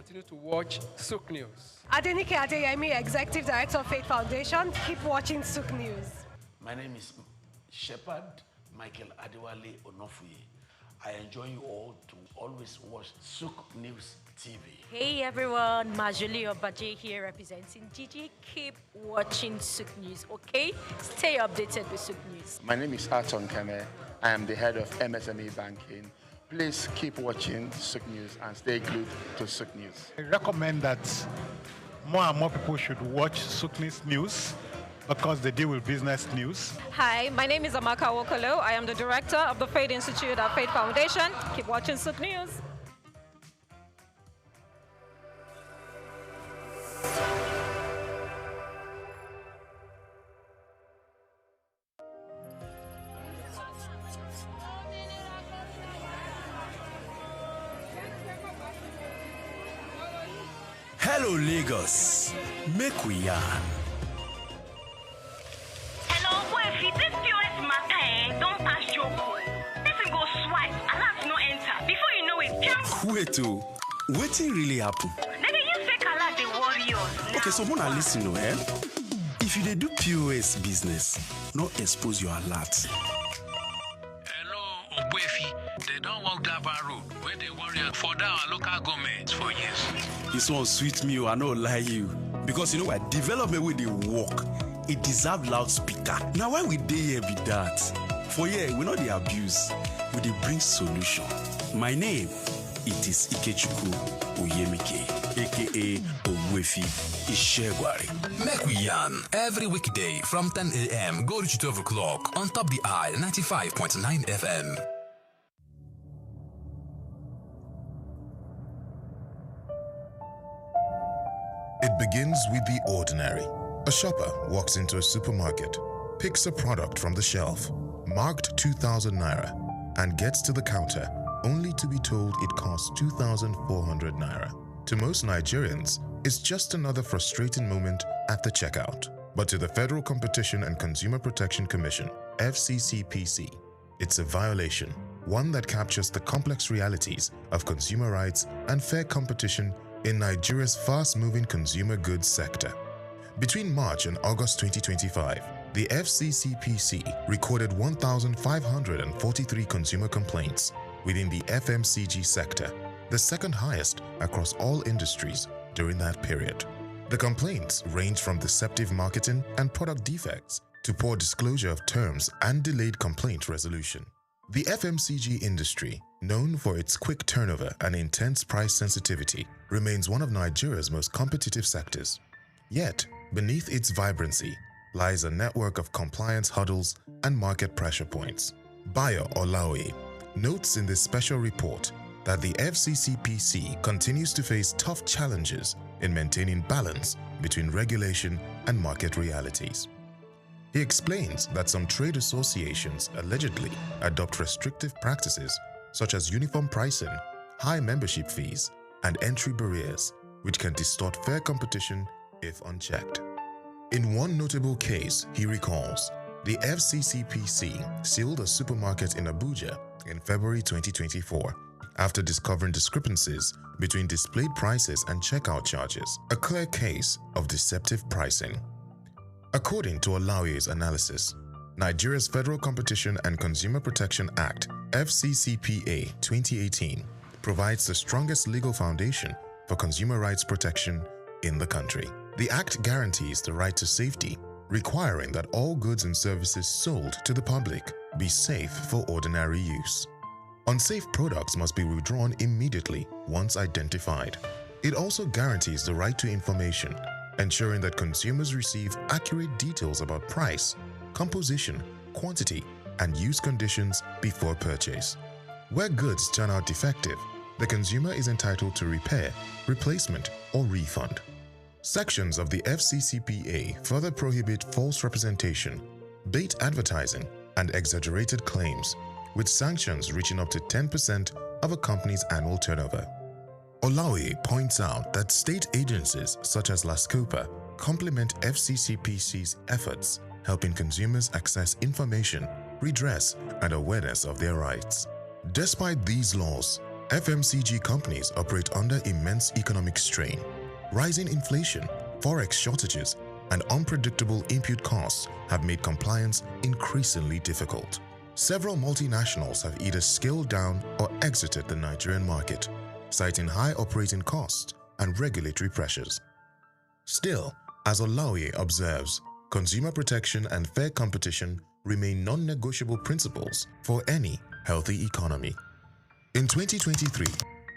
continue to watch SOUQ News. Adenike Adeyemi, Executive Director of Faith Foundation. Keep watching SOUQ News. My name is Shepherd Michael Adewale Onofuye. I enjoy you all to always watch SOUQ News TV. Hey everyone, Majuli Obaje here representing Gigi. Keep watching SOUQ News, okay? Stay updated with SOUQ News. My name is Aton Keme. I am the head of MSME Banking. Please keep watching SOUQ News and stay glued to SOUQ News. I recommend that more and more people should watch SOUQ News because they deal with business news. Hi, my name is Amaka Wokolo. I am the director of the Faith Institute at Faith Foundation. Keep watching SOUQ News. Hello Lagos, make we yarn. Hello, boy, this POS matter, don't pass joke. Person go swipe, alert no enter. Before you know it, jump. Wait oh, wetin really happen? Then they use fake alert, they warriors. Okay, so wanna listen to If you dey do POS business, no expose your alert. Hello, Ogbefi. They don't walk that road where they warrior for our local government for years. This one sweet me, I no lie you. Because you know what, development with the work, it deserve loudspeaker. Now why we dey here be that? For here, we know the abuse, we dey bring solution. My name, it is Ikechukwu Oyemike, aka Ogbefi Ishegwari. Make we yarn every weekday from 10 a.m. go to 12 o'clock on Top the Eye 95.9 FM. It begins with the ordinary. A shopper walks into a supermarket, picks a product from the shelf, marked 2,000 naira, and gets to the counter only to be told it costs 2,400 naira. To most Nigerians, it's just another frustrating moment at the checkout. But to the Federal Competition and Consumer Protection Commission, FCCPC, it's a violation, one that captures the complex realities of consumer rights and fair competition in Nigeria's fast-moving consumer goods sector. Between March and August 2025, the FCCPC recorded 1,543 consumer complaints within the FMCG sector, the second highest across all industries during that period. The complaints range from deceptive marketing and product defects to poor disclosure of terms and delayed complaint resolution. The FMCG industry, known for its quick turnover and intense price sensitivity, remains one of Nigeria's most competitive sectors. Yet, beneath its vibrancy lies a network of compliance hurdles and market pressure points. Bayo Olaoye notes in this special report that the FCCPC continues to face tough challenges in maintaining balance between regulation and market realities. He explains that some trade associations allegedly adopt restrictive practices such as uniform pricing, high membership fees, and entry barriers, which can distort fair competition if unchecked. In one notable case, he recalls, the FCCPC sealed a supermarket in Abuja in February 2024 after discovering discrepancies between displayed prices and checkout charges, a clear case of deceptive pricing. According to Olaoye's analysis, Nigeria's Federal Competition and Consumer Protection Act (FCCPA) 2018 provides the strongest legal foundation for consumer rights protection in the country. The Act guarantees the right to safety, requiring that all goods and services sold to the public be safe for ordinary use. Unsafe products must be withdrawn immediately once identified. It also guarantees the right to information, ensuring that consumers receive accurate details about price, composition, quantity, and use conditions before purchase. Where goods turn out defective, the consumer is entitled to repair, replacement, or refund. Sections of the FCCPA further prohibit false representation, bait advertising, and exaggerated claims, with sanctions reaching up to 10% of a company's annual turnover. Olaoye points out that state agencies such as LASCOPA complement FCCPC's efforts, helping consumers access information, redress, and awareness of their rights. Despite these laws, FMCG companies operate under immense economic strain. Rising inflation, forex shortages, and unpredictable input costs have made compliance increasingly difficult. Several multinationals have either scaled down or exited the Nigerian market, citing high operating costs and regulatory pressures. Still, as Olaoye observes, consumer protection and fair competition remain non-negotiable principles for any healthy economy. In 2023,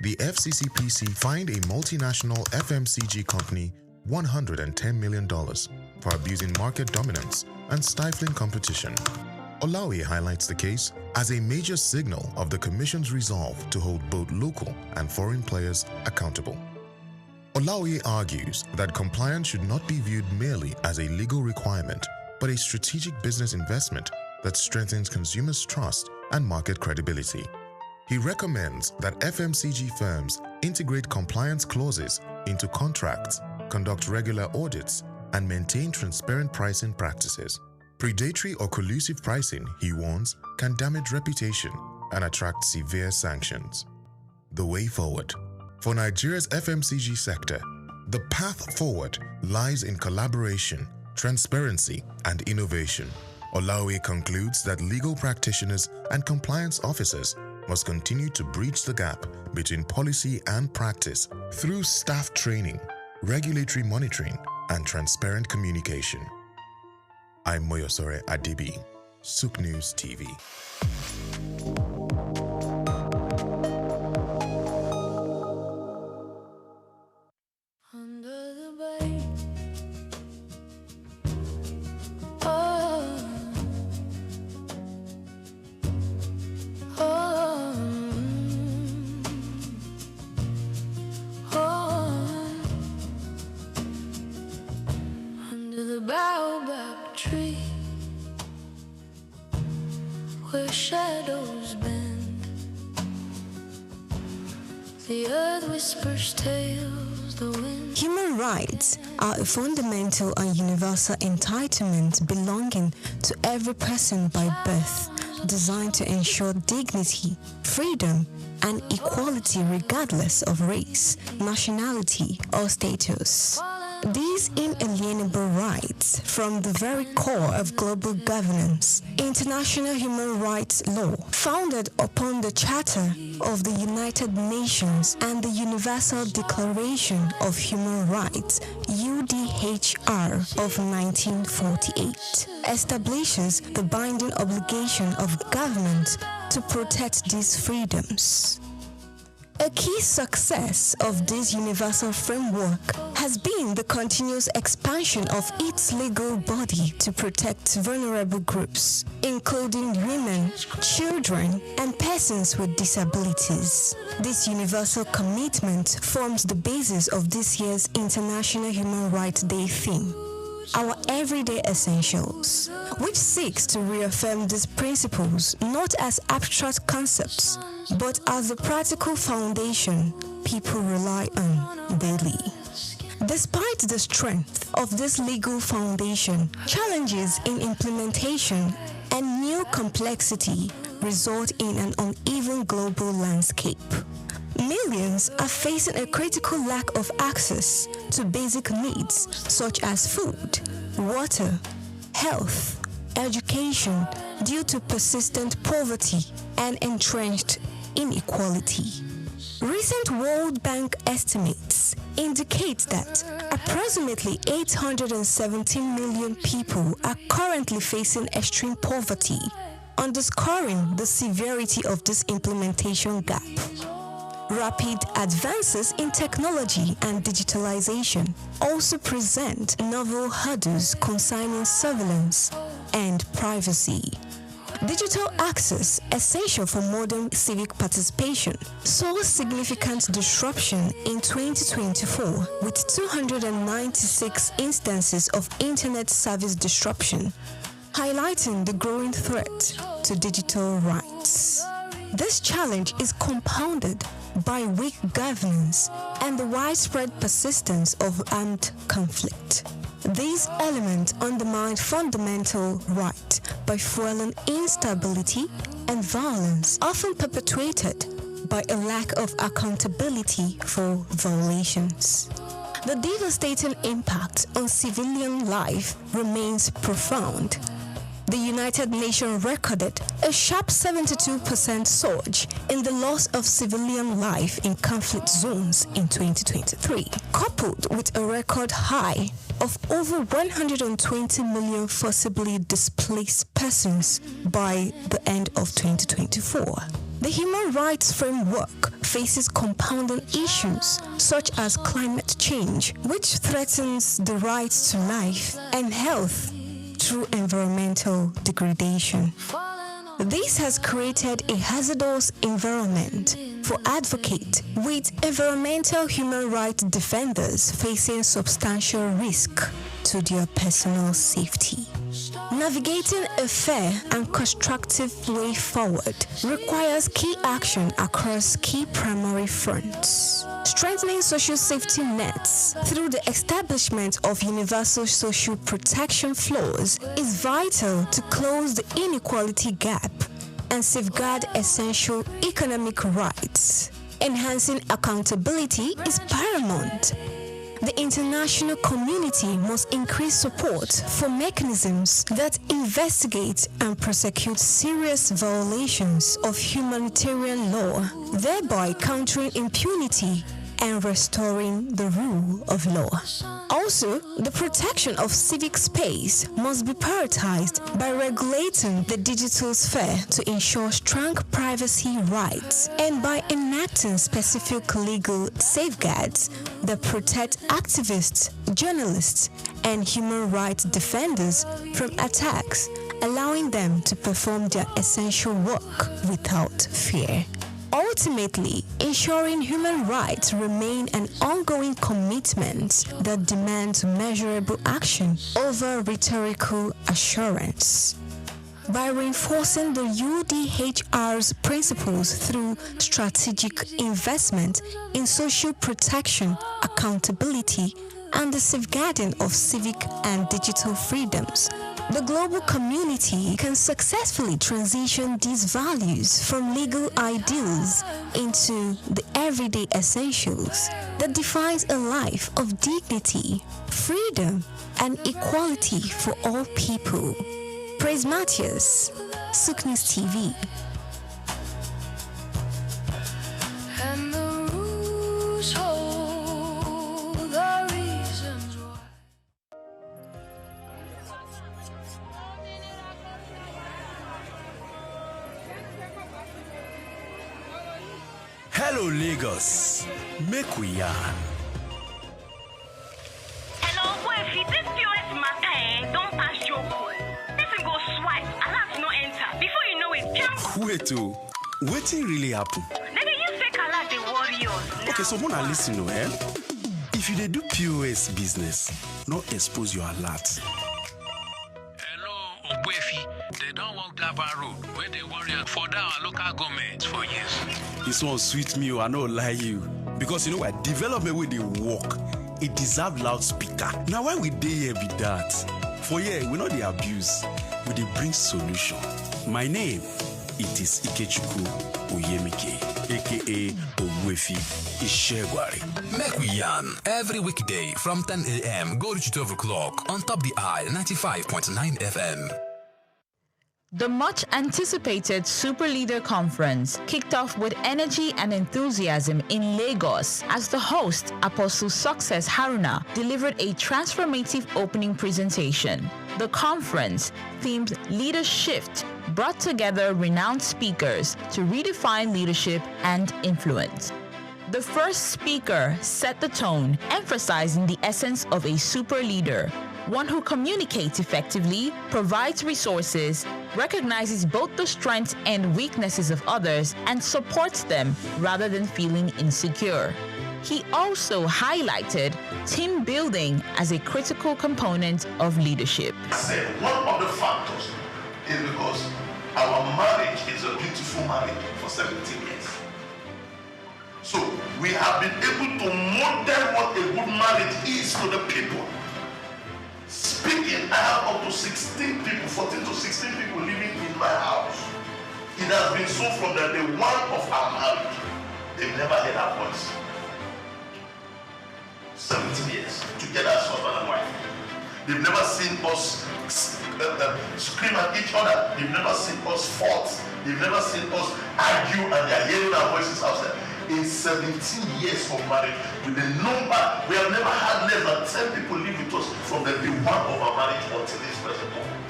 the FCCPC fined a multinational FMCG company $110 million for abusing market dominance and stifling competition. Olaoye highlights the case as a major signal of the Commission's resolve to hold both local and foreign players accountable. Olaoye argues that compliance should not be viewed merely as a legal requirement, but a strategic business investment that strengthens consumers' trust and market credibility. He recommends that FMCG firms integrate compliance clauses into contracts, conduct regular audits, and maintain transparent pricing practices. Predatory or collusive pricing, he warns, can damage reputation and attract severe sanctions. The way forward. For Nigeria's FMCG sector, the path forward lies in collaboration, transparency, and innovation. Olaoye concludes that legal practitioners and compliance officers must continue to bridge the gap between policy and practice through staff training, regulatory monitoring, and transparent communication. I'm Moyosore Adibi, SOUQ News TV. Baobab tree, where shadows bend, the earth whispers tales, the wind. Human rights are a fundamental and universal entitlement belonging to every person by birth, designed to ensure dignity, freedom, and equality regardless of race, nationality, or status. These inalienable rights form the very core of global governance. International human rights law, founded upon the Charter of the United Nations and the Universal Declaration of Human Rights, UDHR of 1948, establishes the binding obligation of government to protect these freedoms. A key success of this universal framework has been the continuous expansion of its legal body to protect vulnerable groups, including women, children, and persons with disabilities. This universal commitment forms the basis of this year's International Human Rights Day theme, Our Everyday Essentials, which seeks to reaffirm these principles not as abstract concepts, but as the practical foundation people rely on daily. Despite the strength of this legal foundation, challenges in implementation and new complexity result in an uneven global landscape. Millions are facing a critical lack of access to basic needs such as food, water, health, education due to persistent poverty and entrenched inequality. Recent World Bank estimates indicate that approximately 817 million people are currently facing extreme poverty, underscoring the severity of this implementation gap. Rapid advances in technology and digitalization also present novel hurdles concerning surveillance and privacy. Digital access, essential for modern civic participation, saw significant disruption in 2024 with 296 instances of internet service disruption, highlighting the growing threat to digital rights. This challenge is compounded by weak governance and the widespread persistence of armed conflict. These elements undermine fundamental rights by fueling instability and violence, often perpetuated by a lack of accountability for violations. The devastating impact on civilian life remains profound. The United Nations recorded a sharp 72% surge in the loss of civilian life in conflict zones in 2023, coupled with a record high of over 120 million forcibly displaced persons by the end of 2024. The human rights framework faces compounding issues such as climate change, which threatens the rights to life and health through environmental degradation. This has created a hazardous environment for advocates, with environmental human rights defenders facing substantial risk to their personal safety. Navigating a fair and constructive way forward requires key action across key primary fronts. Strengthening social safety nets through the establishment of universal social protection floors is vital to close the inequality gap and safeguard essential economic rights. Enhancing accountability is paramount. The international community must increase support for mechanisms that investigate and prosecute serious violations of humanitarian law, thereby countering impunity and restoring the rule of law. Also, the protection of civic space must be prioritized by regulating the digital sphere to ensure strong privacy rights and by enacting specific legal safeguards that protect activists, journalists, and human rights defenders from attacks, allowing them to perform their essential work without fear. Ultimately, ensuring human rights remain an ongoing commitment that demands measurable action over rhetorical assurance. By reinforcing the UDHR's principles through strategic investment in social protection, accountability, and the safeguarding of civic and digital freedoms, the global community can successfully transition these values from legal ideals into the everyday essentials that defines a life of dignity, freedom, and equality for all people. Praise Matthias, SOUQ News TV. And the rules hold the reasons why. Hello, Lagos. Make we yarn. Hello, boy, this POS matter, don't pass your code. Person go swipe, alarms no enter. Before you know it, jump. Wait, wetin really happen? Then they use fake alert, they warriors. Okay, so wanna listen, If you dey do POS business, no expose your alert. Hello, Ogbuefi. They don't walk Gaba Road where they warriors for our local government for years. This one sweet me, I no lie you. Because you know what? Development with the work, it deserve loudspeaker. Now why we dey here be that? For here, we know the abuse, we dey bring solution. My name, it is Ikechukwu Oyemike, aka Ogbuefi Ishegwari. Make we yarn every weekday from 10 a.m. go to 12 o'clock on Top the Eye 95.9 FM. The much-anticipated Super Leader Conference kicked off with energy and enthusiasm in Lagos as the host, Apostle Success Haruna, delivered a transformative opening presentation. The conference, themed Leader Shift, brought together renowned speakers to redefine leadership and influence. The first speaker set the tone, emphasizing the essence of a super leader, one who communicates effectively, provides resources, recognizes both the strengths and weaknesses of others, and supports them rather than feeling insecure. He also highlighted team building as a critical component of leadership. I said one of the factors is because our marriage is a beautiful marriage for 17 years. So we have been able to model what a good marriage is to the people. Speaking, I have up to 16 people, 14 to 16 people living in my house. It has been so from the day one of our marriage. They've never heard our voice. 17 years together as husband and wife. They've never seen us scream at each other. They've never seen us fight. They've never seen us argue, and they're hearing our voices outside. In 17 years of marriage, with the number, we have never had less than 10 people live with us from the day one of our marriage until this present moment.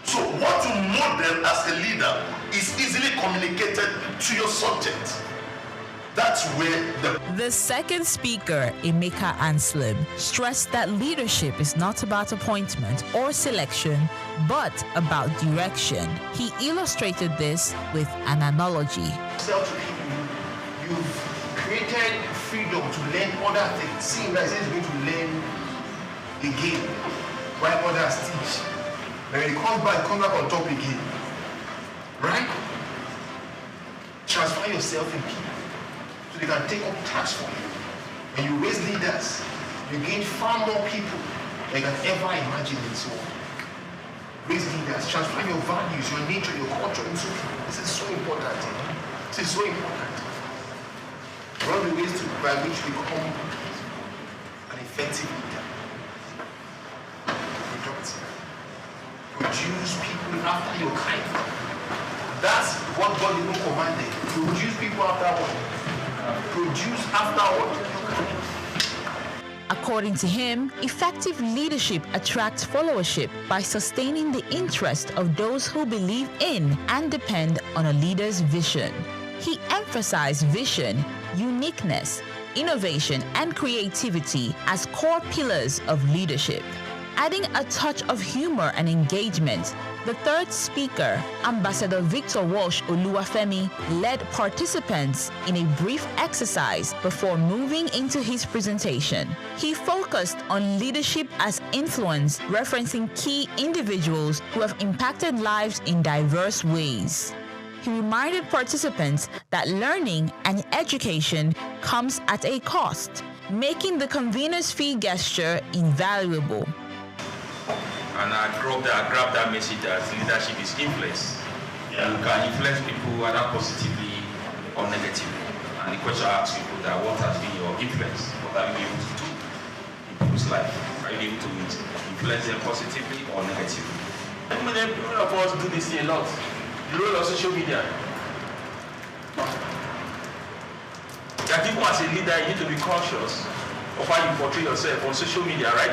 So what you model as a leader is easily communicated to your subject. That's where The second speaker, Emeka Anslim, stressed that leadership is not about appointment or selection, but about direction. He illustrated this with an analogy. You've created freedom to learn other things. See, guys, is going to learn again while others teach. And when he comes back on top again. Right? Transfer yourself in people so they can take up tasks for you. When you raise leaders, you gain far more people than you can ever imagine in this world. Raise leaders, transfer your values, your nature, your culture into people. This is so important. This is so important. One of the ways by which we become an effective leader. Produce people after your kind. That's what God even commanded. Produce people after what? Produce after what? According to him, effective leadership attracts followership by sustaining the interest of those who believe in and depend on a leader's vision. He emphasized vision, uniqueness, innovation, and creativity as core pillars of leadership. Adding a touch of humor and engagement, the third speaker, Ambassador Victor Walsh Oluwafemi, led participants in a brief exercise before moving into his presentation. He focused on leadership as influence, referencing key individuals who have impacted lives in diverse ways. He reminded participants that learning and education comes at a cost, making the convener's fee gesture invaluable. And I grabbed that message as leadership is influence. Yeah. You can influence people either positively or negatively. And the question I ask people that what has been your influence? What have you been able to do in people's life? Are you able to influence them positively or negatively? I mean, people of us do this a lot. The role of social media. That people as a leader, you need to be cautious of how you portray yourself on social media, right?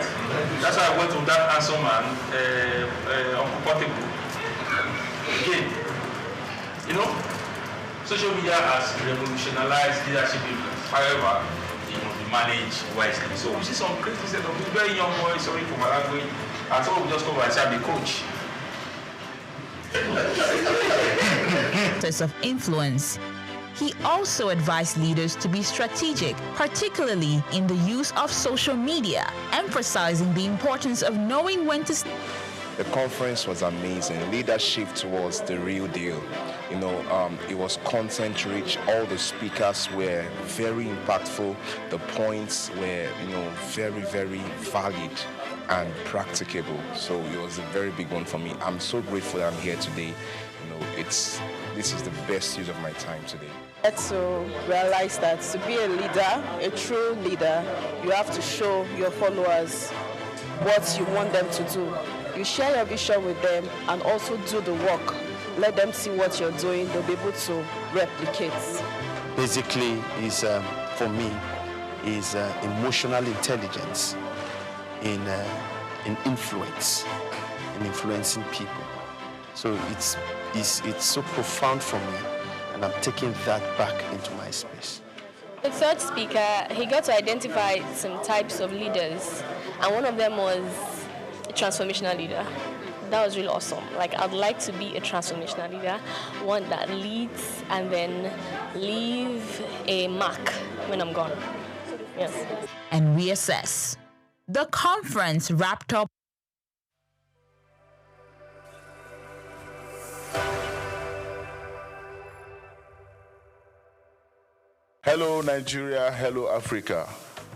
That's why I went to that handsome man, Uncle Portable. Again, you know, social media has revolutionized leadership influence. However, it must be managed wisely. So we see some crazy set of very young boys, sorry for my language, and some will just come and say, I'm the coach. Of influence. He also advised leaders to be strategic, particularly in the use of social media, emphasizing the importance of knowing when to. The conference was amazing. Leadership was the real deal. You know, it was content rich. All the speakers were very impactful. The points were, you know, very, very valid and practicable. So it was a very big one for me. I'm so grateful that I'm here today. You know, this is the best use of my time today. To realize that to be a leader, a true leader, you have to show your followers what you want them to do. You share your vision with them and also do the work. Let them see what you're doing, they'll be able to replicate. Basically, is for me, is emotional intelligence in influence, in influencing people. So it's so profound for me, and I'm taking that back into my space. The third speaker, he got to identify some types of leaders, and one of them was a transformational leader. That was really awesome. Like, I'd like to be a transformational leader, one that leads and then leave a mark when I'm gone. Yes. And reassess. The conference wrapped up. Hello Nigeria, hello Africa.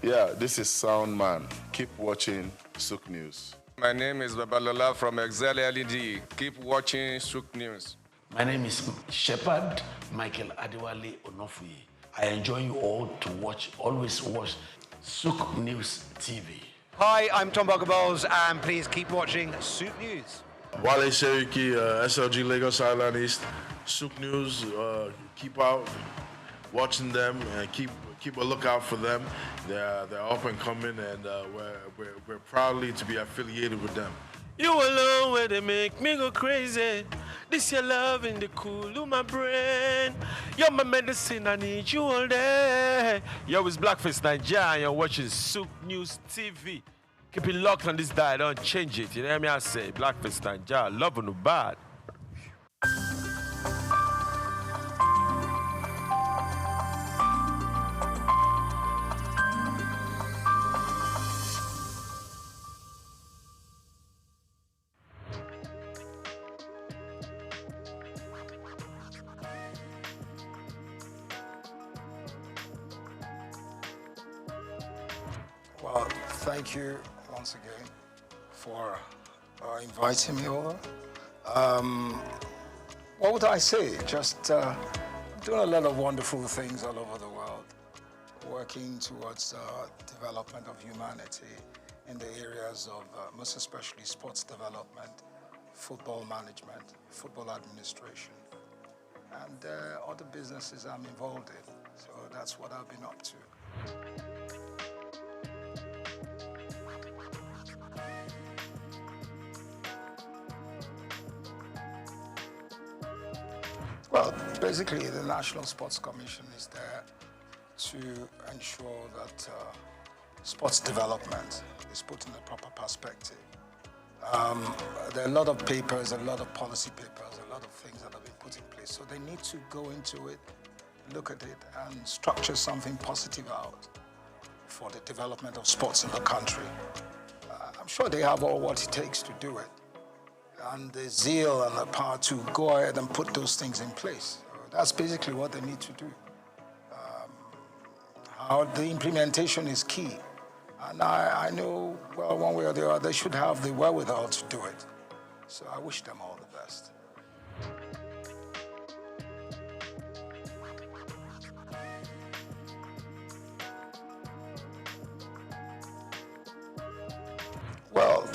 Yeah, this is Sound Man. Keep watching SOUQ News. My name is Babalola from Excel LED. Keep watching SOUQ News. My name is Shepherd Michael Adewale Onofuye. I enjoy you all to always watch SOUQ News TV. Hi, I'm Tom Boggaballs, and please keep watching SOUQ News. Wale Seriki, SLG Lagos Island East, SOUQ News, keep out watching them and keep a lookout for them. They're up and coming, and we're proudly to be affiliated with them. You alone where they make me go crazy. This your love in the cool of my brain. You're my medicine, I need you all day. Yo, it's Blackface Nigeria, and you're watching SOUQ News TV. Keep it locked on this dial, don't change it. You know what I say? Blackface Nigeria, love no bad. Well, thank you once again for inviting me over. What would I say? Just doing a lot of wonderful things all over the world, working towards development of humanity in the areas of most especially sports development, football management, football administration, and other businesses I'm involved in. So that's what I've been up to. Well, basically, the National Sports Commission is there to ensure that sports development is put in a proper perspective. There are a lot of papers, a lot of policy papers, a lot of things that have been put in place. So they need to go into it, look at it, and structure something positive out for the development of sports in the country. I'm sure they have all what it takes to do it, and the zeal and the power to go ahead and put those things in place. That's basically what they need to do. How the implementation is key. And I know, well, one way or the other, they should have the wherewithal to do it. So I wish them all the best. Well,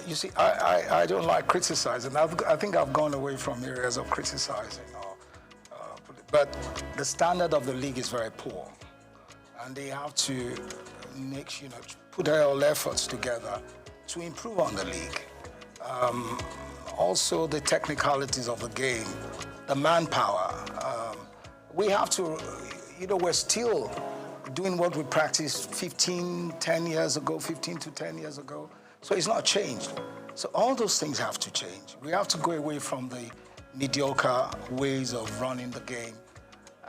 you see, I don't like criticizing. I think I've gone away from areas of criticizing. But the standard of the league is very poor. And they have to put their all efforts together to improve on the league. Also, the technicalities of the game, the manpower. We have to, we're still doing what we practiced 15 to 10 years ago. So it's not changed. So all those things have to change. We have to go away from the mediocre ways of running the game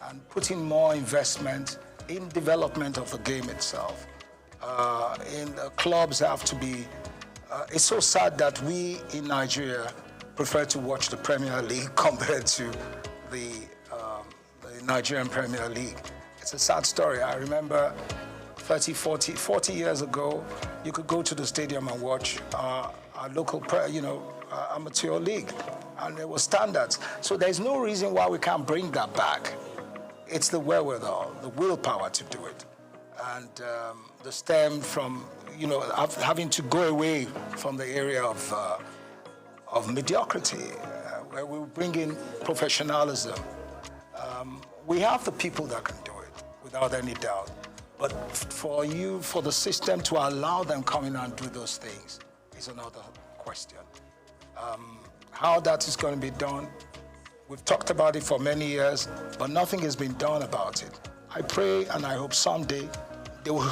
and put in more investment in development of the game itself. Clubs have to be, it's so sad that we in Nigeria prefer to watch the Premier League compared to the Nigerian Premier League. It's a sad story. I remember 40 years ago, you could go to the stadium and watch our local, amateur league, and there were standards. So there's no reason why we can't bring that back. It's the wherewithal, the willpower to do it, and the stem from, having to go away from the area of mediocrity, where we bring in professionalism. We have the people that can do it, without any doubt. But for the system to allow them come in and do those things is another question. How that is going to be done, we've talked about it for many years, but nothing has been done about it. I pray and I hope someday they'll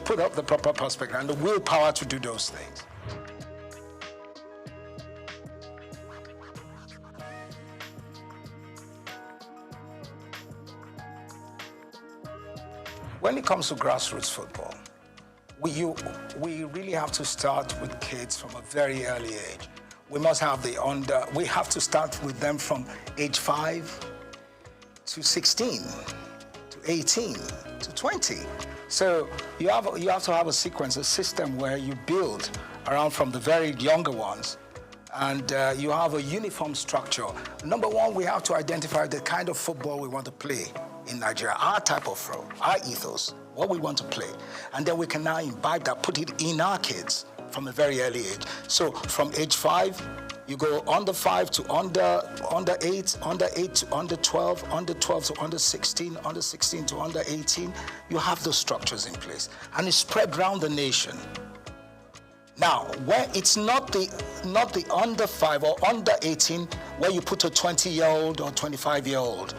put up the proper perspective and the willpower to do those things. When it comes to grassroots football, we really have to start with kids from a very early age. We must have we have to start with them from age 5 to 16, to 18, to 20. So you have to have a sequence, a system where you build around from the very younger ones and you have a uniform structure. Number one, we have to identify the kind of football we want to play in Nigeria, our type of football, our ethos, what we want to play. And then we can now imbibe that, put it in our kids from a very early age. So from age 5, you go under 5 to under 8, under 8 to under 12, under 12 to under 16, under 16 to under 18. You have those structures in place. And it's spread around the nation. Now, where it's not the under 5 or under 18 where you put a 20-year-old or 25-year-old.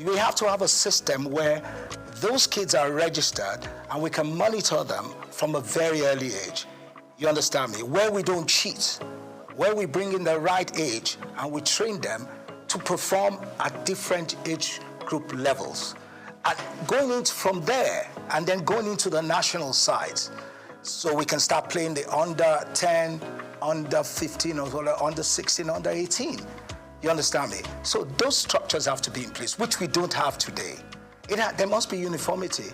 We have to have a system where those kids are registered and we can monitor them from a very early age. You understand me? Where we don't cheat, where we bring in the right age and we train them to perform at different age group levels. And going into from there and then going into the national sides. So we can start playing the under 10, under 15, or under 16, under 18. You understand me? So those structures have to be in place, which we don't have today. There must be uniformity.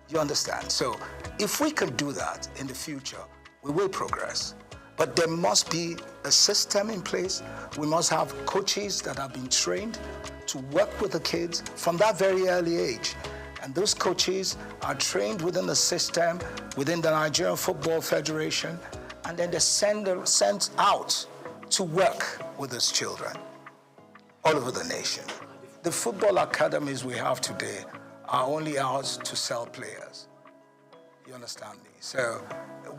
You understand? So if we can do that in the future, we will progress. But there must be a system in place. We must have coaches that have been trained to work with the kids from that very early age. And those coaches are trained within the system, within the Nigerian Football Federation, and then they're sent out to work with those children all over the nation. The football academies we have today are only out to sell players. You understand me? So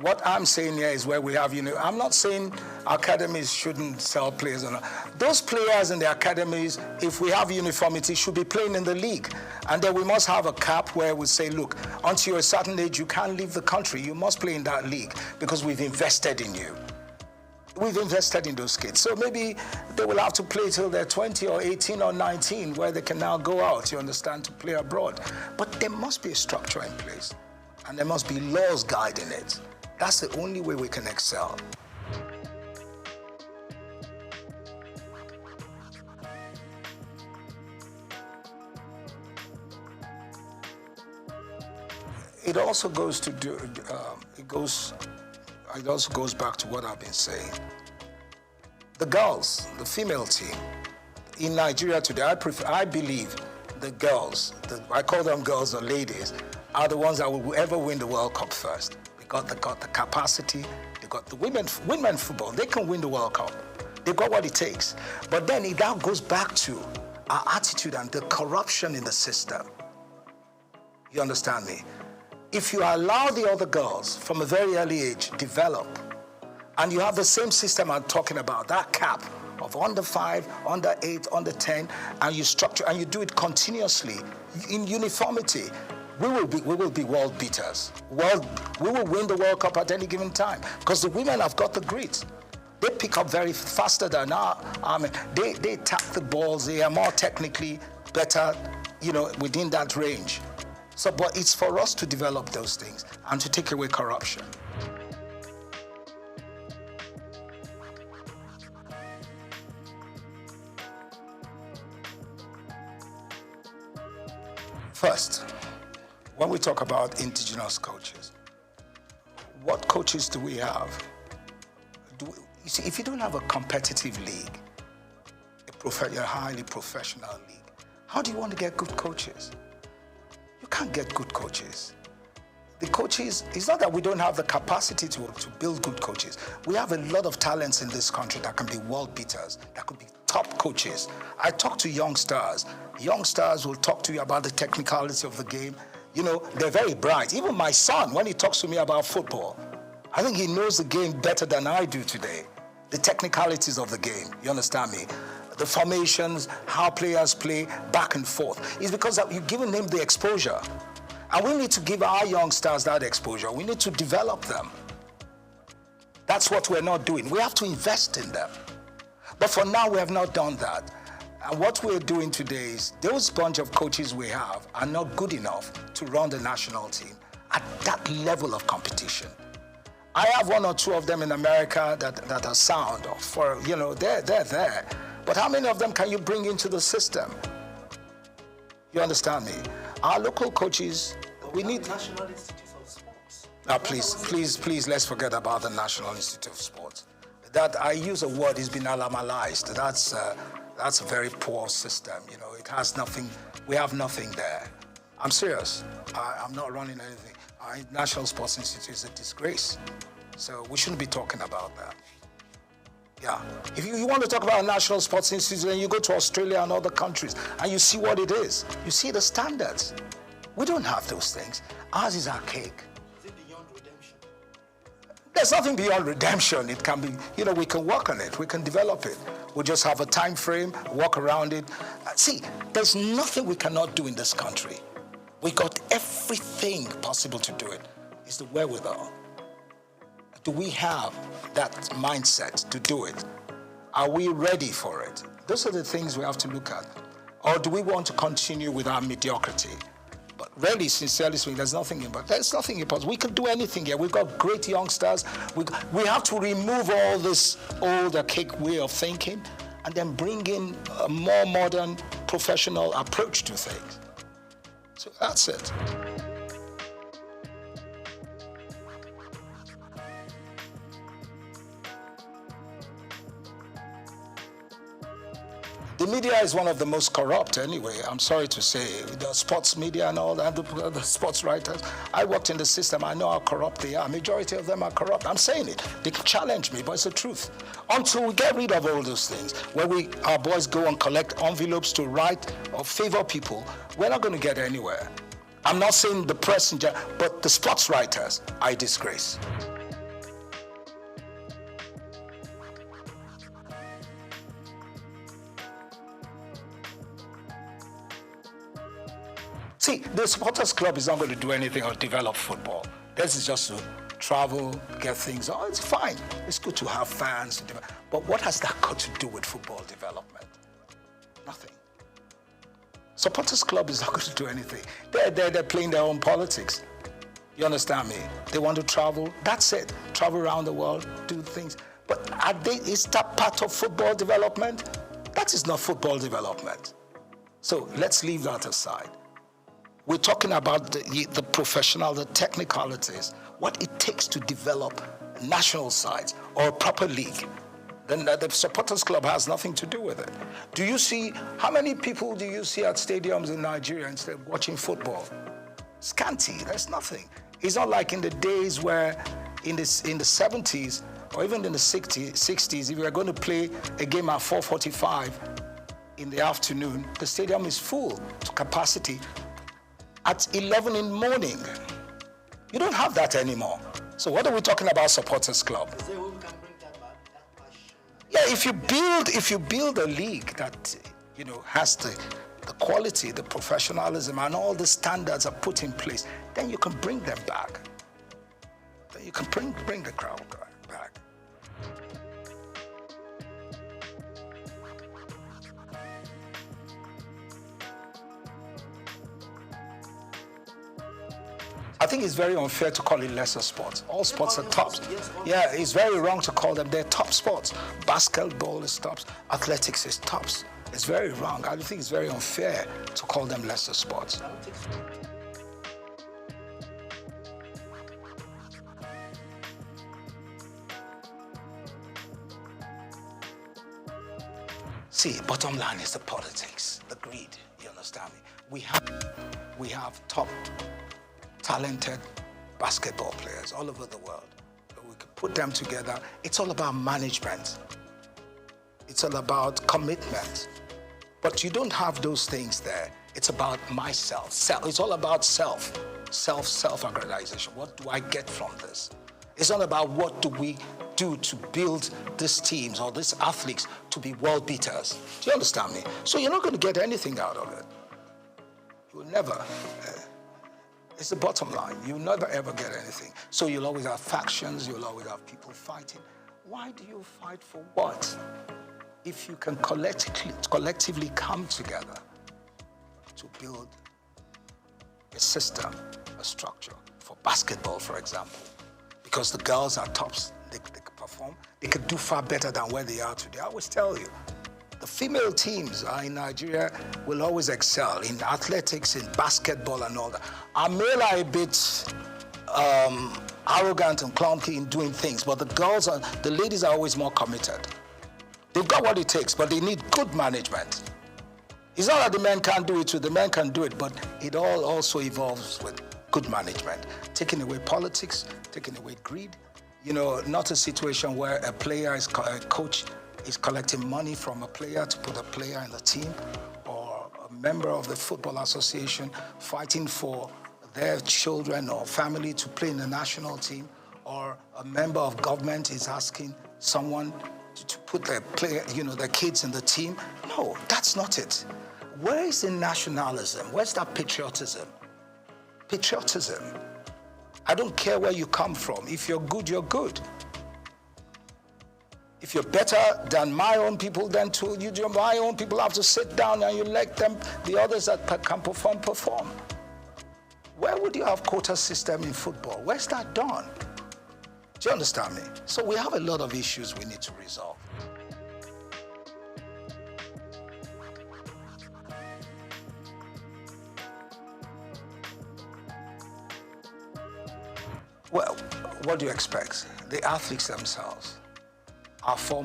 what I'm saying here is where we have, I'm not saying academies shouldn't sell players or not. Those players in the academies, if we have uniformity, should be playing in the league. And then we must have a cap where we say, look, until you're a certain age, you can't leave the country. You must play in that league because we've invested in you. We've invested in those kids. So maybe they will have to play till they're 20 or 18 or 19 where they can now go out, you understand, to play abroad. But there must be a structure in place. And there must be laws guiding it. That's the only way we can excel. It also goes to it also goes back to what I've been saying. The girls, the female team in Nigeria today, I believe the girls, I call them girls or ladies, are the ones that will ever win the World Cup first. They got the capacity, they got the women football, they can win the World Cup. They've got what it takes. But then it now goes back to our attitude and the corruption in the system. You understand me? If you allow the other girls from a very early age develop, and you have the same system I'm talking about, that cap of under 5, under 8, under 10, and you structure and you do it continuously in uniformity, we will be world beaters. We will win the World Cup at any given time because the women have got the grit. They pick up very faster than our army. They tap the balls. They are more technically better, within that range. So, but it's for us to develop those things and to take away corruption. First, when we talk about indigenous coaches, what coaches do we have? You see, if you don't have a competitive league, a highly professional league, how do you want to get good coaches? You can't get good coaches. The coaches, it's not that we don't have the capacity to build good coaches. We have a lot of talents in this country that can be world beaters, that could be top coaches. I talk to young stars. Young stars will talk to you about the technicality of the game. They're very bright. Even my son, when he talks to me about football, I think he knows the game better than I do today. The technicalities of the game, you understand me? The formations, how players play, back and forth. It's because you've given them the exposure. And we need to give our young stars that exposure. We need to develop them. That's what we're not doing. We have to invest in them. But for now, we have not done that. And what we're doing today is those bunch of coaches we have are not good enough to run the national team at that level of competition. I have 1 or 2 of them in America that are sound, they're there. But how many of them can you bring into the system? You understand me? Our local coaches, we need... National Institute of Sports. Now, please, let's forget about the National Institute of Sports. that I use a word is been alarmalized. That's a very poor system. You know, it has nothing. We have nothing there. I'm serious. I'm not running anything. National Sports Institute is a disgrace. So we shouldn't be talking about that. Yeah. If you want to talk about a National Sports Institute, then you go to Australia and other countries and you see what it is. You see the standards. We don't have those things. Ours is archaic. Is it beyond redemption? There's nothing beyond redemption. It can be, you know, we can work on it. We can develop it. We just have a time frame, work around it. See, there's nothing we cannot do in this country. We got everything possible to do it. It's the wherewithal. Do we have that mindset to do it? Are we ready for it? Those are the things we have to look at. Or do we want to continue with our mediocrity? But really, sincerely speaking, there's nothing impossible. We can do anything here. We've got great youngsters. We have to remove all this old, archaic way of thinking and then bring in a more modern, professional approach to things. So that's it. The media is one of the most corrupt anyway, I'm sorry to say. The sports media and all that, the sports writers. I worked in the system, I know how corrupt they are. Majority of them are corrupt. I'm saying it. They can challenge me, but it's the truth. Until we get rid of all those things, where our boys go and collect envelopes to write or favor people, we're not going to get anywhere. I'm not saying the press, but the sports writers are a disgrace. See, the supporters club is not going to do anything or develop football. This is just to travel, get things. Oh, it's fine. It's good to have fans. But what has that got to do with football development? Nothing. Supporters club is not going to do anything. They're playing their own politics. You understand me? They want to travel. That's it. Travel around the world, do things. But is that part of football development? That is not football development. So let's leave that aside. We're talking about the professional, the technicalities, what it takes to develop national sides or a proper league. Then the supporters club has nothing to do with it. Do you see, how many people do you see at stadiums in Nigeria instead of watching football? Scanty, there's nothing. It's not like in the days where in the 70s or even in the 60s, if you are going to play a game at 4:45 in the afternoon, the stadium is full to capacity. At 11 in the morning. You don't have that anymore. So what are we talking about supporters club? Is there a way we can bring that back, that passion? Yeah, if you build a league that, you know, has the quality, the professionalism, and all the standards are put in place, then you can bring them back. Then you can bring the crowd back. I think it's very unfair to call it lesser sports. All sports are tops. Yeah, it's very wrong to call them. They're top sports. Basketball is tops. Athletics is tops. It's very wrong. I think it's very unfair to call them lesser sports. See, bottom line is the politics, the greed. You understand me? We have top talented basketball players all over the world. We could put them together. It's all about management. It's all about commitment. But you don't have those things there. It's about myself. It's all about self-aggrandization. What do I get from this? It's not about what do we do to build these teams or these athletes to be world beaters. Do you understand me? So you're not going to get anything out of it. You will never. It's the bottom line. You'll never ever get anything. So you'll always have factions, you'll always have people fighting. Why do you fight for what? If you can collectively come together to build a system, a structure for basketball, for example, because the girls are tops, they can perform, they can do far better than where they are today. I always tell you, the female teams in Nigeria will always excel in athletics, in basketball and all that. Our male are a bit arrogant and clunky in doing things, but the ladies are always more committed. They've got what it takes, but they need good management. It's not that the men can't do it too, the men can do it, but it all also evolves with good management. Taking away politics, taking away greed, not a situation where a coach is collecting money from a player to put a player in the team, or a member of the football association fighting for their children or family to play in the national team, or a member of government is asking someone to put their kids in the team. No, that's not it. Where is the nationalism? Where's that patriotism? Patriotism. I don't care where you come from. If you're good, you're good. If you're better than my own people, then my own people have to sit down and you let them, the others that can perform. Where would you have quota system in football? Where's that done? Do you understand me? So we have a lot of issues we need to resolve. Well, what do you expect? The athletes themselves are far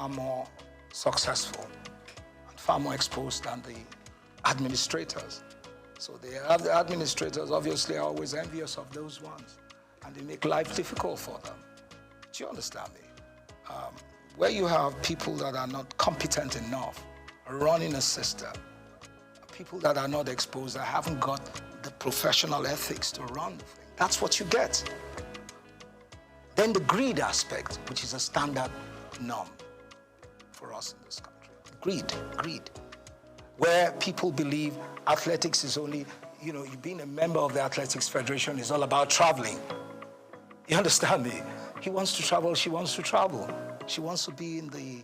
more successful and far more exposed than the administrators. So the administrators obviously are always envious of those ones, and they make life difficult for them. Do you understand me? Where you have people that are not competent enough running a system, people that are not exposed, that haven't got the professional ethics to run the thing, that's what you get. Then the greed aspect, which is a standard norm for us in this country. Greed. Where people believe athletics is only, you being a member of the Athletics Federation is all about traveling. You understand me? He wants to travel, she wants to travel. She wants to be in the,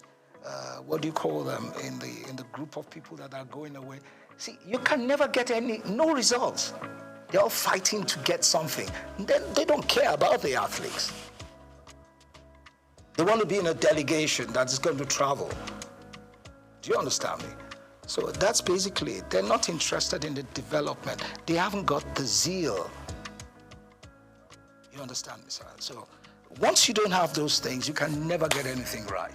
what do you call them, in the group of people that are going away. See, you can never get no results. They're all fighting to get something. Then they don't care about the athletes. They want to be in a delegation that is going to travel. Do you understand me? So that's basically it. They're not interested in the development. They haven't got the zeal. You understand me, sir? So once you don't have those things, you can never get anything right.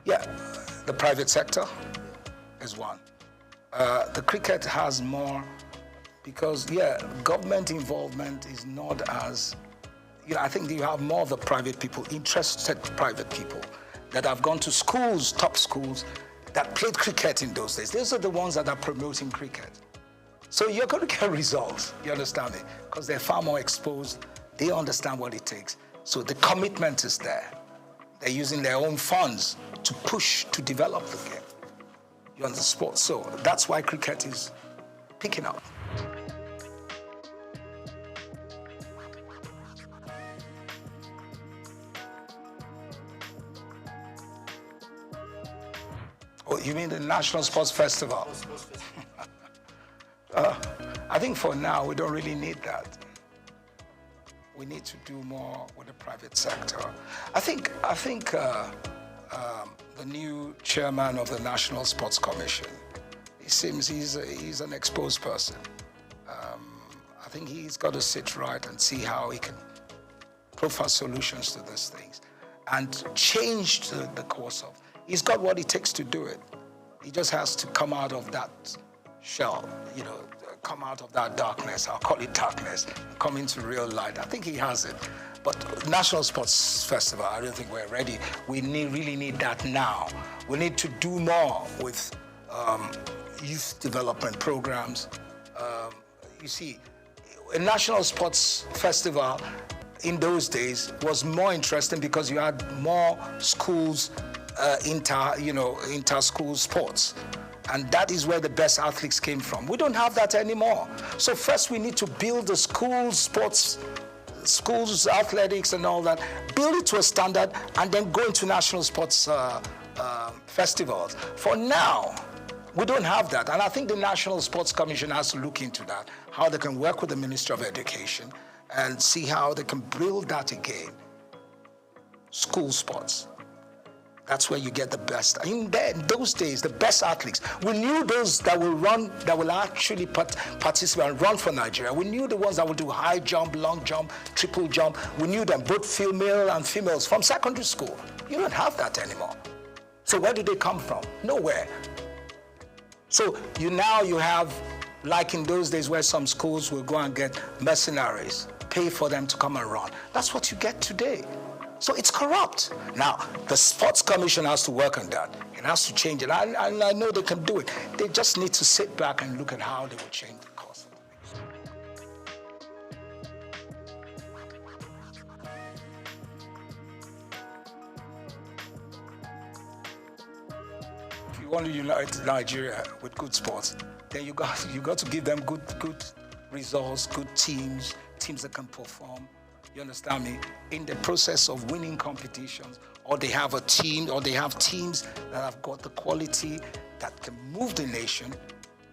Yeah, the private sector is one. The cricket has more because, government involvement is not as, I think you have more of the private people, interested private people that have gone to schools, top schools, that played cricket in those days. Those are the ones that are promoting cricket. So you're going to get results, you understand me? Because they're far more exposed, they understand what it takes. So the commitment is there. They're using their own funds to push, to develop the game. You understand sport. So that's why cricket is picking up. Oh, you mean the National Sports Festival? I think for now, we don't really need that. We need to do more with the private sector. I think the new chairman of the National Sports Commission, it seems he's an exposed person. I think he's got to sit right and see how he can provide solutions to these things and change the course of. He's got what it takes to do it. He just has to come out of that shell, come out of that darkness, I'll call it darkness, come into real light. I think he has it. But National Sports Festival, I don't think we're ready. We really need that now. We need to do more with youth development programs. You see, a National Sports Festival in those days was more interesting because you had more schools, inter-school sports. And that is where the best athletes came from. We don't have that anymore. So first we need to build the school sports, schools, athletics and all that, build it to a standard and then go into national sports festivals. For now, we don't have that. And I think the National Sports Commission has to look into that, how they can work with the Ministry of Education and see how they can build that again. School sports. That's where you get the best. In those days, the best athletes, we knew those that will run, that will actually participate and run for Nigeria. We knew the ones that would do high jump, long jump, triple jump. We knew them, both male and females, from secondary school. You don't have that anymore. So where do they come from? Nowhere. So you have, like in those days where some schools will go and get mercenaries, pay for them to come and run. That's what you get today. So it's corrupt. Now, the Sports Commission has to work on that. It has to change it. I know they can do it. They just need to sit back and look at how they will change the course. If you want to unite Nigeria with good sports, then you got to give them good results, good teams that can perform. You understand me? In the process of winning competitions, or they have a team, or they have teams that have got the quality that can move the nation,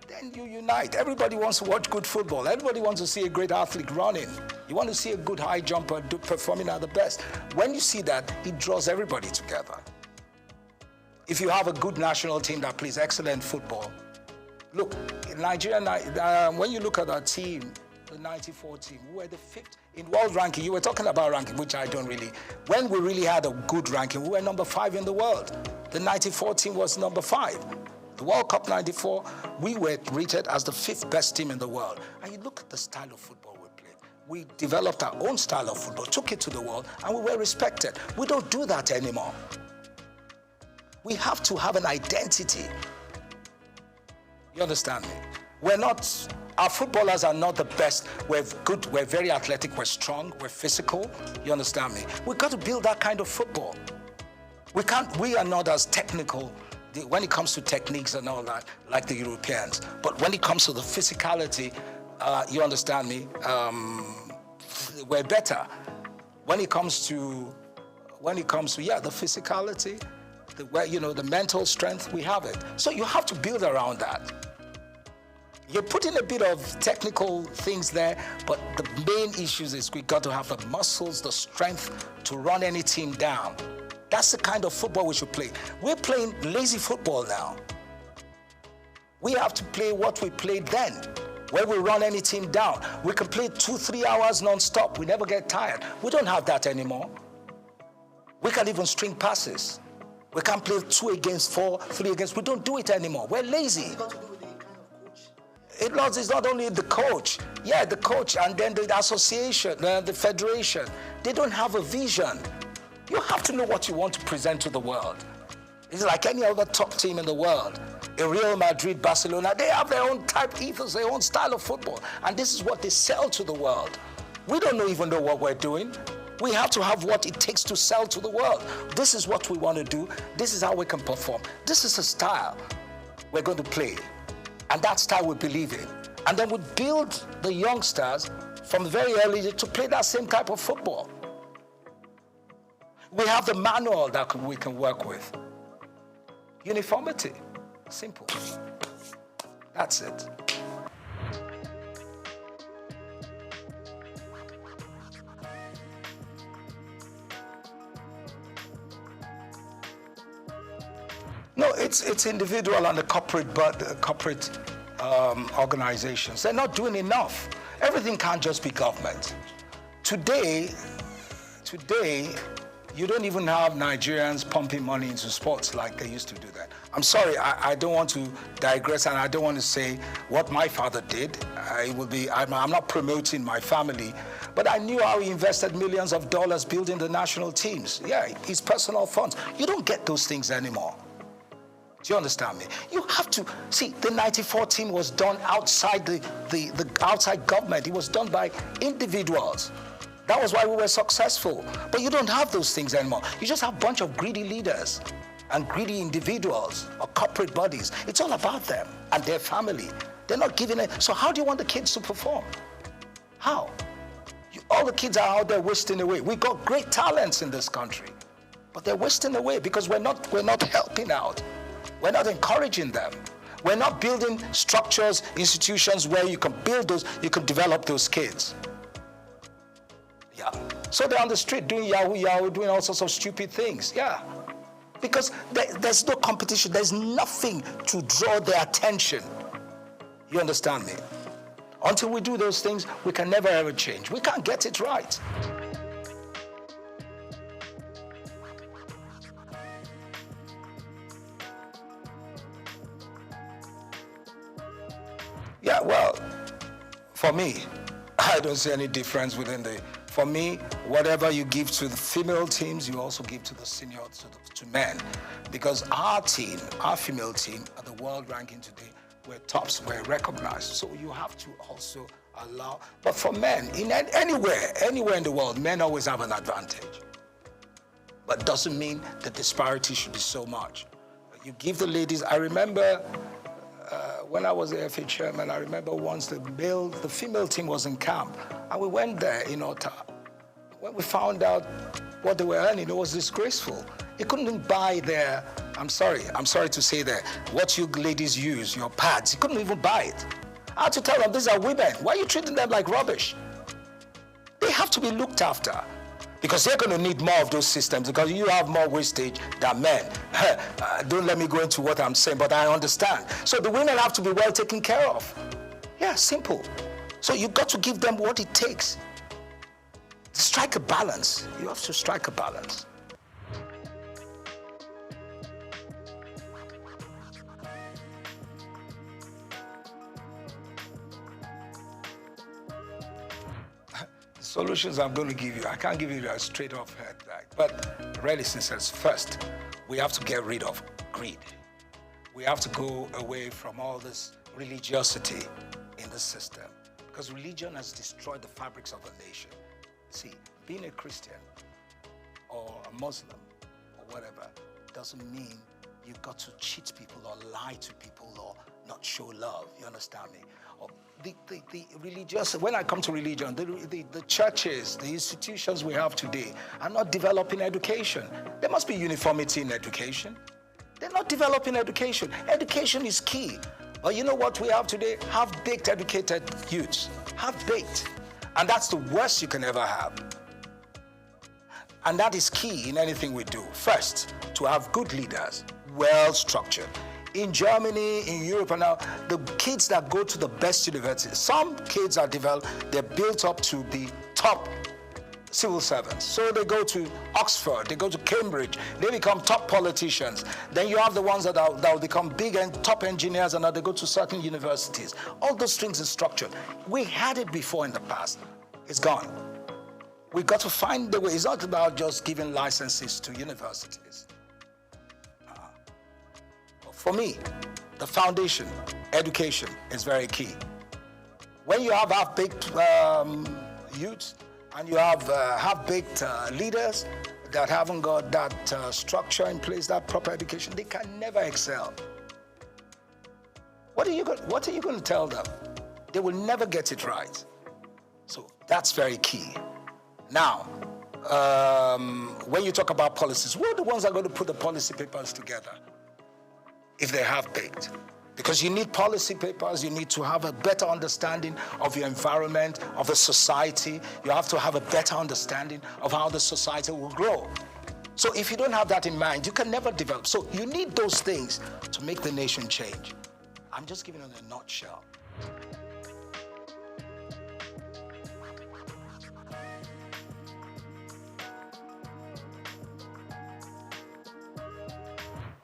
then you unite. Everybody wants to watch good football. Everybody wants to see a great athlete running. You want to see a good high jumper performing at the best. When you see that, it draws everybody together. If you have a good national team that plays excellent football, look, in Nigeria, when you look at our team, the 94 team, we were the 5th in world ranking. You were talking about ranking, which I don't really. When we really had a good ranking, we were number 5 in the world. The 94 team was number 5. The World Cup 94, we were rated as the 5th best team in the world. And you look at the style of football we played. We developed our own style of football, took it to the world, and we were respected. We don't do that anymore. We have to have an identity. You understand me? Our footballers are not the best. We're good, we're very athletic, we're strong, we're physical. You understand me? We've got to build that kind of football. We are not as technical when it comes to techniques and all that, like the Europeans. But when it comes to the physicality, you understand me, we're better. When it comes to the physicality, the mental strength, we have it. So you have to build around that. You're putting a bit of technical things there, but the main issues is we got to have the muscles, the strength to run any team down. That's the kind of football we should play. We're playing lazy football now. We have to play what we played then, where we run any team down. We can play 2-3 hours non-stop. We never get tired. We don't have that anymore. We can't even string passes. We can't play 2 against 4, 3 against. We don't do it anymore. We're lazy. It's not only the coach. Yeah, the coach and then the association, the federation. They don't have a vision. You have to know what you want to present to the world. It's like any other top team in the world. In Real Madrid, Barcelona, they have their own type ethos, their own style of football. And this is what they sell to the world. We don't even know what we're doing. We have to have what it takes to sell to the world. This is what we want to do. This is how we can perform. This is the style we're going to play. And that style we believe in. And then we build the youngsters from very early to play that same type of football. We have the manual that we can work with. Uniformity. Simple. That's it. No, it's individual and the corporate organizations. They're not doing enough. Everything can't just be government. Today, you don't even have Nigerians pumping money into sports like they used to do that. I'm sorry, I don't want to digress, and I don't want to say what my father did. I'm not promoting my family, but I knew how he invested millions of dollars building the national teams. Yeah, his personal funds. You don't get those things anymore. Do you understand me? You have to see the '94 team was done outside the outside government. It was done by individuals. That was why we were successful. But you don't have those things anymore. You just have a bunch of greedy leaders and greedy individuals or corporate bodies. It's all about them and their family. They're not giving it. So how do you want the kids to perform? How? All the kids are out there wasting away. We've got great talents in this country, but they're wasting away because we're not helping out. We're not encouraging them. We're not building structures, institutions where you can build those, you can develop those kids. Yeah. So they're on the street doing yahoo, doing all sorts of stupid things. Yeah. Because there's no competition. There's nothing to draw their attention. You understand me? Until we do those things, we can never ever change. We can't get it right. Yeah, well, for me, I don't see any difference within for me, whatever you give to the female teams, you also give to the senior, to men. Because our team, our female team, at the world ranking today, we're tops, we're recognized. So you have to also allow, but for men, anywhere in the world, men always have an advantage. But doesn't mean the disparity should be so much. You give the ladies, I remember when I was the FA chairman, I remember once the female team was in camp, and we went there in Otta. When we found out what they were earning, it was disgraceful. You couldn't even buy their, I'm sorry to say that, what you ladies use, your pads, you couldn't even buy it. I had to tell them, these are women. Why are you treating them like rubbish? They have to be looked after. Because they're going to need more of those systems, because you have more wastage than men. Don't let me go into what I'm saying, but I understand. So the women have to be well taken care of. Yeah, simple. So you've got to give them what it takes. Strike a balance. You have to strike a balance. Solutions I'm going to give you, I can't give you a straight off head, right? But really, since first, we have to get rid of greed. We have to go away from all this religiosity in the system, because religion has destroyed the fabrics of a nation. See, being a Christian or a Muslim or whatever doesn't mean you've got to cheat people or lie to people or not show love. You understand me? Or the religious, when I come to religion, the churches, the institutions we have today are not developing education. There must be uniformity in education. They're not developing education. Education is key. But you know what we have today? Half-baked educated youths. Half-baked. And that's the worst you can ever have. And that is key in anything we do. First, to have good leaders, well-structured. In Germany, in Europe, and now, the kids that go to the best universities, some kids are developed, they're built up to the top civil servants. So they go to Oxford, they go to Cambridge, they become top politicians. Then you have the ones that will become big and top engineers, and now they go to certain universities. All those things are structured. We had it before in the past. It's gone. We've got to find the way. It's not about just giving licenses to universities. For me, the foundation, education, is very key. When you have half-baked youths and you have half-baked leaders that haven't got that structure in place, that proper education, they can never excel. What are you going to tell them? They will never get it right. So that's very key. Now, when you talk about policies, who are the ones that are going to put the policy papers together? If they have baked. Because you need policy papers, you need to have a better understanding of your environment, of the society. You have to have a better understanding of how the society will grow. So if you don't have that in mind, you can never develop. So you need those things to make the nation change. I'm just giving it in a nutshell.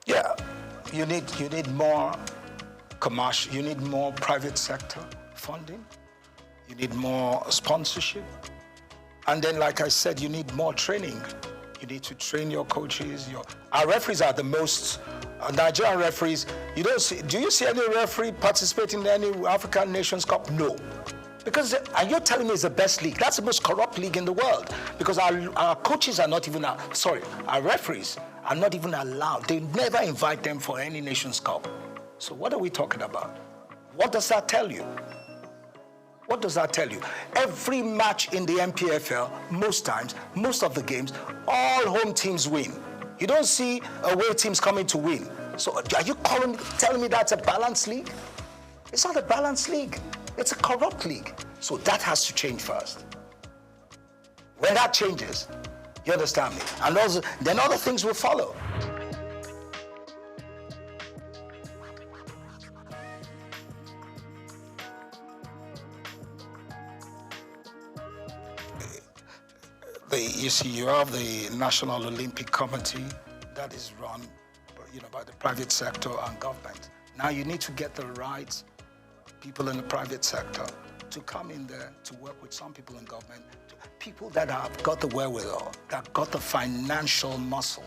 Yeah. You need more commercial, you need more private sector funding, you need more sponsorship, and then, like I said, you need more training. You need to train your coaches. Our referees are the most, Nigerian referees, do you see any referee participating in any African Nations Cup? No. Because, and you're telling me it's the best league. That's the most corrupt league in the world. Because our coaches are not even, our referees are not even allowed. They never invite them for any Nations Cup. So what are we talking about? What does that tell you? What does that tell you? Every match in the MPFL, most times, most of the games, all home teams win. You don't see away teams coming to win. So are you telling me that's a balanced league? It's not a balanced league. It's a corrupt league. So that has to change first. When that changes, you understand me? And also, then other things will follow. you have the National Olympic Committee that is run, by the private sector and government. Now you need to get the right people in the private sector to come in there to work with some people in government, people that have got the wherewithal, that got the financial muscle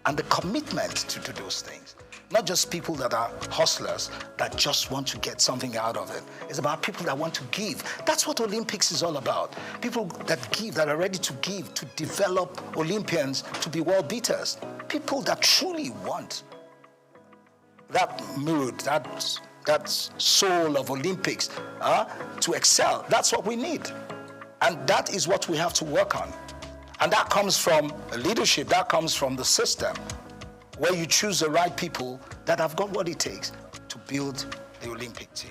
and the commitment to do those things. Not just people that are hustlers that just want to get something out of it. It's about people that want to give. That's what Olympics is all about. People that give, that are ready to give, to develop Olympians to be world beaters. People that truly want that mood, that soul of Olympics to excel. That's what we need. And that is what we have to work on. And that comes from leadership, that comes from the system, where you choose the right people that have got what it takes to build the Olympic team.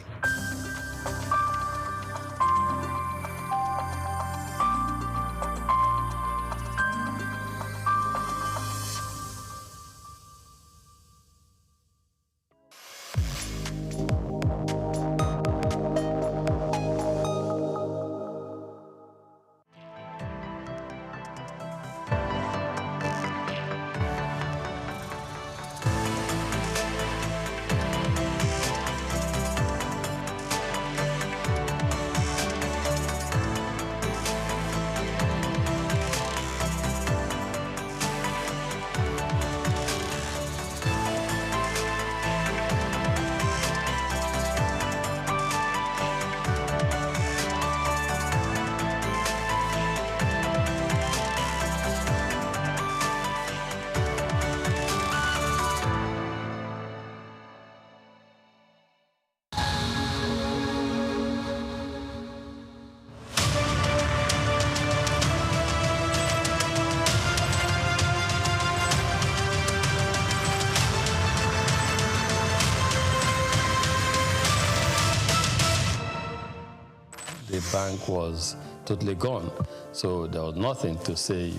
The bank was totally gone, so there was nothing to say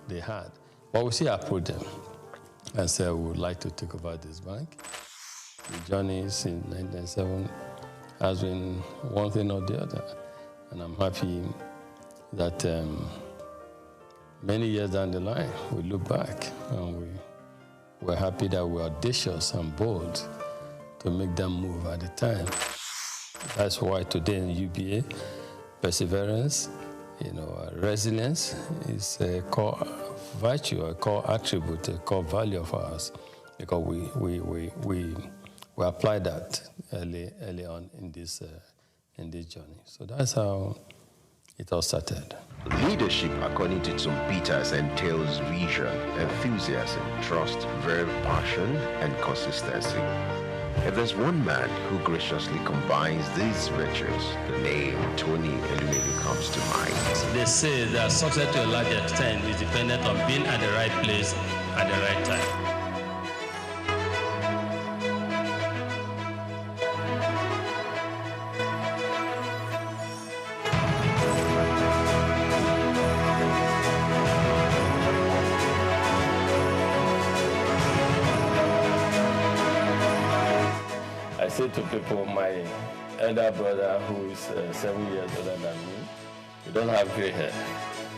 they had. But we still approached them and said we would like to take over this bank. The journey since 1997 has been one thing or the other, and I'm happy that many years down the line we look back and we're happy that we're audacious and bold to make them move at the time. That's why today in UBA, perseverance, resilience is a core virtue, a core attribute, a core value of ours, because we apply that early on in this journey. So that's how it all started. Leadership, according to some Peters, entails vision, enthusiasm, trust, verve, passion, and consistency. If there's one man who graciously combines these virtues, the name Tony Elumelu comes to mind. They say that success to a large extent is dependent on being at the right place at the right time. I say to people, my elder brother, who is 7 years older than me, he doesn't have gray hair.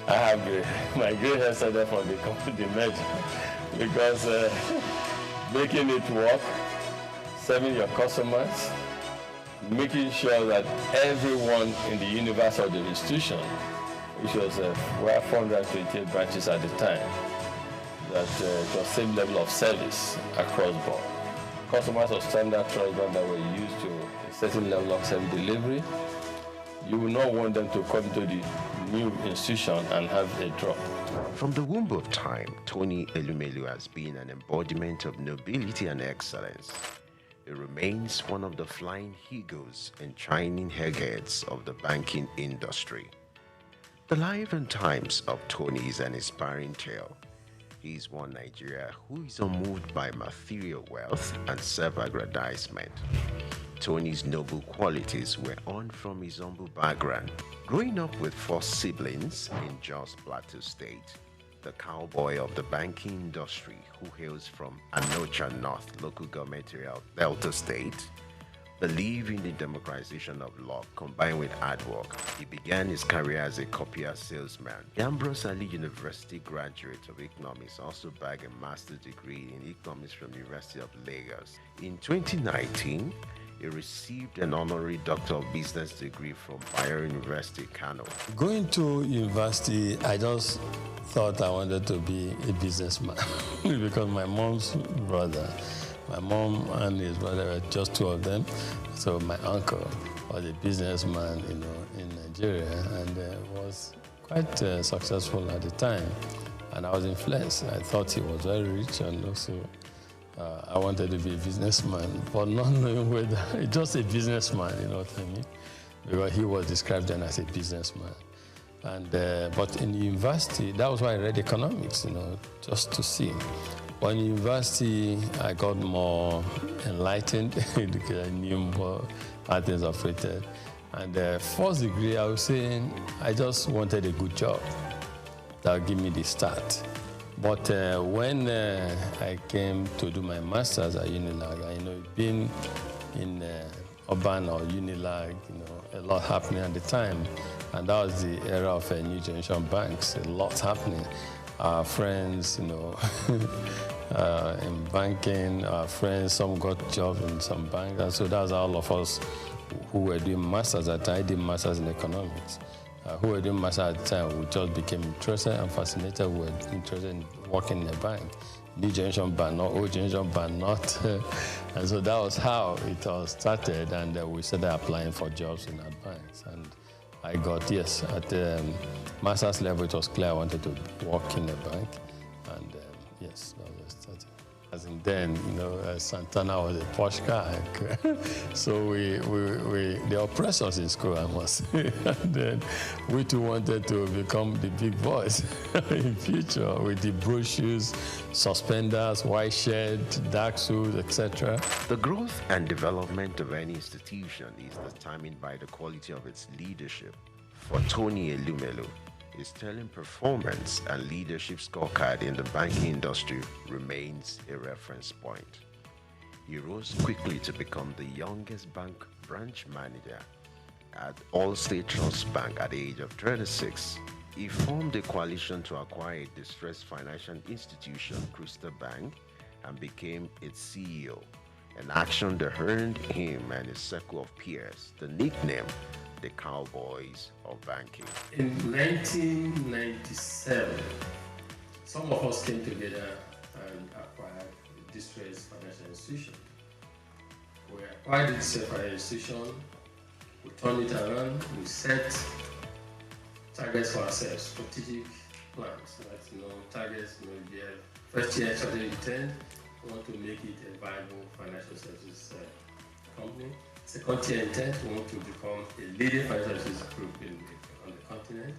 I have gray hair. My gray hair started from the merger, because making it work, serving your customers, making sure that everyone in the universe of the institution, which was we have 428 branches at the time, that it was same level of service across board. Customers of standard trust that were used to a certain level of service delivery, you will not want them to come to the new institution and have a drop. From the womb of time, Tony Elumelu has been an embodiment of nobility and excellence. He remains one of the flying eagles and shining headgears of the banking industry. The life and times of Tony is an inspiring tale. He is one Nigeria who is unmoved by material wealth and self-aggrandizement. Tony's noble qualities were on from his humble background. Growing up with 4 siblings in Jos Plateau State, the cowboy of the banking industry who hails from Anocha North local government area of Delta State, Believing in the democratization of law combined with hard work, he began his career as a copier salesman. The Ambrose Ali University graduate of economics also bagged a master's degree in economics from the University of Lagos. In 2019, he received an honorary Doctor of Business degree from Bayero University, Kano. Going to university, I just thought I wanted to be a businessman because my mom's brother, my mom and his brother were just two of them. So my uncle was a businessman, in Nigeria, and was quite successful at the time. And I was influenced. I thought he was very rich, and also I wanted to be a businessman, but not knowing whether just a businessman, you know what I mean? Because he was described then as a businessman. And but in the university, that was why I read economics, just to see. But in university, I got more enlightened because I knew more how things operated. And first degree, I was saying I just wanted a good job that would give me the start. But when I came to do my master's at Unilag, being in urban or Unilag, a lot happening at the time. And that was the era of new generation banks, a lot happening. Our friends, in banking, our friends, some got jobs in some banks. And so that's all of us who were doing masters at the time. I did masters in economics. Who were doing masters at the time, we just became interested and fascinated. We were interested in working in a bank. New generation bank, not old generation bank, not. And so that was how it all started. And we started applying for jobs in our banks. And I got, yes, at the master's level, it was clear I wanted to work in a bank. And yes, that was starting. As in then, Santana was a posh guy. So they oppressed us in school, I must say. And then we too wanted to become the big boys in future with the brochures, suspenders, white shirt, dark suits, etc. The growth and development of any institution is determined by the quality of its leadership. For Tony Elumelu, his telling performance and leadership scorecard in the banking industry remains a reference point. He rose quickly to become the youngest bank branch manager at Allstate Trust Bank at the age of 36. He formed a coalition to acquire a distressed financial institution, Crystal Bank, and became its CEO, an action that earned him and his circle of peers the nickname the Cowboys of banking. In 1997, some of us came together and acquired a distressed financial institution. We acquired this financial institution, we turned it around, we set targets for ourselves, strategic plans. Targets, we have first year strategic intent, we want to make it a viable financial services company. Second tier intent, we want to become a leading financial services group on the continent.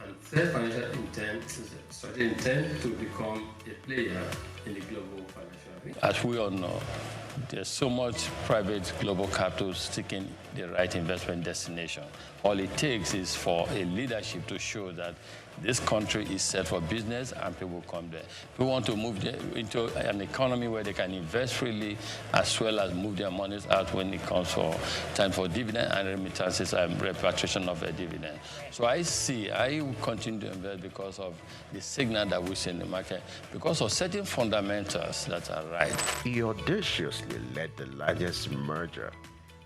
And third financial intent, strategic intent to become a player in the global financial arena. As we all know, there's so much private global capital seeking the right investment destination. All it takes is for a leadership to show that this country is set for business and people come there. We want to move into an economy where they can invest freely as well as move their monies out when it comes for time for dividend and remittances and repatriation of a dividend. So I will continue to invest because of the signal that we see in the market, because of certain fundamentals that are right. He audaciously led the largest merger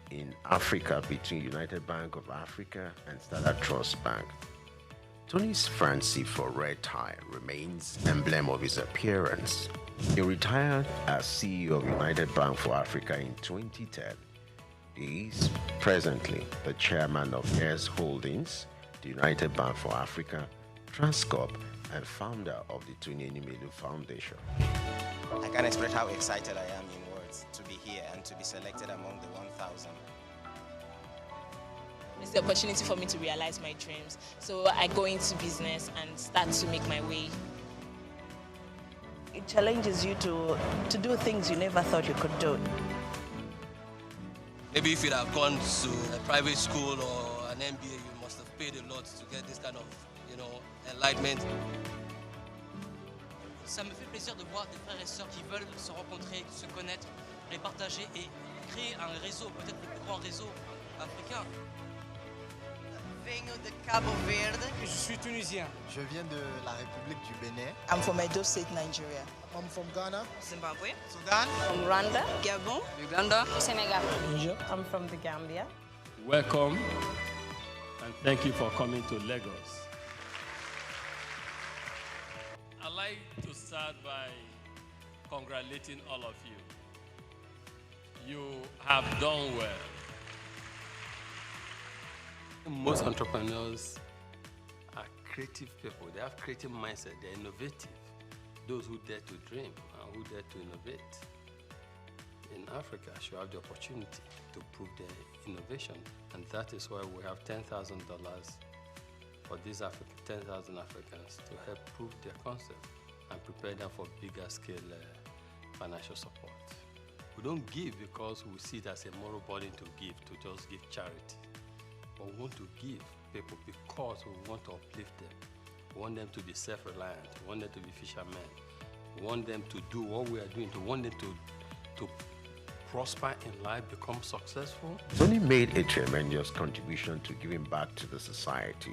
in Africa between United Bank of Africa and Standard Trust Bank. Tony's fancy for red tie remains emblem of his appearance. He retired as CEO of United Bank for Africa in 2010. He is presently the chairman of Heirs Holdings, the United Bank for Africa, Transcorp, and founder of the Tony Elumelu Foundation. I can't express how excited I am in words to be here and to be selected among the 1,000. It's the opportunity for me to realize my dreams. So I go into business and start to make my way. It challenges you to do things you never thought you could do. Maybe if you'd have gone to a private school or an MBA, you must have paid a lot to get this kind of, enlightenment. Ça me fait plaisir de voir des frères et sœurs qui veulent se rencontrer, se connaître, les partager et créer un réseau, peut-être le plus grand réseau africain. Vengo de Cabo Verde. Je suis tunisien. Je viens de la République du Bénin. I'm from Edo State, Nigeria. I'm from Ghana. Zimbabwe. Sudan. From Rwanda. Gabon. Uganda. Senegal. Niger. I'm from the Gambia. Welcome, and thank you for coming to Lagos. I'd like to start by congratulating all of you. You have done well. Most entrepreneurs are creative people. They have creative mindset. They're innovative. Those who dare to dream and who dare to innovate in Africa should have the opportunity to prove their innovation. And that is why we have $10,000 for these 10,000 Africans to help prove their concept and prepare them for bigger scale financial support. We don't give because we see it as a moral burden to give, to just give charity. But we want to give people because we want to uplift them. We want them to be self-reliant. We want them to be fishermen. We want them to do what we are doing. We want them to prosper in life, become successful. Tony made a tremendous contribution to giving back to the society.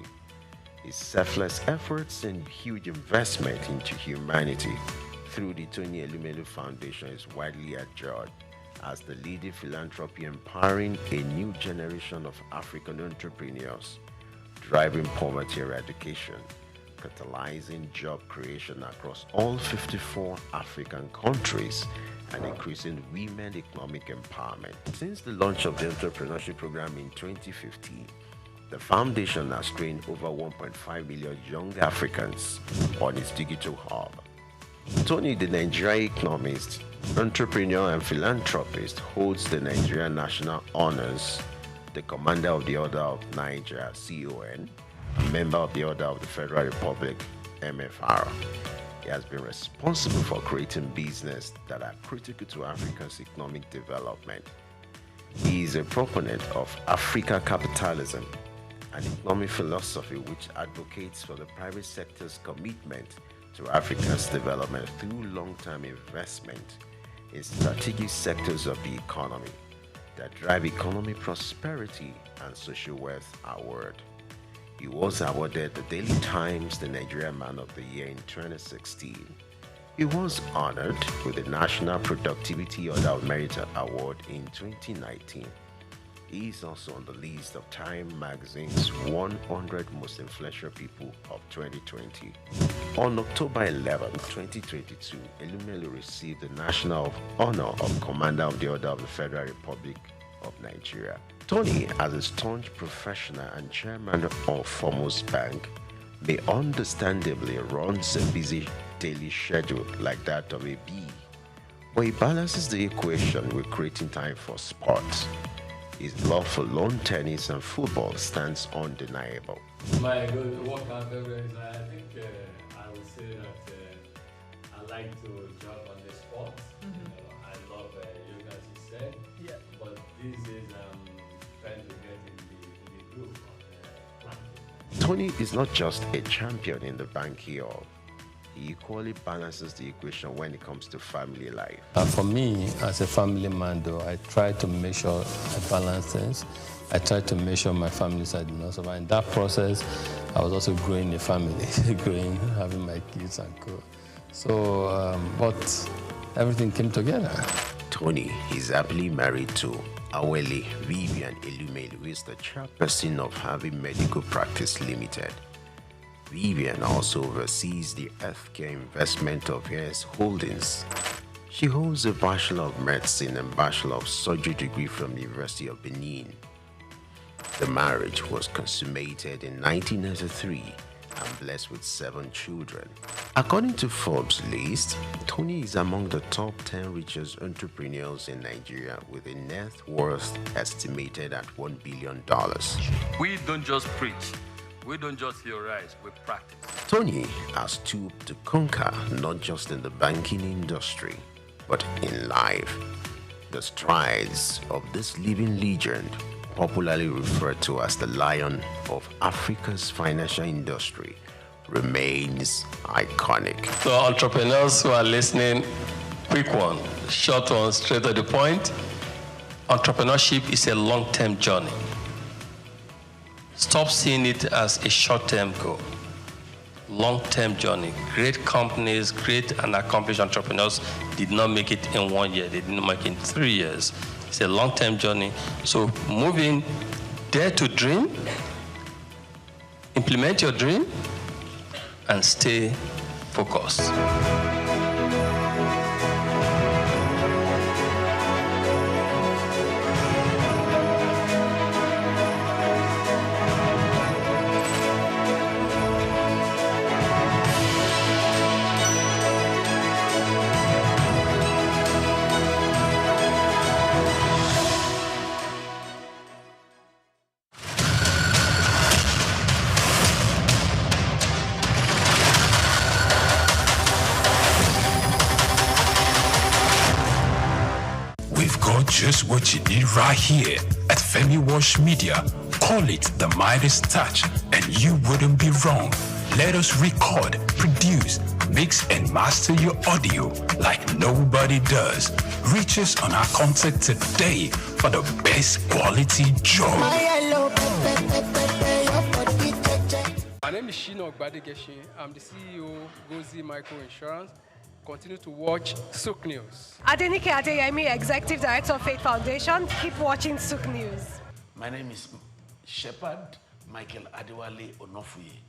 His selfless efforts and huge investment into humanity through the Tony Elumelu Foundation is widely admired as the leading philanthropy empowering a new generation of African entrepreneurs, driving poverty eradication, catalyzing job creation across all 54 African countries, and increasing women economic empowerment. Since the launch of the entrepreneurship program in 2015, the foundation has trained over 1.5 million young Africans on its digital hub. Tony, the Nigerian economist, entrepreneur and philanthropist, holds the Nigerian National Honors, the Commander of the Order of Nigeria, CON, a member of the Order of the Federal Republic, MFR. He has been responsible for creating business that are critical to Africa's economic development. He is a proponent of Africa capitalism, an economic philosophy which advocates for the private sector's commitment to Africa's development through long-term investment in strategic sectors of the economy that drive economic prosperity and social wealth award. He was awarded the Daily Times the Nigerian Man of the Year in 2016. He was honored with the National Productivity Order of Merit Award in 2019. He is also on the list of Time Magazine's 100 Most Influential People of 2020. On October 11, 2022, Elumelu received the National Honor of Commander of the Order of the Federal Republic of Nigeria. Tony, as a staunch professional and chairman of Foremost Bank, may understandably runs a busy daily schedule like that of a bee, but he balances the equation with creating time for sports. His love for lawn tennis and football stands undeniable. My good workout favorite, I think I would say that I like to jump on the sport. You know, I love yoga, as you said. Yeah. But these days I'm trying to get in the group on planking. Tony is not just a champion in the banking hall. He equally balances the equation when it comes to family life. For me, as a family man, though, I try to make sure I balance things. I try to make sure my family side does not suffer. In that process, I was also growing a family, having my kids and co. So, but everything came together. Tony is happily married to Awele Vivian Elumelu, who is the chairperson of Harvey Medical Practice Limited. Vivian also oversees the healthcare investment of his holdings. She holds a Bachelor of Medicine and Bachelor of Surgery degree from the University of Benin. The marriage was consummated in 1993 and blessed with 7 children. According to Forbes' list, Tony is among the top 10 richest entrepreneurs in Nigeria with a net worth estimated at $1 billion. We don't just preach. We don't just theorize, we practice. Tony has stooped to conquer not just in the banking industry, but in life. The strides of this living legend, popularly referred to as the Lion of Africa's financial industry, remains iconic. So entrepreneurs who are listening, quick one, short one, straight to the point. Entrepreneurship is a long-term journey. Stop seeing it as a short-term goal. Long-term journey. Great companies, great and accomplished entrepreneurs did not make it in 1 year. They didn't make it in 3 years. It's a long-term journey. So move in, dare to dream, implement your dream, and stay focused. Just what you need right here at Femi Wash Media. Call it the Midas Touch and you wouldn't be wrong. Let us record, produce, mix and master your audio like nobody does. Reach us on our contact today for the best quality job. My name is Shino Ogbadegeshin. I'm the CEO of Gozi Micro Insurance. Continue to watch SOUQ News. Adenike Adeyemi, Executive Director of Faith Foundation. Keep watching SOUQ News. My name is Shepherd Michael Adewale Onofuye.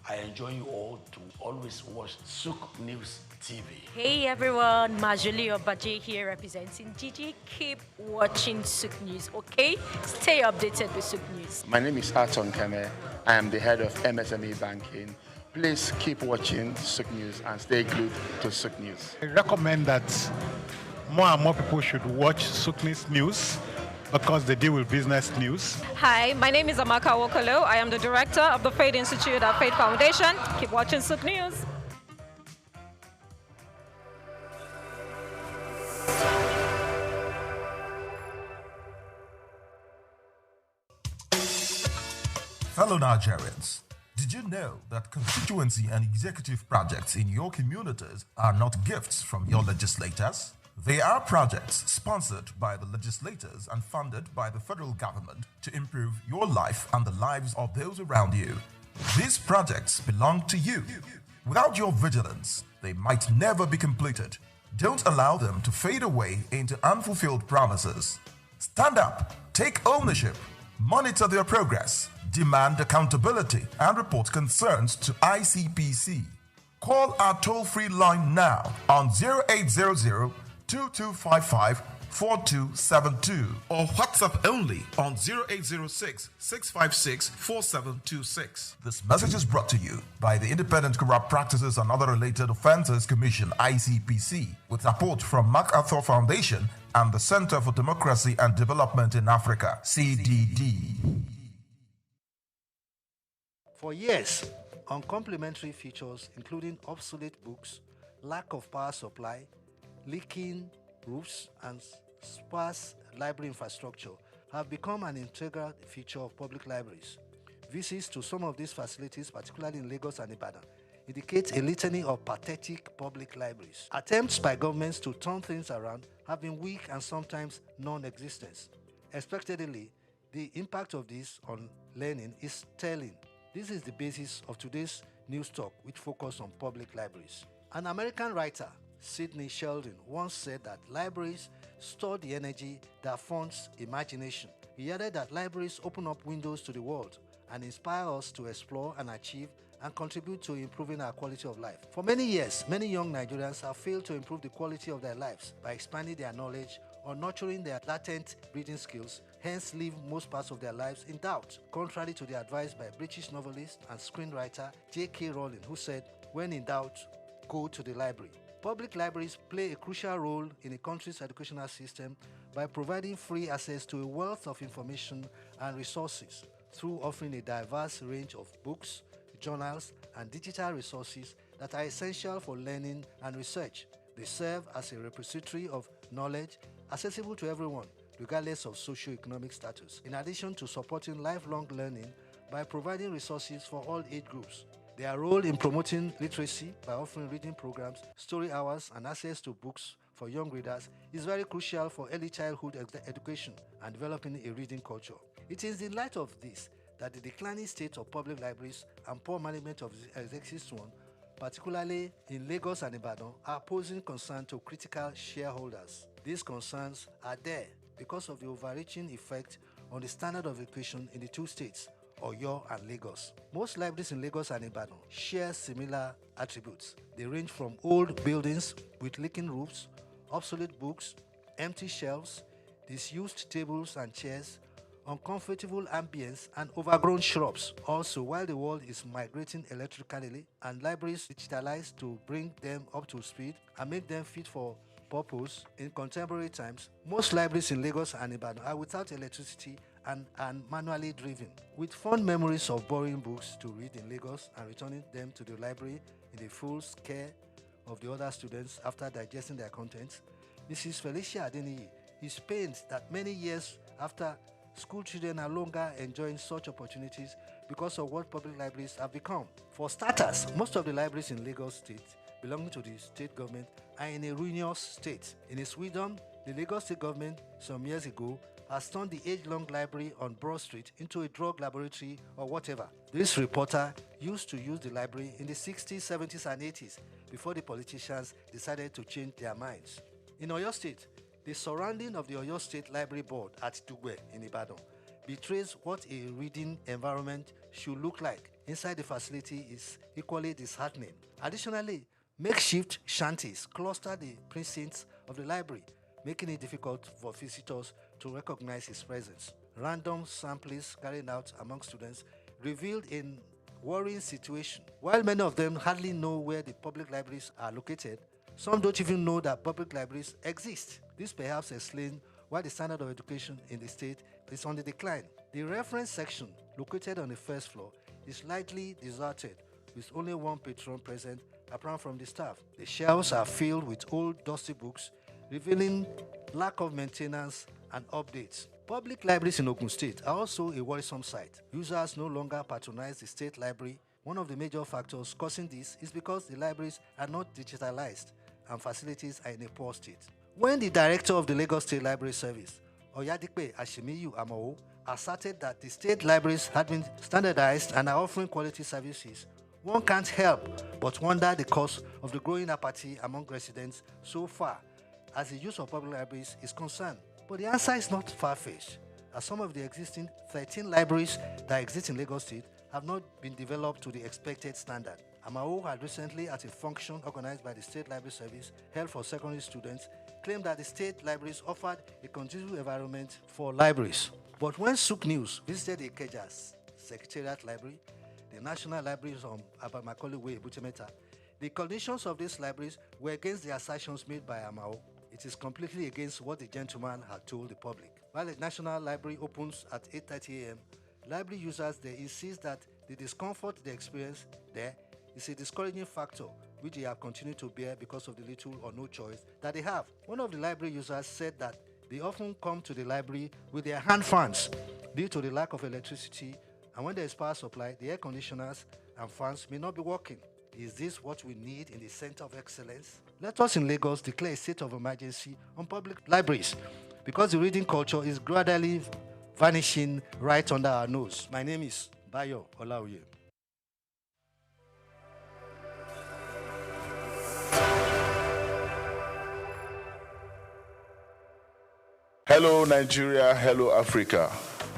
I enjoy you all to always watch SOUQ News TV. Hey everyone, Majuli Obaje here representing Gigi. Keep watching SOUQ News, okay? Stay updated with SOUQ News. My name is Aton Keme. I am the head of MSME Banking. Please keep watching SOUQ News and stay glued to SOUQ News. I recommend that more and more people should watch SOUQ News because they deal with business news. Hi, my name is Amaka Wokolo. I am the director of the Faith Institute at Faith Foundation. Keep watching SOUQ News. Fellow Nigerians, did you know that constituency and executive projects in your communities are not gifts from your legislators? They are projects sponsored by the legislators and funded by the federal government to improve your life and the lives of those around you. These projects belong to you. Without your vigilance, they might never be completed. Don't allow them to fade away into unfulfilled promises. Stand up, take ownership, monitor their progress, demand accountability, and report concerns to ICPC. Call our toll-free line now on 0800-2255-4272 or WhatsApp only on 0806-656-4726. This message is brought to you by the Independent Corrupt Practices and Other Related Offences Commission, ICPC, with support from MacArthur Foundation and the Center for Democracy and Development in Africa, CDD. For years, uncomplimentary features including obsolete books, lack of power supply, leaking roofs, and sparse library infrastructure have become an integral feature of public libraries. Visits to some of these facilities, particularly in Lagos and Ibadan, indicate a litany of pathetic public libraries. Attempts by governments to turn things around have been weak and sometimes non-existent. Expectedly, the impact of this on learning is telling. This is the basis of today's news talk, which focuses on public libraries. An American writer, Sidney Sheldon, once said that libraries store the energy that funds imagination. He added that libraries open up windows to the world and inspire us to explore and achieve and contribute to improving our quality of life. For many years, many young Nigerians have failed to improve the quality of their lives by expanding their knowledge or nurturing their latent reading skills, hence leave most parts of their lives in doubt, contrary to the advice by British novelist and screenwriter J.K. Rowling, who said, "When in doubt, go to the library." Public libraries play a crucial role in a country's educational system by providing free access to a wealth of information and resources through offering a diverse range of books, journals, and digital resources that are essential for learning and research. They serve as a repository of knowledge accessible to everyone, regardless of socio-economic status, in addition to supporting lifelong learning by providing resources for all age groups. Their role in promoting literacy by offering reading programs, story hours, and access to books for young readers is very crucial for early childhood education and developing a reading culture. It is in light of this that the declining state of public libraries and poor management of the existing one, particularly in Lagos and Ibadan, are posing concern to critical shareholders. These concerns are there because of the overreaching effect on the standard of education in the two states, Oyo and Lagos. Most libraries in Lagos and Ibadan share similar attributes. They range from old buildings with leaking roofs, obsolete books, empty shelves, disused tables and chairs, uncomfortable ambience, and overgrown shrubs. Also, while the world is migrating electrically and libraries digitalized to bring them up to speed and make them fit for purpose in contemporary times, most libraries in Lagos and Ibadan are without electricity and manually driven. With fond memories of borrowing books to read in Lagos and returning them to the library in the full care of the other students after digesting their contents, Mrs. Felicia Adeniyi is pained that many years after, school children are longer enjoying such opportunities because of what public libraries have become. For starters, most of the libraries in Lagos State belonging to the state government are in a ruinous state. In its wisdom, the Lagos State government some years ago has turned the age-long library on Broad Street into a drug laboratory or whatever. This reporter used to use the library in the 60s, 70s, and 80s before the politicians decided to change their minds. In Oyo State, the surrounding of the Oyo State Library Board at Dugbe in Ibadan betrays what a reading environment should look like. Inside the facility is equally disheartening. Additionally, makeshift shanties cluster the precincts of the library, making it difficult for visitors to recognize his presence. Random samplings carried out among students revealed a worrying situation. While many of them hardly know where the public libraries are located, some don't even know that public libraries exist. This perhaps explains why the standard of education in the state is on the decline. The reference section, located on the first floor, is lightly deserted, with only one patron present apart from the staff. The shelves are filled with old, dusty books, revealing lack of maintenance and updates. Public libraries in Ogun State are also a worrisome sight. Users no longer patronize the state library. One of the major factors causing this is because the libraries are not digitalized and facilities are in a poor state. When the director of the Lagos State Library Service, Oyadipe Ashimiyu Amao, asserted that the state libraries had been standardized and are offering quality services, one can't help but wonder the cause of the growing apathy among residents so far as the use of public libraries is concerned. But the answer is not far-fetched, as some of the existing 13 libraries that exist in Lagos State have not been developed to the expected standard. Amao had recently, at a function organized by the State Library Service held for secondary students, claimed that the state libraries offered a conducive environment for libraries. But when SOUQ News visited Ikeja's Secretariat Library, the National Libraries on Macaulay Way, Butemeta, the conditions of these libraries were against the assertions made by Amao. It is completely against what the gentleman had told the public. While the National Library opens at 8:30 a.m., library users they insist that the discomfort they experience there is a discouraging factor which they have continued to bear because of the little or no choice that they have. One of the library users said that they often come to the library with their hand fans due to the lack of electricity, and when there is power supply, the air conditioners and fans may not be working. Is this what we need in the center of excellence? Let us in Lagos declare a state of emergency on public libraries because the reading culture is gradually vanishing right under our nose. My name is Bayo Olaoye. Hello Nigeria, hello Africa.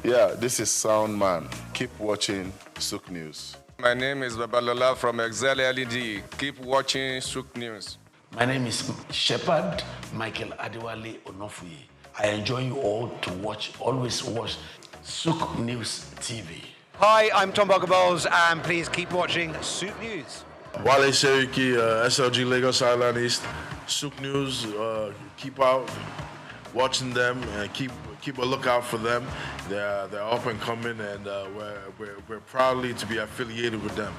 Yeah, this is Sound Man. Keep watching SOUQ News. My name is Babalola from Excel LED. Keep watching SOUQ News. My name is Shepherd Michael Adewale Onofuye. I enjoy you all to watch, always watch SOUQ News TV. Hi, I'm Tom Boggaballs, and please keep watching SOUQ News. Wale Seriki, SLG Lagos Island East, SOUQ News. Keep out watching them and keep a lookout for them. They're up and coming, and we're proudly to be affiliated with them.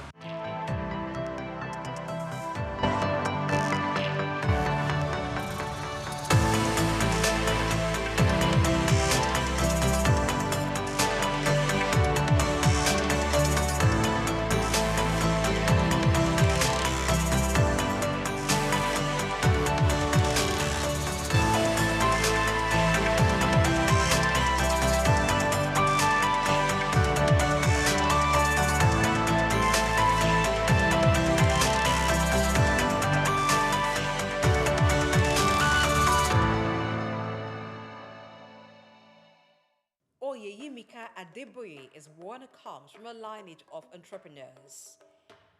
Oyeyimika Adeboye is one who comes from a lineage of entrepreneurs.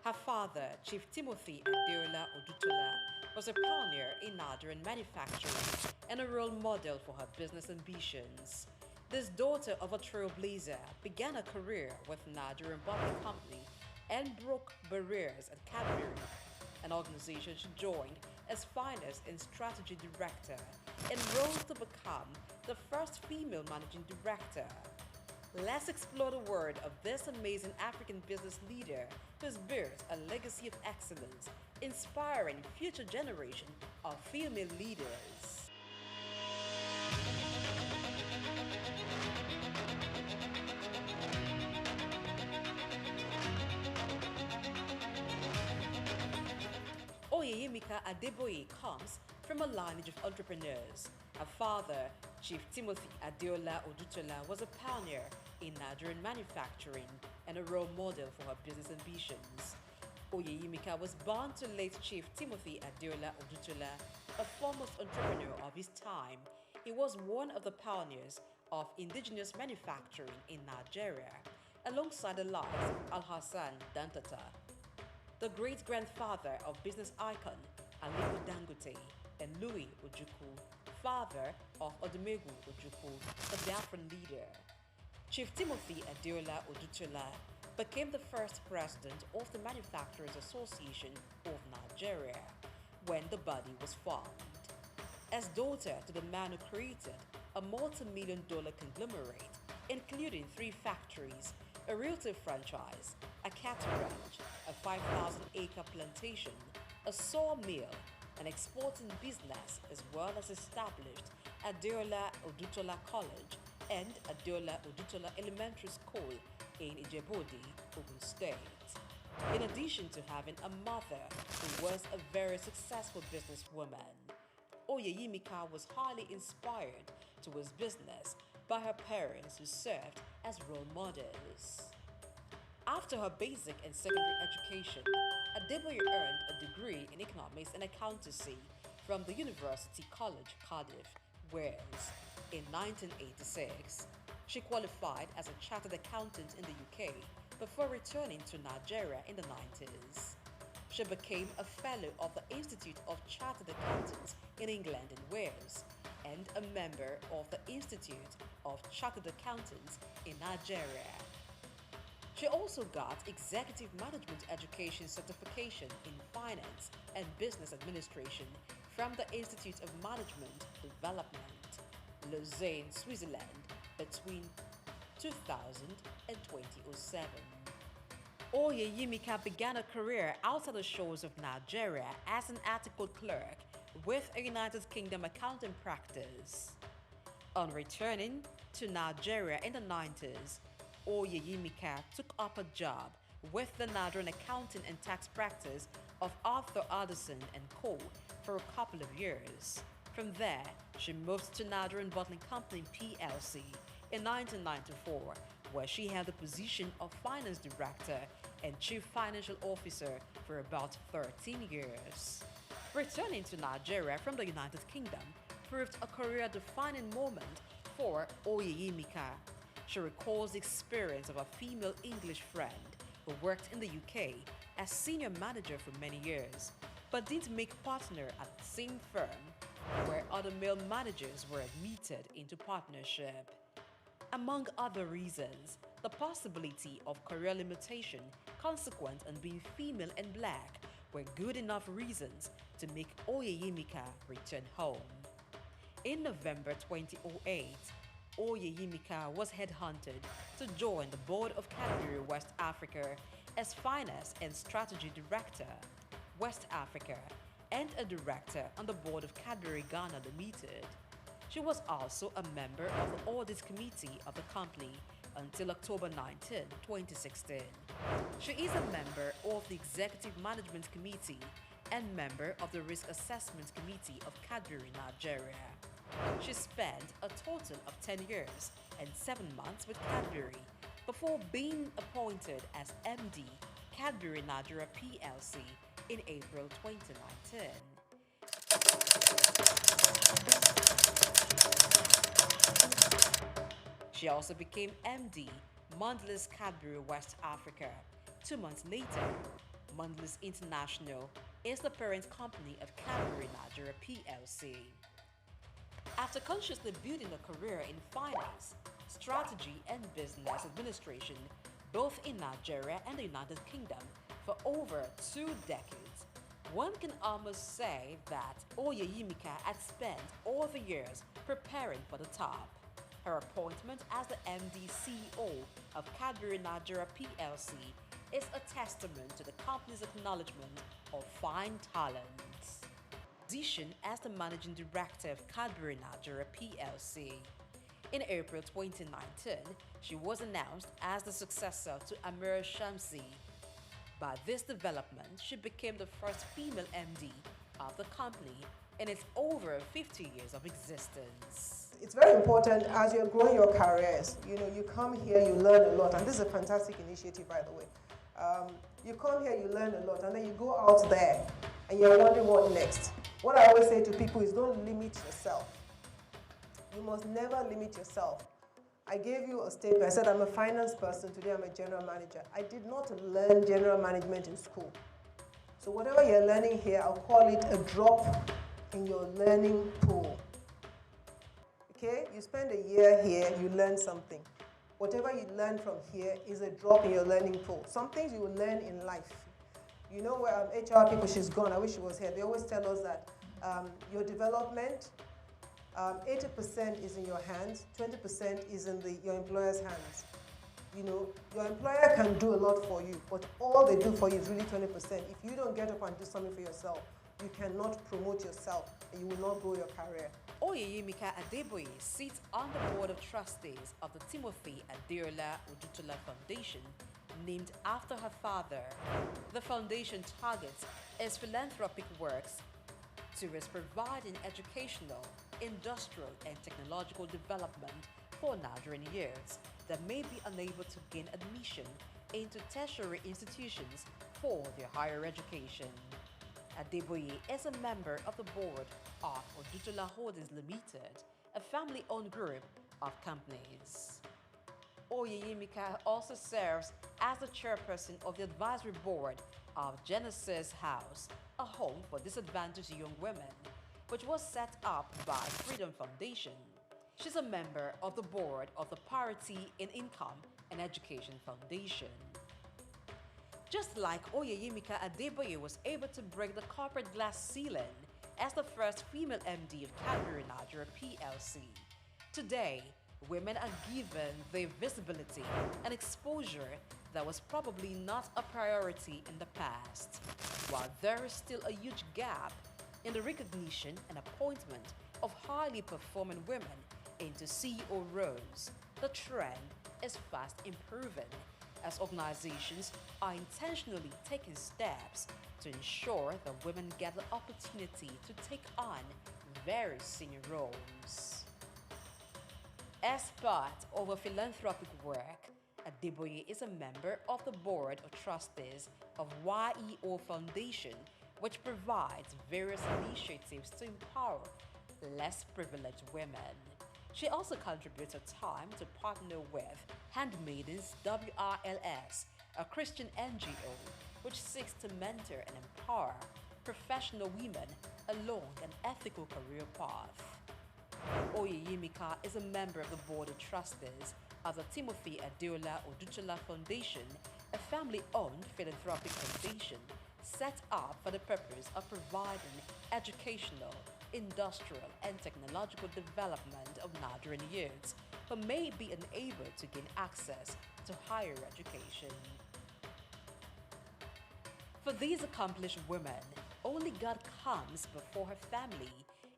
Her father, Chief Timothy Adeola Odutola, was a pioneer in Nigerian manufacturing and a role model for her business ambitions. This daughter of a trailblazer began a career with Nigerian Bottling Company and broke barriers at Cadbury, an organization she joined as Finance and Strategy Director and rose to become the first female managing director. Let's explore the world of this amazing African business leader who's built a legacy of excellence, inspiring future generation of female leaders. Oyeyimika Adeboye comes from a lineage of entrepreneurs. Her father, Chief Timothy Adeola Odutola, was a pioneer in Nigerian manufacturing and a role model for her business ambitions. Oyeyimika was born to late Chief Timothy Adeola Odutola, a foremost entrepreneur of his time. He was one of the pioneers of indigenous manufacturing in Nigeria, alongside the likes of Alhassan Dantata, the great-grandfather of business icon Aliko Dangote, and Louis Ojukwu, father of Odumegwu Ojukwu, a Biafran leader. Chief Timothy Adeola Odutola became the first president of the Manufacturers Association of Nigeria when the body was formed. As daughter to the man who created a multi-million-dollar conglomerate, including 3 factories, a realty franchise, a cattle ranch, a 5,000-acre plantation, a sawmill, an exporting business, as well as established Adeola Odutola College and Adeola Odutola Elementary School in Ijebodi, Ogun State. In addition to having a mother who was a very successful businesswoman, Oyeyimika was highly inspired towards business by her parents who served as role models. After her basic and secondary education, Adeboye earned a degree in economics and accountancy from the University College, Cardiff, Wales. In 1986, she qualified as a chartered accountant in the UK before returning to Nigeria in the 90s. She became a fellow of the Institute of Chartered Accountants in England and Wales and a member of the Institute of Chartered Accountants in Nigeria. She also got Executive Management Education Certification in Finance and Business Administration from the Institute of Management Development, Lausanne, Switzerland, between 2000 and 2007. Oyeyimika began a career outside the shores of Nigeria as an article clerk with a United Kingdom accounting practice. On returning to Nigeria in the 90s, Oyeyimika took up a job with the Nigerian accounting and tax practice of Arthur Addison and Co. for a couple of years. From there, she moved to Nigerian Bottling Company PLC in 1994, where she held the position of Finance Director and Chief Financial Officer for about 13 years. Returning to Nigeria from the United Kingdom proved a career-defining moment for Oyeyimika. She recalls the experience of a female English friend who worked in the UK as senior manager for many years, but didn't make partner at the same firm where other male managers were admitted into partnership. Among other reasons, the possibility of career limitation consequent on being female and black were good enough reasons to make Oyeyimika return home. In November 2008, Oyeyimika was headhunted to join the board of Cadbury West Africa as Finance and Strategy Director, West Africa, and a director on the board of Cadbury Ghana Limited. She was also a member of the Audit Committee of the company until October 19, 2016. She is a member of the Executive Management Committee and member of the Risk Assessment Committee of Cadbury Nigeria. She spent a total of 10 years and 7 months with Cadbury before being appointed as MD, Cadbury Nigeria PLC in April 2019. She also became MD, Mondelez Cadbury West Africa. 2 months later, Mondelez International is the parent company of Cadbury Nigeria PLC. After consciously building a career in finance, strategy, and business administration, both in Nigeria and the United Kingdom, for over 2 decades, one can almost say that Oyeyimika had spent all the years preparing for the top. Her appointment as the MD CEO of Cadbury Nigeria PLC is a testament to the company's acknowledgement of fine talents. Position as the managing director of Cadbury Nigeria PLC. In April 2019, she was announced as the successor to Amir Shamsi. By this development, she became the first female MD of the company in its over 50 years of existence. It's very important as you're growing your careers. You come here, you learn a lot, and this is a fantastic initiative, by the way. You come here, you learn a lot, and then you go out there, and you're wondering what next. What I always say to people is don't limit yourself. You must never limit yourself. I gave you a statement. I said I'm a finance person. Today I'm a general manager. I did not learn general management in school. So whatever you're learning here, I'll call it a drop in your learning pool. Okay? You spend a year here, you learn something. Whatever you learn from here is a drop in your learning pool. Some things you will learn in life. You know where HR people, she's gone, I wish she was here. They always tell us that your development, 80% is in your hands, 20% is in your employer's hands. Your employer can do a lot for you, but all they do for you is really 20%. If you don't get up and do something for yourself, you cannot promote yourself and you will not grow your career. Oyeyimika Adeboye sits on the board of trustees of the Timothy Adeola Odutola Foundation, named after her father. The foundation targets its philanthropic works towards providing educational, industrial, and technological development for Nigerian youths that may be unable to gain admission into tertiary institutions for their higher education. Adeboye is a member of the board of Odutola Holdings Limited, a family-owned group of companies. Oyeyimika also serves as the chairperson of the advisory board of Genesis House, a home for disadvantaged young women, which was set up by Freedom Foundation. She's a member of the board of the Parity in Income and Education Foundation. Just like Oyeyimika Adeboye was able to break the corporate glass ceiling as the first female MD of Cadbury Nigeria PLC, today, women are given the visibility and exposure that was probably not a priority in the past. While there is still a huge gap in the recognition and appointment of highly performing women into CEO roles, the trend is fast improving as organizations are intentionally taking steps to ensure that women get the opportunity to take on very senior roles. As part of her philanthropic work, Adeboye is a member of the board of trustees of YEO Foundation, which provides various initiatives to empower less privileged women. She also contributes her time to partner with Handmaidens WRLS, a Christian NGO which seeks to mentor and empower professional women along an ethical career path. Oyeyimika is a member of the board of trustees of the Timothy Adeola Odutola Foundation, a family-owned philanthropic foundation set up for the purpose of providing educational, industrial, and technological development of Nigerian youths who may be unable to gain access to higher education. For these accomplished women, only God comes before her family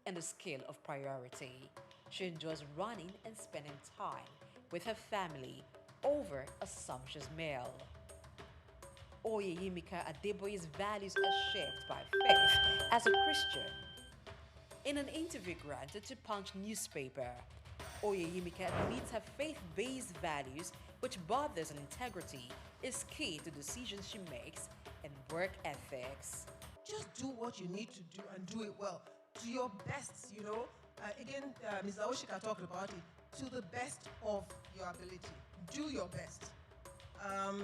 in the scale of priority. She enjoys running and spending time with her family over a sumptuous meal. Oyeyimika Adeboye's values are shaped by faith as a Christian. In an interview granted to Punch newspaper, Oyeyimika admits her faith-based values, which borders on integrity, is key to decisions she makes and work ethics. Just do what you need to do and do it well, to your best, again, Ms. Aoshika talked about it, to the best of your ability. Do your best. What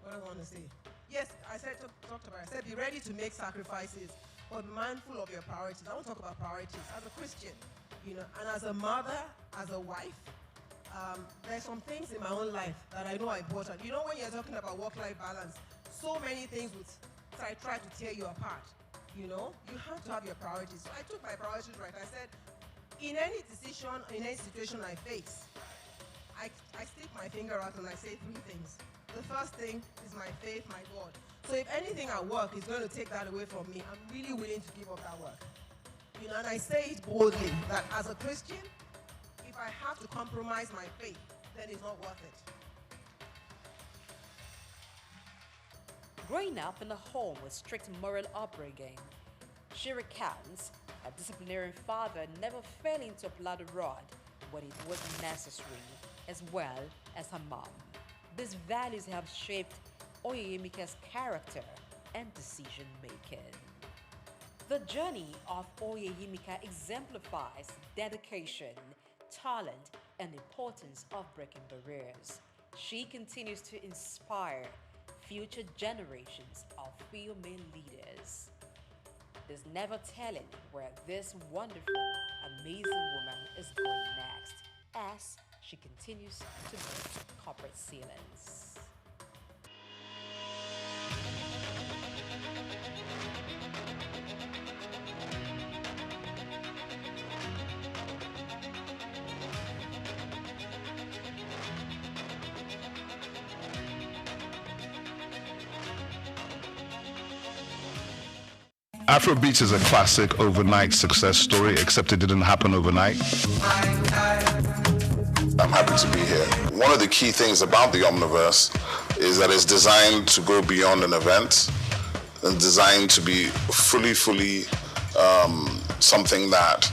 do I want to say? Yes, I said, talked about it. I said, be ready to make sacrifices, but be mindful of your priorities. I want to talk about priorities. As a Christian, you know, and as a mother, as a wife, there's some things in my own life that I know are important. You know, when you're talking about work-life balance, so many things would try to tear you apart. You know, you have to have your priorities. So I took my priorities right. I said, in any decision, in any situation I face, I stick my finger out and I say 3 things. The first thing is my faith, my God. So if anything at work is going to take that away from me, I'm really willing to give up that work. You know, and I say it boldly that as a Christian, if I have to compromise my faith, then it's not worth it. Growing up in a home with strict moral upbringing, she recounts her disciplinarian father never failing to apply the rod when it was necessary, as well as her mom. These values have shaped Oyeyemika's character and decision-making. The journey of Oyeyemika exemplifies dedication, talent, and the importance of breaking barriers. She continues to inspire future generations of female leaders. There's never telling where this wonderful, amazing woman is going next as she continues to break corporate ceilings. Afrobeats is a classic overnight success story, except it didn't happen overnight. I'm happy to be here. One of the key things about the Omniverse is that it's designed to go beyond an event and designed to be fully something that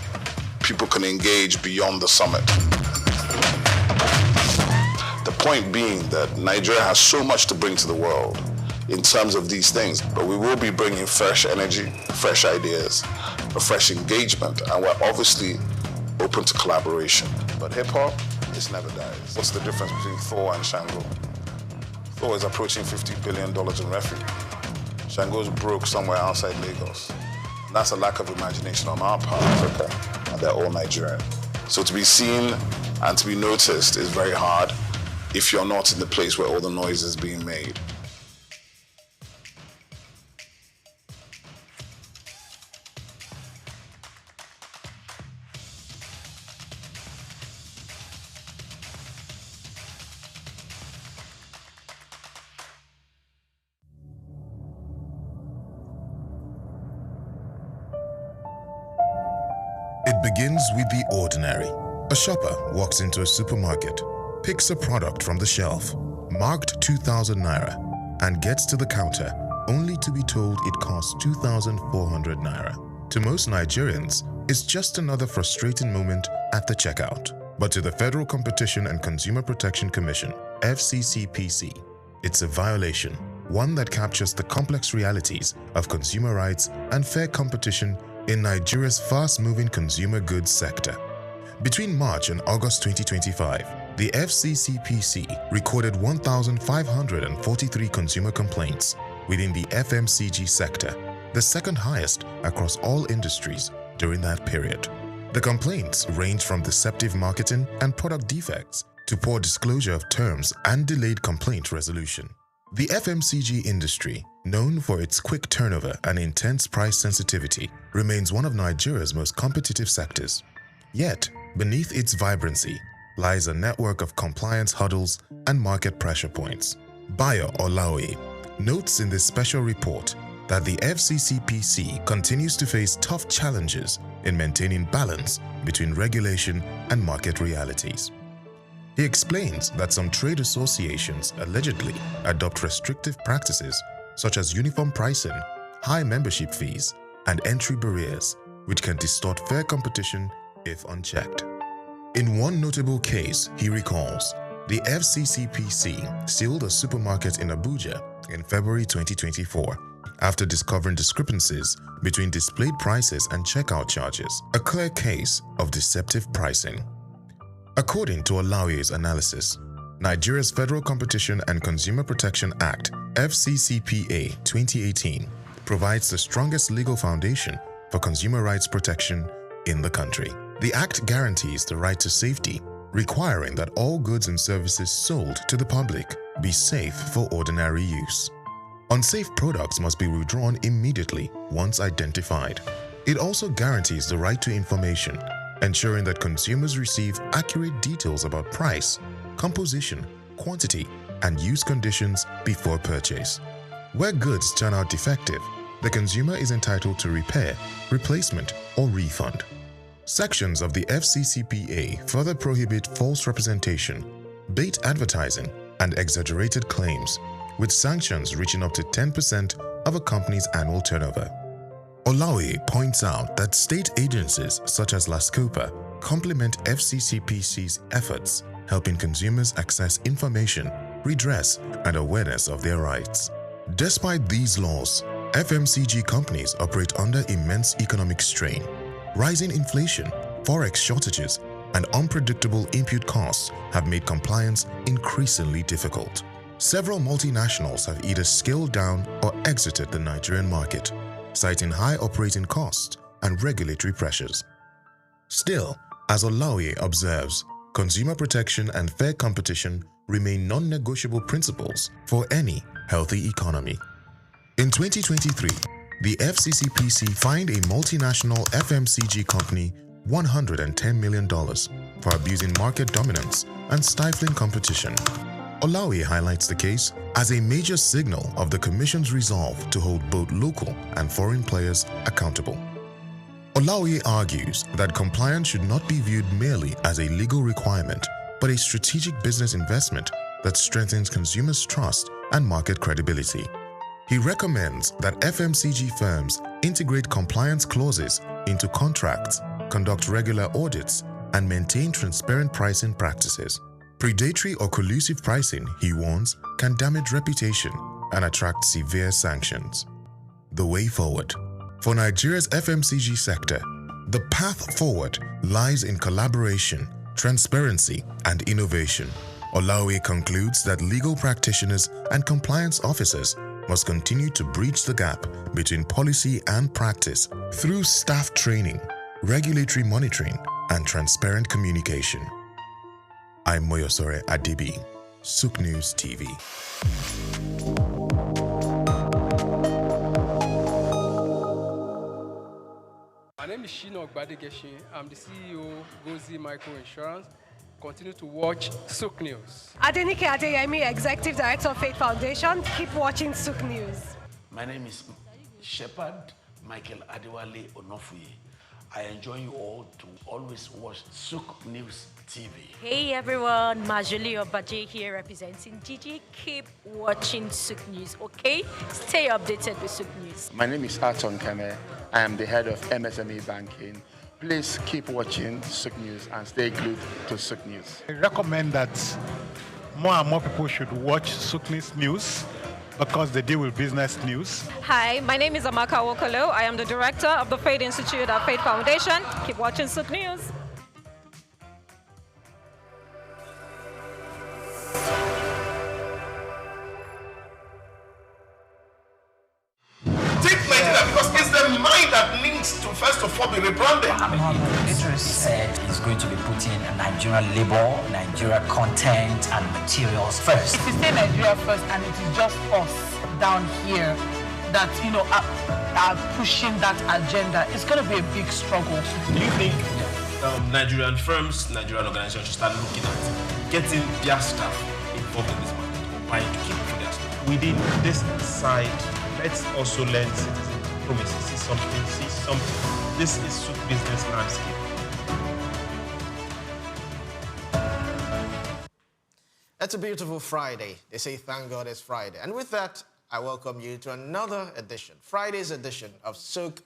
people can engage beyond the summit. The point being that Nigeria has so much to bring to the world in terms of these things, but we will be bringing fresh energy, fresh ideas, a fresh engagement, and we're obviously open to collaboration. But hip-hop, this never dies. What's the difference between Thor and Shango? Thor is approaching $50 billion in revenue. Shango's broke somewhere outside Lagos. And that's a lack of imagination on our part, Africa, and they're all Nigerian. So to be seen and to be noticed is very hard if you're not in the place where all the noise is being made. It begins with the ordinary. A shopper walks into a supermarket, picks a product from the shelf, marked 2,000 naira, and gets to the counter only to be told it costs 2,400 naira. To most Nigerians, it's just another frustrating moment at the checkout. But to the Federal Competition and Consumer Protection Commission, FCCPC, it's a violation, one that captures the complex realities of consumer rights and fair competition in Nigeria's fast-moving consumer goods sector. Between March and August 2025, the FCCPC recorded 1,543 consumer complaints within the FMCG sector, the second highest across all industries during that period. The complaints range from deceptive marketing and product defects to poor disclosure of terms and delayed complaint resolution. The FMCG industry, known for its quick turnover and intense price sensitivity, remains one of Nigeria's most competitive sectors. Yet, beneath its vibrancy lies a network of compliance hurdles and market pressure points. Bayo Olaoye notes in this special report that the FCCPC continues to face tough challenges in maintaining balance between regulation and market realities. He explains that some trade associations allegedly adopt restrictive practices such as uniform pricing, high membership fees, and entry barriers, which can distort fair competition if unchecked. In one notable case, he recalls, the FCCPC sealed a supermarket in Abuja in February 2024 after discovering discrepancies between displayed prices and checkout charges, a clear case of deceptive pricing. According to Olaoye's analysis, Nigeria's Federal Competition and Consumer Protection Act (FCCPA) 2018 provides the strongest legal foundation for consumer rights protection in the country. The Act guarantees the right to safety, requiring that all goods and services sold to the public be safe for ordinary use. Unsafe products must be withdrawn immediately once identified. It also guarantees the right to information, ensuring that consumers receive accurate details about price, composition, quantity, and use conditions before purchase. Where goods turn out defective, the consumer is entitled to repair, replacement, or refund. Sections of the FCCPA further prohibit false representation, bait advertising, and exaggerated claims, with sanctions reaching up to 10% of a company's annual turnover. Olaoye points out that state agencies such as LASCOPA complement FCCPC's efforts, helping consumers access information, redress, and awareness of their rights. Despite these laws, FMCG companies operate under immense economic strain. Rising inflation, forex shortages, and unpredictable input costs have made compliance increasingly difficult. Several multinationals have either scaled down or exited the Nigerian market, citing high operating costs and regulatory pressures. Still, as Olaoye observes, consumer protection and fair competition remain non-negotiable principles for any healthy economy. In 2023, the FCCPC fined a multinational FMCG company $110 million for abusing market dominance and stifling competition. Olaoye highlights the case as a major signal of the Commission's resolve to hold both local and foreign players accountable. Olaoye argues that compliance should not be viewed merely as a legal requirement, but a strategic business investment that strengthens consumers' trust and market credibility. He recommends that FMCG firms integrate compliance clauses into contracts, conduct regular audits, and maintain transparent pricing practices. Predatory or collusive pricing, he warns, can damage reputation and attract severe sanctions. The way forward. For Nigeria's FMCG sector, the path forward lies in collaboration, transparency, and innovation. Olaoye concludes that legal practitioners and compliance officers must continue to bridge the gap between policy and practice through staff training, regulatory monitoring, and transparent communication. I'm Moyosore Adibi, SOUQ News TV. My name is Ogbadege. I'm the CEO of Gozi Micro Insurance. Continue to watch SOUQ News. Adenike Adeyemi, Executive Director of Faith Foundation. Keep watching SOUQ News. My name is Shepherd Michael Adewale Onofuye. I enjoy you all to always watch SOUQ News TV. Hey everyone, Majuli Obaje here representing Gigi. Keep watching SOUQ News, okay? Stay updated with SOUQ News. My name is Aton Keme. I am the head of MSME Banking. Please keep watching SOUQ News and stay glued to SOUQ News. I recommend that more and more people should watch SOUQ News because they deal with business news. Hi, my name is Amaka Wokolo. I am the director of the Faith Institute at Faith Foundation. Keep watching SOUQ News. Think like that because it's the mind that needs to first of all be rebranded. Idris said he's going to be putting Nigerian labor, Nigeria content and materials first. If you say Nigeria first and it is just us down here that, are pushing that agenda, it's going to be a big struggle. Do you think Nigerian firms, Nigerian organizations should start looking at getting their staff involved in this market or buying to keep for their staff? Within this side, let's also learn citizen diplomacy. See something. This is SOUQ business landscape. It's a beautiful Friday. They say thank God it's Friday. And with that, I welcome you to another edition, Friday's edition of SOUQ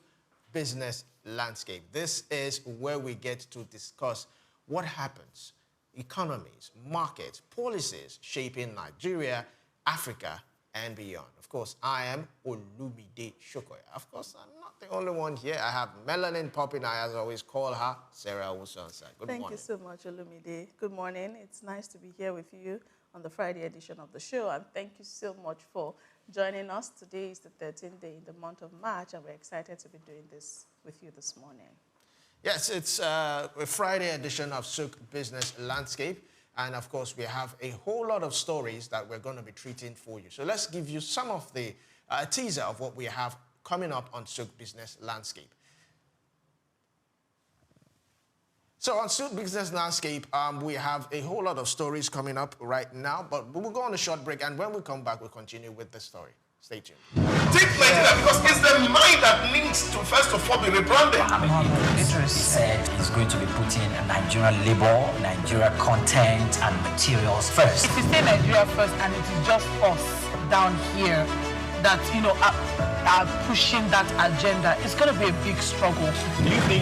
Business Landscape. This is where we get to discuss what happens, economies, markets, policies shaping Nigeria, Africa, and beyond. Of course, I am Olumide Shokoya. Of course, I'm not the only one here. I have Melanin popping, I as always call her, Sarah Owusu-Ansah. Good morning. Thank you so much, Olumide. Good morning. It's nice to be here with you on the Friday edition of the show, and thank you so much for joining us. Today is the 13th day in the month of March, and we're excited to be doing this with you this morning. Yes, it's a Friday edition of SOUQ Business Landscape. And of course, we have a whole lot of stories that we're going to be treating for you. So let's give you some of the teaser of what we have coming up on SOUQ Business Landscape. So on SOUQ Business Landscape, we have a whole lot of stories coming up right now, but we'll go on a short break, and when we come back, we'll continue with the story. Stay tuned. Take Nigeria because it's the mind that needs to first of all be rebranded. It said is going to be putting Nigerian labor, Nigeria content and materials first. If you say Nigeria first and it is just us down here that, you know, are pushing that agenda, it's going to be a big struggle. Do you think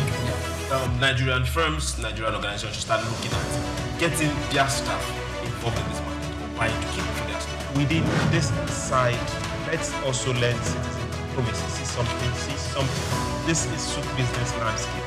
Nigerian firms, Nigerian organizations should start looking at getting their staff involved in this market or buying to keep for their staff? Within this side, let's also learn citizen diplomacy. See something. This is SOUQ Business Landscape.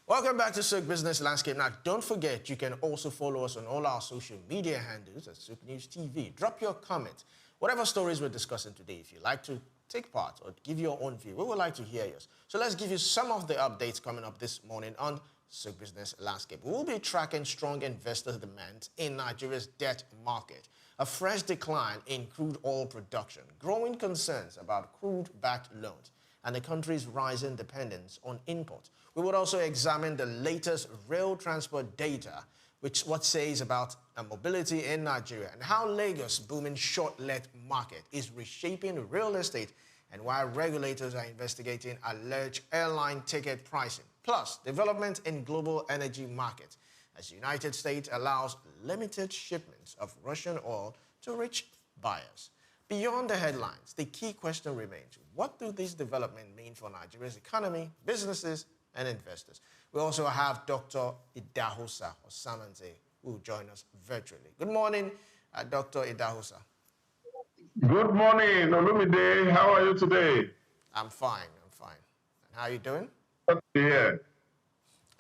Welcome back to SOUQ Business Landscape. Now, don't forget, you can also follow us on all our social media handles at SOUQ News TV. Drop your comments. Whatever stories we're discussing today, if you'd like to take part or give your own view, we would like to hear yours. So let's give you some of the updates coming up this morning on SOUQ Business Landscape. We'll be tracking strong investor demand in Nigeria's debt market, a fresh decline in crude oil production, growing concerns about crude-backed loans, and the country's rising dependence on imports. We would also examine the latest rail transport data, which what says about mobility in Nigeria and how Lagos' booming short-let market is reshaping real estate and why regulators are investigating alleged airline ticket pricing. Plus, development in global energy markets as the United States allows limited shipments of Russian oil to reach buyers. Beyond the headlines, the key question remains, what do these developments mean for Nigeria's economy, businesses, and investors? We also have Dr. Idahosa Osamante, who will join us virtually. Good morning, Dr. Idahosa. Good morning, Olumide. How are you today? I'm fine. And how are you doing? Yeah.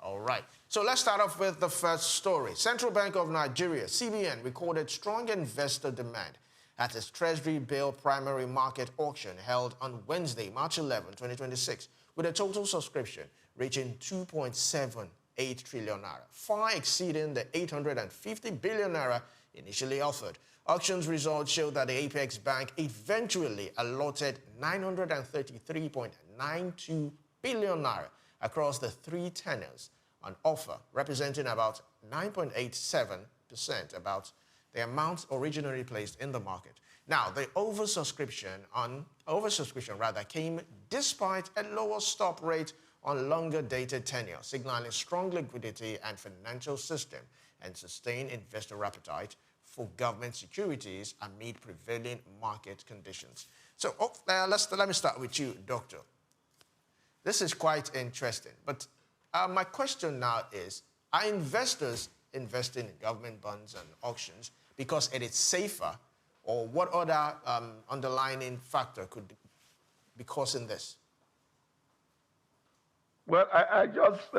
All right. So let's start off with the first story. Central Bank of Nigeria, CBN, recorded strong investor demand at its Treasury bill primary market auction held on Wednesday, March 11, 2026, with a total subscription reaching 2.78 trillion naira, far exceeding the 850 billion naira initially offered. Auctions results show that the Apex Bank eventually allotted 933.92 billion naira across the three tenors on offer, representing about 9.87% about the amount originally placed in the market. Now, the oversubscription came despite a lower stop rate on longer dated tenure, signaling strong liquidity and financial system and sustained investor appetite for government securities amid prevailing market conditions. So let me start with you, Doctor. This is quite interesting, but my question now is, are investors investing in government bonds and auctions because it is safer, or what other underlying factor could be causing this? Well, I just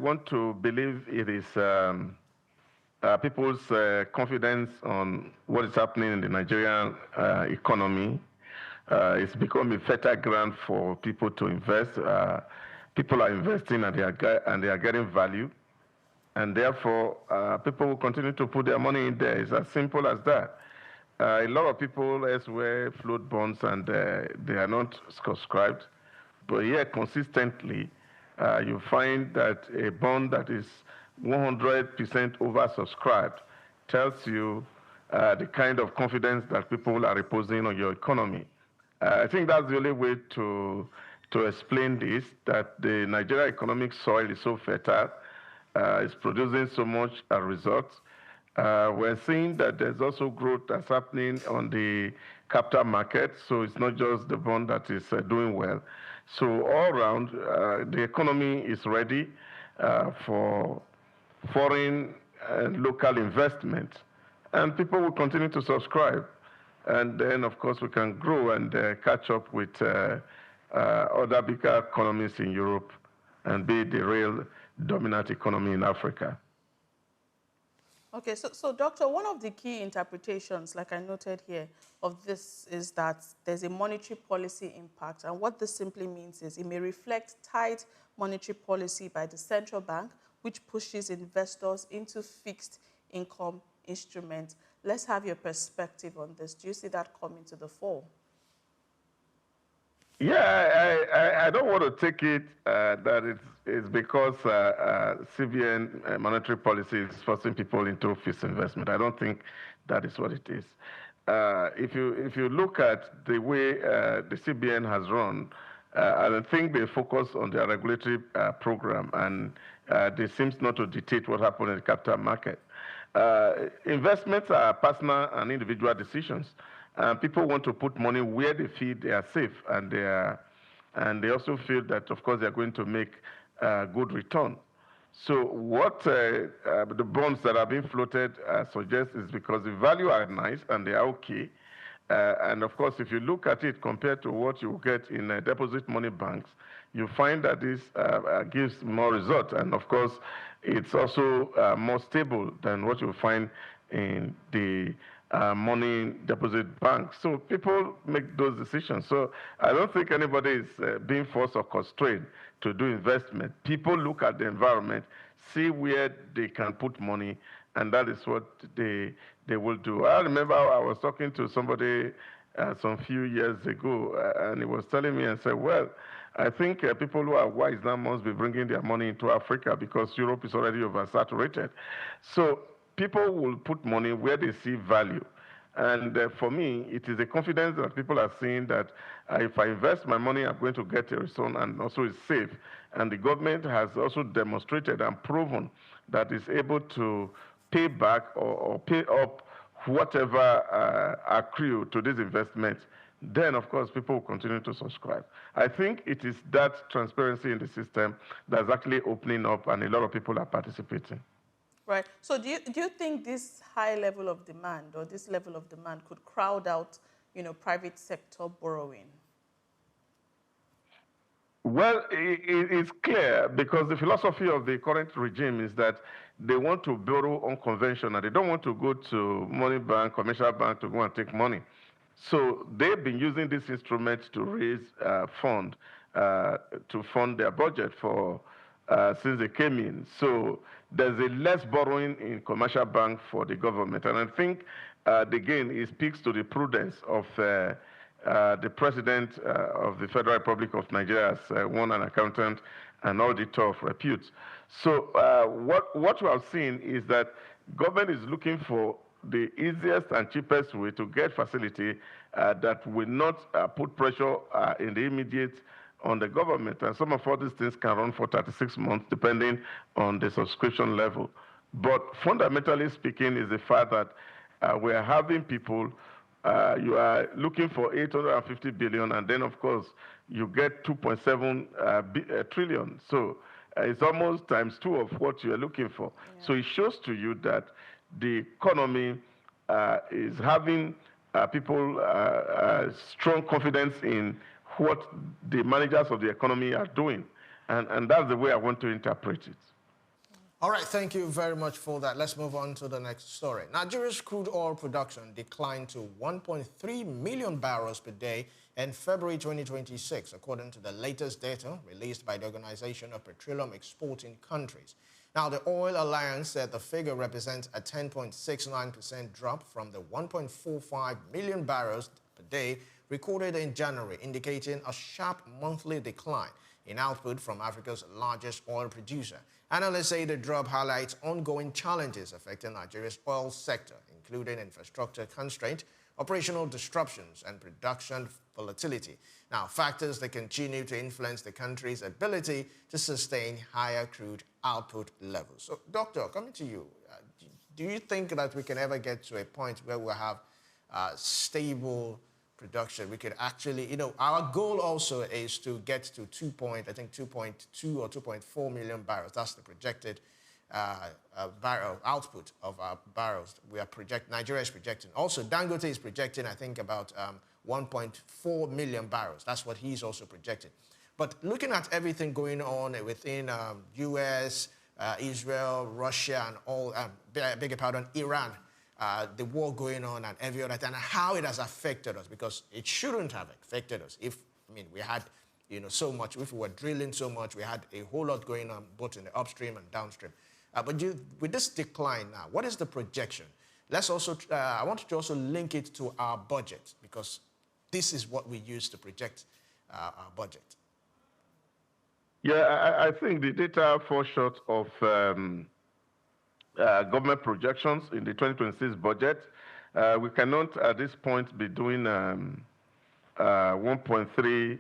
want to believe it is people's confidence on what is happening in the Nigerian economy. It's become a fertile ground for people to invest. People are investing and they are getting value. And therefore, people will continue to put their money in there. It's as simple as that. A lot of people elsewhere float bonds and they are not subscribed. But here, consistently, you find that a bond that is 100% oversubscribed tells you the kind of confidence that people are reposing on your economy. I think that's the only way to explain this, that the Nigeria economic soil is so fertile, it's producing so much results. We're seeing that there's also growth that's happening on the capital market, so it's not just the bond that is doing well. So all around, the economy is ready for foreign and local investment. And people will continue to subscribe. And then, of course, we can grow and catch up with other bigger economies in Europe and be the real dominant economy in Africa. Okay, so Doctor, one of the key interpretations, like I noted here, of this is that there's a monetary policy impact. And what this simply means is it may reflect tight monetary policy by the central bank, which pushes investors into fixed income instruments. Let's have your perspective on this. Do you see that coming to the fore? Yeah, I don't want to take it that it's because CBN monetary policy is forcing people into fixed investment. I don't think that is what it is. If you look at the way the CBN has run, I think they focus on their regulatory program, and they seem not to dictate what happens in the capital market. Investments are personal and individual decisions. People want to put money where they feel they are safe, and they also feel that, of course, they are going to make good return. So what the bonds that are being floated suggest is because the value are nice and they are okay. And of course, if you look at it compared to what you get in deposit money banks, you find that this gives more result. And of course, it's also more stable than what you find in the money deposit banks. So people make those decisions. So I don't think anybody is being forced or constrained to do investment. People look at the environment, see where they can put money, and that is what they will do. I remember I was talking to somebody some few years ago, and he was telling me and said, well, I think people who are wise now must be bringing their money into Africa because Europe is already oversaturated. So people will put money where they see value. And for me, it is a confidence that people are seeing that if I invest my money, I'm going to get a return, and also it's safe. And the government has also demonstrated and proven that it's able to pay back or pay up whatever accrue to these investments. Then, of course, people will continue to subscribe. I think it is that transparency in the system that's actually opening up, and a lot of people are participating. Right. So do you think this high level of demand or this level of demand could crowd out, private sector borrowing? Well, it's clear because the philosophy of the current regime is that they want to borrow unconventional. They don't want to go to money bank, commercial bank to go and take money. So they've been using this instrument to raise fund to fund their budget for since they came in. So there's a less borrowing in commercial bank for the government. And I think, again, it speaks to the prudence of the president of the Federal Republic of Nigeria as one an accountant and auditor of repute. So what we have seen is that government is looking for the easiest and cheapest way to get facility that will not put pressure in the immediate on the government. And some of all these things can run for 36 months, depending on the subscription level. But fundamentally speaking is the fact that we are having people, you are looking for 850 billion, and then, of course, you get 2.7 trillion. So it's almost times 2 of what you are looking for. Yeah. So it shows to you that the economy is having people strong confidence in what the managers of the economy are doing. And that's the way I want to interpret it. All right, thank you very much for that. Let's move on to the next story. Nigeria's crude oil production declined to 1.3 million barrels per day in February 2026, according to the latest data released by the Organization of Petroleum Exporting Countries. Now, the Oil Alliance said the figure represents a 10.69% drop from the 1.45 million barrels per day recorded in January, indicating a sharp monthly decline in output from Africa's largest oil producer. Analysts say the drop highlights ongoing challenges affecting Nigeria's oil sector, including infrastructure constraint, operational disruptions, and production volatility. Now, factors that continue to influence the country's ability to sustain higher crude output levels. So, Doctor, coming to you, do you think that we can ever get to a point where we'll have stable production? We could actually, our goal also is to get to 2.2 or 2.4 million barrels. That's the projected barrel output of our barrels. Nigeria is projecting. Also, Dangote is projecting, I think, about 1.4 million barrels. That's what he's also projecting. But looking at everything going on within U.S., Israel, Russia, and all, beg your pardon, Iran, the war going on and every other thing, and how it has affected us, because it shouldn't have affected us. We had, so much, if we were drilling so much, we had a whole lot going on both in the upstream and downstream. But with this decline now, what is the projection? Let's also, I want to also link it to our budget, because this is what we use to project our budget. Yeah, I think the data falls short of government projections in the 2026 budget. We cannot, at this point, be doing 1.3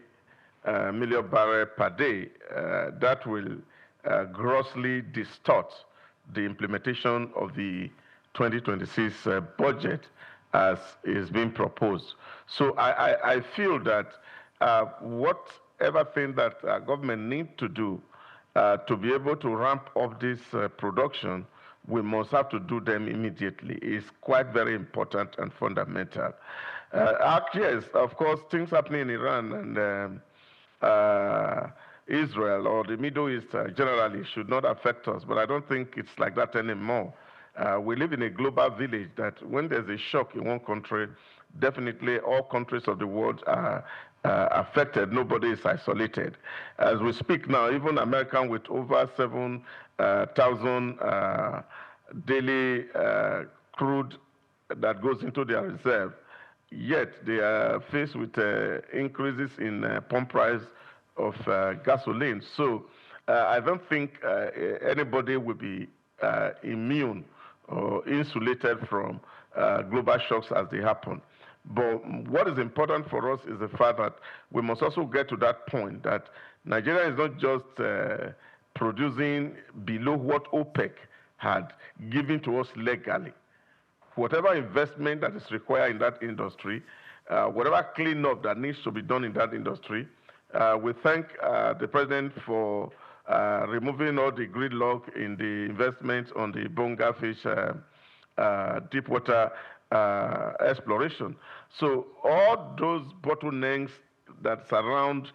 million barrels per day. That will grossly distort the implementation of the 2026 budget as is being proposed. So I feel that whatever thing that government need to do to be able to ramp up this production, we must have to do them immediately. It's quite very important and fundamental. Yes, of course, things happening in Iran and Israel or the Middle East generally should not affect us, but I don't think it's like that anymore. We live in a global village that when there's a shock in one country, definitely all countries of the world are affected. Nobody is isolated. As we speak now, even American with over 7,000 daily crude that goes into their reserve, yet they are faced with increases in pump price of gasoline. So I don't think anybody will be immune or insulated from global shocks as they happen. But what is important for us is the fact that we must also get to that point that Nigeria is not just producing below what OPEC had given to us legally. Whatever investment that is required in that industry, whatever cleanup that needs to be done in that industry, we thank the president for removing all the gridlock in the investments on the Bonga fish deep water exploration. So all those bottlenecks that surround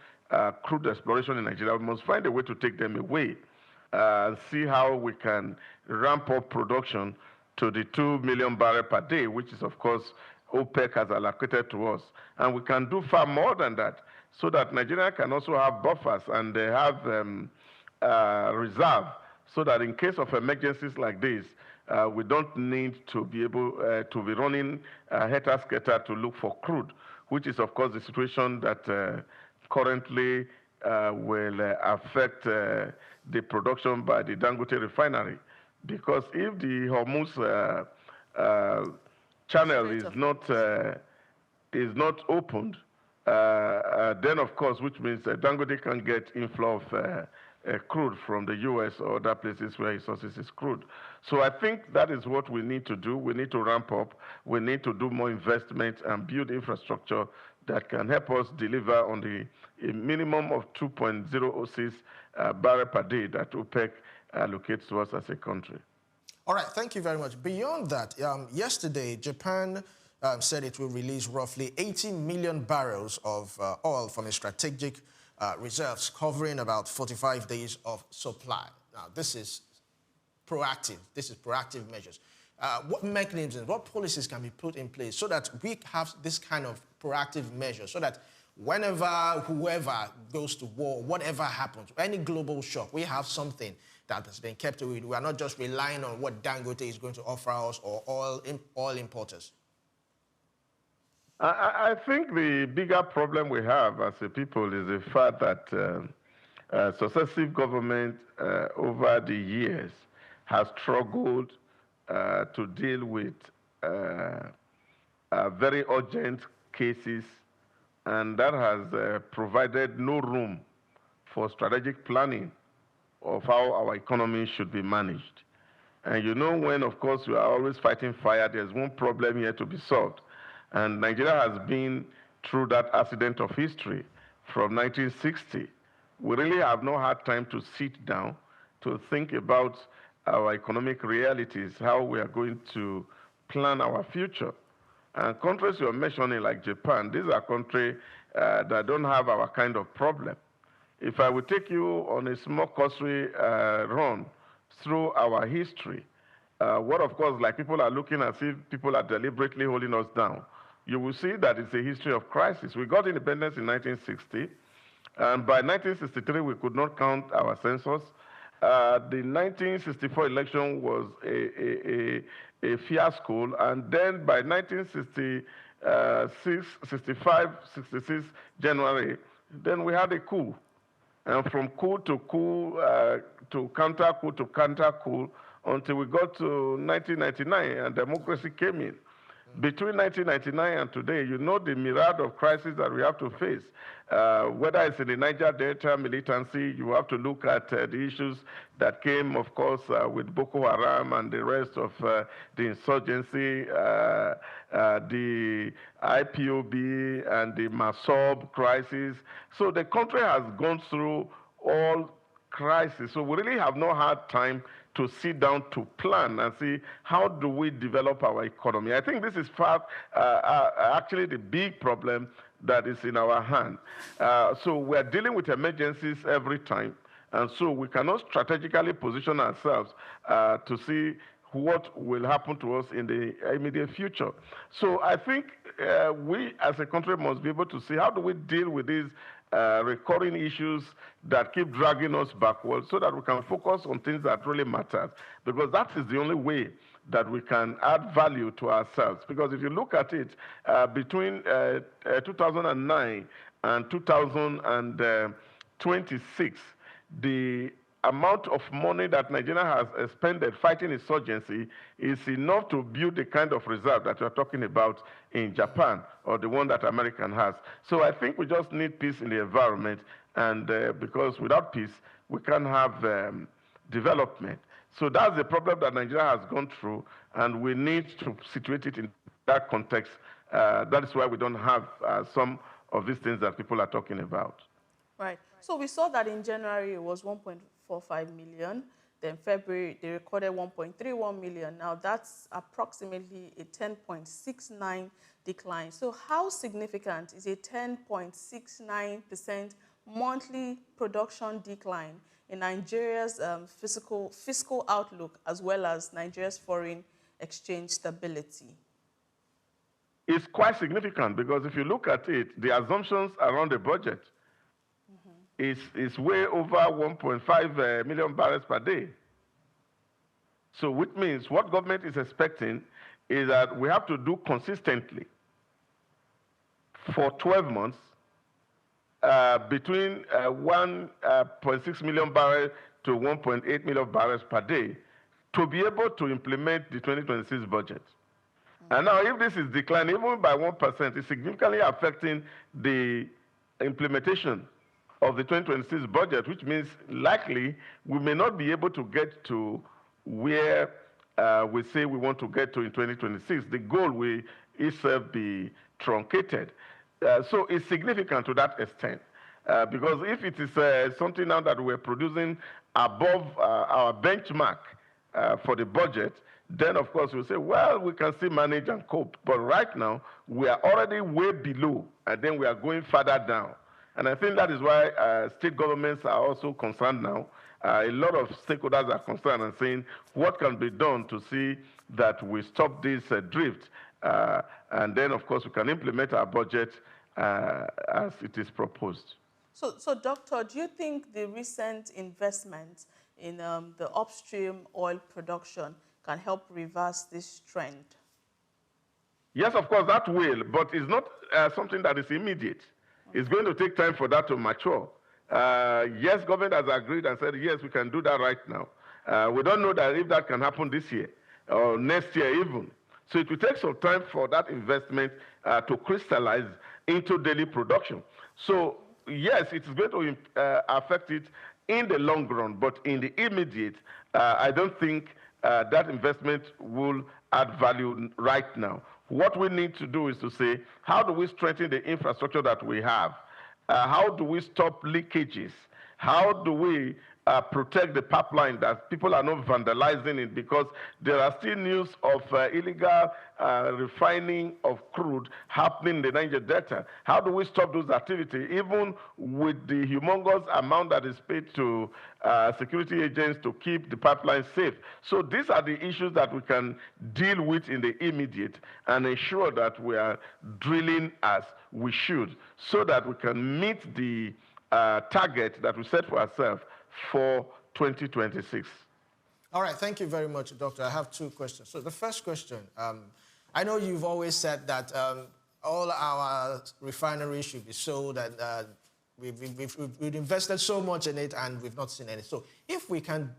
crude exploration in Nigeria, we must find a way to take them away and see how we can ramp up production to the 2 million barrels per day, which is, of course, OPEC has allocated to us. And we can do far more than that, so that Nigeria can also have buffers and they have reserve, so that in case of emergencies like this, we don't need to be able to be running helter-skelter to look for crude, which is, of course, the situation that currently will affect the production by the Dangote refinery. Because if the Hormuz channel is not opened, then, of course, which means Dangote can get inflow of crude from the U.S. or other places where it sources its crude. So I think that is what we need to do. We need to ramp up. We need to do more investment and build infrastructure that can help us deliver on the minimum of 2.006 barrels per day that OPEC allocates to us as a country. All right, thank you very much. Beyond that, yesterday, Japan said it will release roughly 80 million barrels of oil from its strategic reserves, covering about 45 days of supply. Now, this is proactive. This is proactive measures. What mechanisms, what policies can be put in place so that we have this kind of proactive measure, so that whenever, whoever goes to war, whatever happens, any global shock, we have something that has been kept away. We are not just relying on what Dangote is going to offer us or oil importers. I think the bigger problem we have as a people is the fact that successive government over the years has struggled to deal with very urgent cases, and that has provided no room for strategic planning of how our economy should be managed. And you know, when, of course, we are always fighting fire, there's one problem here to be solved. And Nigeria has been through that accident of history from 1960. We really have not had time to sit down to think about our economic realities, how we are going to plan our future. And countries you're mentioning, like Japan, these are countries that don't have our kind of problem. If I would take you on a small cursory run through our history, what of course, like people are looking as if people are deliberately holding us down, you will see that it's a history of crisis. We got independence in 1960, and by 1963, we could not count our census. The 1964 election was a fiasco, and then by 1966, 65, 66 January, then we had a coup. And from coup to coup, to counter coup, until we got to 1999 and democracy came in. Between 1999 and today, you know the myriad of crises that we have to face. Whether it's in the Niger Delta militancy, you have to look at the issues that came, of course, with Boko Haram and the rest of the insurgency, the IPOB and the Masob crisis. So the country has gone through all crises. So we really have not had time to sit down to plan and see how do we develop our economy. I think this is actually the big problem that is in our hand. So we're dealing with emergencies every time, and so we cannot strategically position ourselves to see what will happen to us in the immediate future. So I think we as a country must be able to see how do we deal with these recurring issues that keep dragging us backwards so that we can focus on things that really matter, because that is the only way that we can add value to ourselves. Because if you look at it, between 2009 and 2026, the amount of money that Nigeria has expended fighting insurgency is enough to build the kind of reserve that you're talking about in Japan, or the one that America has. So I think we just need peace in the environment, and because without peace, we can't have development. So that's the problem that Nigeria has gone through, and we need to situate it in that context. That is why we don't have some of these things that people are talking about. Right. So we saw that in January it was 1.45 million. Then February they recorded 1.31 million. Now that's approximately a 10.69 decline. So how significant is a 10.69% monthly production decline in Nigeria's fiscal outlook, as well as Nigeria's foreign exchange stability? It's quite significant, because if you look at it, the assumptions around the budget is way over 1.5 million barrels per day. So which means what government is expecting is that we have to do consistently for 12 months between 1.6 million barrels to 1.8 million barrels per day to be able to implement the 2026 budget. And now if this is declining even by 1%, it's significantly affecting the implementation of the 2026 budget, which means likely we may not be able to get to where we say we want to get to in 2026. The goal will itself be truncated. So it's significant to that extent, because if it is something now that we're producing above our benchmark for the budget, then of course we'll say, well, we can still manage and cope. But right now, we are already way below, and then we are going further down. And I think that is why state governments are also concerned now. A lot of stakeholders are concerned and saying, what can be done to see that we stop this drift? And then, of course, we can implement our budget as it is proposed. So, Doctor, do you think the recent investment in the upstream oil production can help reverse this trend? Yes, of course, that will, but it's not something that is immediate. It's going to take time for that to mature. Yes, government has agreed and said, yes, we can do that right now. We don't know that if that can happen this year or next year even. So it will take some time for that investment to crystallize into daily production. So yes, it's going to affect it in the long run, but in the immediate, I don't think that investment will add value right now. What we need to do is to say, how do we strengthen the infrastructure that we have? How do we stop leakages? How do we protect the pipeline that people are not vandalizing it, because there are still news of illegal refining of crude happening in the Niger Delta. How do we stop those activities, even with the humongous amount that is paid to security agents to keep the pipeline safe? So these are the issues that we can deal with in the immediate and ensure that we are drilling as we should, so that we can meet the target that we set for ourselves for 2026. All right, thank you very much, Doctor. I have two questions. So the first question, I know you've always said that all our refineries should be sold, and we've invested so much in it and we've not seen any. So if we can,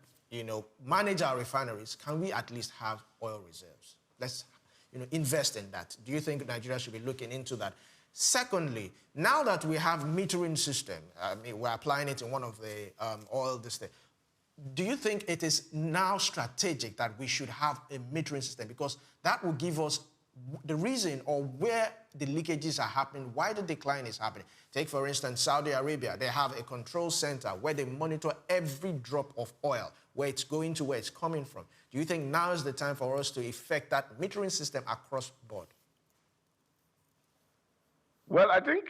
manage our refineries, can we at least have oil reserves? Let's, invest in that. Do you think Nigeria should be looking into that? Secondly, now that we have metering system, we're applying it in one of the oil districts, do you think it is now strategic that we should have a metering system? Because that will give us the reason or where the leakages are happening, why the decline is happening. Take, for instance, Saudi Arabia. They have a control center where they monitor every drop of oil, where it's going to, where it's coming from. Do you think now is the time for us to effect that metering system across board? Well, I think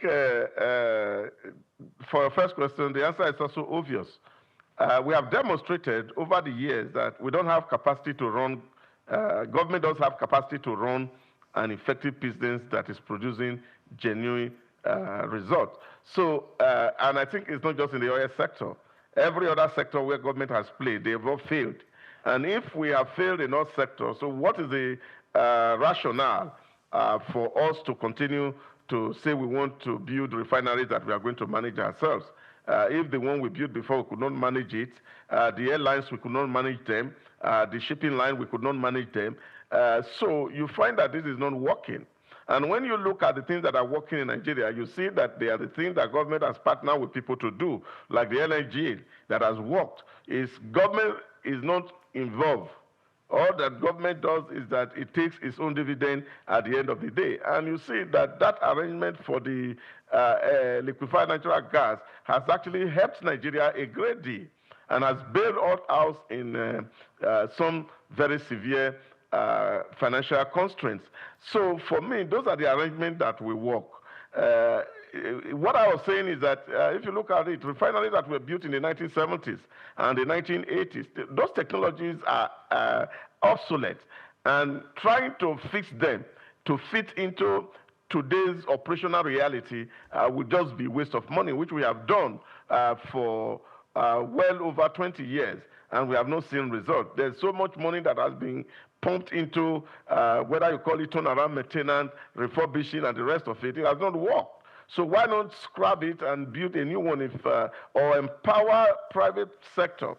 for your first question, the answer is also obvious. We have demonstrated over the years that we don't have capacity to run, government does have capacity to run an effective business that is producing genuine results. So, and I think it's not just in the oil sector. Every other sector where government has played, they've all failed. And if we have failed in all sectors, so what is the rationale for us to continue to say we want to build refineries that we are going to manage ourselves? If the one we built before, we could not manage it, the airlines, we could not manage them, the shipping line, we could not manage them. So you find that this is not working. And when you look at the things that are working in Nigeria, you see that they are the things that government has partnered with people to do, like the LNG that has worked. Government is not involved. All that government does is that it takes its own dividend at the end of the day. And you see that that arrangement for the liquefied natural gas has actually helped Nigeria a great deal and has bailed us out in some very severe financial constraints. So for me, those are the arrangements that will work. What I was saying is that if you look at it, refineries that were built in the 1970s and the 1980s, those technologies are obsolete, and trying to fix them to fit into today's operational reality would just be a waste of money, which we have done for well over 20 years, and we have not seen results. There's so much money that has been pumped into whether you call it turnaround, maintenance, refurbishing, and the rest of it. It has not worked. So why not scrap it and build a new one or empower private sector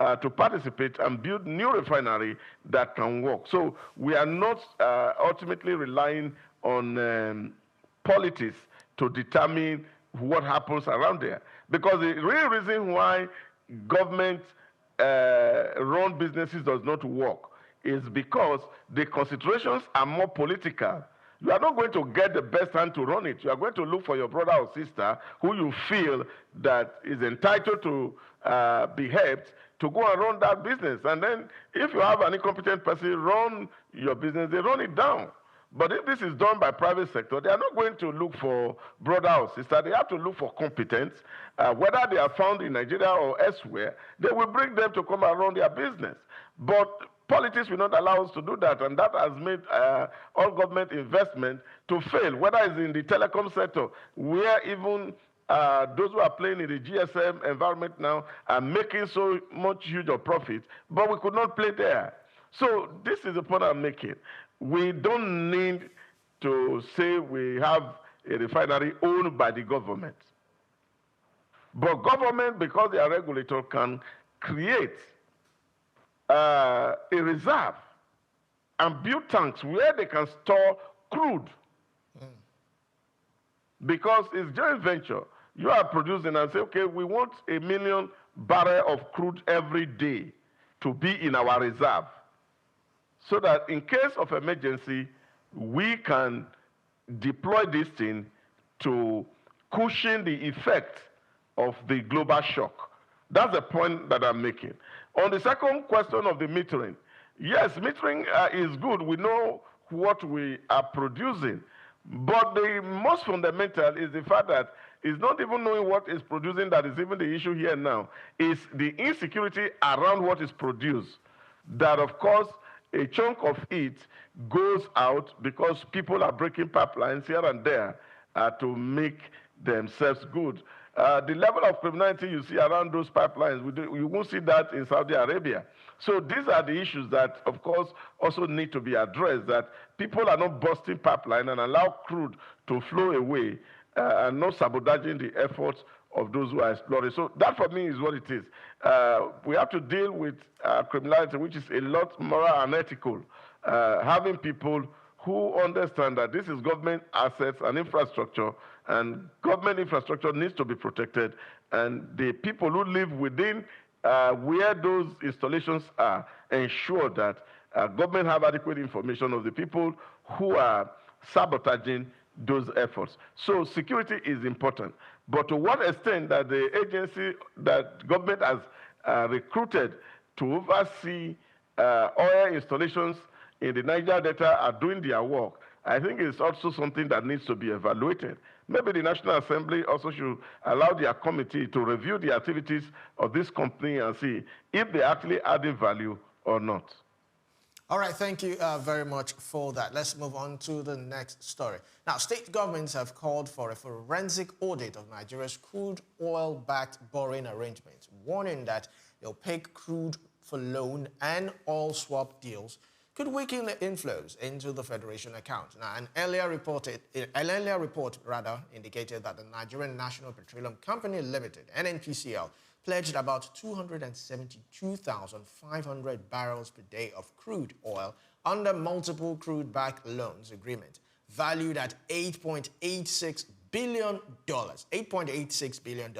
to participate and build new refinery that can work? So we are not ultimately relying on politics to determine what happens around there. Because the real reason why government run businesses does not work is because the considerations are more political. You are not going to get the best hand to run it. You are going to look for your brother or sister who you feel that is entitled to be helped to go and run that business. And then if you have an incompetent person run your business, they run it down. But if this is done by private sector, they are not going to look for brother or sister. They have to look for competence. Whether they are found in Nigeria or elsewhere, they will bring them to come and run their business. But politics will not allow us to do that, and that has made all government investment to fail, whether it's in the telecom sector, where even those who are playing in the GSM environment now are making so much huge of profit, but we could not play there. So this is the point I'm making. We don't need to say we have a refinery owned by the government. But government, because they are regulator, can create a reserve and build tanks where they can store crude. Because it's joint venture. You are producing and say, okay, we want 1 million barrels of crude every day to be in our reserve, so that in case of emergency, we can deploy this thing to cushion the effect of the global shock That's the point that I'm making. On the second question of the metering, yes, metering is good. We know what we are producing. But the most fundamental is the fact that it's not even knowing what is producing that is even the issue here now. It's the insecurity around what is produced. That, of course, a chunk of it goes out because people are breaking pipelines here and there to make themselves good. The level of criminality you see around those pipelines, you won't see that in Saudi Arabia. So these are the issues that, of course, also need to be addressed, that people are not busting pipeline and allow crude to flow away and not sabotaging the efforts of those who are exploring. So that, for me, is what it is. We have to deal with criminality, which is a lot moral and ethical, having people who understand that this is government assets and infrastructure, and government infrastructure needs to be protected, and the people who live within where those installations are ensure that government have adequate information of the people who are sabotaging those efforts. So security is important. But to what extent that the agency that government has recruited to oversee oil installations in the Niger Delta are doing their work, I think it's also something that needs to be evaluated. Maybe the National Assembly also should allow their committee to review the activities of this company and see if they're actually adding value or not. All right, thank you very much for that. Let's move on to the next story. Now, state governments have called for a forensic audit of Nigeria's crude oil-backed borrowing arrangements, warning that the opaque crude for loan and oil swap deals could weaken the inflows into the Federation account. Now, an earlier report indicated that the Nigerian National Petroleum Company Limited, NNPCL, pledged about 272,500 barrels per day of crude oil under multiple crude-backed loans agreement, valued at $8.86 billion. $8.86 billion.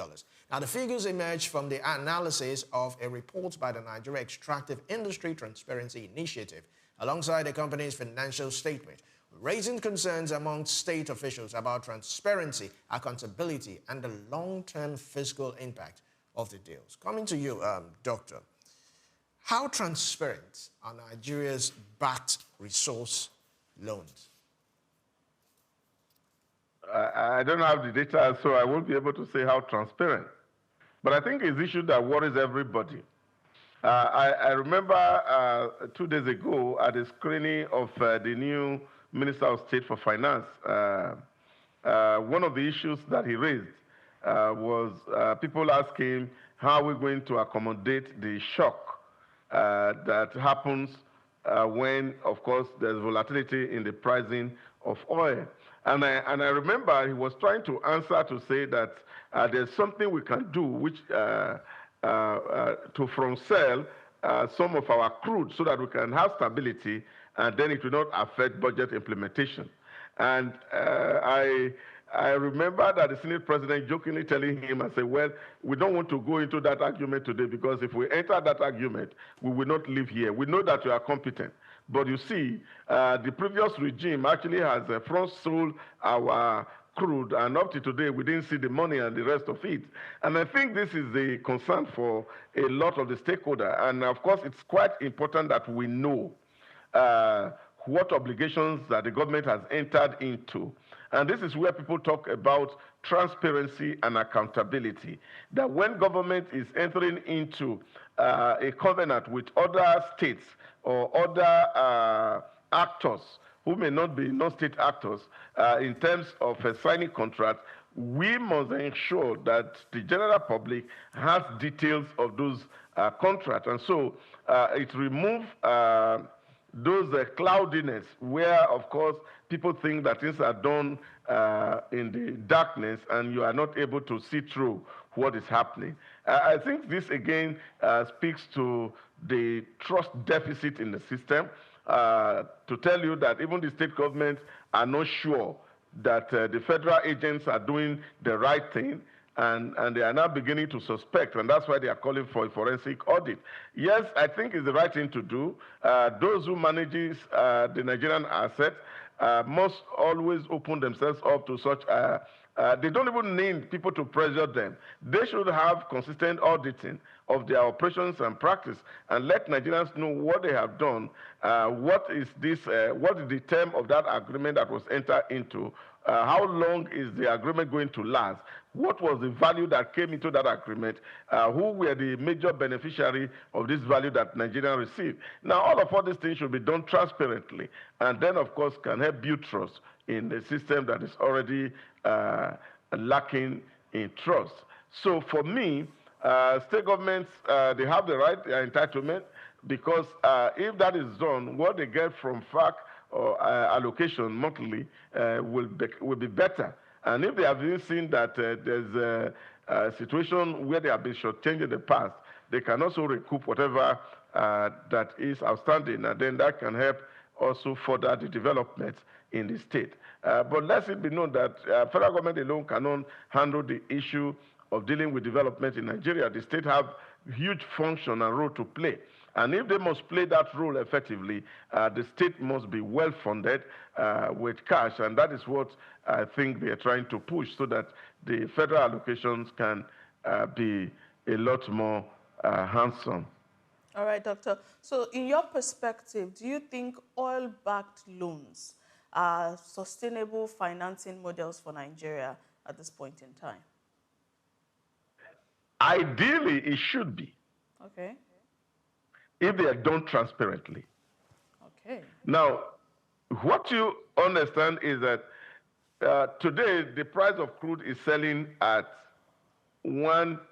Now, the figures emerged from the analysis of a report by the Nigeria Extractive Industry Transparency Initiative, alongside the company's financial statement, raising concerns among state officials about transparency, accountability, and the long-term fiscal impact of the deals. Coming to you, Doctor, how transparent are Nigeria's backed resource loans? I don't have the data, so I won't be able to say how transparent. But I think it's an issue that worries everybody. I remember 2 days ago at the screening of the new Minister of State for Finance, one of the issues that he raised was people asking how we're going to accommodate the shock that happens when, of course, there's volatility in the pricing of oil. And I remember he was trying to answer to say that there's something we can do which to from sell some of our crude so that we can have stability and then it will not affect budget implementation. And I remember that the Senate President jokingly telling him, I said, well, we don't want to go into that argument today because if we enter that argument, we will not live here. We know that you are competent. But you see, the previous regime actually has front-sold our crude, and up to today, we didn't see the money and the rest of it. And I think this is a concern for a lot of the stakeholders. And of course, it's quite important that we know what obligations that the government has entered into. And this is where people talk about transparency and accountability. That when government is entering into a covenant with other states or other actors who may not be non-state actors in terms of signing contracts, we must ensure that the general public has details of those contracts. And so it removes those cloudiness where, of course, people think that things are done in the darkness and you are not able to see through what is happening. I think this, again, speaks to the trust deficit in the system, to tell you that even the state governments are not sure that the federal agents are doing the right thing, and they are now beginning to suspect, and that's why they are calling for a forensic audit. Yes, I think it's the right thing to do. Those who manages the Nigerian assets must always open themselves up to such. They don't even need people to pressure them. They should have consistent auditing of their operations and practice and let Nigerians know what they have done, what is the term of that agreement that was entered into, how long is the agreement going to last, what was the value that came into that agreement, who were the major beneficiary of this value that Nigerians received. Now, all these things should be done transparently, and then, of course, can help build trust in the system that is already lacking in trust. So for me, state governments, they have the right entitlement, because if that is done, what they get from FAC or allocation monthly will be better. And if they have even seen that there's a situation where they have been shortchanged in the past, they can also recoup whatever that is outstanding, and then that can help also further the development in the state. But let it be known that federal government alone cannot handle the issue of dealing with development in Nigeria. The state have huge function and role to play. And if they must play that role effectively, the state must be well-funded with cash, and that is what I think they are trying to push, so that the federal allocations can be a lot more handsome. All right, Doctor. So in your perspective, do you think oil-backed loans are sustainable financing models for Nigeria at this point in time? Ideally, it should be. Okay. If they are done transparently. Okay. Now, what you understand is that today the price of crude is selling at $89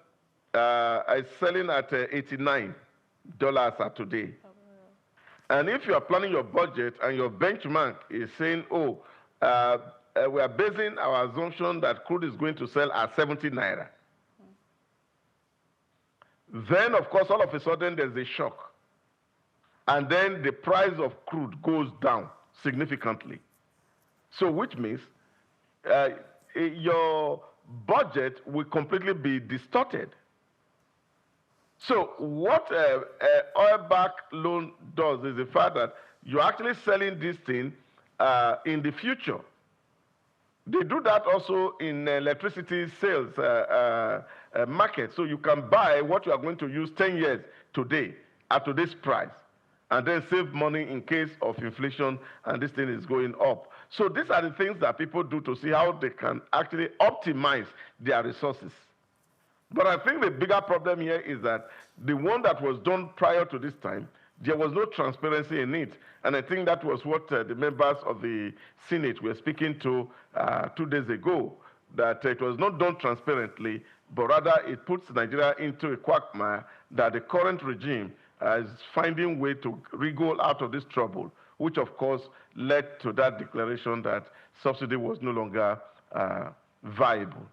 at today. And if you are planning your budget and your benchmark is saying, we are basing our assumption that crude is going to sell at 70 naira. Then, of course, all of a sudden there's a shock. And then the price of crude goes down significantly. So which means your budget will completely be distorted. So what oil-backed loan does is the fact that you're actually selling this thing in the future. They do that also in electricity sales market. So you can buy what you are going to use 10 years today at today's price, and then save money in case of inflation and this thing is going up. So these are the things that people do to see how they can actually optimize their resources. But I think the bigger problem here is that the one that was done prior to this time, there was no transparency in it. And I think that was what the members of the Senate were speaking to 2 days ago, that it was not done transparently, but rather it puts Nigeria into a quagmire that the current regime is finding way to wriggle out of this trouble, which of course led to that declaration that subsidy was no longer viable.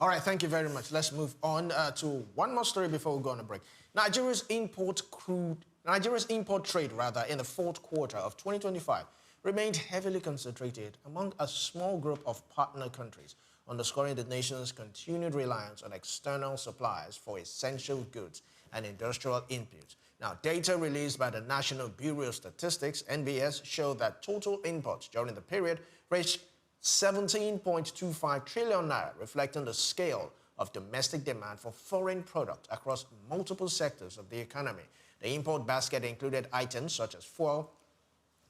All right, thank you very much. Let's move on to one more story before we go on a break. Nigeria's import trade in the fourth quarter of 2025 remained heavily concentrated among a small group of partner countries, underscoring the nation's continued reliance on external suppliers for essential goods and industrial inputs. Now, data released by the National Bureau of Statistics, NBS, show that total imports during the period reached 17.25 trillion naira, reflecting the scale of domestic demand for foreign products across multiple sectors of the economy. The import basket included items such as fuel,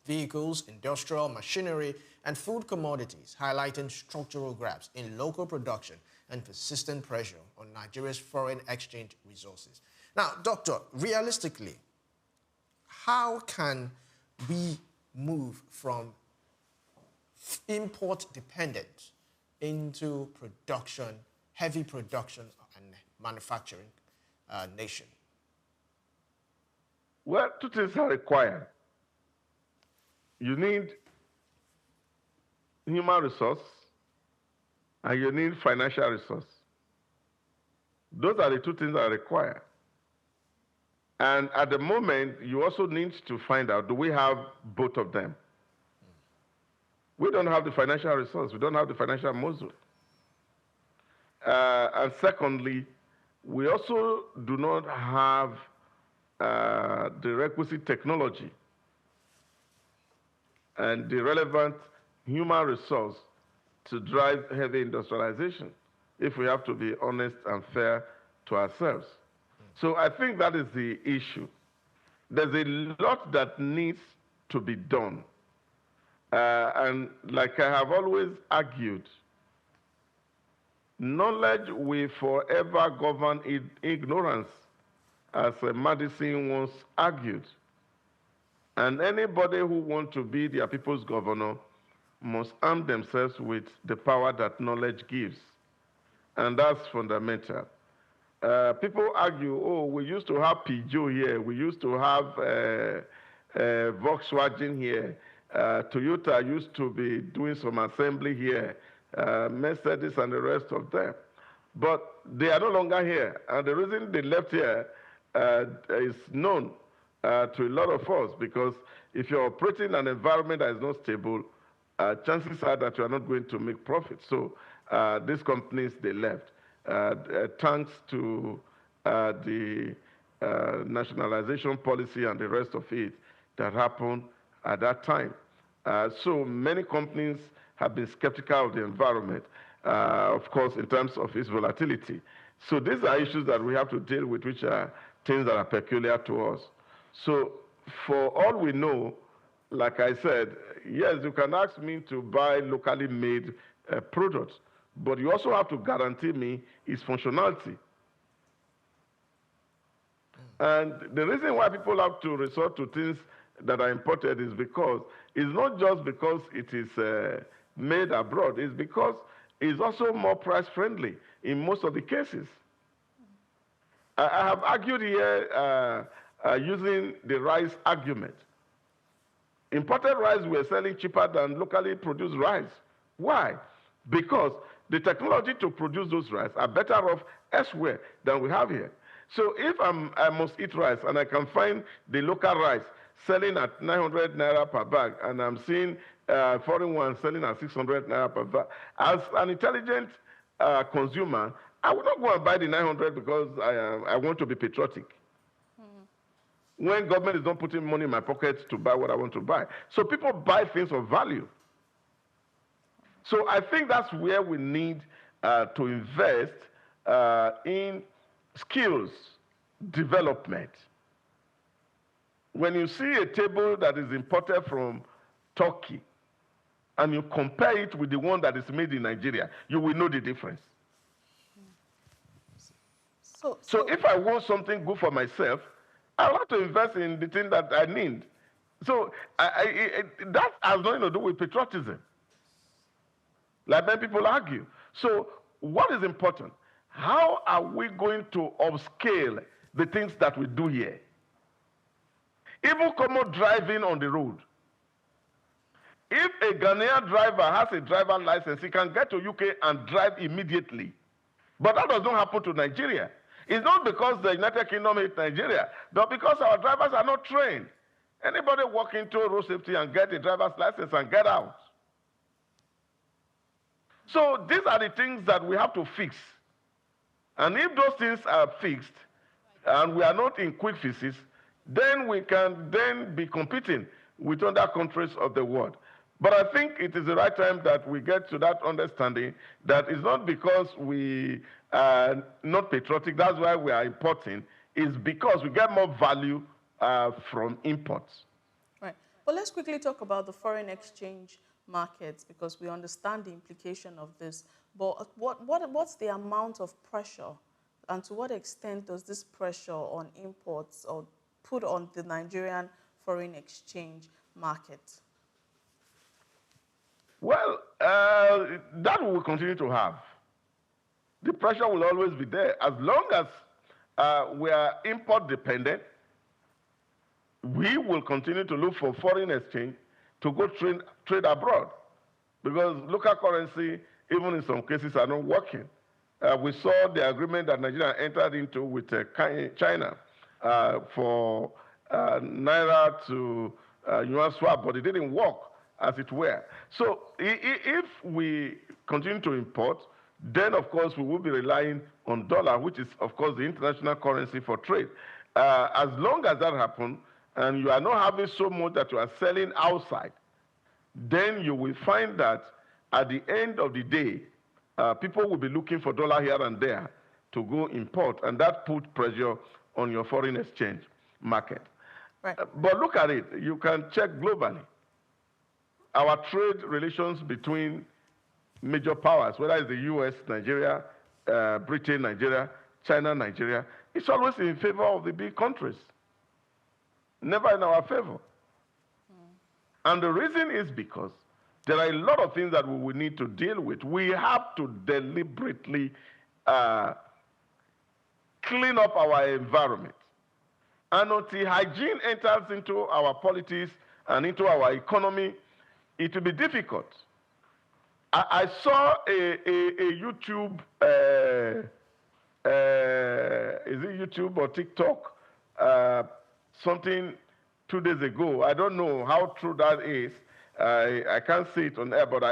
vehicles, industrial machinery, and food commodities, highlighting structural gaps in local production and persistent pressure on Nigeria's foreign exchange resources. Now, Doctor, realistically, how can we move from import dependent into production, heavy production and manufacturing nation? Well, two things are required. You need human resource and you need financial resource. Those are the two things that are required. And at the moment, you also need to find out, do we have both of them? We don't have the financial resource. We don't have the financial muscle. And secondly, we also do not have the requisite technology. and the relevant human resource to drive heavy industrialization, if we have to be honest and fair to ourselves. So I think that is the issue. There's a lot that needs to be done. And like I have always argued, knowledge will forever govern ignorance, as Madison once argued. And anybody who wants to be their people's governor must arm themselves with the power that knowledge gives. And that's fundamental. People argue, oh, we used to have Peugeot here, we used to have Volkswagen here, Toyota used to be doing some assembly here, Mercedes and the rest of them. But they are no longer here. And the reason they left here is known to a lot of us, because if you're operating an environment that is not stable, chances are that you are not going to make profit. So these companies, they left. Thanks to the nationalization policy and the rest of it that happened at that time. So many companies have been skeptical of the environment, of course, in terms of its volatility. So these are issues that we have to deal with, which are things that are peculiar to us. So for all we know, like I said, yes, you can ask me to buy locally made products, but you also have to guarantee me its functionality. And the reason why people have to resort to things that are imported is because it's not just because it is made abroad, it's because it's also more price friendly in most of the cases. I have argued here using the rice argument. Imported rice we're selling cheaper than locally produced rice. Why? Because the technology to produce those rice are better off elsewhere than we have here. So if I must eat rice and I can find the local rice selling at 900 naira per bag, and I'm seeing foreign ones selling at 600 naira per bag, as an intelligent consumer, I will not go and buy the 900 because I want to be patriotic. When government is not putting money in my pocket to buy what I want to buy. So people buy things of value. So I think that's where we need to invest in skills development. When you see a table that is imported from Turkey and you compare it with the one that is made in Nigeria, you will know the difference. So if I want something good for myself, I want to invest in the thing that I need. So that has nothing to do with patriotism, like many people argue. So what is important? How are we going to upscale the things that we do here? Even common driving on the road. If a Ghanaian driver has a driver license, he can get to UK and drive immediately. But that does not happen to Nigeria. It's not because the United Kingdom hates Nigeria, but because our drivers are not trained. Anybody walk into road safety and get a driver's license and get out. So these are the things that we have to fix. And if those things are fixed, and we are not in quick fixes, then we can then be competing with other countries of the world. But I think it is the right time that we get to that understanding that it's not because we are not patriotic, that's why we are importing, it's because we get more value from imports. Right. Well, let's quickly talk about the foreign exchange markets, because we understand the implication of this. But what's the amount of pressure, and to what extent does this pressure on imports or put on the Nigerian foreign exchange market? Well, that we will continue to have. The pressure will always be there. As long as we are import dependent, we will continue to look for foreign exchange to go trade abroad, because local currency, even in some cases, are not working. We saw the agreement that Nigeria entered into with China for Naira to yuan swap, but it didn't work, as it were. So if we continue to import, then of course we will be relying on dollar, which is of course the international currency for trade. As long as that happens, and you are not having so much that you are selling outside, then you will find that at the end of the day, people will be looking for dollar here and there to go import, and that put pressure on your foreign exchange market. Right. But look at it. You can check globally. Our trade relations between major powers, whether it's the US, Nigeria, Britain, Nigeria, China, Nigeria, it's always in favor of the big countries, never in our favor. And the reason is because there are a lot of things that we will need to deal with. We have to deliberately clean up our environment. And until hygiene enters into our politics and into our economy, it will be difficult. I saw a YouTube, is it YouTube or TikTok, something 2 days ago. I don't know how true that is. I can't see it on air, but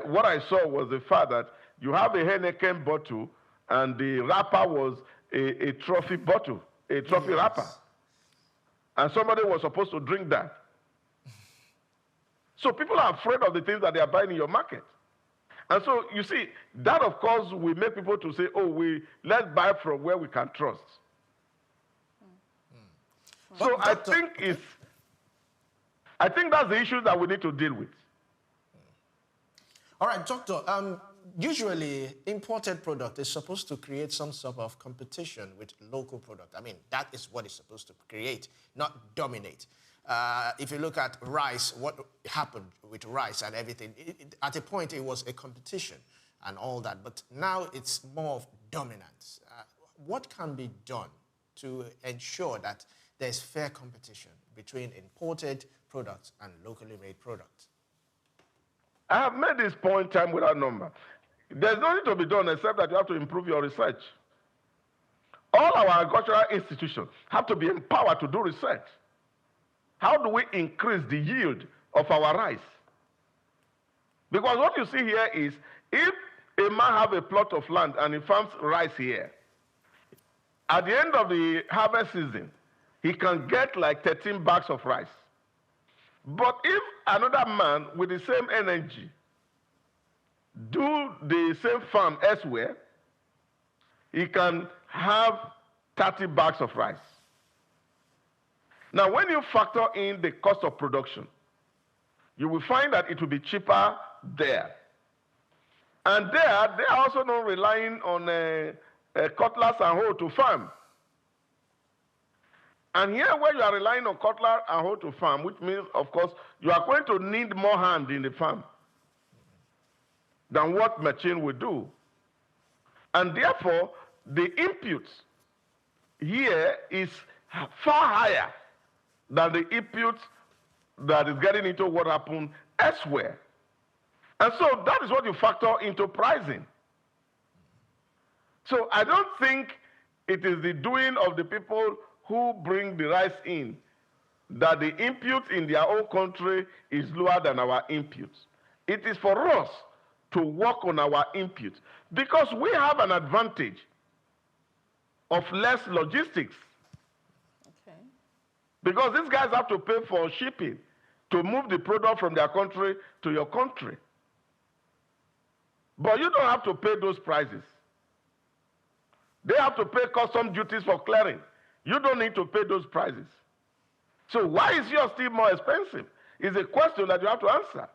what I saw was the fact that you have a Heineken bottle, and the wrapper was a trophy bottle, a trophy wrapper. And somebody was supposed to drink that. So people are afraid of the things that they are buying in your market. And so, you see, that, of course, will make people to say, oh, let's buy from where we can trust. So I think that's the issue that we need to deal with. All right, Doctor. Usually, imported product is supposed to create some sort of competition with local product. I mean, that is what it's supposed to create, not dominate. If you look at rice, what happened with rice and everything, at a point it was a competition and all that, but now it's more of dominance. What can be done to ensure that there's fair competition between imported products and locally made products? I have made this point time without number. There's nothing to be done except that you have to improve your research. All our agricultural institutions have to be empowered to do research. How do we increase the yield of our rice? Because what you see here is, if a man have a plot of land and he farms rice here, at the end of the harvest season, he can get like 13 bags of rice. But if another man with the same energy do the same farm elsewhere, he can have 30 bags of rice. Now, when you factor in the cost of production, you will find that it will be cheaper there. And there, they are also not relying on cutlass and hoe to farm. And here, where you are relying on cutlass and hoe to farm, which means, of course, you are going to need more hand in the farm than what machine will do. And therefore, the inputs here is far higher than the inputs that is getting into what happened elsewhere. And so that is what you factor into pricing. So I don't think it is the doing of the people who bring the rice in that the input in their own country is lower than our inputs. It is for us to work on our inputs because we have an advantage of less logistics. Okay. Because these guys have to pay for shipping to move the product from their country to your country. But you don't have to pay those prices. They have to pay custom duties for clearing. You don't need to pay those prices. So why is yours still more expensive? It's a question that you have to answer.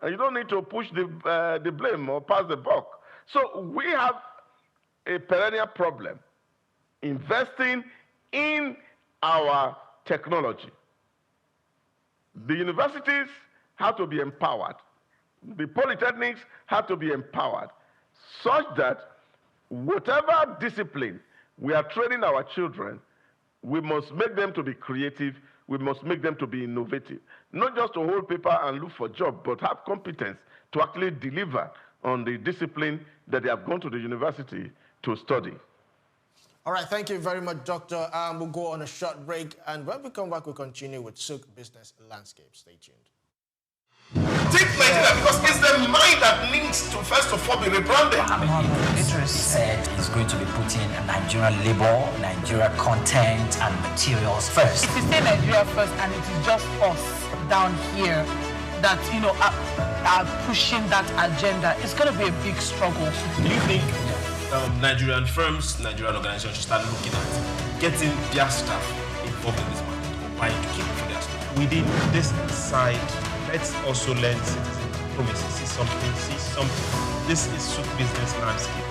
And you don't need to push the blame or pass the buck. So we have a perennial problem investing in our technology. The universities have to be empowered. The polytechnics have to be empowered such that whatever discipline we are training our children, we must make them to be creative, we must make them to be innovative. Not just to hold paper and look for jobs, but have competence to actually deliver on the discipline that they have gone to the university to study. All right, thank you very much, Doctor. We'll go on a short break, and when we come back, we'll continue with SOUQ Business Landscape. Stay tuned. Take Nigeria because it's the mind that needs to first of all be rebranded. It said it's going to be putting Nigerian labor, Nigeria content and materials first. If you say Nigeria first and it is just us down here that, are pushing that agenda, it's going to be a big struggle. Do you think Nigerian firms, Nigerian organizations should start looking at getting their staff involved in this market or buying to keep for their staff? Within this side, let's also learn citizen diplomacy, see something. This is SOUQ business landscape.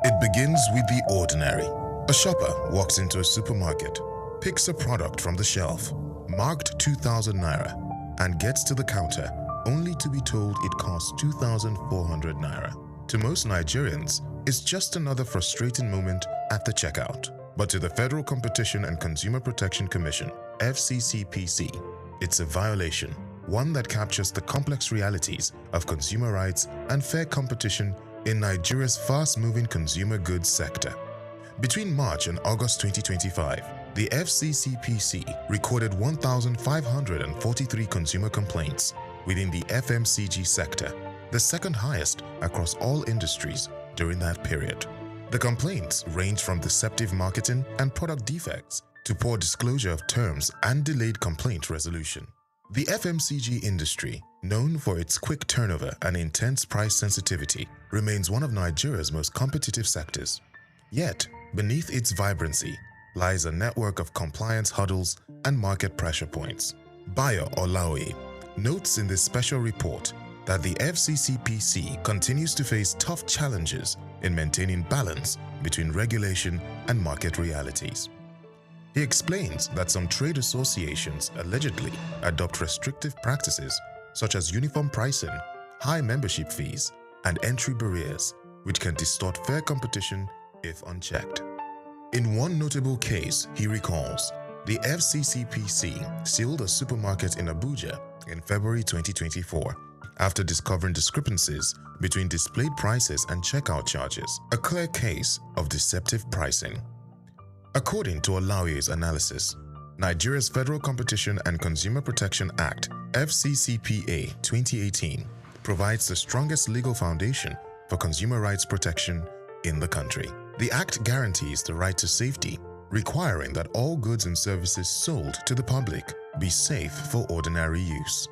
It begins with the ordinary. A shopper walks into a supermarket, picks a product from the shelf, marked 2,000 naira, and gets to the counter only to be told it costs 2,400 naira. To most Nigerians, it's just another frustrating moment at the checkout. But to the Federal Competition and Consumer Protection Commission, FCCPC, it's a violation, one that captures the complex realities of consumer rights and fair competition in Nigeria's fast-moving consumer goods sector. Between March and August 2025, the FCCPC recorded 1,543 consumer complaints within the FMCG sector, the second highest across all industries during that period. The complaints range from deceptive marketing and product defects to poor disclosure of terms and delayed complaint resolution. The FMCG industry, known for its quick turnover and intense price sensitivity, remains one of Nigeria's most competitive sectors. Yet, beneath its vibrancy lies a network of compliance hurdles and market pressure points. Bayo Olaoye notes in this special report that the FCCPC continues to face tough challenges in maintaining balance between regulation and market realities. He explains that some trade associations allegedly adopt restrictive practices such as uniform pricing, high membership fees, and entry barriers, which can distort fair competition if unchecked. In one notable case, he recalls, the FCCPC sealed a supermarket in Abuja in February 2024 after discovering discrepancies between displayed prices and checkout charges, a clear case of deceptive pricing. According to Olaoye's analysis, Nigeria's Federal Competition and Consumer Protection Act, FCCPA 2018, provides the strongest legal foundation for consumer rights protection in the country. The Act guarantees the right to safety, requiring that all goods and services sold to the public be safe for ordinary use.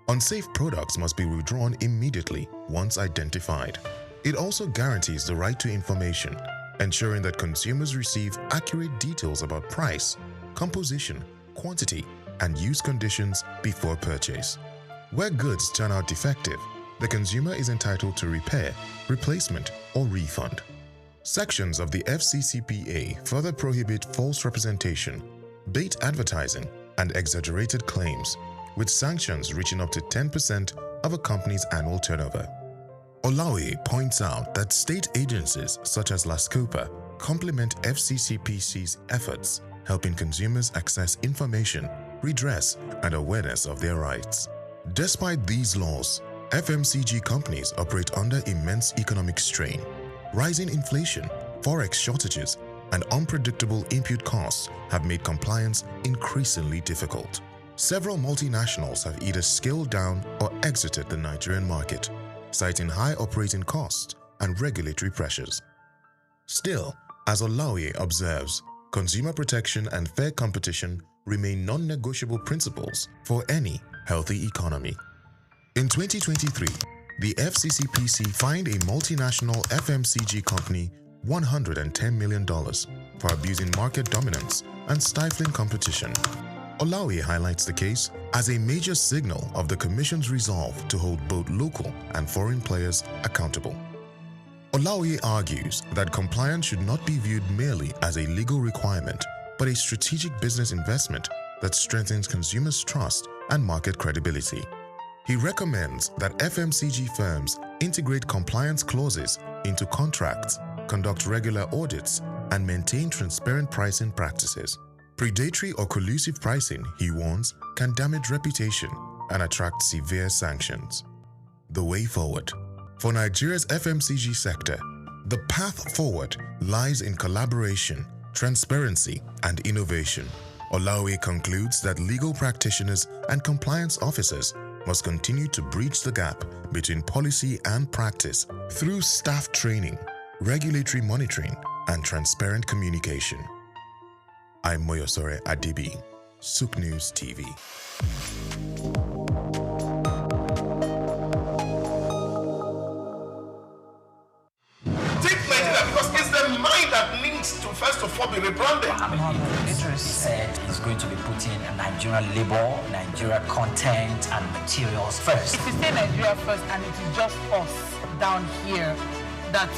Unsafe products must be withdrawn immediately once identified. It also guarantees the right to information, ensuring that consumers receive accurate details about price, composition, quantity, and use conditions before purchase. Where goods turn out defective, the consumer is entitled to repair, replacement, or refund. Sections of the FCCPA further prohibit false representation, bait advertising, and exaggerated claims, with sanctions reaching up to 10% of a company's annual turnover. Olaoye points out that state agencies such as LASCOPA complement FCCPC's efforts, helping consumers access information, redress, and awareness of their rights. Despite these laws, FMCG companies operate under immense economic strain. Rising inflation, forex shortages, and unpredictable input costs have made compliance increasingly difficult. Several multinationals have either scaled down or exited the Nigerian market, citing high operating costs and regulatory pressures. Still, as Olaoye observes, consumer protection and fair competition remain non-negotiable principles for any healthy economy. In 2023, the FCCPC fined a multinational FMCG company $110 million for abusing market dominance and stifling competition. Olaoye highlights the case as a major signal of the Commission's resolve to hold both local and foreign players accountable. Olaoye argues that compliance should not be viewed merely as a legal requirement, but a strategic business investment that strengthens consumers' trust and market credibility. He recommends that FMCG firms integrate compliance clauses into contracts, conduct regular audits, and maintain transparent pricing practices. Predatory or collusive pricing, he warns, can damage reputation and attract severe sanctions. The way forward. For Nigeria's FMCG sector, the path forward lies in collaboration, transparency, and innovation. Olaoye concludes that legal practitioners and compliance officers must continue to bridge the gap between policy and practice through staff training, regulatory monitoring, and transparent communication. I'm Moyosore Adibi, SOUQ News TV. Take Nigeria because it's the mind that needs to first of all be rebranded. Idris said he's going to be putting Nigerian labor, Nigeria content and materials first. If we say Nigeria first and it is just us down here that,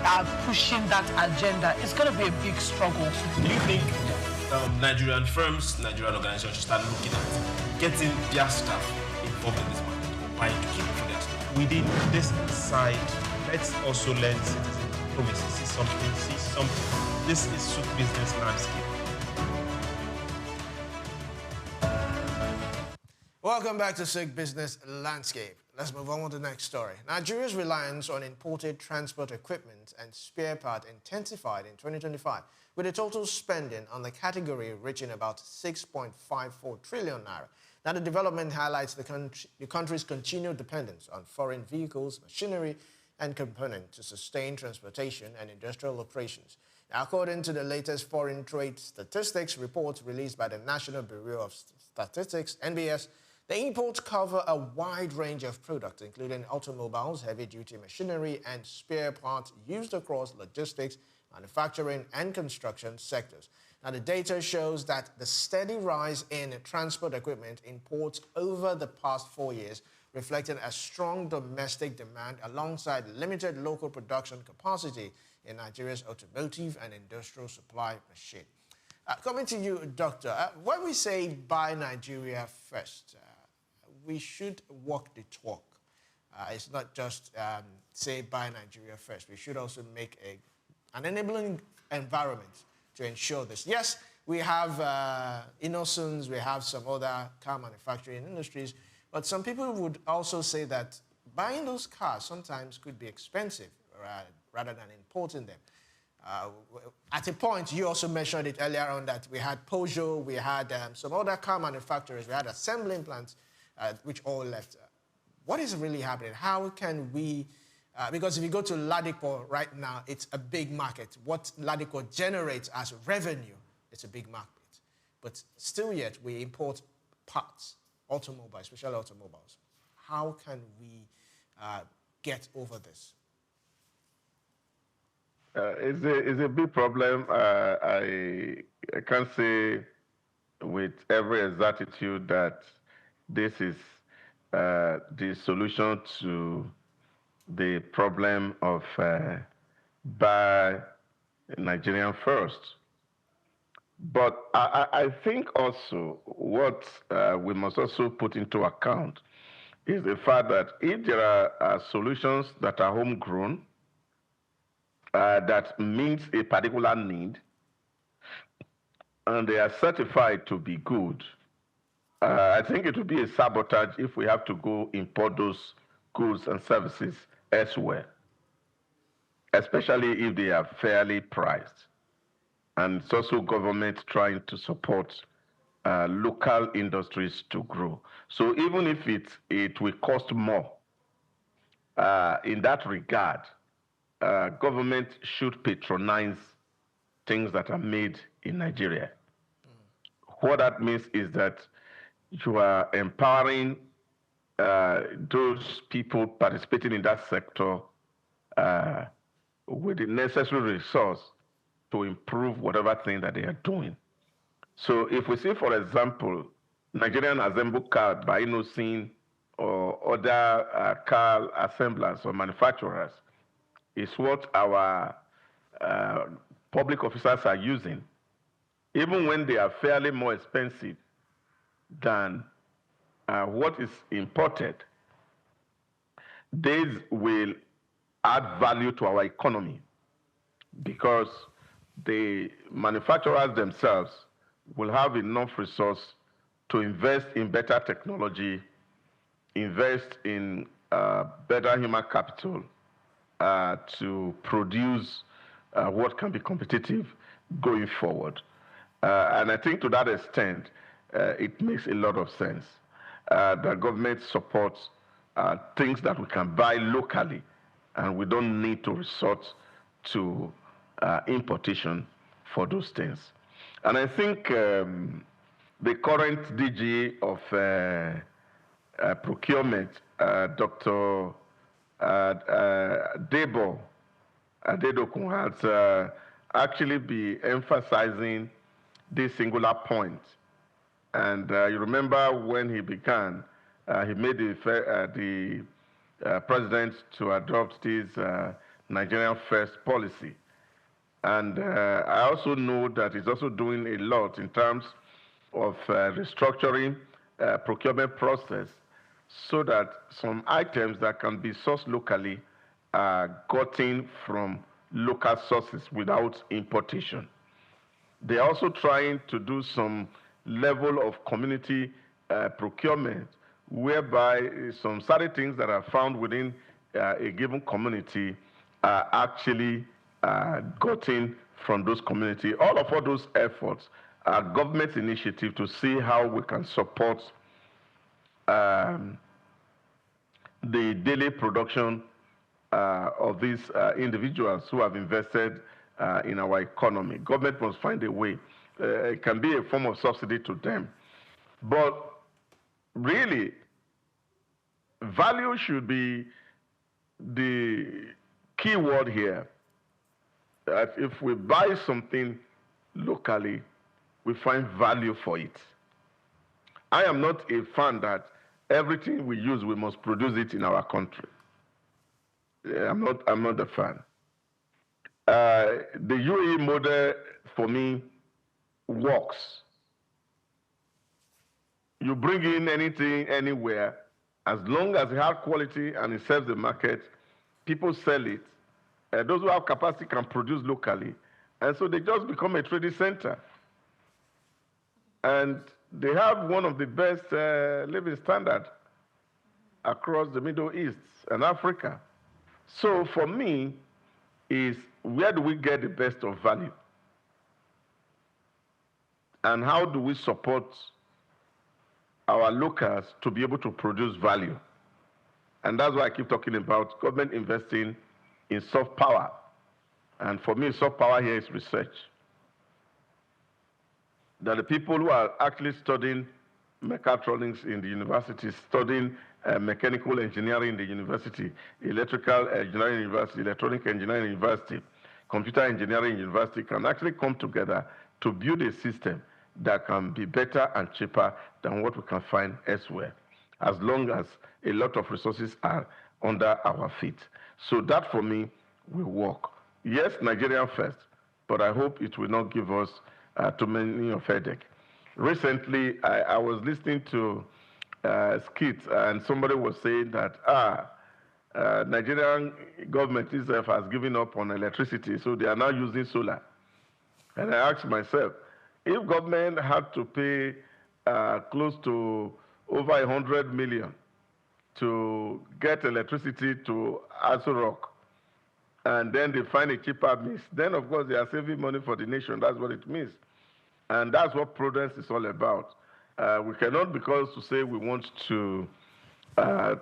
are pushing that agenda, it's going to be a big struggle. Do you think Nigerian firms, Nigerian organizations should start looking at getting their staff involved in this market or buying to keep for their staff? Within this side, let's also learn citizens. Obviously, see something. This is SOUQ business landscape. Welcome back to SOUQ Business Landscape. Let's move on to the next story. Nigeria's reliance on imported transport equipment and spare part intensified in 2025, with a total spending on the category reaching about 6.54 trillion naira. Now, the development highlights the country's continued dependence on foreign vehicles, machinery, and components to sustain transportation and industrial operations. Now, according to the latest foreign trade statistics report released by the National Bureau of Statistics, NBS, the imports cover a wide range of products, including automobiles, heavy-duty machinery, and spare parts used across logistics, manufacturing, and construction sectors. Now, the data shows that the steady rise in transport equipment imports over the past 4 years, reflecting a strong domestic demand alongside limited local production capacity in Nigeria's automotive and industrial supply machine. Coming to you, Doctor, when we say buy Nigeria first, we should walk the talk. It's not just say buy Nigeria first. We should also make an enabling environment to ensure this. Yes, we have Innocence, we have some other car manufacturing industries, but some people would also say that buying those cars sometimes could be expensive rather than importing them. At a point, you also mentioned it earlier on that we had Peugeot, we had some other car manufacturers, we had assembling plants, which all left. What is really happening? How can we, because if you go to Ladipo right now, it's a big market. What Ladipo generates as revenue, it's a big market. But still yet, we import parts, automobiles, special automobiles. How can we get over this? It's a big problem. I can't say with every exactitude that this is the solution to the problem of buy Nigerian first. But I think also what we must also put into account is the fact that if there are solutions that are homegrown, that meets a particular need, and they are certified to be good, I think it would be a sabotage if we have to go import those goods and services elsewhere, especially if they are fairly priced. And it's also government trying to support local industries to grow. So even if it will cost more, in that regard, government should patronize things that are made in Nigeria. What that means is that you are empowering those people participating in that sector with the necessary resource to improve whatever thing that they are doing. So if we see, for example, Nigerian assembled car by Innocence or other car assemblers or manufacturers, is what our public officers are using, even when they are fairly more expensive than what is imported, these will add value to our economy because the manufacturers themselves will have enough resource to invest in better technology, invest in better human capital to produce what can be competitive going forward. And I think to that extent, it makes a lot of sense that government supports things that we can buy locally and we don't need to resort to importation for those things. And I think the current DG of procurement, Dr. Debo Adedokun, has actually be emphasizing this singular point. And you remember when he began, he made the president to adopt this Nigerian First policy. And I also know that he's also doing a lot in terms of restructuring procurement process so that some items that can be sourced locally are gotten from local sources without importation. They're also trying to do some level of community procurement, whereby some certain things that are found within a given community are actually gotten from those communities. All those efforts are government initiative to see how we can support the daily production of these individuals who have invested in our economy. Government must find a way. It can be a form of subsidy to them. But really, value should be the key word here. If we buy something locally, we find value for it. I am not a fan that everything we use, we must produce it in our country. I'm not a fan. The UAE model, for me, works. You bring in anything, anywhere, as long as it has quality and it serves the market, people sell it. Those who have capacity can produce locally. And so they just become a trading center. And they have one of the best living standards across the Middle East and Africa. So for me, is where do we get the best of value? And how do we support our locals to be able to produce value? And that's why I keep talking about government investing in soft power. And for me, soft power here is research. That the people who are actually studying mechatronics in the university, studying mechanical engineering in the university, electrical engineering university, electronic engineering university, computer engineering university can actually come together to build a system that can be better and cheaper than what we can find elsewhere, as long as a lot of resources are under our feet. So that, for me, will work. Yes, Nigeria first, but I hope it will not give us too many of headache. Recently, I was listening to skits, and somebody was saying that, Nigerian government itself has given up on electricity, so they are now using solar. And I asked myself, if government had to pay close to over 100 million to get electricity to SOUQ, and then they find a cheaper means, then of course they are saving money for the nation. That's what it means. And that's what prudence is all about. We cannot, because to say we want to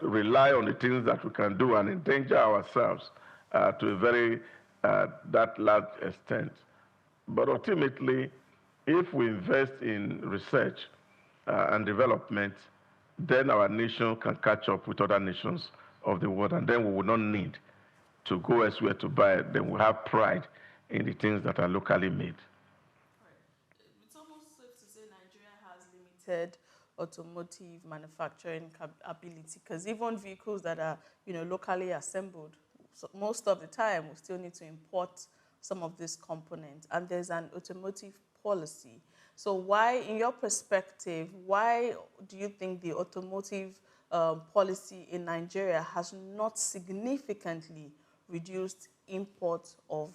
rely on the things that we can do and endanger ourselves to a very that large extent. But ultimately, if we invest in research and development, then our nation can catch up with other nations of the world, and then we will not need to go elsewhere to buy it. Then we have pride in the things that are locally made. It's almost safe to say Nigeria has limited automotive manufacturing ability, because even vehicles that are, locally assembled, so most of the time we still need to import some of these components, and there's an automotive policy. So why, in your perspective, why do you think the automotive policy in Nigeria has not significantly reduced import of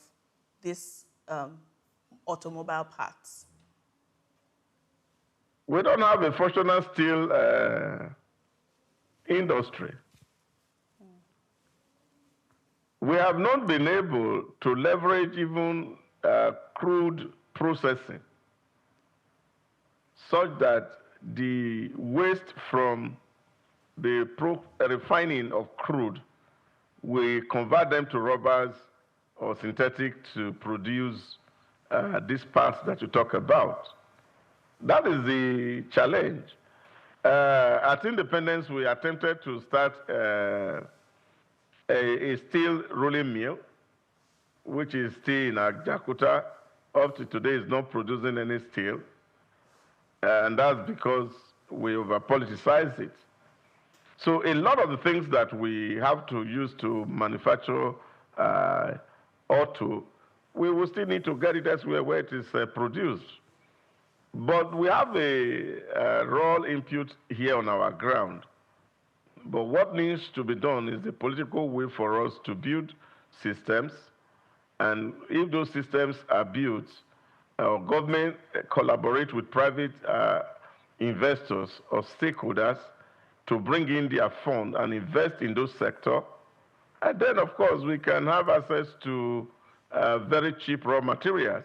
these automobile parts? We don't have a functional steel industry. We have not been able to leverage even crude processing, such that the waste from the refining of crude we convert them to rubbers or synthetic to produce these parts that you talk about. That is the challenge. At independence, we attempted to start a steel rolling mill, which is still in Jakarta. Up to today, is not producing any steel. And that's because we over-politicize it. So a lot of the things that we have to use to manufacture auto, we will still need to get it elsewhere where it is produced. But we have a raw input here on our ground. But what needs to be done is the political will for us to build systems. And if those systems are built, our government collaborate with private investors or stakeholders to bring in their fund and invest in those sectors. And then, of course, we can have access to very cheap raw materials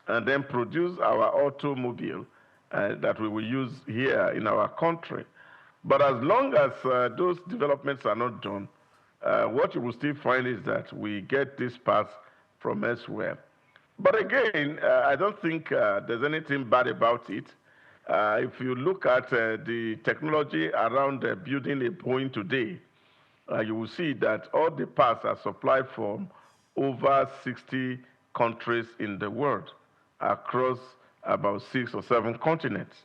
and then produce our automobile that we will use here in our country. But as long as those developments are not done, what you will still find is that we get these parts from elsewhere. But again, I don't think there's anything bad about it. If you look at the technology around building a Boeing today, you will see that all the parts are supplied from over 60 countries in the world, across about 6 or 7 continents.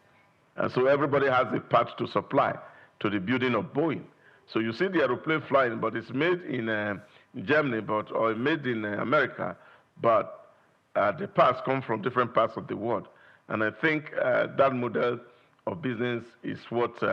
And so everybody has a part to supply to the building of Boeing. So you see the aeroplane flying, but it's made in Germany, or made in America, but the parts come from different parts of the world. And I think that model of business is what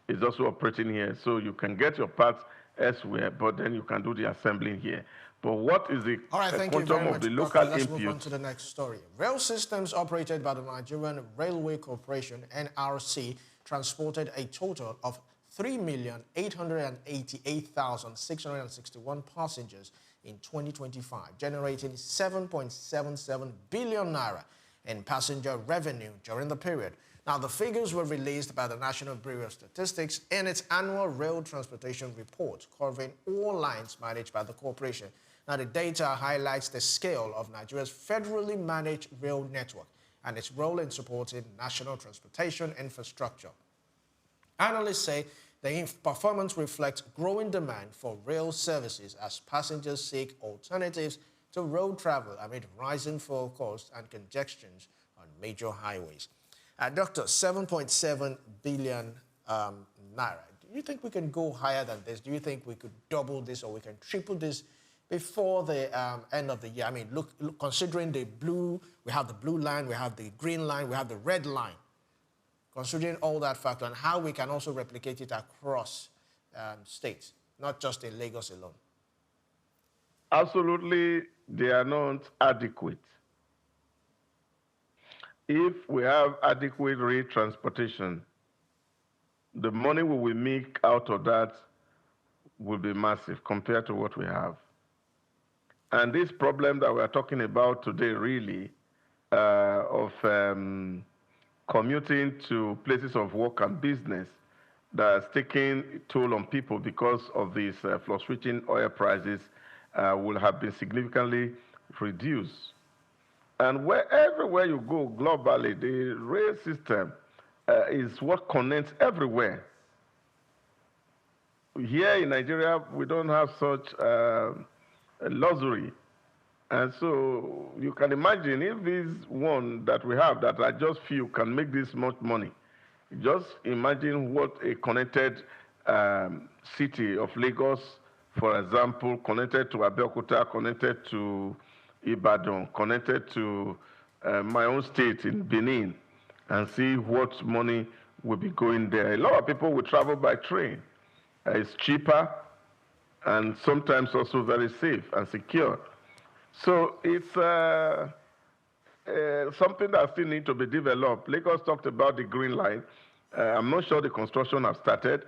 is also operating here. So you can get your parts elsewhere, but then you can do the assembling here. But what is the quantum of the local input? Let's move on to the next story. Rail systems operated by the Nigerian Railway Corporation, NRC, transported a total of 3,888,661 passengers in 2025, generating 7.77 billion naira in passenger revenue during the period. Now, the figures were released by the National Bureau of Statistics in its annual rail transportation report, covering all lines managed by the corporation. Now, the data highlights the scale of Nigeria's federally managed rail network and its role in supporting national transportation infrastructure. Analysts say the performance reflects growing demand for rail services as passengers seek alternatives to road travel amid rising fuel costs and congestions on major highways. Doctor, 7.7 billion naira. Do you think we can go higher than this? Do you think we could double this or we can triple this before the end of the year? I mean, look, considering the blue, we have the blue line, we have the green line, we have the red line. Considering all that factor and how we can also replicate it across states, not just in Lagos alone. Absolutely, they are not adequate. If we have adequate rail transportation, the money we will make out of that will be massive compared to what we have. And this problem that we are talking about today really of commuting to places of work and business that's taking a toll on people because of these fluctuating oil prices will have been significantly reduced. And everywhere you go globally, the rail system is what connects everywhere. Here in Nigeria, we don't have such luxury. And so you can imagine if this one that we have that are just few can make this much money. Just imagine what a connected city of Lagos, for example, connected to Abeokuta, connected to Ibadan, connected to my own state in Benin, and see what money will be going there. A lot of people will travel by train. It's cheaper and sometimes also very safe and secure. So it's something that still needs to be developed. Lagos talked about the green line. I'm not sure the construction has started.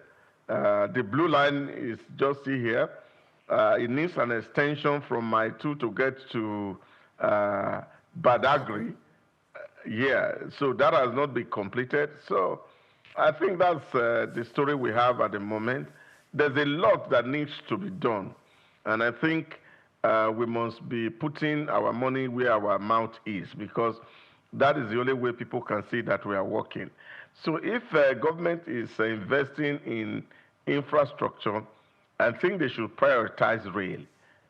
The blue line is just here. It needs an extension from Mile 2 to get to Badagry. Yeah, so that has not been completed. So I think that's the story we have at the moment. There's a lot that needs to be done. And I think we must be putting our money where our mouth is, because that is the only way people can see that we are working. So if government is investing in infrastructure, I think they should prioritize rail.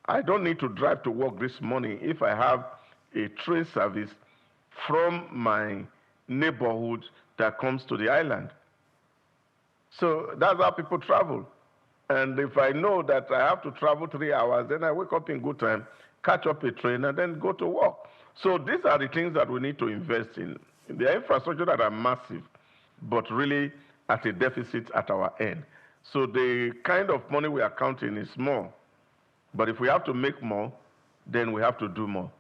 I don't need to drive to work this morning if I have a train service from my neighborhood that comes to the island. So that's how people travel. And if I know that I have to travel 3 hours, then I wake up in good time, catch up a train, and then go to work. So these are the things that we need to invest in. The infrastructure that are massive, but really at a deficit at our end. So the kind of money we are counting is small. But if we have to make more, then we have to do more.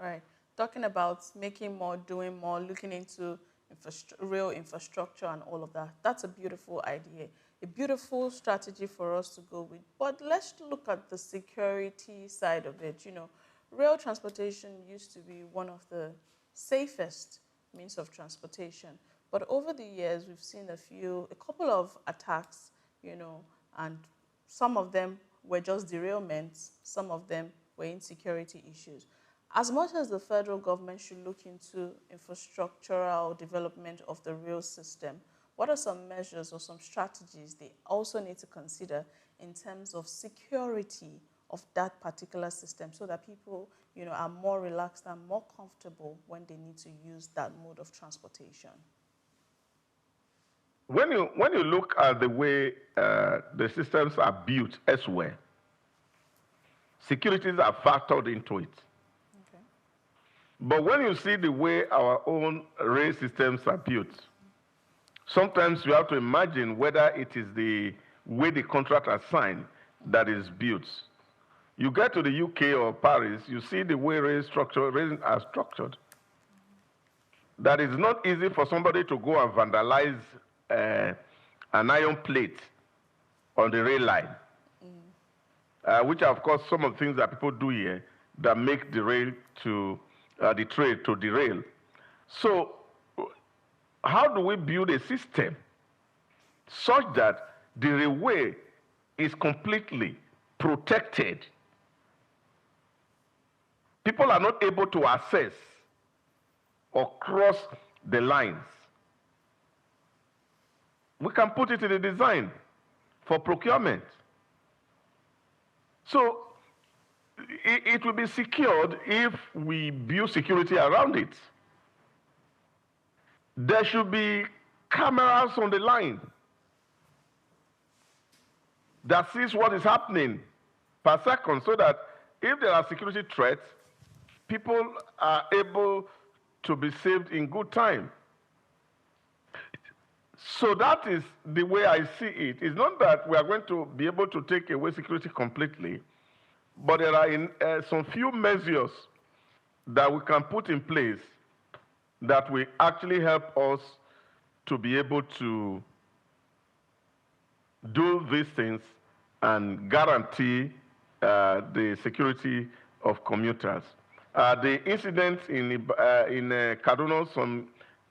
Right. Talking about making more, doing more, looking into real infrastructure and all of that, that's a beautiful idea, a beautiful strategy for us to go with. But let's look at the security side of it. You know, rail transportation used to be one of the safest means of transportation. But over the years, we've seen a couple of attacks, you know, and some of them were just derailments, some of them were insecurity issues. As much as the federal government should look into infrastructural development of the rail system, what are some measures or some strategies they also need to consider in terms of security of that particular system, so that people, you know, are more relaxed and more comfortable when they need to use that mode of transportation? When you look at the way the systems are built elsewhere, securities are factored into it. Okay. But when you see the way our own rail systems are built, sometimes you have to imagine whether it is the way the contract are signed that is built. You get to the UK or Paris, you see the way rail are structured. That is not easy for somebody to go and vandalize an iron plate on the rail line, which are, of course, some of the things that people do here that make the rail to the trade to derail. So, how do we build a system such that the railway is completely protected? People are not able to access or cross the lines. We can put it in the design for procurement. So it will be secured if we build security around it. There should be cameras on the line that sees what is happening per second, so that if there are security threats, people are able to be saved in good time. So that is the way I see it. It's not that we are going to be able to take away security completely, but there are some few measures that we can put in place that will actually help us to be able to do these things and guarantee the security of commuters. The incident in Kaduna some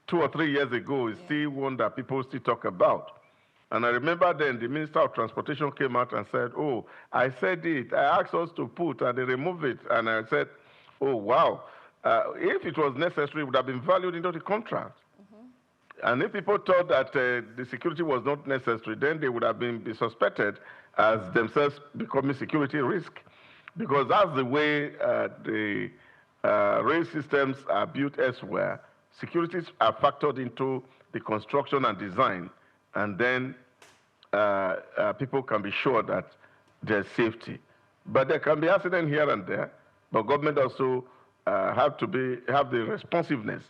2 or 3 years ago is still one that people still talk about. And I remember then the Minister of Transportation came out and said, oh, I said it, I asked us to put, and they removed it. And I said, oh, wow. If it was necessary, it would have been valued into the contract. And if people thought that the security was not necessary, then they would have been suspected as themselves becoming security risk. Because that's the way the rail systems are built elsewhere. Securities are factored into the construction and design, and then people can be sure that there's safety. But there can be accident here and there, but government also have the responsiveness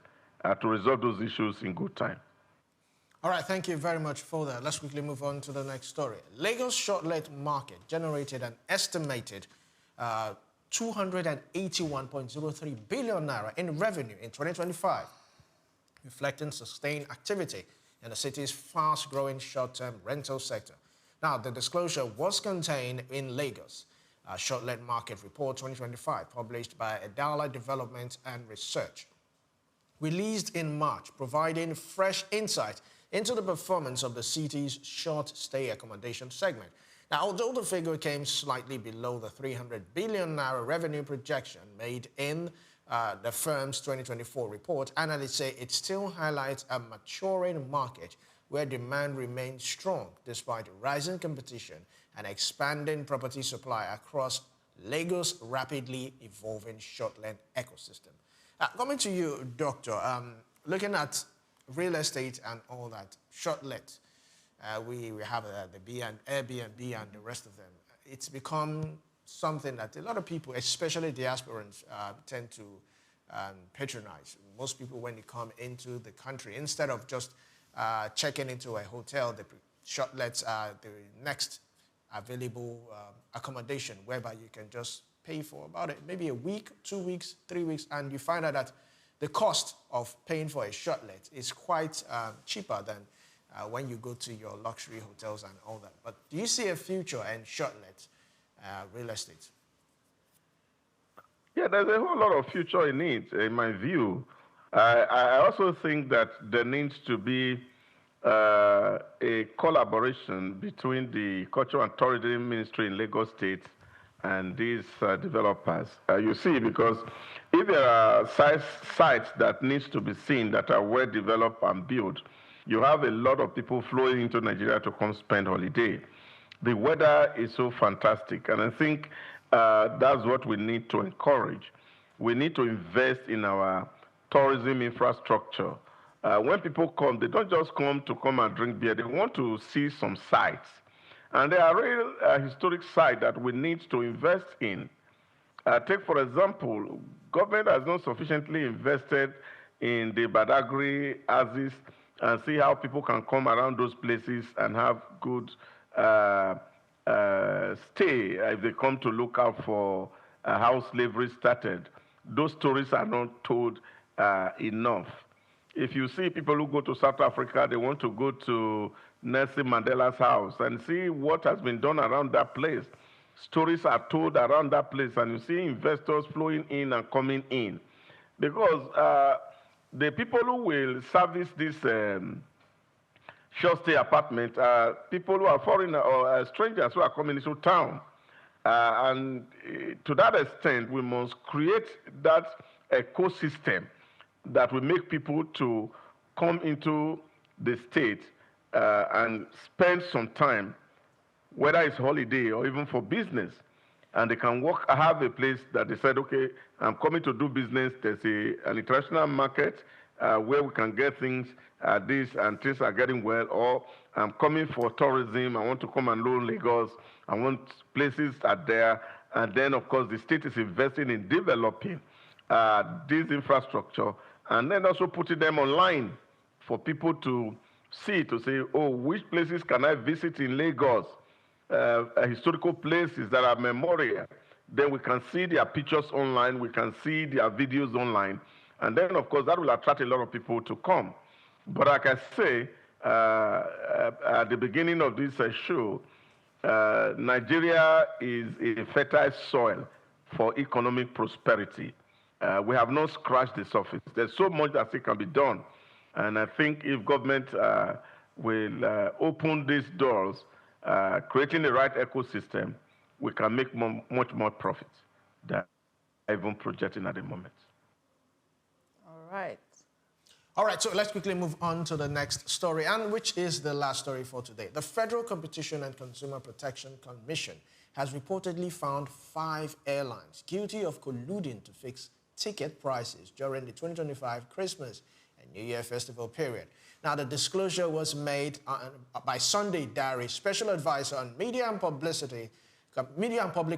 to resolve those issues in good time. All right, thank you very much for that. Let's quickly move on to the next story. Lagos short-let market generated an estimated 281.03 billion naira in revenue in 2025, reflecting sustained activity in the city's fast-growing short-term rental sector. Now, the disclosure was contained in Lagos Short-Let Market Report 2025, published by Adala Development and Research, released in March, providing fresh insight into the performance of the city's short-stay accommodation segment. Now, although the figure came slightly below the 300 billion naira revenue projection made in the firm's 2024 report, analysts say it still highlights a maturing market where demand remains strong despite rising competition and expanding property supply across Lagos' rapidly evolving short-length ecosystem. Coming to you, Doctor, looking at real estate and all that, short-let, we have the Airbnb and the rest of them. It's become something that a lot of people, especially diasporans, tend to patronize. Most people, when they come into the country, instead of just checking into a hotel, the short-lets are the next available accommodation, whereby you can just pay for about maybe a week, 2 weeks, 3 weeks, and you find out that the cost of paying for a short-let is quite cheaper than when you go to your luxury hotels and all that. But do you see a future in short-let real estate? Yeah, there's a whole lot of future in it, in my view. I also think that there needs to be a collaboration between the Culture and Tourism Ministry in Lagos State and these developers. You see, because if there are sites that needs to be seen that are well developed and built, you have a lot of people flowing into Nigeria to come spend holiday. The weather is so fantastic, and I think that's what we need to encourage. We need to invest in our tourism infrastructure. When people come, they don't just come to come and drink beer. They want to see some sites. And there are real historic sites that we need to invest in. Take, for example, government has not sufficiently invested in the Badagry, Aziz, and see how people can come around those places and have good stay if they come to look out for how slavery started. Those stories are not told enough. If you see people who go to South Africa, they want to go to Nelson Mandela's house and see what has been done around that place. Stories are told around that place, and you see investors flowing in and coming in. Because the people who will service this short stay apartment are people who are foreigners or strangers who are coming into town. And to that extent, we must create that ecosystem that will make people to come into the state and spend some time, whether it's holiday or even for business, and they can work, have a place that they said, okay, I'm coming to do business. There's an international market where we can get things this and things are getting well, or I'm coming for tourism. I want to come and learn Lagos. I want places are there. And then, of course, the state is investing in developing this infrastructure and then also putting them online for people to see, to say, oh, which places can I visit in Lagos? Historical places that are memorial. Then we can see their pictures online, we can see their videos online, and then, of course, that will attract a lot of people to come. But like I say, at the beginning of this show, Nigeria is a fertile soil for economic prosperity. We have not scratched the surface. There's so much that still can be done. And I think if government will open these doors, creating the right ecosystem, we can make much more profit than even projecting at the moment. All right. All right, so let's quickly move on to the next story, and which is the last story for today. The Federal Competition and Consumer Protection Commission has reportedly found 5 airlines guilty of colluding to fix ticket prices during the 2025 Christmas and New Year festival period. Now, the disclosure was made by Sunday Diary, Special Advisor on Media and Public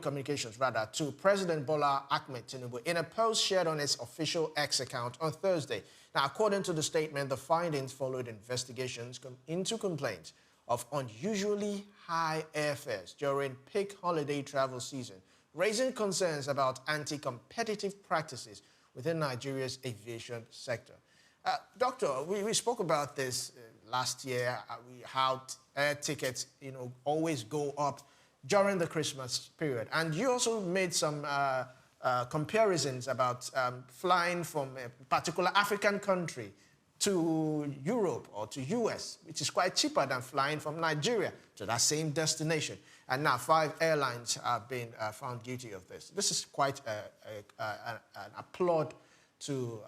Communications, to President Bola Ahmed Tinubu in a post shared on its official X account on Thursday. Now, according to the statement, the findings followed investigations into complaints of unusually high airfares during peak holiday travel season, raising concerns about anti-competitive practices within Nigeria's aviation sector. Doctor, we spoke about this last year, how air tickets, always go up during the Christmas period. And you also made some comparisons about flying from a particular African country to Europe or to US, which is quite cheaper than flying from Nigeria to that same destination. And now 5 airlines have been found guilty of this. This is quite an applaud to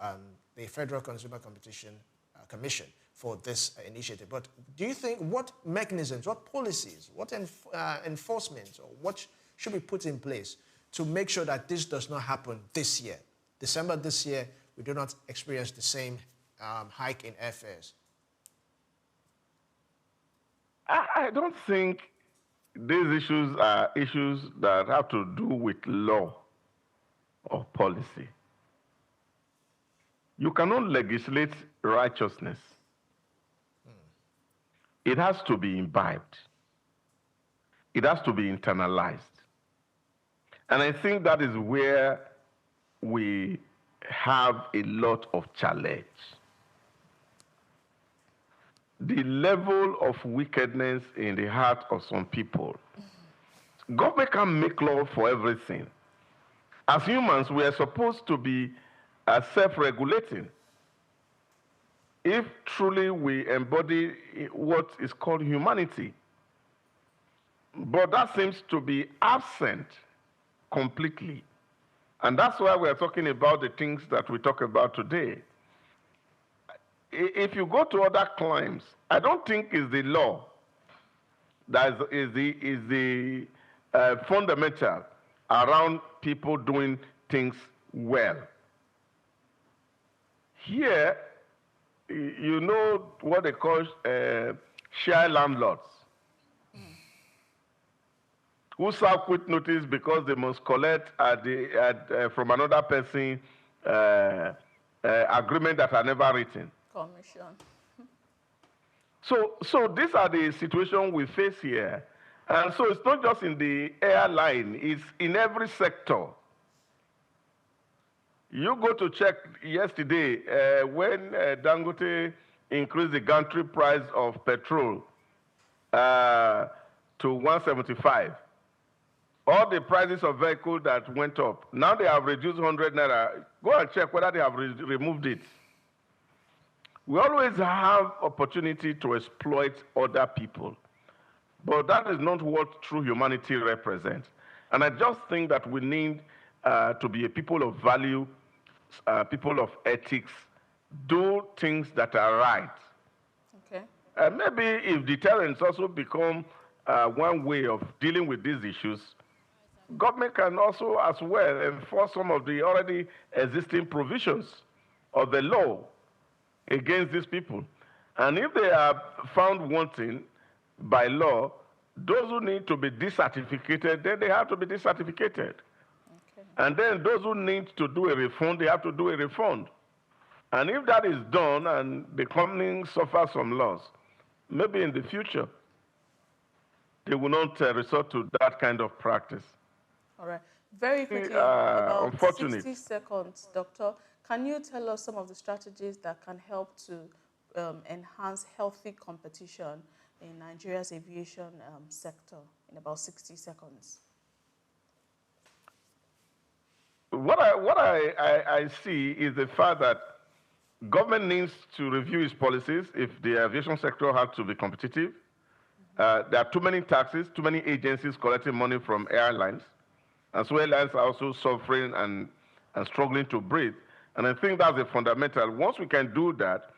the Federal Consumer Competition Commission for this initiative. But do you think what mechanisms, what policies, what enforcement, or what should be put in place to make sure that this does not happen this year? December this year, we do not experience the same hike in airfares. I don't think these issues are issues that have to do with law or policy. You cannot legislate righteousness. It has to be imbibed. It has to be internalized. And I think that is where we have a lot of challenge. The level of wickedness in the heart of some people. Government can't make law for everything. As humans, we are supposed to be self-regulating. If truly we embody what is called humanity. But that seems to be absent completely. And that's why we're talking about the things that we talk about today. If you go to other climes, I don't think it's the law that is the fundamental around people doing things well. Here, you know what they call share landlords, who serve quit notice because they must collect from another person agreement that are never written. Commission. So these are the situations we face here. And so it's not just in the airline, it's in every sector. You go to check yesterday when Dangote increased the gantry price of petrol to 175. All the prices of vehicles that went up, now they have reduced 100 naira. Go and check whether they have removed it. We always have opportunity to exploit other people, but that is not what true humanity represents. And I just think that we need to be a people of value, people of ethics, do things that are right. Okay. Maybe if deterrence also become one way of dealing with these issues, government can also as well enforce some of the already existing provisions of the law against these people. And if they are found wanting by law, those who need to be decertificated, then they have to be decertificated. Okay. And then those who need to do a refund, they have to do a refund. And if that is done and the company suffers some loss, maybe in the future, they will not resort to that kind of practice. All right. Very quickly, about unfortunate. 60 seconds, Doctor. Can you tell us some of the strategies that can help to enhance healthy competition in Nigeria's aviation sector in about 60 seconds? What I see is the fact that government needs to review its policies if the aviation sector has to be competitive. There are too many taxes, too many agencies collecting money from airlines. And so airlines are also suffering and struggling to breathe. And I think that's a fundamental. Once we can do that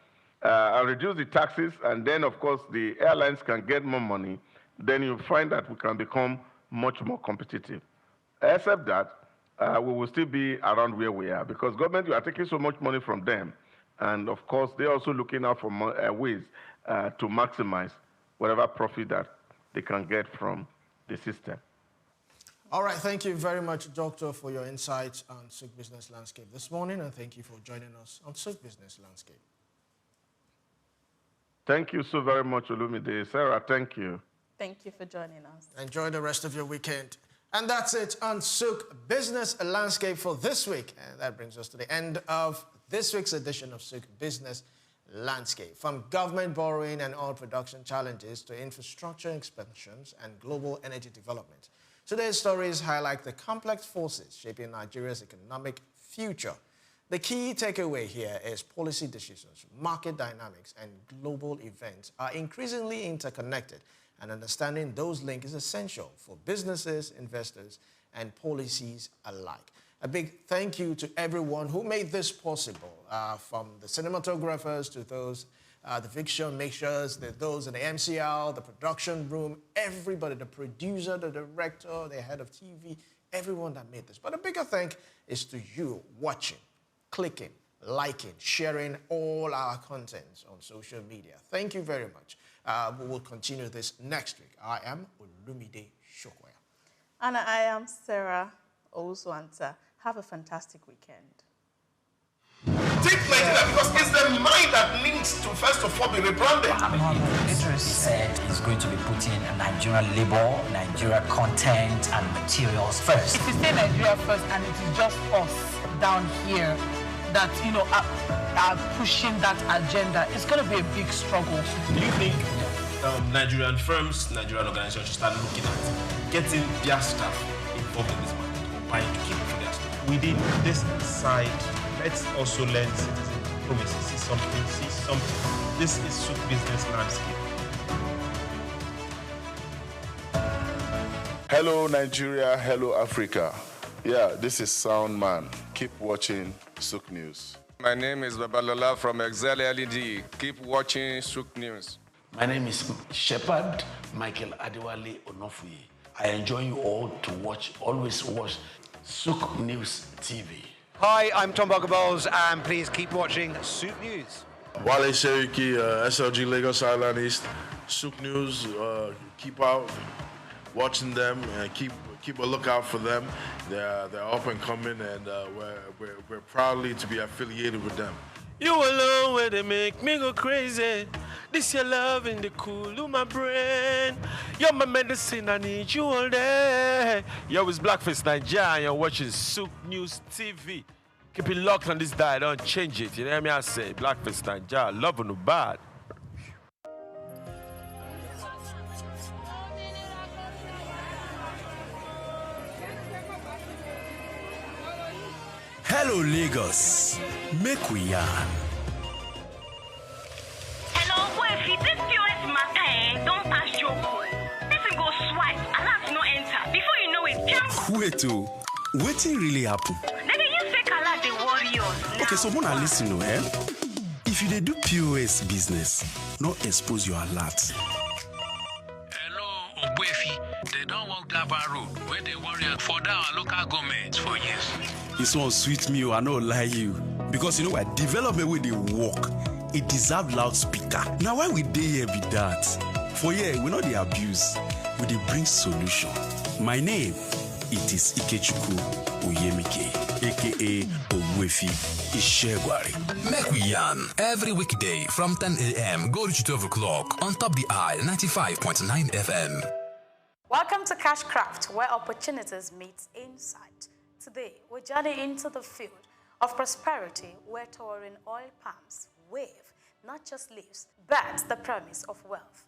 and reduce the taxes, and then, of course, the airlines can get more money, then you'll find that we can become much more competitive. Except that, we will still be around where we are, because government, you are taking so much money from them. And, of course, they're also looking out for ways to maximize whatever profit that they can get from the system. All right, thank you very much, Doctor, for your insights on SOUQ Business Landscape this morning, and thank you for joining us on SOUQ Business Landscape. Thank you so very much, Olumide. Sarah, thank you. Thank you for joining us. Enjoy the rest of your weekend. And that's it on SOUQ Business Landscape for this week. And that brings us to the end of this week's edition of SOUQ Business Landscape. From government borrowing and oil production challenges to infrastructure expansions and global energy development, today's stories highlight the complex forces shaping Nigeria's economic future. The key takeaway here is policy decisions, market dynamics, and global events are increasingly interconnected, and understanding those links is essential for businesses, investors, and policies alike. A big thank you to everyone who made this possible, from the cinematographers to those, the fiction makers, those in the MCL, the production room, everybody, the producer, the director, the head of TV, everyone that made this. But a bigger thank is to you watching, clicking, liking, sharing all our contents on social media. Thank you very much. We will continue this next week. I am Olumide Shokoya. And I am Sarah Owusu-Ansah. Have a fantastic weekend. Think like that because it's the mind that needs to first of all be rebranded. Idris said he's going to be putting Nigerian labor, Nigeria content and materials first. If you say Nigeria first and it is just us down here that, are pushing that agenda, it's going to be a big struggle. Do you think Nigerian firms, Nigerian organizations should start looking at getting their staff involved in this market or buying to keep for their staff? Within this side, let's also learn citizens promises. See something. This is SOUQ business landscape. Hello Nigeria, hello Africa. Yeah, this is Sound Man. Keep watching SOUQ News. My name is Babalola from Excel LED. Keep watching SOUQ News. My name is Shepherd Michael Adewale Onofuye. I enjoy you all to watch, always watch SOUQ News TV. Hi, I'm Tom Boggables, and please keep watching SOUQ News. Wale Seriki, SLG Lagos Island East, SOUQ News, keep out watching them and keep a lookout for them. They're up and coming, and we're proudly to be affiliated with them. You alone where they make me go crazy. This your love in the cool of my brain. You're my medicine, I need you all day. Yo, it's Blackface Nigeria and you're watching SOUQ News TV. Keep it locked on this dial, don't change it. You know what I say? Blackface Nigeria, love no bad. Hello Lagos, make we yarn. Hello, boy, this POS matter, don't pass your code. This go swipe, alert no enter. Before you know it, jump. Wait, wetin really happen? Maybe you fake alert the warriors. Okay, so wanna listen, If you dey do POS business, no expose your alert. Hello, Ogbefi. They don't walk Glaba Road where they worry for our local government for years. This one sweet me, I no lie you. Because you know what, development where they work, it deserve loudspeaker. Now why we dey here be that? For here, we know the abuse, we dey bring solution. My name, it is Ikechukwu Oyemike, aka Ogbefi Ishegwari. Make we yarn every weekday from 10 a.m. go to 12 o'clock on Top the Eye 95.9 FM. Welcome to Cashcraft, where opportunities meet insight. Today, we're journeying into the field of prosperity where towering oil palms wave not just leaves, but the promise of wealth.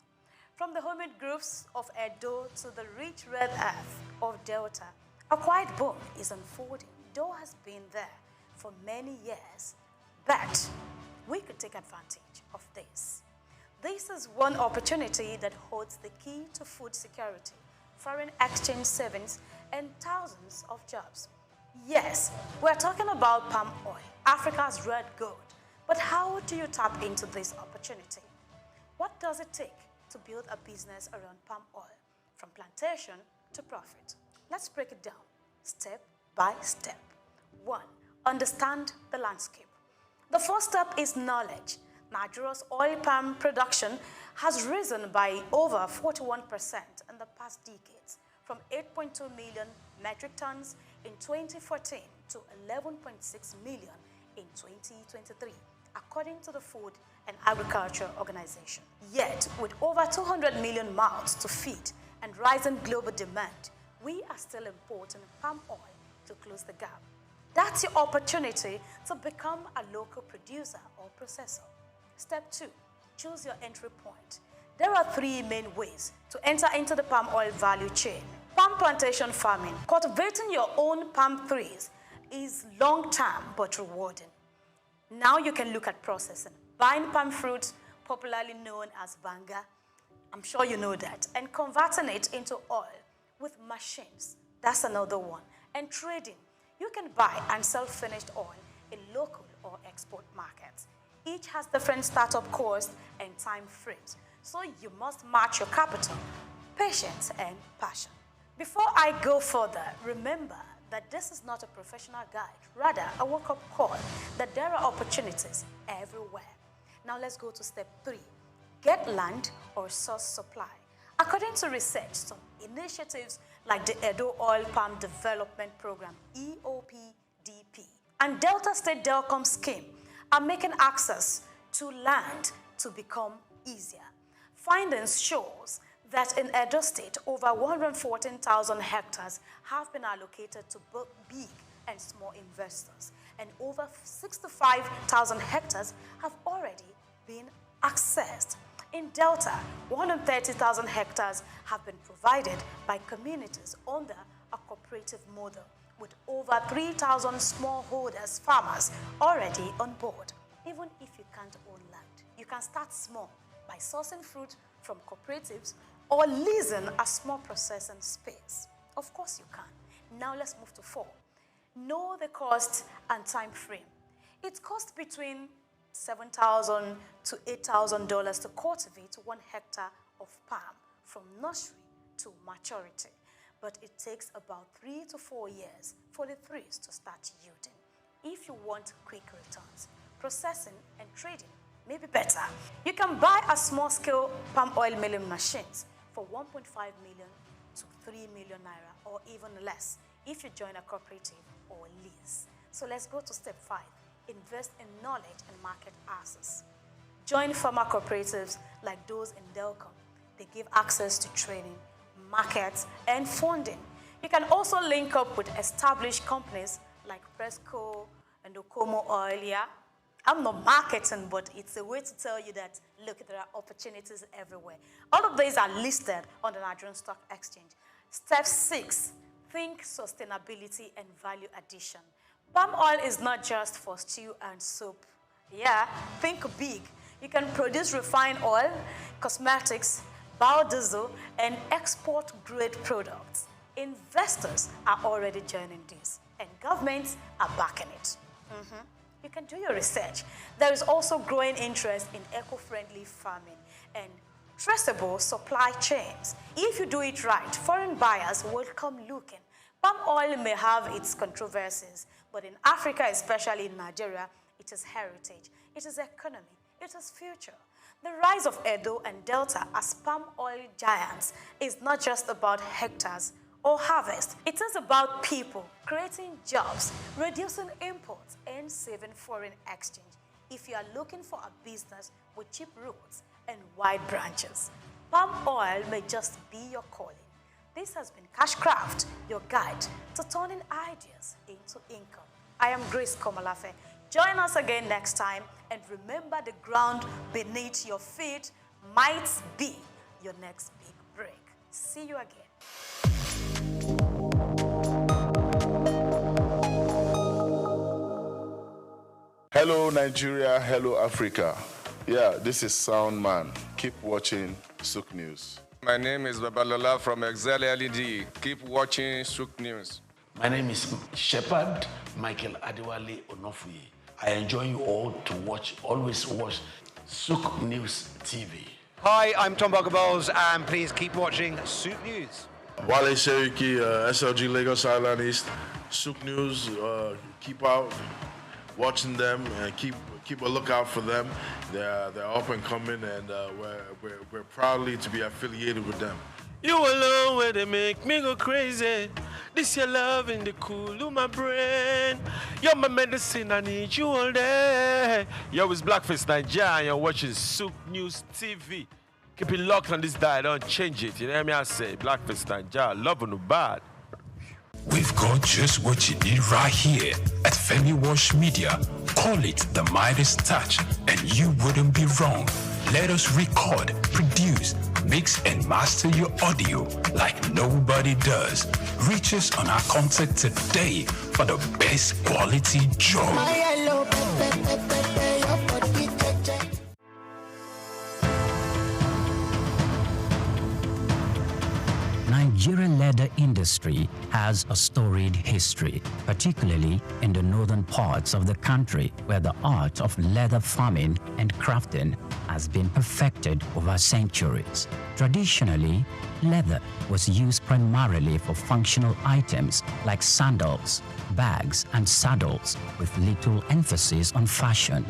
From the humid groves of Edo to the rich red earth of Delta, a quiet boom is unfolding. Dough has been there for many years, but we could take advantage of this. This is one opportunity that holds the key to food security, foreign exchange savings, and thousands of jobs. Yes, we're talking about palm oil, Africa's red gold. But how do you tap into this opportunity? What does it take to build a business around palm oil, from plantation to profit? Let's break it down, step by step. 1. Understand the landscape. The first step is knowledge. Nigeria's oil palm production has risen by over 41% in the past decades, from 8.2 million metric tons in 2014 to 11.6 million in 2023, according to the Food and Agriculture Organization. Yet, with over 200 million mouths to feed and rising global demand, we are still importing palm oil to close the gap. That's your opportunity to become a local producer or processor. Step 2, choose your entry point. There are 3 main ways to enter into the palm oil value chain. Palm plantation farming. Cultivating your own palm trees is long-term but rewarding. Now you can look at processing. Buying palm fruits, popularly known as banga, I'm sure you know that. And converting it into oil with machines. That's another one. And trading. You can buy and sell finished oil in local or export markets. Each has different startup costs and time frames. So you must match your capital, patience, and passion. Before I go further, remember that this is not a professional guide, rather a wake-up call that there are opportunities everywhere. Now let's go to step 3. Get land or source supply. According to research, some initiatives like the Edo Oil Palm Development Program, EOPDP, and Delta State Delcom Scheme are making access to land to become easier. Findings shows that in Edo State, over 114,000 hectares have been allocated to both big and small investors, and over 65,000 hectares have already been accessed. In Delta, 130,000 hectares have been provided by communities under a cooperative model, with over 3,000 smallholders farmers already on board. Even if you can't own land, you can start small by sourcing fruit from cooperatives or leasing a small processing space. Of course you can. Now let's move to 4. Know the cost and time frame. It costs between $7,000 to $8,000 to cultivate 1 hectare of palm from nursery to maturity. But it takes about 3 to 4 years for the trees to start yielding. If you want quick returns, processing and trading may be better. You can buy a small-scale palm oil milling machines for 1.5 million to 3 million naira, or even less if you join a cooperative or lease. So let's go to step 5. Invest in knowledge and market access. Join farmer cooperatives like those in Delcom. They give access to training, markets, and funding. You can also link up with established companies like Presco and Okomo Oil. Yeah, I'm not marketing, but it's a way to tell you that, look, there are opportunities everywhere. All of these are listed on the Nigerian Stock Exchange. Step 6, think sustainability and value addition. Palm oil is not just for stew and soup. Yeah, think big. You can produce refined oil, cosmetics, biodiesel, and export-grade products. Investors are already joining this, and governments are backing it. You can do your research. There is also growing interest in eco-friendly farming and traceable supply chains. If you do it right, foreign buyers will come looking. Palm oil may have its controversies, but in Africa, especially in Nigeria, it is heritage, it is economy, it is future. The rise of Edo and Delta as palm oil giants is not just about hectares or harvest. It is about people, creating jobs, reducing imports, and saving foreign exchange. If you are looking for a business with cheap roots and wide branches, palm oil may just be your calling. This has been Cashcraft, your guide to turning ideas into income. I am Grace Komalafe. Join us again next time, and remember, the ground beneath your feet might be your next big break. See you again. Hello Nigeria, hello Africa. Yeah, this is Sound Man. Keep watching SOUQ News. My name is Babalola from Excel LED. Keep watching SOUQ News. My name is Shepherd Michael Adewale Onofuye. I enjoy you all to watch, always watch SOUQ News TV. Hi, I'm Tom Boggaballs, and please keep watching SOUQ News. Wale Seriki, SLG Lagos Island East, SOUQ News. Keep out watching them and keep a lookout for them. They're up and coming, and we're proudly to be affiliated with them. You alone where they make me go crazy. This your love in the cool of my brain. You're my medicine, I need you all day. Yo, it's Blackface Nigeria, and you're watching SOUQ News TV. Keep it locked on this dial, don't change it. You know what I say? Blackface Nigeria, love no bad. We've got just what you need right here at Femi Wash Media. Call it the Midas Touch, and you wouldn't be wrong. Let us record, produce, mix, and master your audio like nobody does. Reach us on our contact today for the best quality job. Nigerian leather industry has a storied history, particularly in the northern parts of the country where the art of leather farming and crafting has been perfected over centuries. Traditionally, leather was used primarily for functional items like sandals, bags, and saddles, with little emphasis on fashion.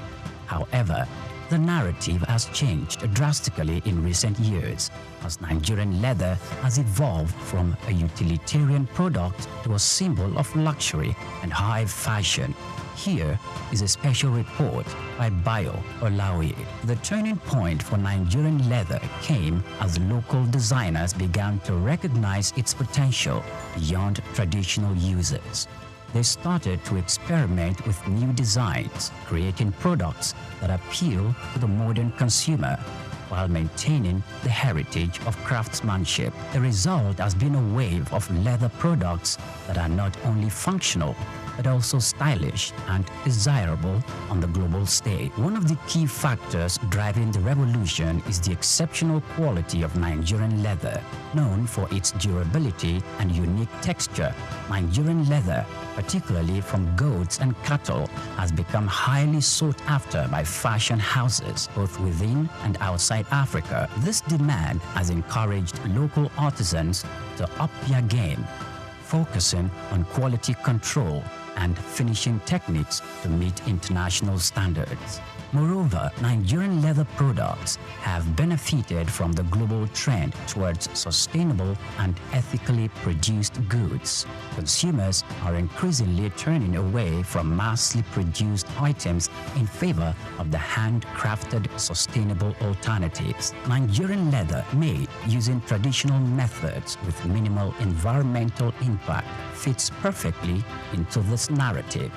However, the narrative has changed drastically in recent years as Nigerian leather has evolved from a utilitarian product to a symbol of luxury and high fashion. Here is a special report by Bayo Olaoye. The turning point for Nigerian leather came as local designers began to recognize its potential beyond traditional uses. They started to experiment with new designs, creating products that appeal to the modern consumer while maintaining the heritage of craftsmanship. The result has been a wave of leather products that are not only functional, but also stylish and desirable on the global stage. One of the key factors driving the revolution is the exceptional quality of Nigerian leather. Known for its durability and unique texture, Nigerian leather, particularly from goats and cattle, has become highly sought after by fashion houses both within and outside Africa. This demand has encouraged local artisans to up their game, focusing on quality control and finishing techniques to meet international standards. Moreover, Nigerian leather products have benefited from the global trend towards sustainable and ethically produced goods. Consumers are increasingly turning away from massively produced items in favor of the handcrafted, sustainable alternatives. Nigerian leather made using traditional methods with minimal environmental impact fits perfectly into this narrative.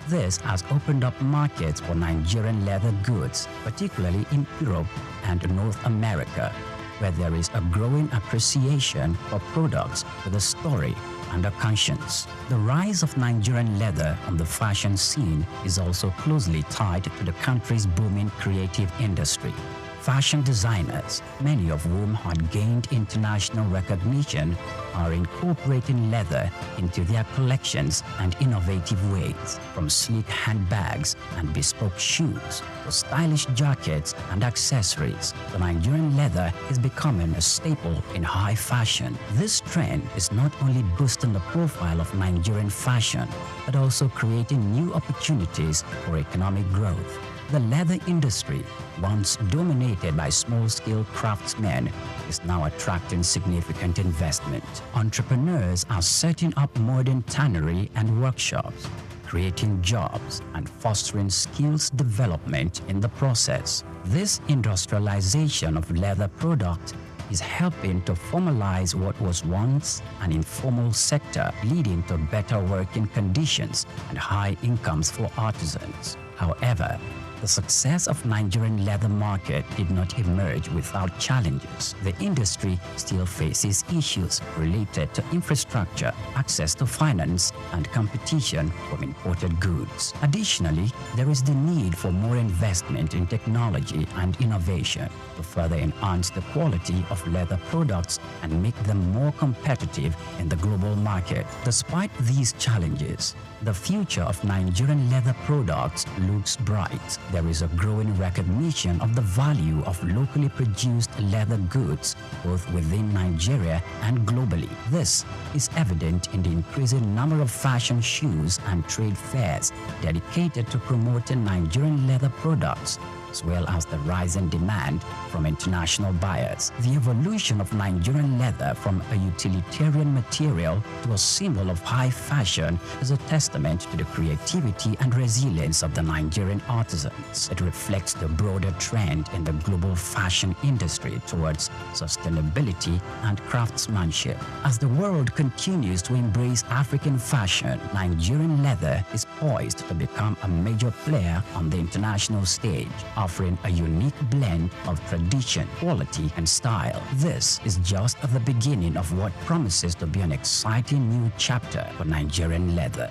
This has opened up markets for Nigerian leather goods, particularly in Europe and North America, where there is a growing appreciation for products with a story and a conscience. The rise of Nigerian leather on the fashion scene is also closely tied to the country's booming creative industry. Fashion designers, many of whom had gained international recognition, are incorporating leather into their collections and innovative ways. From sleek handbags and bespoke shoes to stylish jackets and accessories, the Nigerian leather is becoming a staple in high fashion. This trend is not only boosting the profile of Nigerian fashion, but also creating new opportunities for economic growth. The leather industry, once dominated by small-scale craftsmen, is now attracting significant investment. Entrepreneurs are setting up modern tannery and workshops, creating jobs and fostering skills development in the process. This industrialization of leather products is helping to formalize what was once an informal sector, leading to better working conditions and high incomes for artisans. However, the success of Nigerian leather market did not emerge without challenges. The industry still faces issues related to infrastructure, access to finance, and competition from imported goods. Additionally, there is the need for more investment in technology and innovation to further enhance the quality of leather products and make them more competitive in the global market. Despite these challenges, the future of Nigerian leather products looks bright. There is a growing recognition of the value of locally produced leather goods, both within Nigeria and globally. This is evident in the increasing number of fashion shows and trade fairs dedicated to promoting Nigerian leather products, as well as the rising demand from international buyers. The evolution of Nigerian leather from a utilitarian material to a symbol of high fashion is a testament to the creativity and resilience of the Nigerian artisans. It reflects the broader trend in the global fashion industry towards sustainability and craftsmanship. As the world continues to embrace African fashion, Nigerian leather is poised to become a major player on the international stage, offering a unique blend of tradition, quality, and style. This is just the beginning of what promises to be an exciting new chapter for Nigerian leather.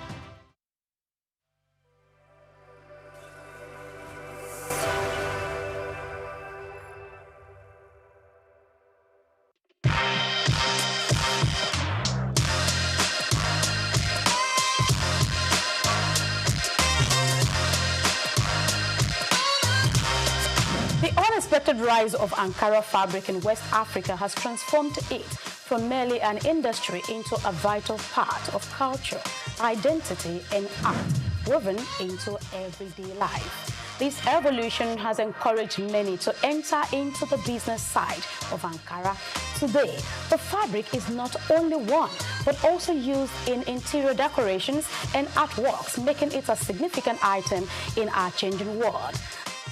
rapid rise of Ankara fabric in West Africa has transformed it from merely an industry into a vital part of culture, identity, and art woven into everyday life. This evolution has encouraged many to enter into the business side of Ankara. Today, the fabric is not only worn, but also used in interior decorations and artworks, making it a significant item in our changing world.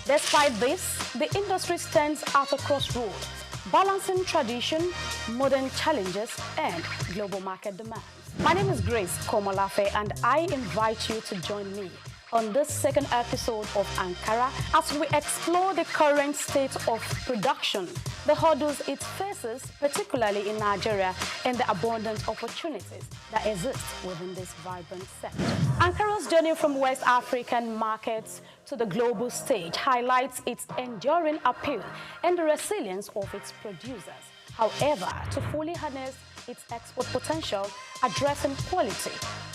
Despite this, the industry stands at a crossroads, balancing tradition, modern challenges, and global market demands. My name is Grace Komolafe, and I invite you to join me on this second episode of Ankara as we explore the current state of production, the hurdles it faces, particularly in Nigeria, and the abundant opportunities that exist within this vibrant sector. Ankara's journey from West African markets to the global stage highlights its enduring appeal and the resilience of its producers. However, to fully harness its export potential, addressing quality,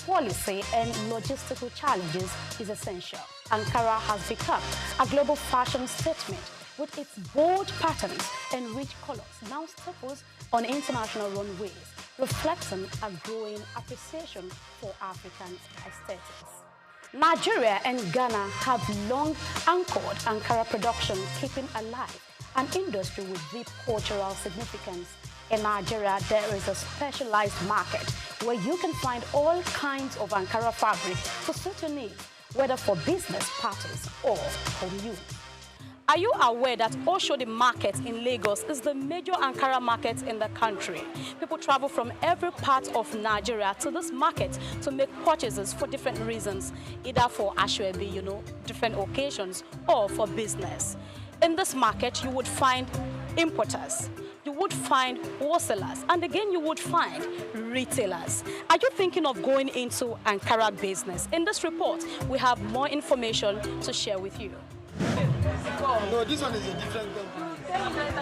policy, and logistical challenges is essential. Ankara has become a global fashion statement with its bold patterns and rich colors now staples on international runways, reflecting a growing appreciation for African aesthetics. Nigeria and Ghana have long anchored Ankara production, keeping alive an industry with deep cultural significance. In Nigeria, there is a specialized market where you can find all kinds of Ankara fabric to suit your needs, whether for business parties or home use. Are you aware that Oshodi Market in Lagos is the major Ankara market in the country? People travel from every part of Nigeria to this market to make purchases for different reasons, either for Ashwebi, different occasions, or for business. In this market, you would find importers, you would find wholesalers, and again, you would find retailers. Are you thinking of going into Ankara business? In this report, we have more information to share with you. No, this one is a different company.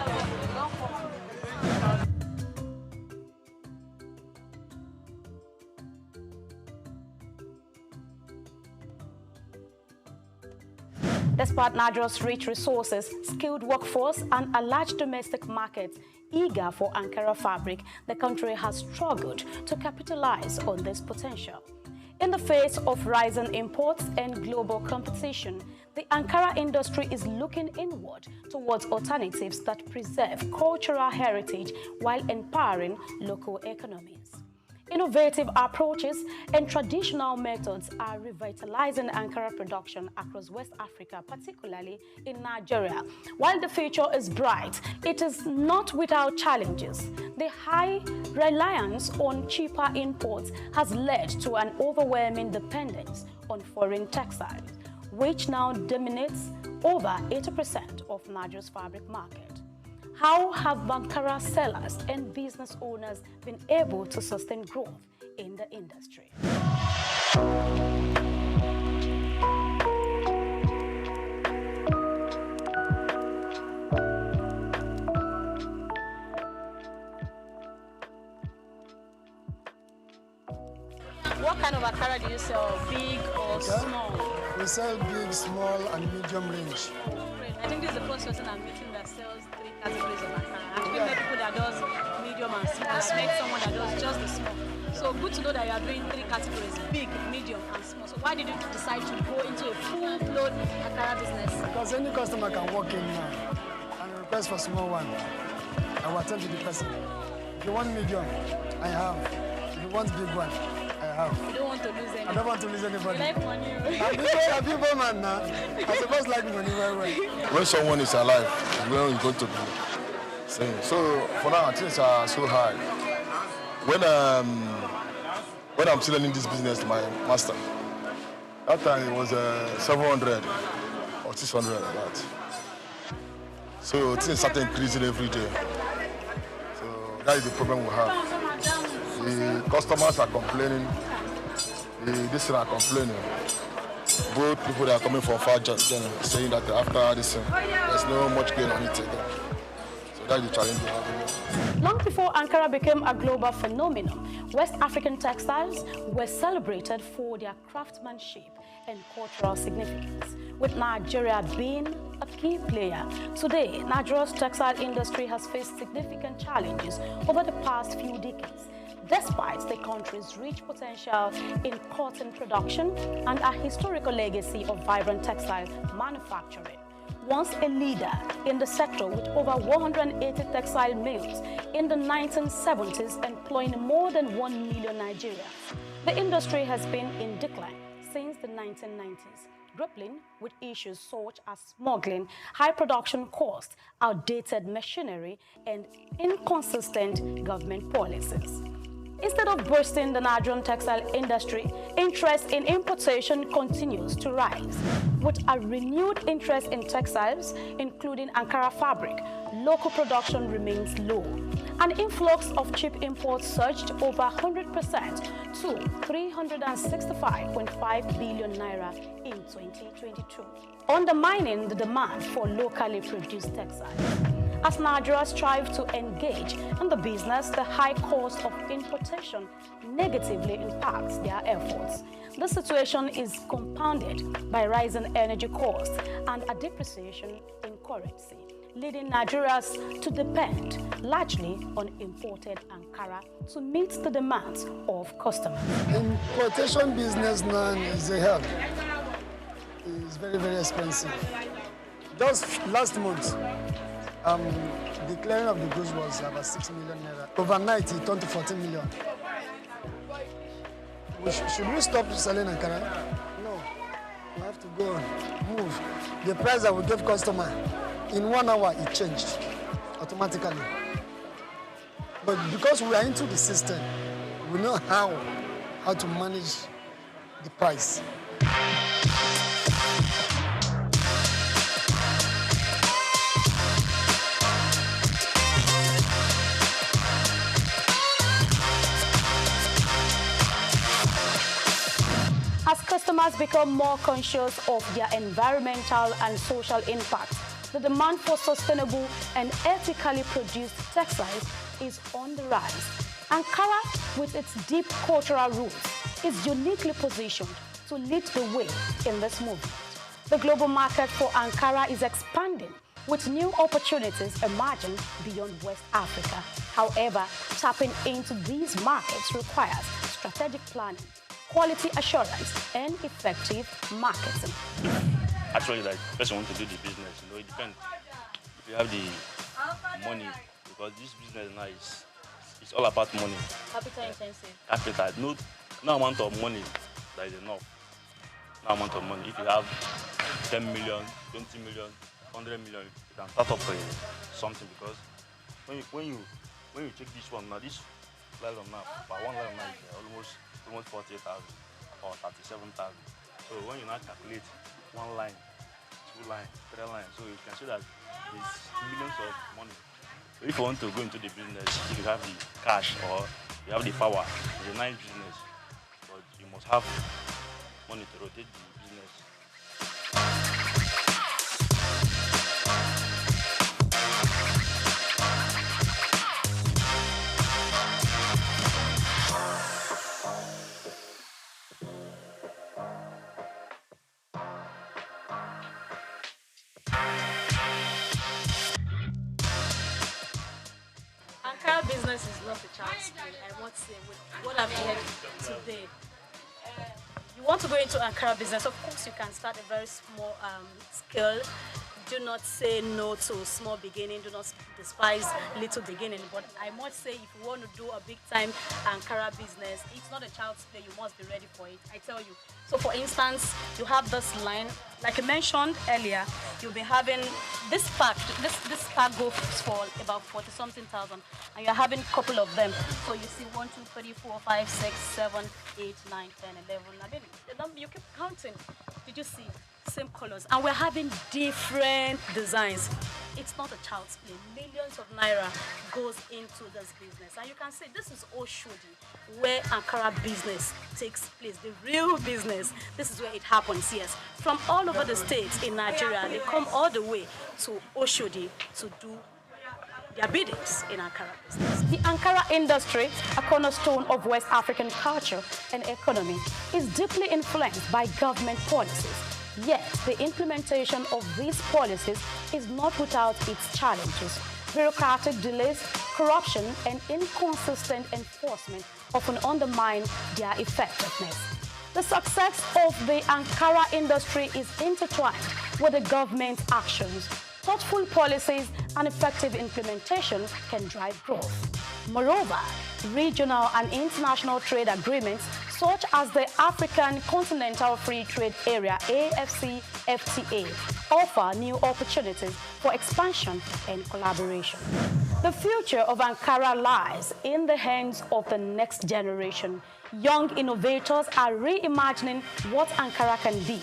Despite Nigeria's rich resources, skilled workforce, and a large domestic market eager for Ankara fabric, the country has struggled to capitalize on this potential. In the face of rising imports and global competition, the Ankara industry is looking inward towards alternatives that preserve cultural heritage while empowering local economies. Innovative approaches and traditional methods are revitalizing Ankara production across West Africa, particularly in Nigeria. While the future is bright, it is not without challenges. The high reliance on cheaper imports has led to an overwhelming dependence on foreign textiles, which now dominates over 80% of Nigeria's fabric market. How have Ankara sellers and business owners been able to sustain growth in the industry? What kind of Ankara do you sell? Big or small? We sell big, small, and medium range. I think this is the first person I'm meeting that sells 3 categories of Ankara. I've met people that does medium and small. I met someone that does just the small. So good to know that you are doing 3 categories, big, medium, and small. So why did you decide to go into a full-blown Ankara business? Because any customer can walk in now and request for small one. I will attend to the person. If you want medium, I have. If you want big one, I have. You don't want to lose anybody. I don't want to lose anybody. You like money. I'm people man now. I suppose like money very well. When someone is alive, where is going to be saying? So for now, things are so high. When I'm still in this business to my master, that time it was 700 or 600 like that. So things start increasing every day. So that is the problem we have. The customers are complaining. This thing are complaining. Both people that are coming from far journey saying that after this, there's no much gain on it again. So that's the challenge we have. Long before Ankara became a global phenomenon, West African textiles were celebrated for their craftsmanship and cultural significance. with Nigeria being a key player. Today, Nigeria's textile industry has faced significant challenges over the past few decades, despite the country's rich potential in cotton production and a historical legacy of vibrant textile manufacturing. Once a leader in the sector with over 180 textile mills in the 1970s employing more than 1 million Nigerians, the industry has been in decline since the 1990s, grappling with issues such as smuggling, high production costs, outdated machinery, and inconsistent government policies. Instead of boosting the Nigerian textile industry, interest in importation continues to rise. With a renewed interest in textiles, including Ankara fabric, local production remains low. An influx of cheap imports surged over 100% to 365.5 billion naira in 2022, undermining the demand for locally produced textiles. As Nigeria strives to engage in the business, the high cost of importation negatively impacts their efforts. The situation is compounded by rising energy costs and a depreciation in currency, leading Nigerians to depend largely on imported Ankara to meet the demands of customers. Importation business now is a help. It's very, very expensive. Just last month, the clearing of the goods was about 6 million naira. Overnight, it turned to 14 million. Should we stop selling Ankara? No. We have to go on, move. The price that we give customer, in 1 hour, it changed automatically. But because we are into the system, we know how to manage the price. As customers become more conscious of their environmental and social impact, the demand for sustainable and ethically produced textiles is on the rise. Ankara, with its deep cultural roots, is uniquely positioned to lead the way in this movement. The global market for Ankara is expanding, with new opportunities emerging beyond West Africa. However, tapping into these markets requires strategic planning, quality assurance, and effective marketing. Actually, like, person want to do the business, it depends. If you have the money, because this business now it's all about money. Capital intensive. Capital. No amount of money that is enough. No amount of money. If you have 10 million, 20 million, 100 million, you can start up something, because when you check this one now, this nylon now, for one nylon now is almost 48,000 or 37,000. So when you now calculate 1 line, 2 line, 3 lines, so you can see that there's millions of money. So if you want to go into the business, if you have the cash or you have the power, it's a nice business, but you must have money to rotate the business. Business is not a child's play. I want to say, with what I've heard today, you want to go into Ankara business, of course you can start a very small scale. Do not say no to small beginning, do not despise little beginning, but I must say, if you want to do a big time Ankara business, it's not a child's play, you must be ready for it, I tell you. So for instance, you have this line, like I mentioned earlier, you'll be having this pack, this pack goes for about 40-something thousand, and you're having a couple of them. So you see 1, 2, 3, 4, 5, 6, 7, 8, 9, 10, 11. I mean, the number you keep counting. Did you see? Same colors, and we're having different designs. It's not a child's play. Millions of naira goes into this business, and you can see this is Oshodi, where Ankara business takes place, the real business. This is where it happens. Yes, from all over the states in Nigeria, they come all the way to Oshodi to do their biddings in Ankara business. The Ankara industry, a cornerstone of West African culture and economy, is deeply influenced by government policies, Yet, the implementation of these policies is not without its challenges. Bureaucratic delays, corruption, and inconsistent enforcement often undermine their effectiveness. The success of the Ankara industry is intertwined with the government's actions. Thoughtful policies and effective implementation can drive growth. Moreover, regional and international trade agreements such as the African Continental Free Trade Area AfCFTA offer new opportunities for expansion and collaboration. The future of Ankara lies in the hands of the next generation. Young innovators are reimagining what Ankara can be,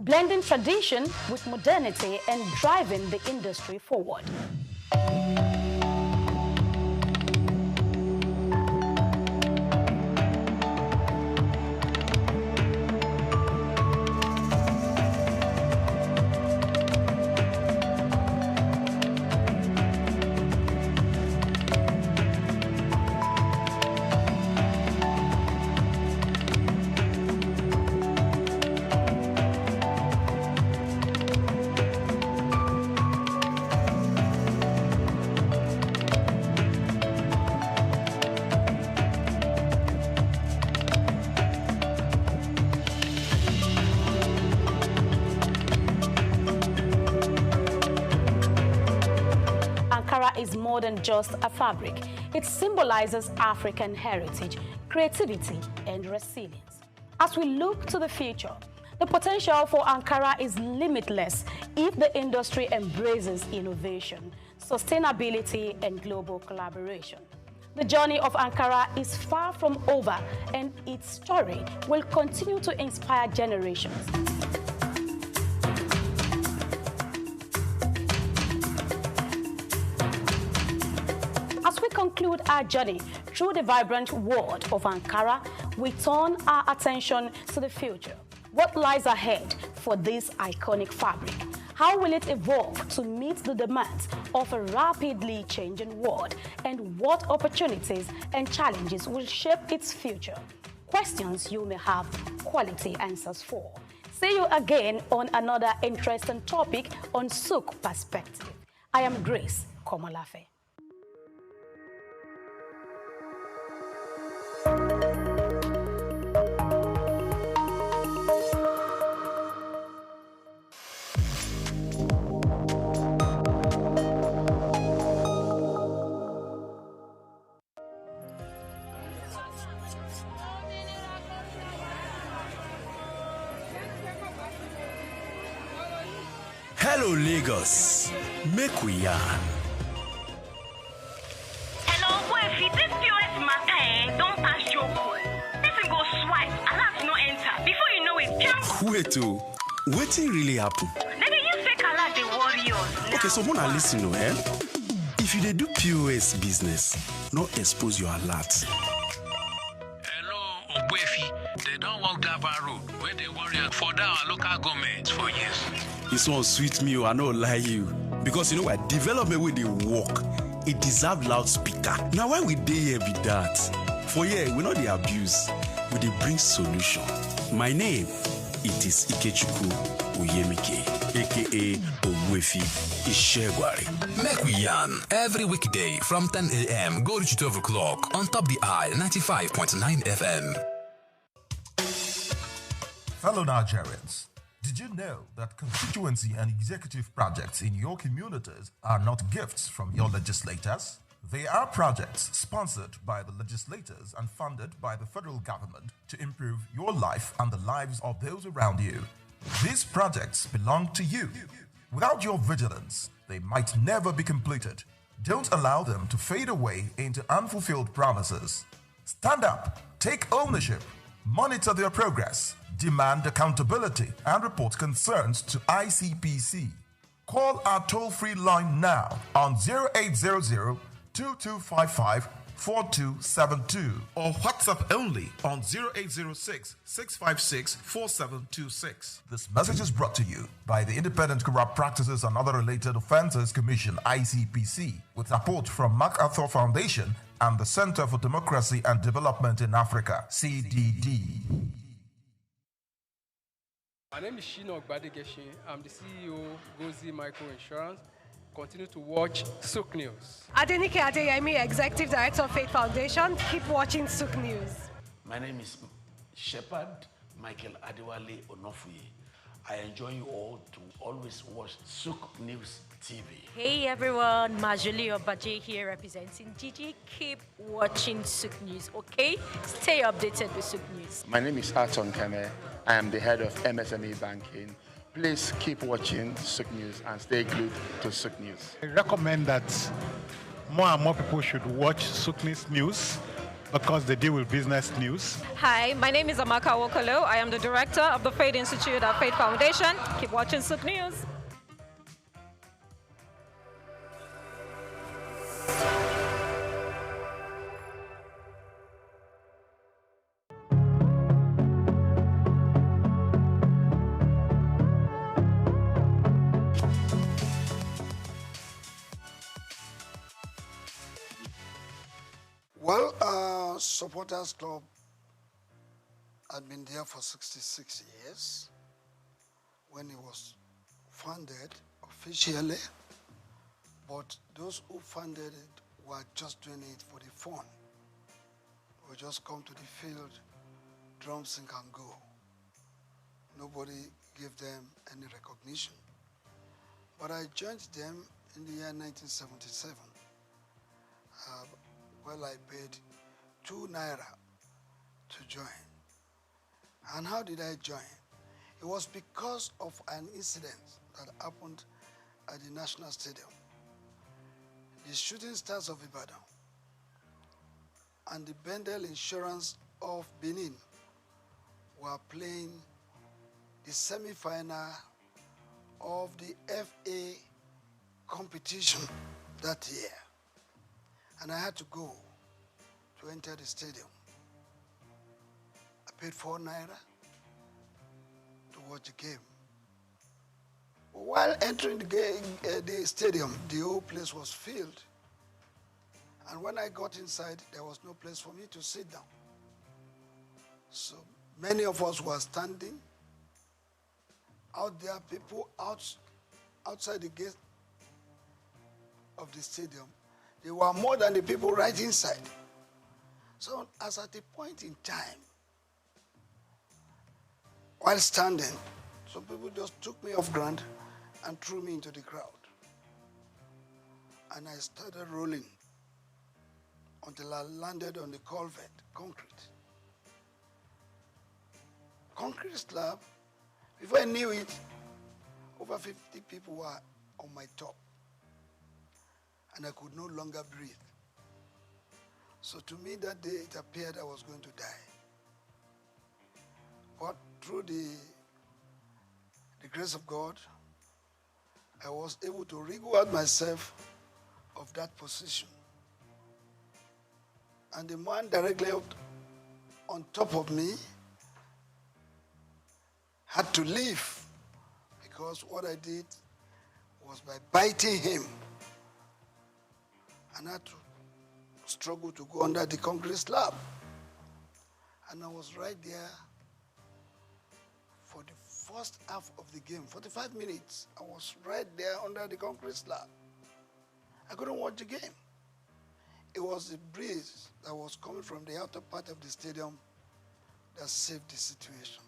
blending tradition with modernity and driving the industry forward. Is more than just a fabric. It symbolizes African heritage, creativity, and resilience. As we look to the future, the potential for Ankara is limitless if the industry embraces innovation, sustainability, and global collaboration. The journey of Ankara is far from over, and its story will continue to inspire generations. As we conclude our journey through the vibrant world of Ankara, we turn our attention to the future. What lies ahead for this iconic fabric? How will it evolve to meet the demands of a rapidly changing world? And what opportunities and challenges will shape its future? Questions you may have quality answers for. See you again on another interesting topic on SOUQ Perspective. I am Grace Komolafe. Hello, Lagos. Make we yarn. Hello, boy, this POS matter don't pass your code. Person go swipe, alert no enter. Before you know it, jump. Wait, wetin really happen? Maybe you fake alert the warriors. Okay, so wanna listen, If you dey do POS business, no expose your alert. Hello, Ogbefi. They don't walk that road where they warriors for down local government for years. This one sweet me, I no lie you. Because you know what? Development with the work, it deserve loudspeaker. Now why we dey here be that? For here, we know the abuse, we dey bring solution. My name, it is Ikechukwu Oyemike, aka Ogbefi Ishegwari. Make we yarn every weekday from 10 a.m. go reach 12 o'clock on Top the Eye 95.9 FM. Fellow Nigerians, did you know that constituency and executive projects in your communities are not gifts from your legislators? They are projects sponsored by the legislators and funded by the federal government to improve your life and the lives of those around you. These projects belong to you. Without your vigilance, they might never be completed. Don't allow them to fade away into unfulfilled promises. Stand up, take ownership, monitor their progress, demand accountability, and report concerns to ICPC. Call our toll-free line now on 0800 2255 4272 or WhatsApp only on 0806 656 4726. This message is brought to you by the Independent Corrupt Practices and Other Related Offences Commission ICPC with support from MacArthur Foundation and the Center for Democracy and Development in Africa CDD. My name is Shino Gbadegeshin. I'm the CEO Gozi Micro Insurance. Continue to watch SOUQ News. Adenike Adeyemi, Executive Director of Faith Foundation. Keep watching SOUQ News. My name is Shepherd Michael Adewale Onofuye. I enjoy you all to always watch SOUQ News TV. Hey everyone, Majuli Obaje here representing Gigi. Keep watching SOUQ News, okay? Stay updated with SOUQ News. My name is Aton Keme. I am the head of MSME Banking. Please keep watching SOUQ News and stay glued to SOUQ News. I recommend that more and more people should watch SOUQ News because they deal with business news. Hi, my name is Amaka Wokolo. I am the director of the Faith Institute at Faith Foundation. Keep watching SOUQ News. Well, Supporters Club had been there for 66 years when it was founded officially, but those who funded it were just doing it for the fun. We just come to the field, drum, sing and go. Nobody gave them any recognition. But I joined them in the year 1977. Well, I paid 2 naira to join. And how did I join? It was because of an incident that happened at the National Stadium. The Shooting Stars of Ibadan and the Bendel Insurance of Benin were playing the semi-final of the FA competition that year. And I had to go to enter the stadium. I paid 4 naira to watch the game. While entering the stadium, the whole place was filled. And when I got inside, there was no place for me to sit down. So many of us were standing. Out there, people outside the gate of the stadium, there were more than the people right inside. So as at a point in time, while standing, some people just took me off ground and threw me into the crowd. And I started rolling until I landed on the culvert, concrete. Concrete slab. Before I knew it, over 50 people were on my top. And I could no longer breathe. So to me that day, it appeared I was going to die. But through the grace of God, I was able to wriggle out myself of that position. And the man directly up on top of me had to leave, because what I did was by biting him. And I had to struggle to go under the concrete slab. And I was right there for the first half of the game, 45 minutes. I was right there under the concrete slab. I couldn't watch the game. It was the breeze that was coming from the outer part of the stadium that saved the situation.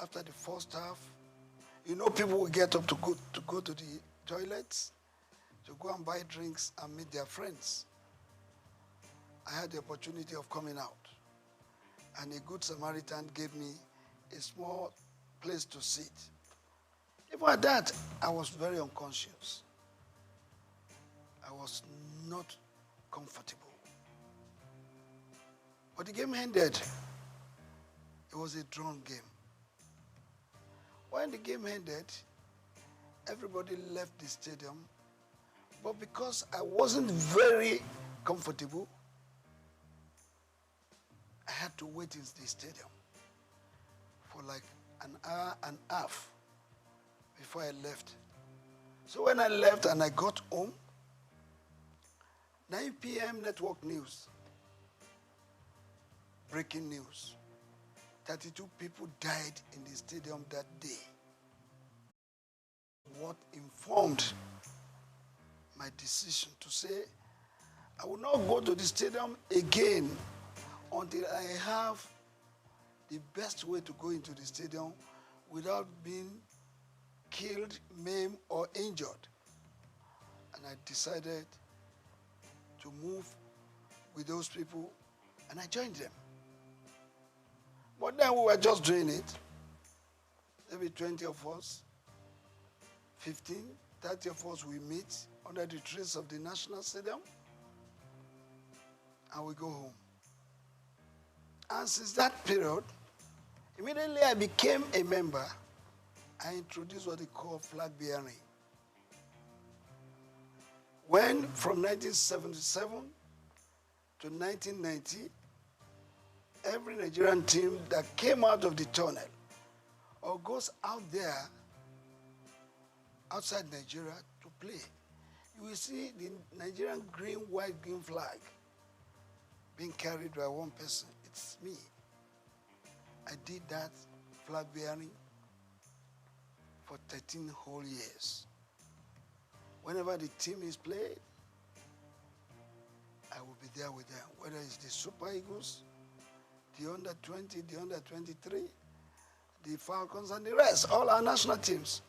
After the first half, you know, people will get up to go to the toilets, to go and buy drinks and meet their friends. I had the opportunity of coming out, and a good Samaritan gave me a small place to sit. Even at that, I was very unconscious. I was not comfortable. But the game ended. It was a drawn game. When the game ended, everybody left the stadium. But because I wasn't very comfortable, I had to wait in the stadium for like an hour and a half before I left. So when I left and I got home, 9 p.m. network news, breaking news. 32 people died in the stadium that day. What informed my decision to say, I will not go to the stadium again until I have the best way to go into the stadium without being killed, maimed, or injured. And I decided to move with those people, and I joined them. But then we were just doing it. Maybe 20 of us, 15, 30 of us, we meet under the trees of the National Stadium, and we go home. And since that period, immediately I became a member, I introduced what they call flag bearing. When from 1977 to 1990, every Nigerian team that came out of the tunnel or goes out there outside Nigeria to play, you will see the Nigerian green, white, green flag being carried by one person. It's me. I did that flag bearing for 13 whole years. Whenever the team is played, I will be there with them, whether it's the Super Eagles, the under-20, the under-23, the Falcons, and the rest, all our national teams.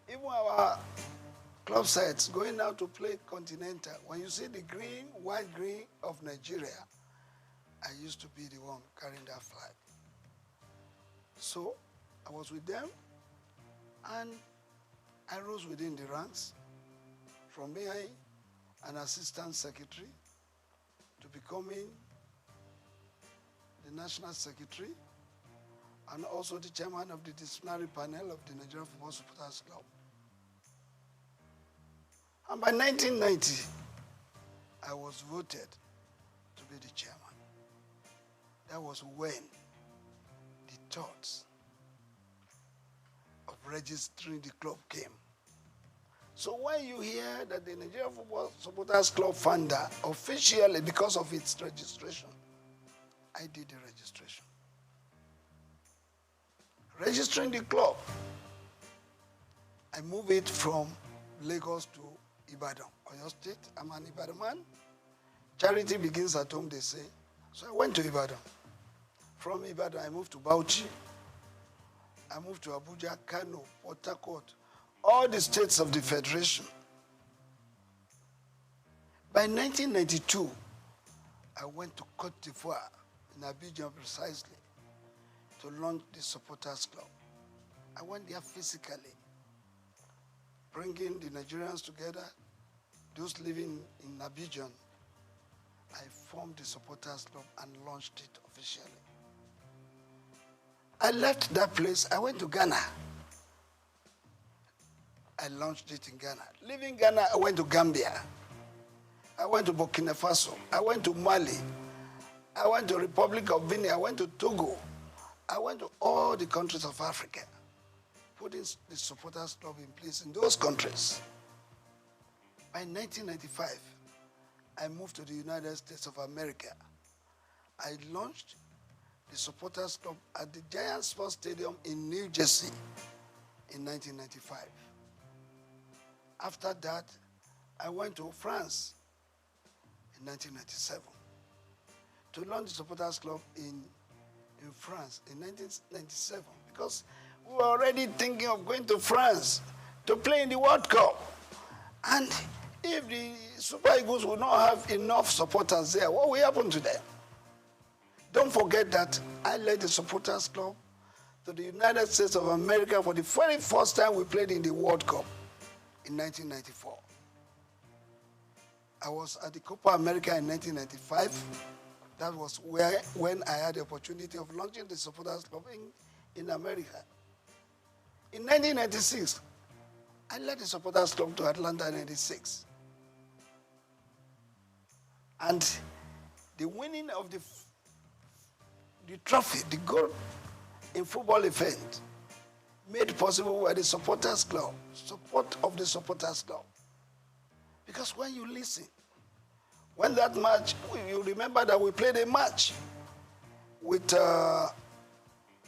Even our club sides going out to play Continental. When you see the green, white, green of Nigeria, I used to be the one carrying that flag. So I was with them, and I rose within the ranks from being an assistant secretary to becoming the national secretary and also the chairman of the disciplinary panel of the Nigerian Football Supporters Club. And by 1990, I was voted to be the chairman. That was when the thoughts of registering the club came. So when you hear that the Nigerian Football Supporters Club founder officially, because of its registration, I did the registration. Registering the club, I moved it from Lagos to Ibadan, Oyo State. I'm an Ibadan man. Charity begins at home, they say. So I went to Ibadan. From Ibadan, I moved to Bauchi. I moved to Abuja, Kano, Port Harcourt, all the states of the Federation. By 1992, I went to Cote d'Ivoire, in Abidjan precisely, to launch the Supporters Club. I went there physically, bringing the Nigerians together, those living in Abidjan. I formed the Supporters Club and launched it officially. I left that place, I went to Ghana. I launched it in Ghana. Leaving Ghana, I went to Gambia. I went to Burkina Faso. I went to Mali. I went to Republic of Benin. I went to Togo. I went to all the countries of Africa, putting the Supporters Club in place in those countries. By 1995, I moved to the United States of America. I launched the Supporters Club at the Giant Sports Stadium in New Jersey in 1995. After that, I went to France in 1997 to launch the Supporters Club in France in 1997 because we were already thinking of going to France to play in the World Cup. And if the Super Eagles will not have enough supporters there, what will happen to them? Don't forget that I led the Supporters Club to the United States of America for the very first time we played in the World Cup in 1994. I was at the Copa America in 1995. That was when I had the opportunity of launching the Supporters Club in America. In 1996, I led the Supporters Club to Atlanta in 96. And the winning of the trophy, the gold in football event, made possible by the Supporters Club, support of the Supporters Club. Because when you listen, when that match, you remember that we played a match with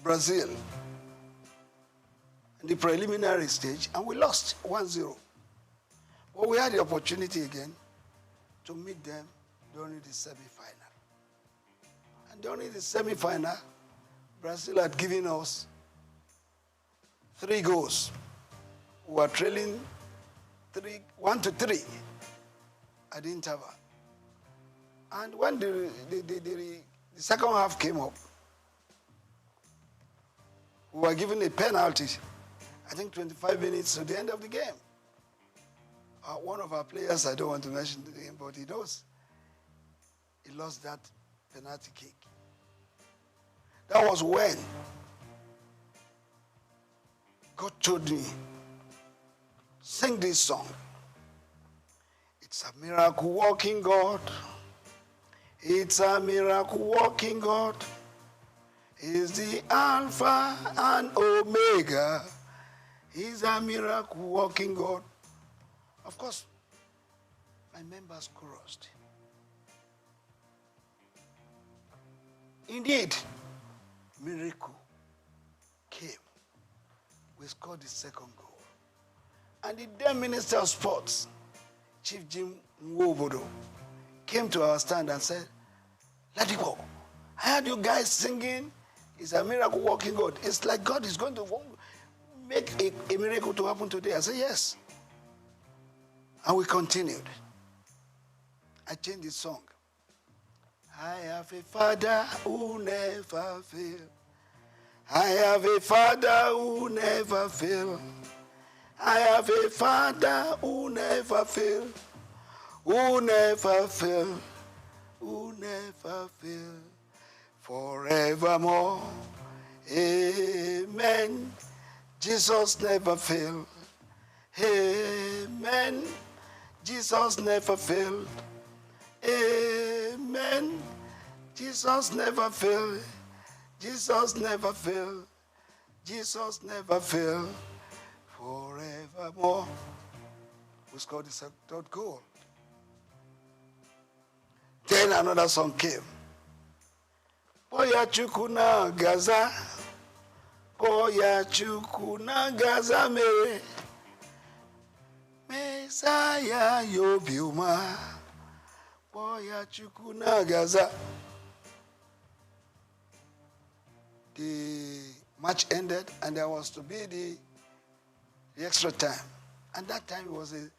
Brazil in the preliminary stage, and we lost 1-0. But we had the opportunity again to meet them during the semi-final. And during the semi-final, Brazil had given us 3 goals. We were trailing 1-3 at the interval. And when the second half came up, we were given a penalty, I think 25 minutes to the end of the game. One of our players, I don't want to mention the name, but he knows, he lost that penalty kick. That was when God told me, sing this song. It's a miracle working God. It's a miracle working God. He's the Alpha and Omega. He's a miracle working God. Of course, my members chorused. Indeed, miracle came. We scored the second goal. And the then Minister of Sports, Chief Jim Nwobodo, came to our stand and said, let it go. I heard you guys singing, it's a miracle working God. It's like God is going to make a miracle to happen today. I said, yes. And we continued. I changed the song. I have a Father who never fails. I have a Father who never fails. I have a Father who never fails. Who never fails. Who never fails. Forevermore. Amen. Jesus never failed. Amen. Jesus never failed. Amen. Jesus never failed. Jesus never failed. Jesus never failed. Forevermore. We scored the third goal. Then another song came. Boya chukuna gaza. Boya chukuna gaza mere. Messiah yobiuma. Boya chukuna gaza. The match ended and there was to be the extra time. And that time it was a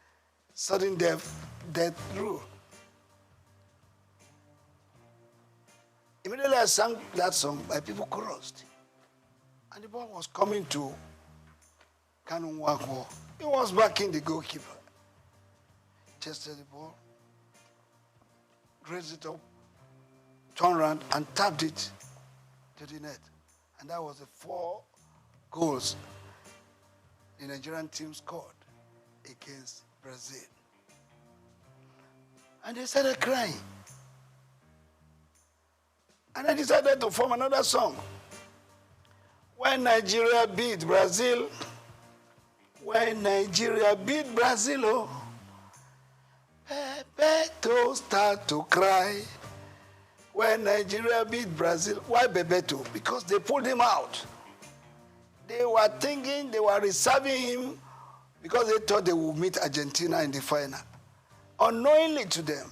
sudden death rule. Immediately I sang that song, my people chorused. And the ball was coming to Kanu Nwakwo. He was backing the goalkeeper. Chested the ball, raised it up, turned around and tapped it to the net. And that was the 4 goals the Nigerian team scored against Brazil. And they started crying. And I decided to form another song. When Nigeria beat Brazil, when Nigeria beat Brazil, oh, Bebeto start to cry. When Nigeria beat Brazil, why Bebeto? Because they pulled him out. They were thinking they were reserving him because they thought they would meet Argentina in the final. Unknowingly to them,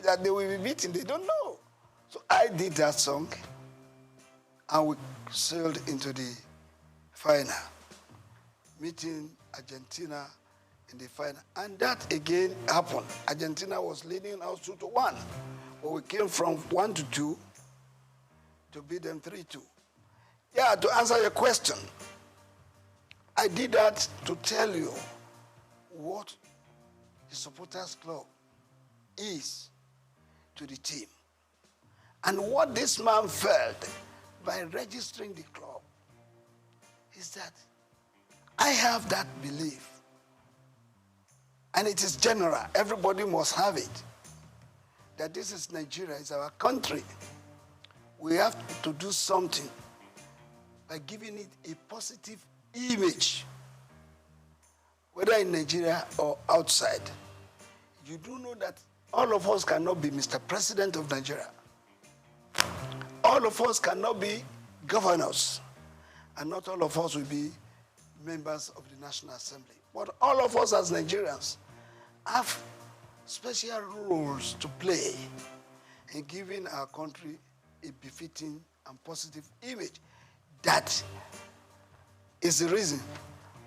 that they will be beaten, they don't know. So I did that song, and we sailed into the final, meeting Argentina in the final. And that again happened. Argentina was leading us 2-1, but we came from 1-2 to beat them 3-2. Yeah, to answer your question, I did that to tell you what the supporters club is to the team. And what this man felt by registering the club is that I have that belief. And it is general. Everybody must have it. That this is Nigeria, it's our country. We have to do something by giving it a positive image, whether in Nigeria or outside. You do know that all of us cannot be Mr. President of Nigeria. All of us cannot be govern us. And not all of us will be members of the National Assembly. But all of us as Nigerians have special roles to play in giving our country a befitting and positive image. That is the reason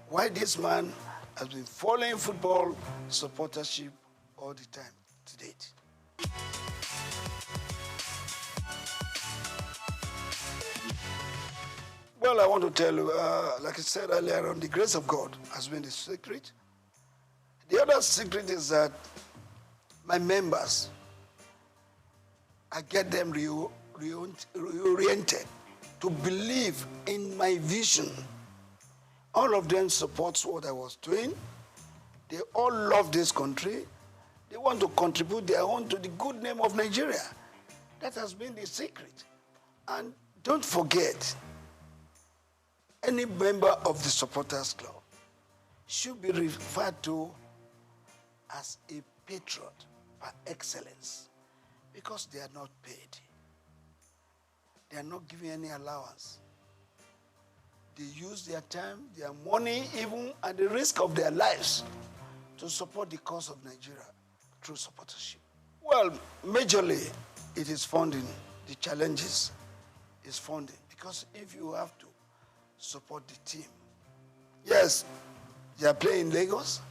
why this man has been following football supportership all the time to date. Well, I want to tell you, like I said earlier on, the grace of God has been the secret. The other secret is that my members, I get them reoriented to believe in my vision. All of them supports what I was doing. They all love this country. They want to contribute their own to the good name of Nigeria. That has been the secret. And don't forget, any member of the supporters club should be referred to as a patron par excellence because they are not paid. They are not giving any allowance. They use their time, their money, even at the risk of their lives to support the cause of Nigeria through supportership. Well, majorly, it is funding. The challenges is funding because if you have to support the team, yes, they are playing in Lagos,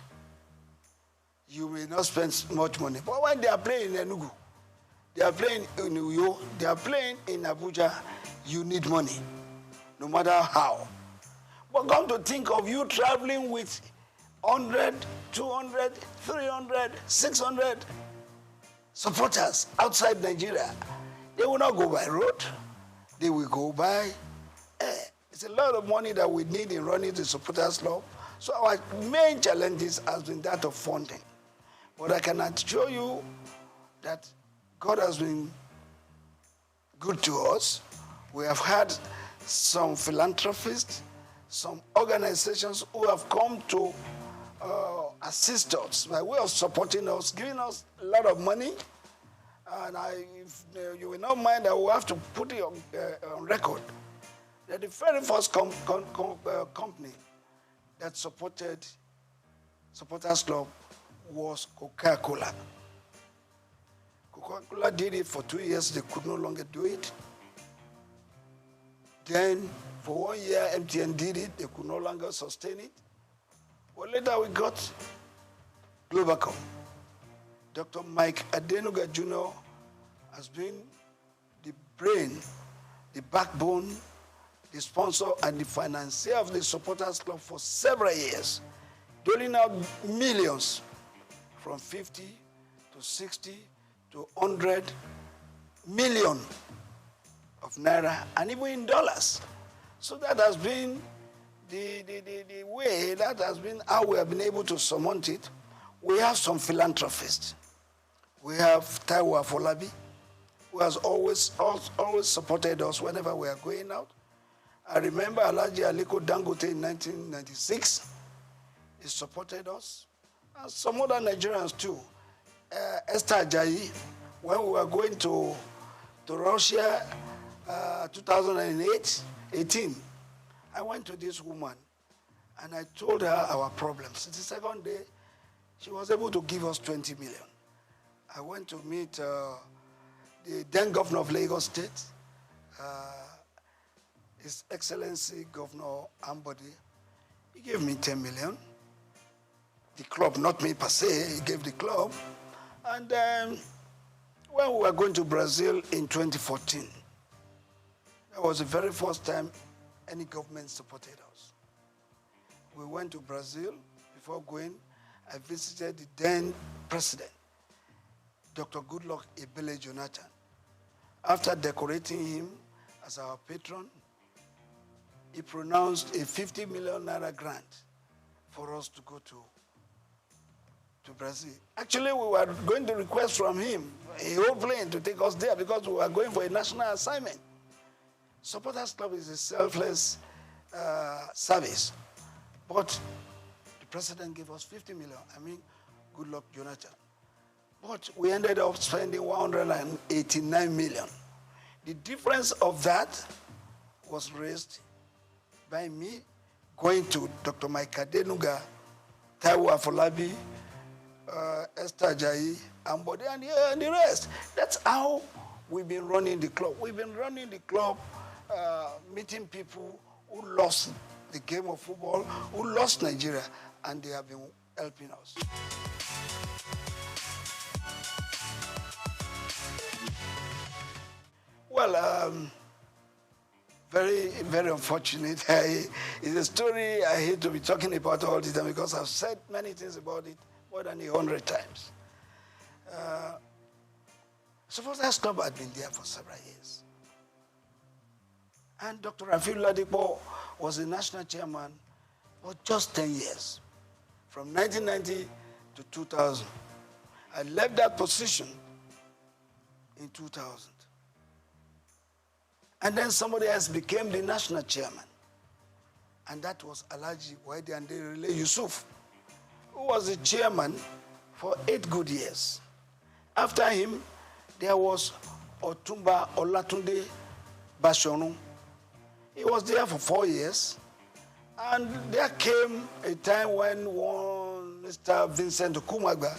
you may not spend much money. But when they are playing in Enugu, they are playing in Uyo, they are playing in Abuja, you need money, no matter how. But come to think of you traveling with 100, 200, 300, 600 supporters outside Nigeria. They will not go by road. They will go by air. It's a lot of money that we need in running the supporters club. So our main challenges has been that of funding. But I can assure you that God has been good to us. We have had some philanthropists, some organizations who have come to assist us by way of supporting us, giving us a lot of money. And if you will not mind, I will have to put it on record that the very first company that supported Supporters Club was Coca-Cola. Coca-Cola did it for 2 years. They could no longer do it. Then, for 1 year, MTN did it. They could no longer sustain it. But later, we got Globacom. Dr. Mike Adenuga Jr. has been the brain, the backbone, the sponsor, and the financier of the Supporters Club for several years, doling out millions from 50 to 60 to 100 million of naira, and even in dollars. So that has been the way, that has been how we have been able to surmount it. We have some philanthropists. We have Taiwo Afolabi, who has always supported us whenever we are going out. I remember Alhaji Aliko Dangote in 1996. He supported us. And some other Nigerians too. Esther Ajayi, when we were going to Russia 2018, I went to this woman and I told her our problems. The second day, she was able to give us 20 million. I went to meet the then governor of Lagos State, His Excellency Governor Ambody. He gave me 10 million. The club, not me per se, he gave the club. And then when we were going to Brazil in 2014, that was the very first time any government supported us. We went to Brazil. Before going, I visited the then president, Dr. Goodluck Ebele Jonathan. After decorating him as our patron, he pronounced a 50 million naira grant for us to go to Brazil. Actually, we were going to request from him a whole plane to take us there because we were going for a national assignment. Supporters Club is a selfless service. But the president gave us 50 million. Goodluck Jonathan. But we ended up spending 189 million. The difference of that was raised by me, going to Dr. Mike Adenuga, Taiwo Afolabi, Esther Ajayi, Ambode, and the rest. That's how we've been running the club. We've been running the club, meeting people who lost the game of football, who lost Nigeria, and they have been helping us. Well, very, very unfortunate. It's a story I hate to be talking about all the time because I've said many things about it more than 100 times. Supporters Club had been there for several years. And Dr. Rafiu Ladipo was the national chairman for just 10 years, from 1990 to 2000. I left that position in 2000. And then somebody else became the national chairman. And that was Alhaji Waidi Anderile Yusuf, who was the chairman for 8 good years. After him, there was Otumba Olatunde Bashonu. He was there for 4 years. And there came a time when one Mr. Vincent Okumagba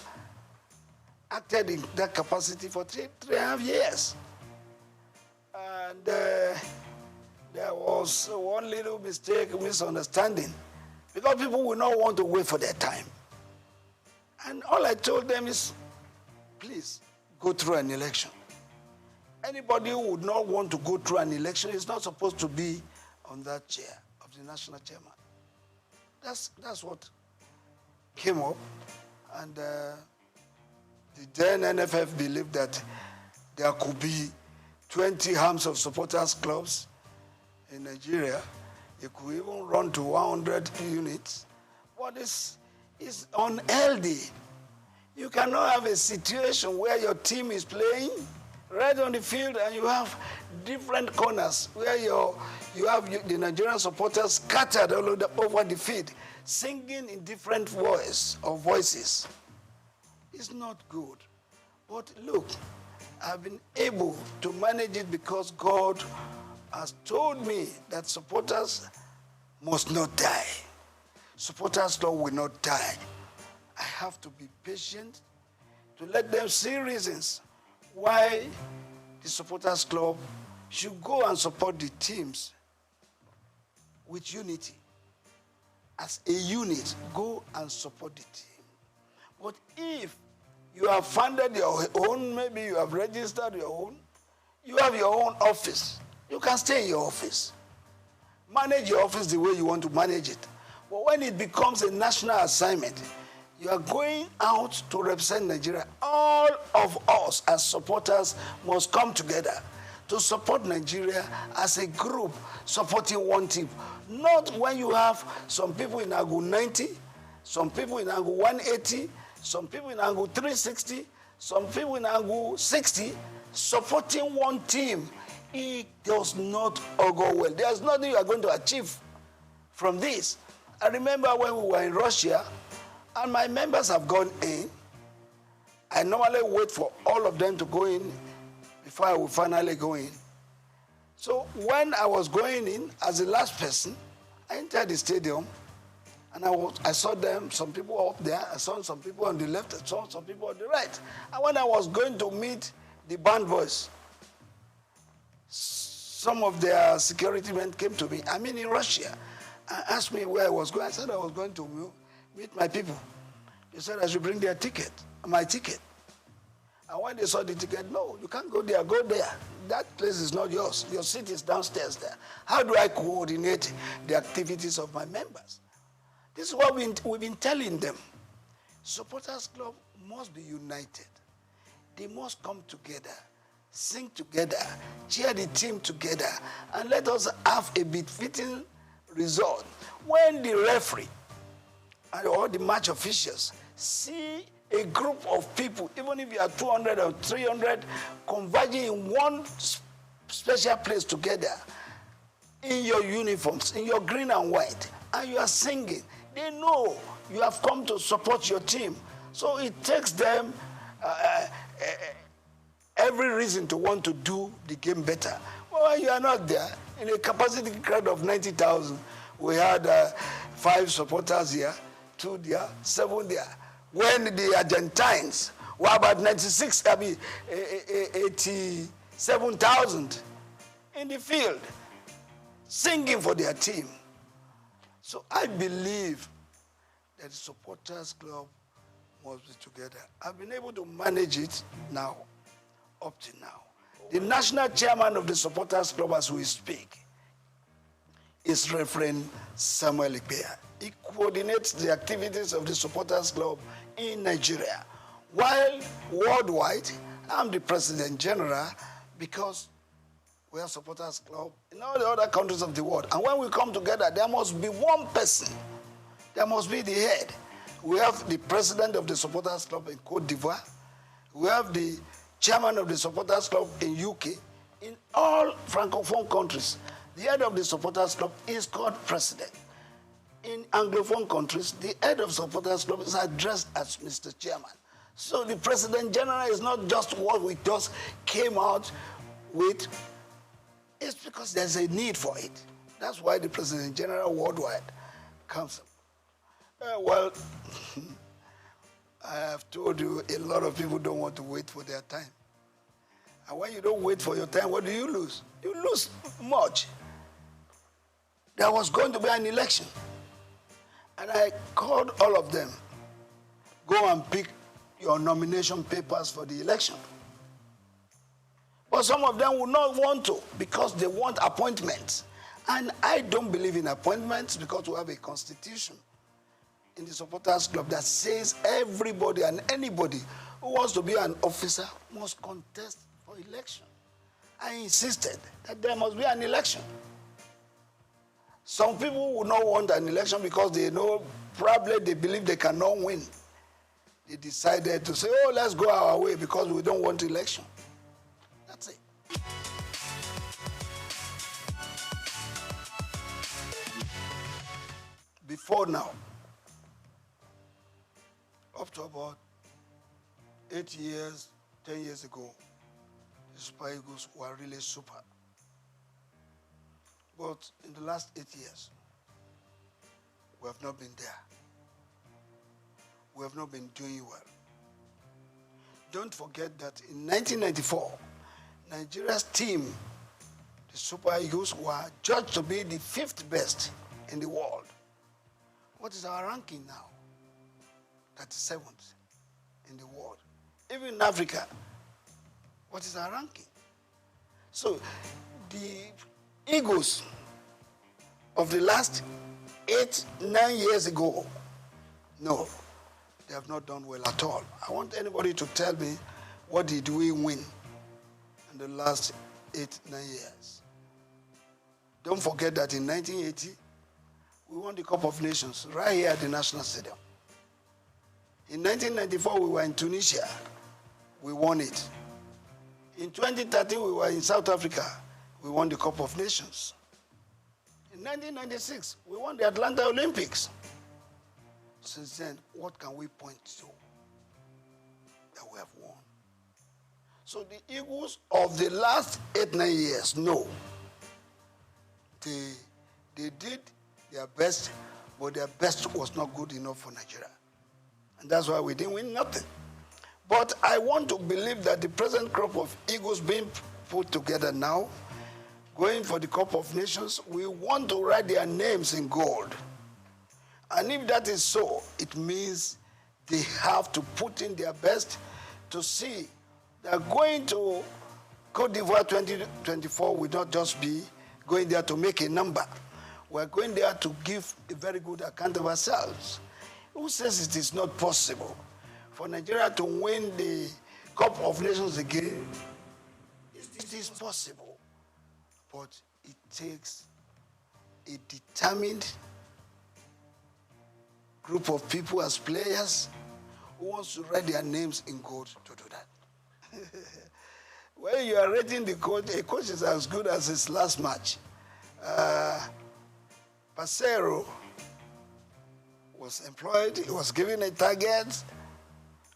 acted in that capacity for 3.5 years. And there was one little mistake, misunderstanding, because people will not want to wait for their time. And all I told them is, please, go through an election. Anybody who would not want to go through an election is not supposed to be on that chair of the national chairman. That's what came up. And the then NFF believed that there could be 20 arms of supporters clubs in Nigeria. It could even run to 100 units. But it's unhealthy. You cannot have a situation where your team is playing right on the field and you have different corners where you have the Nigerian supporters scattered all over the field, singing in different voices. It's not good. But look, I've been able to manage it because God has told me that supporters must not die. Supporters club will not die. I have to be patient to let them see reasons why the supporters club should go and support the teams with unity. As a unit, go and support the team. But if you have funded your own, maybe you have registered your own, you have your own office, you can stay in your office. Manage your office the way you want to manage it. But when it becomes a national assignment, you are going out to represent Nigeria. All of us as supporters must come together to support Nigeria as a group, supporting one team. Not when you have some people in angle 90, some people in angle 180, some people in angle 360, some people in angle 60, supporting one team. It does not go well. There's nothing you are going to achieve from this. I remember when we were in Russia, and my members have gone in. I normally wait for all of them to go in before I will finally go in. So when I was going in as the last person, I entered the stadium, and I saw them, some people up there, I saw some people on the left, I saw some people on the right. And when I was going to meet the band boys, some of their security men came to me, in Russia, and asked me where I was going. I said I was going to meet my people. They said I should bring my ticket. And when they saw the ticket, no, you can't go there, go there. That place is not yours. Your seat is downstairs there. How do I coordinate the activities of my members? This is what we've been telling them. Supporters Club must be united. They must come together, sing together, cheer the team together, and let us have a befitting result. When the referee and all the match officials see a group of people, even if you are 200 or 300, converging in one special place together, in your uniforms, in your green and white, and you are singing, they know you have come to support your team. So it takes them every reason to want to do the game better. Well, when you are not there, In a capacity crowd of 90,000, we had 5 supporters here, 2 there, 7 there. When the Argentines were about 87,000 in the field, singing for their team. So I believe that the supporters club must be together. I've been able to manage it now, up to now. The national chairman of the supporters club as we speak is Reverend Samuel Ikpeya. He coordinates the activities of the supporters club in Nigeria. While worldwide, I'm the president general because we have supporters club in all the other countries of the world. And when we come together, there must be one person. There must be the head. We have the president of the supporters club in Cote d'Ivoire. We have the chairman of the supporters club in UK. In all Francophone countries, the head of the supporters club is called president. In Anglophone countries, the head of supporters club is addressed as Mr. Chairman. So the president general is not just what we just came out with. It's because there's a need for it. That's why the president general worldwide comes up. Well, I have told you a lot of people don't want to wait for their time. And when you don't wait for your time, what do you lose? You lose much. There was going to be an election. And I called all of them, go and pick your nomination papers for the election. But some of them would not want to because they want appointments. And I don't believe in appointments because we have a constitution in the supporters club that says everybody and anybody who wants to be an officer must contest for election. I insisted that there must be an election. Some people would not want an election because they know probably they believe they cannot win. They decided to say, oh, let's go our way because we don't want election. That's it. Before now, up to about 8 years, 10 years ago, the Super Eagles were really super. But in the last 8 years, we have not been there. We have not been doing well. Don't forget that in 1994, Nigeria's team, the Super Eagles, were judged to be the 5th best in the world. What is our ranking now? 37th in the world. Even in Africa, what is our ranking? So the Eagles of the last 8, 9 years ago, no, they have not done well at all. I want anybody to tell me what did we win in the last 8, 9 years. Don't forget that in 1980, we won the Cup of Nations right here at the National Stadium. In 1994, we were in Tunisia. We won it. In 2013, we were in South Africa. We won the Cup of Nations. In 1996, we won the Atlanta Olympics. Since then, what can we point to that we have won? So the Eagles of the last 8, 9 years, no. They did their best, but their best was not good enough for Nigeria. And that's why we didn't win nothing. But I want to believe that the present crop of Eagles being put together now, going for the Cup of Nations, we want to write their names in gold. And if that is so, it means they have to put in their best to see that going to Cote d'Ivoire 2024 will not just be going there to make a number. We're going there to give a very good account of ourselves. Who says it is not possible for Nigeria to win the Cup of Nations again? It is possible, but it takes a determined group of people as players who wants to write their names in gold to do that. When you are rating the coach, a coach is as good as his last match. Pasero was employed, he was given a target,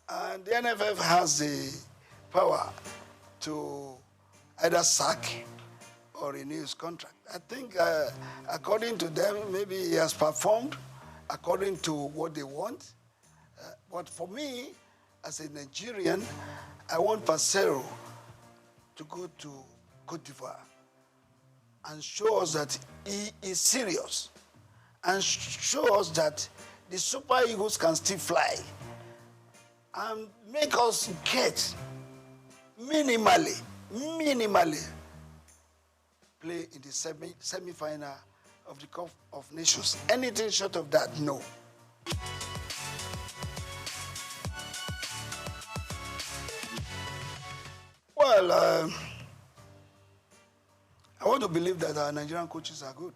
and the NFF has the power to either sack or renew his contract. I think according to them, maybe he has performed according to what they want. But for me, as a Nigerian, I want Parceiro to go to Cote d'Ivoire and show us that he is serious and show us that the Super Eagles can still fly and make us get minimally play in the semi-final of the Cup of Nations. Anything short of that, no. Well, I want to believe that our Nigerian coaches are good.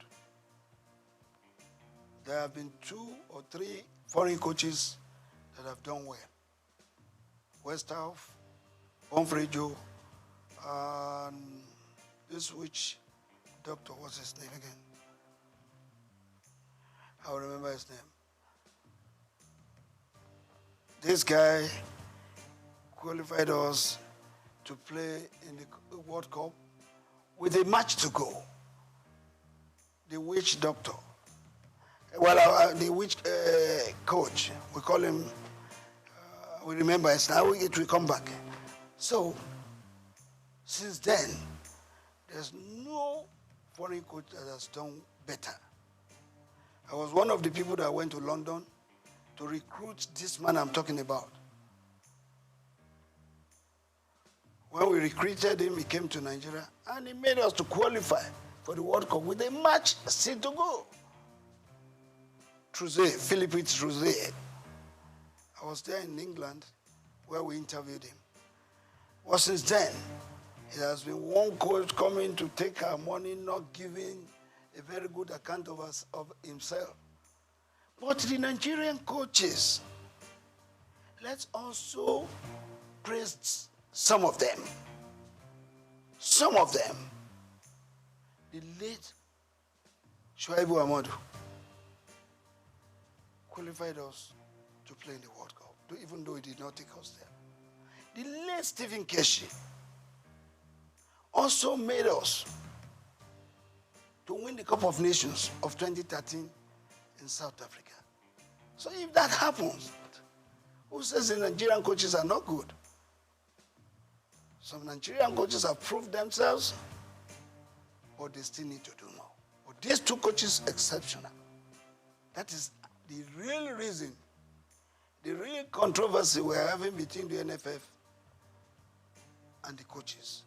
There have been 2 or 3 foreign coaches that have done well. Westhoff, Bonfrejo, and this which doctor, what's his name again? I'll remember his name. This guy qualified us to play in the World Cup with a match to go. The witch doctor. Well, the witch coach, we call him, we remember it's now it will come back. So, since then, there's no foreign coach that has done better. I was one of the people that went to London to recruit this man I'm talking about. When we recruited him, he came to Nigeria, and he made us to qualify for the World Cup with a match still to go. Philippe Troussé. I was there in England where we interviewed him. Well, since then, it has been one coach coming to take our money, not giving a very good account of us, of himself. But the Nigerian coaches, let's also praise some of them. Some of them. The late Shuaibu Amadu qualified us to play in the World Cup, even though he did not take us there. The late Stephen Keshi also made us to win the Cup of Nations of 2013 in South Africa. So if that happens, who says the Nigerian coaches are not good? Some Nigerian coaches have proved themselves, but they still need to do more. But these 2 coaches, exceptional. That is the real reason, the real controversy we're having between the NFF and the coaches.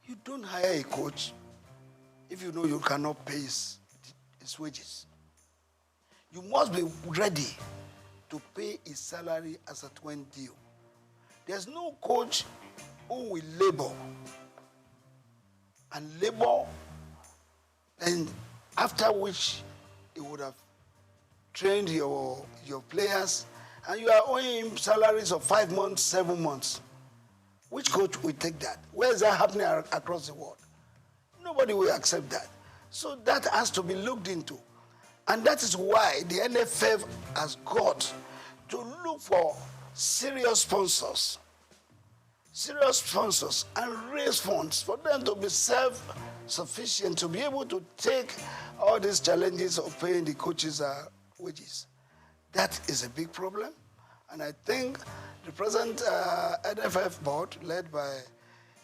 You don't hire a coach if you know you cannot pay his wages. You must be ready to pay his salary as at when due. There's no coach who will labor and after which he would have trained your players and you are owing him salaries of 5 months, 7 months. Which coach will take that? Where is that happening across the world? Nobody will accept that. So that has to be looked into. And that is why the NFF has got to look for serious sponsors and raise funds for them to be self-sufficient, to be able to take all these challenges of paying the coaches wages. That is a big problem. And I think the present NFF board, led by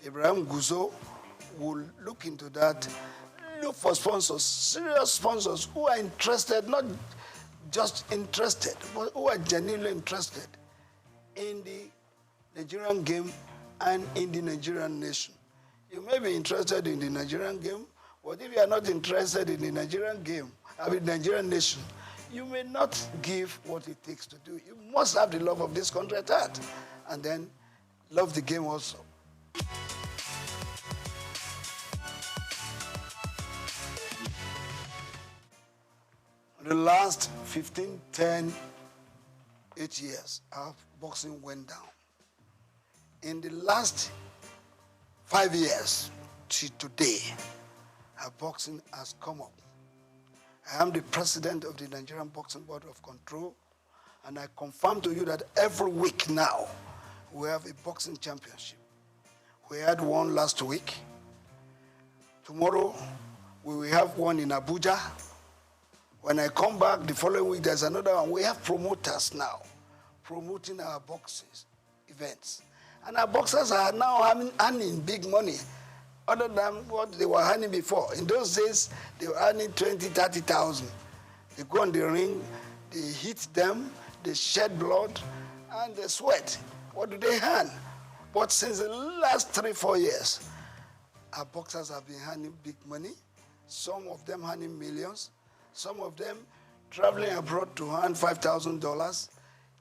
Ibrahim Guzo, will look into that, look for sponsors, serious sponsors who are interested, not just interested, but who are genuinely interested in the Nigerian game and in the Nigerian nation. You may be interested in the Nigerian game, but if you are not interested in the Nigerian game, Nigerian nation, you may not give what it takes to do. You must have the love of this country at heart, and then love the game also. The last 15, 10, 8 years, our boxing went down. In the last 5 years to today, our boxing has come up. I am the president of the Nigerian Boxing Board of Control, and I confirm to you that every week now, we have a boxing championship. We had one last week. Tomorrow, We will have one in Abuja. When I come back the following week, there's another one. We have promoters now promoting our boxes events. And our boxers are now earning big money other than what they were earning before. In those days, they were earning 20, 30,000. They go on the ring, they hit them, they shed blood, and they sweat. What do they earn? But since the last 3-4 years, our boxers have been earning big money. Some of them earning millions. Some of them traveling abroad to earn $5,000,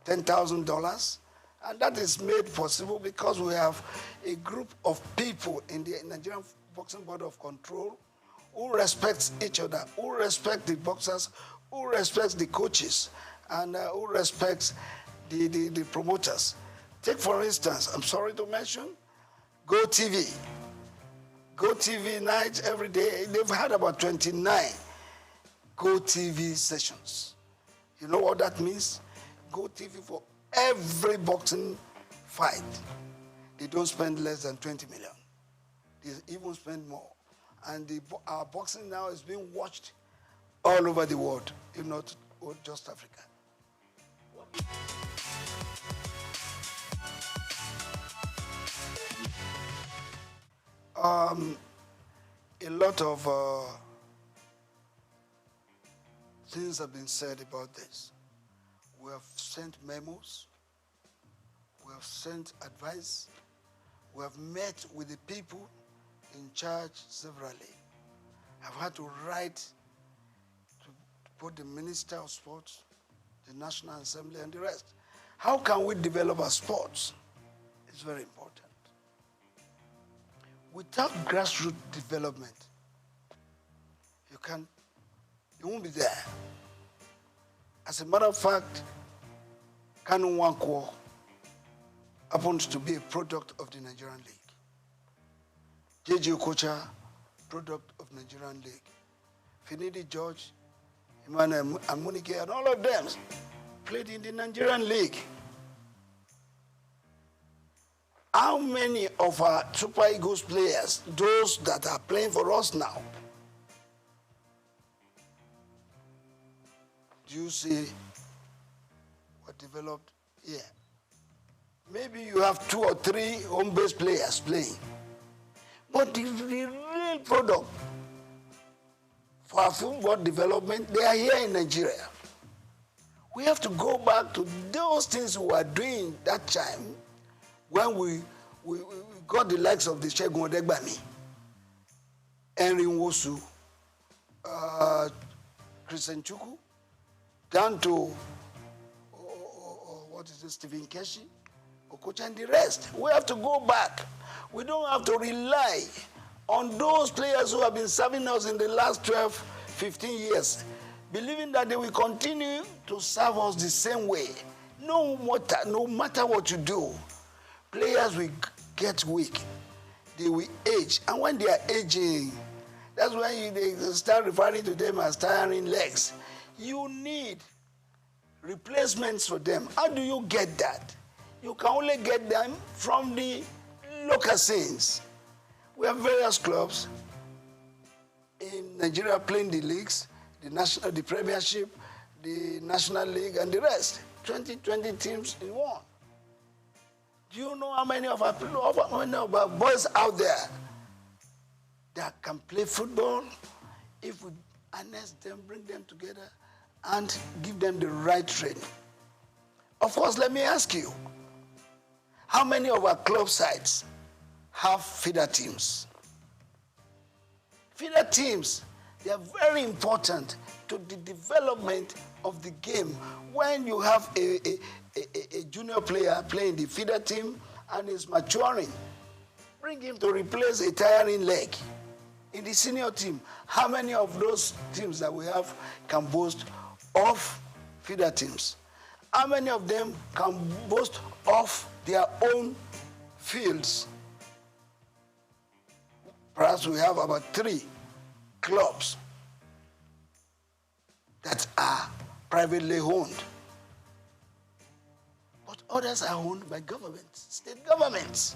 $10,000. And that is made possible because we have a group of people in the Nigerian Boxing Board of Control who respects each other, who respect the boxers, who respects the coaches, and who respects the promoters. Take, for instance, I'm sorry to mention, Go TV. Go TV night every day. They've had about 29 Go TV sessions. You know what that means? Go TV for every boxing fight. They don't spend less than 20 million. They even spend more. And our boxing now is being watched all over the world, if not just Africa. A lot of things have been said about this. We have sent memos. We have sent advice. We have met with the people in charge severally. I've had to write to put the Minister of Sports, the National Assembly, and the rest. How can we develop our sports? It's very important. Without grassroots development, you won't be there. As a matter of fact, Kanu Nwankwo happens to be a product of the Nigerian League. J.J. Okocha, product of Nigerian League. Finidi George, Emmanuel Amunike, and all of them played in the Nigerian League. How many of our Super Eagles players, those that are playing for us now, do you see what developed here? Maybe you have 2 or 3 home-based players playing. But the real product for our football development, they are here in Nigeria. We have to go back to those things we were doing that time when we got the likes of the Segun Odegbami, Henry Nwosu, Christian Chukwu, down to Stephen Keshi, Okocha, and the rest. We have to go back. We don't have to rely on those players who have been serving us in the last 12, 15 years, believing that they will continue to serve us the same way. No matter what you do, players will get weak. They will age. And when they are aging, that's when they start referring to them as tiring legs. You need replacements for them. How do you get that? You can only get them from the local scenes. We have various clubs in Nigeria playing the leagues, the Premiership, the National League, and the rest. 20 teams in one. Do you know how many of our boys out there that can play football? If we harness them, bring them together, and give them the right training. Of course, let me ask you, how many of our club sides have feeder teams? Feeder teams, they are very important to the development of the game. When you have a junior player playing the feeder team and is maturing, bring him to replace a tiring leg. In the senior team, how many of those teams that we have can boast of feeder teams? How many of them can boast of their own fields? Perhaps we have about 3 clubs that are privately owned. But others are owned by governments, state governments.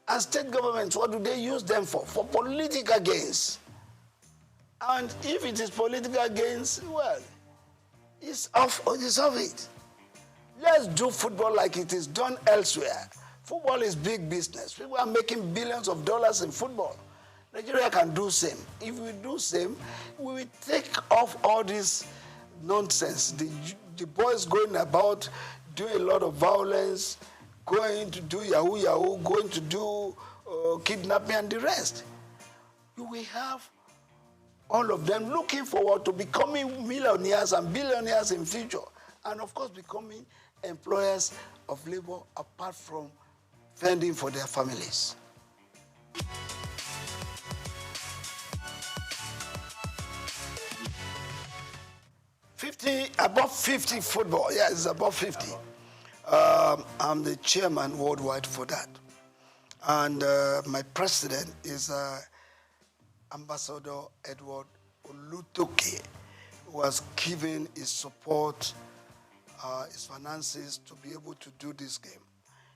And state governments, what do they use them for? For political gains. And if it is political gains, well, it's off it. Let's do football like it is done elsewhere. Football is big business. People are making billions of dollars in football. Nigeria can do same. If we do same, we will take off all this nonsense. The boys going about doing a lot of violence, going to do yahoo, going to do kidnapping and the rest. You will have all of them looking forward to becoming millionaires and billionaires in future. And of course, becoming employers of labor apart from fending for their families. Above 50 football. Yeah, it's above 50. I'm the chairman worldwide for that. And my president is Ambassador Edward Olutoke, who has given his support, his finances to be able to do this game.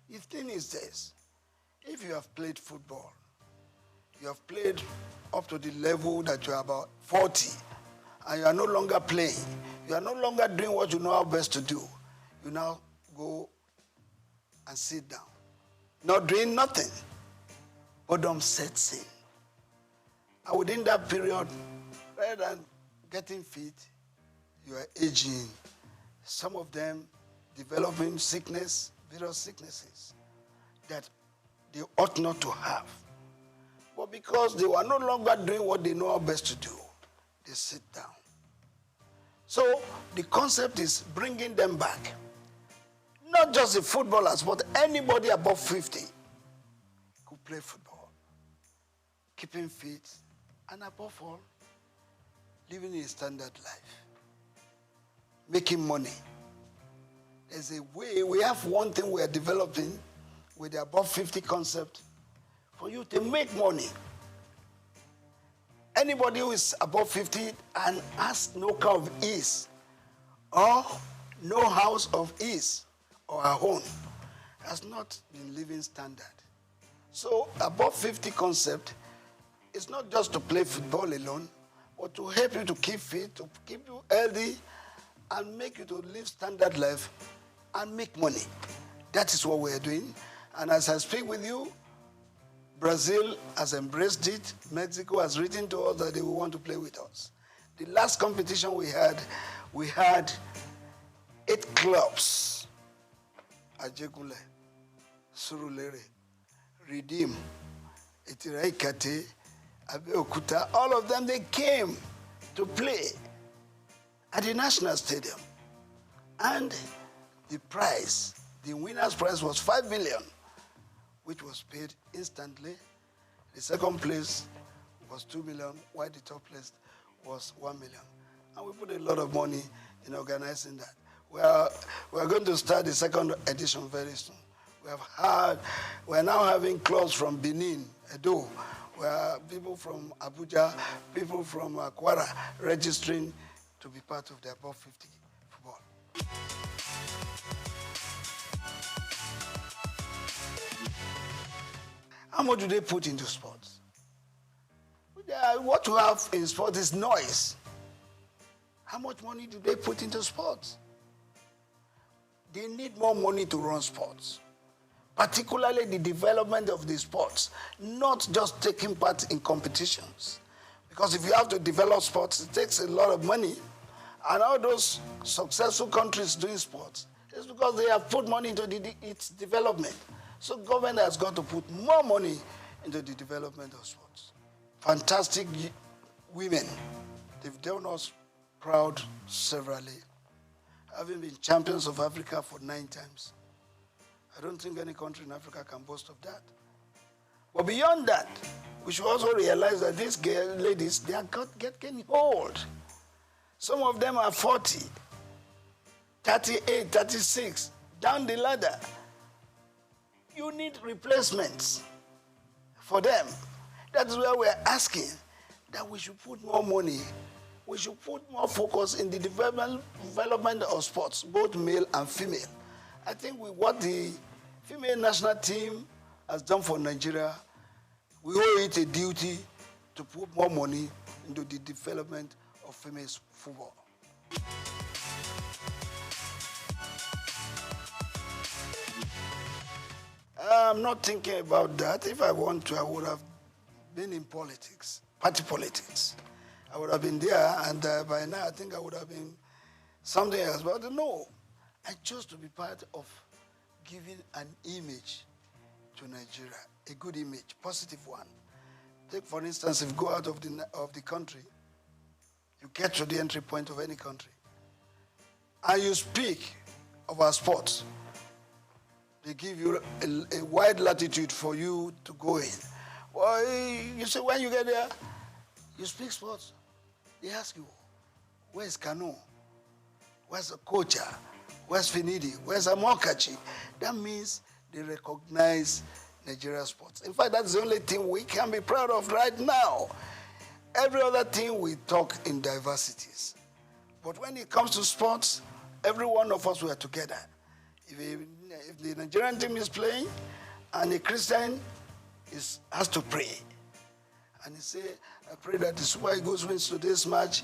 The thing is this, if you have played football, you have played up to the level that you are about 40, and you are no longer playing, you are no longer doing what you know how best to do, you now go and sit down, not doing nothing. Boredom sets in. And within that period, rather than getting fit, you are aging. Some of them developing sickness, various sicknesses that they ought not to have. But because they were no longer doing what they know how best to do, they sit down. So the concept is bringing them back. Not just the footballers, but anybody above 50 could play football, keeping fit, and above all, living a standard life, making money. There's a way, we have one thing we are developing with the above 50 concept for you to make money. Anybody who is above 50 and has no car of ease or no house of ease or a home has not been living standard. So above 50 concept is not just to play football alone, but to help you to keep fit, to keep you healthy, and make you to live standard life and make money. That is what we are doing. And as I speak with you, Brazil has embraced it. Mexico has written to us that they will want to play with us. The last competition we had 8 clubs. Ajegule, Surulere, Redeem, Etiraikate, Abeokuta, all of them, they came to play at the National Stadium. And the prize, the winner's prize was 5 million, which was paid instantly. The second place was 2 million, while the top place was 1 million. And we put a lot of money in organizing that. We are going to start the second edition very soon. We are now having clubs from Benin, Edo, where people from Abuja, people from Kwara registering to be part of the above 50 football. How much do they put into sports? What you have in sports is noise. How much money do they put into sports? They need more money to run sports, particularly the development of the sports, not just taking part in competitions. Because if you have to develop sports, it takes a lot of money. And all those successful countries doing sports, it's because they have put money into its development. So government has got to put more money into the development of sports. Fantastic women. They've done us proud severally, having been champions of Africa for 9 times. I don't think any country in Africa can boast of that. But beyond that, we should also realize that these ladies, they are getting old. Some of them are 40, 38, 36, down the ladder. You need replacements for them. That is where we're asking that we should put more money. We should put more focus in the development of sports, both male and female. I think with what the female national team has done for Nigeria, we owe it a duty to put more money into the development of female football. I'm not thinking about that. If I want to, I would have been in politics, party politics. I would have been there, and by now I think I would have been something else. But no, I chose to be part of giving an image to Nigeria, a good image, positive one. Take, for instance, if you go out of the country, you get to the entry point of any country, and you speak of our sports, they give you a wide latitude for you to go in. Well, you say when you get there, you speak sports. They ask you, where's Kano? Where's Kocha? Where's Finidi? Where's Amokachi? That means they recognize Nigeria sports. In fact, that's the only thing we can be proud of right now. Every other thing we talk in diversities. But when it comes to sports, every one of us were together. If the Nigerian team is playing and a Christian has to pray, and he say, I pray that the Super Eagles wins today's match,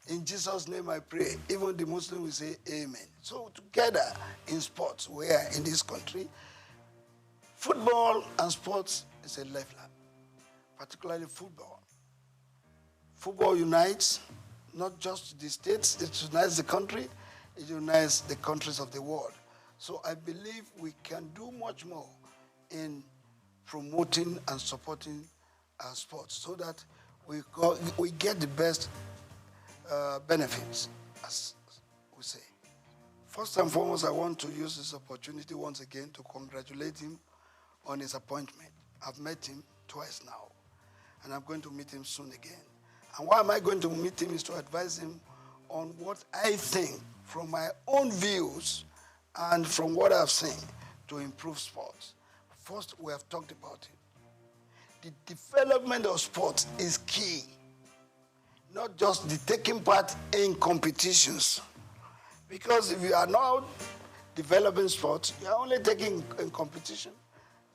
in Jesus' name I pray. Even the Muslim will say amen. So together in sports, we are in this country, football and sports is a lifeline, particularly football. Football unites not just the states, it unites the country, it unites the countries of the world. So I believe we can do much more in promoting and supporting our sports so that we get the best benefits, as we say. First and foremost, I want to use this opportunity once again to congratulate him on his appointment. I've met him twice now, and I'm going to meet him soon again. And why am I going to meet him is to advise him on what I think from my own views and from what I've seen to improve sports. First, we have talked about it. The development of sports is key. Not just the taking part in competitions. Because if you are not developing sports, you are only taking in competition.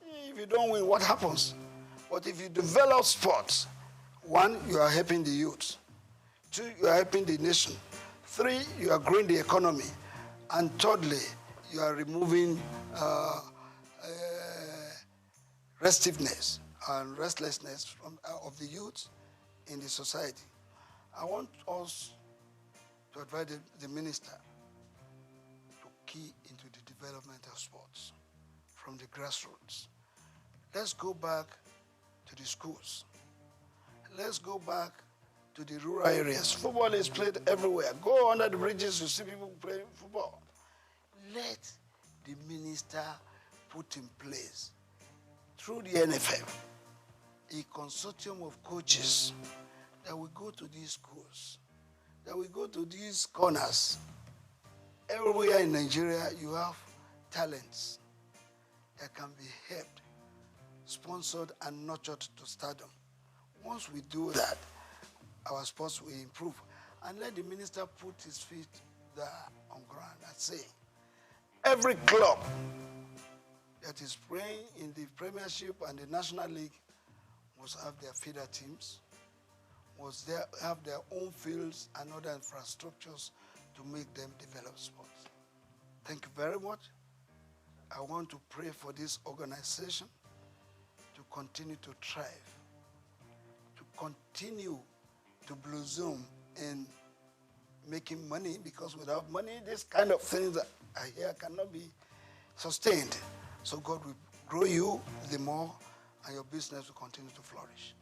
If you don't win, what happens? But if you develop sports, one, you are helping the youth. Two, you are helping the nation. Three, you are growing the economy. And thirdly, you are removing restiveness and restlessness of the youth in the society. I want us to advise the minister to key into the development of sports from the grassroots. Let's go back to the schools. Let's go back to the rural areas. Football is played everywhere. Go under the bridges, you see people playing football. Let the minister put in place, through the NFF, a consortium of coaches that will go to these schools, that will go to these corners. Everywhere in Nigeria, you have talents that can be helped, sponsored, and nurtured to stardom. Once we do that, our sports will improve. And let the minister put his feet there on ground and say, every club that is playing in the Premiership and the National League must have their feeder teams, must have their own fields and other infrastructures to make them develop sports. Thank you very much. I want to pray for this organization to continue to thrive, to continue to blossom in making money, because without money, this kind of things that I hear cannot be sustained. So God will grow you the more, and your business will continue to flourish.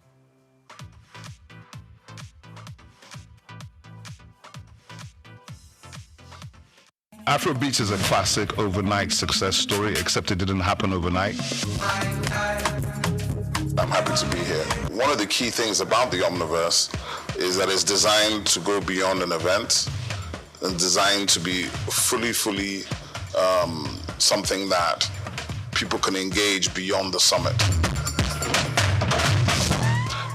Afrobeats is a classic overnight success story, except it didn't happen overnight. I'm happy to be here. One of the key things about the Omniverse is that it's designed to go beyond an event and designed to be fully something that people can engage beyond the summit.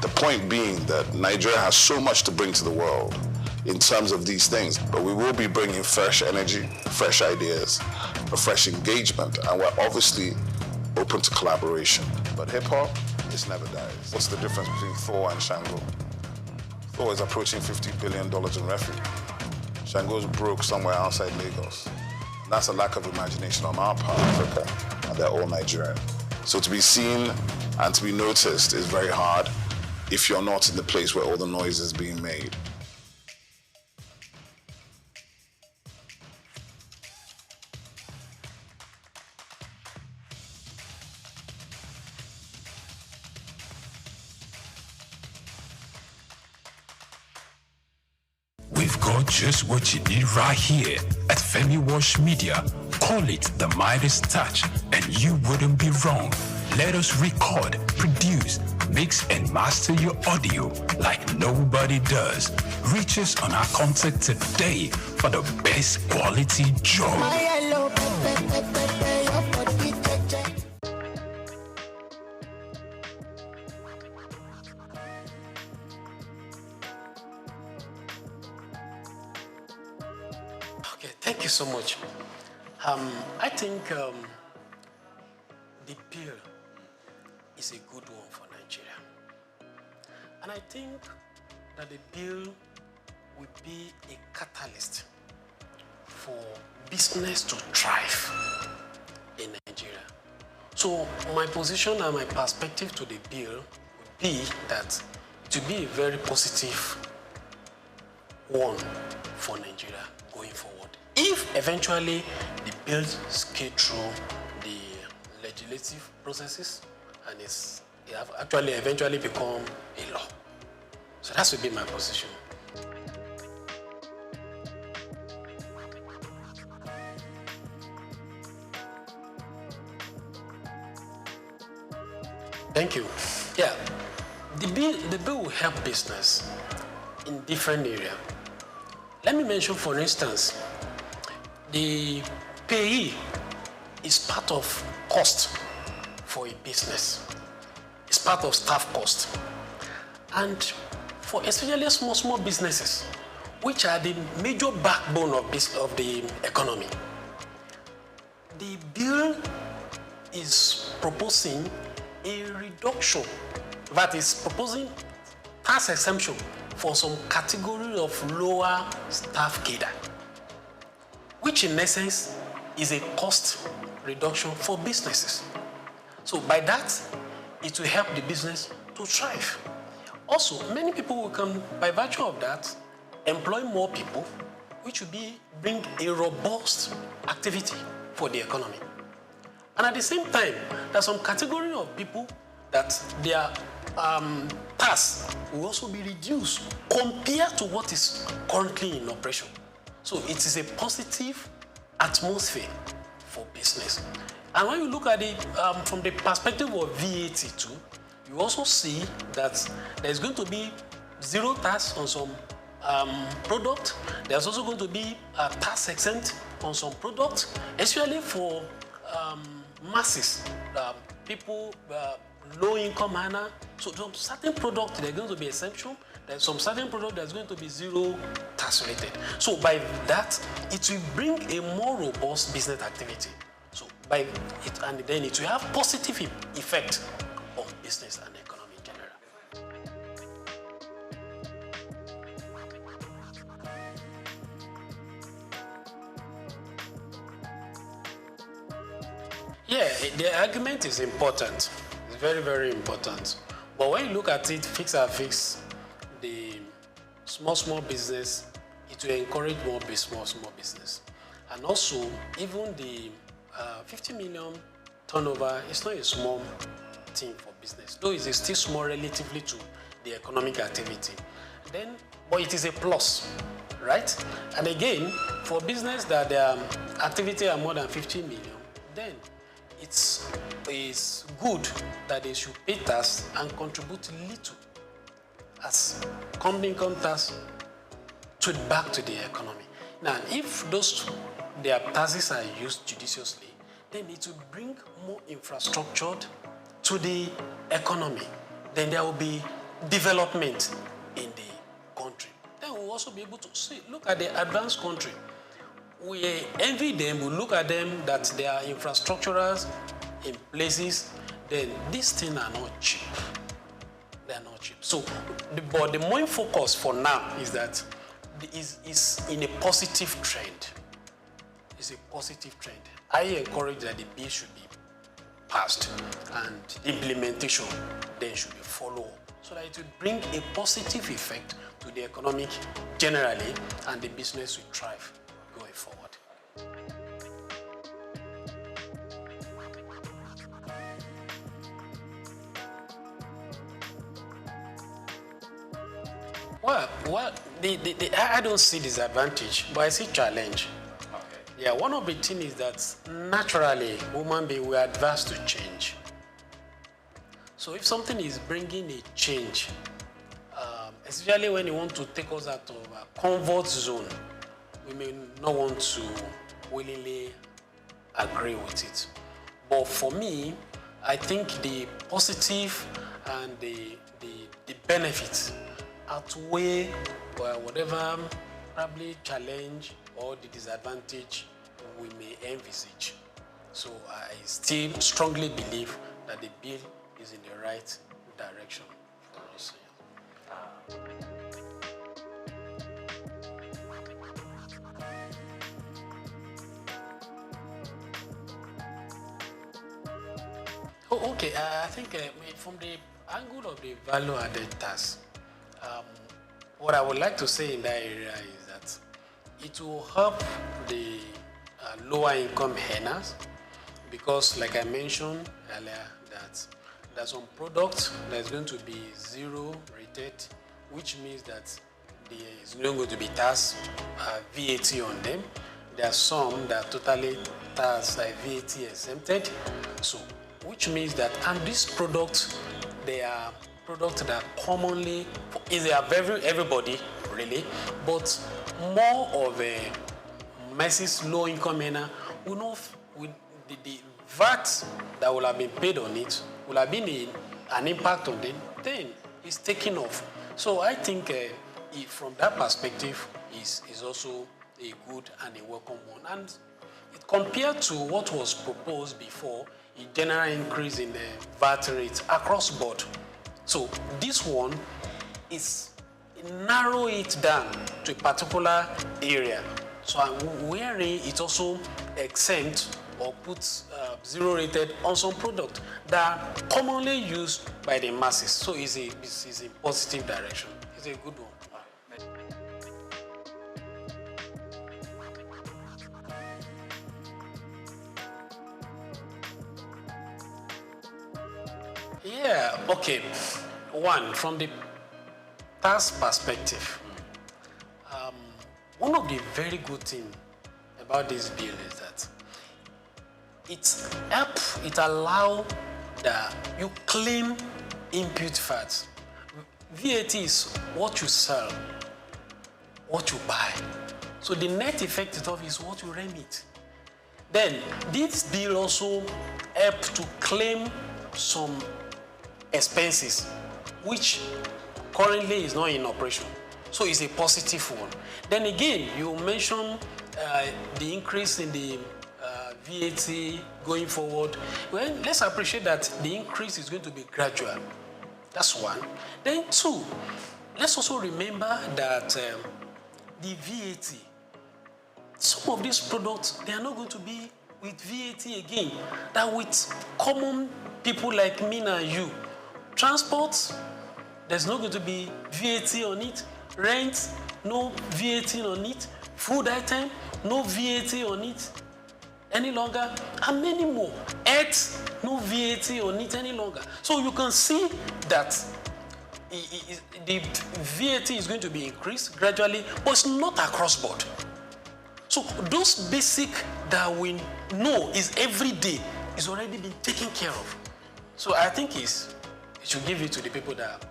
The point being that Nigeria has so much to bring to the world in terms of these things, but we will be bringing fresh energy, fresh ideas, a fresh engagement, and we're obviously open to collaboration. But hip-hop, it never dies. What's the difference between Thor and Shango? Singapore is approaching $50 billion in revenue. Shango's broke somewhere outside Lagos. And that's a lack of imagination on our part of Africa, and they're all Nigerian. So to be seen and to be noticed is very hard if you're not in the place where all the noise is being made. We've got just what you need right here at Femi Wash Media. Call it the Midas Touch, and you wouldn't be wrong. Let us record, produce, mix, and master your audio like nobody does. Reach us on our contact today for the best quality job. Okay, thank you so much. I think the bill is a good one for Nigeria. And I think that the bill will be a catalyst for business to thrive in Nigeria. So my position and my perspective to the bill would be that to be a very positive one for Nigeria going forward. If eventually the bill scale through the legislative processes and it have actually eventually become a law. So that would be my position. Thank you. Yeah, the bill will help business in different areas. Let me mention, for instance, the payee is part of cost for a business. It's part of staff cost. And for especially small businesses, which are the major backbone of the economy, the bill is proposing a reduction, that is proposing tax exemption for some category of lower staff cadre, which in essence is a cost reduction for businesses. So by that, it will help the business to thrive. Also, many people will come, by virtue of that, employ more people, which will bring a robust activity for the economy. And at the same time, there's some category of people that their tax will also be reduced compared to what is currently in operation. So it is a positive atmosphere for business. And when you look at it from the perspective of VAT too, you also see that there's going to be zero tax on some product. There's also going to be a tax exempt on some products, especially for masses, people, low-income earner. So some certain products, they're going to be exemption. There's some certain product that's going to be zero tax rated. So by that, it will bring a more robust business activity. So by it, and then it will have positive effect on business and economy in general. Yeah, the argument is important. It's very, very important. But when you look at it, fix and fix, the small business, it will encourage more small business. And also, even the 50 million turnover is not a small thing for business, though it is still small relatively to the economic activity. But it is a plus, right? And again, for business that their activity are more than 50 million, then it's good that they should pay tax and contribute little as company income tax back to the economy. Now, if their taxes are used judiciously, then it will bring more infrastructure to the economy. Then there will be development in the country. Then we'll also be able to look at the advanced country. We envy them, we look at them that they are infrastructures in places, then these things are not cheap. They are not cheap. So, but the main focus for now is that is in a positive trend. It's a positive trend. I encourage that the bill should be passed and implementation then should be followed so that it will bring a positive effect to the economic generally and the business will thrive going forward. Well, I don't see disadvantage, but I see challenge. Okay. Yeah, one of the things is that naturally, human beings were adverse to change. So if something is bringing a change, especially when you want to take us out of a comfort zone, we may not want to willingly agree with it. But for me, I think the positive and the benefits outweigh whatever probably challenge or the disadvantage we may envisage. So I still strongly believe that the bill is in the right direction for us. Oh, okay. I think from the angle of the value-added tax, what I would like to say in that area is that it will help the lower income earners because, like I mentioned earlier, that there's some products that's going to be zero rated, which means that there is not going to be tax VAT on them. There are some that are totally tax VAT exempted, so which means that, and these products, they are products that commonly is everybody really, but more of a masses low income earner will know with the VAT that will have been paid on it will have been an impact on them, then it's taking off. So I think from that perspective is also a good and a welcome one. And it, compared to what was proposed before, a general increase in the VAT rate across board. So this one is narrow it down to a particular area. So wherein it also exempt or puts zero rated on some product that are commonly used by the masses. So it's a positive direction. It's a good one. Yeah, okay. One, from the tax perspective, one of the very good things about this bill is that it allows that you claim input VAT. VAT is what you sell, what you buy. So the net effect of it is what you remit. Then this bill also helps to claim some expenses which currently is not in operation. So it's a positive one. Then again, you mentioned the increase in the VAT going forward. Well, let's appreciate that the increase is going to be gradual. That's one. Then two, let's also remember that the VAT, some of these products, they are not going to be with VAT again. That with common people like me and you, transport, there's not going to be VAT on it. Rent, no VAT on it. Food item, no VAT on it any longer. And many more. Health, no VAT on it any longer. So you can see that the VAT is going to be increased gradually, but it's not across board. So those basic that we know is every day is already been taken care of. So I think it should give it to the people that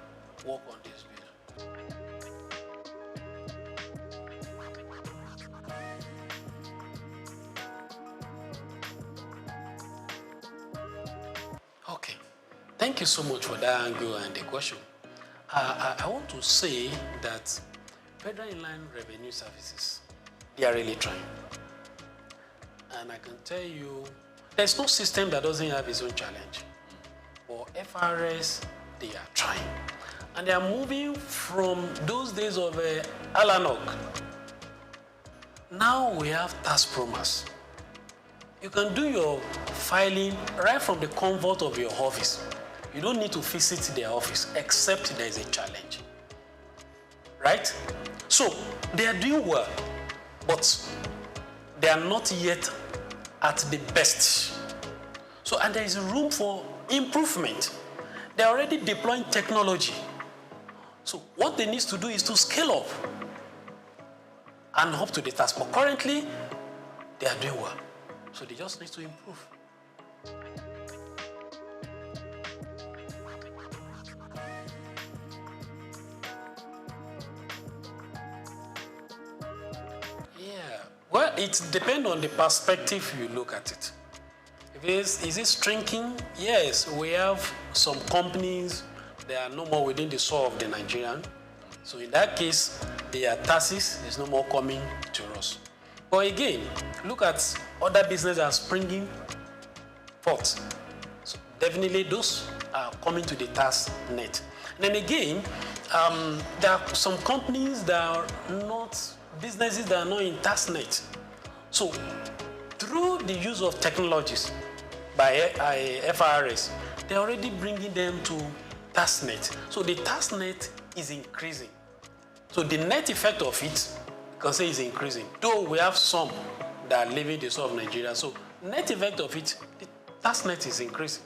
work on this bill. Okay, thank you so much for that angle and the question. I want to say that Federal Inland Revenue Services, they are really trying. And I can tell you, there's no system that doesn't have its own challenge. For FRS, they are trying. And they are moving from those days of analog. Now we have tax promise. You can do your filing right from the comfort of your office. You don't need to visit their office except there is a challenge. Right? So they are doing well, but they are not yet at the best. So, and there is room for improvement. They are already deploying technology. So what they need to do is to scale up and up to the task. But currently, they are doing well. So they just need to improve. Well, it depends on the perspective you look at it. Is it shrinking? Yes, we have some companies that are no more within the soul of the Nigerian. So in that case, their taxes is no more coming to us. But again, look at other businesses that are springing forth. So definitely those are coming to the tax net. And then again, there are some companies that are not businesses that are not in tax net. So through the use of technologies by FRS, they're already bringing them to tax net. So the tax net is increasing. So the net effect of it, you can say, is increasing. Though we have some that are leaving the soul of Nigeria. So net effect of it, the tax net is increasing.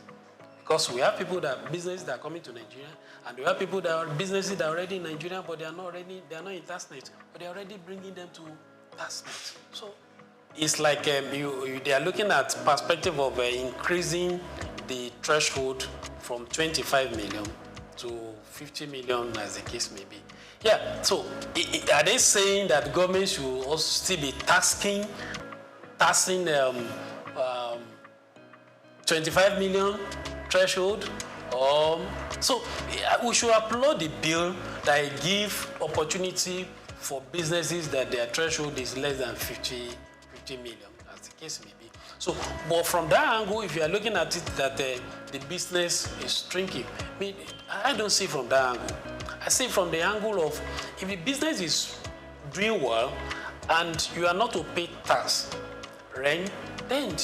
Because we have people that businesses that are coming to Nigeria, and we have people that are businesses that are already in Nigeria, but they are not in tax net, but they are already bringing them to tax net. So it's like they are looking at perspective of increasing the threshold from 25 million to 50 million, as the case may be. Yeah. So are they saying that government should also still be taxing 25 million threshold? So we should applaud the bill that give opportunity for businesses that their threshold is less than 50 million, as the case may be. So, but from that angle, if you are looking at it that the business is shrinking, I don't see from that angle. I see from the angle of if the business is doing well and you are not to pay tax, right, then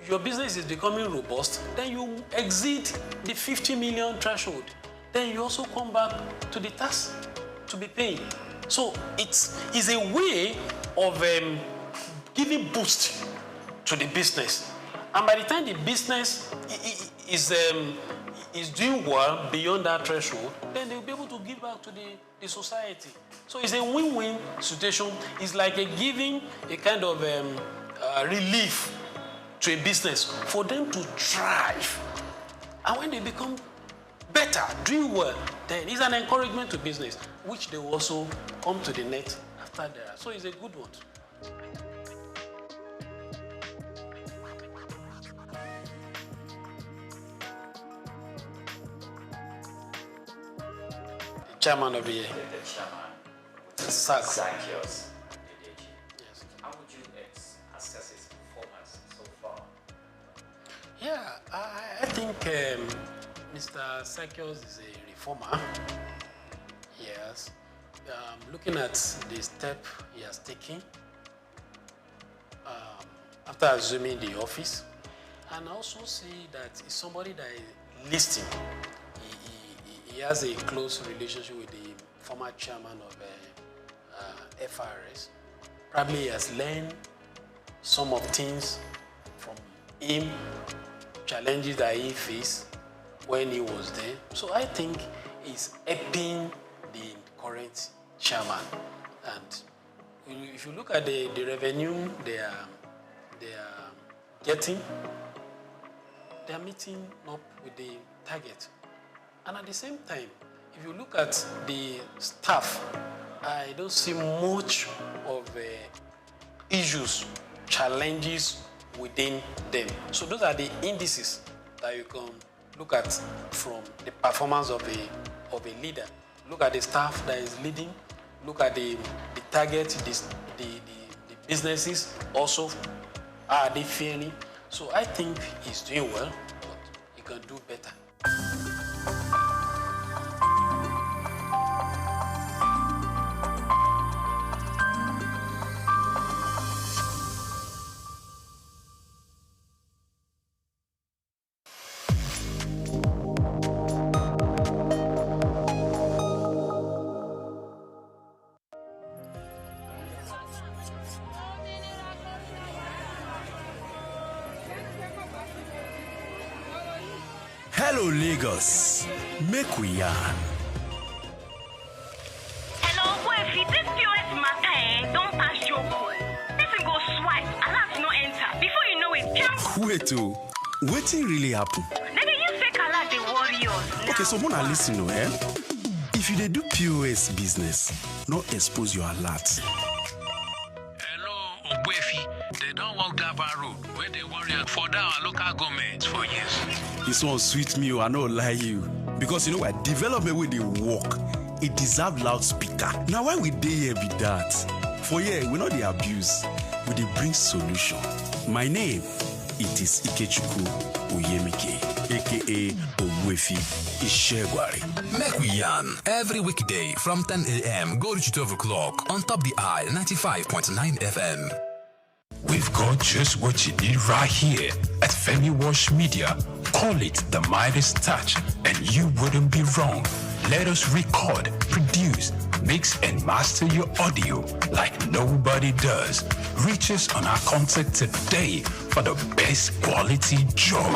your business is becoming robust, then you exceed the 50 million threshold. Then you also come back to the tax to be paying. So it's a way of giving boost to the business. And by the time the business is doing well beyond that threshold, then they'll be able to give back to the society. So it's a win-win situation. It's like giving a kind of relief to a business for them to thrive. And when they become better, doing well, then it's an encouragement to business, which they will also come to the net after that. So it's a good one. The chairman of the year. The chairman. SOUQ. Yes. How would you assess his performance so far? Yeah, I think Mr. SOUQ is a reformer. Yes. Looking at the step he has taken after assuming the office, and I also see that he's somebody that is listening. He has a close relationship with the former chairman of FRS. Probably he has learned some of things from him, challenges that he faced when he was there. So I think he's helping the current chairman. And if you look at the revenue they are getting, they are meeting up with the target. And at the same time, if you look at the staff, I don't see much of issues, challenges within them. So those are the indices that you can look at from the performance of a leader. Look at the staff that is leading. Look at the target, the businesses also. Are they failing? So I think he's doing well, but he can do better. Hello, Lagos. Make we yarn. Hello, Wefi, this POS matter don't pass your call. This go swipe, alert no enter. Before you know it, jump. Wait, wetin really happen? Maybe you fake alert the warriors. Okay, so Mona, listen, if you dey do POS business, no expose your alert. Hello, Ogbefi. They don't walk that road where they worry for our local government for years. This one sweet me, I no lie you. Because you know what? Development where they work, it deserve loudspeaker. Now why we dey here be that? For here, we know the abuse. We dey bring solution. My name, it is Ikechukwu Oyemike, aka Ogbefi Ishegwari. Make we yarn every weekday from 10 a.m. go to 12 o'clock on Top the Eye 95.9 FM. We've got just what you need right here at Femi Wash Media. Call it the Midas Touch, and you wouldn't be wrong. Let us record, produce, mix, and master your audio like nobody does. Reach us on our contact today for the best quality job.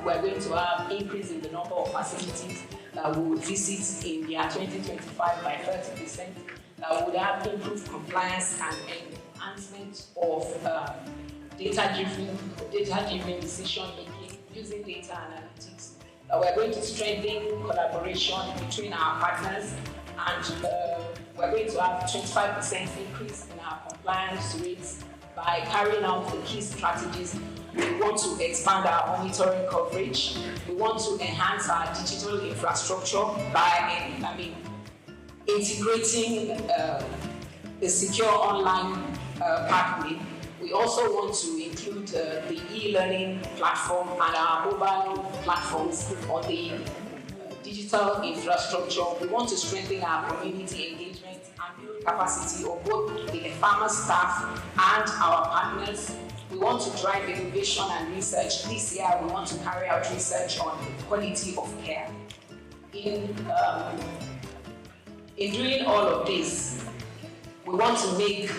We're going to have increase in the number of facilities that we would visit in the year 2025 by 30%. That would have improved compliance and enhancement of data-driven decision making using data analytics. We're going to strengthen collaboration between our partners, and we're going to have 25% increase in our compliance rates by carrying out the key strategies. We want to expand our monitoring coverage. We want to enhance our digital infrastructure by integrating a secure online pathway. We also want to include the e-learning platform and our mobile platforms on the digital infrastructure. We want to strengthen our community engagement and build capacity of both the farmer staff and our partners. We want to drive innovation and research. This year, we want to carry out research on quality of care. In doing all of this, we want to make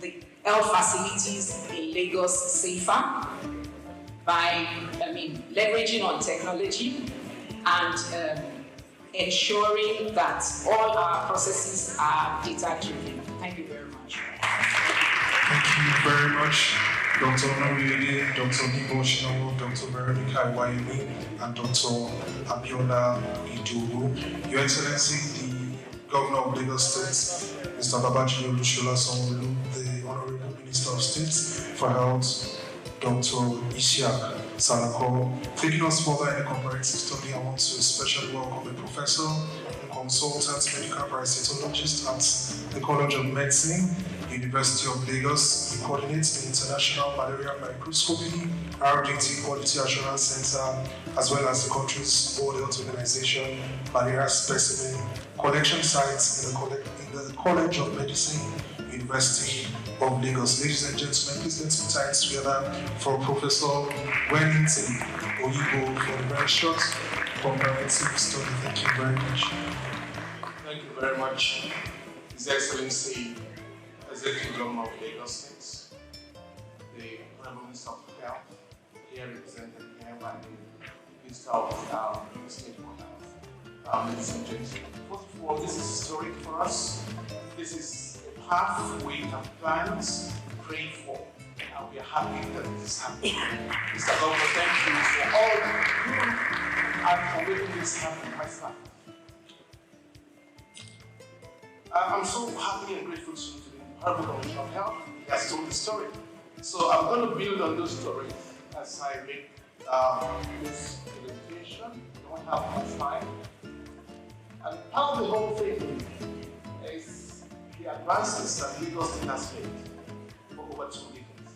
the health facilities in Lagos safer by leveraging on technology and ensuring that all our processes are data-driven. Thank you very much. Thank you very much, Dr. Noriede, Dr. Nibo Shinowo, Dr. Veronica Iwayemi, and Dr. Abiola Idowu. Your Excellency, the Governor of Lagos State, Mr. Babajide Olusola Sanwo-Olu, the Honorable Minister of State for Health, Dr. Isiaq Salako. Taking us further in the comparative study, I want to especially welcome a professor and consultant medical parasitologist at the College of Medicine, University of Lagos. He coordinates the International Malaria Microscopy RDT Quality Assurance Center, as well as the country's World Health Organization malaria specimen collection sites in the College of Medicine, University of Lagos. Ladies and gentlemen, please let's put our hands together for Professor Wellington Oyibo for the very short comparative study. Thank you very much. Thank you very much, His Excellency, Executive Governor of Lagos State, the Honorable Minister of Health, here represented here by the Minister of the State for Health. Ladies and gentlemen, first of all, this is historic for us. This is a path we have planned, prayed for, and we are happy that this is happening. Mr. Governor, thank you for all that you do and for making this happen myself. I'm so happy and grateful to the Honorable Commissioner of Health. He has told the story. So I'm going to build on those stories as I make this presentation. I don't have much time. And part of the whole thing is the advances that Lagos State has made for over 2 decades.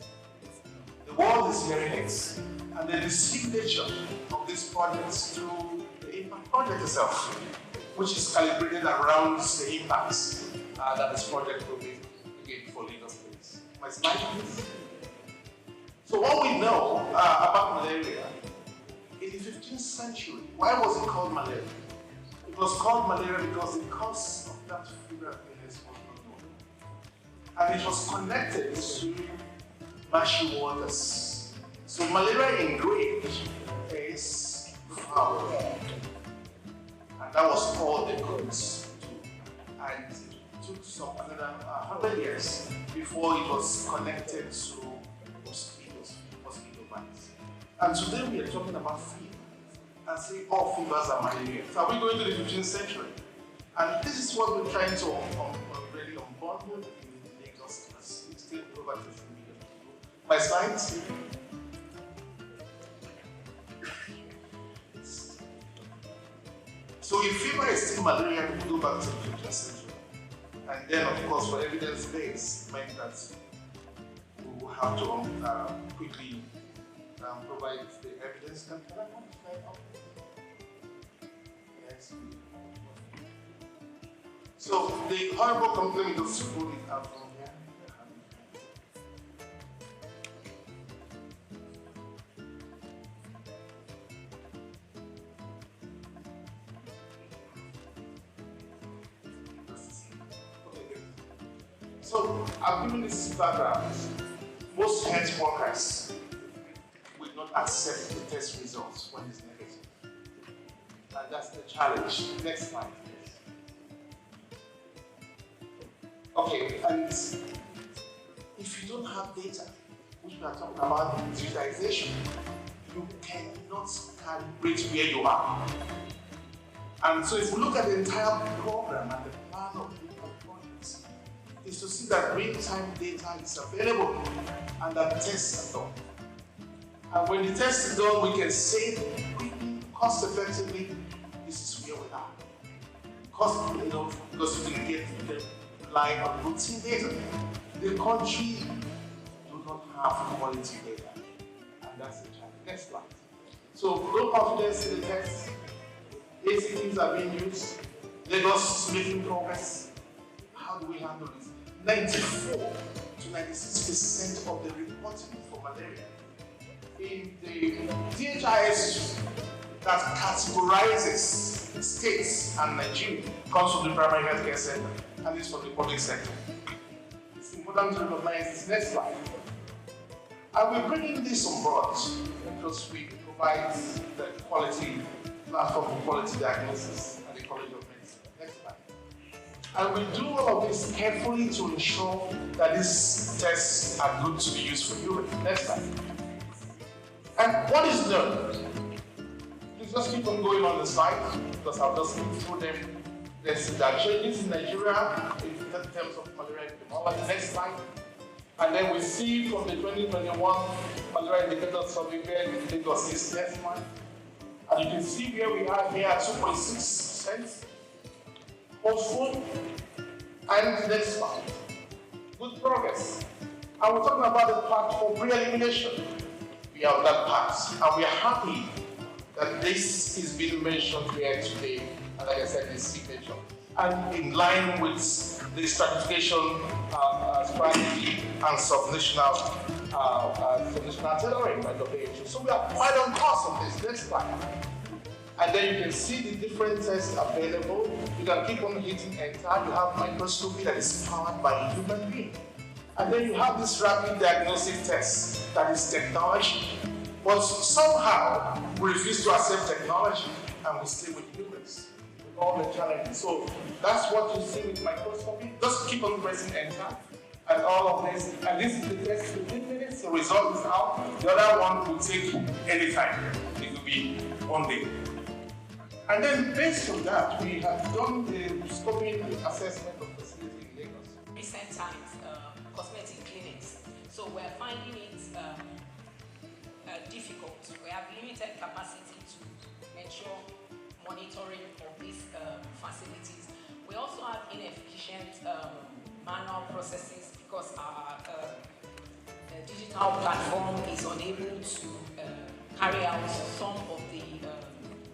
The world is hearing it, and then the signature of this project through the impact project itself, which is calibrated around the impacts that this project will be for Lagos State. My slide, please. So what we know about malaria, in the 15th century, why was it called malaria? It was called malaria because the cause of that fever illness was not known. And it was connected to marshy waters. So malaria in Greek is foul. And that was all they could do. And it took some another 100 years before it was connected to mosquito bites. And today we are talking about fever and say all fevers are malaria. So are we going to the 15th century? And this is what we're trying to really unbundle in Lagos as we stay over to my slides. So if fever is still malaria, we go back to the 15th century. And then, of course, for evidence base, meant that we will have to quickly provide the evidence. Yes. So the horrible complaint just pull it out from here. So I've given this background. Most health workers will not accept the test results when it's negative. And that's the challenge. Next slide, please. Okay, and if you don't have data, which we are talking about digitization, you cannot calibrate where you are. And so if we look at the entire program and the plan of projects, is to see that real-time data is available and that tests are done. And when the test is done, we can say quickly, cost-effectively, this is where we are. Because you can get the line on routine data. The country do not have quality data, and that's the challenge. Next slide. So low confidence in the test. Basic things are being used. Lagos is making progress. How do we handle this? 94 to 96% of the reporting for malaria in the DHIS that categorizes states and Nigeria comes from the primary healthcare center, and it's from the public sector. It's important to recognize this. Next slide. And we're bringing this on board because we provide the quality platform for quality diagnosis at the College of Medicine. Next slide. And we do all of this carefully to ensure that these tests are good to be used for urine. Next slide. And what is known? Please just keep on going on the slide because I'll just go through them. There are changes in Nigeria in terms of malaria epidemiology. Next slide. And then we see from the 2021 malaria indicator survey where Lagos is. Next slide. And you can see where we are here at 2.6%. Hopeful. And next slide. Good progress. And we're talking about the path for pre-elimination. We are on that path. And we are happy that this is being mentioned here today. And like I said, this signature. And in line with the stratification strategy and subnational tailoring by WHO. So we are quite on course on this. Next slide. And then you can see the different tests available. You can keep on hitting enter. You have microscopy that is powered by a human being. And then you have this rapid diagnostic test that is technology. But somehow we refuse to accept technology and we stay with humans with all the challenges. So that's what you see with microscopy. Just keep on pressing enter. And all of this, and this is the test 15 minutes, the result is out. The other one will take any time. It will be 1 day. And then based on that, we have done the scoping assessment of facility in Lagos. Recent times, cosmetic clinics. So we're finding it difficult. We have limited capacity to ensure monitoring of these facilities. We also have inefficient manual processes because our digital platform is unable to carry out some of the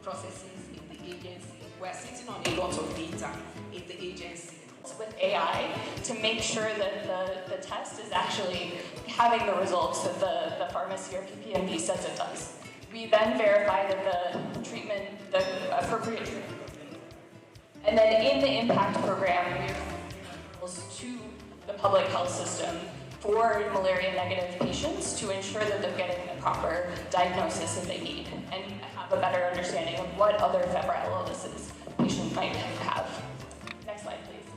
processes in the agency. We're sitting on a lot of data in the agency. with AI to make sure that the test is actually having the results that the pharmacy or PPMD says it does. We then verify that the treatment, the appropriate treatment. And then in the impact program, we have referrals to the public health system for malaria-negative patients to ensure that they're getting the proper diagnosis that they need and have a better understanding of what other febrile illnesses patients might have. Next slide, please.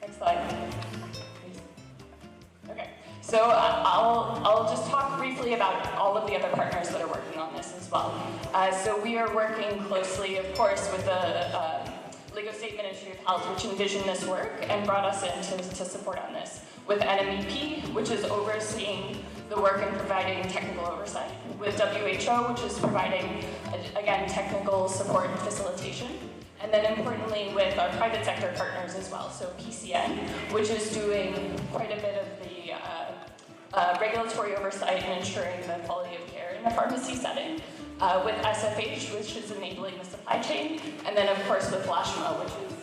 Next slide. Okay, so I'll just talk briefly about all of the other partners that are working on this as well. So we are working closely, of course, with the Lagos State Ministry of Health, which envisioned this work and brought us in to support on this. With NMEP, which is overseeing the work and providing technical oversight. With WHO, which is providing, again, technical support and facilitation. And then importantly, with our private sector partners as well. So PCN, which is doing quite a bit of the regulatory oversight and ensuring the quality of care in a pharmacy setting. With SFH, which is enabling the supply chain. And then, of course, with LASHMA, which is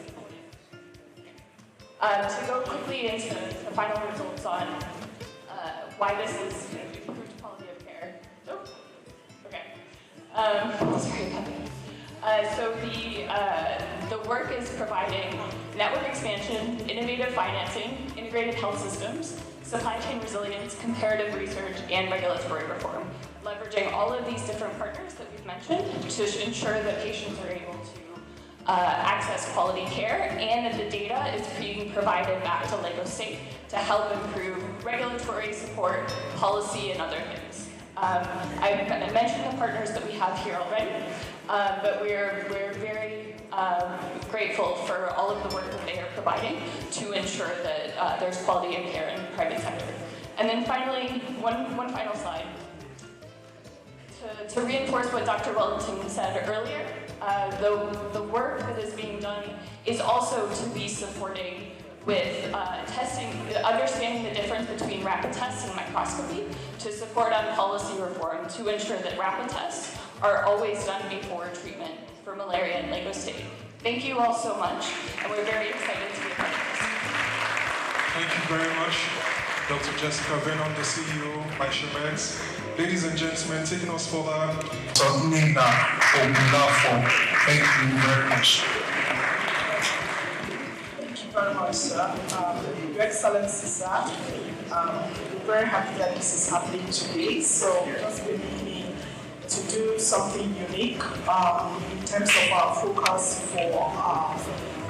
to go quickly into the final results on why this is improved quality of care. Oh, okay. Sorry about that. So the work is providing network expansion, innovative financing, integrated health systems, supply chain resilience, comparative research, and regulatory reform, leveraging all of these different partners that we've mentioned to ensure that patients are able to access quality care and that the data is being provided back to Lagos State to help improve regulatory support, policy, and other things. I mentioned the partners that we have here already, but we're very grateful for all of the work that they are providing to ensure that there's quality of care in the private sector. And then finally, one final slide. To reinforce what Dr. Wellington said earlier, the work that is being done is also to be supporting with testing, understanding the difference between rapid tests and microscopy, to support on policy reform to ensure that rapid tests are always done before treatment for malaria in Lagos State. Thank you all so much, and we're very excited to be a part of this. Thank you very much, Dr. Jessica Venon, the CEO, Maichemet. Ladies and gentlemen, taking us further, Nina Obulafo. Thank you very much. Thank you very much, sir. Your Excellency, sir. We're very happy that this is happening today. So just believe me to do something unique in terms of our focus for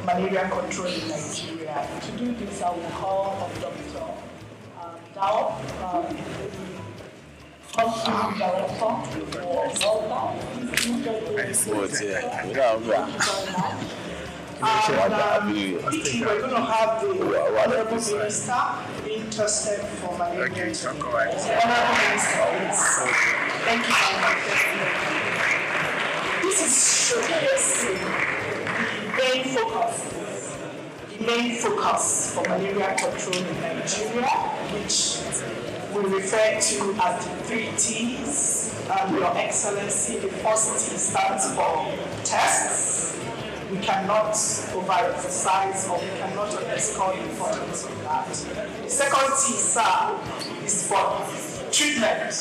malaria control in Nigeria. To do this, I will call on Dr. Dao, Country Director for we're going to have the Honorable Minister being tested for malaria. Honorable Minister, please. Thank you very much. This is showcasing the main focus for malaria control in Nigeria, which we refer to as the 3 T's. Your Excellency, the first T stands for tests. We cannot overemphasize or we cannot underscore the importance of that. The second T, sir, is for treatment.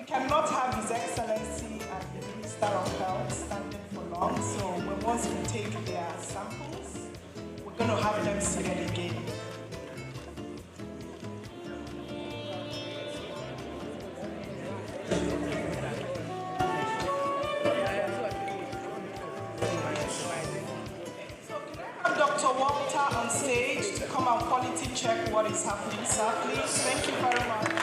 cannot have His Excellency and the Minister of Health standing for long, so once we take their samples, we're going to have them seated again. Dr. Walter on stage to come and quality check what is happening, sir, please. Thank you very much.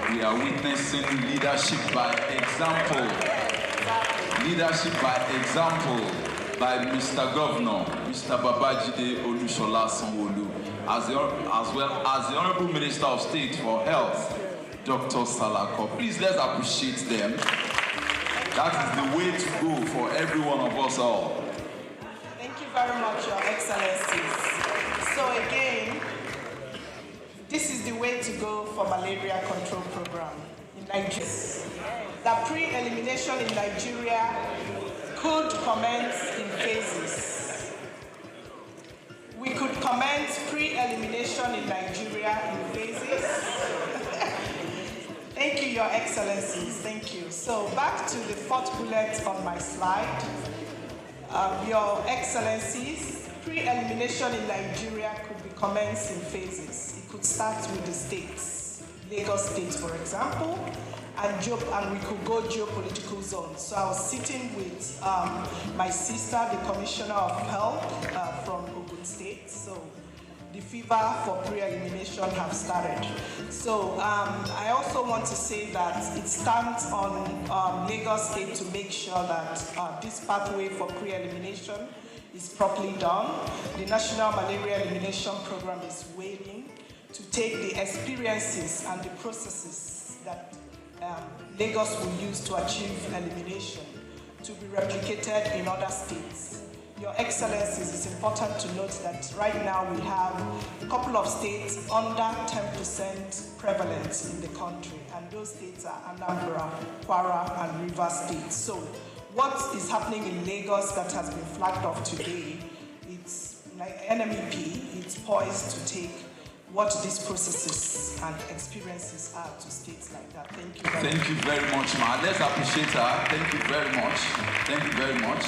We are witnessing leadership by example. Leadership by example by Mr. Governor, Mr. Babajide Olusola Sanwo-Olu, as well as the Honorable Minister of State for Health, Dr. Salako. Please, let's appreciate them. That is the way to go for every one of us all. Thank you very much, Your Excellencies. So again, this is the way to go for malaria control program in Nigeria. The pre-elimination in Nigeria could commence in phases. We could commence pre-elimination in Nigeria in phases. Thank you, Your Excellencies. Thank you. So back to the fourth bullet on my slide. Your Excellencies, pre-elimination in Nigeria could be commenced in phases. It could start with the states, Lagos State, for example, and we could go geopolitical zones. So I was sitting with my sister, the Commissioner of Health from Ogun State. So the fever for pre-elimination have started. So I also want to say that it stands on Lagos State to make sure that this pathway for pre-elimination is properly done. The National Malaria Elimination Program is waiting to take the experiences and the processes that Lagos will use to achieve elimination to be replicated in other states. Your Excellencies, it's important to note that right now we have a couple of states under 10% prevalence in the country, and those states are Anambra, Kwara, and Rivers States. So what is happening in Lagos that has been flagged off today, it's like NMEP, it's poised to take what these processes and experiences are to states like that. Thank you very much. Thank you very much, ma. Let's appreciate her. Thank you very much. Thank you very much.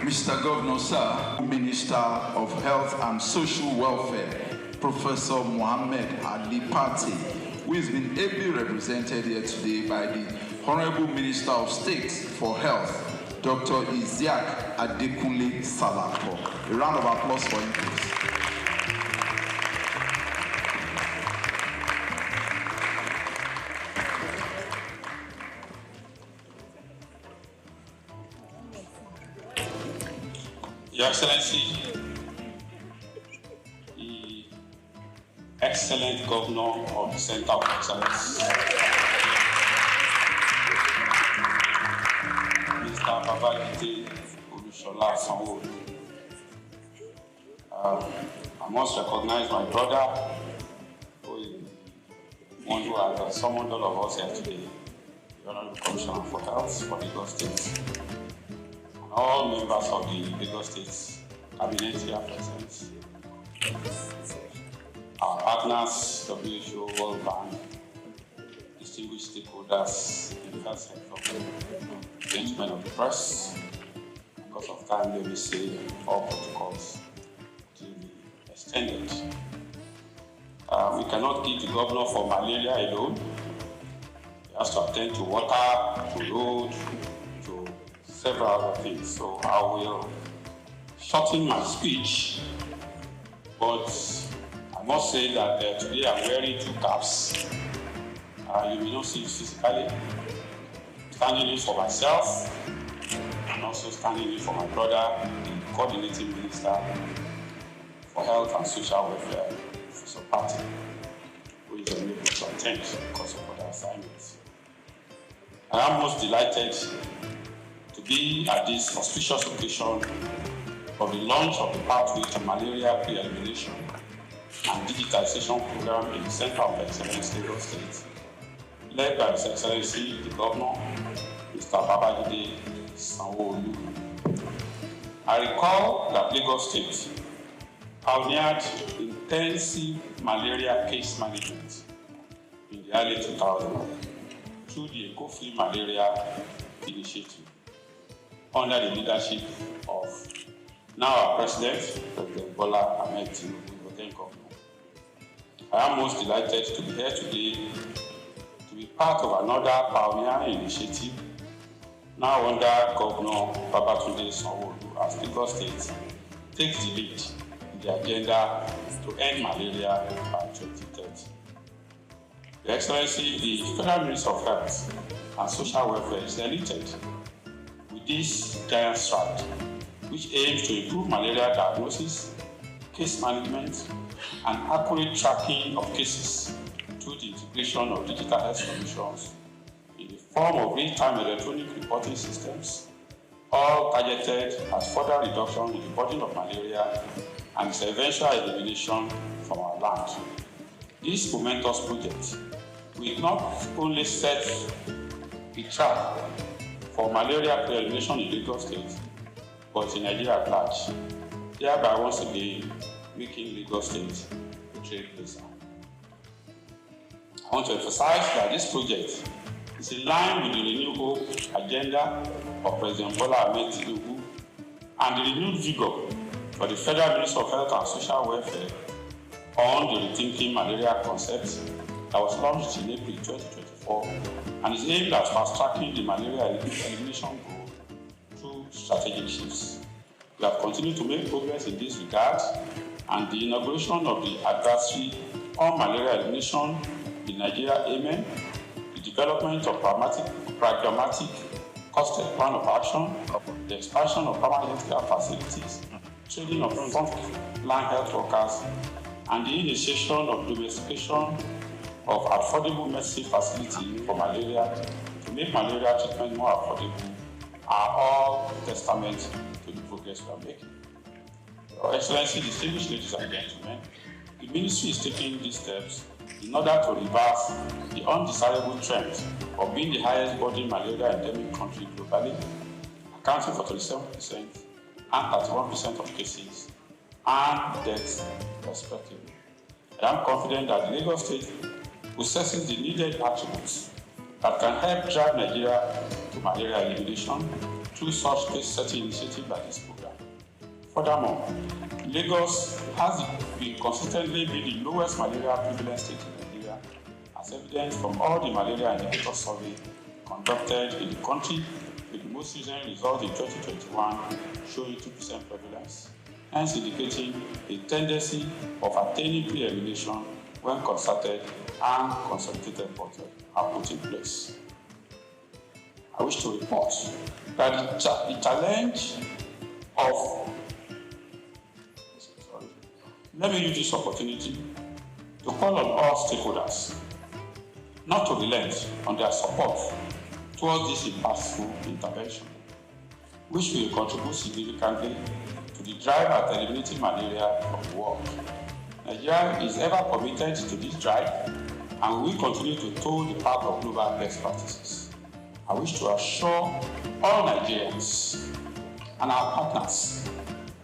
Mr. Governor, sir, Minister of Health and Social Welfare, Professor Mohammed Ali Pate, who has been ably represented here today by the Honorable Minister of State for Health, Dr. Isiaq Adekunle Salako. A round of applause for him, please. Your Excellency, the excellent Governor of the Center of Excellence, Mr. Babajide Olusola Sanwo-Olu. I must recognize my brother, who is one who has summoned all of us here today, the Honorable Commissioner for Health for Lagos State. All members of the Lagos State Cabinet here present, our partners, WHO, World Bank, distinguished stakeholders in the health sector, gentlemen of the press. Because of time, let me say all protocols to be extended. We cannot keep the governor for malaria alone. He has to attend to water, to road, several other things, so I will shorten my speech But I must say that today I'm wearing two caps. You will not see it physically. Standing in for myself and also standing in for my brother, the coordinating minister for health and social welfare, Professor Party, who is unable to attend because of other assignments. I am most delighted to be at this auspicious occasion of the launch of the Pathway to Malaria Pre-Elimination and Digitization Program in the Center of Excellence, Lagos State, led by His Excellency the Governor, Mr. Babajide Sanwo-Olu. I recall that Lagos State pioneered intensive malaria case management in the early 2000s through the Eco-Free Malaria Initiative under the leadership of now our President, President Bola Ahmed Tinubu, the then Governor. I am most delighted to be here today to be part of another pioneer initiative now under Governor Babatunde Sanwo-Olu as Lagos State takes the lead in the agenda to end malaria by 2030. Your Excellency, the Federal Ministry of Health and Social Welfare is elated with this giant stride, which aims to improve malaria diagnosis, case management, and accurate tracking of cases through the integration of digital health solutions in the form of real-time electronic reporting systems, all targeted at further reduction in the burden of malaria and its eventual elimination from our land. This momentous project will not only set the track for malaria pre-elimination in Lagos State, but in Nigeria at large, thereby once again making Lagos State a trailblazer. I want to emphasize that this project is in line with the renewed hope agenda of President Bola Ahmed Tinubu and the renewed vigor for the Federal Ministry of Health and Social Welfare on the Rethinking Malaria concept that was launched in April 2024 and is aimed at fast-tracking the malaria elimination goal through strategic shifts. We have continued to make progress in this regard, and the inauguration of the advisory on malaria elimination in Nigeria, AMEN, the development of pragmatic costed plan of action, the expansion of permanent healthcare facilities, training of frontline health workers, and the initiation of domestication of affordable medicine facilities for malaria to make malaria treatment more affordable are all testament to the progress we are making. Your Excellency, distinguished ladies and gentlemen, the Ministry is taking these steps in order to reverse the undesirable trend of being the highest burden malaria endemic country globally, accounting for 37% and 31% of cases and deaths, respectively. I am confident that Lagos State possesses the needed attributes that can help drive Nigeria to malaria elimination through such case-setting initiatives like this program. Furthermore, Lagos has been consistently the lowest malaria prevalence state in Nigeria, as evidenced from all the malaria indicator survey conducted in the country, with the most recent result in 2021 showing 2% prevalence, hence indicating a tendency of attaining pre-elimination when concerted and consolidated efforts are put in place. I wish to report that the challenge of let me use this opportunity to call on all stakeholders not to relent on their support towards this impactful intervention, which will contribute significantly to the drive at eliminating malaria from the world. Nigeria is ever committed to this drive and will continue to toe the path of global best practices. I wish to assure all Nigerians and our partners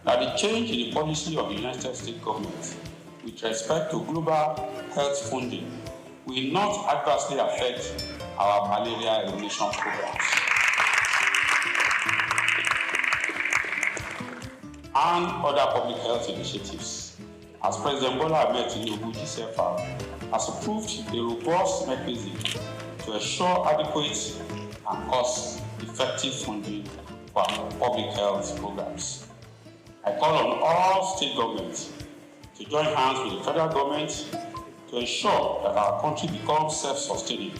that the change in the policy of the United States government with respect to global health funding will not adversely affect our malaria elimination programs and other public health initiatives, as President Bola Ahmed Tinubu GCFR has approved a robust mechanism to ensure adequate and cost-effective funding for our public health programs. I call on all state governments to to join hands with the federal government to ensure that our country becomes self-sustaining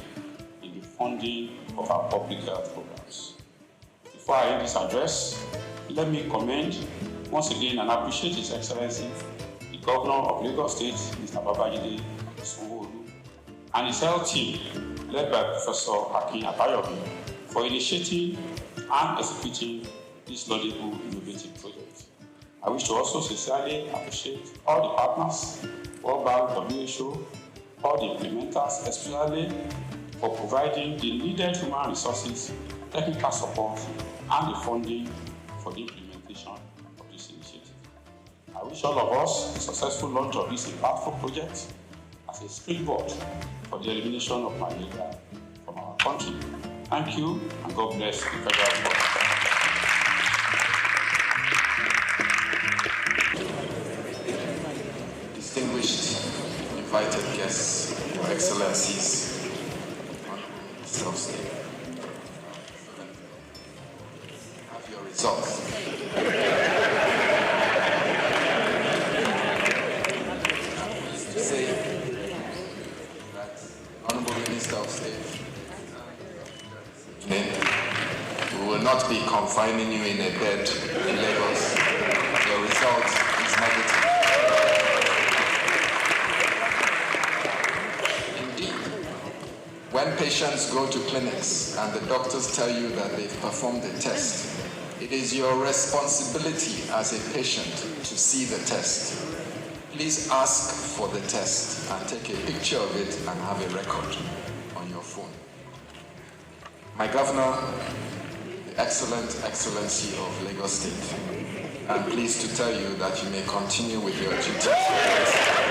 in the funding of our public health programs. Before I end this address, let me commend once again and appreciate His Excellency, the Governor of Lagos State, Mr. Babajide Sanwo-Olu, and his health team, led by Professor Akin Abayomi, for initiating and executing this laudable innovative project. I wish to also sincerely appreciate all the partners, World Bank, WHO, all the implementers, especially for providing the needed human resources, technical support, and the funding for the implementation of this initiative. I wish all of us a successful launch of this impactful project as a springboard for the elimination of malaria from our country. Thank you, and God bless the federal government. Distinguished invited guests, Your Excellencies, Minister of State, have your results. To say that Honorable Minister of State, we will not be confining you in a bed in Lagos. Your result is negative. When patients go to clinics and the doctors tell you that they've performed a test, it is your responsibility as a patient to see the test. Please ask for the test and take a picture of it and have a record on your phone. My Governor, the Excellency of Lagos State, I'm pleased to tell you that you may continue with your duties.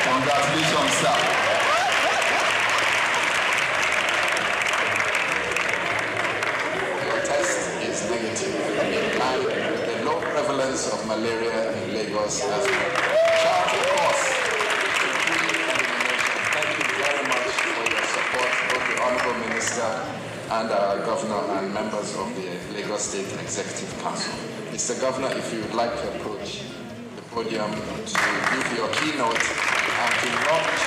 Congratulations, sir. Negative, in line with the low prevalence of malaria in Lagos as well. Chart a course. Thank you very much for your support, both the Honorable Minister and our Governor and members of the Lagos State Executive Council. Mr. Governor, if you would like to approach the podium to give your keynote and to launch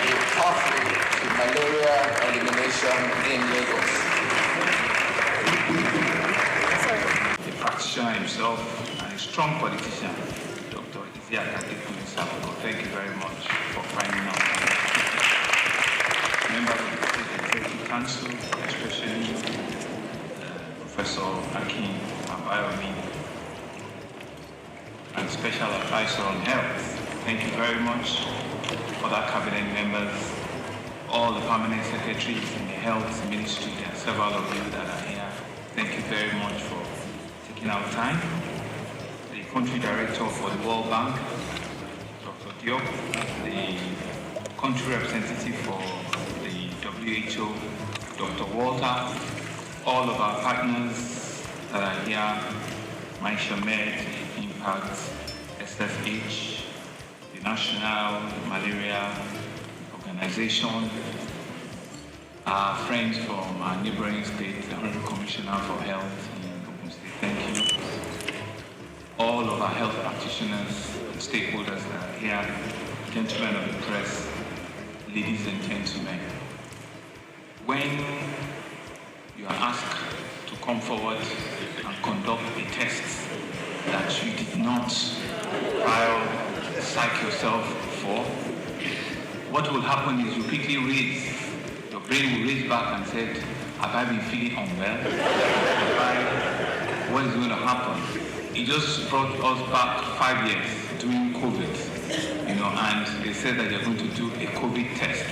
a pathway to malaria elimination in Lagos. Practitioner himself and a strong politician, Dr. Isiaka. Thank you very much for finding out. Members of the State Executive Council, especially Professor Akin Abayomi, and Special Advisor on Health. Thank you very much. Other cabinet members, all the permanent secretaries in the Health Ministry, and several of you that are here. Thank you very much for taking our time. The Country Director for the World Bank, Dr. Diop, the Country Representative for the WHO, Dr. Walter, all of our partners that are here, MyShamed, Impact, SFH, the National Malaria Organization, our friends from our neighboring state, the Honorable Commissioner for Health in Ogun State, thank you. All of our health practitioners, stakeholders that are here, gentlemen of the press, ladies and gentlemen. When you are asked to come forward and conduct a test that you did not psych yourself for, what will happen is you quickly raise, your brain will raise back and say, have I been feeling unwell? What is going to happen? It just brought us back 5 years during COVID, and they said that they're going to do a COVID test.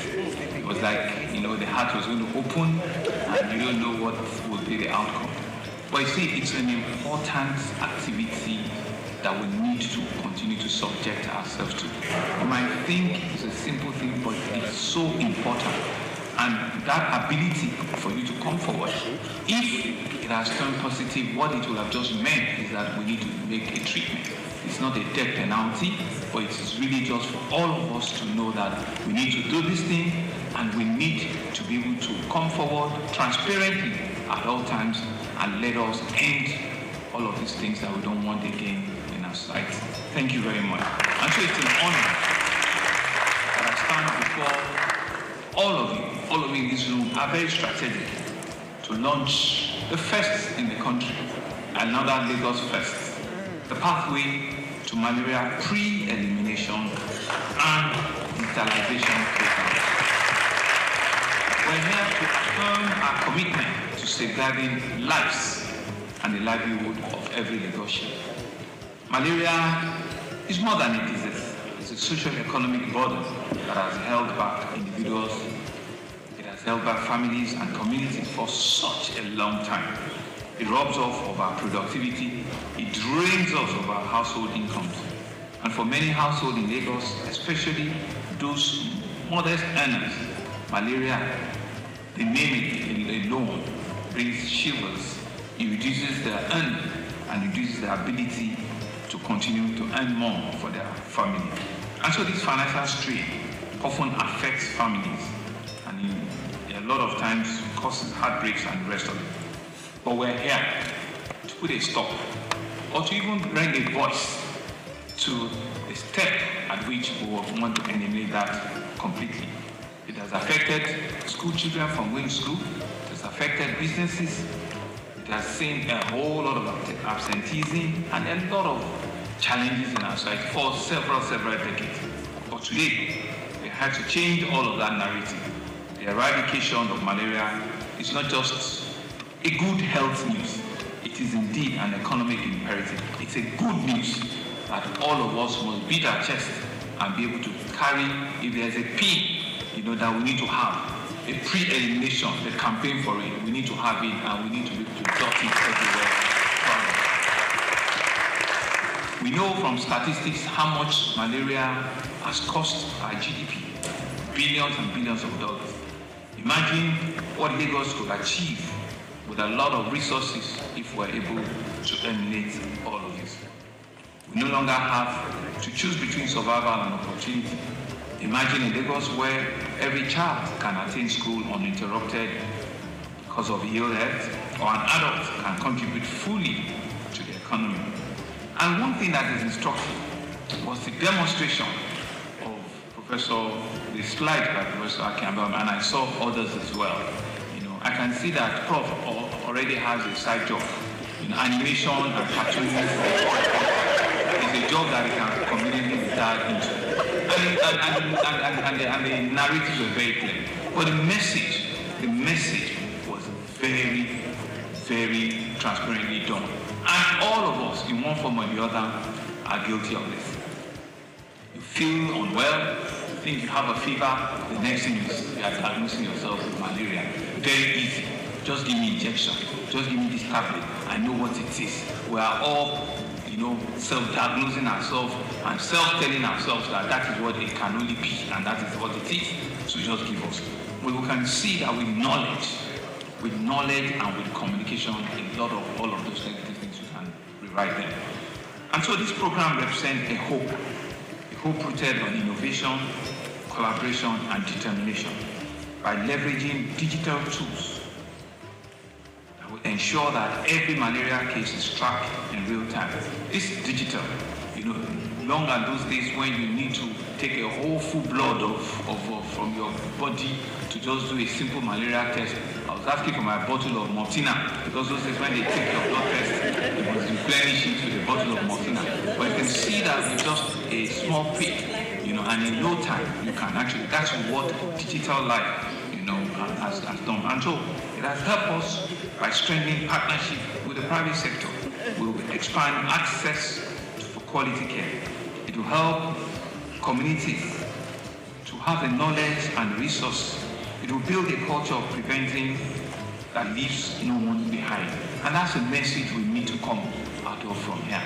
It was like, the heart was going to open and you don't know what will be the outcome. But you see, it's an important activity that we need to continue to subject ourselves to. You might think it's a simple thing, but it's so important. And that ability for you to come forward, if it has turned positive, what it will have just meant is that we need to make a treatment. It's not a death penalty, but it's really just for all of us to know that we need to do this thing and we need to be able to come forward transparently at all times and let us end all of these things that we don't want again in our sight. Thank you very much. And so it's an honor for all of you in this room are very strategic to launch the first in the country, another Lagos first, the pathway to malaria pre-elimination and digitalization program. We're here to affirm our commitment to safeguarding lives and the livelihood of every Lagosian. Malaria is more than a disease. It's a social-economic burden that has held back individuals, it has held back families and communities for such a long time. It robs us of our productivity, it drains us of our household incomes. And for many households in Lagos, especially those modest earners, malaria, the name it alone brings shivers. It reduces their earning and reduces their ability to continue to earn more for their family. And so this financial strain often affects families and a lot of times causes heartbreaks and the rest of it. But we're here to put a stop or to even bring a voice to the step at which we want to eliminate that completely. It has affected school children from going to school, it has affected businesses, it has seen a whole lot of absenteeism and a lot of challenges in our society for several decades. But today, we have to change all of that narrative. The eradication of malaria is not just a good health news, it is indeed an economic imperative. It's a good news that all of us must beat our chest and be able to carry, if there's a P, that we need to have a pre-elimination, the campaign for it, we need to have it and we need to be able to dot it everywhere. We know from statistics how much malaria has cost our GDP, billions and billions of dollars. Imagine what Lagos could achieve with a lot of resources if we're able to eliminate all of this. We no longer have to choose between survival and opportunity. Imagine a Lagos where every child can attend school uninterrupted because of ill health, or an adult can contribute fully to the economy. And one thing that is instructive was the demonstration of the slide by Professor Akiambam, and I saw others as well. I can see that Prof already has a side job in animation and cartooning. It's a job that he can conveniently retire into. And the narratives were very clear. But the message was very, very transparently done. And all of us, in one form or the other, are guilty of this. You feel unwell, you think you have a fever, the next thing is you are diagnosing yourself with malaria. Very easy. Just give me injection. Just give me this tablet. I know what it is. We are all self-diagnosing ourselves and self-telling ourselves that that is what it can only be and that is what it is. So just give us. Well, we can see that with knowledge and with communication, a lot of all of those negative things you can rewrite them. And so this program represents a hope rooted on innovation, collaboration, and determination by leveraging digital tools that will ensure that every malaria case is tracked in real time. This is digital. Long are those days when you need to take a whole full blood from your body to just do a simple malaria test. I was asking for my bottle of Martina because those days when they take your blood test, they must replenish it with a bottle of Martina. But you can see that with just a small prick, and in no time you can actually. That's what digital life, has done. And so it has helped us by strengthening partnership with the private sector. We will expand access for quality care. It will help communities to have the knowledge and resources. It will build a culture of preventing that leaves no one behind. And that's a message we need to come out of from here.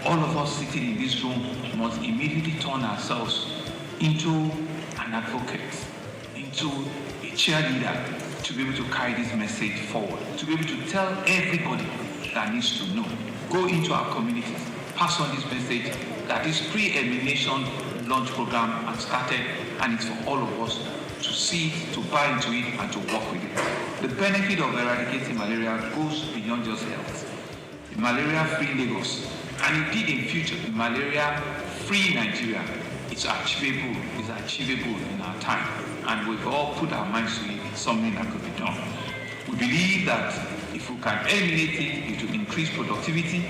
All of us sitting in this room must immediately turn ourselves into an advocate, into a cheerleader to be able to carry this message forward, to be able to tell everybody that needs to know. Go into our communities, pass on this message that this pre-elimination launch program has started, and it's for all of us to see it, to buy into it, and to work with it. The benefit of eradicating malaria goes beyond just health. In malaria-free Lagos, and indeed in future, in malaria-free Nigeria, it it's achievable in our time, and we've all put our minds to it. It's something that could be done. We believe that if we can eliminate it, it will increase productivity,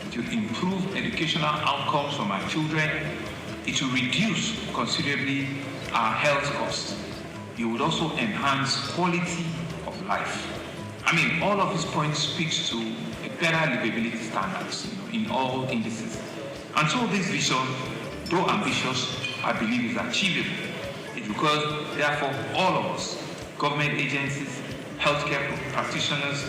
it will improve educational outcomes for my children, it will reduce considerably our health costs. It would also enhance quality of life. I mean, all of these points speaks to a better livability standards in all indices. And so this vision, though ambitious, I believe is achievable. It's because, therefore, all of us, government agencies, healthcare practitioners,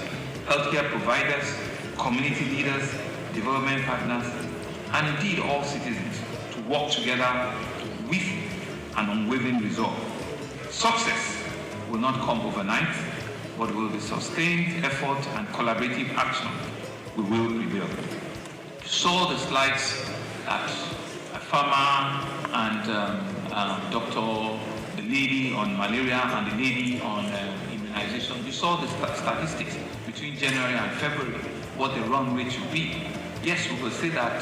healthcare providers, community leaders, development partners, and indeed all citizens, to work together with an unwavering resolve. Success will not come overnight, but will be sustained effort and collaborative action. We will prevail. You saw the slides that a farmer and doctor, the lady on malaria and the lady on immunization. You saw the statistics between January and February, what the run rate should be. Yes, we will say that,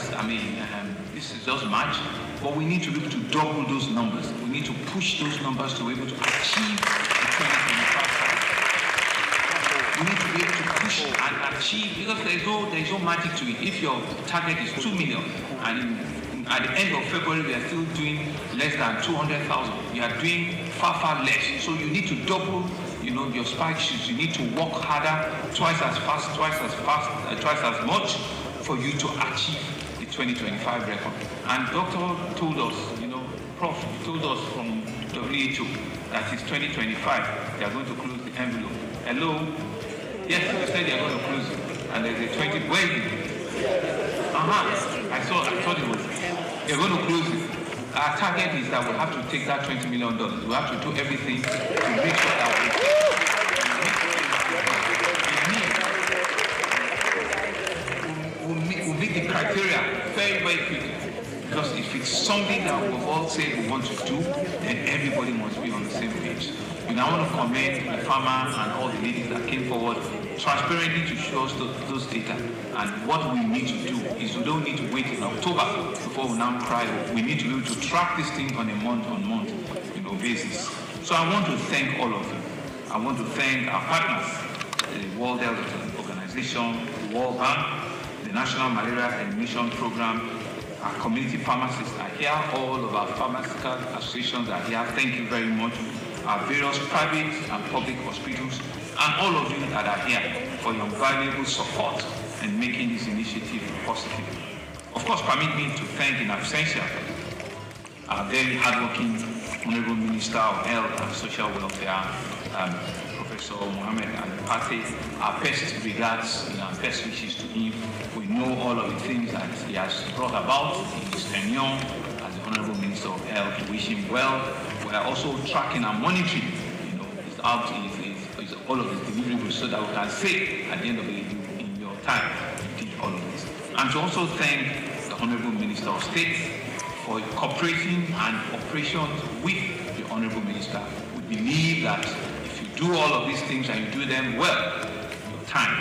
this is just March, but we need to be able to double those numbers. We need to push those numbers to be able to achieve the 2025 target. We need to be able to push and achieve, because there is no magic to it. If your target is 2 million, and at the end of February we are still doing less than 200,000, you are doing far, far less. So you need to double, your spike shoots. You need to work harder, twice as fast, twice as much, for you to achieve the 2025 record. And Doctor told us, Prof told us from WHO that it's 2025, they are going to close the envelope. Hello? Yes, they said they are going to close it. And there's a 20, where is it? I thought it was, they're going to close it. Our target is that we'll have to take that $20 million. We'll have to do everything to make sure that we'll meet the criteria very, very quickly. Because if it's something that we've all said we want to do, then everybody must be on the same page. And I want to commend the farmer and all the ladies that came forward transparently to show us those data. And what we need to do is we don't need to wait in October before we now cry. We need to be able to track this thing on a month-on-month basis. So I want to thank all of you. I want to thank our partners, the World Health Organization, the World Bank, the National Malaria Elimination Program. Our community pharmacists are here. All of our pharmaceutical associations are here. Thank you very much. Our various private and public hospitals, and all of you that are here for your valuable support in making this initiative positive. Of course, permit me to thank in absentia our very hardworking Honorable Minister of Health and Social Welfare, Professor Mohammed Al-Pate. Our best regards and our best wishes to him. We know all of the things that he has brought about in his tenure as the Honorable Minister of Health. We wish him well. We are also tracking and monitoring, all of his deliverables, so that we can say at the end of the day, in your time, you did all of this. And to also thank the Honorable Minister of State for cooperating and operations with the Honorable Minister. We believe that if you do all of these things and you do them well, your time,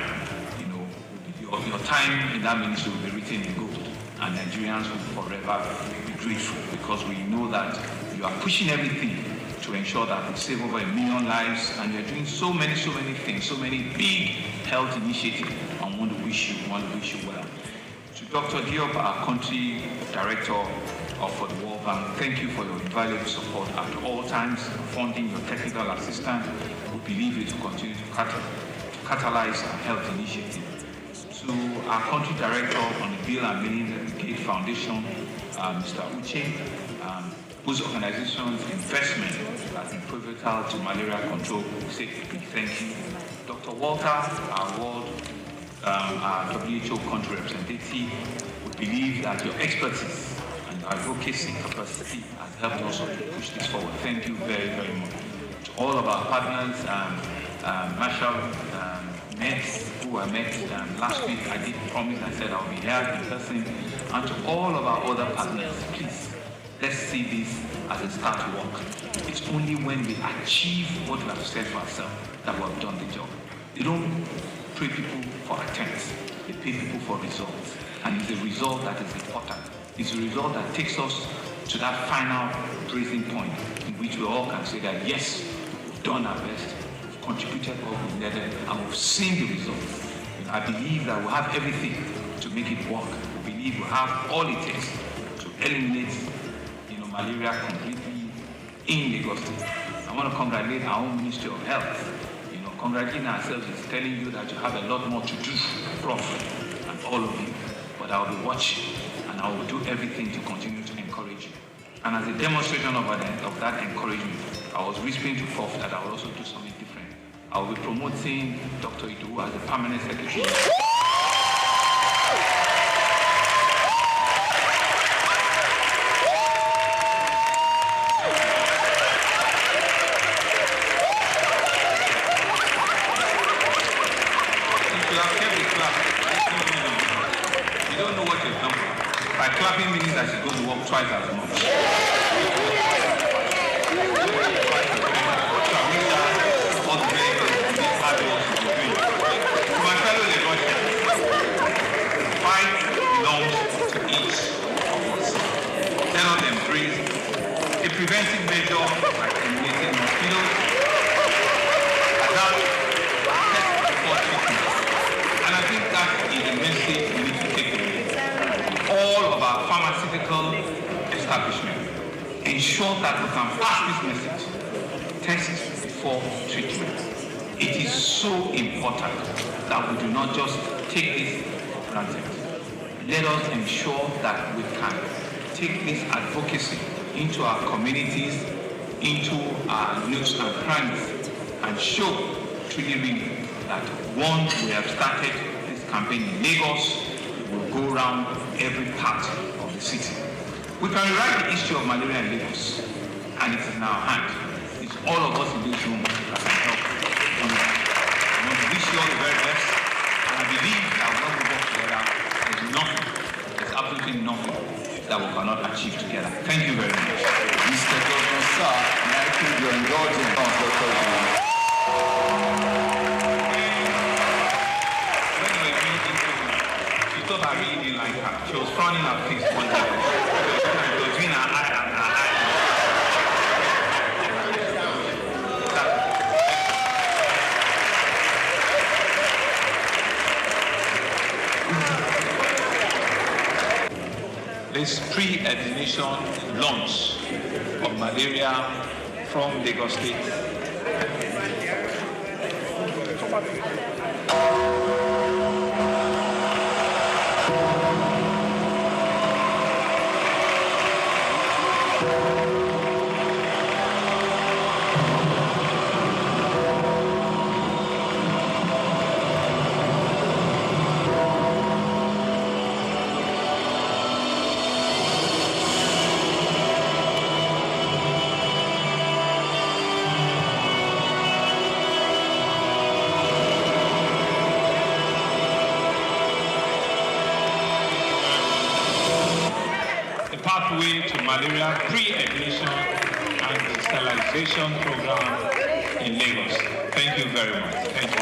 your time in that ministry will be written in gold, and Nigerians will forever be grateful, because we know that you are pushing everything to ensure that we save over 1 million lives, and you're doing so many things, so many big health initiatives. I want to wish you well. To Dr. Diop, our country director for the World Bank, thank you for your invaluable support at all times, funding your technical assistance. We believe it will continue to catalyze our health initiative. To our country director on the Bill and Melinda Gates Foundation, Mr. Uche, whose organization's investment has been pivotal to malaria control. We say thank you. Dr. Walter, our WHO country representative, we believe that your expertise and your advocacy capacity has helped us to push this forward. Thank you very, very much. To all of our partners, Marshall, Nets, who I met last week, I did promise, I said I'll be here in person. And to all of our other partners, please, let's see this as a start work. It's only when we achieve what we have said for ourselves that we have done the job. They don't pay people for attempts, they pay people for results. And it's the result that is important. It's the result that takes us to that final breathing point in which we all can say that yes, we've done our best, we've contributed what we needed, and we've seen the results. I believe that we have everything to make it work. I believe we have all it takes to eliminate, malaria completely in Lagos State. I want to congratulate our own Ministry of Health. Congratulating ourselves is telling you that you have a lot more to do, Prof, and all of you. But I will be watching, and I will do everything to continue to encourage you. And as a demonstration of that encouragement, I was whispering to Prof that I will also do something different. I will be promoting Dr. Idu as the permanent secretary. You don't know what you've done. By clapping means that she's going to work twice as much. My fellow Lagosians, fight belongs to each of us. Let us embrace a preventive measure like eliminating mosquitoes, adapt, test before treatment. And I think that is the message we need to take away. All of our pharmaceutical establishments ensure that we can pass this message. Test before treatment. It is so important that we do not just take this for granted. Let us ensure that we can take this advocacy into our communities, into our nooks and crannies, and show really that once we have started this campaign in Lagos, we will go around every part of the city. We can rewrite the history of malaria in Lagos, and it is in our hand. It's all of us in this room that can help. I want to wish you all the very best, and I believe that when we work together, there's absolutely nothing that we cannot achieve together. Thank you very much. Mr. Governor, sir, may I plead your indulgence on the president? When we were meeting, she thought I really didn't like her. She was frowning her face one day. It was between her eye and her eye. This pre-examination launch of malaria from Lagos State. Pathway to malaria pre-admission and sterilization program in Lagos. Thank you very much. Thank you.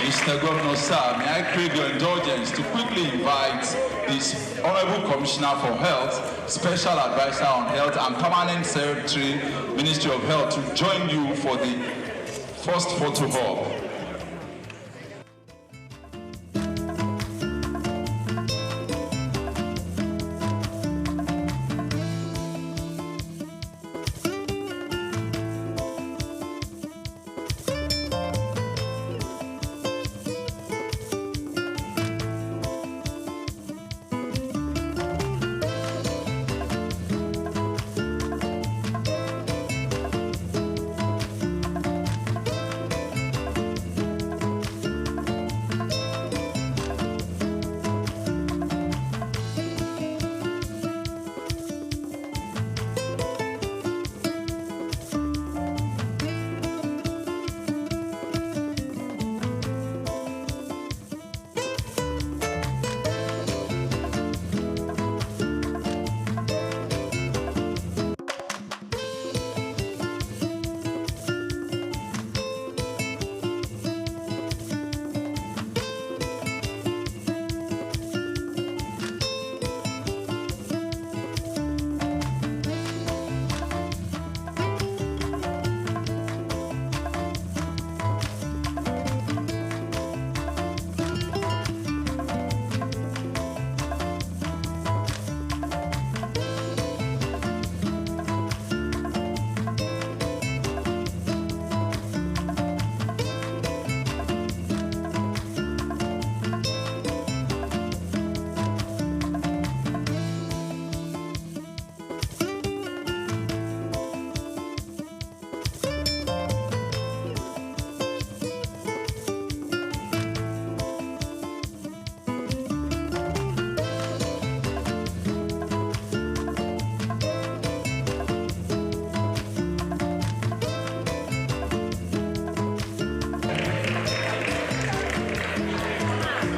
Mr. Governor, sir, may I crave your indulgence to quickly invite this Honorable Commissioner for Health, Special Advisor on Health and Permanent Secretary, Ministry of Health, to join you for the first photo op.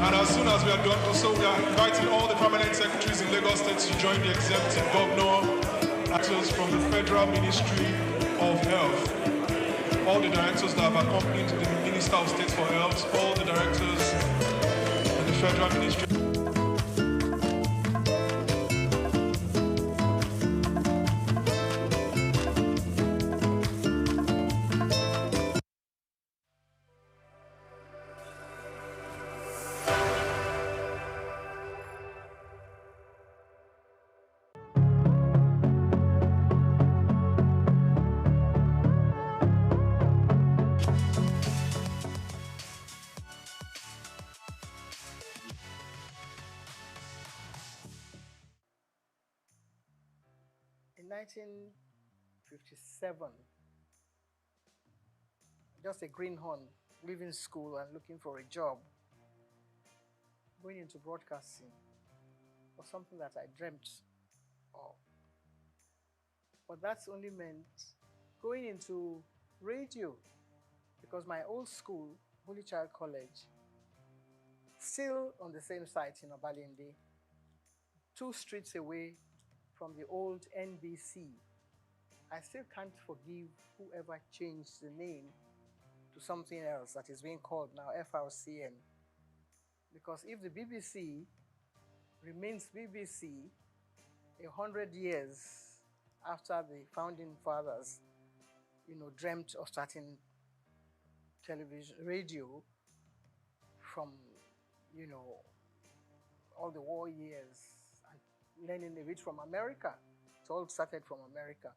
And as soon as we are done, also we are inviting all the permanent secretaries in Lagos State to join the executive governor, actors from the Federal Ministry of Health, all the directors that have accompanied the Minister of State for Health, all the directors in the Federal Ministry. In 1957, just a greenhorn leaving school and looking for a job, going into broadcasting was something that I dreamt of. But that's only meant going into radio, because my old school, Holy Child College, still on the same site in Obalende, 2 streets away from the old NBC. I still can't forgive whoever changed the name to something else that is being called now FRCN. Because if the BBC remains BBC 100 years after the founding fathers, dreamt of starting television, radio from, all the war years, learning a bit from America. It all started from America.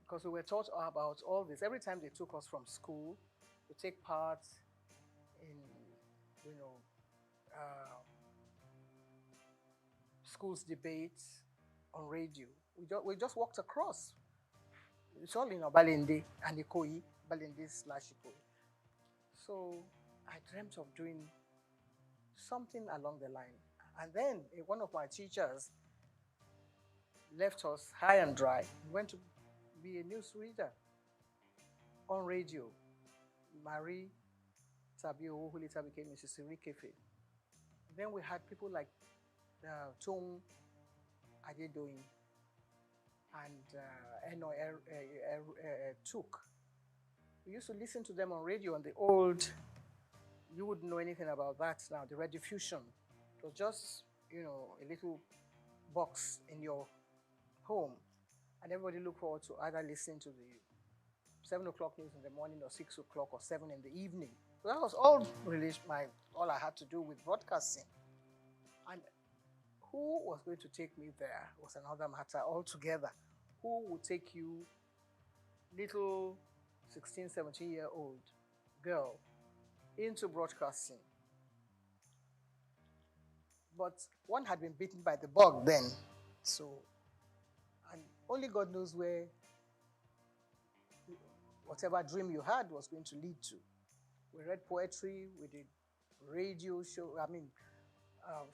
Because we were taught about all this. Every time they took us from school to take part in, school's debates on radio, we just walked across. It's all in Obalende and Ikoyi, Balende/Ikoyi. So I dreamt of doing something along the line. And then one of my teachers left us high and dry and went to be a news reader on radio. Marie Tabio, who later became Mrs. Irikefe. Then we had people like Tung Adedoyin and Eno SOUQ. We used to listen to them on radio on the old, you wouldn't know anything about that now, the rediffusion. It was just, a little box in your home, and everybody looked forward to either listening to the 7 o'clock news in the morning or 6 o'clock or 7 in the evening. So that was all all I had to do with broadcasting. And who was going to take me there was another matter altogether. Who would take you, little 16, 17-year-old girl, into broadcasting? But one had been bitten by the bug then. So, and only God knows where whatever dream you had was going to lead to. We read poetry, we did radio show,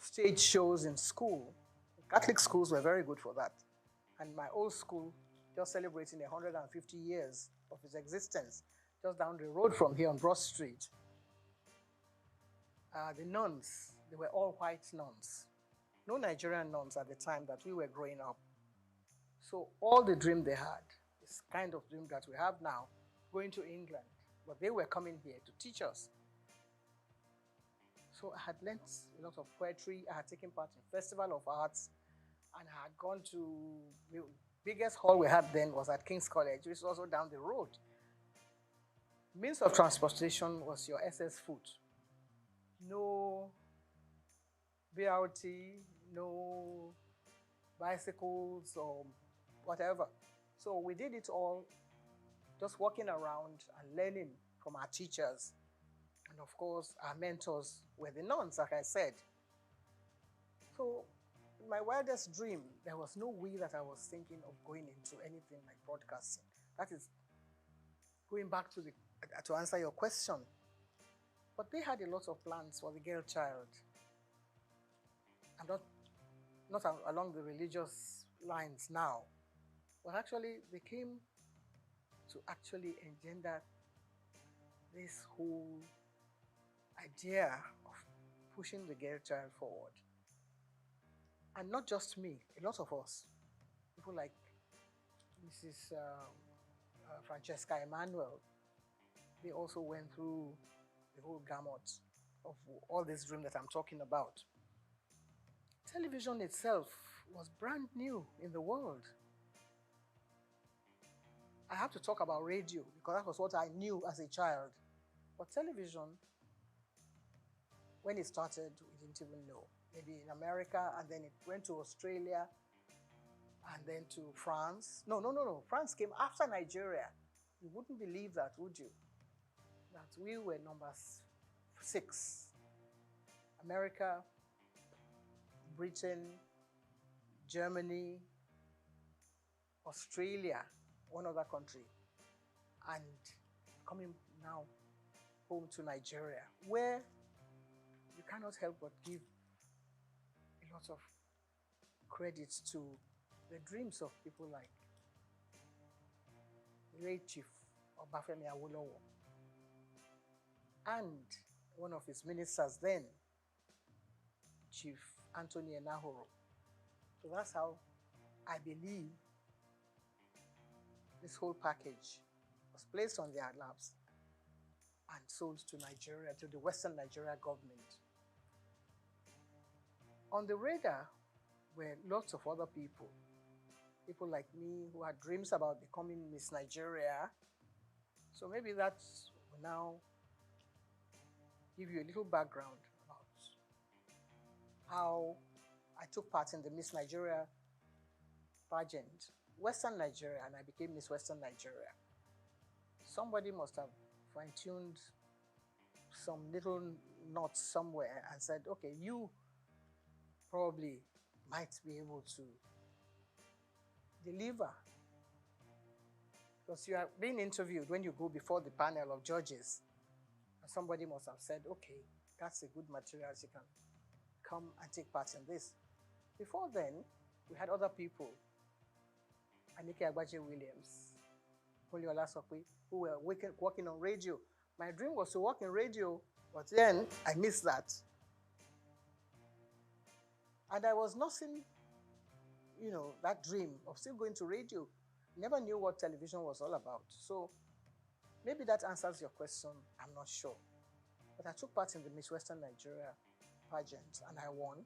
stage shows in school. Catholic schools were very good for that. And my old school, just celebrating 150 years of its existence, just down the road from here on Broad Street. The nuns, they were all white nuns. No Nigerian nuns at the time that we were growing up. So all the dream they had, this kind of dream that we have now, going to England. But they were coming here to teach us. So I had learnt a lot of poetry. I had taken part in Festival of Arts, and I had gone to the biggest hall we had then was at King's College, which is also down the road. Means of transportation was your SS foot. No BRT, no bicycles or whatever. So we did it all just walking around and learning from our teachers. And of course, our mentors were the nuns, like I said. So in my wildest dream, there was no way that I was thinking of going into anything like broadcasting. That is going back to answer your question. But they had a lot of plans for the girl child. And not along the religious lines now. But actually, they came to actually engender this whole idea of pushing the girl child forward. And not just me, a lot of us. People like Mrs. Francesca Emmanuel, they also went through the whole gamut of all this dream that I'm talking about. Television itself was brand new in the world. I have to talk about radio because that was what I knew as a child. But television, when it started, we didn't even know. Maybe in America, and then it went to Australia, and then to France. No. France came after Nigeria. You wouldn't believe that, would you? That we were number 6. America, Britain, Germany, Australia, one other country, and coming now home to Nigeria, where you cannot help but give a lot of credit to the dreams of people like late Chief Obafemi Awolowo and one of his ministers then, Chief Anthony Enahoro. So that's how I believe this whole package was placed on their laps and sold to Nigeria, to the Western Nigeria government. On the radar were lots of other people like me who had dreams about becoming Miss Nigeria. So maybe that will now give you a little background about how I took part in the Miss Nigeria pageant, Western Nigeria, and I became Miss Western Nigeria. Somebody must have fine-tuned some little knots somewhere and said, okay, you probably might be able to deliver. Because you are being interviewed when you go before the panel of judges. And somebody must have said, okay, that's a good material, you can come and take part in this. Before then, we had other people, Anike Agbaje Williams, Oliola Sokwe, who were working on radio. My dream was to work in radio, but then I missed that. And I was nursing, that dream of still going to radio. Never knew what television was all about. So maybe that answers your question, I'm not sure. But I took part in the Miss Western Nigeria pageant and I won.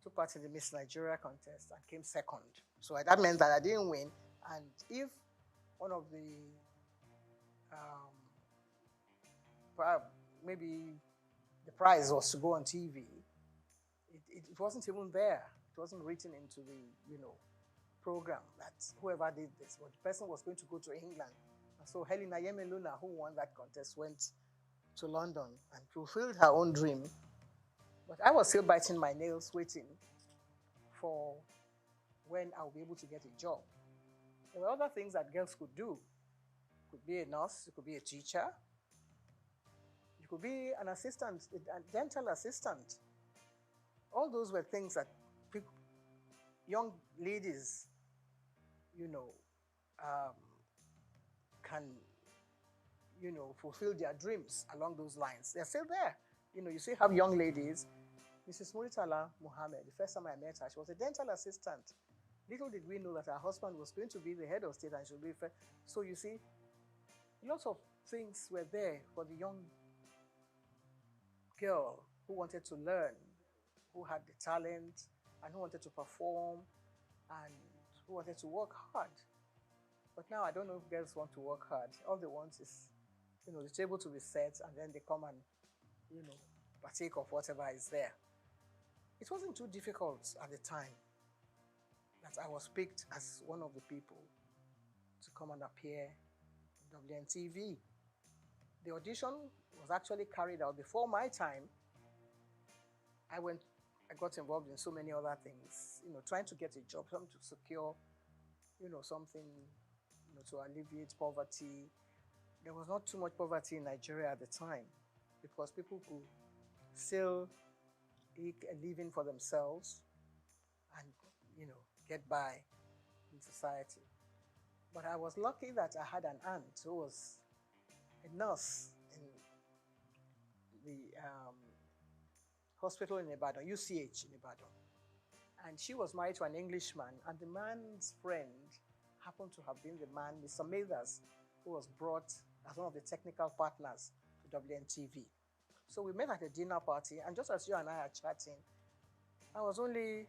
Took part in the Miss Nigeria contest and came second. So that meant that I didn't win. And if one of the, maybe the prize was to go on TV, it wasn't even there. It wasn't written into the, program that whoever did this, but the person was going to go to England. And so Helena Yemeluna, who won that contest, went to London and fulfilled her own dream. But I was still biting my nails, waiting for when I'll be able to get a job. There were other things that girls could do. You could be a nurse, you could be a teacher, you could be an assistant, a dental assistant. All those were things that people, young ladies, can, fulfill their dreams along those lines. They're still there. You still have young ladies. Mrs. Muritala Muhammad, the first time I met her, she was a dental assistant. Little did we know that her husband was going to be the head of state and she would be first. So you see, lots of things were there for the young girl who wanted to learn, who had the talent, and who wanted to perform, and who wanted to work hard. But now I don't know if girls want to work hard. All they want is, the table to be set, and then they come and, partake of whatever is there. It wasn't too difficult at the time that I was picked as one of the people to come and appear in WNTV. The audition was actually carried out before my time. I got involved in so many other things, trying to get a job, something to secure, something, to alleviate poverty. There was not too much poverty in Nigeria at the time because people could still eke a living for themselves and, get by in society. But I was lucky that I had an aunt who was a nurse in the hospital in Ibadan, UCH in Ibadan. And she was married to an Englishman, and the man's friend happened to have been the man, Mr. Mathers, who was brought as one of the technical partners to WNTV. So we met at a dinner party, and just as you and I are chatting, I was only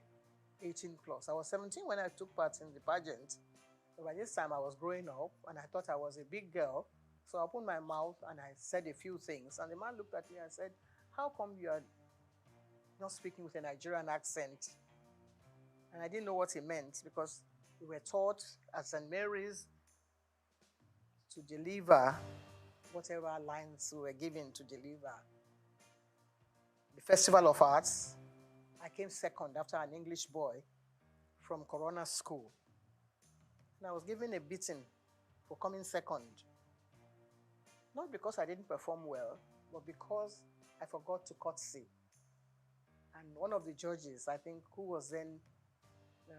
18 plus. I was 17 when I took part in the pageant. But by this time, I was growing up, and I thought I was a big girl. So I opened my mouth, and I said a few things. And the man looked at me and said, "How come you are not speaking with a Nigerian accent?" And I didn't know what he meant, because we were taught at St. Mary's to deliver whatever lines we were given to deliver. The Festival of Arts, I came second after an English boy from Corona School. And I was given a beating for coming second. Not because I didn't perform well, but because I forgot to curtsy. And one of the judges, I think, who was then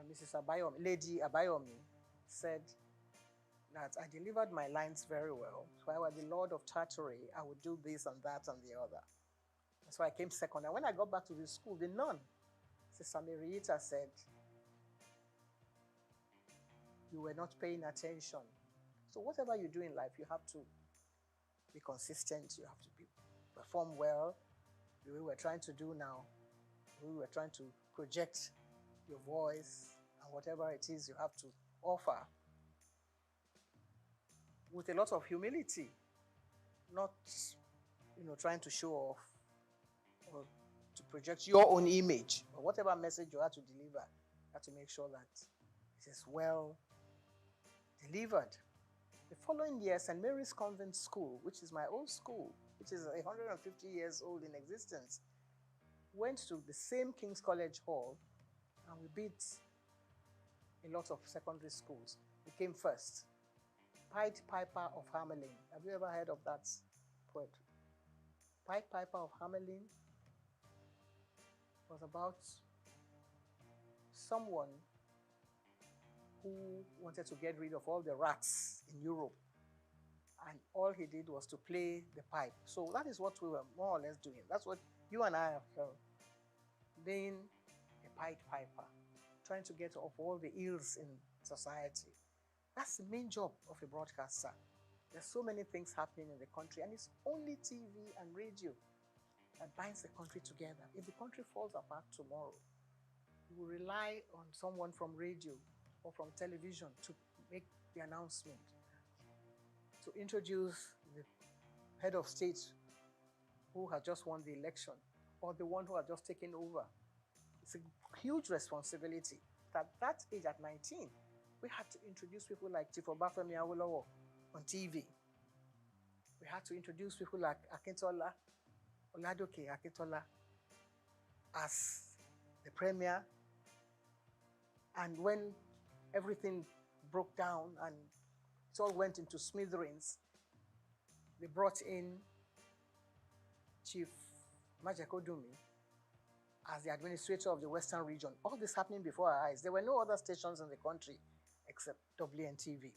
Mrs. Abayomi, Lady Abayomi, said that I delivered my lines very well. If I were the Lord of Tartary, I would do this and that and the other. So I came second. And when I got back to the school, the nun, Sister Marieta, said, "You were not paying attention." So whatever you do in life, you have to be consistent. You have to perform well. The way we're trying to do now, we were trying to project your voice and whatever it is you have to offer with a lot of humility, not trying to show off or to project your own image, or whatever message you have to deliver, you have to make sure that it is well delivered. The following year, St. Mary's Convent School, which is my old school, which is 150 years old in existence, went to the same King's College Hall, and we beat a lot of secondary schools. We came first. Pied Piper of Hamelin. Have you ever heard of that poetry? Pied Piper of Hamelin was about someone who wanted to get rid of all the rats in Europe. And all he did was to play the pipe. So that is what we were more or less doing. That's what you and I are being a Pied Piper, trying to get off all the ills in society. That's the main job of a broadcaster. There's so many things happening in the country, and it's only TV and radio that binds the country together. If the country falls apart tomorrow, we will rely on someone from radio or from television to make the announcement, to introduce the head of state who has just won the election, or the one who has just taken over. It's a huge responsibility. At that age, at 19, we had to introduce people like Chief Obafemi Awolowo on TV. We had to introduce people like Akintola, Oladoke Akintola, as the premier. And when everything broke down and it all went into smithereens, they brought in Chief Majekodumi as the administrator of the Western region. All this happening before our eyes. There were no other stations in the country except WNTV.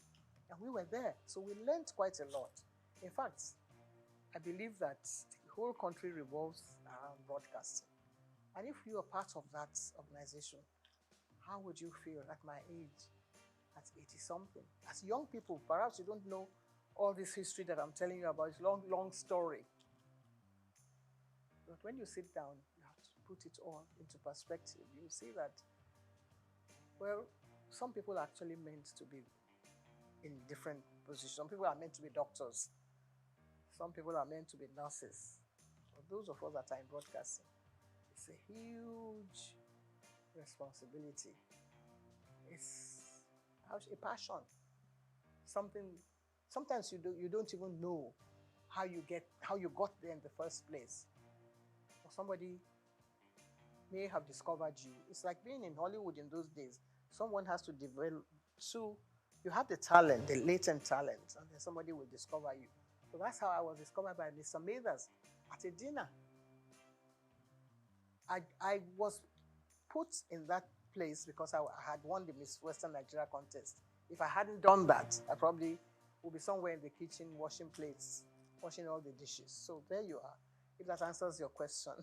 And we were there, so we learned quite a lot. In fact, I believe that the whole country revolves around broadcasting. And if you are part of that organization, how would you feel at my age, at 80-something? As young people, perhaps you don't know all this history that I'm telling you about. It's a long, long story. But when you sit down, you have to put it all into perspective. You see that, well, some people are actually meant to be in different positions. Some people are meant to be doctors. Some people are meant to be nurses. But those of us that are in broadcasting, it's a huge responsibility. It's a passion. Sometimes you don't even know how you got there in the first place. Or somebody may have discovered you. It's like being in Hollywood in those days. Someone has to develop, so you have the talent, the latent talent, and then somebody will discover you. So that's how I was discovered by Mr. Mathers at a dinner. I was put in that place because I had won the Miss Western Nigeria contest. If I hadn't done that, I probably would be somewhere in the kitchen washing plates, washing all the dishes. So there you are, if that answers your question.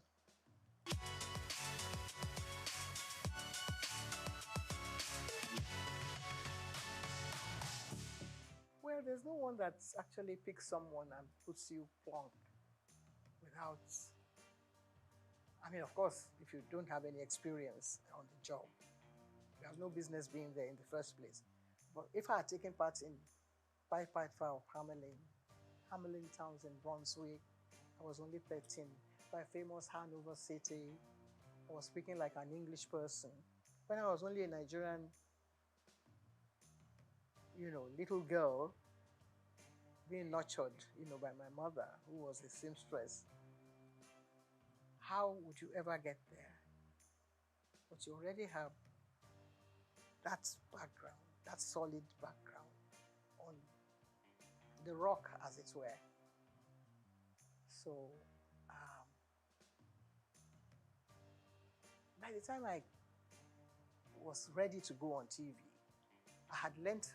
Well, there's no one that actually picks someone and puts you plonk without, I mean, of course, if you don't have any experience on the job, you have no business being there in the first place. But if I had taken part in firefighter of Hamelin towns in Brunswick, I was only 13. By famous Hanover City, I was speaking like an English person. When I was only a Nigerian, little girl being nurtured, by my mother, who was a seamstress, how would you ever get there? But you already have that background, that solid background on the rock, as it were. So, by the time I was ready to go on TV, I had learned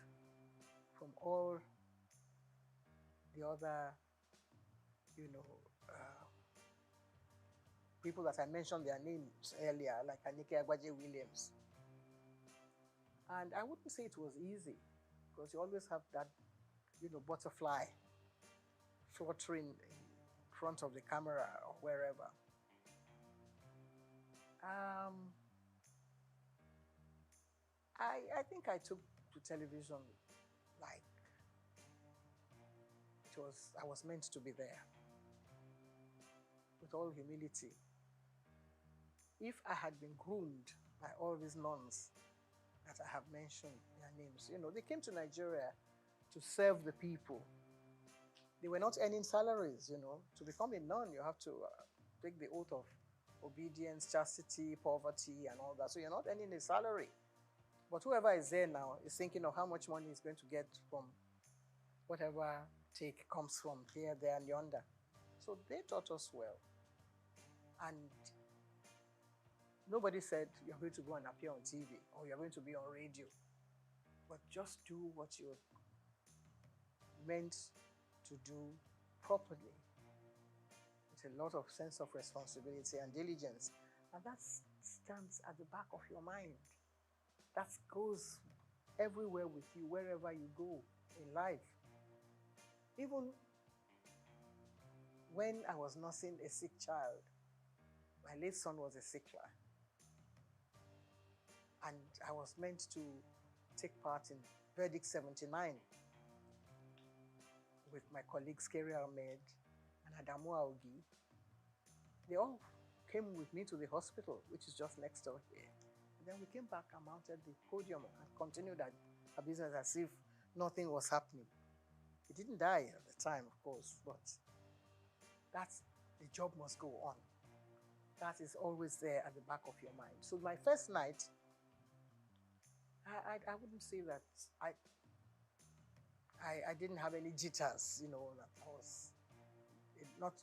from all the other, people that I mentioned their names earlier, like Anike Agbaje Williams. And I wouldn't say it was easy, because you always have that, butterfly fluttering in front of the camera or wherever. I think I took to television like I was meant to be there, with all humility. If I had been groomed by all these nuns that I have mentioned their names, they came to Nigeria to serve the people. They were not earning salaries, To become a nun, you have to take the oath of obedience, chastity, poverty, and all that. So you're not earning a salary. But whoever is there now is thinking of how much money he's going to get from whatever take comes from here, there, and yonder. So they taught us well. And nobody said you're going to go and appear on TV or you're going to be on radio. But just do what you're meant to do properly, with a lot of sense of responsibility and diligence. And that stands at the back of your mind. That goes everywhere with you, wherever you go in life. Even when I was nursing a sick child, my late son was a sick child. And I was meant to take part in Verdict 79 with my colleagues Kerry Ahmed and Adamu Aogi. They all came with me to the hospital, which is just next door here. And then we came back and mounted the podium and continued our business as if nothing was happening. He didn't die at the time, of course, but the job must go on. That is always there at the back of your mind. So my first night, I wouldn't say that I didn't have any jitters, that I was not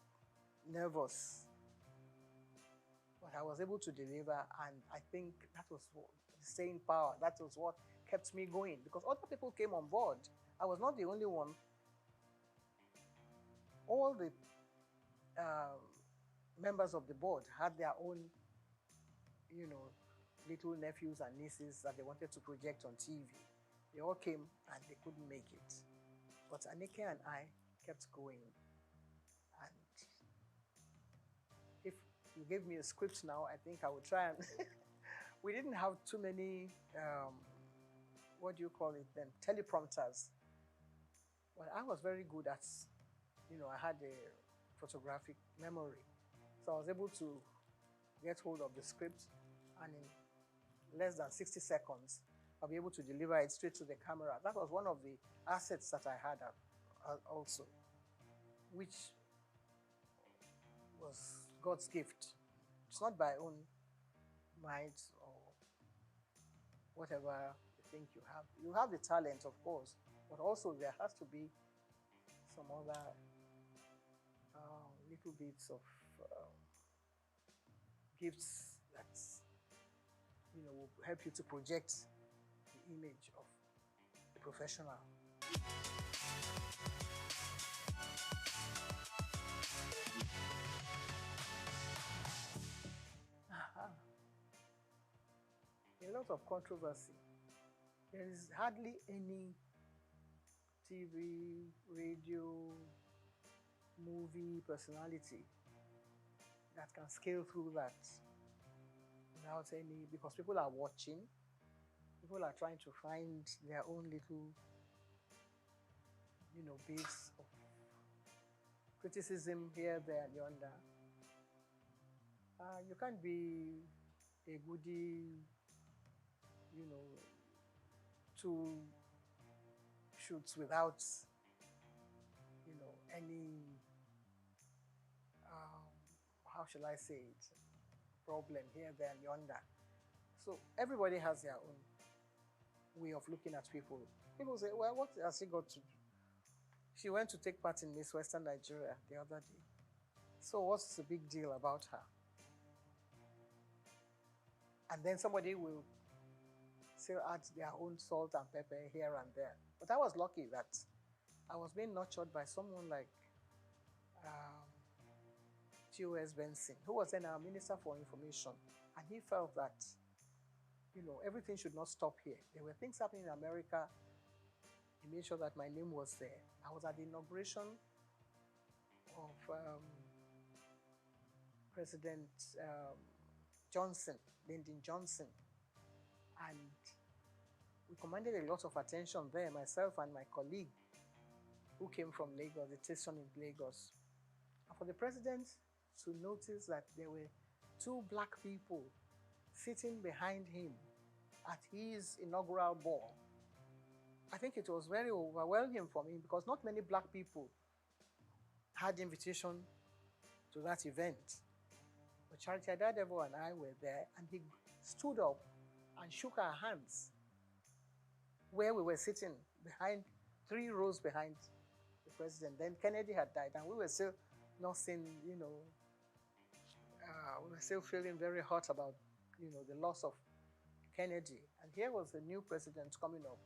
nervous. But I was able to deliver, and I think that was the staying power. That was what kept me going, because other people came on board. I was not the only one. All the members of the board had their own, little nephews and nieces that they wanted to project on TV. They all came and they couldn't make it. But Anike and I kept going. And if you gave me a script now, I think I would try and... We didn't have too many, what do you call it then, teleprompters. But I was very good at, I had a photographic memory. So I was able to get hold of the script, and in less than 60 seconds, I'll be able to deliver it straight to the camera. That was one of the assets that I had also, which was God's gift. It's not by own might or whatever you think you have. You have the talent, of course, but also there has to be some other little bits of gifts that will help you to project the image of a professional. lot of controversy. There is hardly any TV, radio, movie personality that can scale through that without any, because people are watching, people are trying to find their own little, bits of criticism here, there, and yonder. You can't be a goody, 2 shoots without, any, how shall I say it, problem here, there, and yonder. So everybody has their own way of looking at people. People say, well, what has she got to do? She went to take part in Miss Western Nigeria the other day. So what's the big deal about her? And then somebody will still add their own salt and pepper here and there. But I was lucky that I was being nurtured by someone like T.O.S. Benson, who was then our Minister for Information. And he felt that, everything should not stop here. There were things happening in America. He made sure that my name was there. I was at the inauguration of President Lyndon Johnson. And we commanded a lot of attention there, myself and my colleague who came from Lagos, the station in Lagos. And for the president to notice that there were 2 black people sitting behind him at his inaugural ball, I think it was very overwhelming for me, because not many black people had invitation to that event. But Charity Adadevo and I were there, and he stood up and shook our hands where we were sitting behind, 3 rows behind the president. Then Kennedy had died, and we were still not seeing, we were still feeling very hot about, the loss of Kennedy. And here was the new president coming up.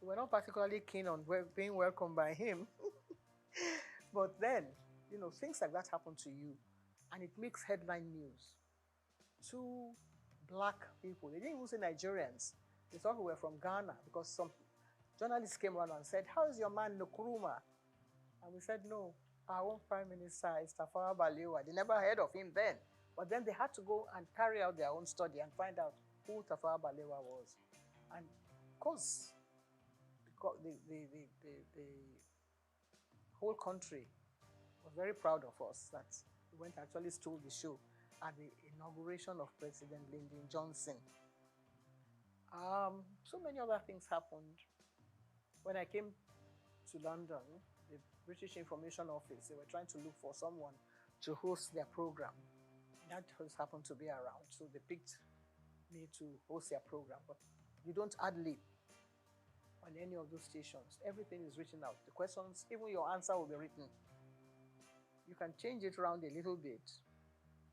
We were not particularly keen on being welcomed by him. But then, things like that happen to you, and it makes headline news. 2 black people, they didn't even say Nigerians. They thought we were from Ghana, because some journalists came around and said, how is your man Nkrumah? And we said, no, our own Prime Minister is Tafawa Balewa. They never heard of him then. But then they had to go and carry out their own study and find out who Tafawa Balewa was. And of course, the whole country was very proud of us that we went and actually stole the show at the inauguration of President Lyndon Johnson. So many other things happened. When I came to London, the British Information Office, they were trying to look for someone to host their program. That just happened to be around, so they picked me to host their program. But you don't ad-lib on any of those stations. Everything is written out. The questions, even your answer will be written. You can change it around a little bit,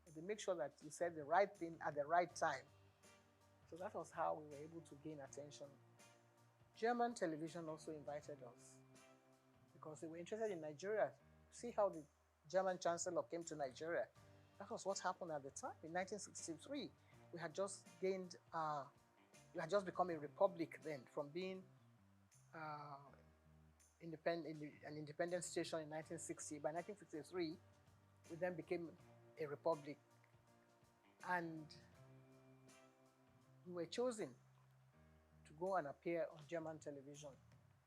but they make sure that you said the right thing at the right time. So that was how we were able to gain attention. German television also invited us because they were interested in Nigeria. See how the German Chancellor came to Nigeria. That was what happened at the time. In 1963, we had just gained, we had just become a republic then, from being an independent station in 1960. By 1963, we then became a republic. And we were chosen to go and appear on German television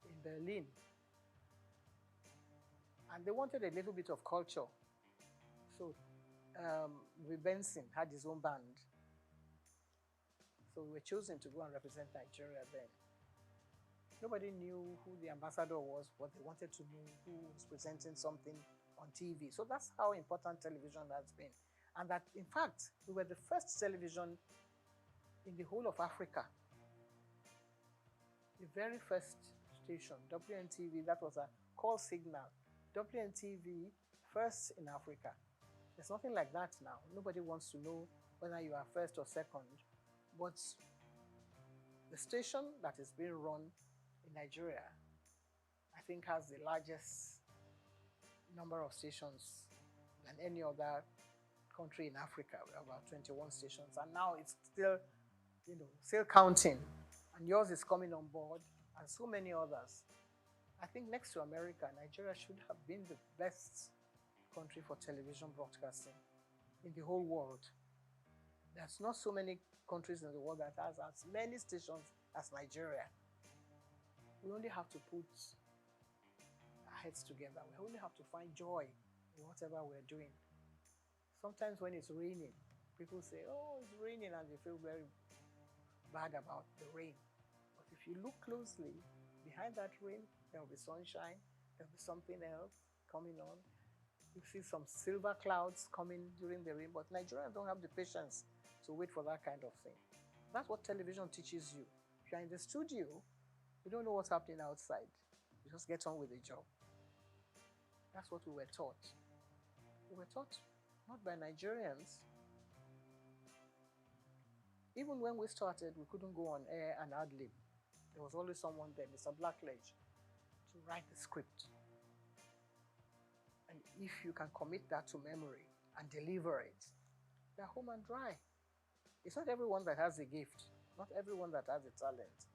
in Berlin. And they wanted a little bit of culture. So Benson had his own band. So we were chosen to go and represent Nigeria then. Nobody knew who the ambassador was, but they wanted to know who was presenting something on TV. So that's how important television has been. And that, in fact, we were the first television in the whole of Africa. The very first station, WNTV, that was a call signal. WNTV, first in Africa. There's nothing like that now. Nobody wants to know whether you are first or second. But the station that is being run in Nigeria, I think, has the largest number of stations than any other country in Africa. We have about 21 stations. And now it's still still counting, and yours is coming on board, and so many others. I think next to America, Nigeria should have been the best country for television broadcasting in the whole world. There's not so many countries in the world that has as many stations as Nigeria. We only have to put our heads together. We only have to find joy in whatever we're doing. Sometimes when it's raining, people say, oh, it's raining, and they feel very bad about the rain. But if you look closely, behind that rain, there will be sunshine, there will be something else coming on. You see some silver clouds coming during the rain, but Nigerians don't have the patience to wait for that kind of thing. That's what television teaches you. If you're in the studio, you don't know what's happening outside. You just get on with the job. That's what we were taught. We were taught not by Nigerians. Even when we started, we couldn't go on air and ad-lib. There was always someone there, Mr. Blackledge, to write the script. And if you can commit that to memory and deliver it, they're home and dry. It's not everyone that has a gift, not everyone that has a talent.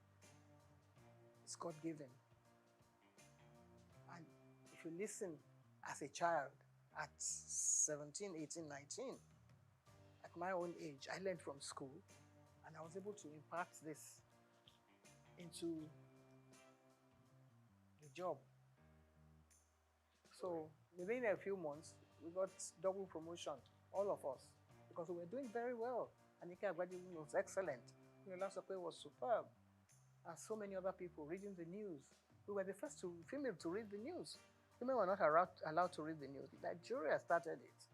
It's God-given. And if you listen as a child at 17, 18, 19, at my own age, I learned from school, and I was able to impart this into the job. So within a few months, we got double promotion, all of us, because we were doing very well. Anika Agbadi was excellent. Last was superb. And so many other people reading the news. We were the first female to read the news. Women were not allowed to read the news. Nigeria started it.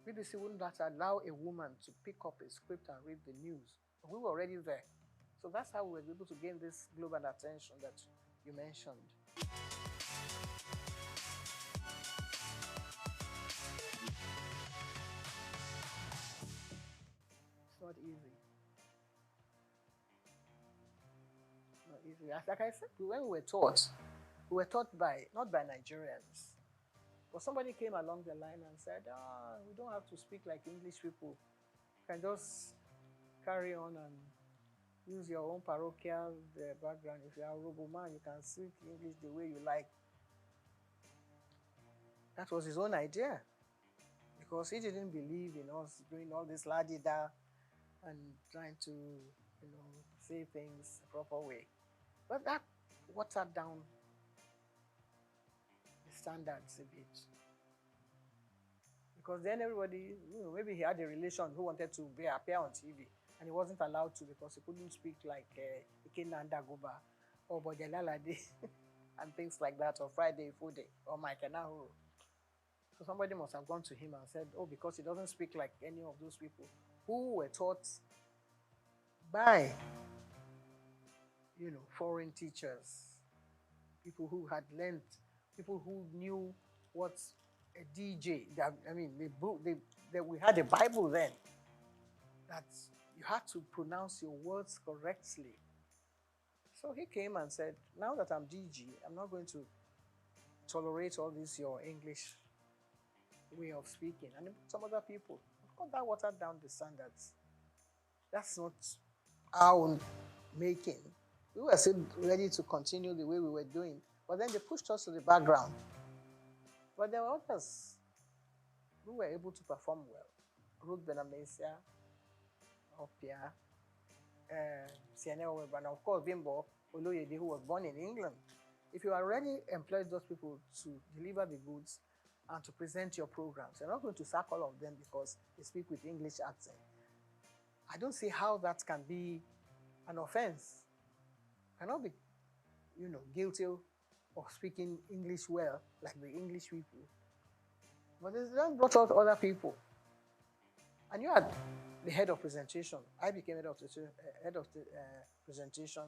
BBC wouldn't allow a woman to pick up a script and read the news. We were already there. So that's how we were able to gain this global attention that you mentioned. It's not easy. Not easy. Like I said, when we were taught by, not by Nigerians. But somebody came along the line and said, we don't have to speak like English people. You can just carry on and use your own parochial background. If you are a Roboman, you can speak English the way you like. That was his own idea. Because he didn't believe in us doing all this la-di-da and trying to, say things the proper way. But that watered down the standards a bit. Because then everybody, maybe he had a relation who wanted to appear on TV, and he wasn't allowed to because he couldn't speak like Ikenanda Goba or Bojalalade and things like that, or Friday Fode or Mike Nahuru. So somebody must have gone to him and said, because he doesn't speak like any of those people who were taught by, foreign teachers, people who had learned, people who knew what a DJ, we had a Bible then, that you had to pronounce your words correctly. So he came and said, now that I'm DG, I'm not going to tolerate all this, your English way of speaking. And some other people, of course, that watered down the standards. That's not our own making. We were still ready to continue the way we were doing, but then they pushed us to the background. But there were others who were able to perform well. Ruth Benamesia, Opia, Sienna Weber, and of course Bimbo Oloyede, who was born in England. If you already employed those people to deliver the goods and to present your programs, you're not going to sack all of them because they speak with English accent. I don't see how that can be an offense. You cannot be, guilty of speaking English well, like the English people. But they then brought out other people. And you had the head of presentation. I became head of the presentation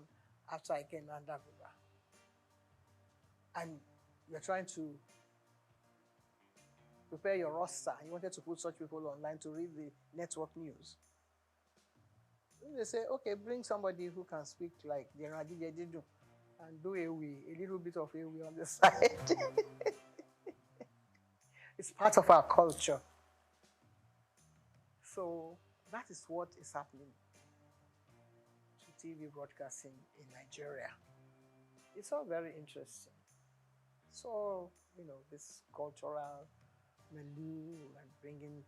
after I came under Guba. And you're trying to prepare your roster. You wanted to put such people online to read the network news. They say, okay, bring somebody who can speak like the Radididu and do a little bit of Ewe on the side. It's part of our culture. So that is what is happening to TV broadcasting in Nigeria. It's all very interesting. So, this cultural milieu and bringing,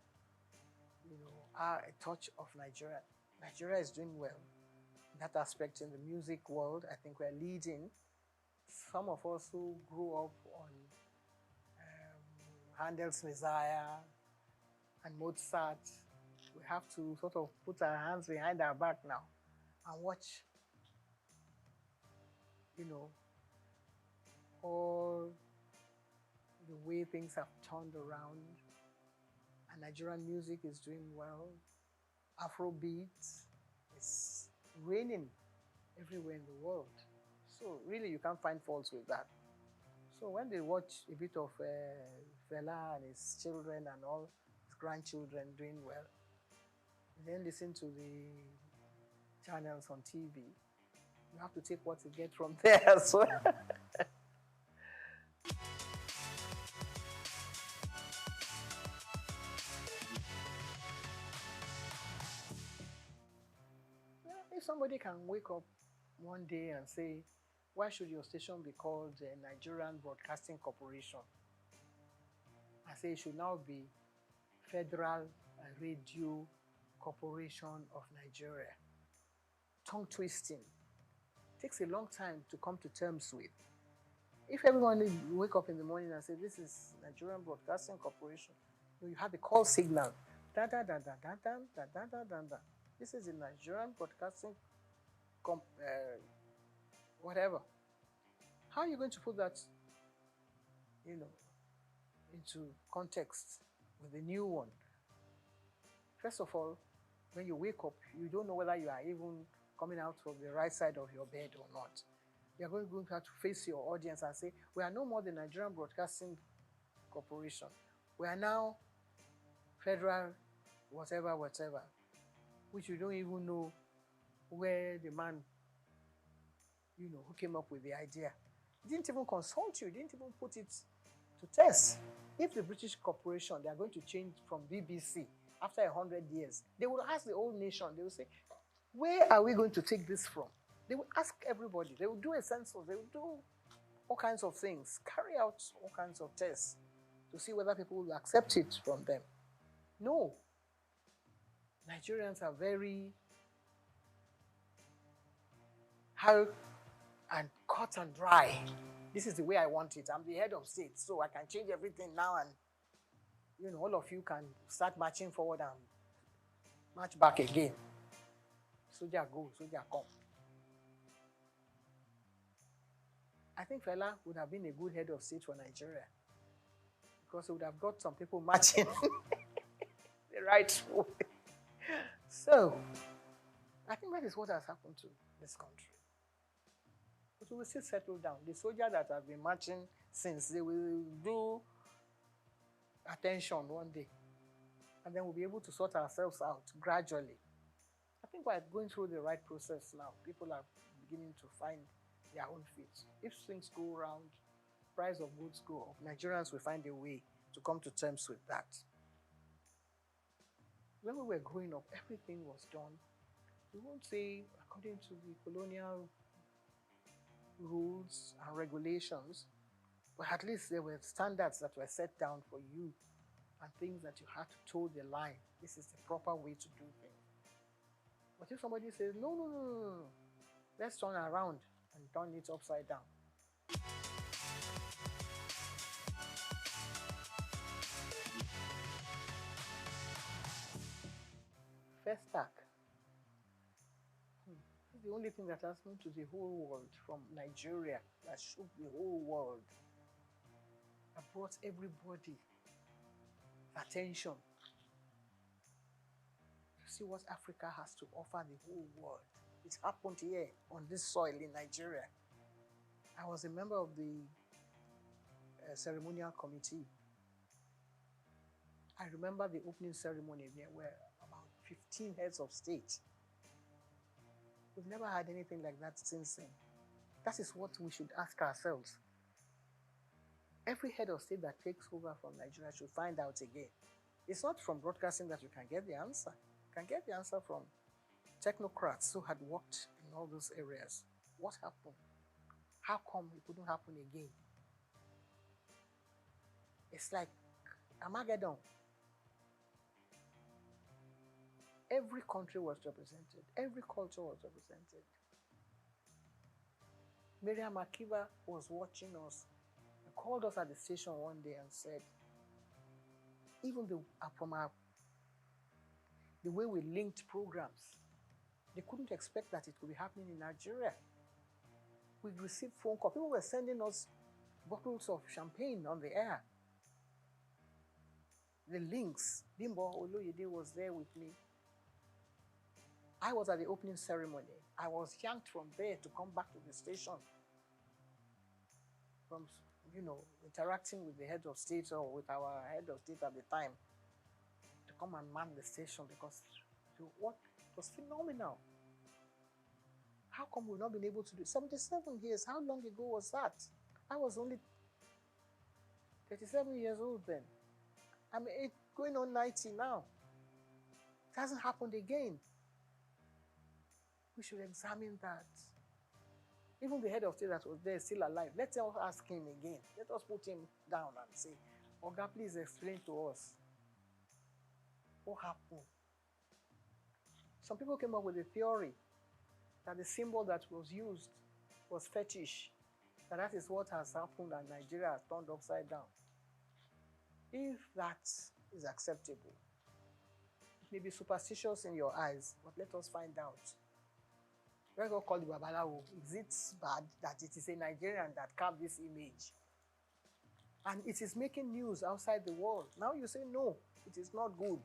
a touch of Nigeria. Nigeria is doing well. In that aspect in the music world, I think we're leading. Some of us who grew up on Handel's Messiah and Mozart, we have to sort of put our hands behind our back now and watch, all the way things have turned around. And Nigerian music is doing well. Afrobeat is reigning everywhere in the world. So really you can't find faults with that. So when they watch a bit of Fela and his children and all his grandchildren doing well, then listen to the channels on TV, you have to take what you get from there as well. If somebody can wake up one day and say, why should your station be called the Nigerian Broadcasting Corporation? I say it should now be Federal Radio Corporation of Nigeria. Tongue twisting. Takes a long time to come to terms with. If everyone wake up in the morning and say, this is Nigerian Broadcasting Corporation, you have a call signal. Da da da da da da da da da da da. This is the Nigerian Broadcasting whatever. How are you going to put that, into context with the new one? First of all, when you wake up, you don't know whether you are even coming out from the right side of your bed or not. You're going to have to face your audience and say, we are no more the Nigerian Broadcasting Corporation. We are now Federal whatever, which you don't even know where the man, who came up with the idea. He didn't even consult you, didn't even put it to test. If the British corporation, they are going to change from BBC after 100 years, they will ask the whole nation, they will say, where are we going to take this from? They will ask everybody, they will do a census, they will do all kinds of things, carry out all kinds of tests to see whether people will accept it from them. No. Nigerians are very hard and cut and dry. This is the way I want it. I'm the head of state, so I can change everything now and, all of you can start marching forward and march back again. Soldier go, soldier come. I think Fela would have been a good head of state for Nigeria because he would have got some people marching the right way. So, I think that is what has happened to this country. But we will still settle down. The soldiers that have been marching since, they will do attention one day. And then we'll be able to sort ourselves out gradually. I think we're going through the right process now. People are beginning to find their own feet. If things go around, price of goods go up, Nigerians will find a way to come to terms with that. When we were growing up, everything was done. We won't say according to the colonial rules and regulations, but at least there were standards that were set down for you and things that you had to toe the line. This is the proper way to do things. But if somebody says, no, let's turn around and turn it upside down. First stack. It's the only thing that has happened to the whole world from Nigeria that shook the whole world. That brought everybody attention to see what Africa has to offer the whole world. It happened here on this soil in Nigeria. I was a member of the ceremonial committee. I remember the opening ceremony. There were about 15 heads of state. We've never had anything like that since then. That is what we should ask ourselves. Every head of state that takes over from Nigeria should find out again. It's not from broadcasting that you can get the answer. You can get the answer from technocrats who had worked in all those areas. What happened? How come it couldn't happen again? It's like Armageddon. Every country was represented. Every culture was represented. Miriam Akiva was watching us and called us at the station one day and said, even the way we linked programs, they couldn't expect that it could be happening in Nigeria. We received phone calls. People were sending us bottles of champagne on the air. The links. Bimbo Oloyede was there with me. I was at the opening ceremony. I was yanked from there to come back to the station. From, interacting with the head of state or with our head of state at the time to come and man the station because it was phenomenal. How come we've not been able to do it? 77 years, how long ago was that? I was only 37 years old then. I'm going on 90 now. It hasn't happened again. We should examine that. Even the head of state that was there is still alive. Let us ask him again. Let us put him down and say, Oga, please explain to us what happened. Some people came up with a theory that the symbol that was used was fetish, that is what has happened and Nigeria has turned upside down. If that is acceptable, it may be superstitious in your eyes, but let us find out. Let's go call the Babalawo. Is it bad that it is a Nigerian that carved this image? And it is making news outside the world. Now you say, no, it is not good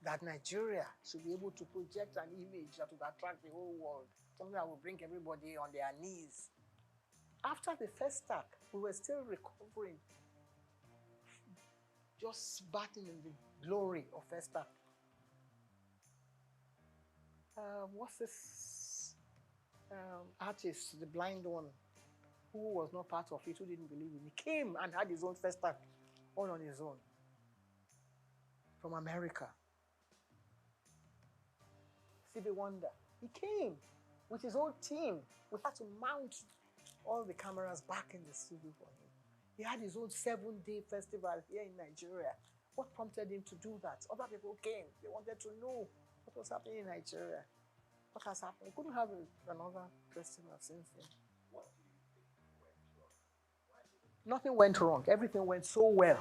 that Nigeria should be able to project an image that would attract the whole world, something that will bring everybody on their knees. After the first attack, we were still recovering, just bathing in the glory of first attack. What's this artist, the blind one, who was not part of it, who didn't believe in it? He came and had his own first attack, all on his own, from America. Stevie Wonder, he came with his whole team. We had to mount all the cameras back in the studio for him. He had his own 7-day festival here in Nigeria. What prompted him to do that? Other people came. They wanted to know what was happening in Nigeria. What has happened? We couldn't have another festival since then. What do you think went wrong? Nothing went wrong. Everything went so well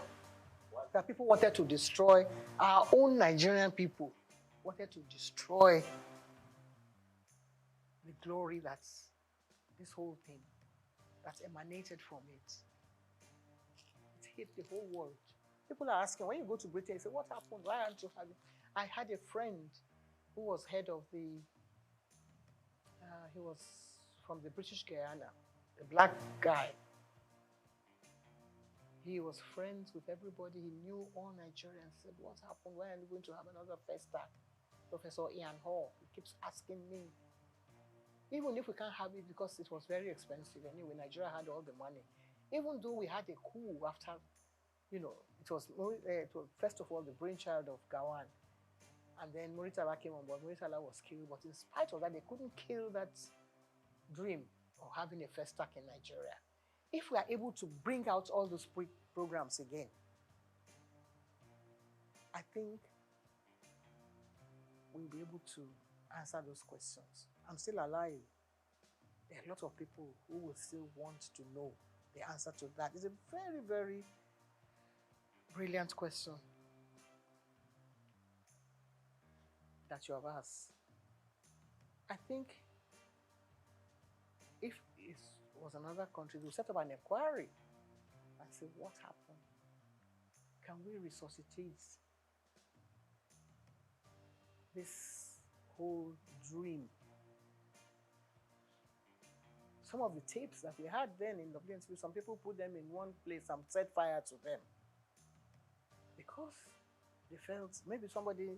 that people wanted to destroy our own Nigerian people. Wanted to destroy the glory that's this whole thing that's emanated from it. It hit the whole world. People are asking, when you go to Britain, you say, what happened? Why aren't you having? I had a friend who was head of the, he was from the British Guyana, a black guy. He was friends with everybody. He knew all Nigerians. Said, what happened? Why are we going to have another festa? Professor Ian Hall, he keeps asking me. Even if we can't have it because it was very expensive anyway, Nigeria had all the money. Even though we had a coup after, it was first of all the brainchild of Gawan. And then Muritala came on board. Muritala was killed, but in spite of that, they couldn't kill that dream of having a festa in Nigeria. If we are able to bring out all those programs again, I think we'll be able to answer those questions. I'm still alive. There are a lot of people who will still want to know the answer to that. It's a very, very brilliant question that you have asked. I think if it was another country, we'll set up an inquiry and say, what happened? Can we resuscitate this whole dream? Some of the tapes that we had then in WNTV, some people put them in one place and set fire to them because they felt maybe somebody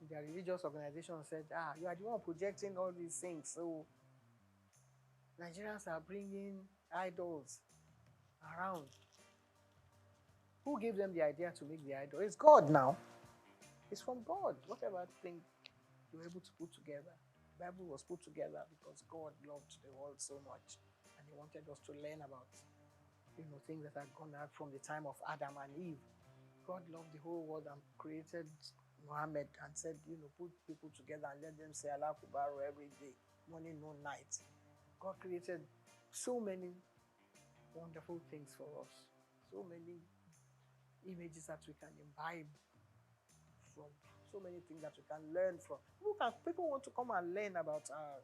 in their religious organization said, you are the one projecting all these things, so Nigerians are bringing idols around. Who gave them the idea to make the idol? It's God now. It's from God. Whatever thing you're able to put together. The Bible was put together because God loved the world so much, and He wanted us to learn about, things that had gone out from the time of Adam and Eve. God loved the whole world and created Muhammad and said, put people together and let them say Allah Akbar every day, morning, noon, night. God created so many wonderful things for us, so many images that we can imbibe from, so many things that we can learn from. People want to come and learn about our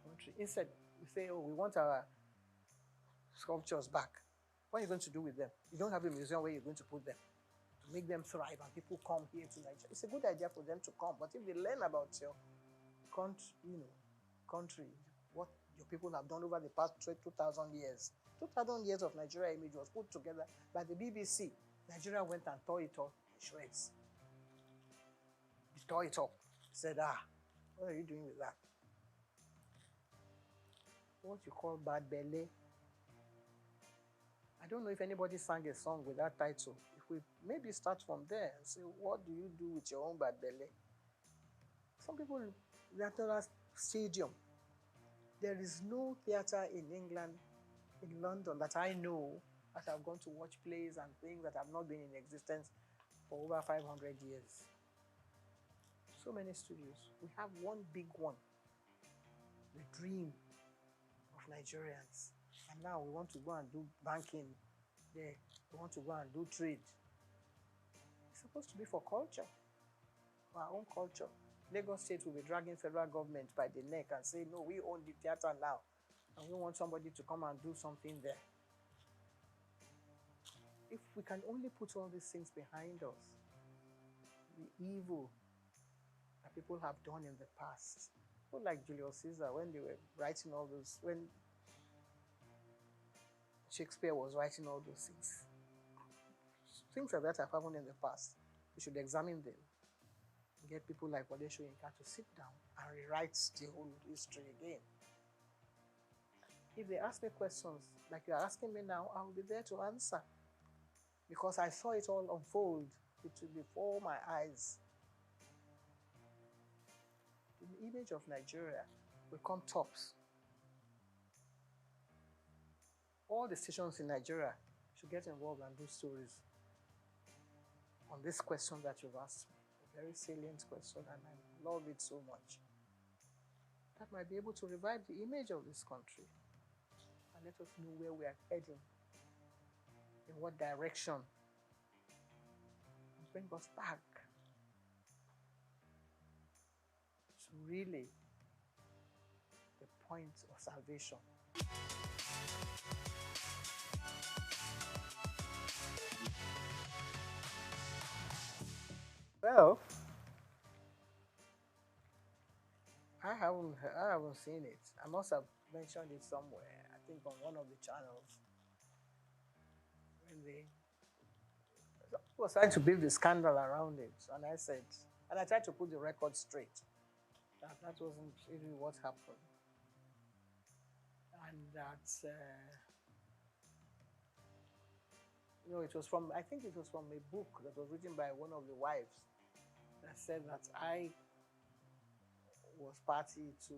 country. Instead, we say, oh, we want our sculptures back. What are you going to do with them? You don't have a museum where you're going to put them to make them thrive and people come here to Nigeria. It's a good idea for them to come, but if they learn about your country, what your people have done over the past 2,000 years. 2,000 years of Nigeria image was put together by the BBC. Nigeria went and tore it up in shreds. He tore it up. He said, what are you doing with that? What you call bad belly. I don't know if anybody sang a song with that title. If we maybe start from there and say, what do you do with your own bad belly? Some people, they're not a stadium. There is no theater in England, in London, that I know that I've gone to watch plays and things that have not been in existence for over 500 years. So many studios. We have one big one, the dream of Nigerians. And now we want to go and do banking there. We want to go and do trade. It's supposed to be for culture, for our own culture. Lagos State will be dragging federal government by the neck and say, no, we own the theater now. And we want somebody to come and do something there. If we can only put all these things behind us, the evil that people have done in the past, people like Julius Caesar, when they were writing all those, when Shakespeare was writing all those things like that have happened in the past. We should examine them. Get people like Wale Soyinka to sit down and rewrite the whole history again. If they ask me questions like you're asking me now, I will be there to answer. Because I saw it all unfold before my eyes. The image of Nigeria will come tops. All the stations in Nigeria should get involved and do stories on this question that you've asked me. A very salient question, and I love it so much. That might be able to revive the image of this country and let us know where we are heading, in what direction, and bring us back to really the point of salvation. Well, I haven't seen it. I must have mentioned it somewhere. I think on one of the channels. When they was trying to build the scandal around it, and I said, and I tried to put the record straight. That wasn't really what happened, and that it was from. I think it was from a book that was written by one of the wives that said that I was party to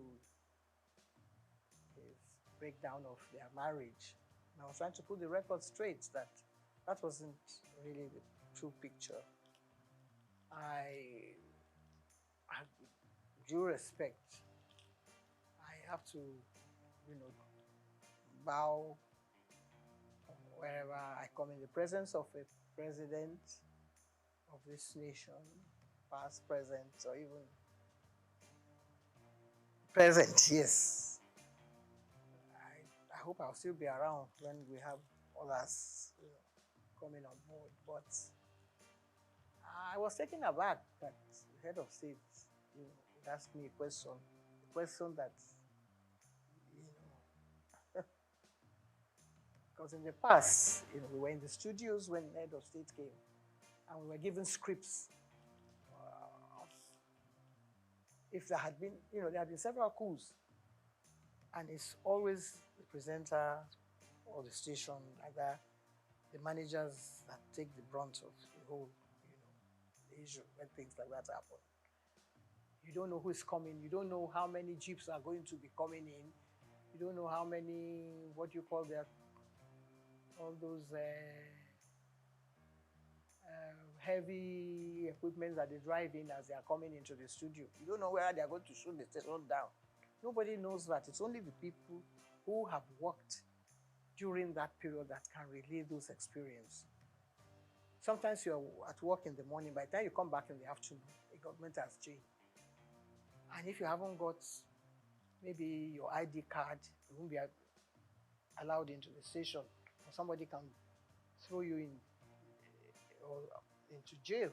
his breakdown of their marriage. And I was trying to put the record straight that wasn't really the true picture. I have due respect. I have to, bow wherever I come in the presence of a president of this nation, past, present, or even present, yes. I hope I'll still be around when we have others coming on board. But I was taken aback that the head of state would ask me a question that, because in the past, we were in the studios when the head of state came, and we were given scripts. If there had been, there had been several coups, and it's always the presenter or the station, like that, the managers that take the brunt of the whole, the issue when things like that happen. You don't know who is coming. You don't know how many jeeps are going to be coming in. You don't know how many, what you call their, all those heavy equipment that they drive in as they are coming into the studio. You don't know where they are going to shoot the station down. Nobody knows that. It's only the people who have worked during that period that can relay those experiences. Sometimes you're at work in the morning, by the time you come back in the afternoon, the government has changed. And if you haven't got maybe your ID card, you won't be allowed into the station, or somebody can throw you in or into jail.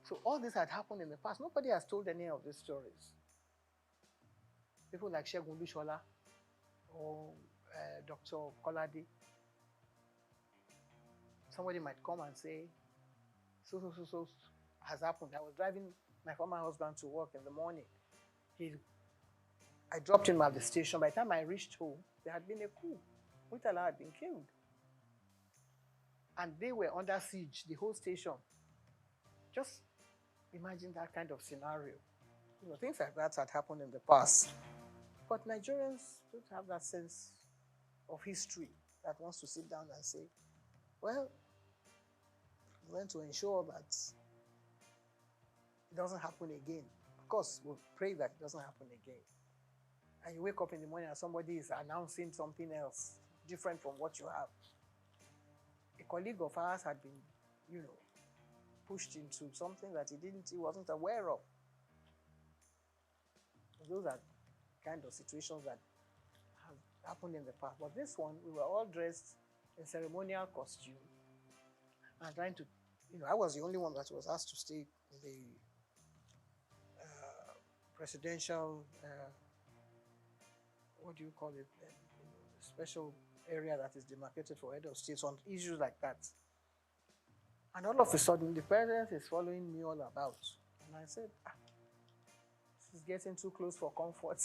So all this had happened in the past. Nobody has told any of these stories. People like Segun Lushola or Dr. Kolade. Somebody might come and say, so has happened. I was driving my former husband to work in the morning. I dropped him at the station. By the time I reached home, there had been a coup. Murtala had been killed. And they were under siege, the whole station. Just imagine that kind of scenario. You know, things like that had happened in the past. But Nigerians don't have that sense of history that wants to sit down and say, well, we want to ensure that it doesn't happen again. Of course, we'll pray that it doesn't happen again. And you wake up in the morning and somebody is announcing something else, different from what you have. A colleague of ours had been, you know, pushed into something that he wasn't aware of. Those are kind of situations that have happened in the past. But this one, we were all dressed in ceremonial costume and trying to, you know, I was the only one that was asked to stay in the presidential, what do you call it, special area that is demarcated for head of states on issues like that. And all of a sudden, the president is following me all about. And I said, this is getting too close for comfort.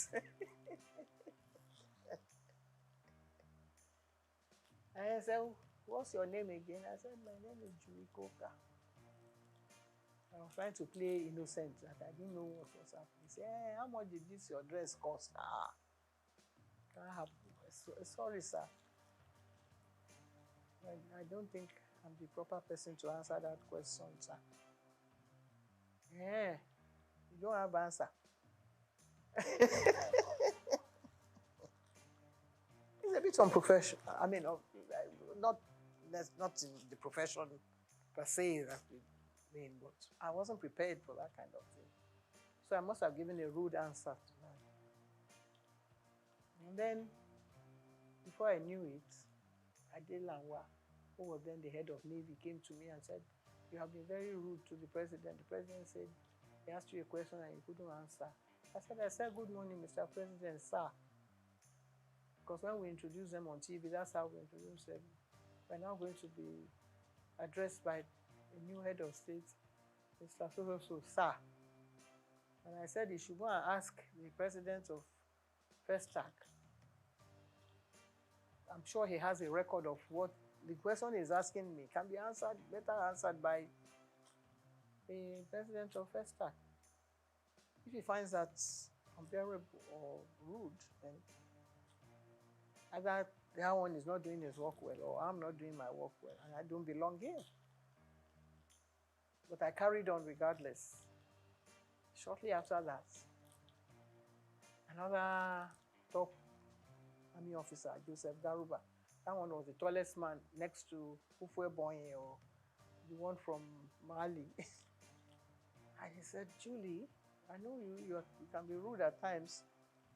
And I said, what's your name again? I said, my name is Julie Coker. I was trying to play innocent, that I didn't know what was happening. He said, hey, how much did this your dress cost? Can't happen. Sorry, sir. I don't think I'm the proper person to answer that question, sir. Yeah, you don't have answer. It's a bit unprofessional. I mean, not in the profession per se that we mean, but I wasn't prepared for that kind of thing. So I must have given a rude answer to that. And then, before I knew it, Adelanwa, who was then the head of Navy, came to me and said, you have been very rude to the president. The president said, he asked you a question and you couldn't answer. I said, good morning, Mr. President, sir. Because when we introduce them on TV, that's how we introduce them. We're now going to be addressed by a new head of state, Mr. So, sir. And I said he should go and ask the president of SOUQ. I'm sure he has a record of what the question is asking me can be answered, better answered by the president of SOUQ. If he finds that unbearable or rude, then either that one is not doing his work well or I'm not doing my work well and I don't belong here. But I carried on regardless. Shortly after that, another top army officer, Joseph Garuba, that one was the tallest man next to Ufwe Bonye, or the one from Mali. And he said, Julie, I know you can be rude at times.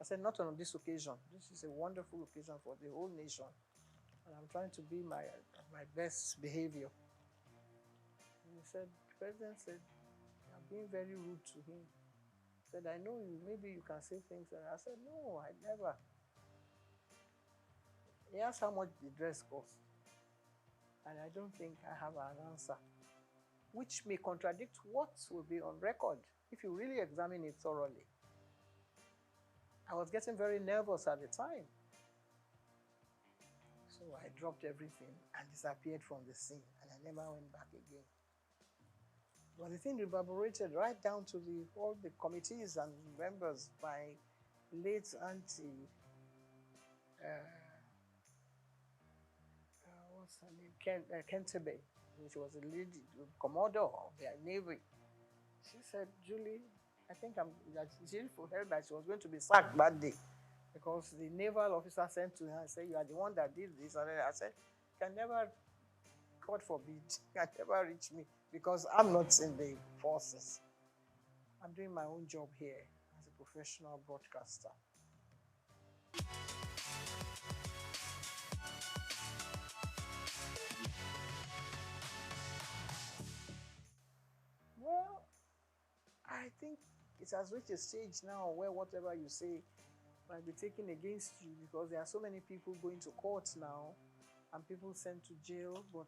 I said, not on this occasion. This is a wonderful occasion for the whole nation. And I'm trying to be my best behavior. And he said, the president said, I'm being very rude to him. He said, I know you, maybe you can say things. And I said, no, I never. He asked how much the dress cost. And I don't think I have an answer, which may contradict what will be on record if you really examine it thoroughly. I was getting very nervous at the time. So I dropped everything and disappeared from the scene, and I never went back again. But the thing reverberated right down to all the committees and members. My late auntie, what's her name? Kentebe, which was a lady, commodore of the Navy. She said, Julie, I think she heard that she was going to be sacked that day because the naval officer sent to her and said, you are the one that did this. And I said, can never, God forbid, can never reach me because I'm not in the forces. I'm doing my own job here as a professional broadcaster. Well, I think it has reached a stage now where whatever you say might be taken against you because there are so many people going to court now and people sent to jail, but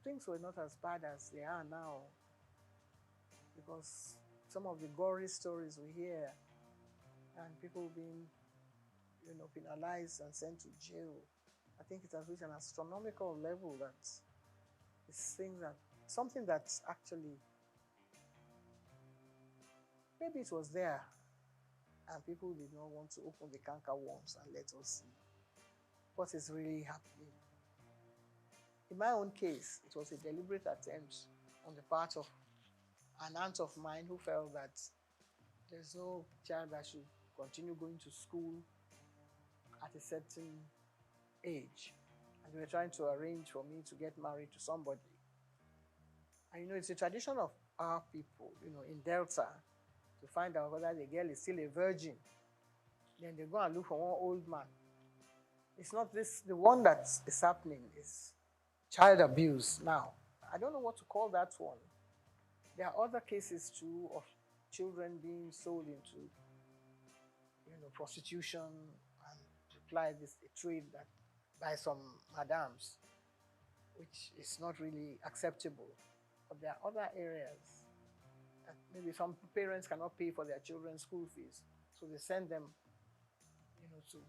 things were not as bad as they are now because some of the gory stories we hear and people being, penalized and sent to jail, I think it has reached an astronomical level that it's something that's actually, maybe it was there and people did not want to open the canker worms and let us see what is really happening. In my own case, it was a deliberate attempt on the part of an aunt of mine who felt that there's no child that should continue going to school at a certain age. And they were trying to arrange for me to get married to somebody. And it's a tradition of our people, in Delta, to find out whether the girl is still a virgin. Then they go and look for one old man. It's not this, the one that is happening is child abuse now. I don't know what to call that one. There are other cases too of children being sold into, prostitution and apply this a trade that by some madams, which is not really acceptable. But there are other areas that maybe some parents cannot pay for their children's school fees, so they send them, into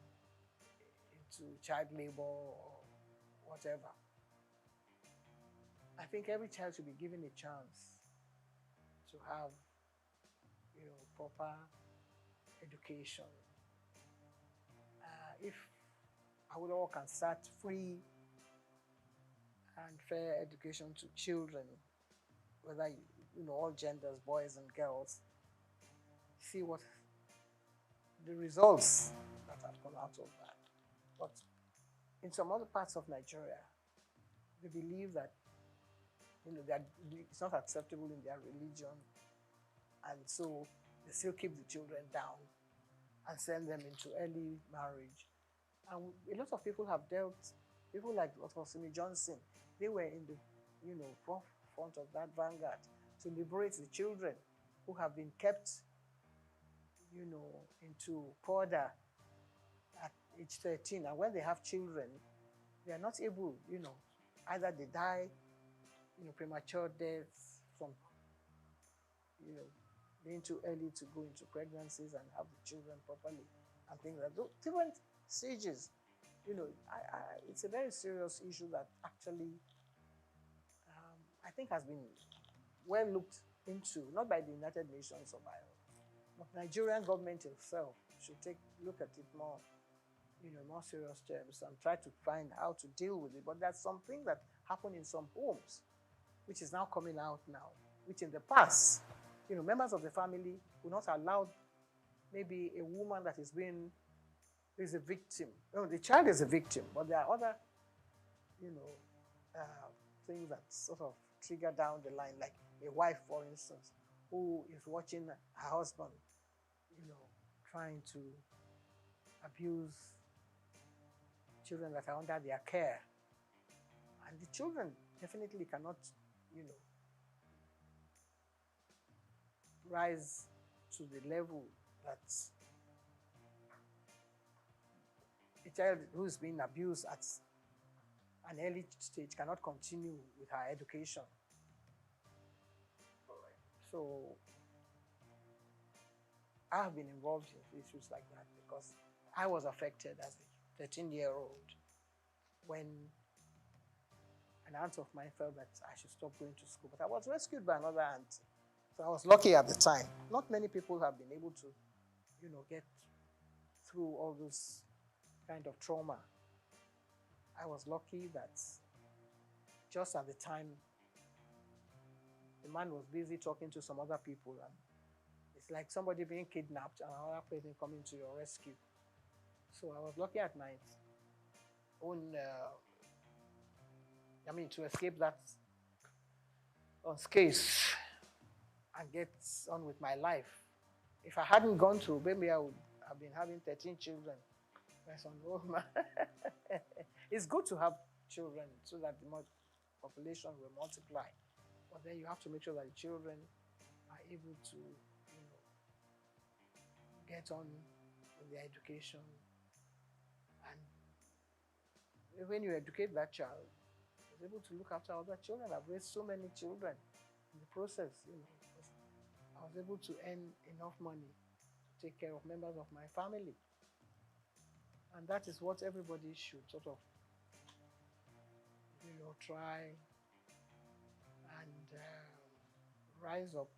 child labor or whatever. I think every child should be given a chance to have, proper education. If Awolowo can start free and fair education to children, whether all genders, boys and girls, see what the results that have come out of that. But in some other parts of Nigeria, they believe that that it's not acceptable in their religion, and so they still keep the children down and send them into early marriage. And a lot of people have dealt, people like Dr. Simi Johnson, they were in the front of that vanguard to liberate the children who have been kept into powder at age 13. And when they have children, they are not able, either they die, premature deaths from, being too early to go into pregnancies and have the children properly and things like that. Different stages, it's a very serious issue that actually I think has been well looked into, not by the United Nations or by, but Nigerian government itself should look at it more, more serious terms and try to find how to deal with it. But there's something that happened in some homes, which is now coming out now, which in the past, members of the family will not allow maybe a woman that is a victim. The child is a victim, but there are other, things that sort of trigger down the line, like a wife, for instance, who is watching her husband, trying to abuse children that are under their care. And the children definitely cannot, rise to the level that a child who is being abused at an early stage cannot continue with her education. So I have been involved in issues like that because I was affected as a 13-year-old when an aunt of mine felt that I should stop going to school. But I was rescued by another aunt. So I was lucky at the time. Not many people have been able to, get through all those kind of trauma. I was lucky that just at the time, the man was busy talking to some other people, and it's like somebody being kidnapped and another person coming to your rescue. So I was lucky at my own, to escape that unscathed and get on with my life. If I hadn't gone through, maybe I would have been having 13 children. It's good to have children so that the population will multiply. But then you have to make sure that the children are able to, get on with their education. And when you educate that child, you're able to look after other children. I've raised so many children in the process, because I was able to earn enough money to take care of members of my family. And that is what everybody should sort of, try and rise up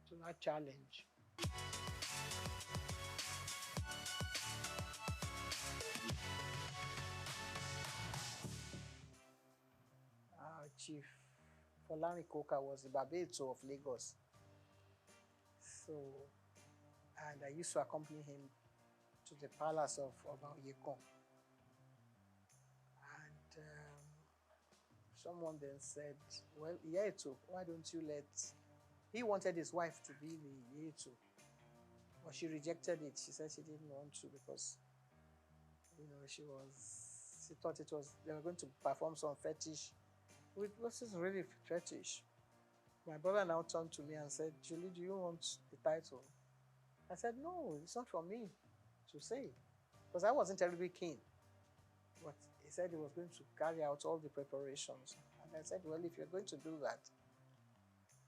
to that challenge. Our chief, Folani Koka, was the Babeto of Lagos. So, and I used to accompany him to the palace of Yekon. And someone then said, well, Yeto, why don't you let... He wanted his wife to be the Yeto, but she rejected it. She said she didn't want to because, she thought they were going to perform some fetish. This is really fetish. My brother now turned to me and said, Julie, do you want the title? I said, no, it's not for me to say, because I wasn't terribly keen. But he said he was going to carry out all the preparations. And I said, well, if you're going to do that,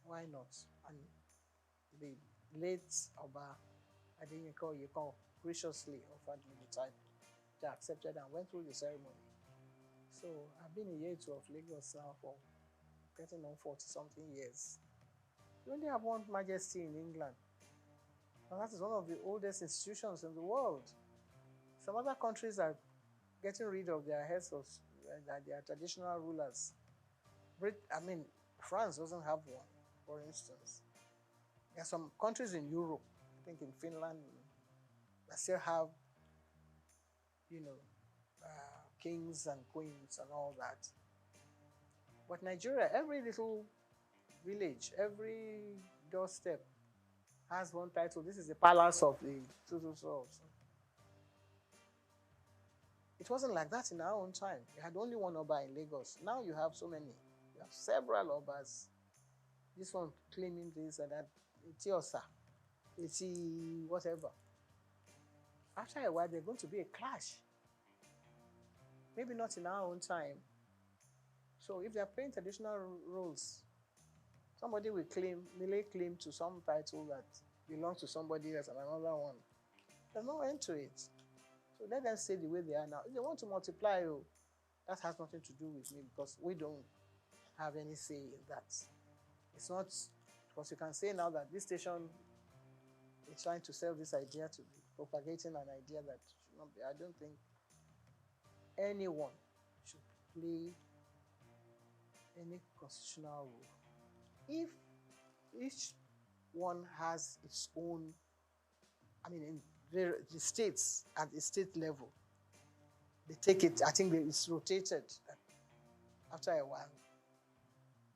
why not? And the late Oba Adeyinka Yekon graciously offered me the title. I accepted and went through the ceremony. So I've been a Yeto of Lagos now for getting on 40-something years. We only have one majesty in England. And that is one of the oldest institutions in the world. Some other countries are getting rid of their heads of their traditional rulers. France doesn't have one, for instance. There are some countries in Europe, I think in Finland, that still have, kings and queens and all that. But Nigeria, every little village, every doorstep has one title. This is the palace of the so. It wasn't like that in our own time. You had only one Oba in Lagos. Now you have so many. You have several Obas. This one claiming this and that. It's Osa. It's whatever. After a while, there's going to be a clash. Maybe not in our own time. So if they're playing traditional roles, somebody will lay claim to some title that belongs to somebody else and another one. There's no end to it. So let them stay the way they are now. If they want to multiply, that has nothing to do with me because we don't have any say in that. It's not, because you can say now that this station is trying to sell this idea to be propagating an idea that should not be. I don't think anyone should play any constitutional role. If each one has its own, in the states at the state level, they take it, I think it's rotated. After a while,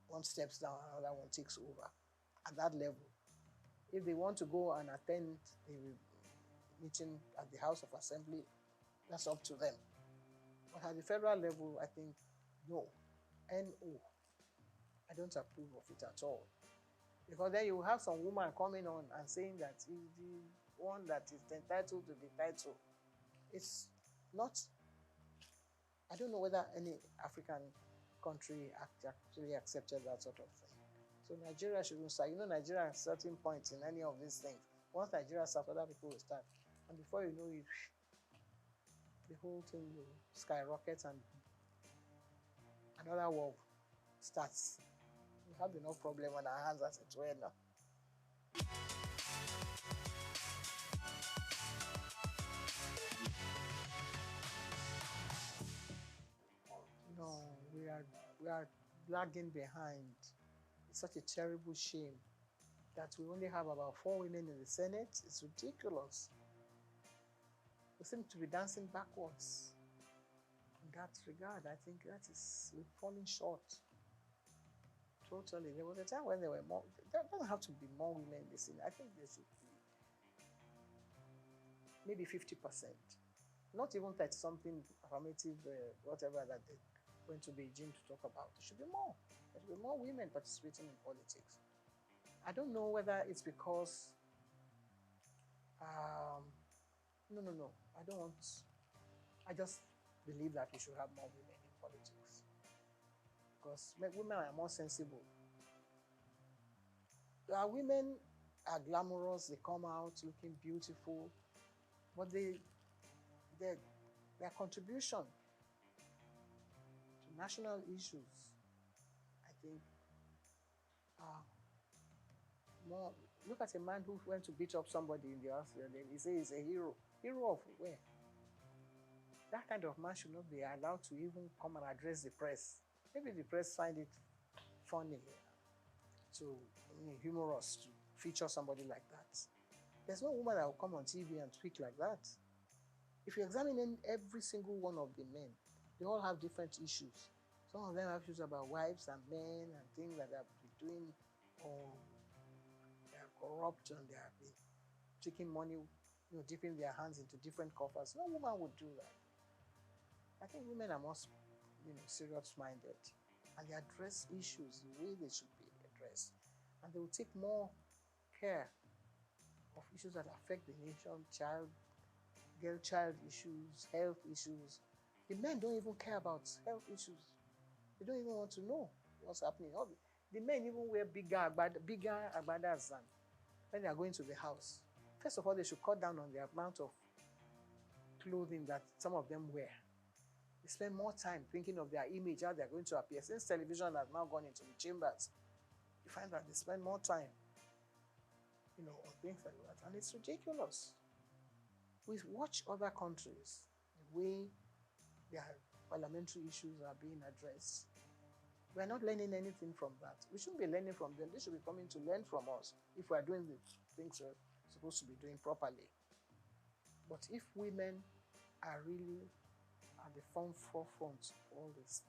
one steps down, another one takes over at that level. If they want to go and attend a meeting at the House of Assembly, that's up to them. But at the federal level, I think, no. No. I don't approve of it at all. Because then you have some woman coming on and saying that he's the one that is entitled to the title. It's not, I don't know whether any African country actually accepted that sort of thing. So Nigeria shouldn't start. Nigeria at certain points in any of these things. Once Nigeria starts, other people will start. And before you know it, the whole thing will skyrocket and another war starts. We have enough problem on our hands as it were now. No, we are lagging behind. It's such a terrible shame that we only have about 4 women in the Senate. It's ridiculous. We seem to be dancing backwards. In that regard, I think that is we're falling short. Totally. There was a time when there were more. There don't have to be more women in the Senate. I think there should be maybe 50%. Not even 30-something affirmative, whatever that they're going to Beijing to talk about. There should be more. There should be more women participating in politics. I don't know whether it's because, no. I don't want, I just believe that we should have more women in politics. Because women are more sensible. Women are glamorous, they come out looking beautiful, but their contribution to national issues, I think, more. Look at a man who went to beat up somebody in the house the other day. He says he's a hero. Hero of where? That kind of man should not be allowed to even come and address the press. Maybe the press find it funny humorous to feature somebody like that. There's no woman that will come on TV and speak like that. If you examine every single one of the men, they all have different issues. Some of them have issues about wives and men and things that they have been doing, or they are corrupt and they have been taking money, dipping their hands into different coffers. No woman would do that. I think women are more, serious-minded, and they address issues the way they should be addressed, and they will take more care of issues that affect the nation, girl-child issues, health issues. The men don't even care about health issues. They don't even want to know what's happening. The men even wear bigger agbadas than when they are going to the house. First of all, they should cut down on the amount of clothing that some of them wear. They spend more time thinking of their image, how they're going to appear. Since television has now gone into the chambers, you find that they spend more time, on things like that. And it's ridiculous. We watch other countries, the way their parliamentary issues are being addressed. We're not learning anything from that. We shouldn't be learning from them. They should be coming to learn from us if we're doing the things we're supposed to be doing properly. But if women are really at the forefront of all this,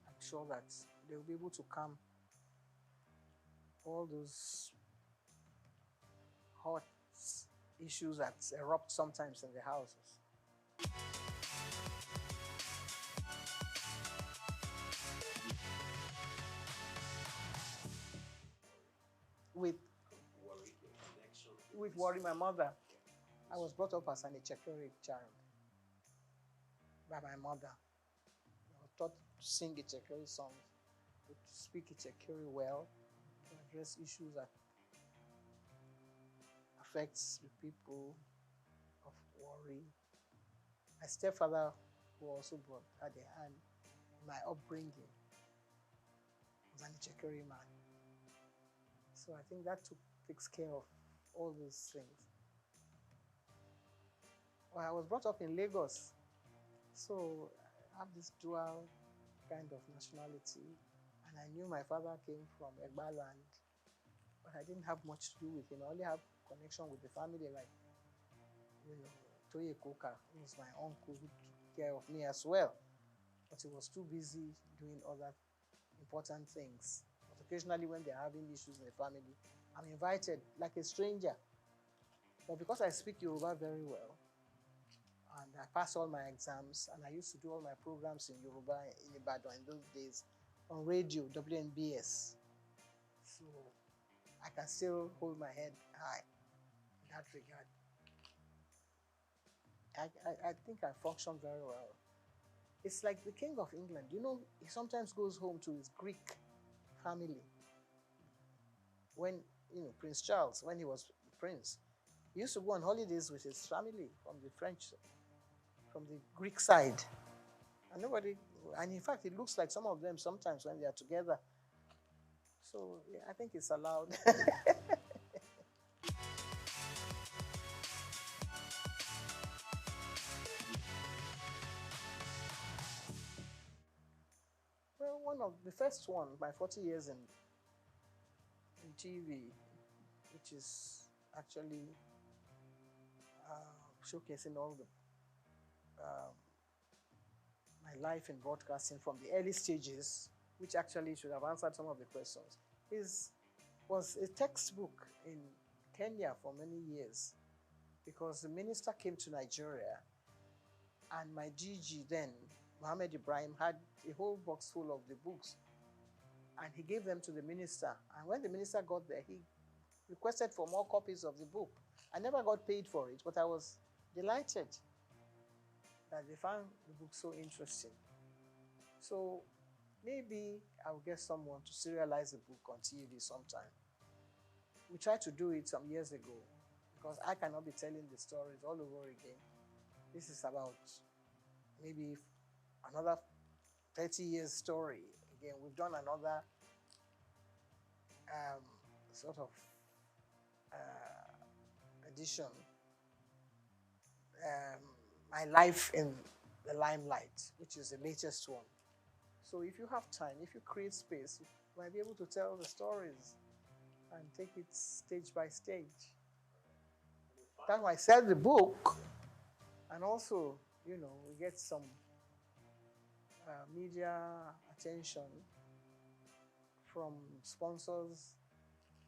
I'm sure that they'll be able to calm all those hot issues that erupt sometimes in the houses. With worry, my mother. I was brought up as an Ichekiri child by my mother. I was taught to sing Ichekiri songs, to speak Ichekiri well, to address issues that affects the people of worry. My stepfather, who also had a hand in my upbringing, was an Ichekiri man. So I think that takes care of all those things. Well, I was brought up in Lagos, so I have this dual kind of nationality, and I knew my father came from Egba land, but I didn't have much to do with him. I only have connection with the family, like, Toye Koka, who was my uncle, who took care of me as well, but he was too busy doing other important things. But occasionally when they're having issues in the family, I'm invited like a stranger. But because I speak Yoruba very well, and I passed all my exams, and I used to do all my programs in Yoruba in Ibadan in those days on radio, WNBS. So I can still hold my head high in that regard. I think I function very well. It's like the King of England. He sometimes goes home to his Greek family. When, Prince Charles, when he was prince, he used to go on holidays with his family from the Greek side. And nobody And in fact, it looks like some of them sometimes when they are together. So yeah, I think it's allowed. Well, one of the first one, my 40 years in TV, which is actually showcasing all the my life in broadcasting from the early stages, which actually should have answered some of the questions, was a textbook in Kenya for many years, because the minister came to Nigeria and my DG then, Mohammed Ibrahim, had a whole box full of the books and he gave them to the minister. And when the minister got there, he requested for more copies of the book. I never got paid for it, but I was delighted that they found the book so interesting. So maybe I'll get someone to serialize the book on TV sometime. We tried to do it some years ago because I cannot be telling the stories all over again. This is about maybe another 30 years story. Again, we've done another sort of edition. My Life in the Limelight, which is the latest one. So if you have time, if you create space, you might be able to tell the stories and take it stage by stage. That's why I sell the book, and also, you know, we get some media attention from sponsors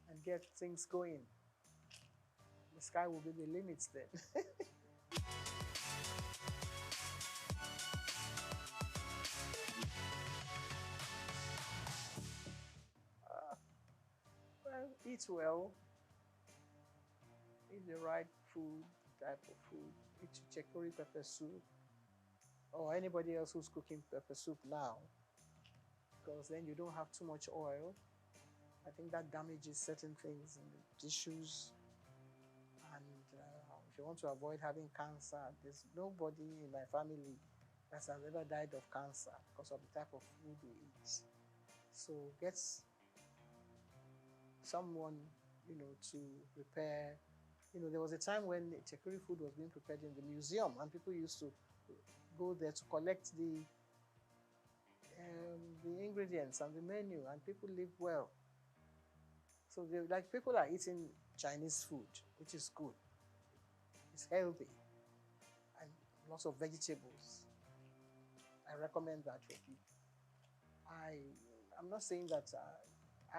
and get things going. The sky will be the limits then. Well, eat well, eat the right food, type of food, eat chicory pepper soup, or anybody else who's cooking pepper soup now, because then you don't have too much oil. I think that damages certain things in the tissues. And if you want to avoid having cancer, there's nobody in my family that has ever died of cancer because of the type of food we eat. So get someone, you know, to prepare. You know, there was a time when chicory food was being prepared in the museum, and people used to go there to collect the ingredients and the menu, and people live well. So like people are eating Chinese food, which is good. It's healthy and lots of vegetables. I recommend that for people. I'm not saying that I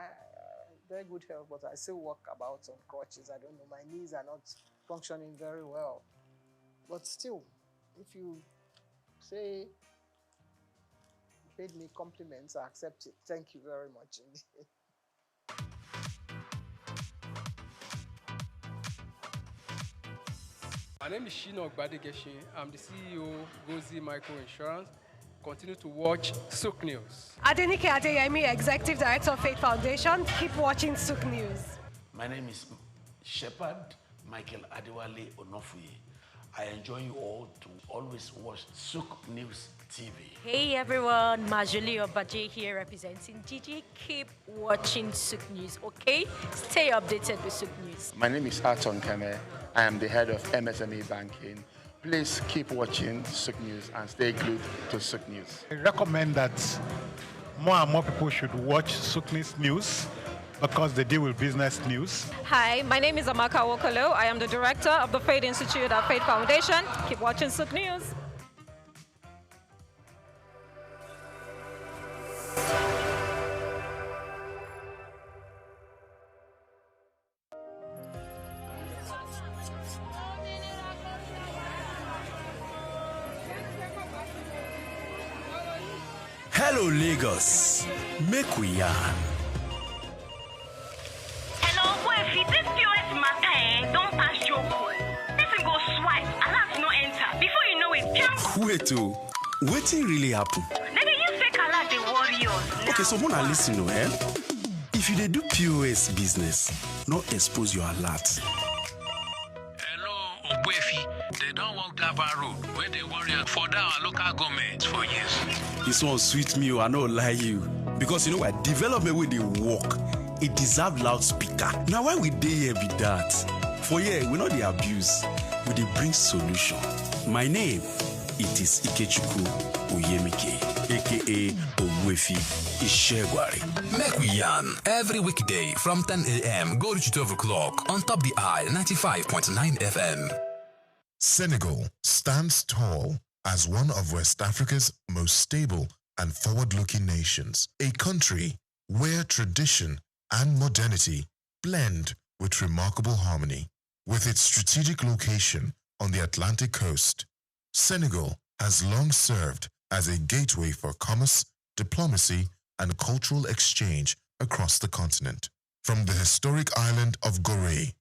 very good health, but I still walk about on crutches. I don't know, my knees are not functioning very well. But still, if you say you paid me compliments, I accept it. Thank you very much indeed. My name is Shino Ogbadegeshin. I'm the CEO of Gozi Micro Insurance. Continue to watch SOUQ News. Adenike Adeyemi, Executive Director of Faith Foundation. Keep watching SOUQ News. My name is Shepherd Michael Adewale Onofuye. I enjoy you all to always watch SOUQ News TV. Hey everyone, Majuli Obaje here representing Gigi. Keep watching SOUQ News, okay? Stay updated with SOUQ News. My name is Aton Keme. I am the head of MSME Banking. Please keep watching SOUQ News and stay glued to SOUQ News. I recommend that more and more people should watch SOUQ News because they deal with business news. Hi, my name is Amaka Wokolo. I am the director of the Faith Institute at Faith Foundation. Keep watching SOUQ News. Hello, Lagos. Make we yarn. Hello, boy, if this POS matter, don't pass your code. Person go swipe, alert no enter. Before you know it, jump. Wait, wetin really happen? Then they use fake alert, the warriors. Okay, so Mona, listen, if you dey do POS business, no expose your alert. Hello, Ogbefi. They don't walk Dava Road where they warriors for our local government for years. This one sweet me, I no lie you. Because you know what? Development with the work, it deserve loudspeaker. Now why we dey here be that? For here, we know the abuse, we dey bring solution. My name, it is Ikechukwu Oyemike, aka Owuefi Ishegwari. Make we yarn every weekday from 10 a.m. go to 12 o'clock on Top the Eye 95.9 FM. Senegal stands tall as one of West Africa's most stable and forward-looking nations, a country where tradition and modernity blend with remarkable harmony. With its strategic location on the Atlantic coast, Senegal has long served as a gateway for commerce, diplomacy, and cultural exchange across the continent. From the historic island of Gorée,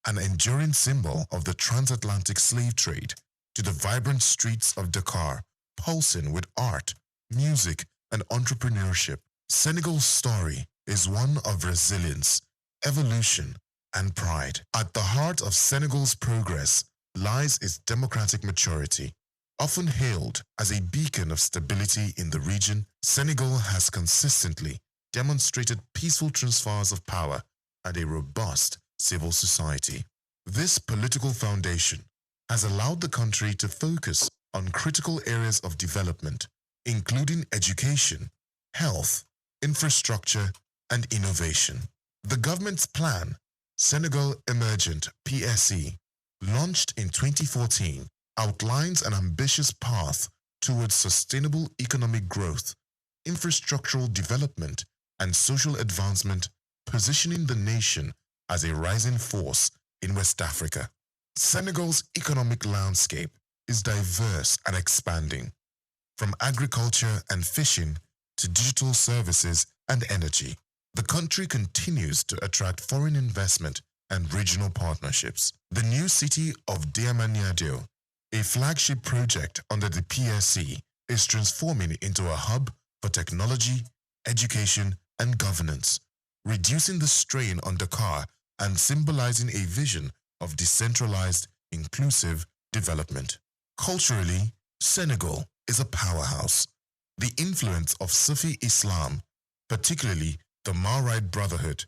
an enduring symbol of the transatlantic slave trade, to the vibrant streets of Dakar, pulsing with art, music, and entrepreneurship, Senegal's story is one of resilience, evolution, and pride. At the heart of Senegal's progress lies its democratic maturity. Often hailed as a beacon of stability in the region, Senegal has consistently demonstrated peaceful transfers of power and a robust civil society. This political foundation has allowed the country to focus on critical areas of development, including education, health, infrastructure, and innovation. The government's plan, Senegal Emergent PSE, launched in 2014, outlines an ambitious path towards sustainable economic growth, infrastructural development, and social advancement, positioning the nation as a rising force in West Africa. Senegal's economic landscape is diverse and expanding, from agriculture and fishing to digital services and energy. The country continues to attract foreign investment and regional partnerships. The new city of Diamaniadio, a flagship project under the PSC, is transforming into a hub for technology, education, and governance, reducing the strain on Dakar and symbolizing a vision of decentralized, inclusive development. Culturally, Senegal is a powerhouse. The influence of Sufi Islam, particularly the Mahrite Brotherhood,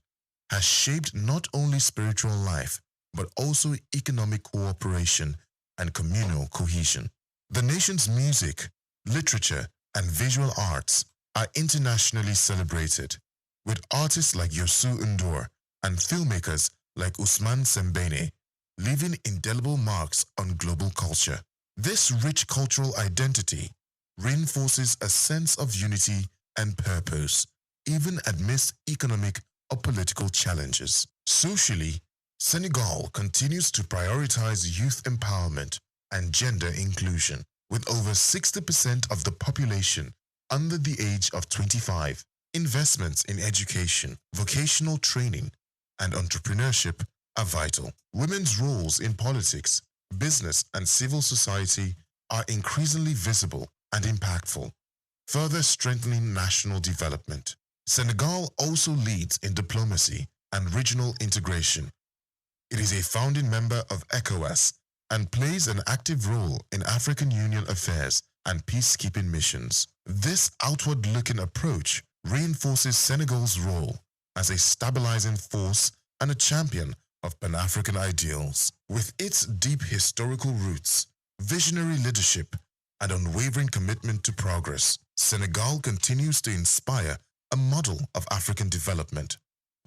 has shaped not only spiritual life, but also economic cooperation and communal cohesion. The nation's music, literature, and visual arts are internationally celebrated, with artists like Youssou N'Dour and filmmakers like Ousmane Sembene leaving indelible marks on global culture. This rich cultural identity reinforces a sense of unity and purpose, even amidst economic or political challenges. Socially, Senegal continues to prioritize youth empowerment and gender inclusion, with over 60% of the population under the age of 25. Investments in education, vocational training, and entrepreneurship are vital. Women's roles in politics, business, and civil society are increasingly visible and impactful, further strengthening national development. Senegal also leads in diplomacy and regional integration. It is a founding member of ECOWAS and plays an active role in African Union affairs and peacekeeping missions. This outward-looking approach reinforces Senegal's role as a stabilizing force and a champion of Pan-African ideals. With its deep historical roots, visionary leadership, and unwavering commitment to progress, Senegal continues to inspire a model of African development,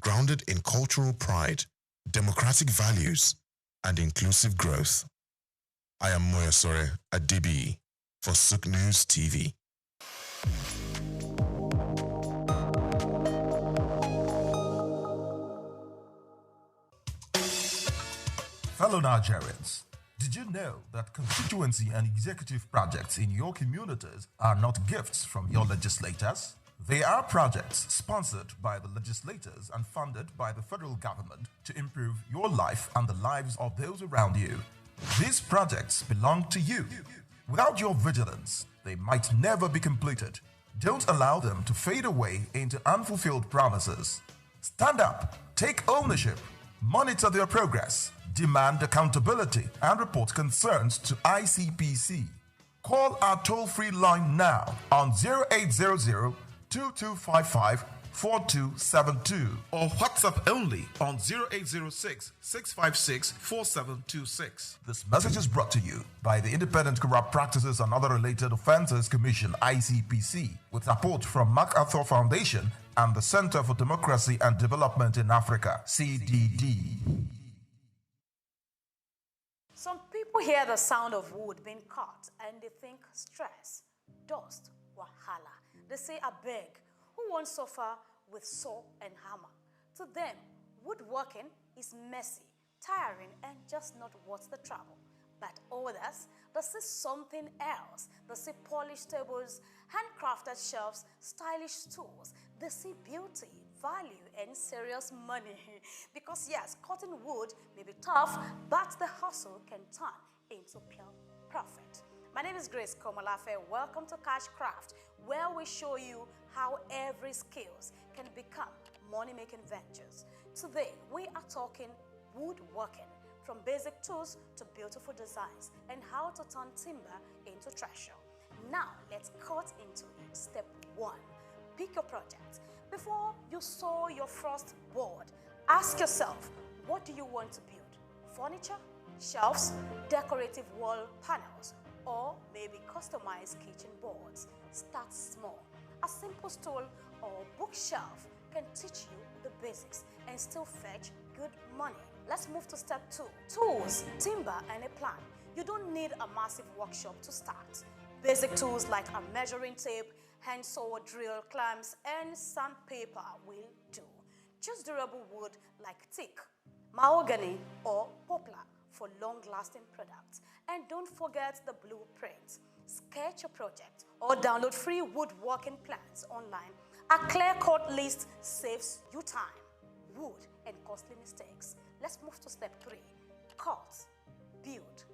grounded in cultural pride, democratic values, and inclusive growth. I am Moyasore Adibi for SOUQ News TV. Fellow Nigerians, did you know that constituency and executive projects in your communities are not gifts from your legislators? They are projects sponsored by the legislators and funded by the federal government to improve your life and the lives of those around you. These projects belong to you. Without your vigilance, they might never be completed. Don't allow them to fade away into unfulfilled promises. Stand up, take ownership, monitor their progress, demand accountability, and report concerns to ICPC. Call our toll-free line now on 0800-2255-4272 or WhatsApp only on 0806-656-4726. This message is brought to you by the Independent Corrupt Practices and Other Related Offences Commission, ICPC, with support from MacArthur Foundation and the Center for Democracy and Development in Africa, CDD. Some people hear the sound of wood being cut and they think stress, dust, wahala. They say, I beg, who won't suffer with saw and hammer? To them, woodworking is messy, tiring, and just not worth the trouble. But others, they see something else. They see polished tables, handcrafted shelves, stylish stools. They see beauty, value, and serious money. Because yes, cutting wood may be tough, but the hustle can turn into pure profit. My name is Grace Komolafe. Welcome to Cash Craft, where we show you how every skills can become money-making ventures. Today, we are talking woodworking, from basic tools to beautiful designs, and how to turn timber into treasure. Now, let's cut into it. Step 1. Pick your project. Before you saw your first board, ask yourself, what do you want to build? Furniture, shelves, decorative wall panels, or maybe customized kitchen boards. Start small. A simple stool or bookshelf can teach you the basics and still fetch good money. Let's move to step 2. Tools, timber, and a plan. You don't need a massive workshop to start. Basic tools like a measuring tape, hand saw, drill, clamps, and sandpaper will do. Choose durable wood like teak, mahogany, or poplar for long-lasting products. And don't forget the blueprint. Sketch a project or download free woodworking plans online. A clear-cut list saves you time, wood, and costly mistakes. Let's move to step 3. Cut, build,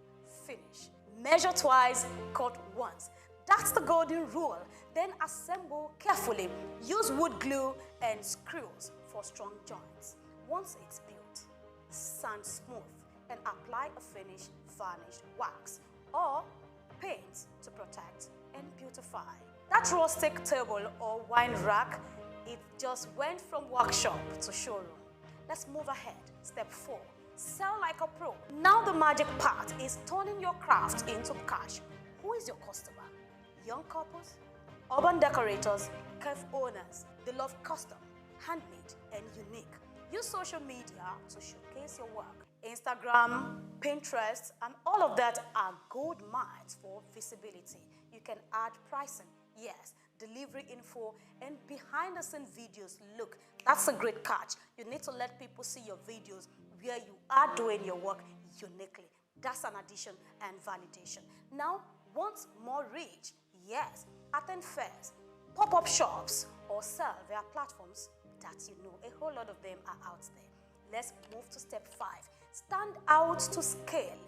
finish. Measure twice, cut once. That's the golden rule. Then assemble carefully. Use wood glue and screws for strong joints. Once it's built, sand smooth and apply a finished varnished wax or paint to protect and beautify. That rustic table or wine rack, it just went from workshop to showroom. Let's move ahead. Step 4. Sell like a pro. Now the magic part is turning your craft into cash. Who is your customer? Young couples, urban decorators, cafe owners. They love custom, handmade, and unique. Use social media to showcase your work. Instagram, Pinterest, and all of that are gold mines for visibility. You can add pricing, yes, delivery info, and behind-the-scenes videos. Look, that's a great catch. You need to let people see your videos where you are doing your work uniquely. That's an addition and validation. Now, want more reach? Yes, attend fairs, pop-up shops, or sell via platforms that you know. A whole lot of them are out there. Let's move to step 5. Stand out to scale.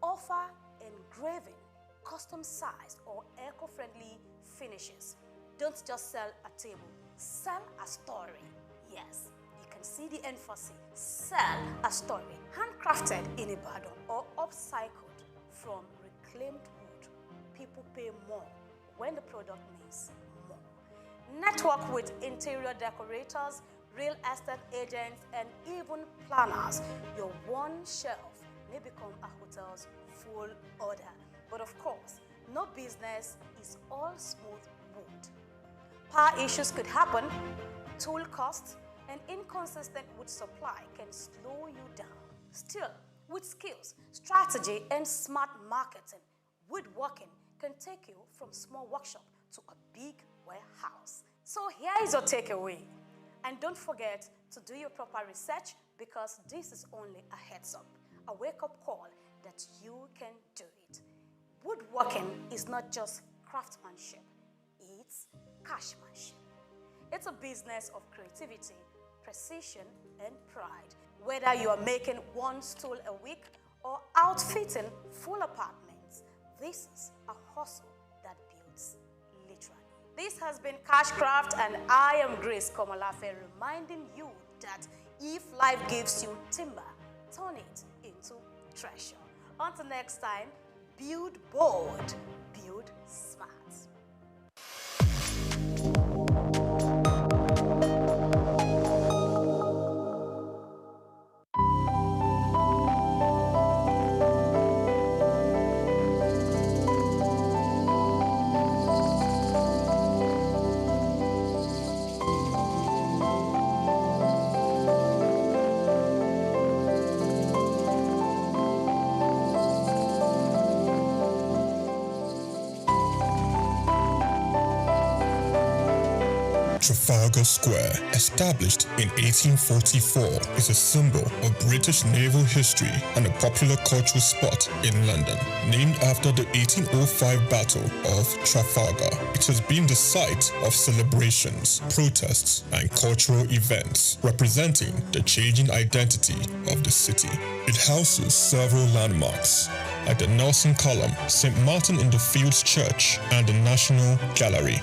Offer engraving, custom size, or eco-friendly finishes. Don't just sell a table. Sell a story. Yes, you can see the emphasis. Sell a story. Handcrafted in Ibadan or upcycled from reclaimed wood. People pay more when the product means more. Network with interior decorators, real estate agents, and even planners. Your one shelf may become a hotel's full order. But of course, no business is all smooth wood. Power issues could happen, tool costs, and inconsistent wood supply can slow you down. Still, with skills, strategy, and smart marketing, woodworking can take you from small workshop to a big warehouse. So here is your takeaway. And don't forget to do your proper research, because this is only a heads up, a wake-up call that you can do it. Woodworking is not just craftsmanship, it's cashmanship. It's a business of creativity, precision, and pride. Whether you are making one stool a week or outfitting full apartments, this is a hustle that builds literally. This has been Cashcraft, and I am Grace Komolafe, reminding you that if life gives you timber, turn it into treasure. Until next time, build bold, build good smart. Trafalgar Square, established in 1844, is a symbol of British naval history and a popular cultural spot in London. Named after the 1805 Battle of Trafalgar, it has been the site of celebrations, protests, and cultural events, representing the changing identity of the city. It houses several landmarks, like the Nelson Column, St. Martin in the Fields Church, and the National Gallery.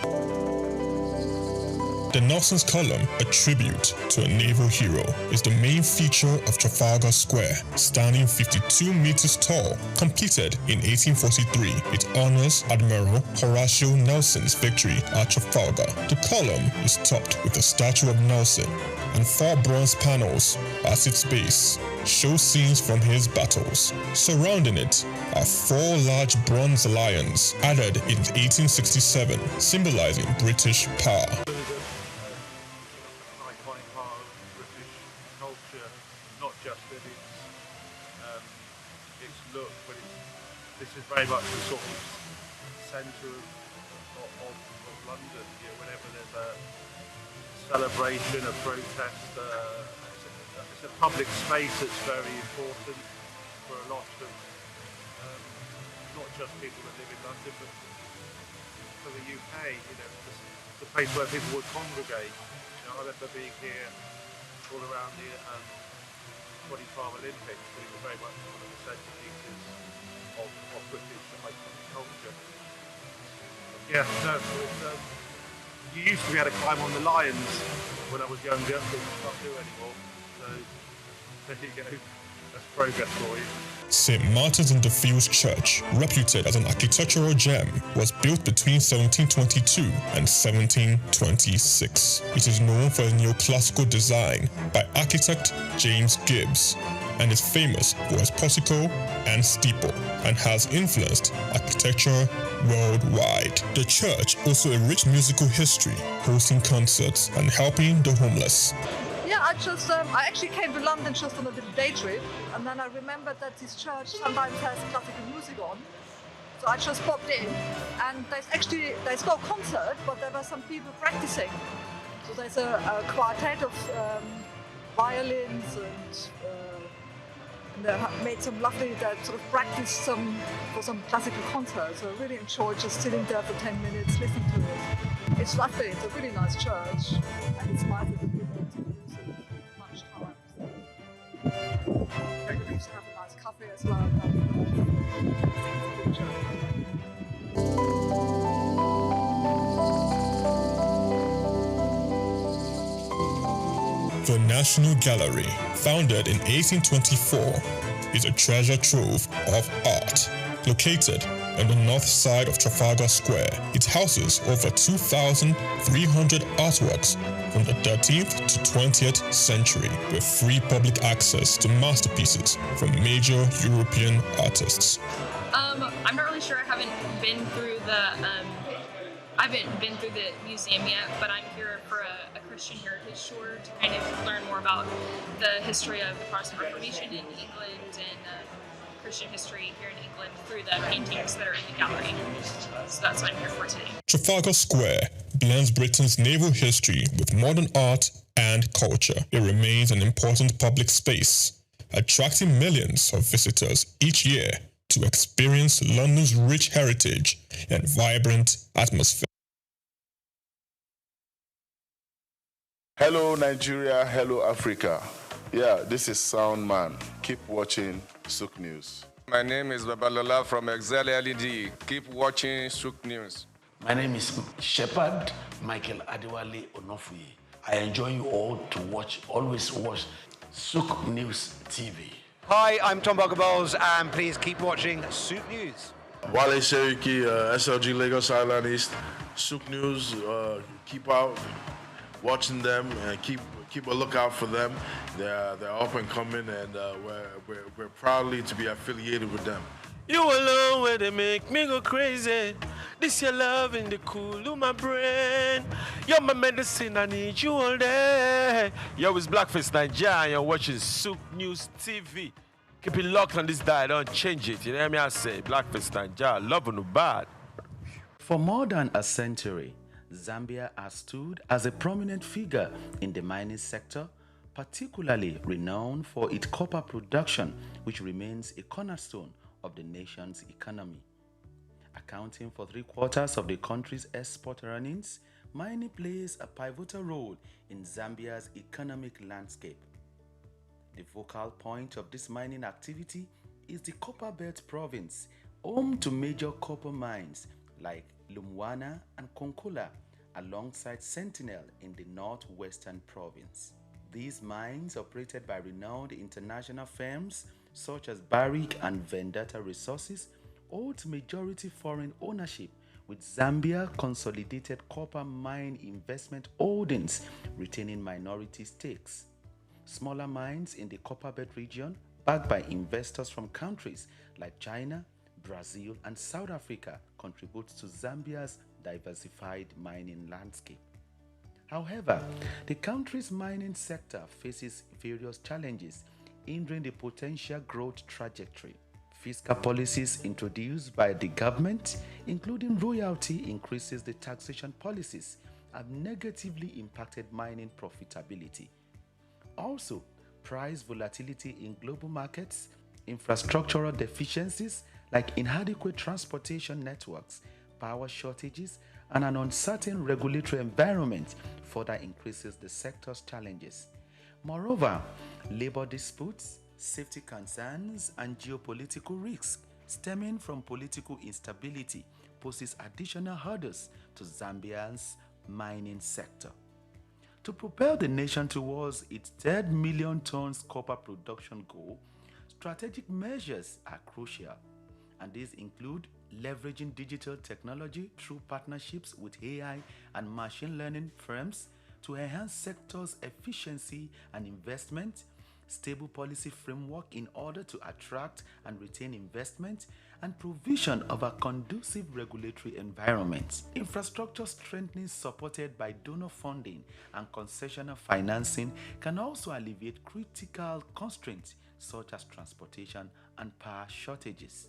The Nelson's Column, a tribute to a naval hero, is the main feature of Trafalgar Square. Standing 52 meters tall, completed in 1843, it honors Admiral Horatio Nelson's victory at Trafalgar. The column is topped with a statue of Nelson, and 4 bronze panels at its base show scenes from his battles. Surrounding it are 4 large bronze lions added in 1867, symbolizing British power. Look, but this is very much the sort of centre of London. You know, whenever there's a celebration, a protest, it's a public space that's very important for a lot of, not just people that live in London, but for the UK. You know, it's a place where people would congregate. You know, I remember being here all around the 2012 Olympics, but it was very much one of the centerpieces of British iconic culture. Yeah, no, you used to be able to climb on the lions when I was younger, but you can't do anymore. So there you go. That's progress for you. St. Martin's in the Fields Church, reputed as an architectural gem, was built between 1722 and 1726. It is known for its neoclassical design by architect James Gibbs, and is famous for its portico and steeple, and has influenced architecture worldwide. The church also a rich musical history, hosting concerts and helping the homeless. Yeah, I actually came to London just on a little day trip, and then I remembered that this church sometimes has classical music on. So I just popped in, and there's no concert, but there were some people practicing. So there's a quartet of violins, and they made some lovely, sort of practice for some classical concerts. So I really enjoyed just sitting there for 10 minutes, listening to it. It's lovely, it's a really nice church, and it's nice that people don't do music much time. So we used to have a nice cafe as well. The National Gallery, founded in 1824, is a treasure trove of art. Located on the north side of Trafalgar Square, it houses over 2,300 artworks from the 13th to 20th century, with free public access to masterpieces from major European artists. I'm not really sure. I haven't been through the museum yet, but I'm here for a Christian heritage tour to kind of learn more about the history of the Protestant Reformation in England and Christian history here in England through the paintings that are in the gallery. So that's what I'm here for today. Trafalgar Square blends Britain's naval history with modern art and culture. It remains an important public space, attracting millions of visitors each year to experience London's rich heritage and vibrant atmosphere. Hello Nigeria, hello Africa. Yeah, this is Sound Man. Keep watching SOUQ News. My name is Babalola from Excel LED. Keep watching SOUQ News. My name is Shepherd Michael Adewale Onofuye. I enjoy you all to always watch SOUQ News TV. Hi, I'm Tom Buggaballs, and please keep watching SOUQ News. Wale Seriki, SLG Lagos Island East, SOUQ News, keep out watching them and keep a lookout for them. They're up and coming, and we're proudly to be affiliated with them. You alone where they make me go crazy. This your love in the cool of my brain. You're my medicine, I need you all day. Yo, it's Blackface Nigeria, and you're watching SOUQ News TV. Keep it locked on this dial, don't change it. You know what I say? Blackface Nigeria, love no bad. For more than a century, Zambia has stood as a prominent figure in the mining sector, particularly renowned for its copper production, which remains a cornerstone of the nation's economy. Accounting for 3/4 of the country's export earnings, mining plays a pivotal role in Zambia's economic landscape. The focal point of this mining activity is the Copperbelt province, home to major copper mines like Lumwana and Konkola, alongside Sentinel in the northwestern province. These mines, operated by renowned international firms such as Barrick and Vendetta Resources, hold majority foreign ownership, with Zambia Consolidated Copper Mine Investment Holdings retaining minority stakes. Smaller mines in the Copperbelt region, backed by investors from countries like China, Brazil, and South Africa, contribute to Zambia's diversified mining landscape. However, the country's mining sector faces various challenges, hindering the potential growth trajectory. Fiscal policies introduced by the government, including royalty increases, the taxation policies, have negatively impacted mining profitability. Also, price volatility in global markets, infrastructural deficiencies like inadequate transportation networks, power shortages, and an uncertain regulatory environment further increases the sector's challenges. Moreover, labor disputes, safety concerns, and geopolitical risks stemming from political instability poses additional hurdles to Zambia's mining sector. To propel the nation towards its 3 million tons copper production goal, strategic measures are crucial, and these include leveraging digital technology through partnerships with AI and machine learning firms to enhance sector's efficiency and investment, stable policy framework in order to attract and retain investment, and provision of a conducive regulatory environment. Infrastructure strengthening supported by donor funding and concessional financing can also alleviate critical constraints such as transportation and power shortages.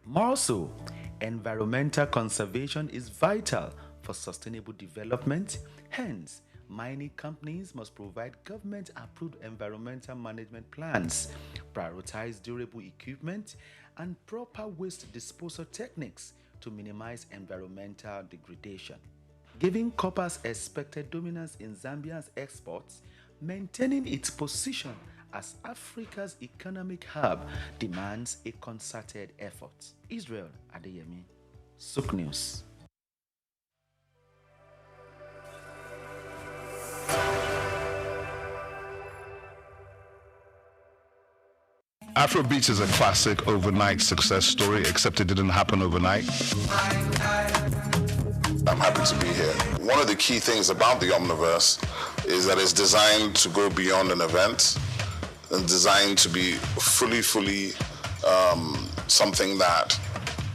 More so, environmental conservation is vital for sustainable development. Hence, mining companies must provide government-approved environmental management plans, prioritize durable equipment, and proper waste disposal techniques to minimize environmental degradation. Given copper's expected dominance in Zambia's exports, maintaining its position as Africa's economic hub demands a concerted effort. Israel Adeyemi, SOUQ News. Afrobeats is a classic overnight success story, except it didn't happen overnight. I'm happy to be here. One of the key things about the Omniverse is that it's designed to go beyond an event and designed to be fully something that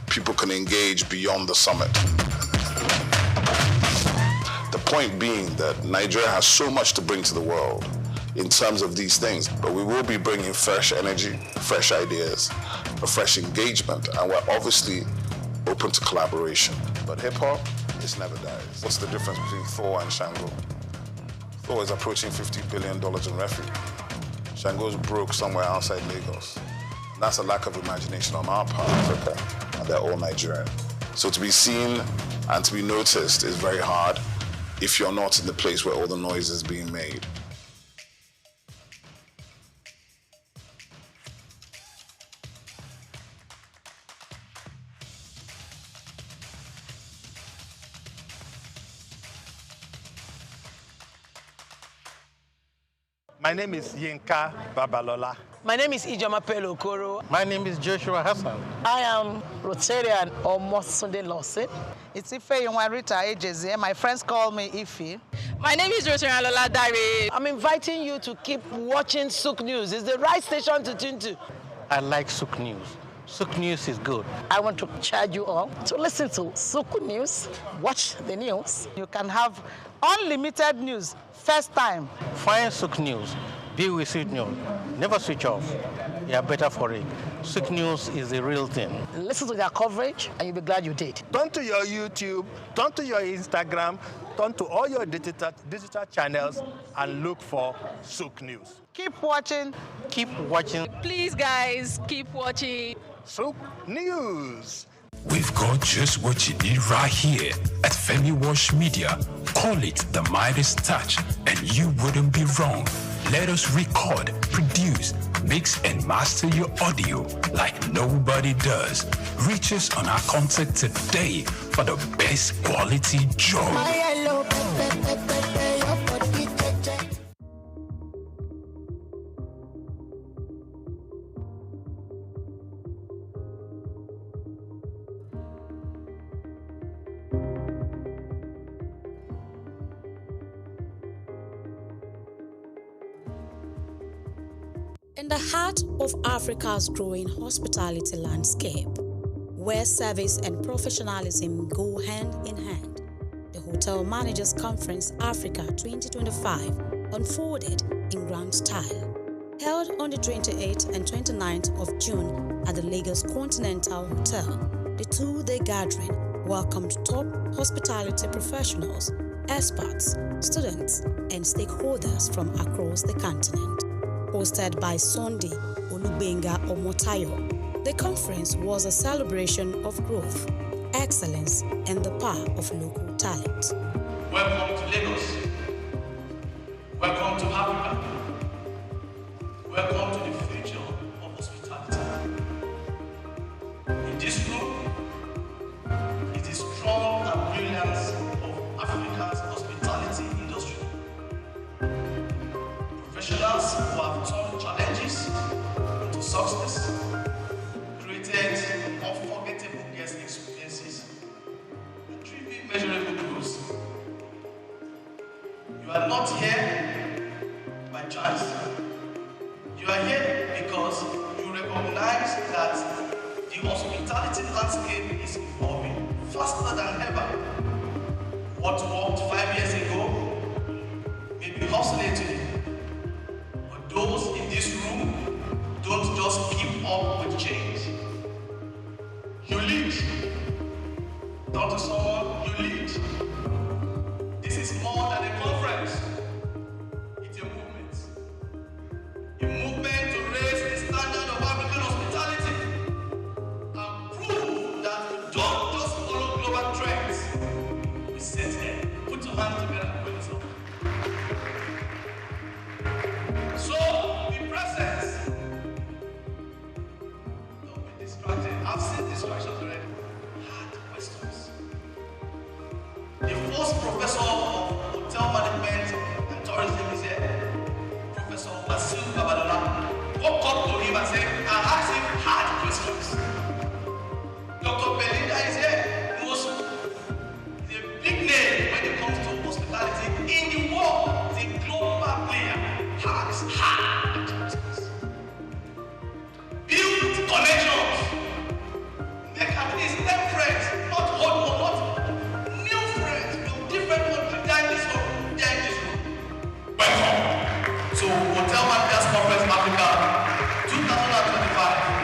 people can engage beyond the summit. The point being that Nigeria has so much to bring to the world in terms of these things, but we will be bringing fresh energy, fresh ideas, a fresh engagement, and we're obviously open to collaboration. But hip-hop, it never dies. What's the difference between Thor and Shango? Thor is approaching $50 billion in revenue. Shango's broke somewhere outside Lagos. And that's a lack of imagination on our part, Africa, and they're all Nigerian. So to be seen and to be noticed is very hard if you're not in the place where all the noise is being made. My name is Yinka Babalola. My name is Ijoma Pelokoro. My name is Joshua Hassan. I am Rotarian or Mosunde Lawson. It's Ife Yunwarita Ejeze. My friends call me Ife. My name is Rotarian Lola Dare. I'm inviting you to keep watching SOUQ News. It's the right station to tune to. I like SOUQ News. SOUQ News is good. I want to charge you all to listen to SOUQ News, watch the news. You can have unlimited news, first time. Find SOUQ News. Be with SOUQ News. Never switch off. You are better for it. SOUQ News is the real thing. Listen to their coverage and you'll be glad you did. Turn to your YouTube, turn to your Instagram, turn to all your digital channels and look for SOUQ News. Keep watching. Keep watching. Please, guys, keep watching SOUQ News. We've got just what you need right here at Femi Wash Media. Call it the Midas Touch, and you wouldn't be wrong. Let us record, produce, mix, and master your audio like nobody does. Reach us on our contact today for the best quality job. In the heart of Africa's growing hospitality landscape, where service and professionalism go hand in hand, the Hotel Managers Conference Africa 2025 unfolded in grand style. Held on the 28th and 29th of June at the Lagos Continental Hotel, the two-day gathering welcomed top hospitality professionals, experts, students, and stakeholders from across the continent. Hosted by Sunday Olubenga Omotayo, the conference was a celebration of growth, excellence, and the power of local talent. Welcome to Lagos. Welcome to Africa. Welcome to the future of hospitality. In this room is the strong and brilliance of Africa's hospitality industry. Professionals who have turned challenges into success, created unforgettable guest experiences, and driven measurable growth. You are not here by chance. You are here because you recognize that the hospitality landscape is evolving faster than ever. What worked 5 years ago may be obsolete today. Those in this room don't just keep up with change. You lead. Talk to someone, you lead. This is more than a conference. It's a movement. A movement to raise the standard of African hospitality and prove that we don't just follow global trends. We sit here, put your hands together and put it up. So, be present. Don't be distracted. I've seen distractions already. Hard questions. The first professor of hotel management and tourism is here. Professor Basil Babalola. Walked up to him and said, I asked him hard questions. Dr. Belinda is here. Who's a big name when it comes to hospitality in the world. The global player. Hard. Build connections. Make at least 10 friends, not old one, not new friends from different countries. They are in this room. Welcome to Hotel Managers Conference Africa 2025.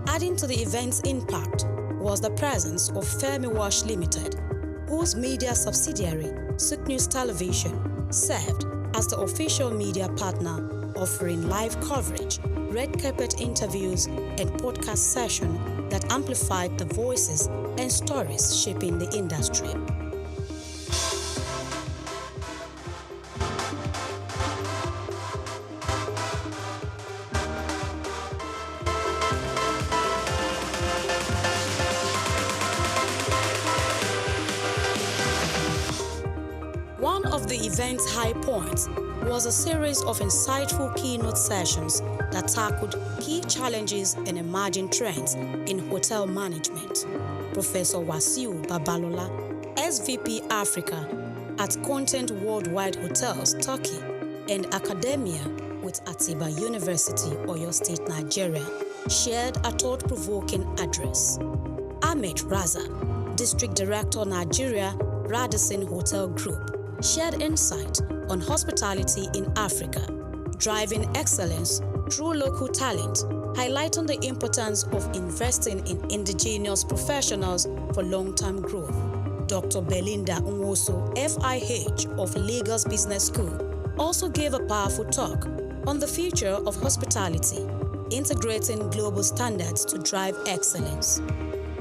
Adding to the event's impact was the presence of Femi Wash Limited, whose media subsidiary, SOUQ News Television, served as the official media partner, offering live coverage, red carpet interviews, and podcast sessions that amplified the voices and stories shaping the industry. One of the event's high points was a series of insightful keynote sessions that tackled key challenges and emerging trends in hotel management. Professor Wasiu Babalola, SVP Africa at Content Worldwide Hotels, Turkey, and Academia with Atiba University, Oyo State, Nigeria, shared a thought-provoking address. Ahmed Raza, District Director, Nigeria, Radisson Hotel Group, shared insight on hospitality in Africa, driving excellence through local talent, highlighting the importance of investing in indigenous professionals for long-term growth. Dr. Belinda Nwosu, FIH of Lagos Business School, also gave a powerful talk on the future of hospitality, integrating global standards to drive excellence.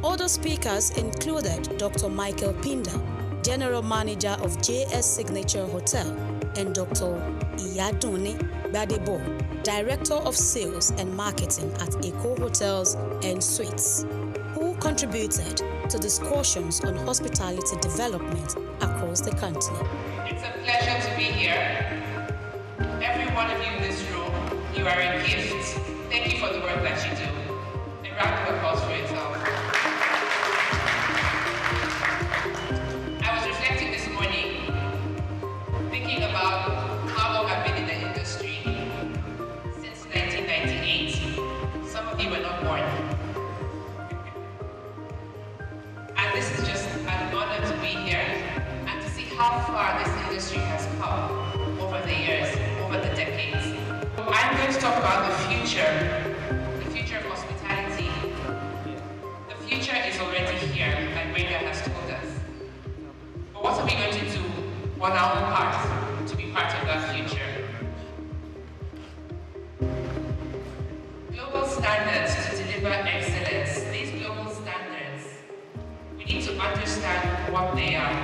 Other speakers included Dr. Michael Pinda, General Manager of JS Signature Hotel, and Dr. Iyaduni Badebo, Director of Sales and Marketing at Eco Hotels and Suites, who contributed to discussions on hospitality development across the continent. It's a pleasure to be here. Every one of you in this room, you are a gift. Thank you for the work that you do. A round of applause for yourself. I was reflecting this morning, thinking about how long I've been in the industry. Since 1998. Some of you were not born. And this is just an honor to be here and to see how far this industry has come over the years, over the decades. I'm going to talk about the future of hospitality. The future is already here, like Rega has told us. But what are we going to do on our own part to be part of that future? Global standards to deliver excellence. These global standards, we need to understand what they are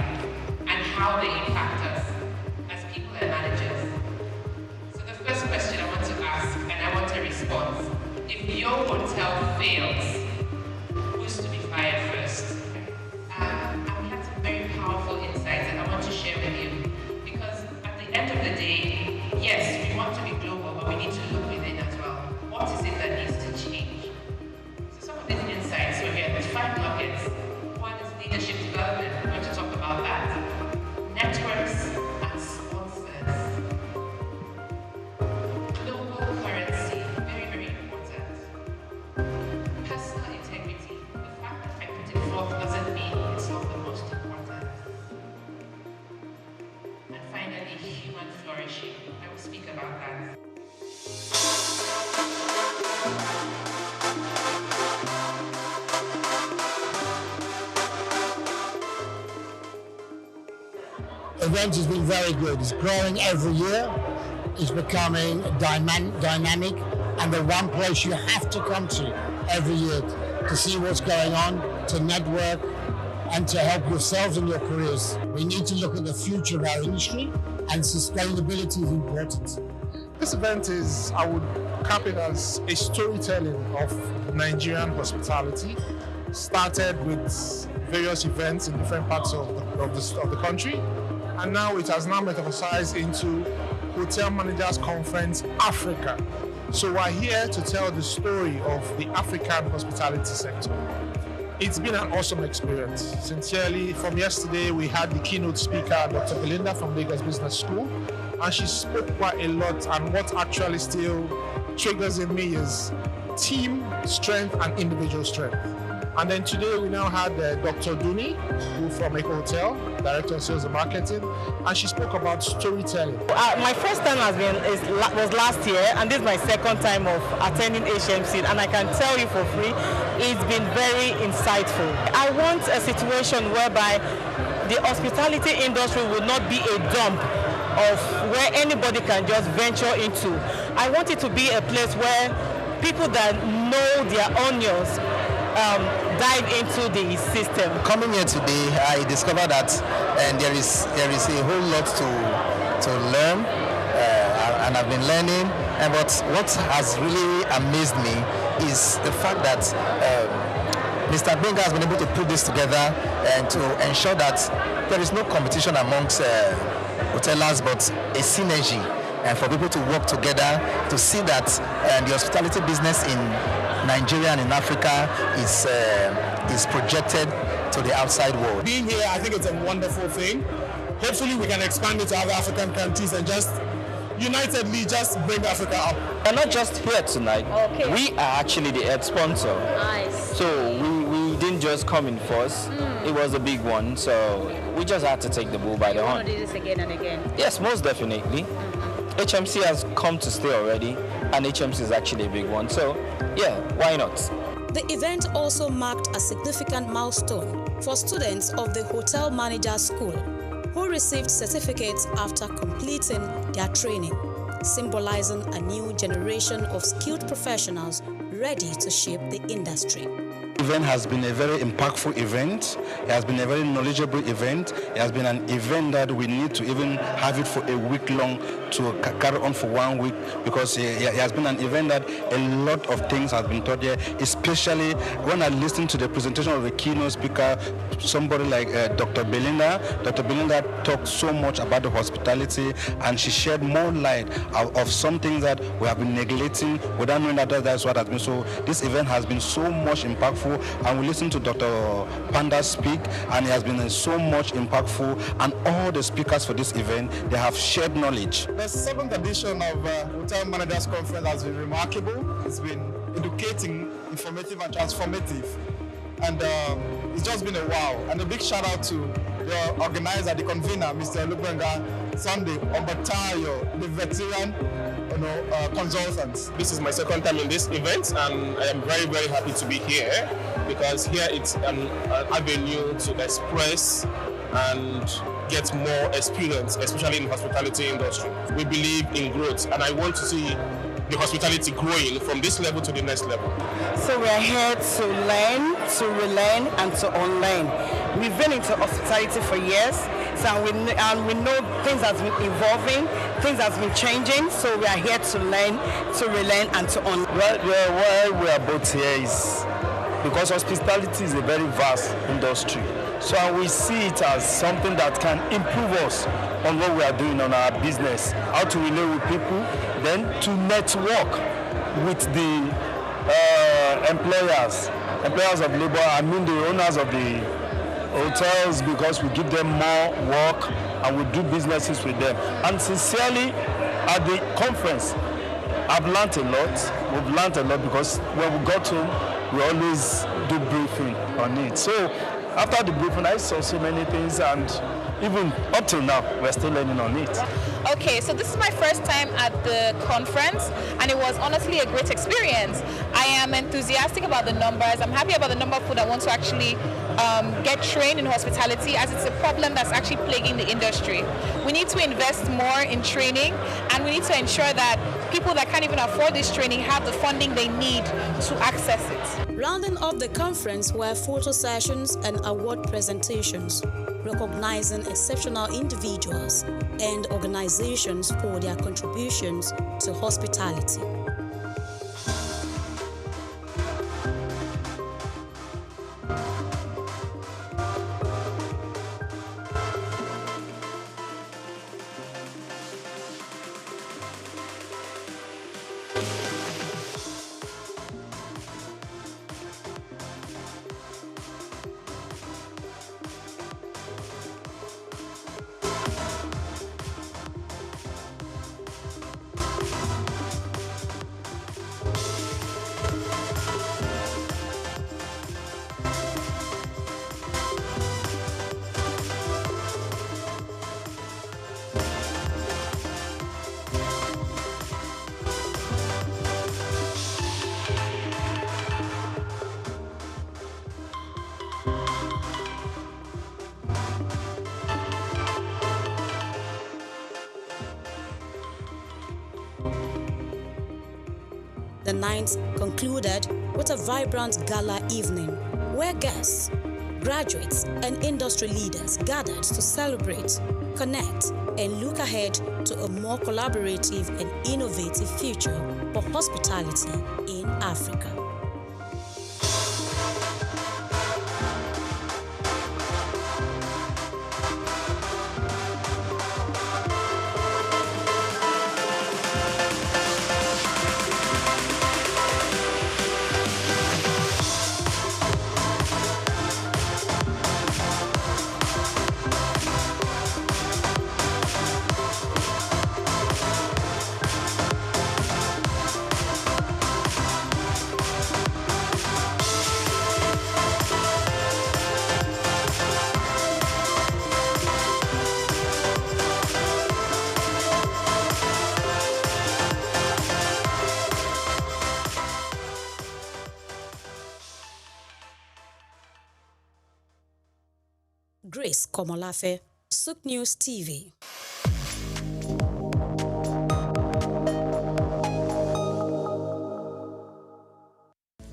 and how they impact us as people and managers. So the first question I want to ask, and I want a response: if your hotel fails, who's to be fired first? I've had some very powerful insights that I want to share with you, because at the end of the day, yes, we want to be global, but we need to look within as well. What is it that needs to change? So some of these insights are here. There's 5 nuggets. One is leadership development. We're going to talk about that. Networks and sponsors. Global currency. Very, very important. Personal integrity. The fact that I put it forth doesn't mean it's not the most important. And finally, human flourishing. I will speak about that. Event has been very good. It's growing every year. It's becoming dynamic, and the one place you have to come to every year to see what's going on, to network, and to help yourselves in your careers. We need to look at the future of our industry, and sustainability is important. This event is, I would cap it as a storytelling of Nigerian hospitality. Started with various events in different parts of the country, and now it has now metamorphosed into Hotel Managers Conference Africa. So we're here to tell the story of the African hospitality sector. It's been an awesome experience. Sincerely, from yesterday we had the keynote speaker, Dr. Belinda from Lagos Business School, and she spoke quite a lot, and what actually still triggers in me is team strength and individual strength. And then today we now had Dr. Duni, who from Eco Hotel, Director of Sales and Marketing, and she spoke about storytelling. My first time was last year, and this is my second time of attending HMC, and I can tell you for free, it's been very insightful. I want a situation whereby the hospitality industry will not be a dump of where anybody can just venture into. I want it to be a place where people that know their onions dive into the system. Coming here today, I discovered that there is a whole lot to learn, and I've been learning. But what has really amazed me is the fact that Mr. Benga has been able to put this together and to ensure that there is no competition amongst hoteliers, but a synergy, and for people to work together to see that the hospitality business in Nigeria and in Africa is projected to the outside world. Being here, I think it's a wonderful thing. Hopefully we can expand it to other African countries and just unitedly just bring Africa up. We're not just here tonight. Okay. We are actually the head sponsor. Nice. So we didn't just come in first. It was a big one. So we just had to take the bull by the horn. You want to do this again and again? Yes, most definitely. HMC has come to stay already, and HMC is actually a big one. So yeah, why not? The event also marked a significant milestone for students of the Hotel Managers School, who received certificates after completing their training, symbolizing a new generation of skilled professionals ready to shape the industry. The event has been a very impactful event. It has been a very knowledgeable event. It has been an event that we need to even have it for a week long, to carry on for 1 week, because it has been an event that a lot of things have been taught here, especially when I listened to the presentation of the keynote speaker, somebody like Dr. Belinda. Dr. Belinda talked so much about the hospitality, and she shed more light of some things that we have been neglecting without knowing that that's what has been. So this event has been so much impactful, and we listened to Dr. Panda speak, and it has been so much impactful, and all the speakers for this event, they have shared knowledge. The 7th edition of Hotel Managers Conference has been remarkable. It's been educating, informative, and transformative. And it's just been a wow. And a big shout out to the organizer, the convener, Mr. Lubenga Sunday Ombatayo, the veteran consultants. This is my second time in this event, and I am very, very happy to be here, because here it's an avenue to express and get more experience, especially in the hospitality industry. We believe in growth, and I want to see the hospitality growing from this level to the next level. So we're here to learn, to relearn, and to unlearn. We've been into hospitality for years, so we know things have been evolving, things have been changing, so we are here to learn, to relearn, and to unlearn. Why we are both here is because hospitality is a very vast industry. So we see it as something that can improve us on what we are doing on our business, how to relate with people, then to network with the employers of labor, I mean the owners of the hotels, because we give them more work and we do businesses with them. And sincerely, at the conference, I've learned a lot. We've learned a lot, because when we got home, we always do briefing on it. So after the briefing, I saw so many things, and even up till now, we're still learning on it. Okay, so this is my first time at the conference, and it was honestly a great experience. I am enthusiastic about the numbers. I'm happy about the number of people that want to actually get trained in hospitality, as it's a problem that's actually plaguing the industry. We need to invest more in training, and we need to ensure that people that can't even afford this training have the funding they need to access it. Rounding off the conference were photo sessions and award presentations, recognizing exceptional individuals and organizations for their contributions to hospitality. The night concluded with a vibrant gala evening where guests, graduates, and industry leaders gathered to celebrate, connect, and look ahead to a more collaborative and innovative future for hospitality in Africa. Grace Komolafe, SOUQ News TV.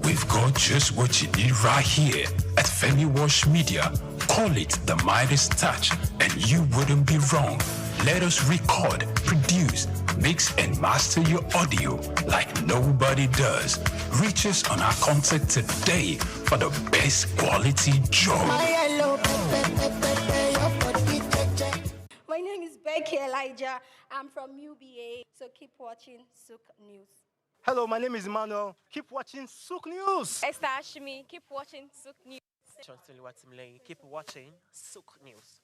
We've got just what you need right here at Femi Wash Media. Call it the Midas Touch, and you wouldn't be wrong. Let us record, produce, mix, and master your audio like nobody does. Reach us on our contact today for the best quality job. My name is Becky Elijah. I'm from UBA, so keep watching SOUQ News. Hello, my name is Emmanuel. Keep watching SOUQ News. Esther Ashimi, keep watching SOUQ News. Keep watching SOUQ News.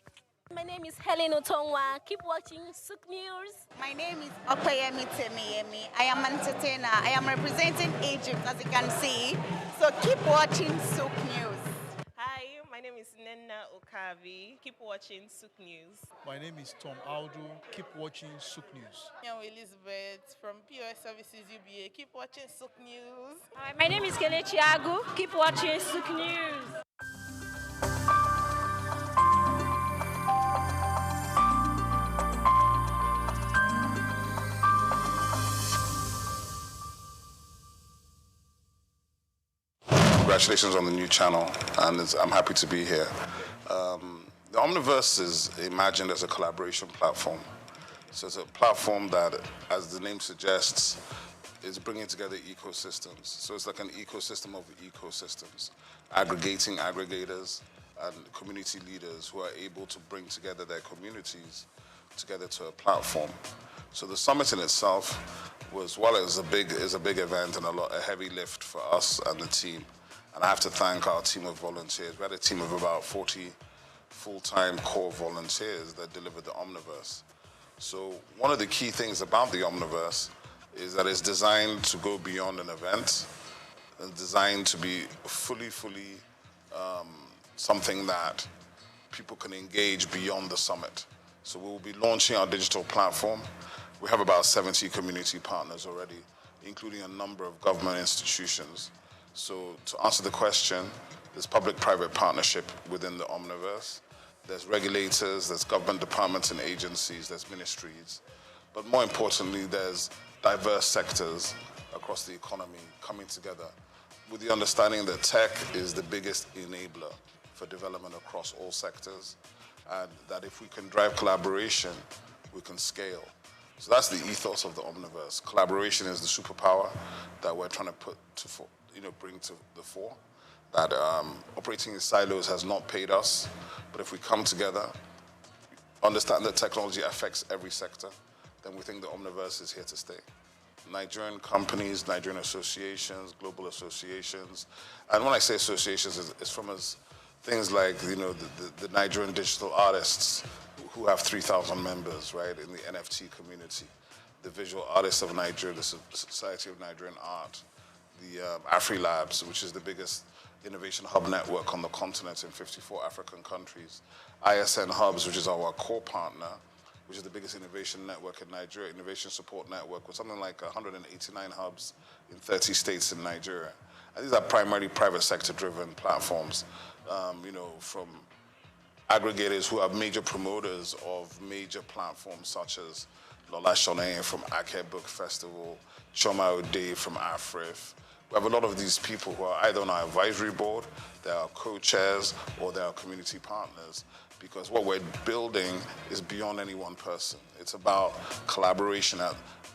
My name is Helen Otongwa. Keep watching SOUQ News. My name is Okpeyemi Temiyemi. I am an entertainer. I am representing Egypt, as you can see. So keep watching SOUQ News. Hi, my name is Nena Okavi. Keep watching SOUQ News. My name is Tom Aldo. Keep watching SOUQ News. I'm Elizabeth from POS Services UBA. Keep watching SOUQ News. Hi, my name is Kelechi Agu. Keep watching SOUQ News. Congratulations on the new channel, and I'm happy to be here. The Omniverse is imagined as a collaboration platform. So it's a platform that, as the name suggests, is bringing together ecosystems. So it's like an ecosystem of ecosystems, aggregating aggregators and community leaders who are able to bring together their communities together to a platform. So the summit in itself was, while it was a big event and a heavy lift for us and the team. And I have to thank our team of volunteers. We had a team of about 40 full-time core volunteers that delivered the Omniverse. So one of the key things about the Omniverse is that it's designed to go beyond an event, and designed to be fully something that people can engage beyond the summit. So we will be launching our digital platform. We have about 70 community partners already, including a number of government institutions. So to answer the question, there's public-private partnership within the Omniverse. There's regulators, there's government departments and agencies, there's ministries. But more importantly, there's diverse sectors across the economy coming together with the understanding that tech is the biggest enabler for development across all sectors, and that if we can drive collaboration, we can scale. So that's the ethos of the Omniverse. Collaboration is the superpower that we're trying to bring to the fore. That operating in silos has not paid us, but if we come together, understand that technology affects every sector, then we think the Omniverse is here to stay. Nigerian companies, Nigerian associations, global associations, and when I say associations, it's from things like the Nigerian digital artists who have 3,000 members, right, in the NFT community, the Visual Artists of Nigeria, the Society of Nigerian Art, the AfriLabs, which is the biggest innovation hub network on the continent in 54 African countries, ISN Hubs, which is our core partner, which is the biggest innovation network in Nigeria, innovation support network, with something like 189 hubs in 30 states in Nigeria. And these are primarily private sector-driven platforms, from aggregators who are major promoters of major platforms such as Lola Shone from Ake Book Festival, Choma Ode from Afrif. We have a lot of these people who are either on our advisory board, they are co-chairs, or they are community partners, because what we're building is beyond any one person. It's about collaboration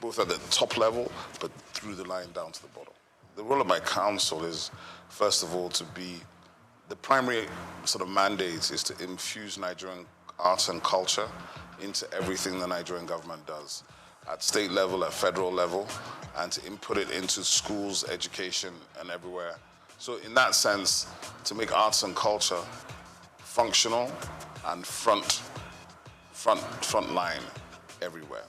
both at the top level, but through the line down to the bottom. The role of my council is, first of all, the primary sort of mandate is to infuse Nigerian arts and culture into everything the Nigerian government does, at state level, at federal level, and to input it into schools, education, and everywhere. So in that sense, to make arts and culture functional and front line everywhere.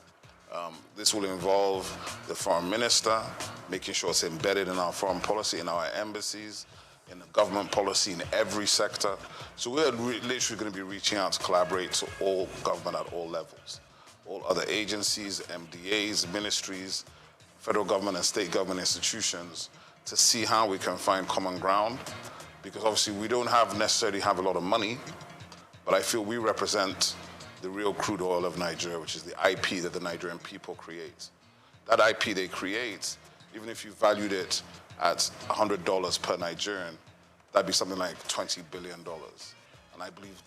This will involve the foreign minister, making sure it's embedded in our foreign policy, in our embassies, in the government policy, in every sector. So we're literally going to be reaching out to collaborate to all government at all levels. All other agencies, MDAs, ministries, federal government and state government institutions, to see how we can find common ground. Because obviously we don't necessarily have a lot of money, but I feel we represent the real crude oil of Nigeria, which is the IP that the Nigerian people create. That IP they create, even if you valued it at $100 per Nigerian, that'd be something like $20 billion. And I believe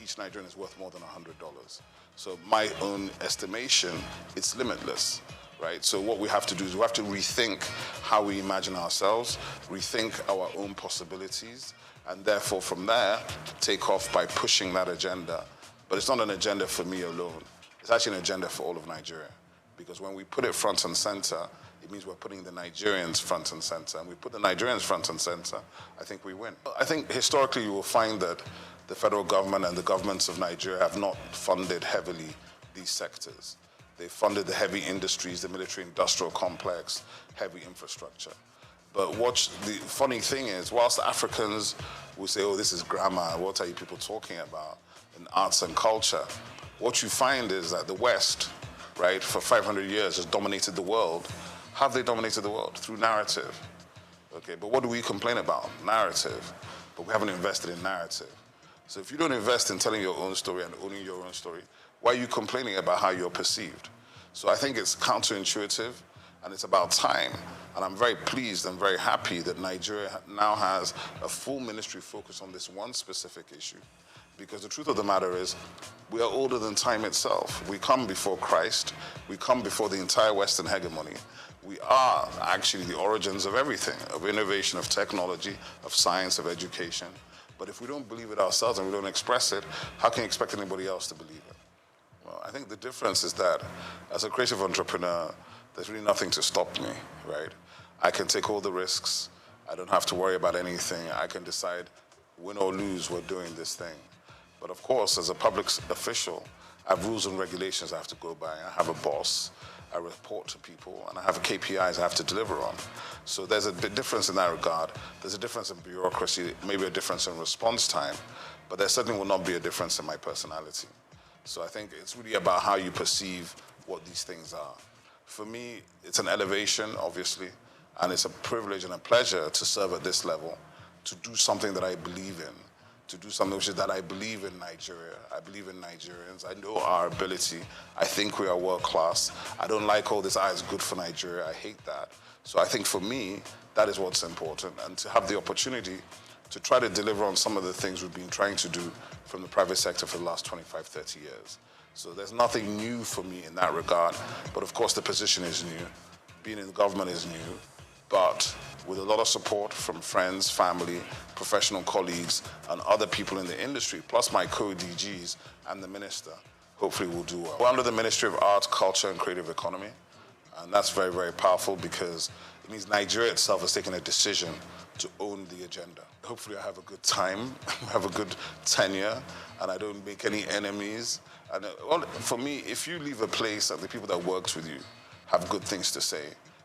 each Nigerian is worth more than $100. So my own estimation, it's limitless, right? So what we have to do is we have to rethink how we imagine ourselves, rethink our own possibilities, and therefore from there, take off by pushing that agenda. But it's not an agenda for me alone. It's actually an agenda for all of Nigeria. Because when we put it front and center, it means we're putting the Nigerians front and center. And we put the Nigerians front and center, I think we win. I think historically you will find that the federal government and the governments of Nigeria have not funded heavily these sectors. They funded the heavy industries, the military-industrial complex, heavy infrastructure. But the funny thing is, whilst Africans will say, oh, this is grammar, what are you people talking about in arts and culture? What you find is that the West, right, for 500 years has dominated the world. How have they dominated the world? Through narrative. Okay, but what do we complain about? Narrative. But we haven't invested in narrative. So if you don't invest in telling your own story and owning your own story, why are you complaining about how you're perceived? So I think it's counterintuitive, and it's about time. And I'm very pleased and very happy that Nigeria now has a full ministry focused on this one specific issue. Because the truth of the matter is, we are older than time itself. We come before Christ. We come before the entire Western hegemony. We are actually the origins of everything, of innovation, of technology, of science, of education. But if we don't believe it ourselves and we don't express it, how can you expect anybody else to believe it? Well, I think the difference is that as a creative entrepreneur, there's really nothing to stop me, right? I can take all the risks. I don't have to worry about anything. I can decide, win or lose, we're doing this thing. But of course, as a public official, I have rules and regulations I have to go by. I have a boss. I report to people, and I have KPIs I have to deliver on. So there's a big difference in that regard. There's a difference in bureaucracy, maybe a difference in response time, but there certainly will not be a difference in my personality. So I think it's really about how you perceive what these things are. For me, it's an elevation, obviously, and it's a privilege and a pleasure to serve at this level, to do something that I believe in, to do something which is that I believe in Nigeria. I believe in Nigerians. I know our ability. I think we are world class. I don't like all this, it's good for Nigeria. I hate that. So I think for me, that is what's important. And to have the opportunity to try to deliver on some of the things we've been trying to do from the private sector for the last 25, 30 years. So there's nothing new for me in that regard. But of course, the position is new. Being in the government is new. But with a lot of support from friends, family, professional colleagues, and other people in the industry, plus my co-DGs and the minister, hopefully we'll do well. We're under the Ministry of Art, Culture, and Creative Economy, and that's very, very powerful because it means Nigeria itself has taken a decision to own the agenda. Hopefully I have a good time, have a good tenure, and I don't make any enemies. And well, for me, if you leave a place and the people that worked with you have good things to say,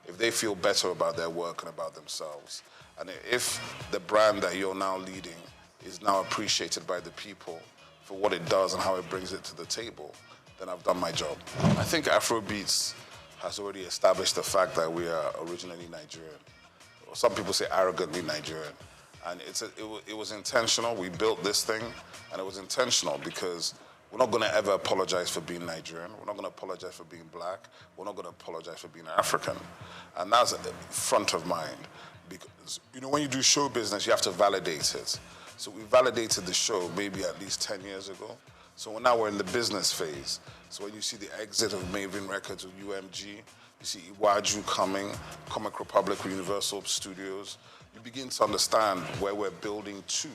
if they feel better about their work and about themselves, and if the brand that you're now leading is now appreciated by the people for what it does and how it brings it to the table, then I've done my job. I think Afrobeats has already established the fact that we are originally Nigerian. Some people say arrogantly Nigerian. And it was intentional. We built this thing, and it was intentional because We're not going to ever apologize for being Nigerian. We're not going to apologize for being black. We're not going to apologize for being African. And that's front of mind. Because, when you do show business, you have to validate it. So we validated the show maybe at least 10 years ago. So now we're in the business phase. So when you see the exit of Maven Records with UMG, you see Iwaju coming, Comic Republic with Universal Studios, you begin to understand where we're building to.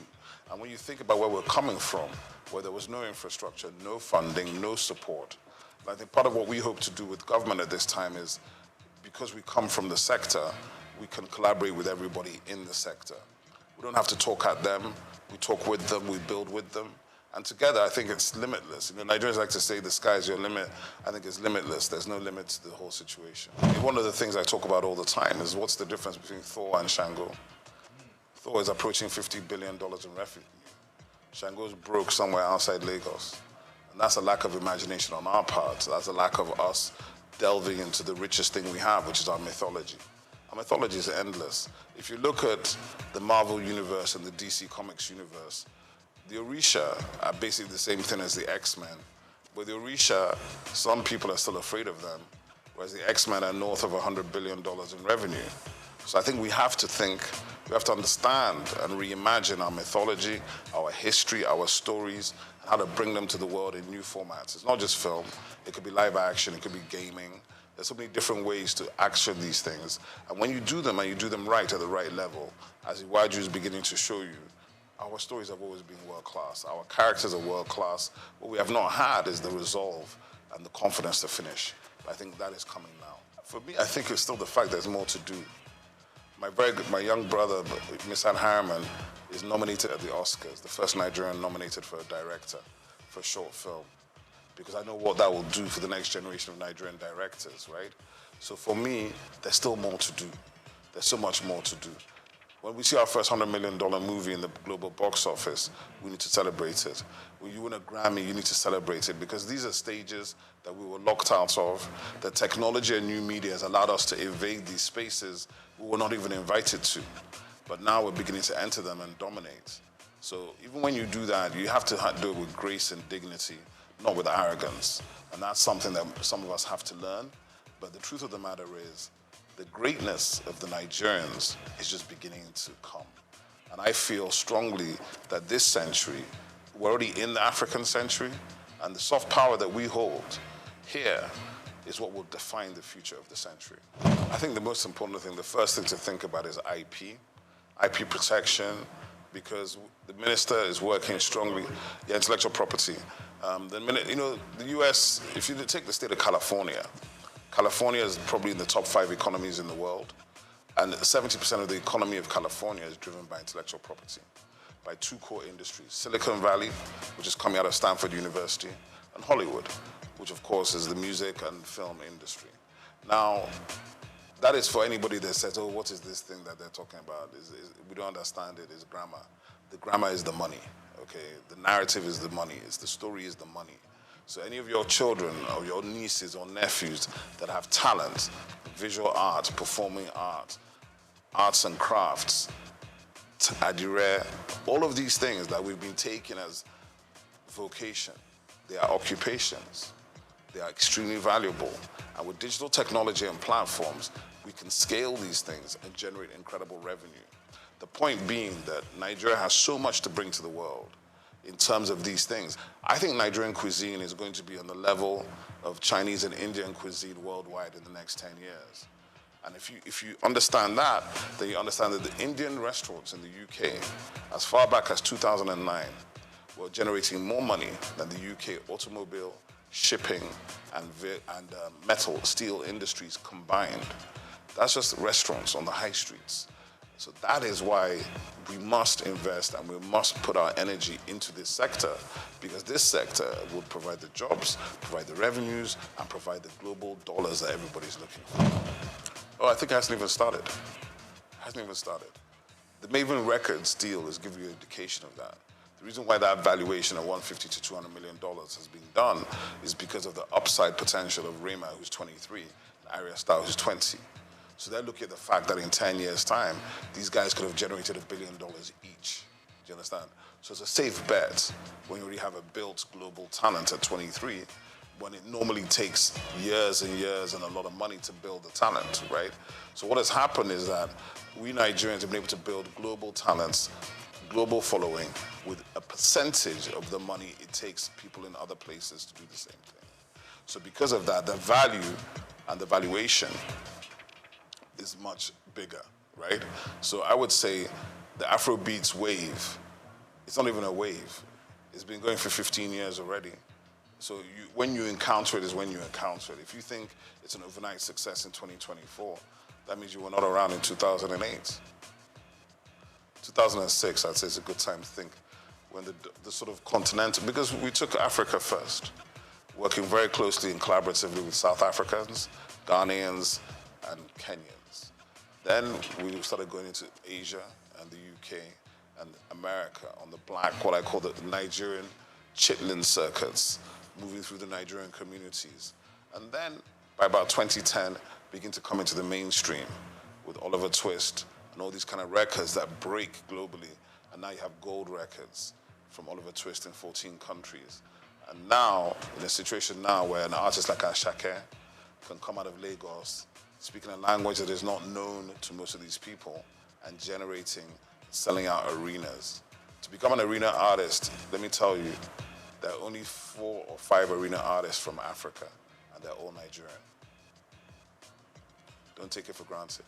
And when you think about where we're coming from, where there was no infrastructure, no funding, no support, and I think part of what we hope to do with government at this time is, because we come from the sector, we can collaborate with everybody in the sector. We don't have to talk at them, we talk with them, we build with them. And together, I think it's limitless. Nigerians like to say the sky is your limit. I think it's limitless. There's no limit to the whole situation. One of the things I talk about all the time is what's the difference between Thor and Shango? Thor is approaching $50 billion in revenue. Shango's broke somewhere outside Lagos. And that's a lack of imagination on our part. That's a lack of us delving into the richest thing we have, which is our mythology. Our mythology is endless. If you look at the Marvel universe and the DC Comics universe, the Orisha are basically the same thing as the X-Men. But the Orisha, some people are still afraid of them, whereas the X-Men are north of $100 billion in revenue. So I think we have to understand and reimagine our mythology, our history, our stories, and how to bring them to the world in new formats. It's not just film, it could be live action, it could be gaming. There's so many different ways to action these things. And when you do them and you do them right at the right level, as Iwaju is beginning to show you, our stories have always been world-class. Our characters are world-class. What we have not had is the resolve and the confidence to finish. I think that is coming now. For me, I think it's still the fact there's more to do. My young brother, Misan Harriman, is nominated at the Oscars, the first Nigerian nominated for a director for a short film, because I know what that will do for the next generation of Nigerian directors, right? So for me, there's still more to do. There's so much more to do. When we see our first $100 million movie in the global box office, we need to celebrate it. When you win a Grammy, you need to celebrate it, because these are stages that we were locked out of. The technology and new media has allowed us to invade these spaces we were not even invited to. But now we're beginning to enter them and dominate. So even when you do that, you have to do it with grace and dignity, not with arrogance. And that's something that some of us have to learn. But the truth of the matter is, the greatness of the Nigerians is just beginning to come. And I feel strongly that this century, we're already in the African century, and the soft power that we hold here is what will define the future of the century. I think the most important thing, the first thing to think about is IP protection, because the minister is working strongly, intellectual property. The US, if you take the state of California is probably in the top 5 economies in the world, and 70% of the economy of California is driven by intellectual property, by 2 core industries: Silicon Valley, which is coming out of Stanford University, and Hollywood, which of course is the music and film industry. Now, that is for anybody that says, oh, what is this thing that they're talking about? We don't understand it, it's grammar. The grammar is the money, okay? The narrative is the money, the story is the money. So any of your children or your nieces or nephews that have talent, visual art, performing art, arts and crafts, adire, all of these things that we've been taking as vocation, they are occupations. They are extremely valuable. And with digital technology and platforms, we can scale these things and generate incredible revenue. The point being that Nigeria has so much to bring to the world in terms of these things. I think Nigerian cuisine is going to be on the level of Chinese and Indian cuisine worldwide in the next 10 years. And if you understand that, then you understand that the Indian restaurants in the UK, as far back as 2009, were generating more money than the UK automobile, shipping, and steel industries combined. That's just restaurants on the high streets. So that is why we must invest and we must put our energy into this sector, because this sector will provide the jobs, provide the revenues, and provide the global dollars that everybody's looking for. Oh, I think it hasn't even started. The Maven Records deal is giving you an indication of that. The reason why that valuation of $150 to $200 million has been done is because of the upside potential of Rema, who's 23, and Arya Starr, who's 20. So they're looking at the fact that in 10 years' time, these guys could have generated $1 billion each. you understand? So it's a safe bet when you already have a built global talent at 23, when it normally takes years and years and a lot of money to build the talent, right? So what has happened is that we Nigerians have been able to build global talents, global following, with a percentage of the money it takes people in other places to do the same thing. So because of that, the value and the valuation is much bigger, right? So I would say the Afrobeats wave, it's not even a wave. It's been going for 15 years already. So when you encounter it is when you encounter it. If you think it's an overnight success in 2024, that means you were not around in 2008. 2006, I'd say it's a good time to think when the sort of continental, because we took Africa first, working very closely and collaboratively with South Africans, Ghanaians, and Kenyans. Then we started going into Asia and the UK and America on the black, what I call the Nigerian chitlin circuits, moving through the Nigerian communities. And then by about 2010, begin to come into the mainstream with Oliver Twist and all these kind of records that break globally. And now you have gold records from Oliver Twist in 14 countries. And now, in a situation now where an artist like Ashake can come out of Lagos, speaking a language that is not known to most of these people, and generating, selling out arenas. To become an arena artist, let me tell you, there are only 4 or 5 arena artists from Africa, and they're all Nigerian. Don't take it for granted.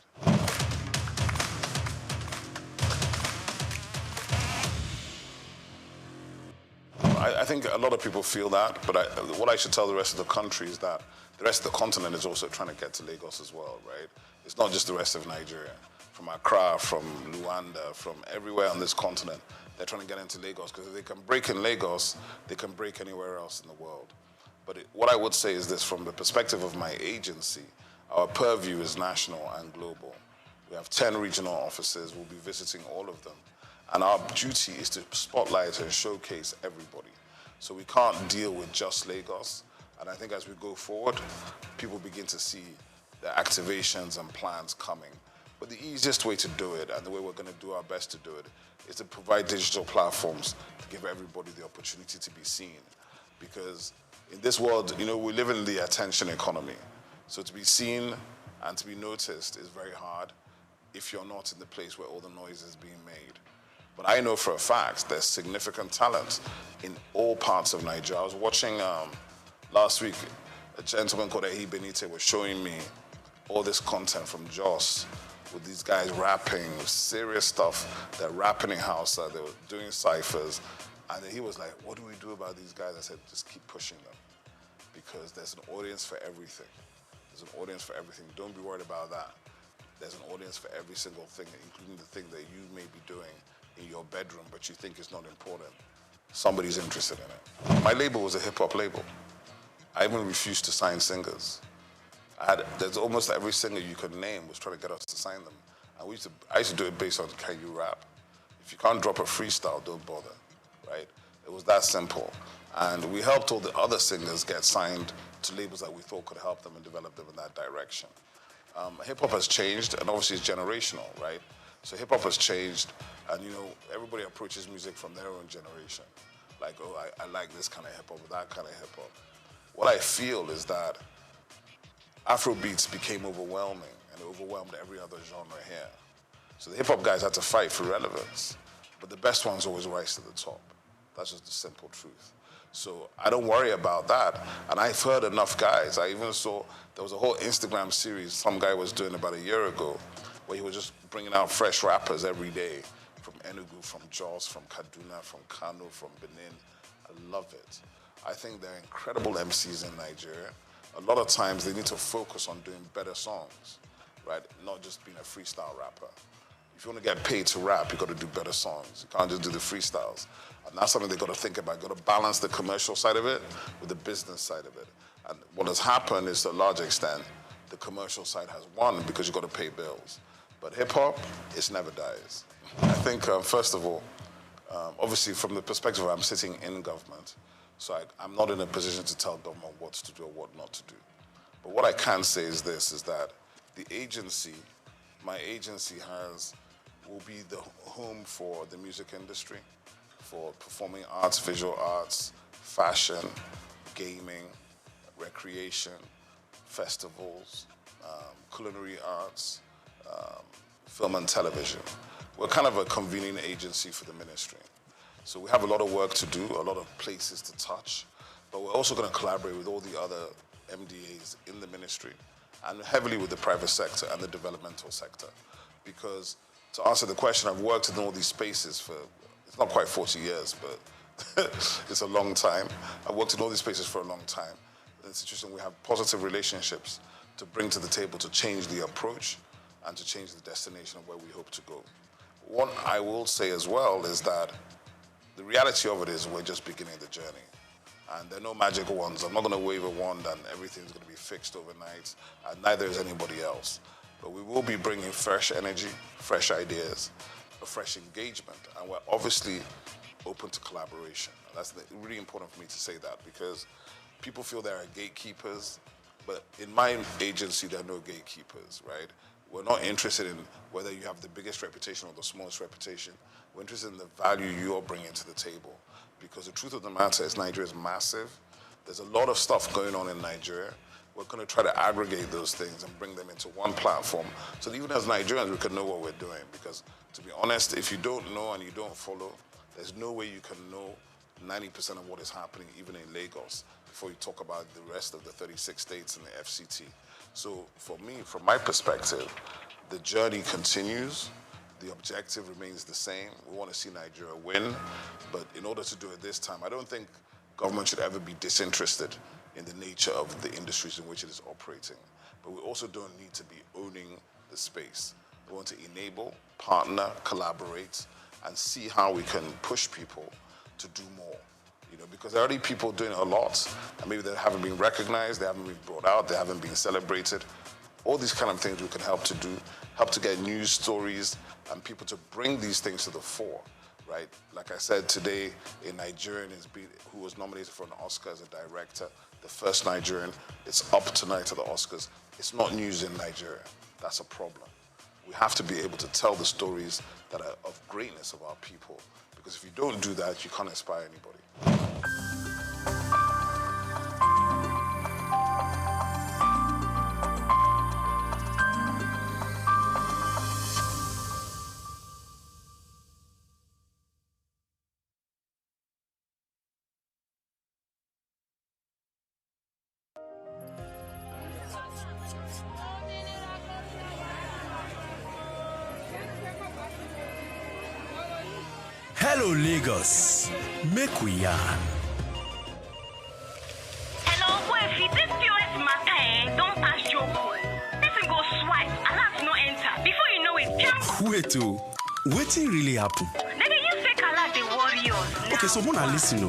I think a lot of people feel that, but what I should tell the rest of the country is that the rest of the continent is also trying to get to Lagos as well, right? It's not just the rest of Nigeria. From Accra, from Luanda, from everywhere on this continent, they're trying to get into Lagos, because if they can break in Lagos, they can break anywhere else in the world. But what I would say is this, from the perspective of my agency, our purview is national and global. We have 10 regional offices. We'll be visiting all of them. And our duty is to spotlight and showcase everybody. So we can't deal with just Lagos. And I think as we go forward, people begin to see the activations and plans coming. But the easiest way to do it, and the way we're going to do our best to do it, is to provide digital platforms to give everybody the opportunity to be seen. Because in this world, you know, we live in the attention economy. So to be seen and to be noticed is very hard if you're not in the place where all the noise is being made. But I know for a fact there's significant talent in all parts of Nigeria. I was watching last week, a gentleman called Ehi Benite was showing me all this content from Jos with these guys rapping, serious stuff. They're rapping in Hausa, they were doing ciphers. And then he was like, what do we do about these guys? I said, just keep pushing them, because there's an audience for everything. There's an audience for everything. Don't be worried about that. There's an audience for every single thing, including the thing that you may be doing in your bedroom, but you think is not important. Somebody's interested in it. My label was a hip-hop label. I even refused to sign singers. There's almost every singer you could name was trying to get us to sign them. And I used to do it based on, can you rap? If you can't drop a freestyle, don't bother, right? It was that simple. And we helped all the other singers get signed to labels that we thought could help them and develop them in that direction. Hip-hop has changed, and obviously it's generational, right? So hip-hop has changed, and you know, everybody approaches music from their own generation. Like, oh, I like this kind of hip-hop, or that kind of hip-hop. What I feel is that Afrobeats became overwhelming, and it overwhelmed every other genre here. So the hip-hop guys had to fight for relevance, but the best ones always rise to the top. That's just the simple truth. So I don't worry about that. And I've heard enough guys. I even saw, there was a whole Instagram series some guy was doing about a year ago, where he was just bringing out fresh rappers every day, from Enugu, from Jos, from Kaduna, from Kano, from Benin. I love it. I think they're incredible MCs in Nigeria. A lot of times they need to focus on doing better songs, right? Not just being a freestyle rapper. If you want to get paid to rap, you've got to do better songs. You can't just do the freestyles. And that's something they've got to think about. You've got to balance the commercial side of it with the business side of it. And what has happened is, to a large extent, the commercial side has won because you've got to pay bills. But hip-hop, it never dies. I think, first of all, obviously from the perspective of I'm sitting in government, so I'm not in a position to tell government what to do or what not to do. But what I can say is this, is that the agency, my agency has will be the home for the music industry, for performing arts, visual arts, fashion, gaming, recreation, festivals, culinary arts, film and television. We're kind of a convening agency for the ministry. So we have a lot of work to do, a lot of places to touch, but we're also going to collaborate with all the other MDAs in the ministry and heavily with the private sector and the developmental sector. Because to answer the question, I've worked in all these spaces for, it's not quite 40 years, but it's a long time. I've worked in all these spaces for a long time. In institution, we have positive relationships to bring to the table to change the approach and to change the destination of where we hope to go. What I will say as well is that the reality of it is we're just beginning the journey. And there are no magic wands. I'm not going to wave a wand and everything's going to be fixed overnight, and neither is anybody else. But we will be bringing fresh energy, fresh ideas, a fresh engagement, and we're obviously open to collaboration. And that's really important for me to say that, because people feel there are gatekeepers, but in my agency, there are no gatekeepers, right? We're not interested in whether you have the biggest reputation or the smallest reputation. We're interested in the value you're bringing to the table. Because the truth of the matter is Nigeria is massive. There's a lot of stuff going on in Nigeria. We're going to try to aggregate those things and bring them into one platform so that even as Nigerians, we can know what we're doing. Because to be honest, if you don't know and you don't follow, there's no way you can know 90% of what is happening, even in Lagos, before you talk about the rest of the 36 states in the FCT. So for me, from my perspective, the journey continues. The objective remains the same. We want to see Nigeria win, but in order to do it this time, I don't think government should ever be disinterested in the nature of the industries in which it is operating. But we also don't need to be owning the space. We want to enable, partner, collaborate, and see how we can push people to do more. Because there are already people doing a lot, and maybe they haven't been recognized, they haven't been brought out, they haven't been celebrated. All these kind of things we can help to do, help to get news stories and people to bring these things to the fore, right? Like I said, today, a Nigerian who was nominated for an Oscar as a director, the first Nigerian. It's up tonight at the Oscars. It's not news in Nigeria. That's a problem. We have to be able to tell the stories that are of greatness of our people, because if you don't do that, you can't inspire anybody. Hello, Lagos. Make we yarn. Hello, boy, if this POS matter, don't pass your call. Person go swipe, alert no enter. Before you know it, jump. Wait, wetin really happen? Maybe you fake alert the warriors. Okay, so Mona, listen,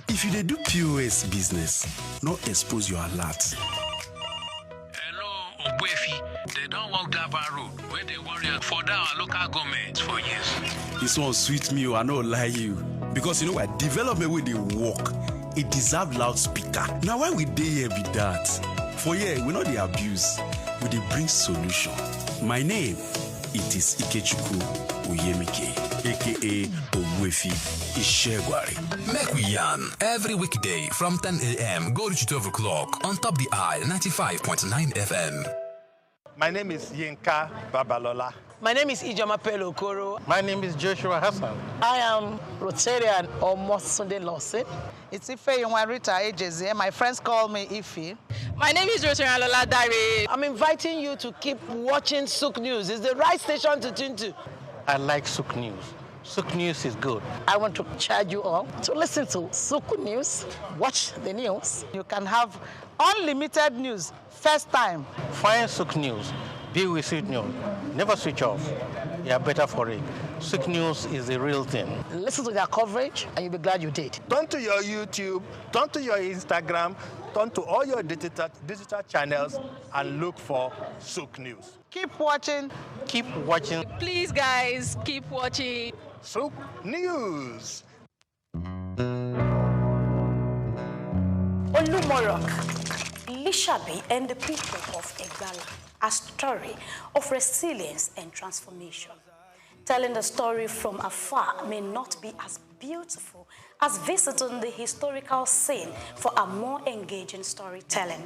if you dey do POS business, no expose your alert. Hello, Ogbefi. They don't walk that bar road where they warriors for our local government for years. This one sweet me, I no lie you. Because you know what, development with the work, it deserve loudspeaker. Now why we dey here be that? For here, we know the abuse, we dey bring solution. My name, it is Ikechukwu Oyemike, aka Ogbefi Ishegwari. Make we yarn every weekday from 10 a.m. go to 12 o'clock on Top the Eye 95.9 FM. My name is Yinka Babalola. My name is Ijoma Pelo Okoro. My name is Joshua Hassan. I am Rotarian or Sunday Lawson. It's Ife Rita Ejeze. My friends call me Ife. My name is Rotarian Lola Dare. I'm inviting you to keep watching SOUQ News. It's the right station to tune to. I like SOUQ News. SOUQ News is good. I want to charge you all to listen to SOUQ News, watch the news. You can have unlimited news, first time. Find SOUQ News. Be with SOUQ News. Never switch off. You are better for it. SOUQ News is the real thing. Listen to their coverage and you'll be glad you did. Turn to your YouTube, turn to your Instagram, turn to all your digital channels and look for SOUQ News. Keep watching. Keep watching. Please, guys, keep watching. SOUQ News. Olumorok, Lishabi, and the people of Egbala, a story of resilience and transformation. Telling the story from afar may not be as beautiful as visiting the historical scene for a more engaging storytelling.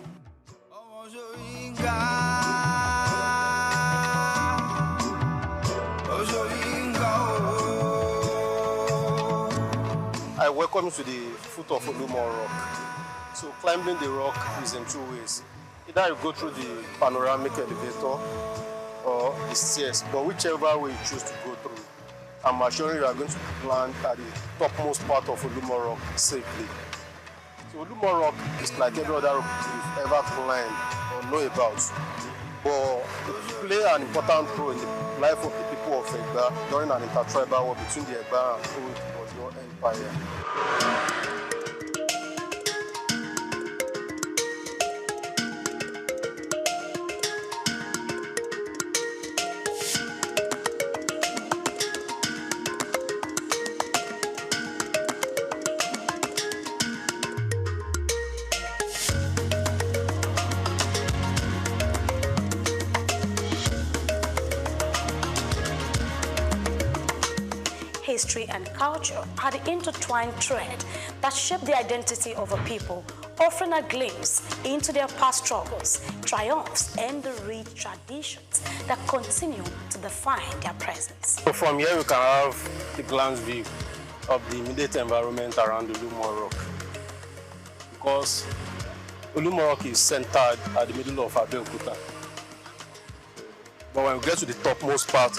I welcome you to the foot of Olumo Rock. So climbing the rock is in two ways. Either you go through the panoramic elevator or the stairs, but whichever way you choose to go through, I'm assuring you are going to land at the topmost part of Olumo Rock safely. So Olumo Rock is like every other rock you've ever climbed or know about, but it plays an important role in the life of the people of Egba during an intertribal war between the Egba and Old Oyo Empire. History and culture are the intertwined thread that shape the identity of a people, offering a glimpse into their past struggles, triumphs, and the rich traditions that continue to define their presence. So from here we can have the glance view of the immediate environment around Olumo Rock, because Olumo Rock is centered at the middle of Abeokuta. But when we get to the topmost part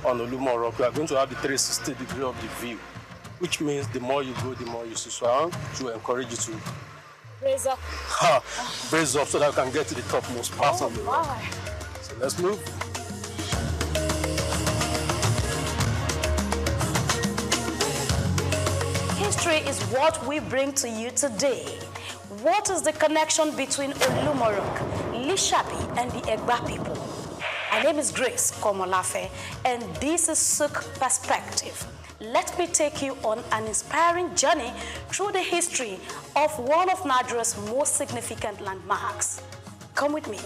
on Olumo Rock, we are going to have the 360 degree of the view, which means the more you go, the more you see. So I want to encourage you to raise up, raise up so that we can get to the topmost part of the rock. So let's move. History is what we bring to you today. What is the connection between Olumo Rock, Lishabi, and the Egba people? My name is Grace Komolafe, and this is SOUQ Perspective. Let me take you on an inspiring journey through the history of one of Nigeria's most significant landmarks. Come with me.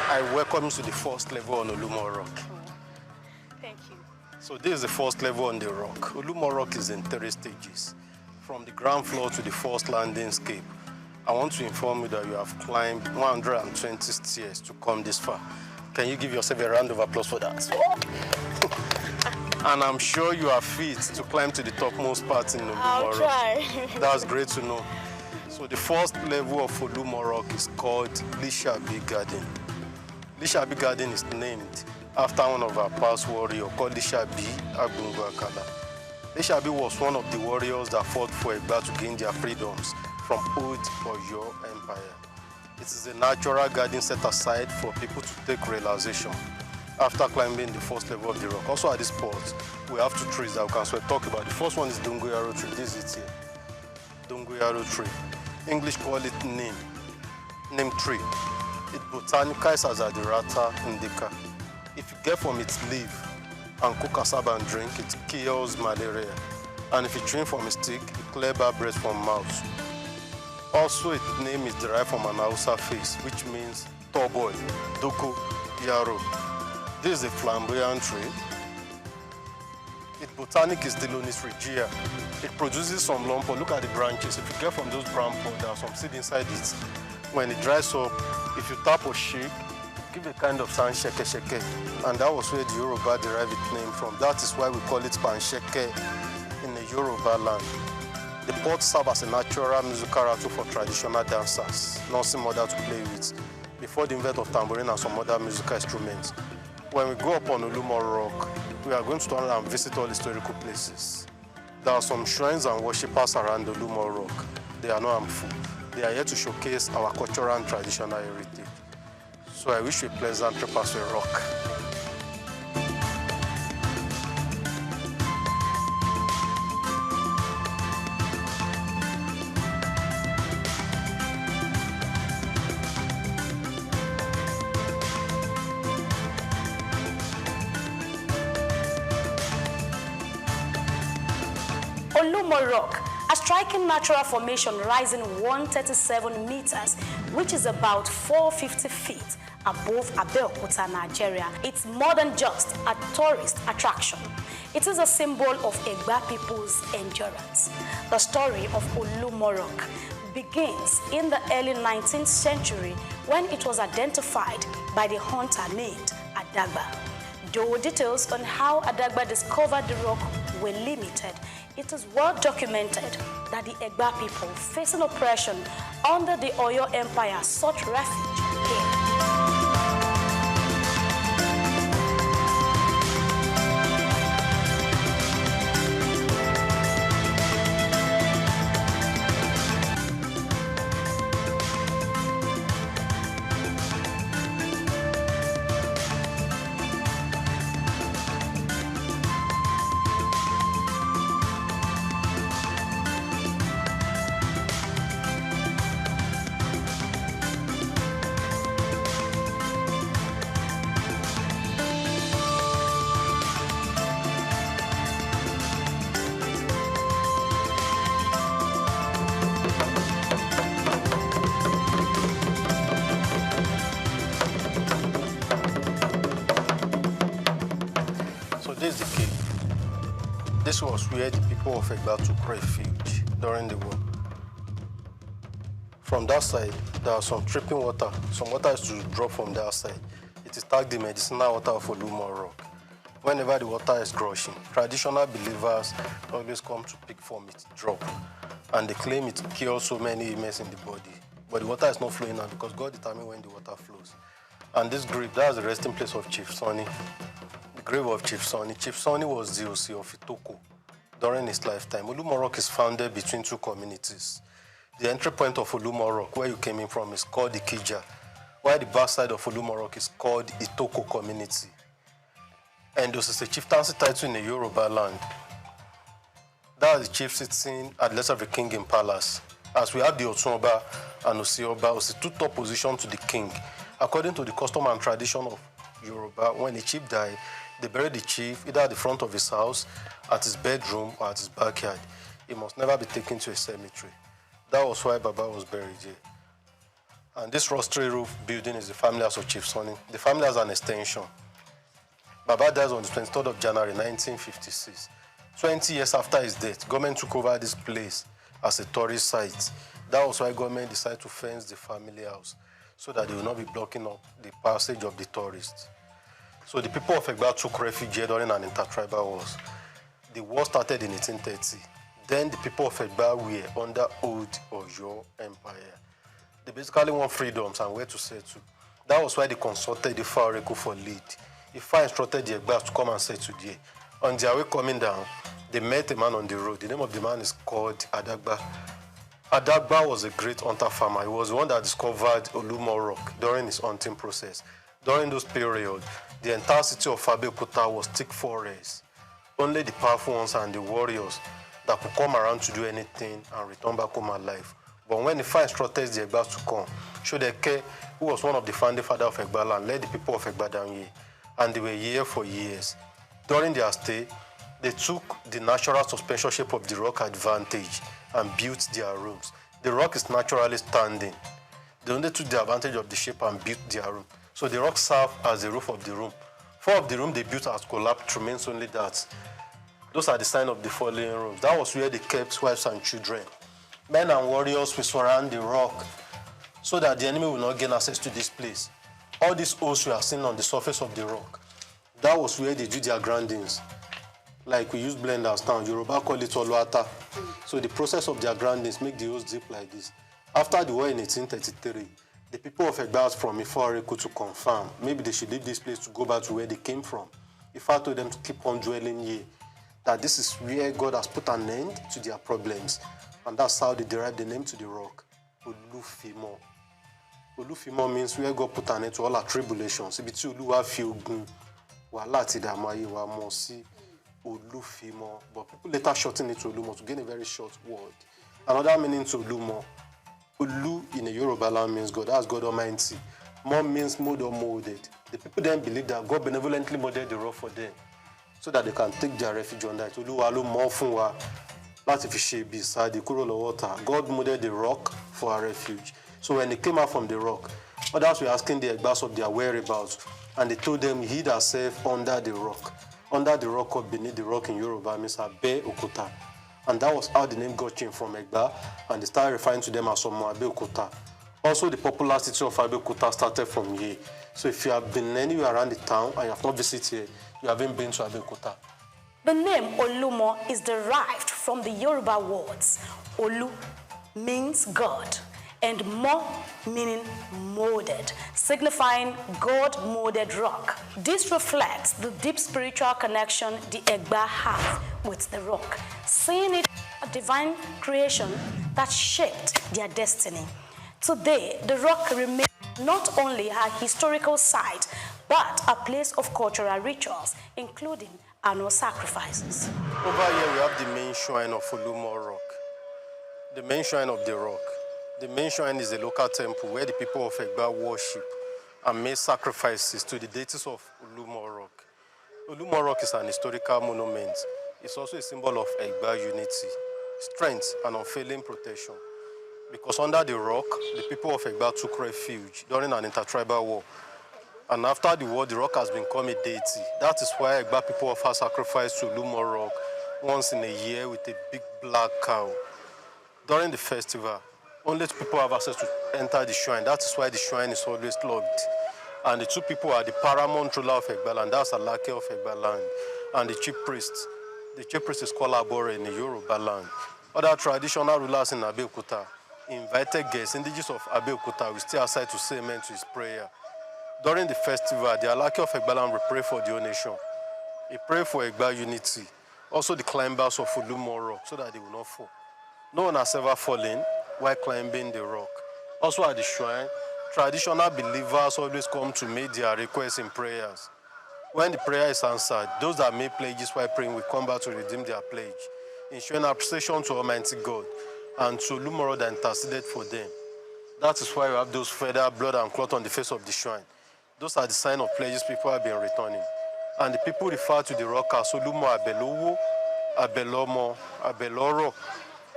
I welcome you to the first level on Olumo Rock. Thank you. So this is the first level on the rock. Olumo Rock is in 3 stages, from the ground floor to the first landing scape. I want to inform you that you have climbed 120 stairs to come this far. Can you give yourself a round of applause for that? And I'm sure you are fit to climb to the topmost part in Olumo Rock. I'll try. That's great to know. So the first level of Olumo Rock is called Lishabi Garden. Lishabi Garden is named after one of our past warriors called Lishabi Agbungu Akala. Lishabi was one of the warriors that fought for Egba to gain their freedoms from Old Oyo Empire. It is a natural garden set aside for people to take relaxation after climbing the first level of the rock. Also at this spot, we have 2 trees that we can talk about. The first one is Dongoyaro tree. This is it here. Dongoyaro tree. English call it neem tree. It botanicizes as Adirata indica. If you get from its leaf and cook cassava and drink, it kills malaria. And if you drink from its stick, it clears bad breath from mouth. Also, its name is derived from an Hausa face, which means tall boy, Doko Yaro. This is a flamboyant tree. Its botanic is Dilonis regia. It produces some lumpo. Look at the branches. If you get from those brown pods, there are some seed inside it. When it dries up, if you tap or shake, give a kind of sound sheke sheke. And that was where the Yoruba derived its name from. That is why we call it pansheke in the Yoruba land. The pods serve as a natural musical rattle for traditional dancers, nursing mother to play with, before the invent of tambourine and some other musical instruments. When we go up on Olumo Rock, we are going to turn and visit all historical places. There are some shrines and worshippers around Olumo Rock. They are not harmful. They are here to showcase our cultural and traditional heritage. So I wish you a pleasant trip as we rock. Olumo Rock, a striking natural formation rising 137 meters, which is about 450 feet above Abeokuta, Nigeria. It's more than just a tourist attraction. It is a symbol of Egba people's endurance. The story of Olumorok begins in the early 19th century when it was identified by the hunter named Adagba. Though details on how Adagba discovered the rock were limited, it is well documented that the Egba people facing oppression under the Oyo Empire sought refuge here. This is the cave. This was where the people of Egba took refuge during the war. From that side, there are some dripping water. Some water is to drop from that side. It is tagged the medicinal water of Olumorok. Whenever the water is gushing, traditional believers always come to pick from its drop. And they claim it cures so many ailments in the body. But the water is not flowing now because God determines when the water flows. And this grave, that's the resting place of Chief Sonny. Grave of Chief Sonny. Chief Sonny was the OC of Itoko during his lifetime. Olumorok is founded between two communities. The entry point of Olumorok, where you came in from, is called Ikija, while the backside of Olumorok is called Itoko community. And this is a chieftaincy title in the Yoruba land. That is the chief sitting at the left of the king in palace. As we have the Otunba and Osioba, Osi two top position to the king. According to the custom and tradition of Yoruba, when the chief died, they buried the chief either at the front of his house, at his bedroom, or at his backyard. He must never be taken to a cemetery. That was why Baba was buried here. And this rostry roof building is the family house of Chief Sonny. The family has an extension. Baba dies on the 23rd of January 1956. 20 years after his death, government took over this place as a tourist site. That was why government decided to fence the family house so that they will not be blocking up the passage of the tourists. So the people of Egba took refuge here during an intertribal wars. The war started in 1830. Then the people of Egba were under old Oyo Empire. They basically want freedoms and where to settle. That was why they consulted the Ifa Oreku for lead. Ifa instructed the Egbas to come and settle there. On their way coming down, they met a man on the road. The name of the man is called Adagba. Adagba was a great hunter farmer. He was the one that discovered Olumorok during his hunting process. During those periods, the entire city of Abeokuta was thick forest. Only the powerful ones and the warriors that could come around to do anything and return back home alive. But when the Ifa instructed the Egbas to come, Shodeke, who was one of the founding fathers of Egba land, led the people of Egba down here. And they were here for years. During their stay, they took the natural suspension shape of the rock advantage and built their rooms. The rock is naturally standing. They only took the advantage of the shape and built their room. So the rock served as the roof of the room. 4 of the rooms they built has collapsed, remains only that. Those are the signs of the fallen rooms. That was where they kept wives and children. Men and warriors will surround the rock so that the enemy will not gain access to this place. All these holes you are seeing on the surface of the rock, that was where they do their grindings. Like we use blenders now, Yoruba call it Oluata. So the process of their grindings make the holes deep like this. After the war in 1833, the people of Egba from Ifa Oreku to confirm maybe they should leave this place to go back to where they came from. Ifa told them to keep on dwelling here, that this is where God has put an end to their problems. And that's how they derived the name to the rock, Olufimo. Olufimo means where God put an end to all our tribulations. Ibiti Oluwa fi ogun wàhálà ti dààmú ayé wa mọ̀ sí Olufimo. But people later shorten it to Olumo to gain a very short word. Another meaning to Olumo, Olu in the Yoruba land means God. That's God Almighty. Mo means mode or molded. The people then believe that God benevolently molded the rock for them so that they can take their refuge under it. Oluwa ló mọ̀ fún wa láti fi ṣe ibi ìsádi kúrò lọ́wọ́ ọ̀tá. God molded the rock for our refuge. So when they came out from the rock, Others were asking the Egbas of their whereabouts, and they told them he hid herself under the rock. Under the rock or beneath the rock in Yoruba means Abe Okuta. And that was how the name got changed from Egba, and they started referring to them as Omo Abe Okuta. Also, the popular city of Abe Okuta started from here. So if you have been anywhere around the town and you have not visited here, you haven't been to Abe Okuta. The name Olumo is derived from the Yoruba words Olu means God and Mo meaning molded, signifying God-molded rock. This reflects the deep spiritual connection the Egba have with the rock, seeing it as a divine creation that shaped their destiny. Today, the rock remains not only a historical site, but a place of cultural rituals, including annual sacrifices. Over here, we have the main shrine of Olumo Rock, the main shrine of the rock. The main shrine is a local temple where the people of Egba worship and make sacrifices to the deities of Olumo Rock. Olumo Rock is an historical monument. It's also a symbol of Egba unity, strength, and unfailing protection. Because under the rock, the people of Egba took refuge during an intertribal war. And after the war, the rock has become a deity. That is why Egba people offer sacrifice to Olumo Rock once in a year with a big black cow. During the festival, only two people have access to enter the shrine. That is why the shrine is always locked. And the two people are the paramount ruler of Egba land, that's Alake of Egba land, and the chief priest. The chief priest is called Abore in the Yoruba land. Other traditional rulers in Abeokuta invited guests, indigenous of Abeokuta, will stay outside to say amen to his prayer. During the festival, the Alake of Egba land will pray for the whole nation. He pray for Egba unity. Also the climbers of Olumo Rock, so that they will not fall. No one has ever fallen while climbing the rock. Also at the shrine, traditional believers always come to make their requests in prayers. When the prayer is answered, those that made pledges while praying will come back to redeem their pledge, ensuring appreciation to Almighty God and to Olumo that interceded for them. That is why we have those feather, blood, and cloth on the face of the shrine. Those are the sign of pledges people have been returning. And the people refer to the rock as Olumo Abelowo, Abelomo, Abeloro,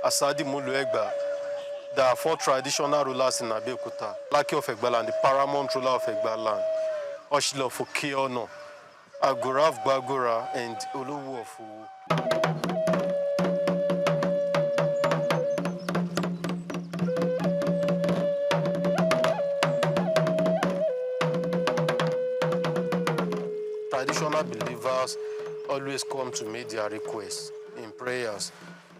Asadi Mulu Egba. There are 4 traditional rulers in Abeokuta: Laki of Egba land, the paramount ruler of Egba land, Oshilo of Okiono, Agura of Bagura, and Oluwu of Uwu. Traditional believers always come to make their requests in prayers.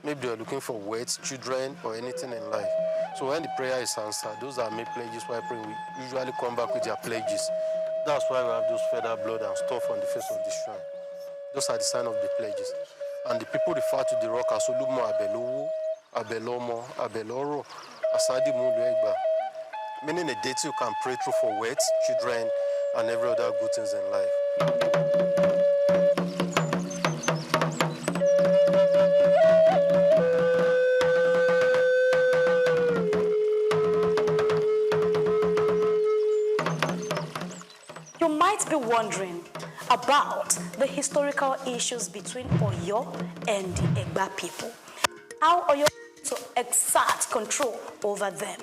Maybe they are looking for words, children, or anything in life. So when the prayer is answered, those that make pledges while praying will usually come back with their pledges. That's why we have those feather, blood, and stuff on the face of the shrine. Those are the sign of the pledges. And the people refer to the rock as Olumo Abelowo, Abelomo, Abeloro, Asadi Mulu Egba, meaning a deity you can pray through for words, children, and every other good things in life. You might be wondering about the historical issues between Oyo and the Egba people. How Oyo to exert control over them.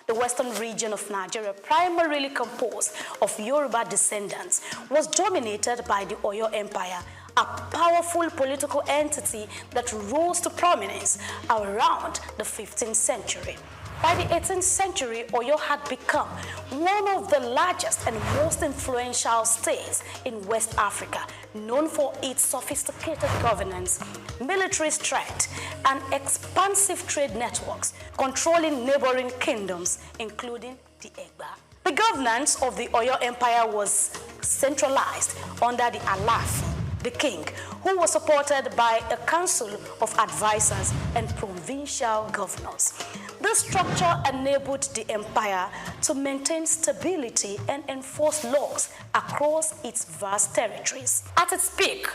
The western region of Nigeria, primarily composed of Yoruba descendants, was dominated by the Oyo Empire, a powerful political entity that rose to prominence around the 15th century. By the 18th century, Oyo had become one of the largest and most influential states in West Africa, known for its sophisticated governance, military strength, and expansive trade networks, controlling neighboring kingdoms, including the Egba. The governance of the Oyo Empire was centralized under the Alaafin, the king, who was supported by a council of advisors and provincial governors. This structure enabled the empire to maintain stability and enforce laws across its vast territories. At its peak,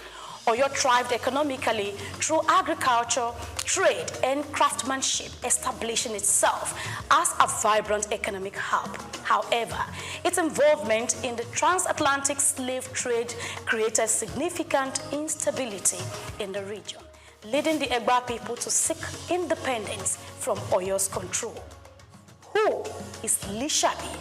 Oyo thrived economically through agriculture, trade, and craftsmanship, establishing itself as a vibrant economic hub. However, its involvement in the transatlantic slave trade created significant instability in the region, leading the Egba people to seek independence from Oyo's control. Who is Lishabi?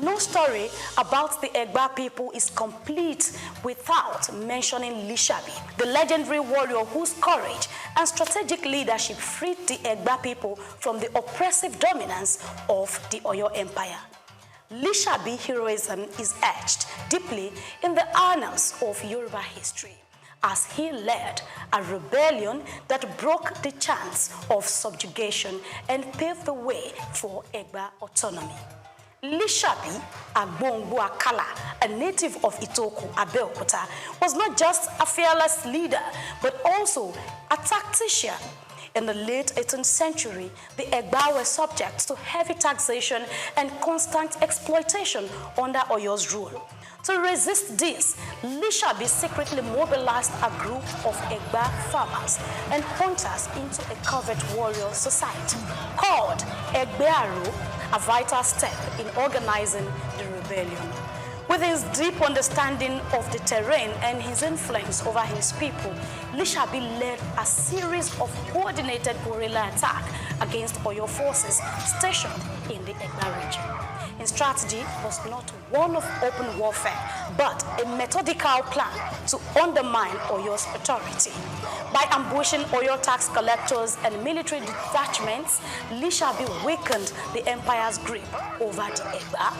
No story about the Egba people is complete without mentioning Lishabi, the legendary warrior whose courage and strategic leadership freed the Egba people from the oppressive dominance of the Oyo Empire. Lishabi heroism is etched deeply in the annals of Yoruba history, as he led a rebellion that broke the chance of subjugation and paved the way for Egba autonomy. Lishabi Agbongbo Akala, a native of Itoku, Abeokuta, was not just a fearless leader, but also a tactician. In the late 18th century, the Egba were subject to heavy taxation and constant exploitation under Oyo's rule. To resist this, Lishabi secretly mobilized a group of Egba farmers and hunters into a covert warrior society called Egbearu, a vital step in organizing the rebellion. With his deep understanding of the terrain and his influence over his people, Lishabi led a series of coordinated guerrilla attacks against Oyo forces stationed in the Egba region. His strategy was not one of open warfare, but a methodical plan to undermine Oyo's authority. By ambushing Oyo tax collectors and military detachments, Lishabi weakened the empire's grip over the Egba.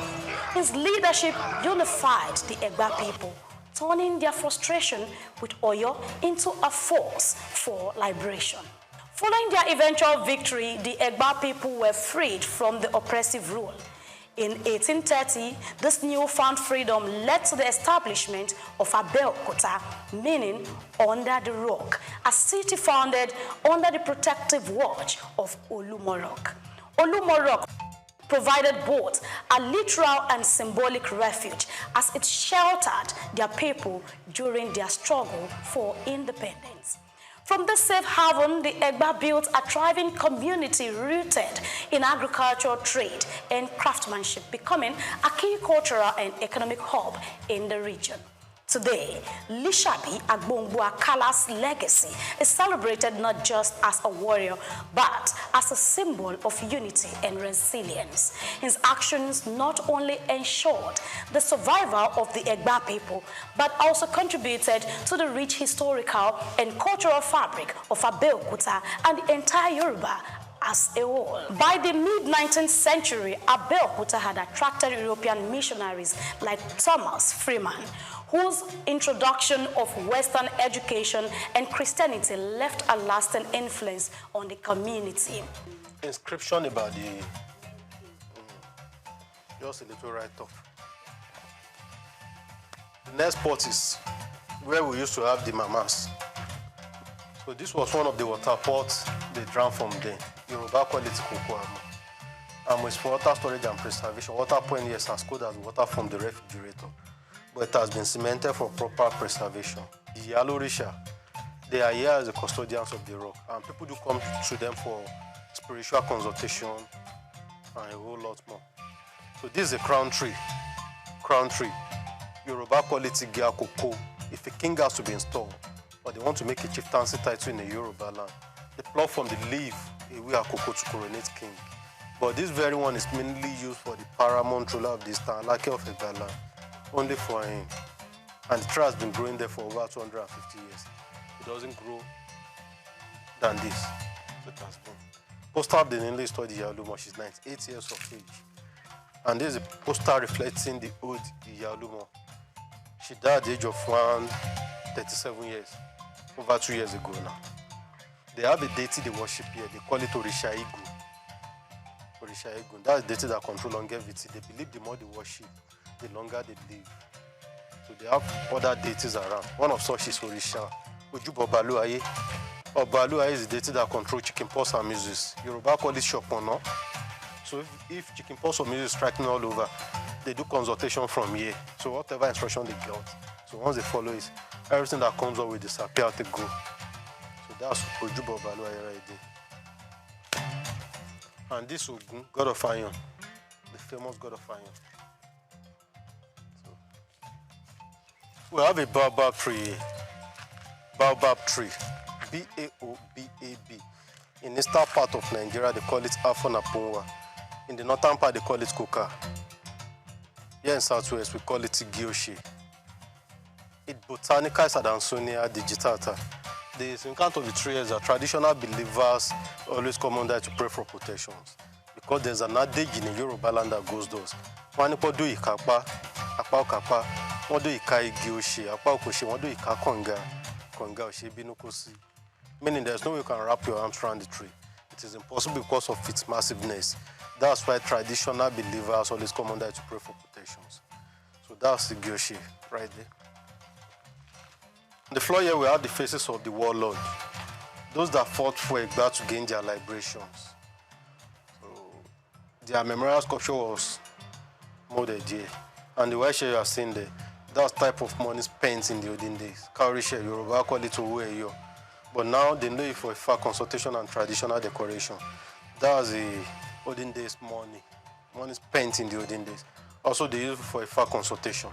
His leadership unified the Egba people, turning their frustration with Oyo into a force for liberation. Following their eventual victory, the Egba people were freed from the oppressive rule. In 1830, this newfound freedom led to the establishment of Abeokuta, meaning under the rock, a city founded under the protective watch of Olumorok. Olumorok provided both a literal and symbolic refuge as it sheltered their people during their struggle for independence. From this safe haven, the Egba built a thriving community rooted in agricultural trade and craftsmanship, becoming a key cultural and economic hub in the region. Today, Lishabi Agbongbo Akala's legacy is celebrated not just as a warrior, but as a symbol of unity and resilience. His actions not only ensured the survival of the Egba people, but also contributed to the rich historical and cultural fabric of Abeokuta and the entire Yoruba as a whole. By the mid-19th century, Abeokuta had attracted European missionaries like Thomas Freeman, whose introduction of Western education and Christianity left a lasting influence on the community. Inscription about the, just a little write-up. The next spot is where we used to have the mamas. So this was one of the water pots they drank from there. Yoruba quality cocoa. And with water storage and preservation, water point is as good as water from the refrigerator, but it has been cemented for proper preservation. The Yellow Risha, they are here as the custodians of the rock, and people do come to them for spiritual consultation and a whole lot more. So this is a crown tree. Crown tree. Yoruba quality Gia cocoa. If a king has to be installed, or they want to make a chieftaincy title in the Yoruba land, they pluck from the leaf away a cocoa to coronate king. But this very one is mainly used for the paramount ruler of this town, Lake of Egala, only for him. And the tree has been growing there for over 250 years. It doesn't grow than this. So it has been. Poster of the newly studied Iyalumo, she's 98 years of age. And this is a poster reflecting the old Iyalumo. She died at the age of 137 years, over 2 years ago now. They have a deity they worship here. They call it Orisha Igu. Orisha Igu. That's the deity that controls longevity. They believe the more they worship, the longer they live. So they have other deities around. One of such is Orisha. Ojubo Obaluaye. Obaluaye is the deity that controls chickenpox and measles. Yoruba call it Shopono. So if chickenpox or measles is striking all over, they do consultation from here. So whatever instruction they get, so once they follow it, everything that comes up will disappear out the go. So that's Ojubo Obaluaye right there. And this Ogun, God of Iron, the famous God of Iron. We have a baobab tree. Baobab tree. B-A-O-B-A-B. In the eastern part of Nigeria, they call it Afon Apunwa. In the northern part, they call it Koka. Here in Southwest, we call it Gyoshi. It botanica is Adansonia digitata. The encounter of the tree is that traditional believers always come under to pray for protections. Because there's an adage in the Yoruba land that goes those. One do ikapa, apa okapa, one do ikai Gyoshi, apa okoshi, one do ika konga oshi binukosi. Meaning there's no way you can wrap your arms around the tree. It is impossible because of its massiveness. That's why traditional believers always come under to pray for protections. So that's the Gyoshi right there. On the floor here we have the faces of the warlord. Those that fought for Egba to gain their liberations. So their memorial sculpture was molded here. And the white share you are seeing there, that's type of money spent in the olden days. Cowrie share, Yoruba call it Owo-Eyo. But now they know it for a far consultation and traditional decoration. That's the olden days money spent in the olden days. Also they use it for a far consultation.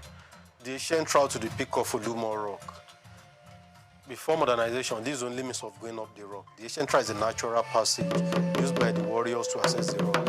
The ancient travel to the peak of Olumo Rock. Before modernization, this is the only means of going up the rock. The ancient trail is a natural passage used by the warriors to access the rock.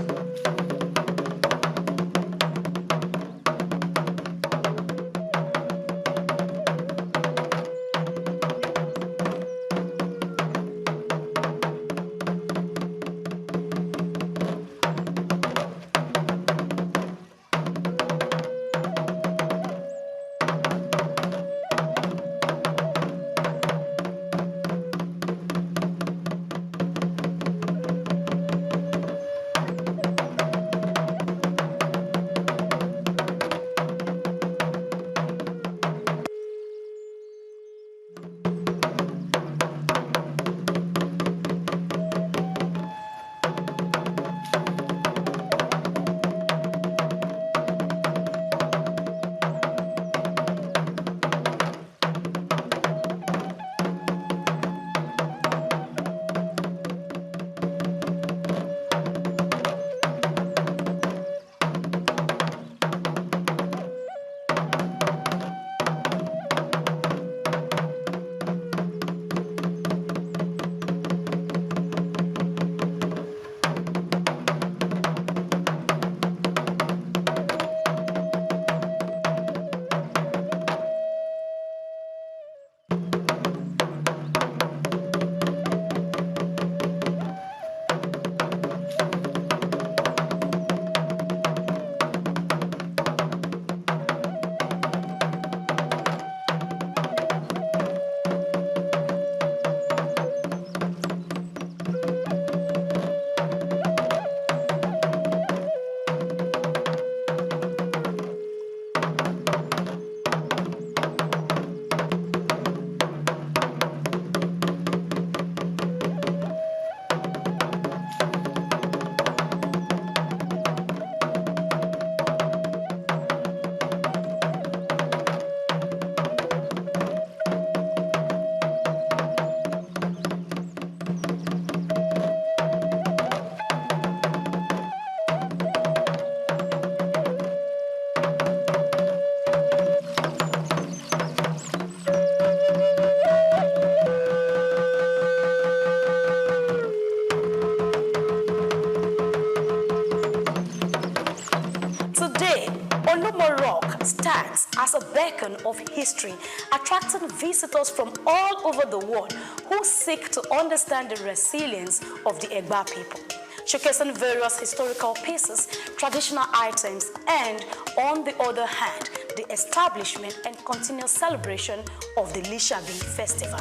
stands as a beacon of history, attracting visitors from all over the world who seek to understand the resilience of the Egba people, showcasing various historical pieces, traditional items, and, on the other hand, the establishment and continuous celebration of the Lishabi Festival.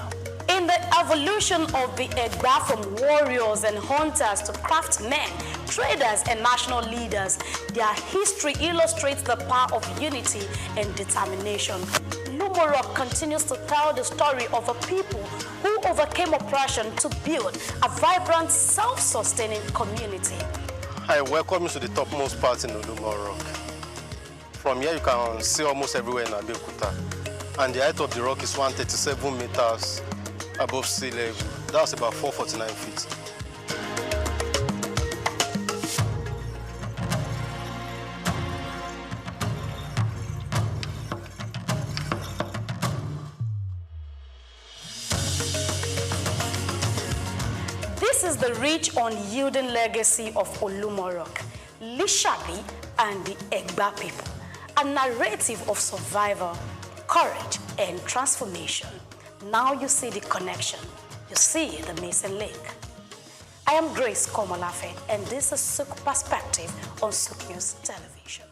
In the evolution of the Egba from warriors and hunters to craftsmen, traders, and national leaders, their history illustrates the power of unity and determination. Lumorok continues to tell the story of a people who overcame oppression to build a vibrant, self-sustaining community. I welcome you to the topmost part in Lumorok. From here, you can see almost everywhere in Abeokuta. And the height of the rock is 137 meters above sea level. That's about 449 feet. This is the rich, unyielding legacy of Olumorok, Lishabi, and the Egba people. a narrative of survival, courage, and transformation. Now you see the connection. You see the missing link. I am Grace Komolafe, and this is SOUQ Perspective on SOUQ News Television.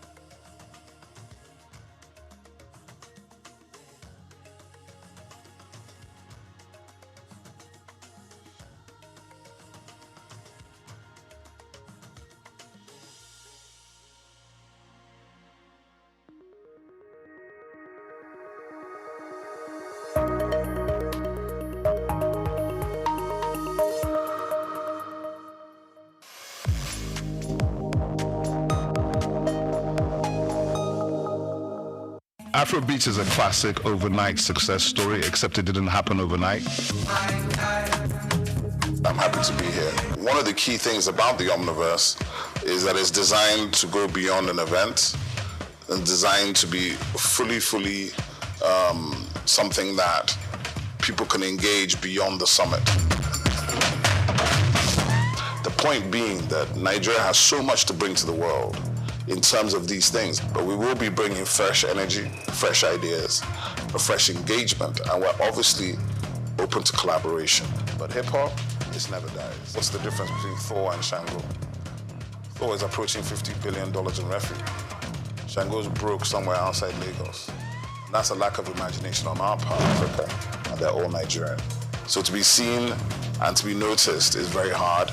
Afrobeats is a classic overnight success story, except it didn't happen overnight. I'm happy to be here. One of the key things about the Omniverse is that it's designed to go beyond an event and designed to be fully something that people can engage beyond the summit. The point being that Nigeria has so much to bring to the world in terms of these things, but we will be bringing fresh energy, fresh ideas, a fresh engagement, and we're obviously open to collaboration. But hip-hop, it never dies. What's the difference between Thor and Shango? Thor is approaching $50 billion in revenue. Shango's broke somewhere outside Lagos. And that's a lack of imagination on our part, Africa, and they're all Nigerian. So to be seen and to be noticed is very hard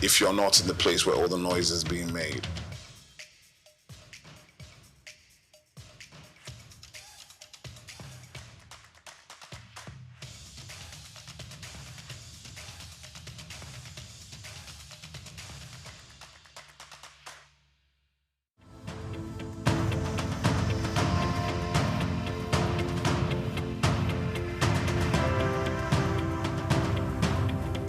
if you're not in the place where all the noise is being made.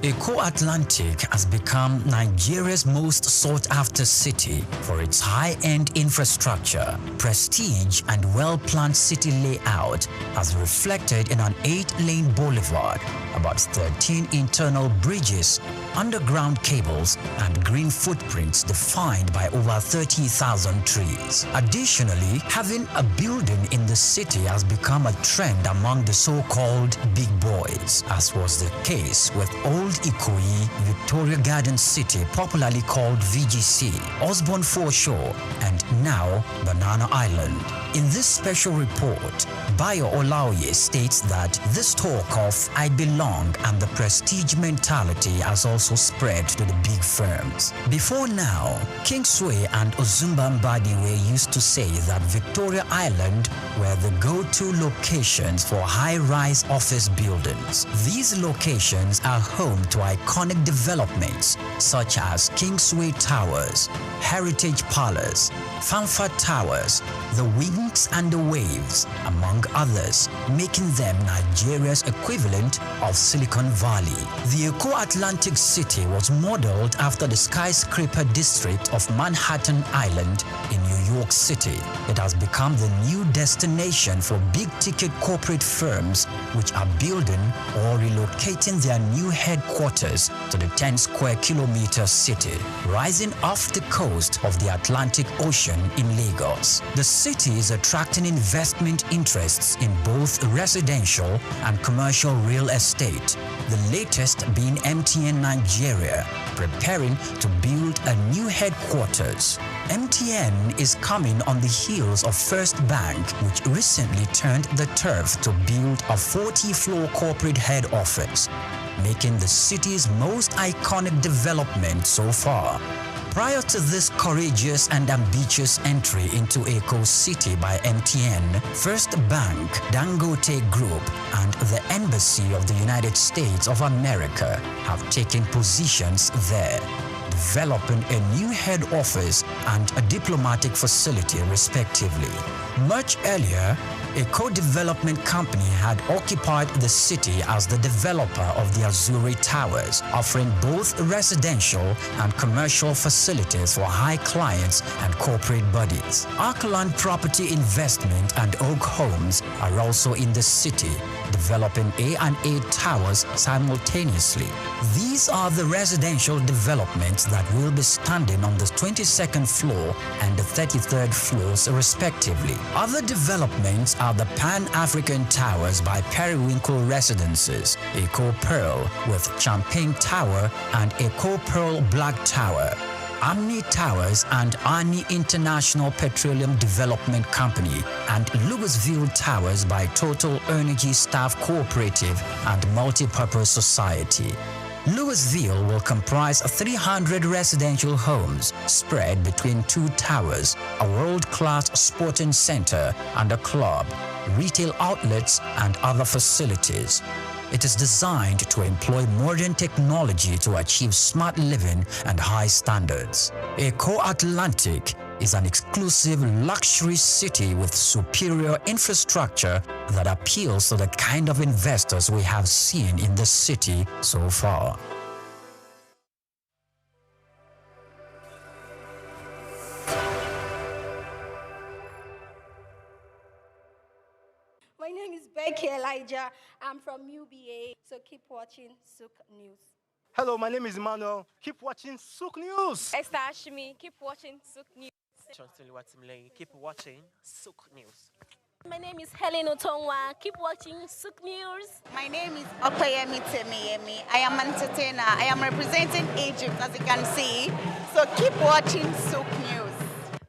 SOUQ Atlantic has become Nigeria's most sought-after city for its high-end infrastructure, prestige, and well-planned city layout, as reflected in an 8-lane boulevard, about 13 internal bridges, underground cables, and green footprints defined by over 30,000 trees. Additionally, having a building in the city has become a trend among the so-called big boys, as was the case with Old Ikoyi, Victoria Garden City, popularly called VGC, Osborne Foreshore, and now Banana Island. In this special report, Bayo Olaoye states that this talk of I belong and the prestige mentality has also spread to the big firms. Before now, Kingsway and Ozumba Mbadiwe used to say that Victoria Island were the go-to locations for high-rise office buildings. These locations are home to iconic developments such as Kingsway Towers, Heritage Palace, Fanfa Towers, the Wings and the Waves, among others, making them Nigeria's equivalent of Silicon Valley. The SOUQ Atlantic City was modeled after the skyscraper district of Manhattan Island in New York City. It has become the new destination for big-ticket corporate firms which are building or relocating their new headquarters to the 10-square-kilometer city, rising off the coast of the Atlantic Ocean in Lagos. The city is attracting investment interests in both residential and commercial real estate, the latest being MTN Nigeria, preparing to build a new headquarters. MTN is coming on the heels of First Bank, which recently turned the turf to build a 40-floor corporate head office, making the city's most iconic development so far. Prior to this courageous and ambitious entry into SOUQ City by MTN, First Bank, Dangote Group, and the Embassy of the United States of America have taken positions there, developing a new head office and a diplomatic facility respectively. Much earlier, a co-development company had occupied the city as the developer of the Azuri Towers, offering both residential and commercial facilities for high clients and corporate bodies. Arkland Property Investment and SOUQ Homes are also in the city, developing A&A towers simultaneously. These are the residential developments that will be standing on the 22nd floor and the 33rd floors respectively. Other developments are the Pan-African Towers by Periwinkle Residences, Eco Pearl with Champagne Tower and Eco Pearl Black Tower, Amni Towers and Ani International Petroleum Development Company, and Louisville Towers by Total Energy Staff Cooperative and Multipurpose Society. Louisville will comprise 300 residential homes spread between 2 towers, a world-class sporting center and a club, retail outlets and other facilities. It is designed to employ modern technology to achieve smart living and high standards. Eco Atlantic is an exclusive luxury city with superior infrastructure that appeals to the kind of investors we have seen in the city so far. My name is Becky Elijah. I'm from UBA, so keep watching SOUQ News. Hello, my name is Emmanuel. Keep watching SOUQ News. Esther Ashimi, keep watching SOUQ News. Keep watching SOUQ News. My name is Helen Otongwa. Keep watching SOUQ News. My name is Okpeyemi Temiyemi. I am an entertainer. I am representing Egypt, as you can see. So keep watching SOUQ News.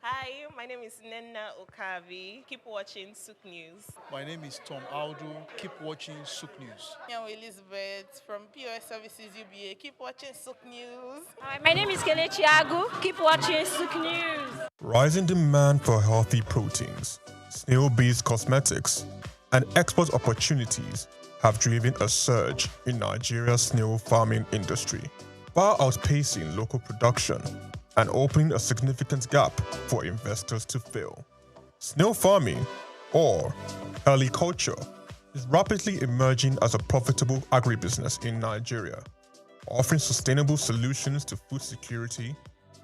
Hi, my name is Nenna Okavi. Keep watching SOUQ News. My name is Tom Aldo. Keep watching SOUQ News. I'm Elizabeth from POS Services UBA. Keep watching SOUQ News. Hi, my name is Kelechi Agu. Keep watching SOUQ News. Rising demand for healthy proteins, snail-based cosmetics, and export opportunities have driven a surge in Nigeria's snail farming industry, far outpacing local production and opening a significant gap for investors to fill. Snail farming, or heliculture, is rapidly emerging as a profitable agribusiness in Nigeria, offering sustainable solutions to food security,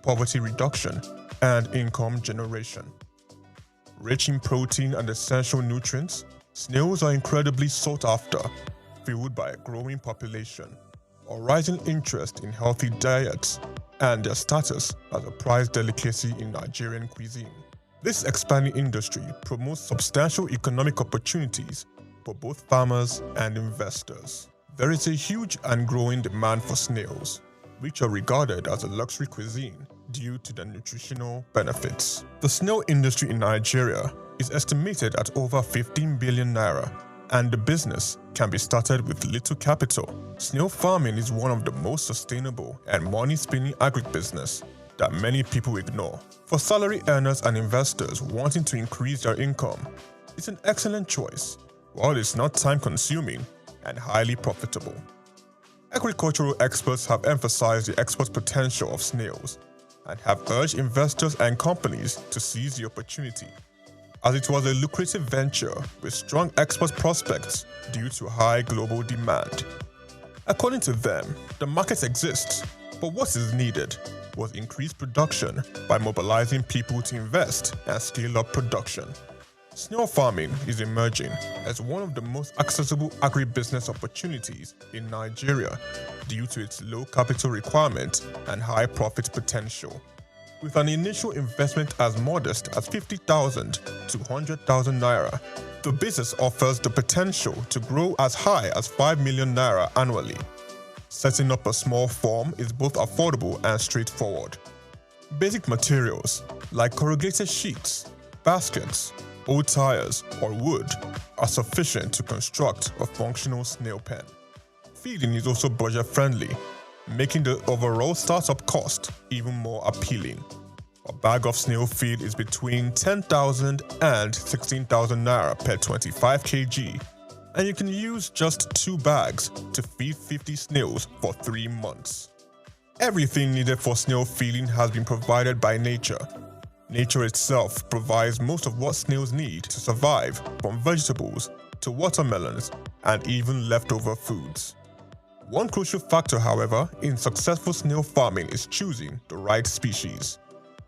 poverty reduction, and income generation. Rich in protein and essential nutrients, snails are incredibly sought after, fueled by a growing population, a rising interest in healthy diets, and their status as a prized delicacy in Nigerian cuisine. This expanding industry promotes substantial economic opportunities for both farmers and investors. There is a huge and growing demand for snails, which are regarded as a luxury cuisine due to their nutritional benefits. The snail industry in Nigeria is estimated at over 15 billion naira, and the business can be started with little capital. Snail farming is one of the most sustainable and money-spinning agribusiness that many people ignore. For salary earners and investors wanting to increase their income, it's an excellent choice, while it's not time-consuming and highly profitable. Agricultural experts have emphasized the export potential of snails and have urged investors and companies to seize the opportunity, as it was a lucrative venture with strong export prospects due to high global demand. According to them, the market exists, but what is needed was increased production by mobilizing people to invest and scale up production. Snail farming is emerging as one of the most accessible agribusiness opportunities in Nigeria due to its low capital requirement and high profit potential. With an initial investment as modest as 50,000 to 100,000 naira, the business offers the potential to grow as high as 5 million naira annually. Setting up a small farm is both affordable and straightforward. Basic materials like corrugated sheets, baskets, old tires, or wood are sufficient to construct a functional snail pen. Feeding is also budget-friendly, making the overall startup cost even more appealing. A bag of snail feed is between 10,000 and 16,000 naira per 25 kg, and you can use just 2 bags to feed 50 snails for 3 months. Everything needed for snail feeding has been provided by nature. Nature itself provides most of what snails need to survive, from vegetables to watermelons and even leftover foods. One crucial factor, however, in successful snail farming is choosing the right species.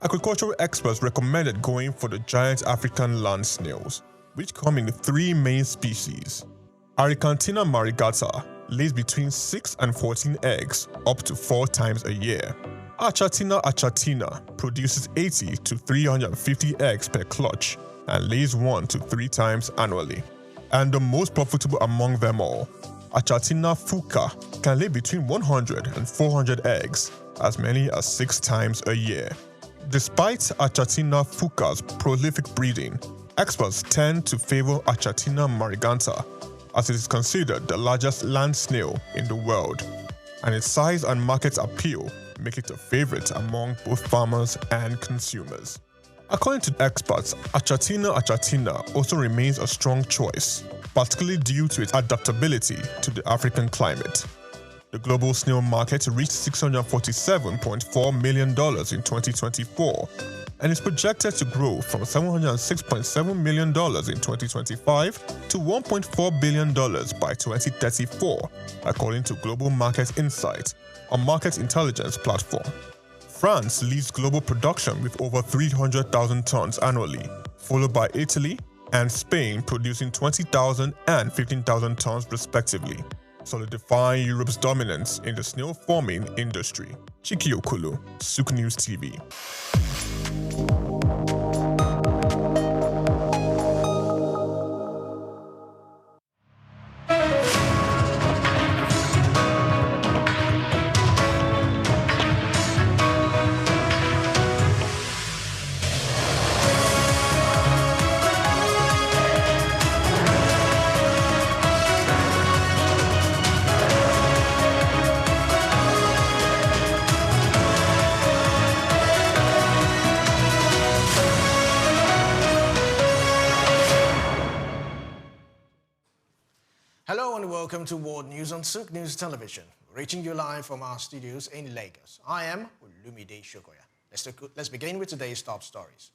Agricultural experts recommended going for the giant African land snails, which come in 3 main species: Aricantina marigata lays between 6 and 14 eggs, up to 4 times a year. Achatina achatina produces 80 to 350 eggs per clutch and lays 1 to 3 times annually. And the most profitable among them all, Achatina fuca, can lay between 100 and 400 eggs, as many as 6 times a year. Despite Achatina fuca's prolific breeding, experts tend to favor Achatina marigata, as it is considered the largest land snail in the world, and its size and market appeal make it a favorite among both farmers and consumers. According to experts, Achatina achatina also remains a strong choice, particularly due to its adaptability to the African climate. The global snail market reached $647.4 million in 2024 and is projected to grow from $706.7 million in 2025 to $1.4 billion by 2034, according to Global Market Insight, a market intelligence platform. France leads global production with over 300,000 tons annually, followed by Italy and Spain producing 20,000 and 15,000 tons respectively, solidifying Europe's dominance in the snail farming industry. Chiki Okulu, SOUQ News TV. Hello and welcome to World News on SOUQ News Television, reaching you live from our studios in Lagos. I am Olumide Shokoya. Let's begin with today's top stories.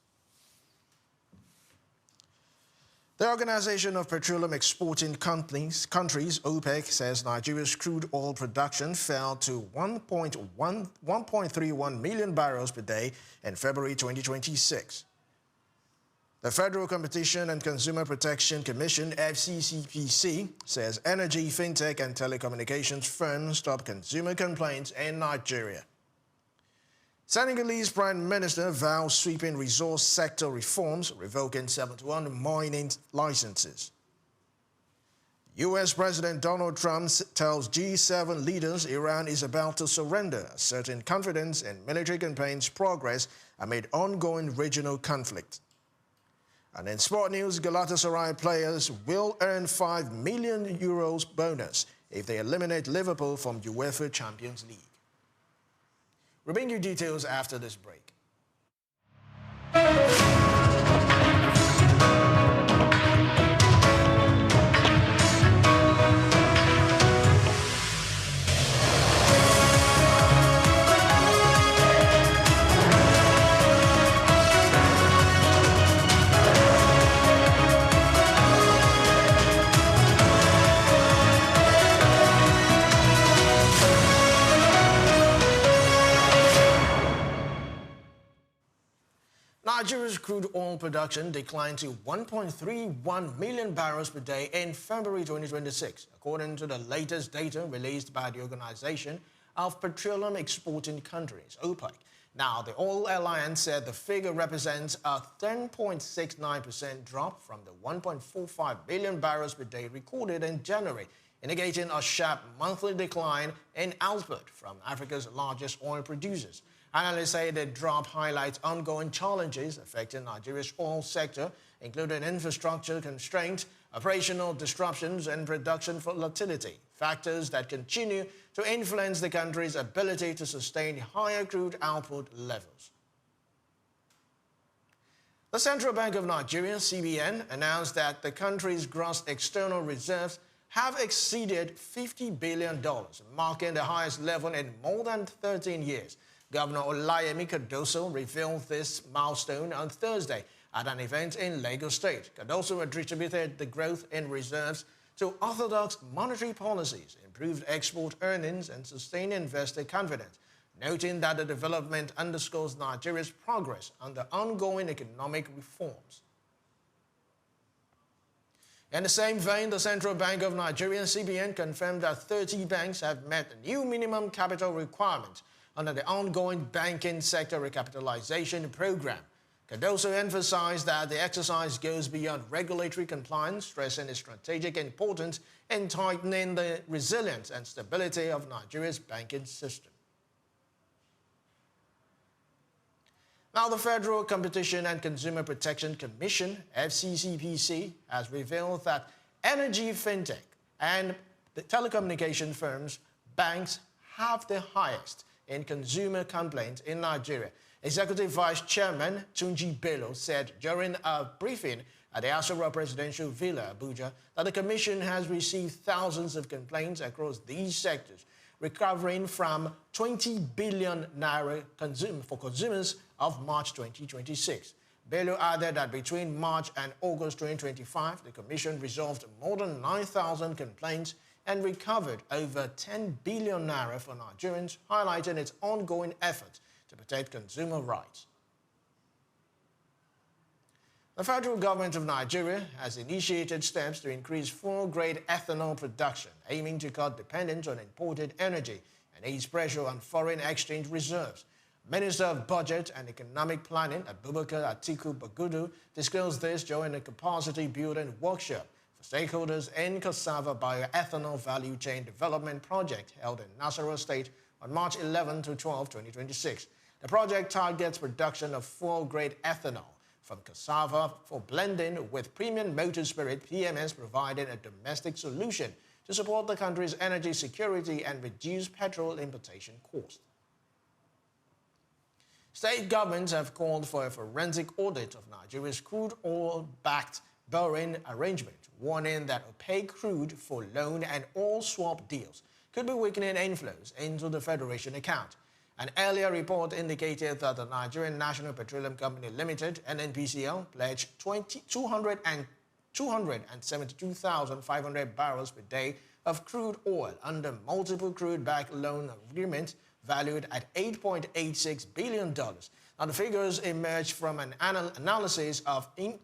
The Organization of Petroleum Exporting Countries, OPEC, says Nigeria's crude oil production fell to 1.31 million barrels per day in February 2026. The Federal Competition and Consumer Protection Commission, FCCPC, says energy, fintech, and telecommunications firms stop consumer complaints in Nigeria. Senegalese Prime Minister vows sweeping resource sector reforms, revoking 71 mining licenses. U.S. President Donald Trump tells G7 leaders Iran is about to surrender, asserting confidence in military campaign's progress amid ongoing regional conflict. And in sport news, Galatasaray players will earn €5 million bonus if they eliminate Liverpool from UEFA Champions League. We'll bring you details after this break. Nigeria's crude oil production declined to 1.31 million barrels per day in February 2026, according to the latest data released by the Organization of Petroleum Exporting Countries, OPEC. Now, the Oil Alliance said the figure represents a 10.69% drop from the 1.45 billion barrels per day recorded in January, indicating a sharp monthly decline in output from Africa's largest oil producers. Analysts say the drop highlights ongoing challenges affecting Nigeria's oil sector, including infrastructure constraints, operational disruptions, and production volatility, factors that continue to influence the country's ability to sustain higher crude output levels. The Central Bank of Nigeria, CBN, announced that the country's gross external reserves have exceeded $50 billion, marking the highest level in more than 13 years. Governor Olayemi Cardoso revealed this milestone on Thursday at an event in Lagos State. Cardoso attributed the growth in reserves to orthodox monetary policies, improved export earnings, and sustained investor confidence, noting that the development underscores Nigeria's progress under ongoing economic reforms. In the same vein, the Central Bank of Nigeria, CBN, confirmed that 30 banks have met the new minimum capital requirement under the ongoing banking sector recapitalization program. Cardoso emphasized that the exercise goes beyond regulatory compliance, stressing its strategic importance in tightening the resilience and stability of Nigeria's banking system. Now, the Federal Competition and Consumer Protection Commission, FCCPC, has revealed that energy, fintech, and the telecommunication firms, banks have the highest in consumer complaints in Nigeria. Executive Vice Chairman Tunji Bello said during a briefing at the SOUQ Presidential Villa, Abuja, that the Commission has received thousands of complaints across these sectors, recovering from 20 billion naira for consumers of March 2026. Bello added that between March and August 2025, the Commission resolved more than 9,000 complaints and recovered over 10 billion naira for Nigerians, highlighting its ongoing efforts to protect consumer rights. The federal government of Nigeria has initiated steps to increase fuel-grade ethanol production, aiming to cut dependence on imported energy and ease pressure on foreign exchange reserves. Minister of Budget and Economic Planning, Abubakar Atiku Bagudu, disclosed this during a capacity-building workshop for stakeholders in cassava bioethanol value chain development project held in Nasarawa State on March 11 to 12, 2026. The project targets production of fuel-grade ethanol from cassava for blending with premium motor spirit, PMS, providing a domestic solution to support the country's energy security and reduce petrol importation costs. State governments have called for a forensic audit of Nigeria's crude oil-backed borrowing arrangement, warning that opaque crude for loan and oil swap deals could be weakening inflows into the Federation account. An earlier report indicated that the Nigerian National Petroleum Company Limited, NNPCL, pledged 272,500 barrels per day of crude oil under multiple crude-backed loan agreements valued at $8.86 billion. Now, the figures emerged from an analysis of a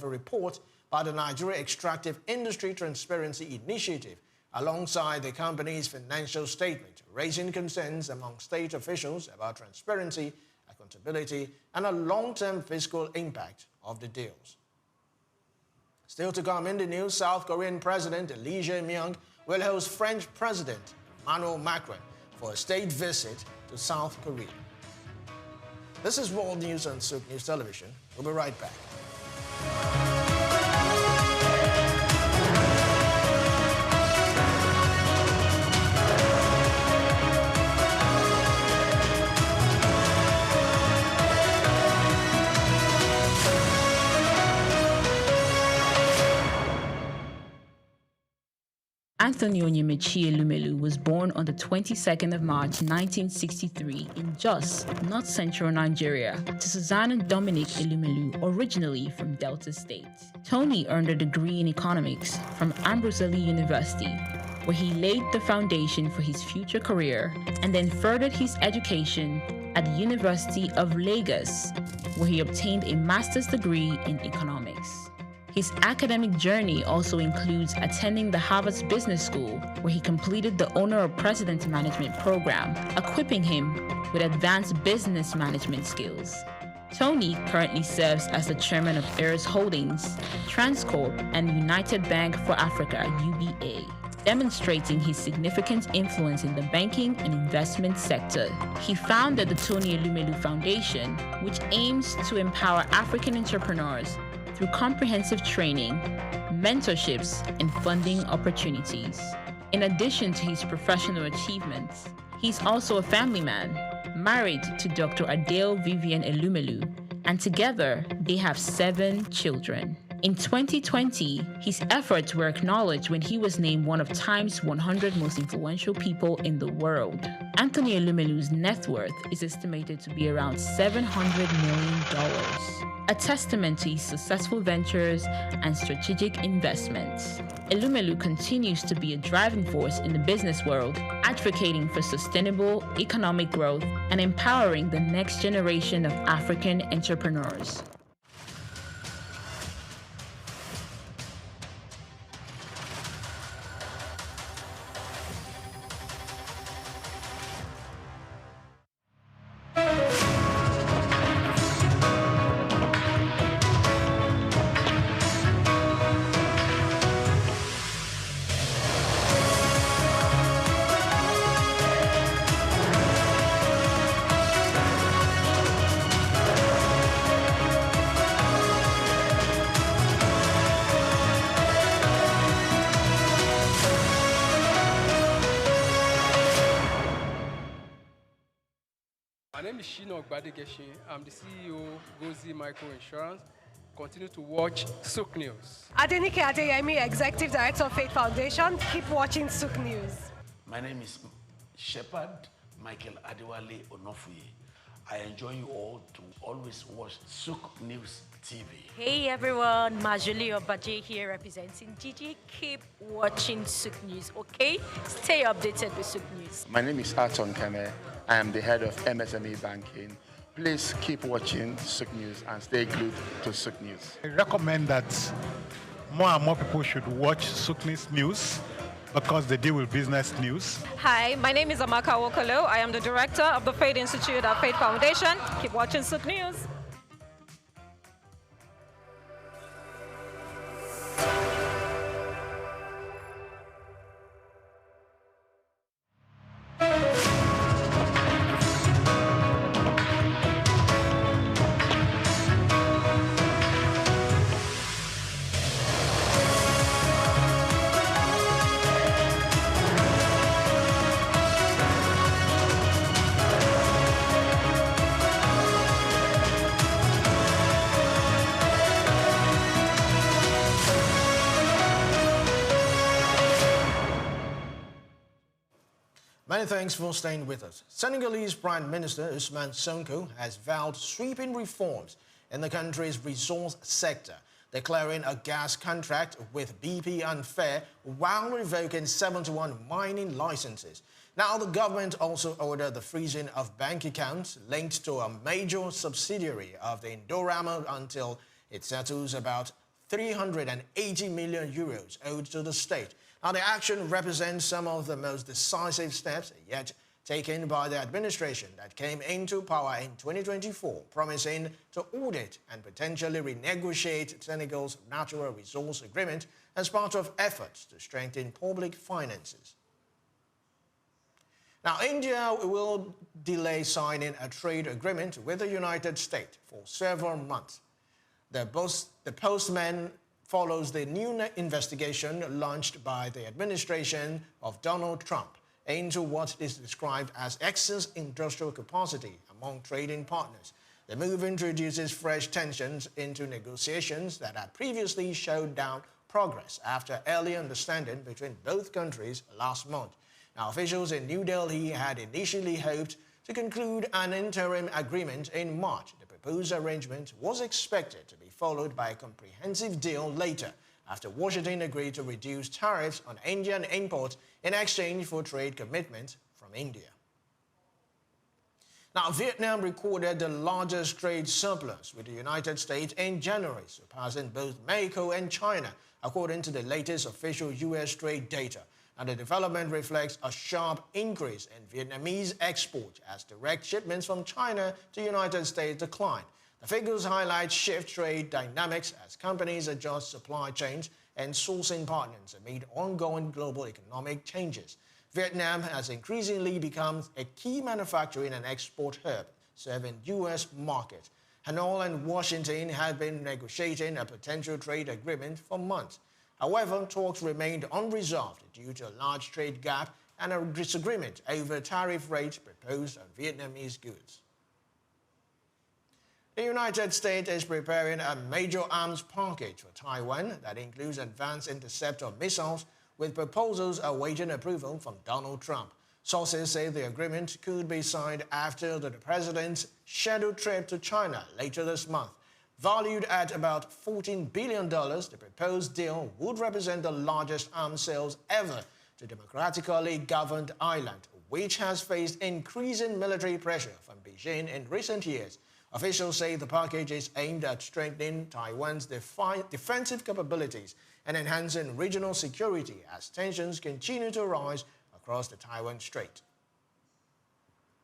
report by the Nigeria Extractive Industry Transparency Initiative, alongside the company's financial statement, raising concerns among state officials about transparency, accountability, and a long-term fiscal impact of the deals. Still to come in the news, South Korean President Lee Jae-myung will host French President Emmanuel Macron for a state visit to South Korea. This is World News on SOUQ News Television. We'll be right back. Anthony Onyemaechi Elumelu was born on the 22nd of March 1963 in Jos, North Central Nigeria, to Susanna Dominic Elumelu, originally from Delta State. Tony earned a degree in economics from Ambrose Ali University, where he laid the foundation for his future career, and then furthered his education at the University of Lagos, where he obtained a master's degree in economics. His academic journey also includes attending the Harvard Business School, where he completed the Owner of President Management program, equipping him with advanced business management skills. Tony currently serves as the chairman of Heirs Holdings, Transcorp, and United Bank for Africa, UBA, demonstrating his significant influence in the banking and investment sector. He founded the Tony Elumelu Foundation, which aims to empower African entrepreneurs through comprehensive training, mentorships, and funding opportunities. In addition to his professional achievements, he's also a family man, married to Dr. Adele Vivian Elumelu, and together they have 7 children. In 2020, his efforts were acknowledged when he was named one of Time's 100 most influential people in the world. Anthony Elumelu's net worth is estimated to be around $700 million. A testament to his successful ventures and strategic investments. Elumelu continues to be a driving force in the business world, advocating for sustainable economic growth and empowering the next generation of African entrepreneurs. is Shino Gbadegeshin. I'm the CEO, Gozi Micro Insurance. Continue to watch SOUQ News. Adenike Adeyemi, Executive Director of Faith Foundation. Keep watching SOUQ News. My name is Shepherd Michael Adewale Onofuye. I enjoy you all to always watch SOUQ News TV. Hey everyone, Majuli Obaje here representing Gigi. Keep watching SOUQ News, okay? Stay updated with SOUQ News. My name is Aton Kene. I am the head of MSME Banking. Please keep watching SOUQ News and stay glued to SOUQ News. I recommend that more and more people should watch SOUQ News because they deal with business news. Hi, my name is Amaka Wokolo. I am the director of the Faith Institute at Faith Foundation. Keep watching SOUQ News. Many thanks for staying with us. Senegalese Prime Minister Ousmane Sonko has vowed sweeping reforms in the country's resource sector, declaring a gas contract with BP unfair while revoking 71 mining licenses. Now, the government also ordered the freezing of bank accounts linked to a major subsidiary of the Indorama until it settles about 380 million euros owed to the state. Now, the action represents some of the most decisive steps yet taken by the administration that came into power in 2024, promising to audit and potentially renegotiate Senegal's natural resource agreement as part of efforts to strengthen public finances. Now, India will delay signing a trade agreement with the United States for several months. The postman follows the new investigation launched by the administration of Donald Trump into what is described as excess industrial capacity among trading partners. The move introduces fresh tensions into negotiations that had previously showed down progress after early understanding between both countries last month. Now, officials in New Delhi had initially hoped to conclude an interim agreement in March. The proposed arrangement was expected to be followed by a comprehensive deal later, after Washington agreed to reduce tariffs on Indian imports in exchange for trade commitments from India. Now, Vietnam recorded the largest trade surplus with the United States in January, surpassing both Mexico and China, according to the latest official U.S. trade data. And the development reflects a sharp increase in Vietnamese exports as direct shipments from China to the United States declined. The figures highlight shift trade dynamics as companies adjust supply chains and sourcing partners amid ongoing global economic changes. Vietnam has increasingly become a key manufacturing and export hub, serving U.S. markets. Hanoi and Washington have been negotiating a potential trade agreement for months. However, talks remained unresolved due to a large trade gap and a disagreement over tariff rates proposed on Vietnamese goods. The United States is preparing a major arms package for Taiwan that includes advanced interceptor missiles, with proposals awaiting approval from Donald Trump. Sources say the agreement could be signed after the president's scheduled trip to China later this month. Valued at about $14 billion, the proposed deal would represent the largest arms sales ever to democratically governed island, which has faced increasing military pressure from Beijing in recent years. Officials say the package is aimed at strengthening Taiwan's defensive capabilities and enhancing regional security as tensions continue to rise across the Taiwan Strait.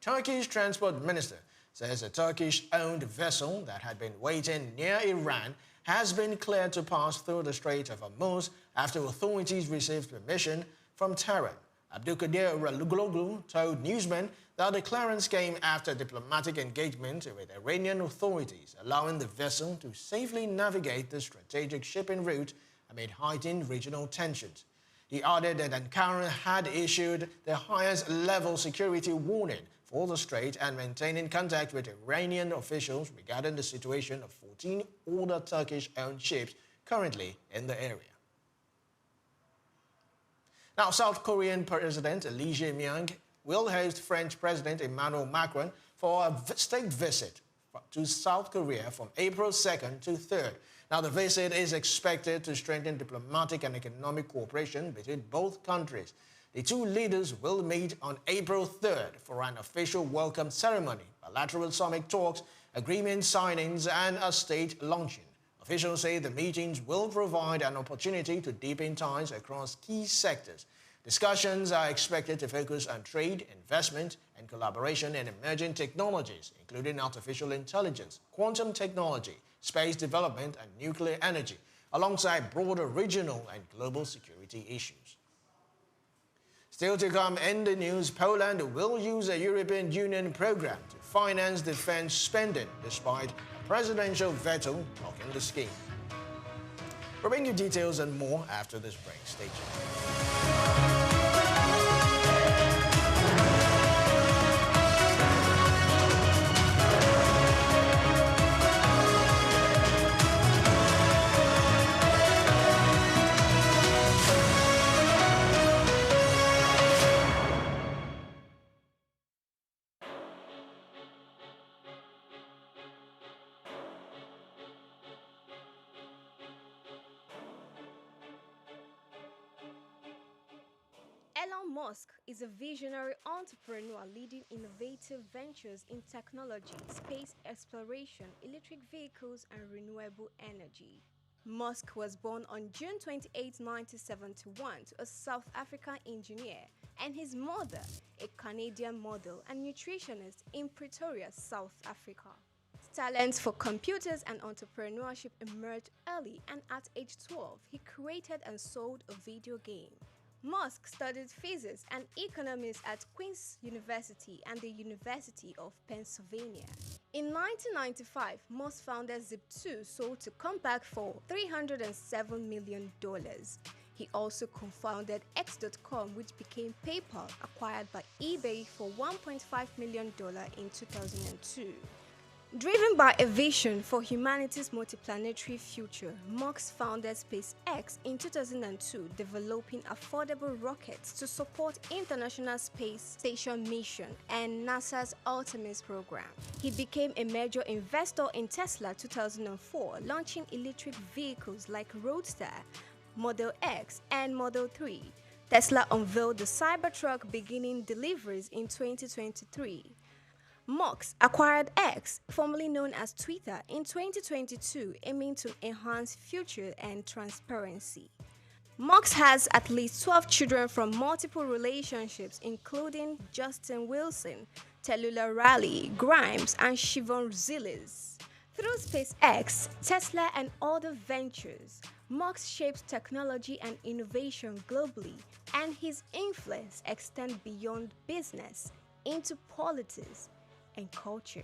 Turkish Transport Minister says a Turkish-owned vessel that had been waiting near Iran has been cleared to pass through the Strait of Hormuz after authorities received permission from Tehran. Abdulkadir Raluglu told newsmen that the clearance came after diplomatic engagement with Iranian authorities, allowing the vessel to safely navigate the strategic shipping route amid heightened regional tensions. He added that Ankara had issued the highest level security warning for the strait and maintaining contact with Iranian officials regarding the situation of 14 older Turkish-owned ships currently in the area. Now, South Korean President Lee Jae-myung will host French President Emmanuel Macron for a state visit to South Korea from April 2nd to 3rd. Now, the visit is expected to strengthen diplomatic and economic cooperation between both countries. The two leaders will meet on April 3rd for an official welcome ceremony, bilateral summit talks, agreement signings, and a state luncheon. Officials say the meetings will provide an opportunity to deepen ties across key sectors. Discussions are expected to focus on trade, investment, and collaboration in emerging technologies, including artificial intelligence, quantum technology, space development, and nuclear energy, alongside broader regional and global security issues. Still to come in the news, Poland will use a European Union program to finance defense spending, despite a presidential veto blocking the scheme. We'll bring you details and more after this break. Stay tuned. Elon Musk is a visionary entrepreneur leading innovative ventures in technology, space exploration, electric vehicles, and renewable energy. Musk was born on June 28, 1971, to a South African engineer and his mother, a Canadian model and nutritionist in Pretoria, South Africa. His talents for computers and entrepreneurship emerged early, and at age 12, he created and sold a video game. Musk studied physics and economics at Queen's University and the University of Pennsylvania. In 1995, Musk founded Zip2, sold to Compaq for $307 million. He also co-founded X.com, which became PayPal, acquired by eBay for $1.5 million in 2002. Driven by a vision for humanity's multiplanetary future, Musk founded SpaceX in 2002, developing affordable rockets to support International Space Station mission and NASA's Artemis program. He became a major investor in Tesla 2004, launching electric vehicles like Roadster, Model X, and Model 3. Tesla unveiled the Cybertruck, beginning deliveries in 2023. Musk acquired X, formerly known as Twitter, in 2022, aiming to enhance future and transparency. Musk has at least 12 children from multiple relationships, including Justin Wilson, Tallulah Riley, Grimes, and Siobhan Zilis. Through SpaceX, Tesla, and other ventures, Musk shapes technology and innovation globally, and his influence extends beyond business into politics and culture.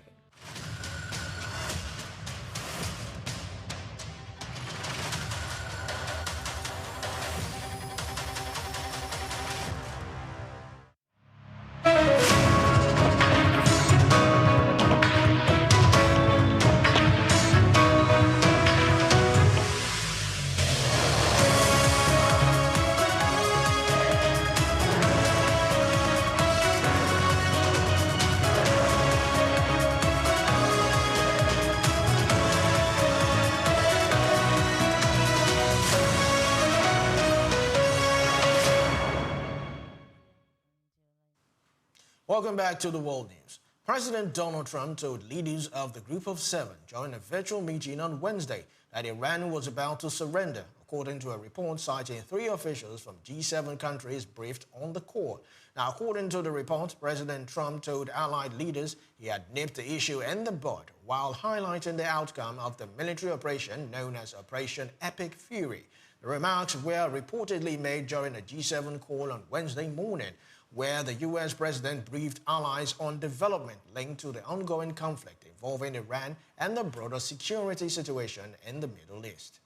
Welcome back to the World News. President Donald Trump told leaders of the Group of Seven during a virtual meeting on Wednesday that Iran was about to surrender, according to a report citing 3 officials from G7 countries briefed on the call. Now, according to the report, President Trump told allied leaders he had nipped the issue in the bud while highlighting the outcome of the military operation known as Operation Epic Fury. The remarks were reportedly made during a G7 call on Wednesday morning, where the U.S. president briefed allies on development linked to the ongoing conflict involving Iran and the broader security situation in the Middle East.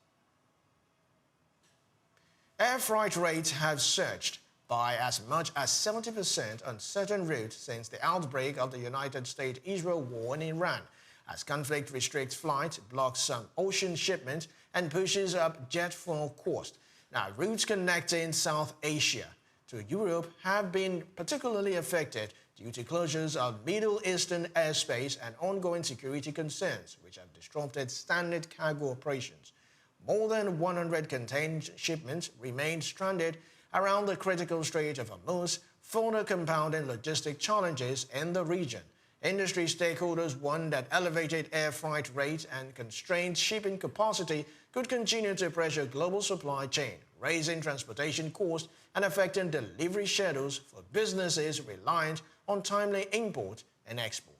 Air freight rates have surged by as much as 70% on certain routes since the outbreak of the United States-Israel war in Iran, as conflict restricts flights, blocks some ocean shipments, and pushes up jet fuel costs. Now, routes connecting South Asia to Europe have been particularly affected due to closures of Middle Eastern airspace and ongoing security concerns, which have disrupted standard cargo operations. More than 100 container shipments remain stranded around the critical Strait of Hormuz, further compounding logistic challenges in the region. Industry stakeholders warn that elevated air freight rates and constrained shipping capacity could continue to pressure global supply chain, raising transportation costs and affecting delivery schedules for businesses reliant on timely import and export.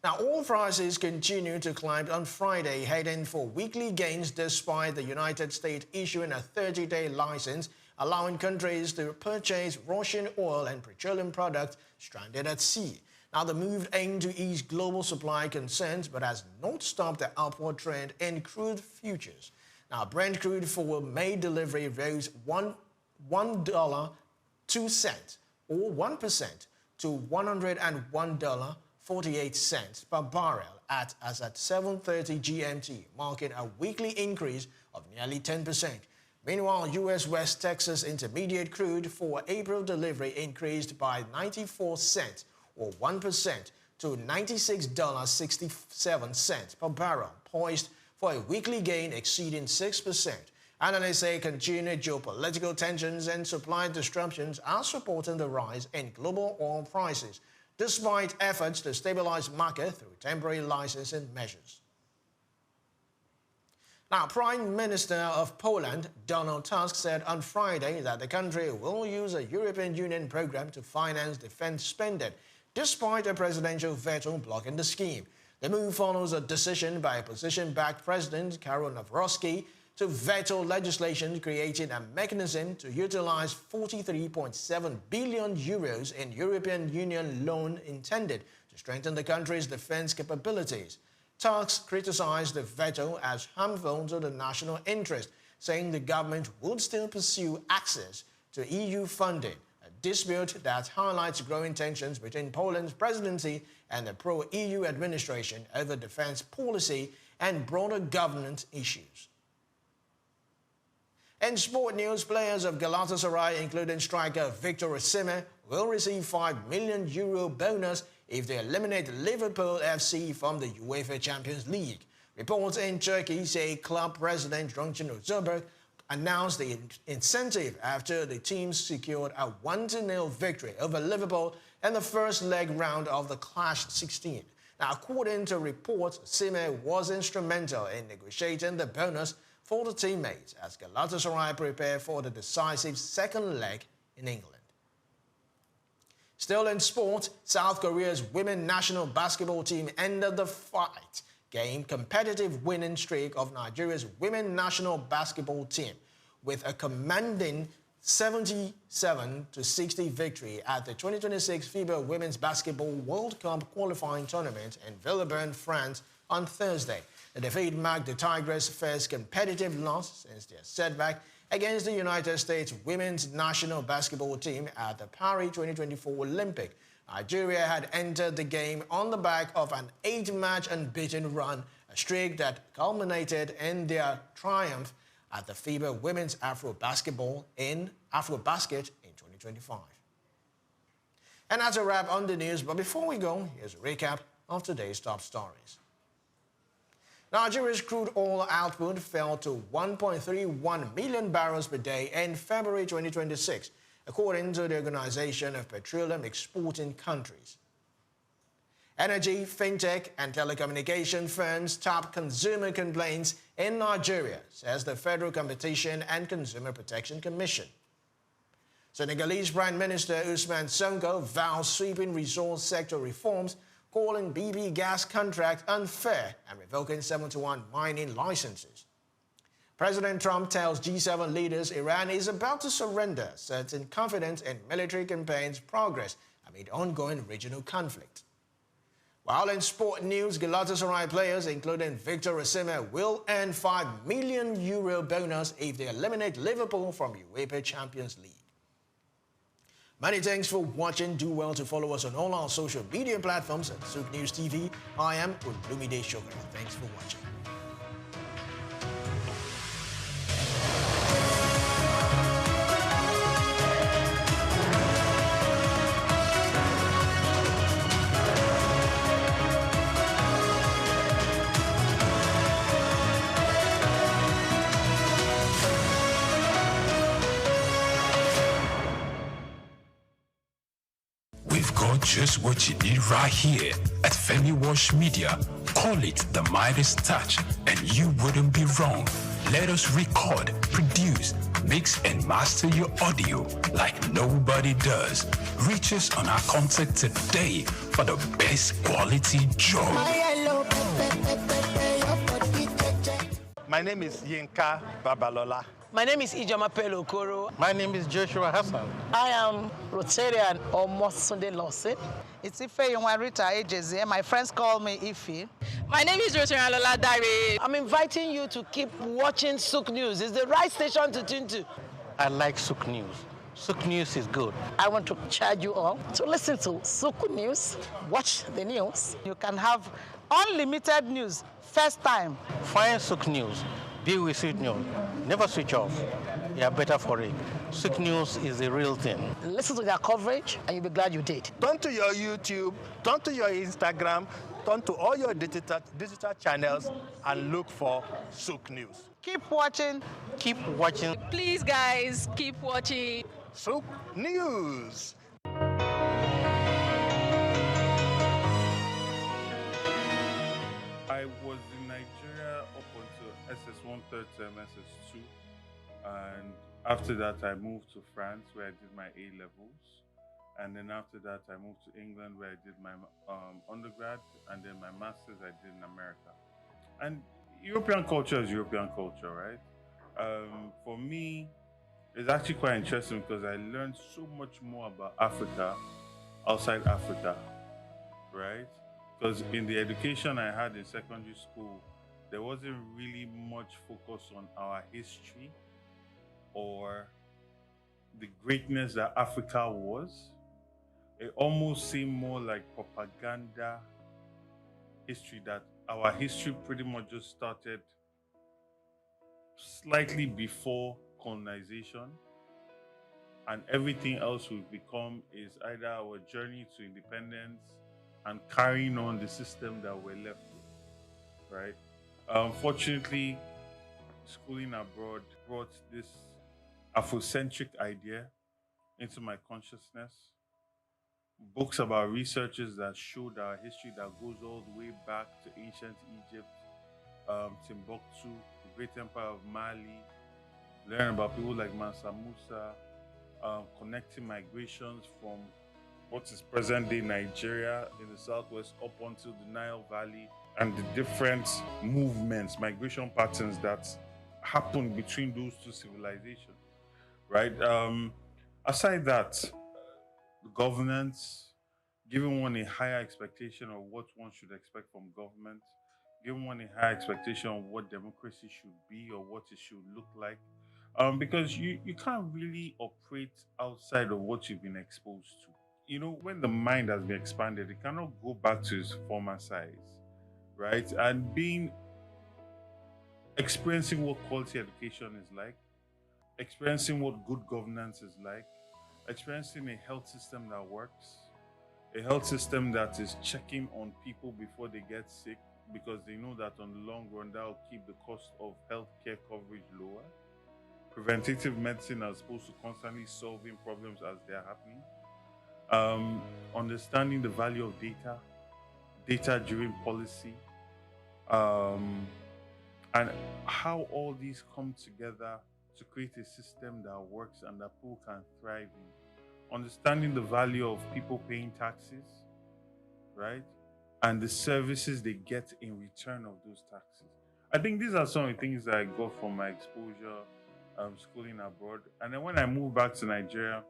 Now, oil prices continue to climb on Friday, heading for weekly gains despite the United States issuing a 30-day license, allowing countries to purchase Russian oil and petroleum products stranded at sea. Now, the move aimed to ease global supply concerns, but has not stopped the upward trend in crude futures. Now, Brent crude for May delivery rose $1.02 or 1% to $101.48 per barrel as at 7:30 GMT, marking a weekly increase of nearly 10%. Meanwhile, U.S. West Texas Intermediate crude for April delivery increased by 94 cents or 1% to $96.67 per barrel, poised for a weekly gain exceeding 6%. Analysts say continued geopolitical tensions and supply disruptions are supporting the rise in global oil prices, despite efforts to stabilize market through temporary licensing measures. Now, Prime Minister of Poland, Donald Tusk, said on Friday that the country will use a European Union program to finance defense spending, despite a presidential veto blocking the scheme. The move follows a decision by opposition-backed President Karol Nawrocki to veto legislation creating a mechanism to utilize 43.7 billion euros in European Union loan intended to strengthen the country's defense capabilities. Tusk criticized the veto as harmful to the national interest, saying the government would still pursue access to EU funding, a dispute that highlights growing tensions between Poland's presidency and the pro-EU administration over defense policy and broader governance issues. In sport news, players of Galatasaray, including striker Victor Osimhen, will receive €5 million bonus if they eliminate Liverpool FC from the UEFA Champions League. Reports in Turkey say club president Dursun Özbek announced the incentive after the team secured a 1-0 victory over Liverpool in the first leg round of the Clash 16. Now, according to reports, Osimhen was instrumental in negotiating the bonus for the teammates as Galatasaray prepare for the decisive second leg in England. Still in sport, South Korea's women's national basketball team ended the five-game competitive winning streak of Nigeria's women's national basketball team with a commanding 77-60 victory at the 2026 FIBA Women's Basketball World Cup qualifying tournament in Villeurbanne, France on Thursday. The defeat marked the Tigers' first competitive loss since their setback against the United States women's national basketball team at the Paris 2024 Olympic. Nigeria had entered the game on the back of an 8-match unbeaten run, a streak that culminated in their triumph at the FIBA Women's Afrobasket in 2025. And that's a wrap on the news, but before we go, here's a recap of today's top stories. Nigeria's crude oil output fell to 1.31 million barrels per day in February 2026, according to the Organization of Petroleum Exporting Countries. Energy, fintech, and telecommunication firms top consumer complaints in Nigeria, says the Federal Competition and Consumer Protection Commission. Senegalese Prime Minister Ousmane Sonko vows sweeping resource sector reforms, calling BP gas contract unfair and revoking 71 mining licenses. President Trump tells G7 leaders Iran is about to surrender, citing confidence in military campaign's progress amid ongoing regional conflict. While in sport news, Galatasaray players, including Victor Osimhen, will earn €5 million bonus if they eliminate Liverpool from UEFA Champions League. Many thanks for watching. Do well to follow us on all our social media platforms at SOUQ News TV. I am Olumide Shogara. Thanks for watching. We've got just what you need right here at Femi Wash Media. Call it the Midas Touch, and you wouldn't be wrong. Let us record, produce, mix, and master your audio like nobody does. Reach us on our contact today for the best quality job. My name is Yinka Babalola. My name is Ijama Pelokoro. My name is Joshua Hassan. I am Rotarian Omosunde Lawson. It's Ife Yunwarita Ejeze. My friends call me Ife. My name is Rotarian Lola Dare. I'm inviting you to keep watching SOUQ News. It's the right station to tune to. I like SOUQ News. SOUQ News is good. I want to charge you all to listen to SOUQ News, watch the news. You can have unlimited news first time. Find SOUQ News. Be with SOUQ News. Never switch off. You are better for it. SOUQ News is the real thing. Listen to their coverage and you'll be glad you did. Turn to your YouTube, turn to your Instagram, turn to all your digital channels and look for SOUQ News. Keep watching. Keep watching. Please, guys, keep watching SOUQ News. I was in Nigeria up until SS1 third term, SS2, and after that I moved to France where I did my A levels, and then after that I moved to England where I did my undergrad, and then my masters I did in America. And European culture is European culture, right? For me, it's actually quite interesting because I learned so much more about Africa outside Africa, right? Because in the education I had in secondary school, there wasn't really much focus on our history or the greatness that Africa was. It almost seemed more like propaganda history, that our history pretty much just started slightly before colonization, and everything else we've become is either our journey to independence and carrying on the system that we're left with, right? Unfortunately, schooling abroad brought this Afrocentric idea into my consciousness. Books about researchers that showed our history that goes all the way back to ancient Egypt, Timbuktu, the great empire of Mali, learn about people like Mansa Musa, connecting migrations from what is present-day Nigeria in the southwest up onto the Nile Valley, and the different movements, migration patterns that happen between those two civilizations, right? Aside that, the governance, giving one a higher expectation of what one should expect from government, giving one a higher expectation of what democracy should be or what it should look like, because you can't really operate outside of what you've been exposed to. You know, when the mind has been expanded, it cannot go back to its former size, right? And experiencing what quality education is like, experiencing what good governance is like, experiencing a health system that works, a health system that is checking on people before they get sick, because they know that on the long run, that will keep the cost of healthcare coverage lower. Preventative medicine as opposed to constantly solving problems as they're happening. Understanding the value of data-driven policy, and how all these come together to create a system that works and that people can thrive in. Understanding the value of people paying taxes, right? And the services they get in return of those taxes. I think these are some of the things that I got from my exposure schooling abroad. And then when I moved back to Nigeria,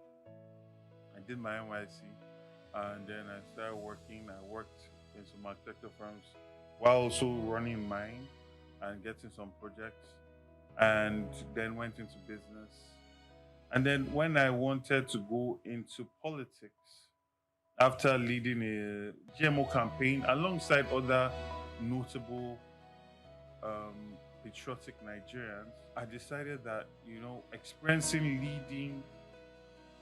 I did my NYC, and then I started working. I worked in some architecture firms while also running mine and getting some projects, and then went into business. And then when I wanted to go into politics, after leading a GMO campaign alongside other notable patriotic Nigerians, I decided that, experiencing leading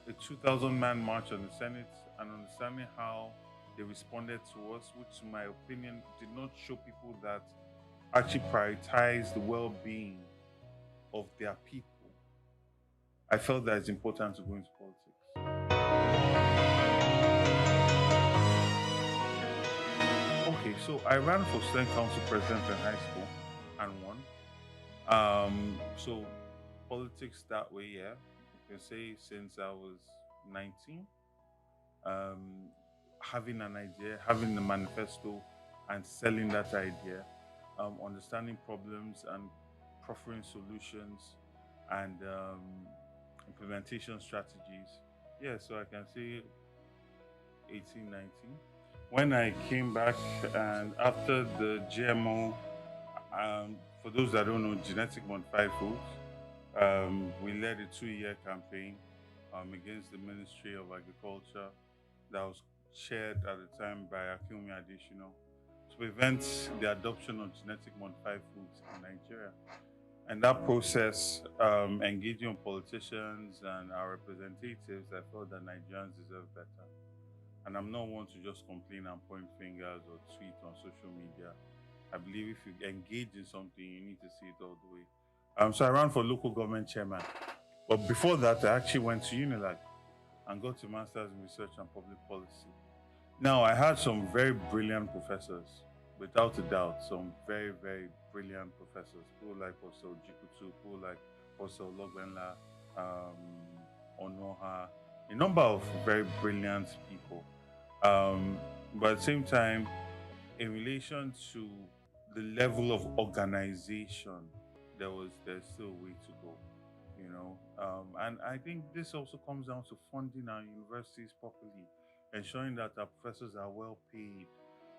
a 2,000-man march on the Senate and understanding how they responded to us, which, in my opinion, did not show people that actually prioritize the well-being of their people, I felt that it's important to go into politics. Okay, so I ran for student council president in high school and won. So politics that way, yeah. You can say since I was 19, having an idea, having the manifesto and selling that idea, understanding problems and proffering solutions and implementation strategies. Yeah, so I can say 18, 19. When I came back and after the GMO, for those that don't know, genetic modified foods, we led a 2-year campaign against the Ministry of Agriculture that was chaired at the time by Akinwumi Adesina to prevent the adoption of genetic modified foods in Nigeria. And that process, engaging with politicians and our representatives, I felt that Nigerians deserve better. And I'm not one to just complain and point fingers or tweet on social media. I believe if you engage in something, you need to see it all the way. So I ran for local government chairman. But before that, I actually went to Unilag and got a master's in research and public policy. Now, I had some very brilliant professors, without a doubt, some very, very brilliant professors. People like Professor Jikutu, people like Professor Logbenla, Onoha, a number of very brilliant people. But at the same time, in relation to the level of organization, there's still a way to go, and I think this also comes down to funding our universities properly, ensuring that our professors are well paid,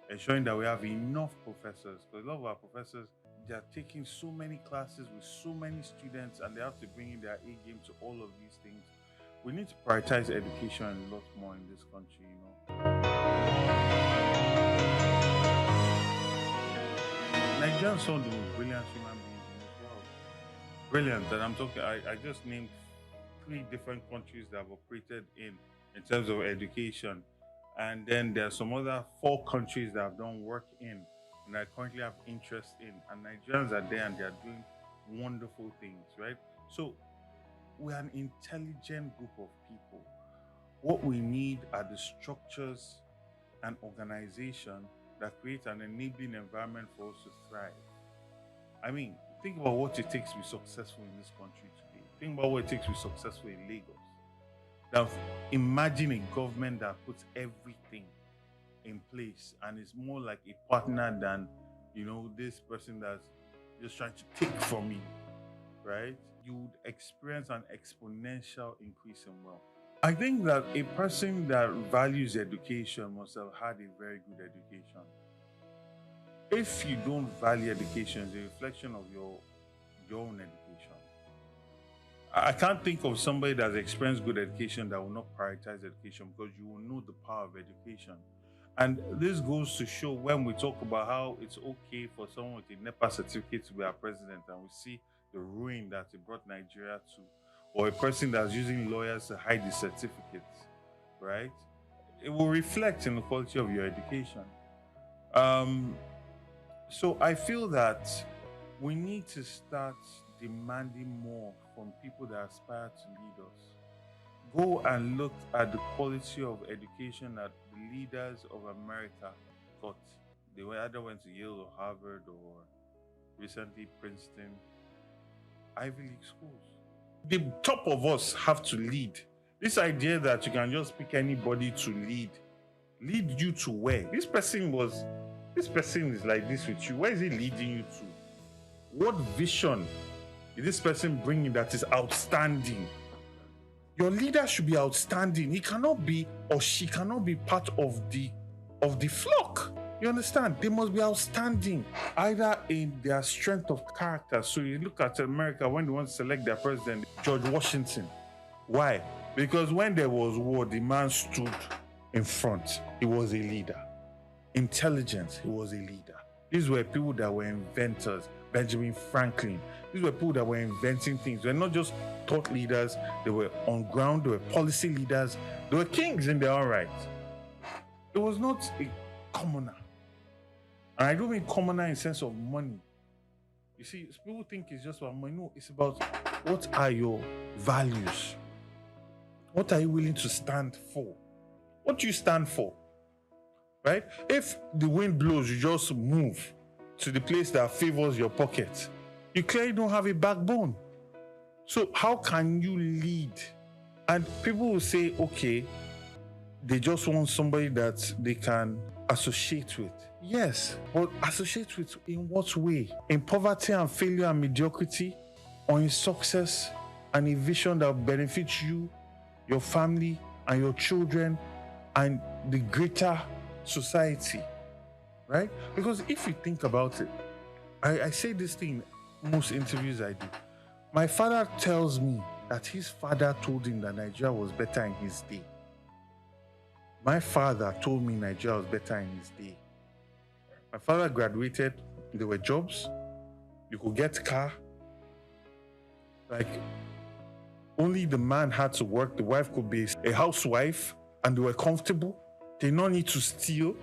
ensuring that we have enough professors, because a lot of our professors, they are taking so many classes with so many students and they have to bring in their A game to all of these things. We need to prioritize education a lot more in this country, Nigerians are some of the most brilliant human beings in this world. Brilliant. And I'm talking, I just named 3 different countries that have operated in terms of education. And then there are some other 4 countries that I've done work in and I currently have interest in. And Nigerians are there and they are doing wonderful things, right? So we're an intelligent group of people. What we need are the structures and organization that create an enabling environment for us to thrive. I mean, think about what it takes to be successful in this country today. Think about what it takes to be successful in Lagos. Now, imagine a government that puts everything in place and is more like a partner than, this person that's just trying to take from you, right? You would experience an exponential increase in wealth. I think that a person that values education must have had a very good education. If you don't value education, it's a reflection of your own education. I can't think of somebody that's experienced good education that will not prioritize education, because you will know the power of education. And this goes to show when we talk about how it's okay for someone with a NEPA certificate to be our president, and we see the ruin that it brought Nigeria to, or a person that's using lawyers to hide the certificates, right? It will reflect in the quality of your education. So I feel that we need to start demanding more from people that aspire to lead us. Go and look at the quality of education that the leaders of America got. They either went to Yale or Harvard or recently Princeton, Ivy League schools. The top of us have to lead. This idea that you can just pick anybody to lead you to where? This person is like this with you. Where is he leading you to? What vision is this person bringing that is outstanding? Your leader should be outstanding. He cannot be, or she cannot be part of the flock. You understand? They must be outstanding, either in their strength of character. So you look at America when they want to select their president, George Washington. Why? Because when there was war, the man stood in front. He was a leader. Intelligence, he was a leader. These were people that were inventors. Benjamin Franklin. These were people that were inventing things. They were not just thought leaders. They were on ground. They were policy leaders. They were kings in their own right. It was not a commoner. And I don't mean commoner in the sense of money. You see, people think it's just about money. No, it's about what are your values? What are you willing to stand for? What do you stand for? Right? If the wind blows, you just move to the place that favors your pocket. You clearly don't have a backbone. So how can you lead? And people will say, okay, they just want somebody that they can associate with. Yes, but associate with in what way? In poverty and failure and mediocrity, or in success and a vision that benefits you, your family, and your children, and the greater society, right? Because if you think about it, I say this thing in most interviews I do. My father tells me that his father told him that Nigeria was better in his day. My father told me Nigeria was better in his day. My father graduated, there were jobs, you could get a car. Like, only the man had to work, the wife could be a housewife, and they were comfortable. They did not need to steal,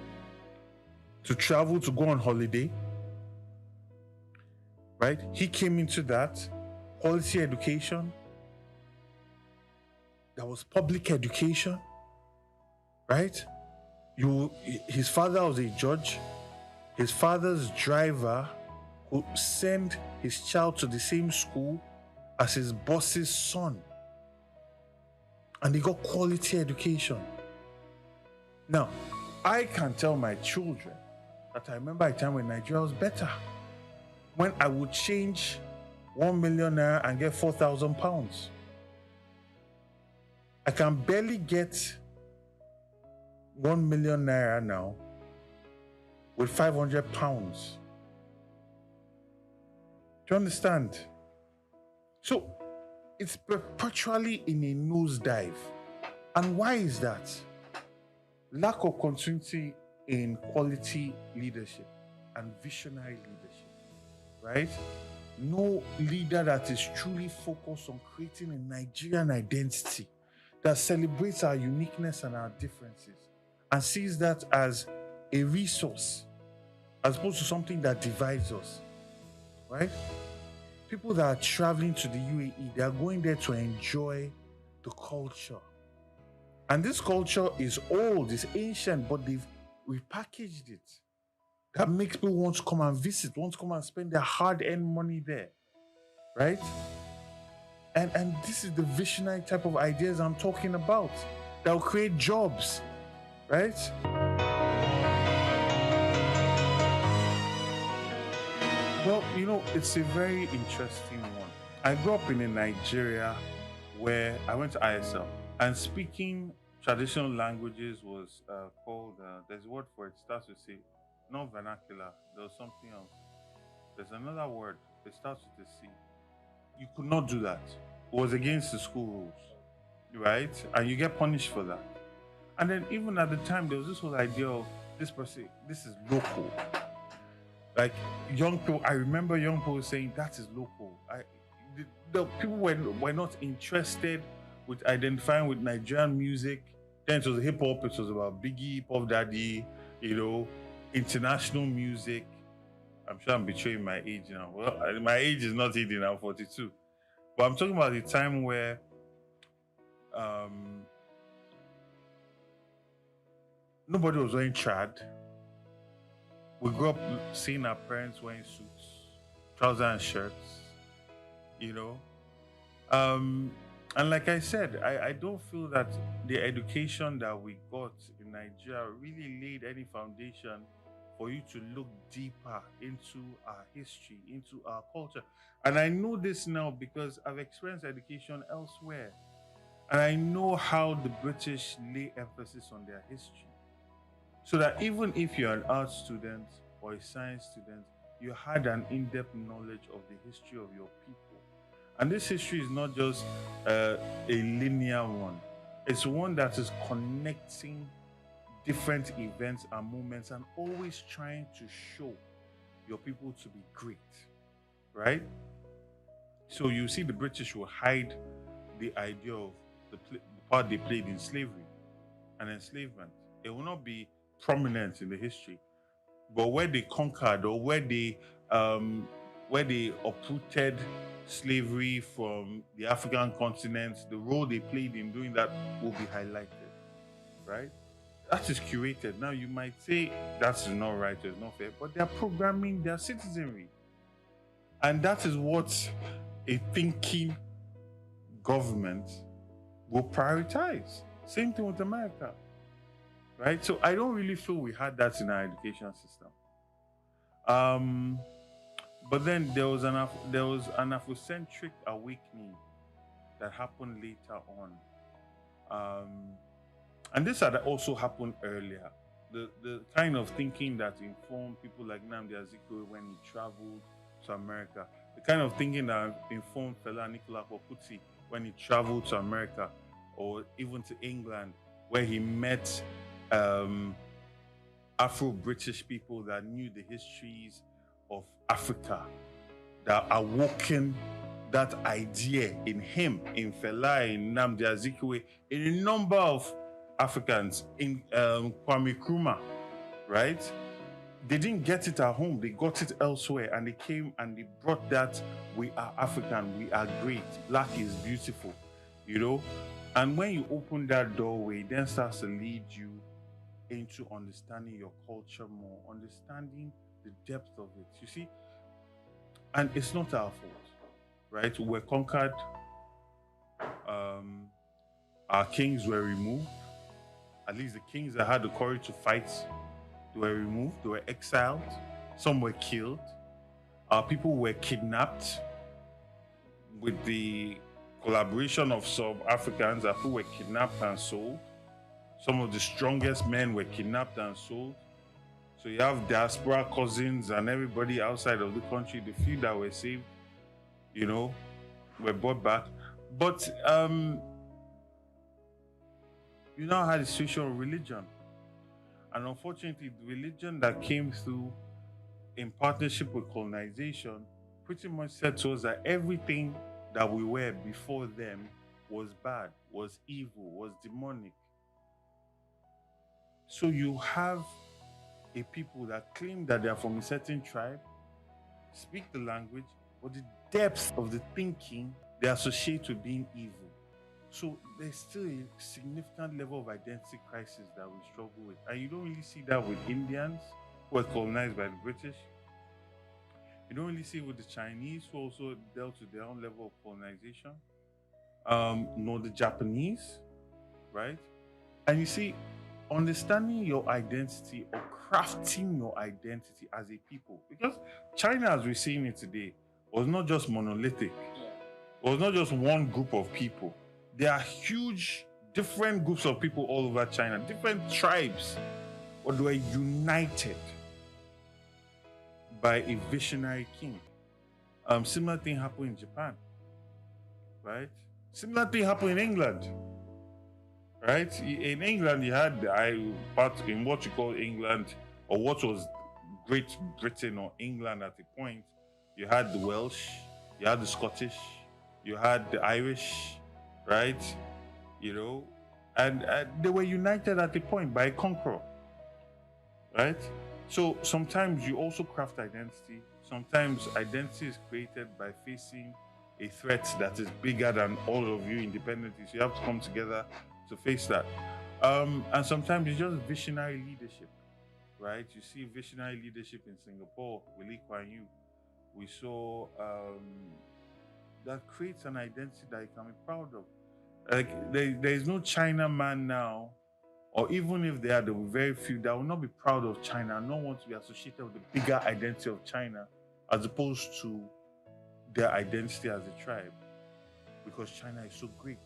to travel, to go on holiday. Right? He came into that. Quality education. There was public education. Right? His father was a judge. His father's driver could send his child to the same school as his boss's son. And they got quality education. Now, I can tell my children that I remember a time when Nigeria was better. When I would change 1 million naira and get 4,000 pounds. I can barely get 1 million naira now with 500 pounds. Do you understand? So it's perpetually in a nosedive. And why is that? Lack of continuity in quality leadership and visionary leadership, right? No leader that is truly focused on creating a Nigerian identity that celebrates our uniqueness and our differences and sees that as a resource as opposed to something that divides us, right? People that are traveling to the UAE, they are going there to enjoy the culture. And this culture is old, it's ancient, but they've repackaged it. That makes people want to come and visit, want to come and spend their hard-earned money there, right? And this is the visionary type of ideas I'm talking about that will create jobs, right? Well, you know, it's a very interesting one. I grew up in a Nigeria where I went to ISL, and speaking traditional languages was called, there's a word for it, starts with C, not vernacular, there was something else. There's another word, it starts with a C. You could not do that. It was against the school rules, right? And you get punished for that. And then even at the time, there was this whole idea of this person, this is local. Like young people, I remember young people saying that is local. The people were not interested with identifying with Nigerian music. Then it was hip hop, it was about Biggie, Puff Daddy, you know, international music. I'm sure I'm betraying my age now. Well, my age is not 80 now, 42. But I'm talking about the time where nobody was wearing trad. We grew up seeing our parents wearing suits, trousers and shirts, you know. And like I said, I don't feel that the education that we got in Nigeria really laid any foundation for you to look deeper into our history, into our culture. And I know this now because I've experienced education elsewhere. And I know how the British lay emphasis on their history. So that even if you're an art student or a science student, you had an in-depth knowledge of the history of your people. And this history is not just a linear one. It's one that is connecting different events and moments and always trying to show your people to be great, right? So you see the British will hide the idea of the part they played in slavery and enslavement. It will not be prominent in the history, but where they conquered or where they uprooted slavery from the African continent, the role they played in doing that will be highlighted, right? That is curated. Now you might say that's not right, it's not fair, but they're programming their citizenry. And that is what a thinking government will prioritize. Same thing with America, right? So I don't really feel we had that in our education system. But then there was an Afrocentric awakening that happened later on. And this had also happened earlier. The kind of thinking that informed people like Nnamdi Azikiwe when he traveled to America, the kind of thinking that informed Fela Nicola Kuti when he traveled to America, or even to England, where he met Afro-British people that knew the histories of Africa, that awoken that idea in him, in Fela, in Nnamdi Azikiwe, in a number of Africans, in Kwame Nkrumah, right? They didn't get it at home, they got it elsewhere, and they came and they brought that, we are African, we are great, black is beautiful, you know? And when you open that doorway, it then starts to lead you into understanding your culture more, understanding the depth of it, you see? And it's not our fault, right? We're conquered, our kings were removed. At least the kings that had the courage to fight, they were removed, they were exiled, some were killed. Our people were kidnapped with the collaboration of some Africans. Our people were kidnapped and sold. Some of the strongest men were kidnapped and sold. So you have diaspora cousins and everybody outside of the country, the few that were saved, you know, were brought back. But you now had a situation of religion. And unfortunately, the religion that came through in partnership with colonization pretty much said to us that everything that we were before them was bad, was evil, was demonic. So you have a people that claim that they are from a certain tribe, speak the language, but the depth of the thinking they associate with being evil. So there's still a significant level of identity crisis that we struggle with. And you don't really see that with Indians who were colonized by the British. You don't really see it with the Chinese who also dealt with their own level of colonization, nor the Japanese, right? And you see, understanding your identity or crafting your identity as a people, because China, as we're seeing it today, was not just monolithic. It was not just one group of people. There are huge, different groups of people all over China, different tribes, but they were united by a visionary king. Similar thing happened in Japan, right? Similar thing happened in England, right? In England, you had part in what you call England, or what was Great Britain or England at the point. You had the Welsh, you had the Scottish, you had the Irish, right? You know, and they were united at the point by a conqueror, right? So sometimes you also craft identity. Sometimes identity is created by facing a threat that is bigger than all of you independently. So you have to come together to face that. And sometimes it's just visionary leadership, right? You see visionary leadership in Singapore with Lee Kuan Yew. We saw that creates an identity that you can be proud of. Like there is no China man now, or even if there will be very few that will not be proud of China and not want to be associated with the bigger identity of China as opposed to their identity as a tribe, because China is so great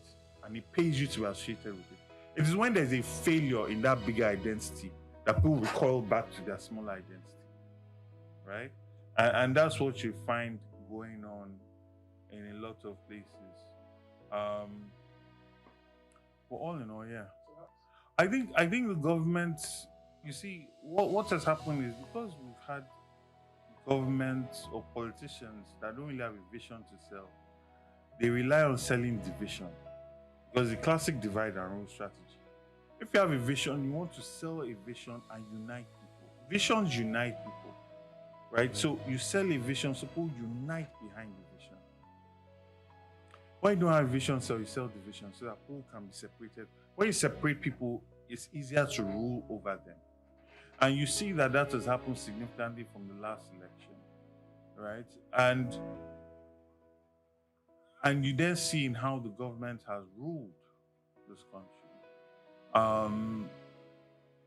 and it pays you to be associated with it. It is when there's a failure in that bigger identity that people recoil back to their small identity, right? And that's what you find going on in a lot of places. But all in all, yeah. I think the government, you see, what has happened is because we've had governments or politicians that don't really have a vision to sell, they rely on selling division. Because the classic divide and rule strategy. If you have a vision, you want to sell a vision and unite people. Visions unite people, right? So you sell a vision, so people unite behind the vision. When you don't have a vision, so you sell the vision so that people can be separated. When you separate people, it's easier to rule over them. And you see that has happened significantly from the last election, right? And you then see in how the government has ruled this country.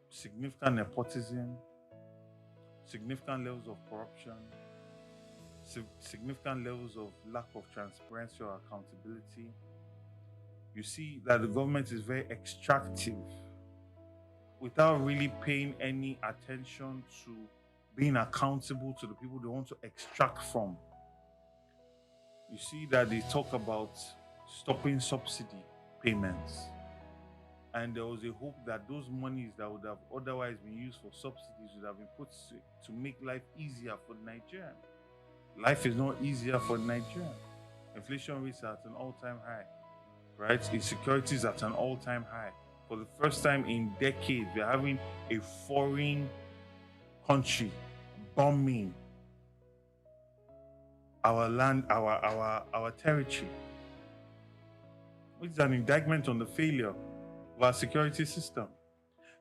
Significant nepotism, significant levels of corruption, significant levels of lack of transparency or accountability. You see that the government is very extractive without really paying any attention to being accountable to the people they want to extract from. You see that they talk about stopping subsidy payments. And there was a hope that those monies that would have otherwise been used for subsidies would have been put to make life easier for Nigerians. Life is not easier for Nigerians. Inflation rates are at an all-time high, right? Insecurity is at an all-time high. For the first time in decades, we're having a foreign country bombing our land, our territory, which is an indictment on the failure of our security system.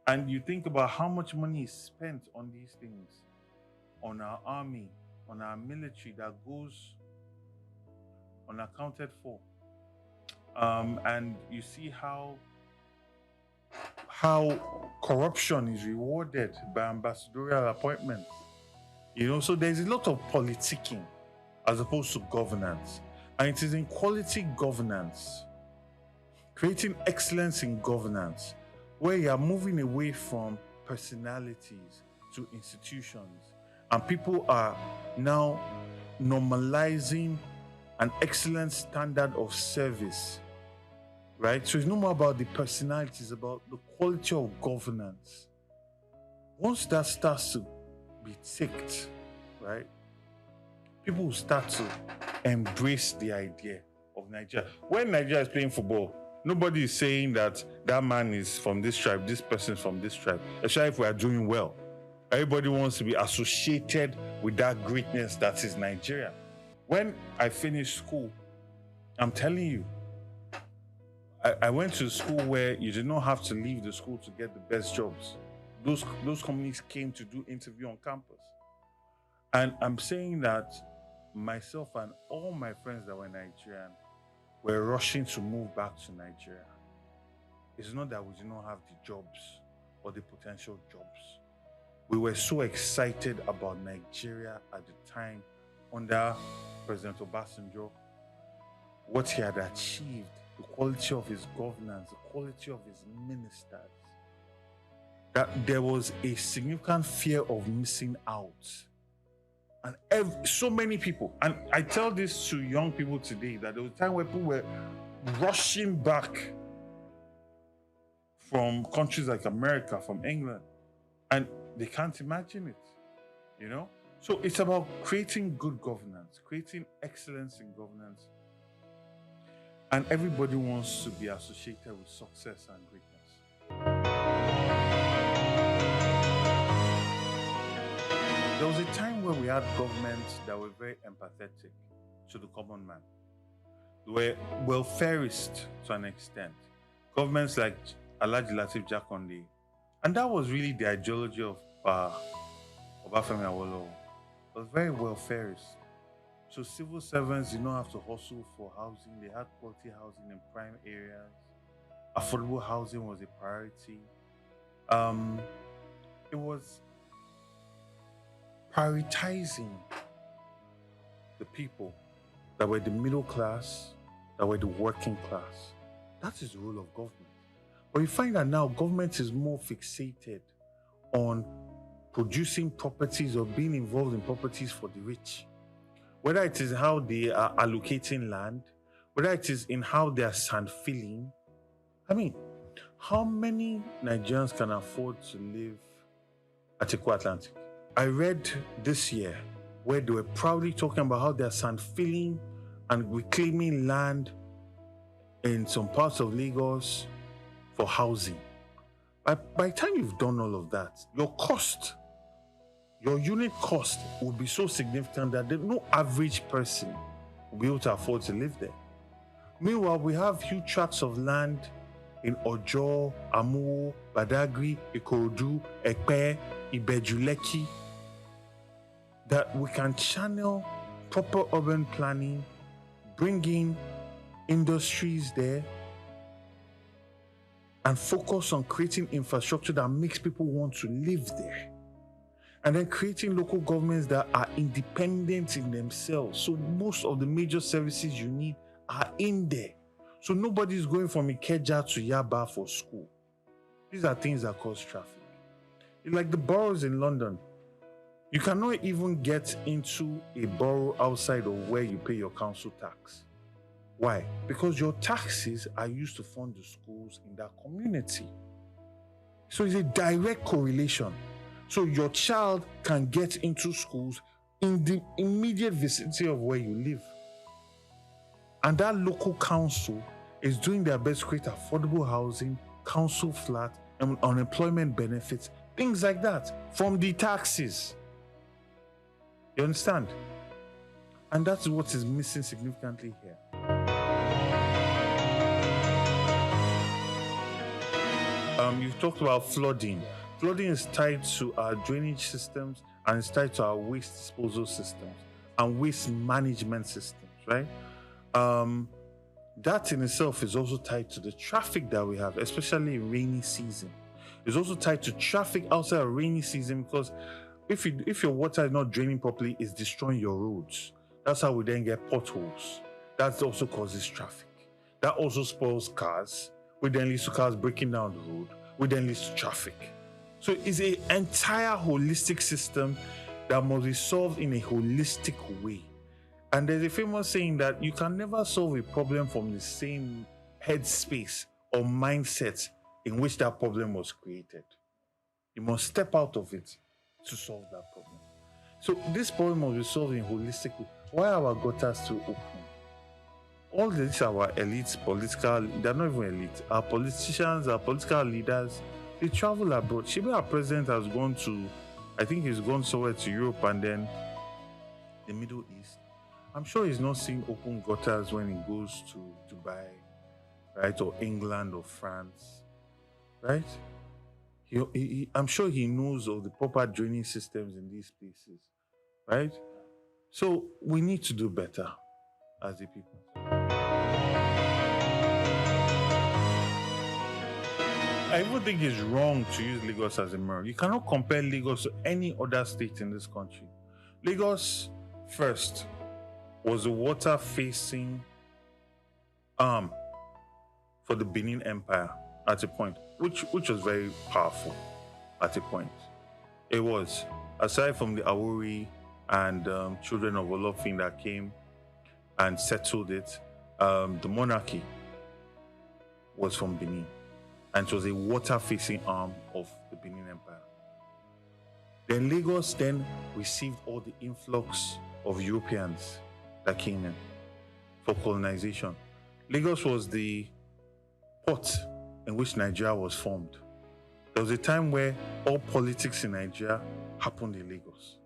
And you think about how much money is spent on these things, on our army, on our military, that goes unaccounted for. And you see how corruption is rewarded by ambassadorial appointments. You know, so there's a lot of politicking as opposed to governance. And it is in quality governance, creating excellence in governance, where you are moving away from personalities to institutions. And people are now normalizing an excellent standard of service, right? So it's no more about the personalities, it's about the quality of governance. Once that starts to be ticked, right, people will start to embrace the idea of Nigeria. When Nigeria is playing football, nobody is saying that that man is from this tribe, this person is from this tribe, especially if we are doing well. Everybody wants to be associated with that greatness that is Nigeria. When I finished school, I'm telling you, I went to a school where you did not have to leave the school to get the best jobs. Those companies came to do interview on campus. And I'm saying that myself and all my friends that were Nigerian were rushing to move back to Nigeria. It's not that we did not have the jobs or the potential jobs. We were so excited about Nigeria at the time under President Obasanjo, what he had achieved, the quality of his governance, the quality of his ministers, that there was a significant fear of missing out. And so many people, and I tell this to young people today, that there was a time where people were rushing back from countries like America, from England, and they can't imagine it, you know? So it's about creating good governance, creating excellence in governance. And everybody wants to be associated with success and greatness. There was a time where we had governments that were very empathetic to the common man. They were welfarist to an extent. Governments like Alhaji Lateef Jakonde. And that was really the ideology of Obafemi Awolowo. It was very welfarist. So civil servants did not have to hustle for housing. They had quality housing in prime areas. Affordable housing was a priority. It was prioritizing the people that were the middle class, that were the working class. That is the role of government. But you find that now government is more fixated on producing properties or being involved in properties for the rich. Whether it is how they are allocating land, whether it is in how they are sand filling. I mean, how many Nigerians can afford to live at Eko Atlantic? I read this year where they were proudly talking about how they are sand filling and reclaiming land in some parts of Lagos for housing. By the time you've done all of that, your unit cost will be so significant that no average person will be able to afford to live there. Meanwhile, we have huge tracts of land in Ojo, Amuwo, Badagry, Ikorodu, Ekpe, Ibeju-Lekki that we can channel proper urban planning, bring in industries there, and focus on creating infrastructure that makes people want to live there. And then creating local governments that are independent in themselves. So most of the major services you need are in there. So nobody's going from Ikeja to Yaba for school. These are things that cause traffic. It's like the boroughs in London. You cannot even get into a borough outside of where you pay your council tax. Why? Because your taxes are used to fund the schools in that community. So it's a direct correlation. So your child can get into schools in the immediate vicinity of where you live. And that local council is doing their best to create affordable housing, council flat, and unemployment benefits, things like that, from the taxes. You understand? And that's what is missing significantly here. You've talked about flooding. Flooding is tied to our drainage systems and it's tied to our waste disposal systems and waste management systems, right? That in itself is also tied to the traffic that we have, especially in rainy season. It's also tied to traffic outside of rainy season because if your water is not draining properly, it's destroying your roads. That's how we then get potholes. That also causes traffic. That also spoils cars, which then leads to cars breaking down the road, which then leads to traffic. So it's an entire holistic system that must be solved in a holistic way. And there's a famous saying that you can never solve a problem from the same headspace or mindset in which that problem was created. You must step out of it to solve that problem. So this problem must be solved in a holistic way. Why are our gutters still open? All these are our elites, they're not even elite. Our politicians, our political leaders, they travel abroad. Shiba, our president, has gone to, I think he's gone somewhere to Europe and then the Middle East. I'm sure he's not seeing open gutters when he goes to Dubai, right? Or England or France, right? I'm sure he knows of the proper drainage systems in these places, right? So we need to do better as a people. I even think it's wrong to use Lagos as a mirror. You cannot compare Lagos to any other state in this country. Lagos, first, was a water-facing arm for the Benin Empire at a point, which was very powerful at a point. It was, aside from the Awori and children of Olofin that came and settled it, the monarchy was from Benin. And it was a water-facing arm of the Benin Empire. Then Lagos then received all the influx of Europeans that came in for colonization. Lagos was the port in which Nigeria was formed. There was a time where all politics in Nigeria happened in Lagos.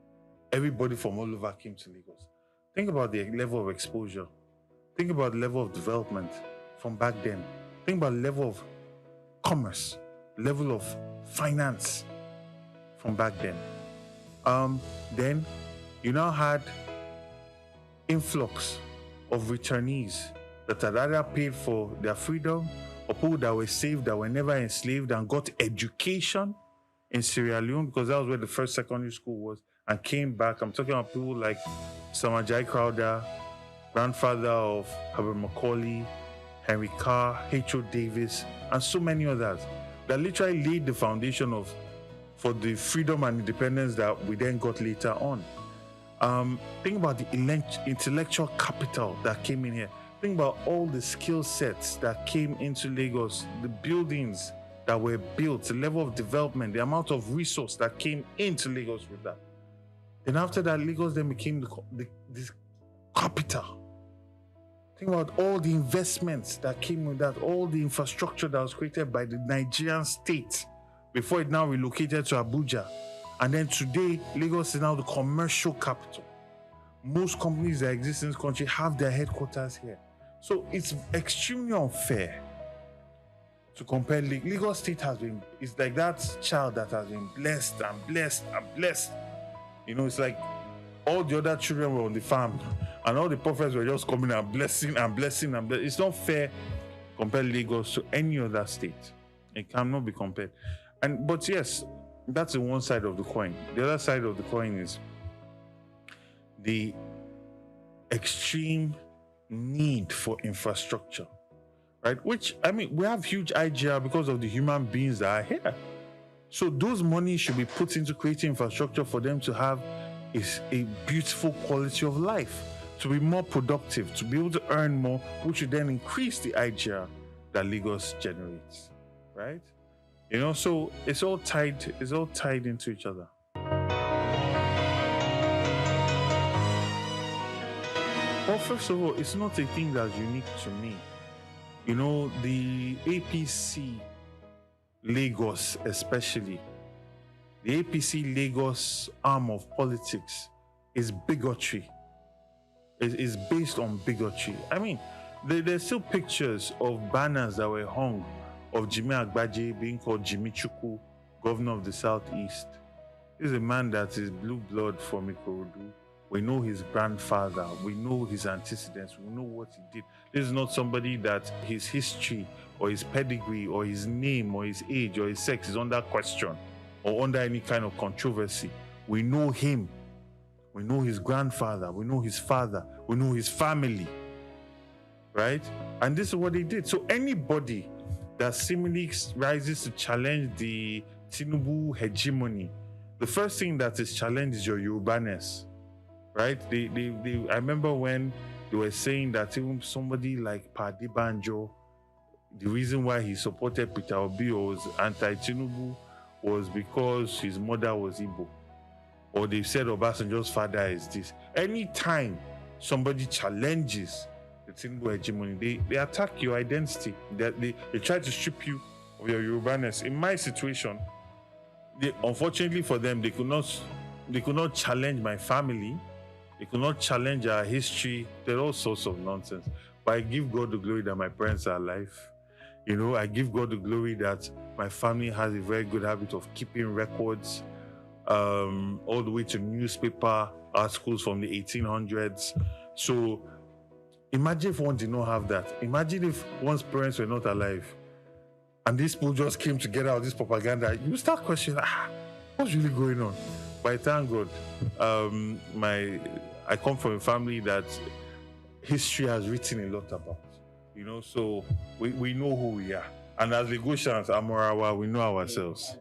Everybody from all over came to Lagos. Think about the level of exposure. Think about the level of development from back then. Think about the level of commerce, level of finance from back then. Then you now had influx of returnees that had either paid for their freedom or people that were saved, that were never enslaved and got education in Sierra Leone because that was where the first secondary school was and came back. I'm talking about people like Samajai Crowder, grandfather of Herbert Macaulay, Henry Carr, H.O. Davis, and so many others that literally laid the foundation of for the freedom and independence that we then got later on. Think about the intellectual capital that came in here. Think about all the skill sets that came into Lagos, the buildings that were built, the level of development, the amount of resource that came into Lagos with that. Then after that, Lagos then became this capital. Think about all the investments that came with that, all the infrastructure that was created by the Nigerian state before it now relocated to Abuja. And then today, Lagos is now the commercial capital. Most companies that exist in this country have their headquarters here. So it's extremely unfair to compare. Lagos State it's like that child that has been blessed and blessed and blessed. You know, it's like all the other children were on the farm and all the prophets were just coming and blessing and blessing and blessing. It's not fair to compare Lagos to any other state. It cannot be compared. But yes, that's the one side of the coin. The other side of the coin is the extreme need for infrastructure, right? Which, I mean, we have huge IGR because of the human beings that are here. So those money should be put into creating infrastructure for them to have a beautiful quality of life, to be more productive, to be able to earn more, which would then increase the IGR that Lagos generates, right? You know, so it's all tied into each other. Well, first of all, it's not a thing that's unique to me. You know, the APC Lagos especially, the APC Lagos arm of politics is bigotry. It is based on bigotry. I mean, there's still pictures of banners that were hung of Jimmy Agbaje being called Jimmy Chukwu, governor of the Southeast. He's a man that is blue blood from Ikorodu. We know his grandfather. We know his antecedents. We know what he did. This is not somebody that his history or his pedigree or his name or his age or his sex is under question or under any kind of controversy. We know him. We know his grandfather. We know his father. We know his family. Right? And this is what they did. So anybody that seemingly rises to challenge the Tinubu hegemony, the first thing that is challenged is your Yorubaness. Right? I remember when they were saying that even somebody like Padi Banjo, the reason why he supported Peter Obi or was anti-Tinubu was because his mother was Igbo. Or they said Obasanjo's father is this. Anytime somebody challenges the Tinubu hegemony, they attack your identity. They try to strip you of your Yorubaness. In my situation, unfortunately for them, they could not challenge my family. They could not challenge our history. There are all sorts of nonsense. But I give God the glory that my parents are alive. You know, I give God the glory that my family has a very good habit of keeping records, all the way to newspaper articles from the 1800s. So imagine if one did not have that. Imagine if one's parents were not alive and these people just came together with this propaganda. You start questioning, what's really going on? But thank God, I come from a family that history has written a lot about. You know, so we know who we are. And as Lagosians, Amorawa, we know ourselves.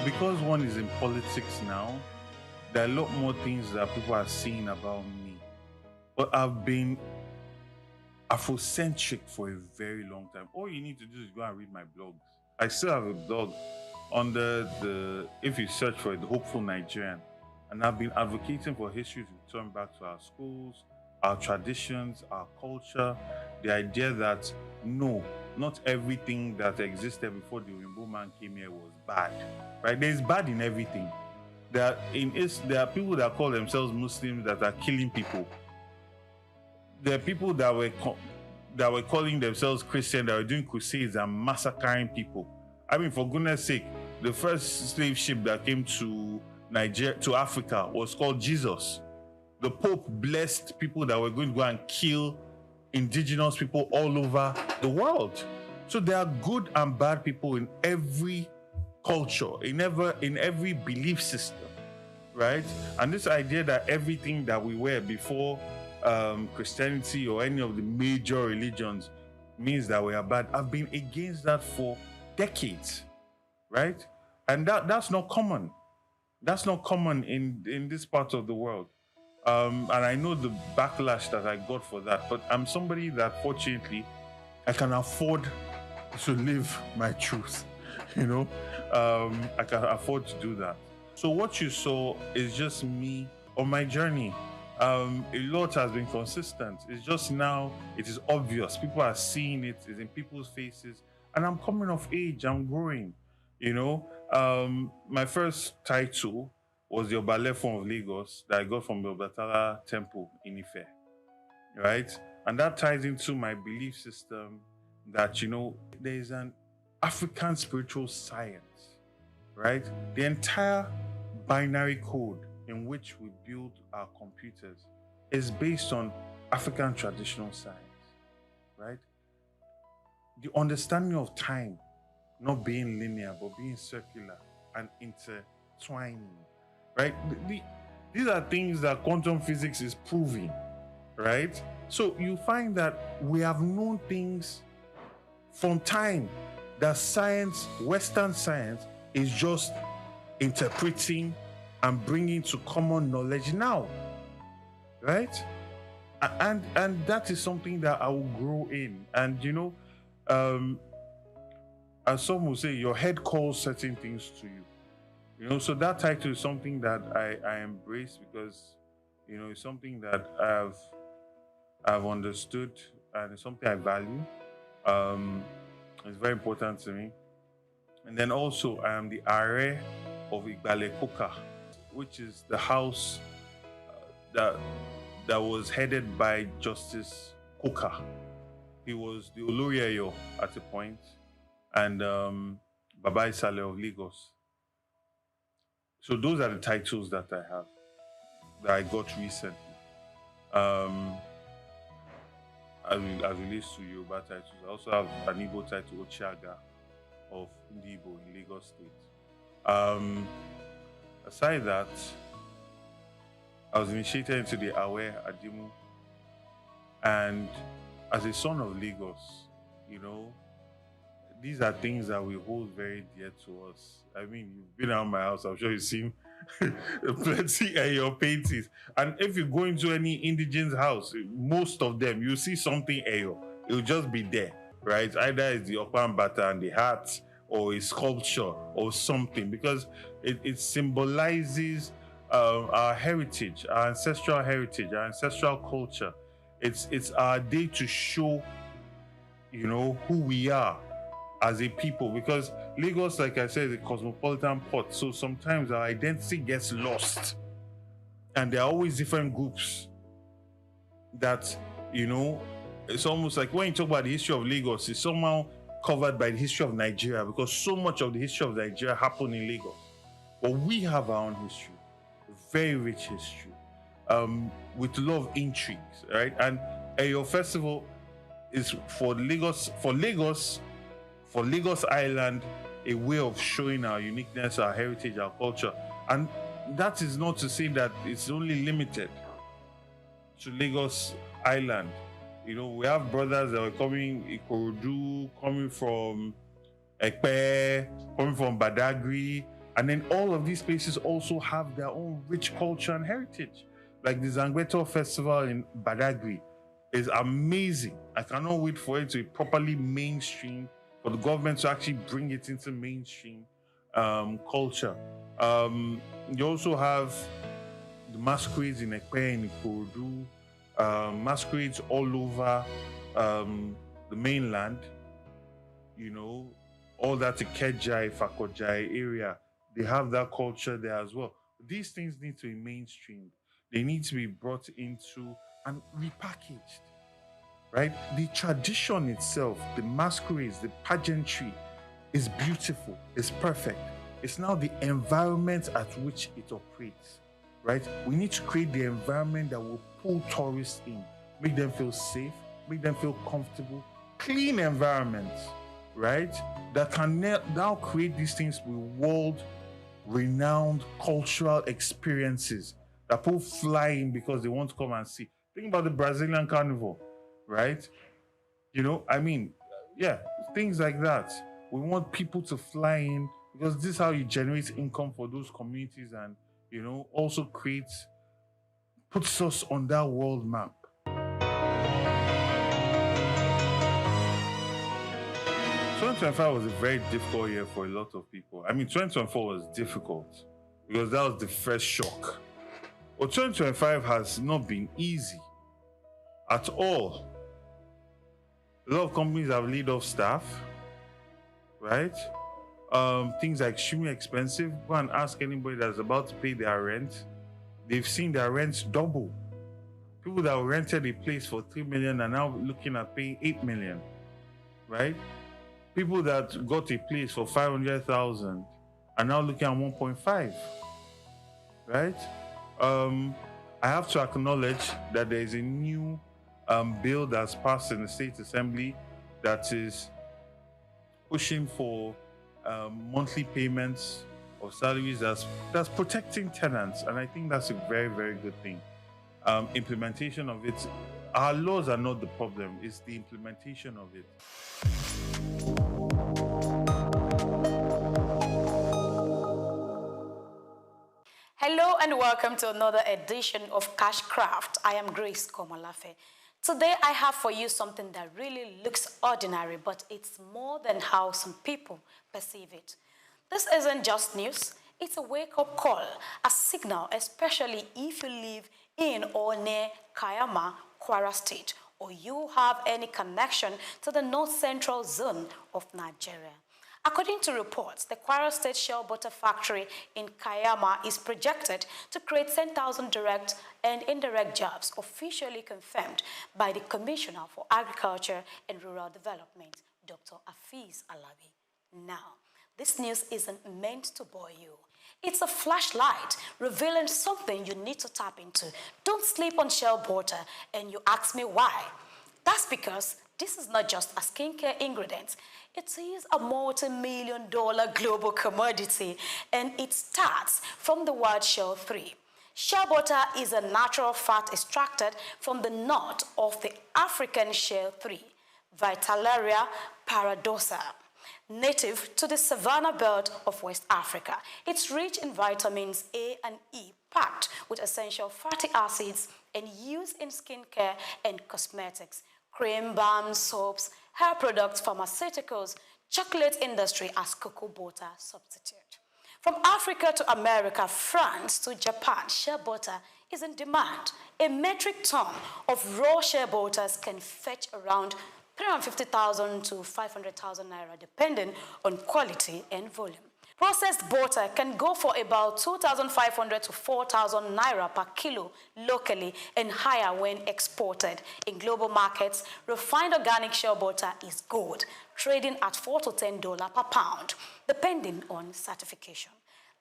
Because one is in politics now, there are a lot more things that people are saying about me. But I've been Afrocentric for a very long time. All you need to do is go and read my blogs. I still have a blog under if you search for it, The Hopeful Nigerian. And I've been advocating for history to return back to our schools, our traditions, our culture. The idea that, no, not everything that existed before the Rainbow Man came here was bad. Right? There's bad in everything. There are people that call themselves Muslims that are killing people. There are people that were calling themselves Christian, that were doing crusades and massacring people. I mean, for goodness sake, the first slave ship that came to Nigeria, to Africa, was called Jesus. The Pope blessed people that were going to go and kill indigenous people all over the world. So there are good and bad people in every culture, in every belief system, right? And this idea that everything that we were before Christianity or any of the major religions means that we are bad. I've been against that for decades, right? And that's not common. That's not common in this part of the world. And I know the backlash that I got for that, but I'm somebody that fortunately I can afford to live my truth, you know? I can afford to do that. So what you saw is just me on my journey. A lot has been consistent. It's just now, it is obvious. People are seeing it, it's in people's faces. And I'm coming of age, I'm growing, you know? My first title was the Obalefon of Lagos that I got from the Obatala Temple in Ife, right? And that ties into my belief system that, you know, there is an African spiritual science, right? The entire binary code in which we build our computers is based on African traditional science, right? The understanding of time not being linear, but being circular and intertwining, right? These are things that quantum physics is proving, right? So you find that we have known things from time that science, Western science, is just interpreting and bringing to common knowledge now, right? And that is something that I will grow in. And you know, as some will say, your head calls certain things to you. You know, so that title is something that I embrace because, you know, it's something that I've understood and it's something I value. It's very important to me. And then also I am the Are of Igbale Koka, which is the house that was headed by Justice Koka. He was the Olori at a point, and Baba Isale of Lagos. So those are the titles that I have, that I got recently. As relates to Yoruba titles, I also have an Igbo title, Ochiaga of Ndibo in Lagos State. Aside that, I was initiated into the Awe Adimu, and as a son of Lagos, you know, these are things that we hold very dear to us. I mean, you've been around my house, I'm sure you've seen plenty of your paintings. And if you go into any indigenous house, most of them, you see something Eyo. It will just be there, right? Either it's the Okwan Bata and the hat, or a sculpture, or something, because it symbolizes our heritage, our ancestral heritage, our ancestral culture. It's our day to show, you know, who we are as a people, because Lagos, like I said, is a cosmopolitan port, so sometimes our identity gets lost, and there are always different groups that, you know, it's almost like when you talk about the history of Lagos, it's somehow covered by the history of Nigeria, because so much of the history of Nigeria happened in Lagos. But we have our own history, a very rich history, with a lot of intrigues, right? And your festival is for Lagos Island, a way of showing our uniqueness, our heritage, our culture. And that is not to say that it's only limited to Lagos Island. You know, we have brothers that are coming, Ikorodu, coming from Ekpe, coming from Badagry, and then all of these places also have their own rich culture and heritage. Like the Zangbeto Festival in Badagry is amazing. I cannot wait for it to be properly mainstream, for the government to actually bring it into mainstream culture. You also have the masquerades in Ekpe and Ikorodu, masquerades all over the mainland, you know, all that Ikeja, Fakojai area, they have that culture there as well. These things need to be mainstreamed. They need to be brought into and repackaged, right? The tradition itself, the masquerades, the pageantry is beautiful, it's perfect. It's now the environment at which it operates, right? We need to create the environment that will pull tourists in, make them feel safe, make them feel comfortable, clean environments, right? That can now create these things with world-renowned cultural experiences that people fly in because they want to come and see. Think about the Brazilian carnival, right? You know, I mean, yeah, things like that. We want people to fly in because this is how you generate income for those communities and, you know, also puts us on that world map. 2025 was a very difficult year for a lot of people. I mean, 2024 was difficult because that was the first shock. But 2025 has not been easy at all. A lot of companies have laid off staff, right? Things like extremely expensive. Go and ask anybody that's about to pay their rent. They've seen their rents double. People that rented a place for 3 million are now looking at paying 8 million, right? People that got a place for 500,000 are now looking at 1.5, right? I have to acknowledge that there is a new bill that's passed in the State Assembly that is pushing for monthly payments of salaries that's protecting tenants, and I think that's a very, very good thing. Implementation of it, our laws are not the problem, it's the implementation of it. Hello and welcome to another edition of Cashcraft. I am Grace Komolafe. Today I have for you something that really looks ordinary, but it's more than how some people perceive it. This isn't just news, it's a wake-up call, a signal, especially if you live in or near Kayama, Kwara State, or you have any connection to the north-central zone of Nigeria. According to reports, the Kwara State Shell Butter Factory in Kayama is projected to create 10,000 direct and indirect jobs, officially confirmed by the Commissioner for Agriculture and Rural Development, Dr. Afiz Alabi. Now, this news isn't meant to bore you. It's a flashlight revealing something you need to tap into. Don't sleep on Shell butter, and you ask me why. That's because this is not just a skincare ingredient. It is a multi-million-dollar global commodity, and it starts from the word Shell 3. Shell butter is a natural fat extracted from the nut of the African Shell 3, Vitellaria paradoxa, native to the savanna belt of West Africa. It's rich in vitamins A and E, packed with essential fatty acids, and used in skincare and cosmetics, cream, balms, soaps, hair products, pharmaceuticals, chocolate industry as cocoa butter substitute. From Africa to America, France to Japan, shea butter is in demand. A metric ton of raw shea butters can fetch around 350,000 to 500,000 naira, depending on quality and volume. Processed butter can go for about 2,500 to 4,000 naira per kilo locally and higher when exported. In global markets, refined organic shea butter is gold, trading at $4 to $10 per pound, depending on certification.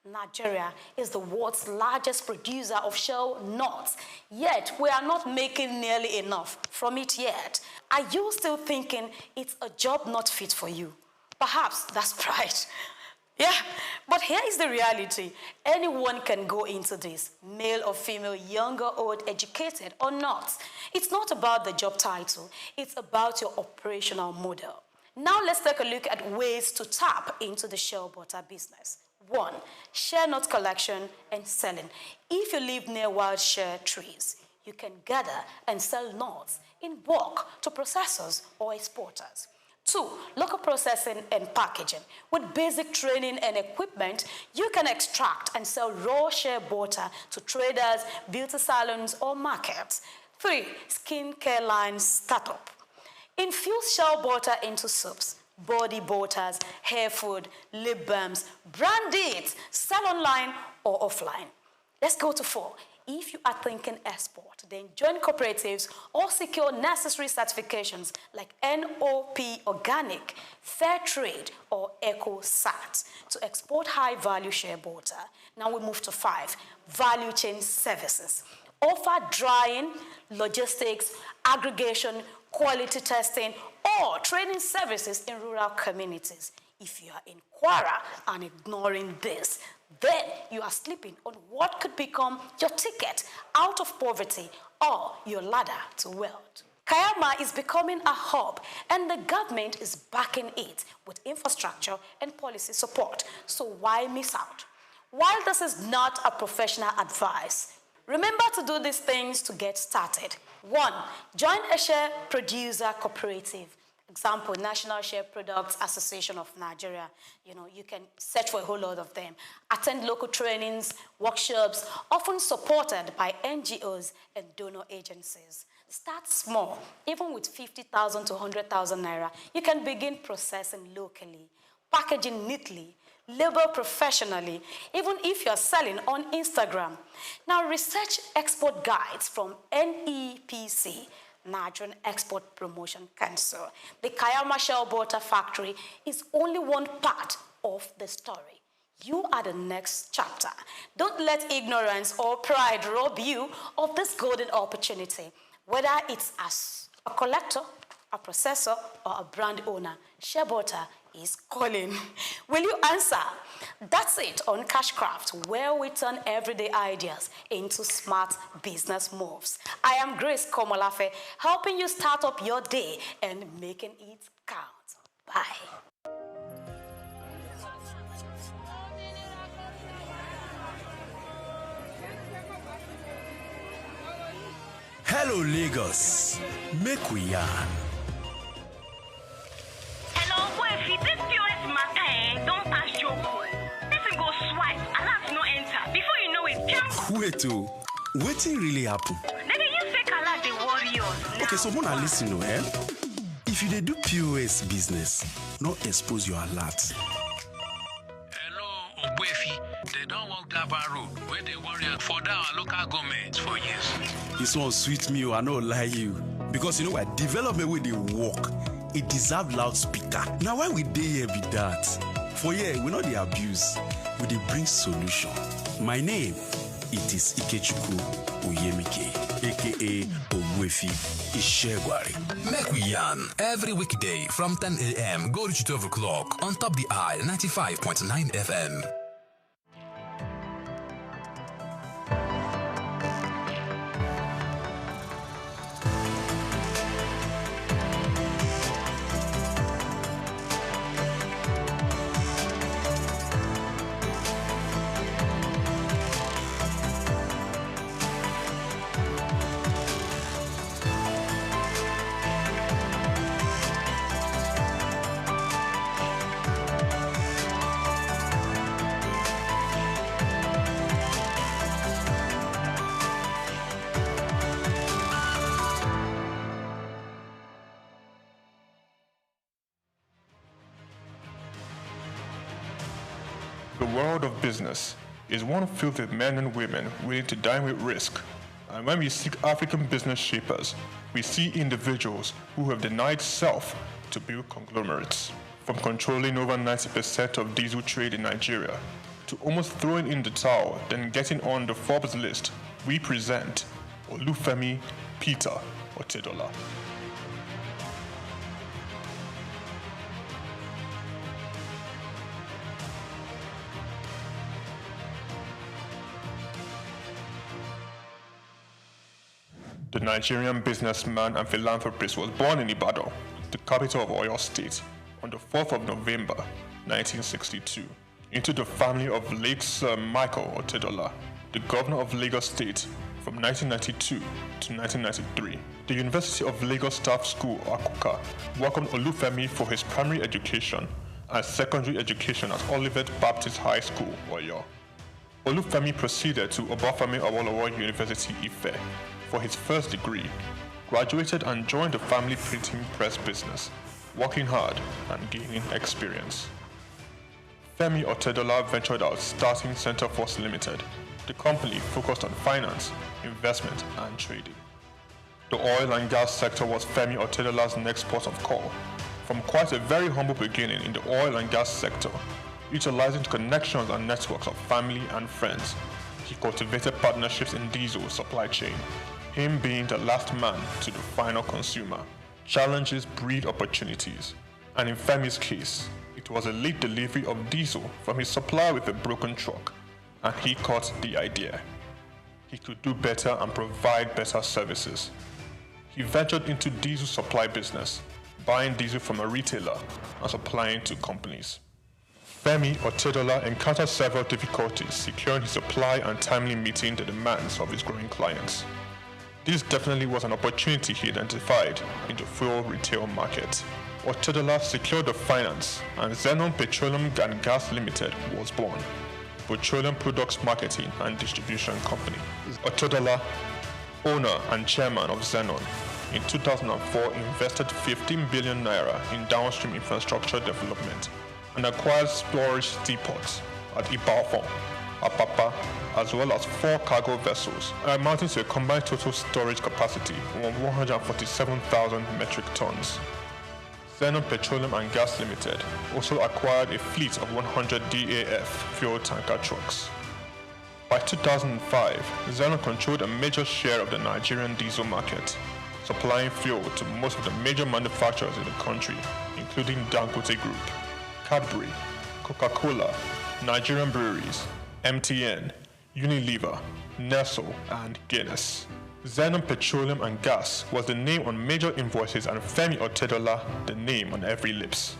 Nigeria is the world's largest producer of shea nuts, yet we are not making nearly enough from it yet. Are you still thinking it's a job not fit for you? Perhaps that's pride. Yeah, but here is the reality. Anyone can go into this, male or female, young or old, educated or not. It's not about the job title, it's about your operational model. Now let's take a look at ways to tap into the shea butter business. 1. Shea nut collection and selling. If you live near wild shea trees, you can gather and sell nuts in bulk to processors or exporters. 2. Local processing and packaging. With basic training and equipment, you can extract and sell raw shea butter to traders, beauty salons, or markets. 3. Skincare line startup. Infuse shea butter into soaps, body butters, hair food, lip balms. Brand it, sell online or offline. Let's go to 4. If you are thinking export, then join cooperatives or secure necessary certifications like NOP Organic, Fair Trade, or EcoSat to export high-value shea butter. Now we move to 5, value chain services. Offer drying, logistics, aggregation, quality testing, or training services in rural communities. If you are in Kwara and ignoring this, then you are sleeping on what could become your ticket out of poverty or your ladder to wealth. Kayama is becoming a hub, and the government is backing it with infrastructure and policy support. So why miss out? While this is not a professional advice, remember to do these things to get started. 1. Join a share producer cooperative. Example, National Share Products Association of Nigeria. You can search for a whole lot of them. Attend local trainings, workshops, often supported by NGOs and donor agencies. Start small. Even with 50,000 to 100,000 naira, you can begin processing locally, packaging neatly, label professionally, even if you're selling on Instagram. Now, research export guides from NEPC, Nigerian Export Promotion Council. The Kayama Shell Butter Factory is only one part of the story. You are the next chapter. Don't let ignorance or pride rob you of this golden opportunity. Whether it's as a collector, a processor, or a brand owner, Shea Butter is calling. Will you answer? That's it on Cashcraft, where we turn everyday ideas into smart business moves. I am Grace Komolafe, helping you start up your day and making it count. Bye. Hello, Lagos. Make we yarn. Hello, boy, this POS matter, don't pass your call. This go swipe, alert no enter. Before you know it, jump. Wait, wetin really happen? Maybe you fake alert the warriors. Okay, so wanna listen, eh? If you dey do POS business, no expose your alert. Hello, Ogbefi. They don't walk Daba Road where they worry for our local government for years. This one sweet me, I no lie you. Because you know what? Development where they work, it deserve loudspeaker. Now why we dey here be that? For here, we know the abuse. We dey bring solution. My name, it is Ikechukwu Oyemike, aka Ogbefi Ishegwari. Make we yarn every weekday from 10 a.m. go to 12 o'clock on Top the Eye 95.9 FM. The world of business is one filled with men and women willing to dine with risk. And when we seek African business shapers, we see individuals who have denied self to build conglomerates. From controlling over 90% of diesel trade in Nigeria to almost throwing in the towel, then getting on the Forbes list, we present Olufemi Peter Otedola. The Nigerian businessman and philanthropist was born in Ibadan, the capital of Oyo State, on the 4th of November, 1962, into the family of late Sir Michael Otedola, the governor of Lagos State from 1992 to 1993. The University of Lagos Staff School, Akuka, welcomed Olufemi for his primary education and secondary education at Olivet Baptist High School, Oyo. Olufemi proceeded to Obafemi Awolowo University, Ife, for his first degree, graduated and joined the family printing press business, working hard and gaining experience. Femi Otedola ventured out starting Center Force Limited. The company focused on finance, investment, and trading. The oil and gas sector was Femi Otedola's next port of call. From quite a very humble beginning in the oil and gas sector, utilizing connections and networks of family and friends, he cultivated partnerships in diesel supply chain, him being the last man to the final consumer. Challenges breed opportunities, and in Femi's case, it was a late delivery of diesel from his supplier with a broken truck, and he caught the idea. He could do better and provide better services. he ventured into diesel supply business, buying diesel from a retailer and supplying to companies. Femi Otedola encountered several difficulties securing his supply and timely meeting the demands of his growing clients. This definitely was an opportunity he identified in the fuel retail market. Otedola secured the finance and Zenon Petroleum and Gas Limited was born, petroleum products marketing and distribution company. Otedola, owner and chairman of Zenon, in 2004 invested 15 billion naira in downstream infrastructure development and acquired storage depots at Ibadan, Apapa, as well as 4 cargo vessels, amounting to a combined total storage capacity of 147,000 metric tons. Zenon Petroleum and Gas Limited also acquired a fleet of 100 DAF fuel tanker trucks. By 2005, Zenon controlled a major share of the Nigerian diesel market, supplying fuel to most of the major manufacturers in the country, including Dangote Group, Cadbury, Coca-Cola, Nigerian Breweries, MTN, Unilever, Nestle, and Guinness. Zenon Petroleum and Gas was the name on major invoices and Femi Otedola the name on every lips,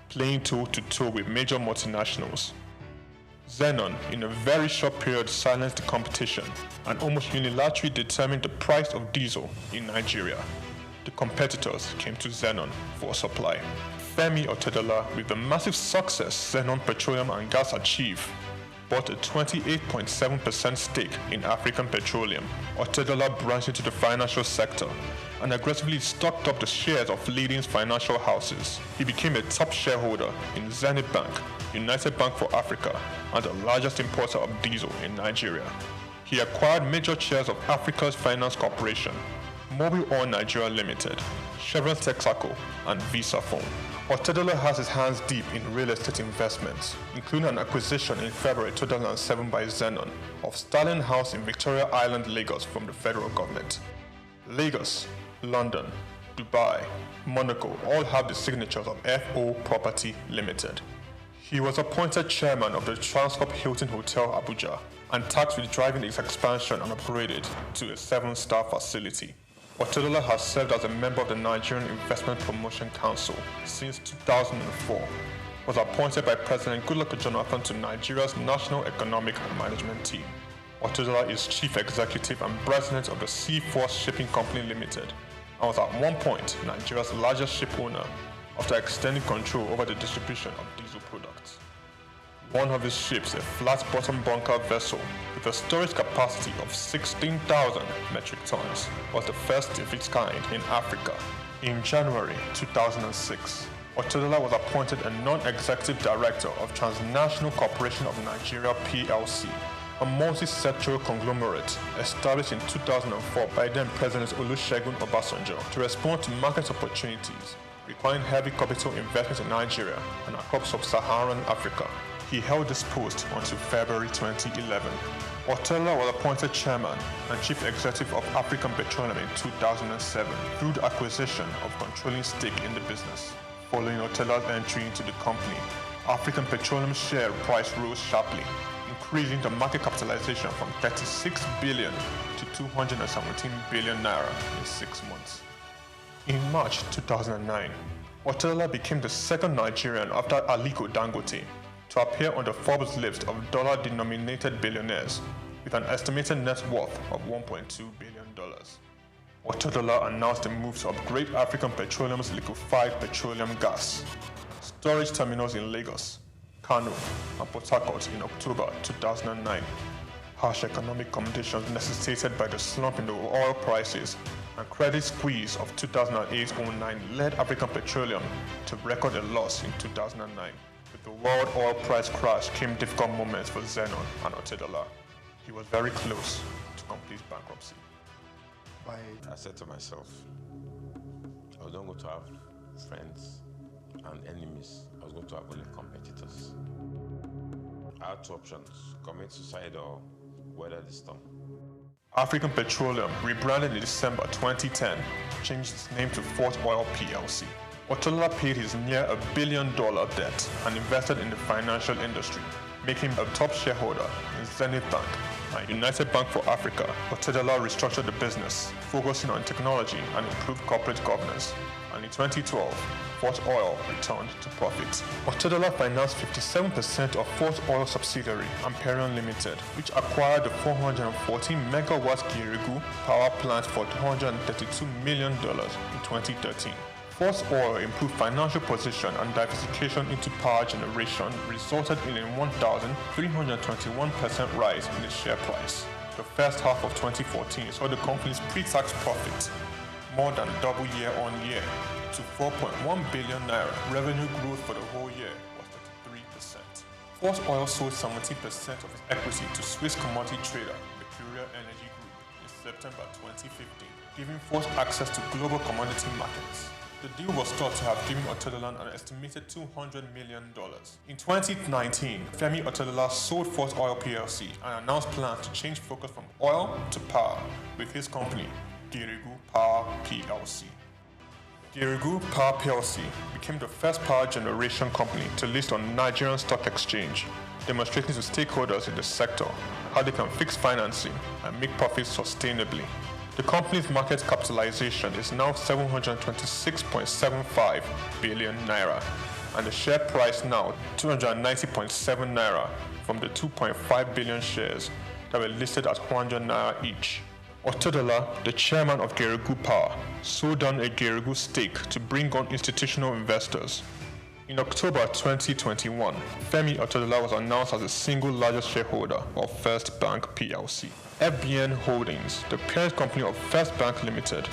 playing toe-to-toe with major multinationals. Zenon, in a very short period, silenced the competition and almost unilaterally determined the price of diesel in Nigeria. The competitors came to Zenon for supply. Femi Otedola, with the massive success Zenon Petroleum and Gas achieved, bought a 28.7% stake in African Petroleum. Otedola branched into the financial sector and aggressively stocked up the shares of leading financial houses. He became a top shareholder in Zenith Bank, United Bank for Africa, and the largest importer of diesel in Nigeria. He acquired major shares of Africa's Finance Corporation, Mobile Oil Nigeria Limited, Chevron Texaco, and Visa Phone. Otedola has his hands deep in real estate investments, including an acquisition in February 2007 by Zenon of Sterling House in Victoria Island, Lagos from the federal government. Lagos, London, Dubai, Monaco all have the signatures of FO Property Limited. He was appointed chairman of the Transcorp Hilton Hotel Abuja and tasked with driving its expansion and upgraded to a 7-star facility. Otedola has served as a member of the Nigerian Investment Promotion Council since 2004, was appointed by President Goodluck Jonathan to Nigeria's National Economic Management Team. Otedola is Chief Executive and President of the Seaforth Shipping Company Limited and was at one point Nigeria's largest ship owner after extending control over the distribution of diesel products. One of his ships, a flat-bottom bunker vessel with a storage capacity of 16,000 metric tons, was the first of its kind in Africa. In January 2006, Otedola was appointed a non-executive director of Transnational Corporation of Nigeria PLC, a multi-sectoral conglomerate established in 2004 by then President Olusegun Obasanjo to respond to market opportunities requiring heavy capital investment in Nigeria and across sub-Saharan Africa. He held this post until February 2011. Otedola was appointed chairman and chief executive of African Petroleum in 2007 through the acquisition of controlling stake in the business. Following Otedola's entry into the company, African Petroleum's share price rose sharply, increasing the market capitalization from 36 billion to 217 billion naira in 6 months. In March 2009, Otedola became the second Nigerian after Aliko Dangote to appear on the Forbes list of dollar-denominated billionaires with an estimated net worth of $1.2 billion. Otedola announced a move to upgrade African Petroleum's liquefied petroleum gas storage terminals in Lagos, Kano, and Port Harcourt in October 2009. Harsh economic conditions necessitated by the slump in the oil prices and credit squeeze of 2008-09 led African Petroleum to record a loss in 2009. With the world oil price crash came difficult moments for Zenon and Otedola. He was very close to complete bankruptcy. I said to myself, I was not going to have friends and enemies. I was going to have only competitors. I had 2 options, commit suicide or weather the storm. African Petroleum, rebranded in December 2010, changed its name to Fort Oil PLC. Otedola paid his near $1 billion debt and invested in the financial industry, making him a top shareholder in Zenith Bank, and United Bank for Africa, Otedola restructured the business, focusing on technology and improved corporate governance. And in 2012, Fort Oil returned to profit. Otedola financed 57% of Fort Oil subsidiary, Amperion Limited, which acquired the 414 megawatt Girigu power plant for $232 million in 2013. Fort Oil improved financial position and diversification into power generation resulted in a 1,321% rise in its share price. The first half of 2014 saw the company's pre-tax profit more than double year on year to 4.1 billion naira. Revenue growth for the whole year was 33%. Fort Oil sold 70% of its equity to Swiss commodity trader Mercuria Energy Group in September 2015, giving Fort access to global commodity markets. The deal was thought to have given Otedola an estimated $200 million. In 2019, Femi Otedola sold Fort Oil PLC and announced plans to change focus from oil to power with his company, Girigu Power PLC. Girigu Power PLC became the first power generation company to list on Nigerian Stock Exchange, demonstrating to stakeholders in the sector how they can fix financing and make profits sustainably. The company's market capitalization is now 726.75 billion naira, and the share price now 290.7 naira from the 2.5 billion shares that were listed at 100 naira each. Otedola, the chairman of Girigu Power, sold down a Girigu stake to bring on institutional investors. In October 2021, Femi Otedola was announced as the single largest shareholder of First Bank PLC. FBN Holdings, the parent company of First Bank Limited,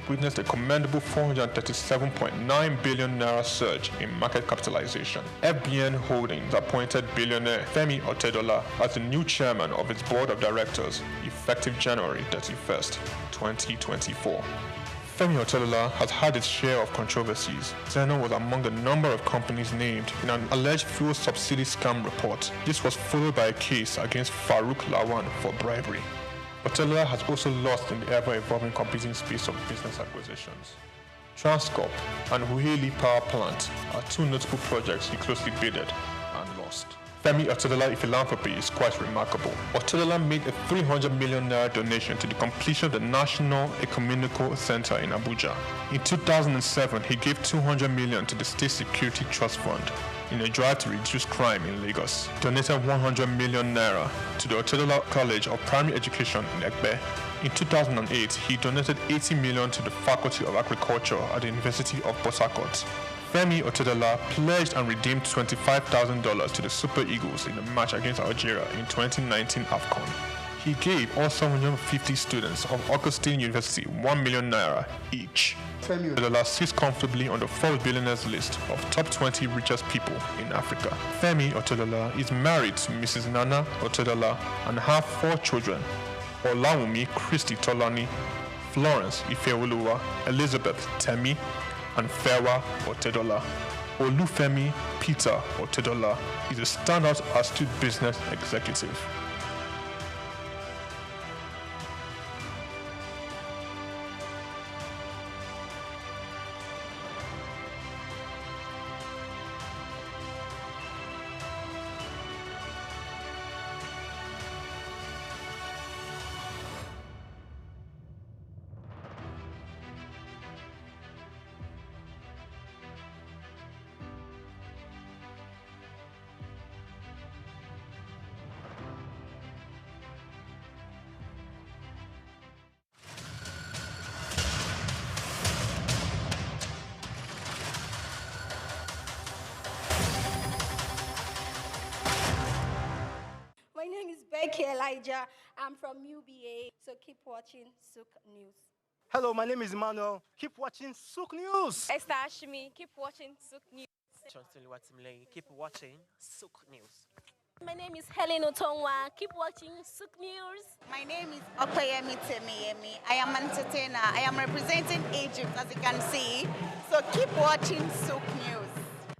witnessed a commendable 437.9 billion naira surge in market capitalization. FBN Holdings appointed billionaire Femi Otedola as the new chairman of its board of directors, effective January 31st, 2024. Femi Otedola has had its share of controversies. Zeno was among the number of companies named in an alleged fuel subsidy scam report. This was followed by a case against Farouk Lawan for bribery. Otedola has also lost in the ever-evolving competing space of business acquisitions. Transcorp and Huheli Power Plant are two notable projects he closely bidded and lost. Femi Otedola philanthropy is quite remarkable. Otedola made a 300 million naira donation to the completion of the National Ecumenical Center in Abuja. In 2007, he gave 200 million to the State Security Trust Fund in a drive to reduce crime in Lagos. Donated 100 million naira to the Otedola College of Primary Education in Egbe. In 2008, he donated 80 million to the Faculty of Agriculture at the University of Port Harcourt. Femi Otedola pledged and redeemed $25,000 to the Super Eagles in the match against Algeria in 2019 AFCON. He gave all 750 students of Augustine University 1 million naira each. Femi Otedola sits comfortably on the Forbes billionaires list of top 20 richest people in Africa. Femi Otedola is married to Mrs. Nana Otedola and have 4 children: Olawumi Christy Tolani, Florence Ifeoluwa, Elizabeth Temi, and Fewa Otedola. Olufemi Peter Otedola is a standout astute business executive. Elijah. I'm from UBA, so keep watching SOUQ News. Hello, my name is Emmanuel. Keep watching SOUQ News. Esther Ashimi, keep watching SOUQ News. Keep watching SOUQ News. My name is Helen Otongwa. Keep watching SOUQ News. My name is Okoyemi Temiyemi. I am an entertainer. I am representing Egypt, as you can see. So keep watching SOUQ News.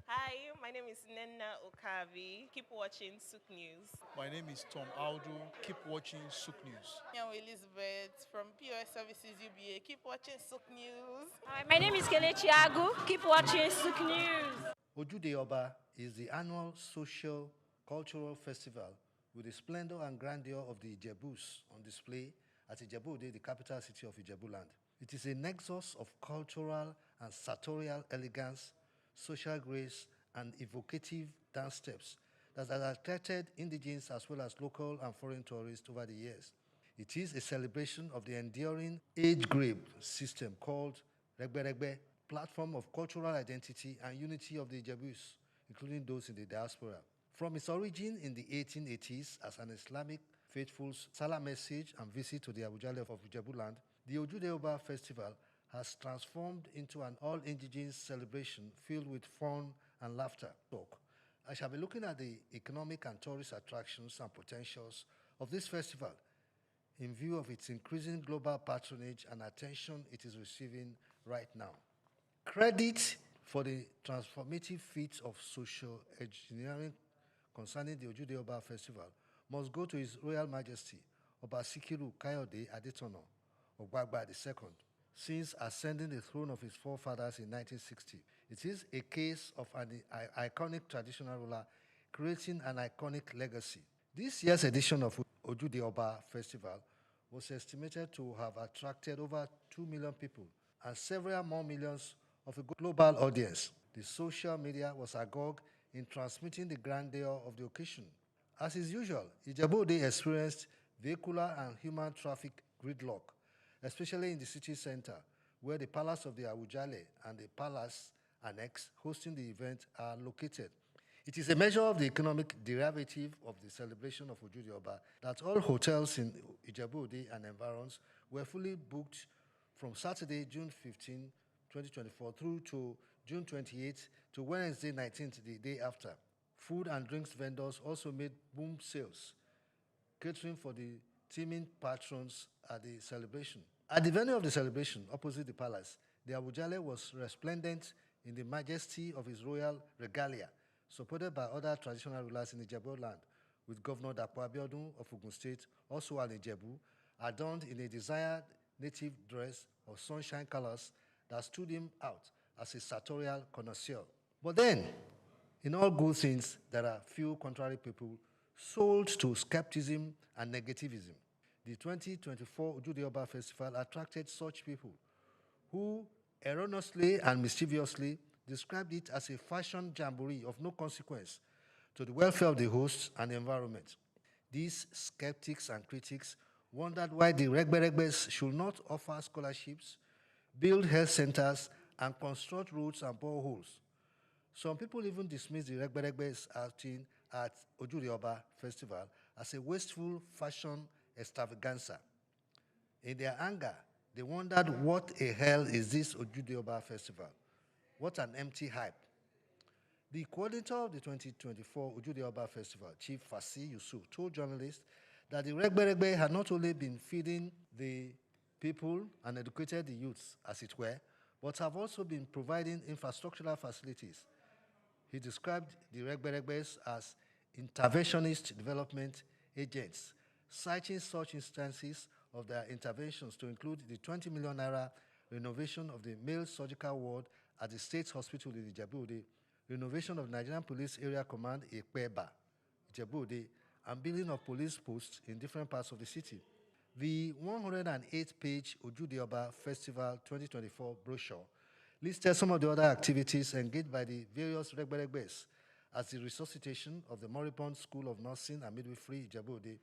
Hi, my name is Nena Okavi. Keep watching SOUQ News. My name is Tom Aldo. Keep watching SOUQ News. I'm Elizabeth from POS Services UBA. Keep watching SOUQ News. Hi, my name is Kelechi Agu. Keep watching SOUQ News. Ojude Oba is the annual social cultural festival with the splendor and grandeur of the Ijebus on display at Ijebu-Ode, the capital city of Ijebuland. It is a nexus of cultural and sartorial elegance, social grace, and evocative dance steps that has attracted indigenous as well as local and foreign tourists over the years. It is a celebration of the enduring age-grade system called Regbe Regbe, platform of cultural identity and unity of the Ijebus, including those in the diaspora. From its origin in the 1880s as an Islamic faithful's Salah message and visit to the Awujale of Ijebuland, the Ojude Oba Festival has transformed into an all-indigenous celebration filled with fun and laughter. I shall be looking at the economic and tourist attractions and potentials of this festival in view of its increasing global patronage and attention it is receiving right now. Credit for the transformative feats of social engineering concerning the Ojude Oba Festival must go to His Royal Majesty Oba Sikiru Kayode Adetono Ogbagba II, since ascending the throne of his forefathers in 1960. It is a case of an iconic traditional ruler creating an iconic legacy. This year's edition of Ojude Oba Festival was estimated to have attracted over 2 million people and several more millions of a global audience. The social media was agog in transmitting the grandeur of the occasion. As is usual, Ijebu-Ode experienced vehicular and human traffic gridlock, especially in the city center, where the Palace of the Awujale and the Palace Annex hosting the event are located. It is a measure of the economic derivative of the celebration of Ojude Oba that all hotels in Ijebu-Ode and environs were fully booked from Saturday, June 15, 2024 through to June 28 to Wednesday 19th, the day after. Food and drinks vendors also made boom sales, catering for the teeming patrons at the celebration. At the venue of the celebration, opposite the palace, the Awujale was resplendent in the majesty of his royal regalia, supported by other traditional rulers in Ijebuland, with Governor Dapo Abiodun of Ogun State, also an Ijebu, adorned in a desired native dress of sunshine colors that stood him out as a sartorial connoisseur. But then, in all good things, there are few contrary people sold to skepticism and negativism. The 2024 Ojude Oba Festival attracted such people who erroneously and mischievously described it as a fashion jamboree of no consequence to the welfare of the hosts and the environment. These skeptics and critics wondered why the Regbe-Regbes should not offer scholarships, build health centers, and construct roads and boreholes. Some people even dismissed the Regbe-Regbes outing at Ojude Oba Festival as a wasteful fashion extravaganza. In their anger, they wondered what a hell is this Ojude Oba Festival? What an empty hype. The coordinator of the 2024 Ojude Oba Festival, Chief Fasi Yusuf, told journalists that the Regbe-Regbe had not only been feeding the people and educated the youths, as it were, but have also been providing infrastructural facilities. He described the Regbe-Regbes as interventionist development agents, citing such instances of their interventions to include the 20 million naira renovation of the male surgical ward at the State Hospital in Ijebu-Ode, renovation of Nigerian Police Area Command Ekpeba, Ijebu-Ode, and building of police posts in different parts of the city. The 108-page Ojude Oba Festival 2024 brochure listed some of the other activities engaged by the various Regbe-Regbes, as the resuscitation of the moribund School of Nursing and Midwifery Ijebu-Ode,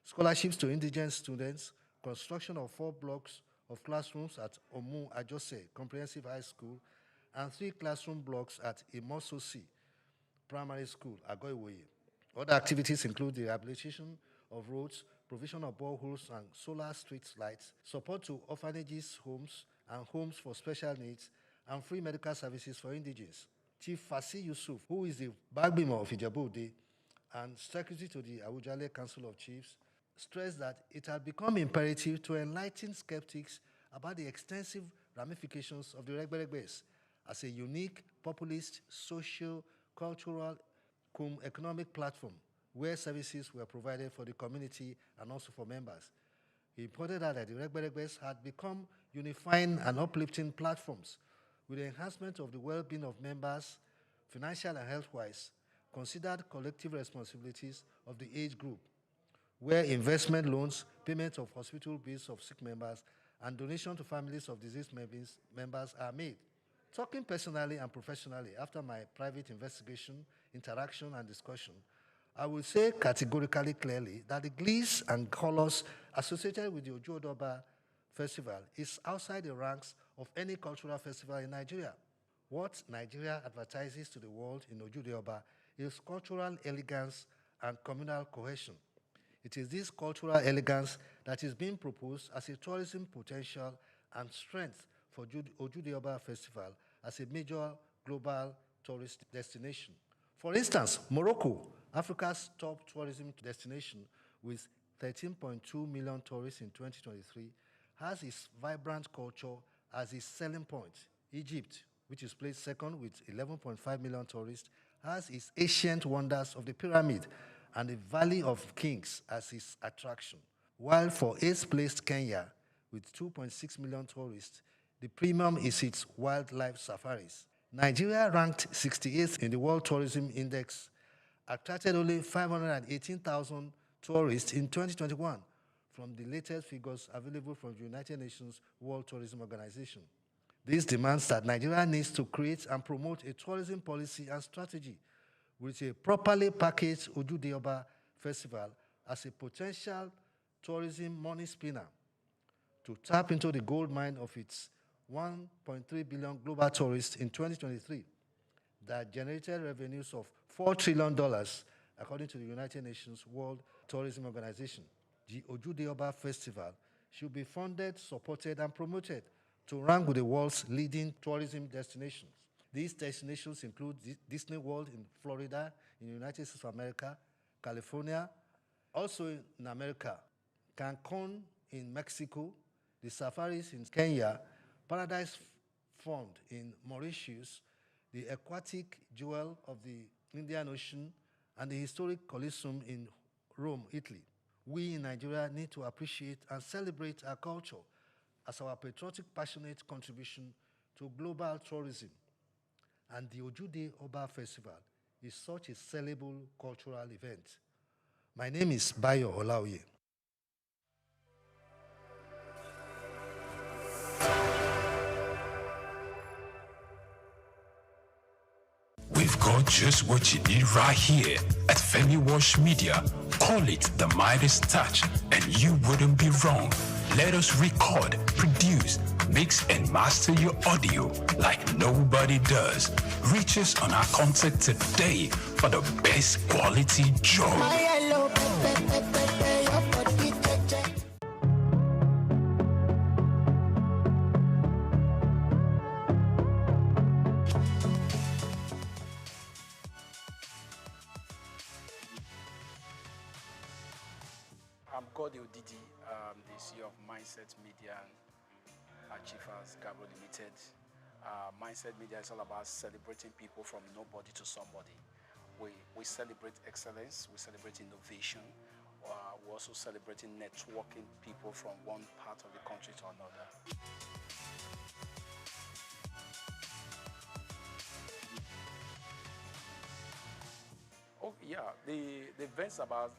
scholarships to indigent students, construction of 4 blocks of classrooms at Omu Ajose Comprehensive High School, and 3 classroom blocks at Imososi Primary School, Agoiwoye. Other activities include the rehabilitation of roads, provision of boreholes and solar street lights, support to orphanages, homes, and homes for special needs, and free medical services for indigents. Chief Fasi Yusuf, who is the Bagbimo of Ijebu-Ode and secretary to the Awujale Council of Chiefs, stressed that it had become imperative to enlighten skeptics about the extensive ramifications of the Regbe-Regbes as a unique, populist, social, cultural, economic platform where services were provided for the community and also for members. He pointed out that the Regbe-Regbes had become unifying and uplifting platforms with the enhancement of the well-being of members, financial and health-wise, considered collective responsibilities of the age group, where investment loans, payment of hospital bills of sick members, and donation to families of deceased members are made. Talking personally and professionally after my private investigation, interaction, and discussion, I will say categorically clearly that the glees and colors associated with the Ojuodoba Festival is outside the ranks of any cultural festival in Nigeria. What Nigeria advertises to the world in Ojuodoba is cultural elegance and communal cohesion. It is this cultural elegance that is being proposed as a tourism potential and strength for Ojuodoba Festival as a major global tourist destination. For instance, Morocco, Africa's top tourism destination with 13.2 million tourists in 2023, has its vibrant culture as its selling point. Egypt, which is placed second with 11.5 million tourists, has its ancient wonders of the pyramid and the Valley of Kings as its attraction. While for 8th placed Kenya, with 2.6 million tourists, the premium is its wildlife safaris. Nigeria, ranked 68th in the World Tourism Index, attracted only 518,000 tourists in 2021 from the latest figures available from the United Nations World Tourism Organization. This demands that Nigeria needs to create and promote a tourism policy and strategy with a properly packaged Ojuodoba Festival as a potential tourism money spinner to tap into the gold mine of its 1.3 billion global tourists in 2023 that generated revenues of $4 trillion, according to the United Nations World Tourism Organization. The Ojuodoba Festival should be funded, supported, and promoted to rank with the world's leading tourism destinations. These destinations include Disney World in Florida, in the United States of America, California, also in America, Cancun in Mexico, the safaris in Kenya, Paradise Fund in Mauritius, the aquatic jewel of the Indian Ocean, and the historic Colosseum in Rome, Italy. We in Nigeria need to appreciate and celebrate our culture as our patriotic, passionate contribution to global tourism. And the Ojuodoba Festival is such a sellable cultural event. My name is Bayo Olaoye. We've got just what you need right here at Femi Wash Media. Call it the Midas Touch, and you wouldn't be wrong. Let us record, produce, mix, and master your audio like nobody does. Reach us on our contact today for the best quality job. I'm Gode Odidi, the CEO of Mindset Media and Achievers Gabro Limited. Mindset Media is all about celebrating people from nobody to somebody. We celebrate excellence, we celebrate innovation, we're also celebrating networking people from one part of the country to another. Oh yeah, the events about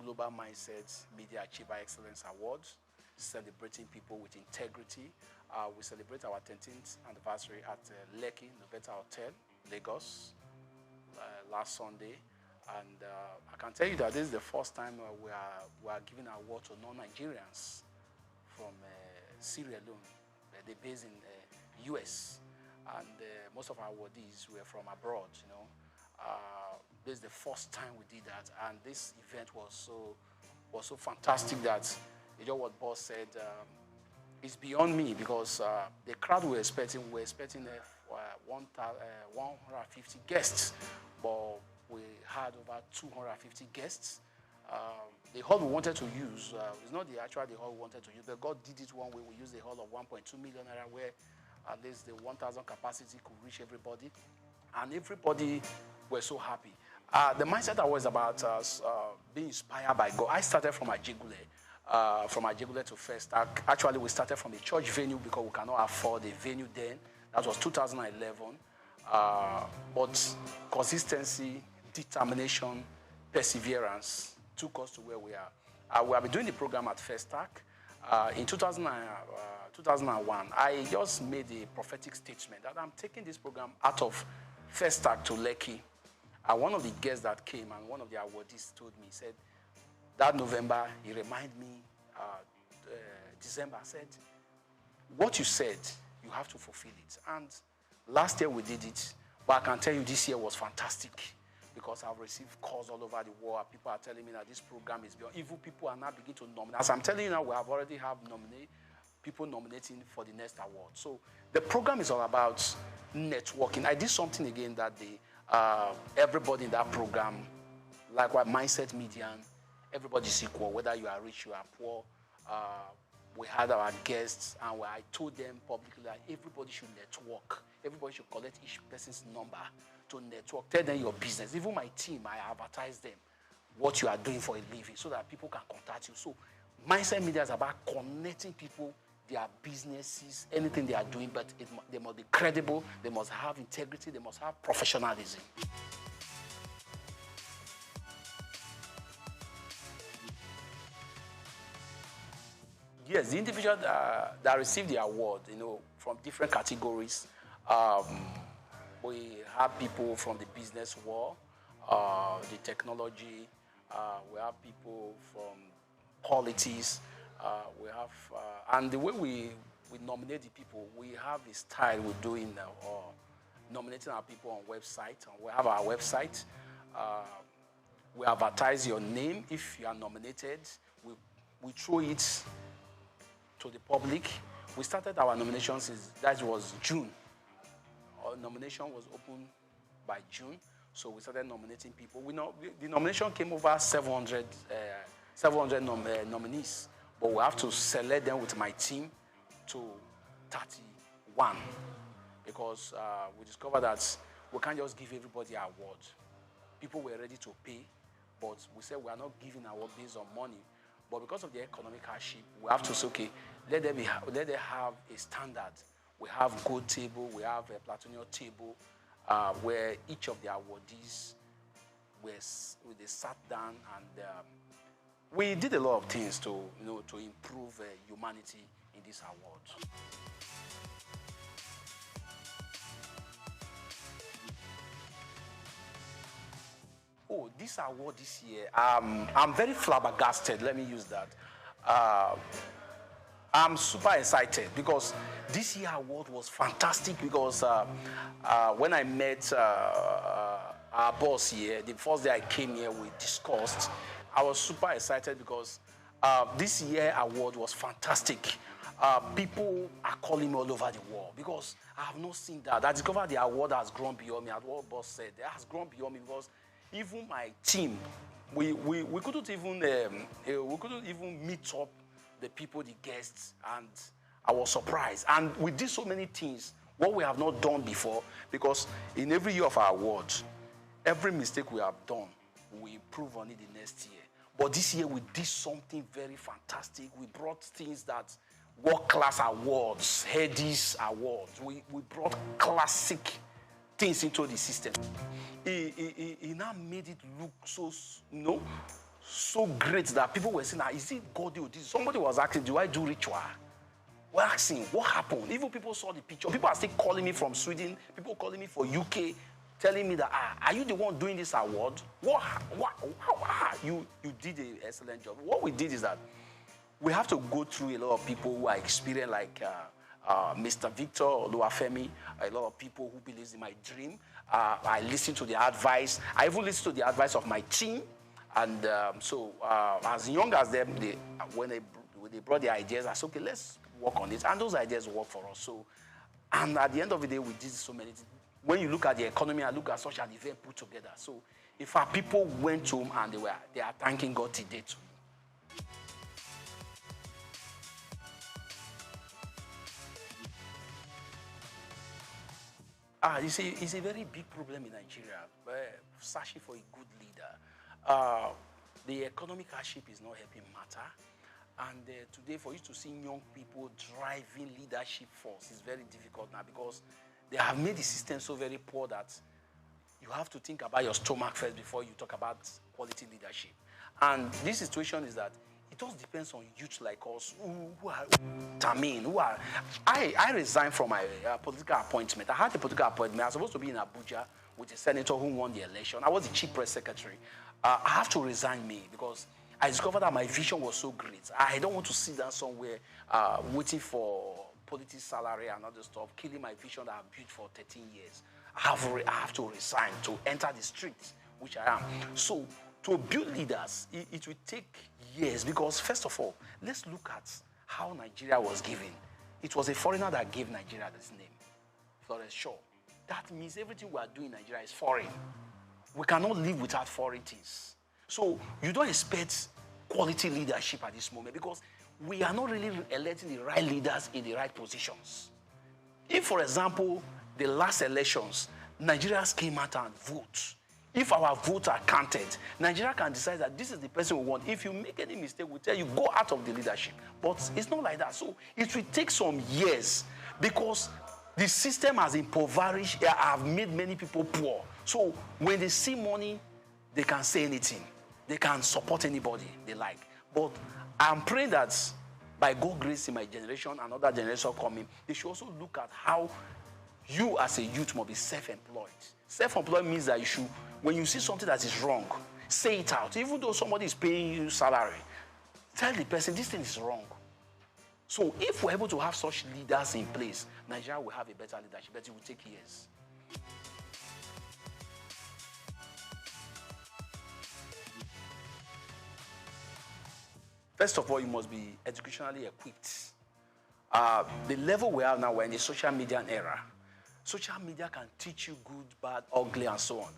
Global Mindset Media Achiever Excellence Awards, celebrating people with integrity. We celebrate our 13th anniversary at Lekki Noventa Hotel, Lagos, last Sunday. And I can tell you that this is the first time we are giving an award to non-Nigerians from Syria alone. They're based in US. And most of our awardees were from abroad, you know. This is the first time we did that, and this event was so fantastic that you know what boss said. It's beyond me because the crowd we were expecting 150 guests, but we had over 250 guests. The hall we wanted to use is not the hall we wanted to use, but God did it one way. We used the hall of 1.2 million naira where at least the 1,000 capacity could reach everybody, and everybody were so happy. The mindset I was about being inspired by God. I started from Ajegule to First. Actually, we started from a church venue because we cannot afford a venue then. That was 2011. But consistency, determination, perseverance took us to where we are. We have been doing the program at SOUQ. In 2001, I just made a prophetic statement that I'm taking this program out of SOUQ to Lekki. One of the guests that came and one of the awardees told me, he said, that November, he reminded me, December, said, what you said, you have to fulfill it. And last year we did it, but I can tell you this year was fantastic because I've received calls all over the world. People are telling me that this program is beyond. Even people are now beginning to nominate. As I'm telling you now, we have already have people nominating for the next award. So the program is all about networking. I did something again that day. Everybody in that program, like what Mindset Median, everybody's equal, whether you are rich, you are poor. We had our guests, and I told them publicly that everybody should network. Everybody should collect each person's number to network. Tell them your business. Even my team, I advertise them what you are doing for a living so that people can contact you. So Mindset Media is about connecting people, their businesses, anything they are doing, but they must be credible, they must have integrity, they must have professionalism. Yes, the individual that received the award, from different categories. We have people from the business world, the technology. We have people from politics. We have, and the way we nominate the people, we have a style we're doing nominating our people on website. We have our website. We advertise your name if you are nominated. We throw it to the public. We started our nominations, that was June. Our nomination was open by June, so we started nominating people. The nomination came over 700 nominees, but we have to select them with my team to 31 because we discovered that we can't just give everybody an award. People were ready to pay, but we said we are not giving an award based on money. But because of the economic hardship, we have to say, okay, let them have a standard. We have gold table, we have a platinum table, where each of the awardees they sat down and we did a lot of things to improve humanity in this award. Oh, this award this year, I'm very flabbergasted, let me use that. I'm super excited because this year award was fantastic because when I met our boss here, the first day I came here, we discussed. I was super excited because this year award was fantastic. People are calling me all over the world because I have not seen that. I discovered the award has grown beyond me. As what boss said, it has grown beyond me because even my team, we couldn't even meet up the people, the guests, and I was surprised. And we did so many things, what we have not done before, because in every year of our award, every mistake we have done, we improve on it the next year. But this year we did something very fantastic. We brought things that world-class awards, Headies awards. We brought classic things into the system. He now made it look so great that people were saying, is it God or this? Somebody was asking, do I do ritual? We're asking, what happened? Even people saw the picture. People are still calling me from Sweden. People calling me from UK, telling me that, are you the one doing this award? You did an excellent job. What we did is that we have to go through a lot of people who are experienced, like Mr. Victor Oluwafemi, a lot of people who believes in my dream. I listen to their advice. I even listen to the advice of my team. And so as young as them, when they brought the ideas, I said, okay, let's work on it. And those ideas work for us. So, and at the end of the day, we did so many things. When you look at the economy and look at such an event put together. So if our people went home and they are thanking God today too. You see, it's a very big problem in Nigeria. Searching for a good leader. The economic hardship is not helping matter. And today, for you to see young people driving leadership force is very difficult now because They have made the system so very poor that you have to think about your stomach first before you talk about quality leadership. And this situation is that it just depends on youth like us who are determined, I resigned from my political appointment. I had a political appointment. I was supposed to be in Abuja with a senator who won the election. I was the chief press secretary. I have to resign because I discovered that my vision was so great. I don't want to sit down somewhere waiting for political salary and other stuff, killing my vision that I've built for 13 years. I have to resign to enter the streets, which I am. So to build leaders, it will take years because, first of all, let's look at how Nigeria was given. It was a foreigner that gave Nigeria this name, Florence Shaw. That means everything we are doing in Nigeria is foreign. We cannot live without foreign things. So you don't expect quality leadership at this moment because we are not really electing the right leaders in the right positions. If, for example, the last elections, Nigerians came out and vote. If our votes are counted, Nigeria can decide that this is the person we want. If you make any mistake, we'll tell you, go out of the leadership. But it's not like that. So it will take some years because the system has impoverished, have made many people poor. So when they see money, they can say anything. They can support anybody they like. But I'm praying that by God's grace in my generation and other generations coming, they should also look at how you as a youth must be self-employed. Self-employed means that you should, when you see something that is wrong, say it out. Even though somebody is paying you salary, tell the person this thing is wrong. So if we're able to have such leaders in place, Nigeria will have a better leadership, but it will take years. First of all, you must be educationally equipped. The level we have now, we're in the social media era. Social media can teach you good, bad, ugly, and so on.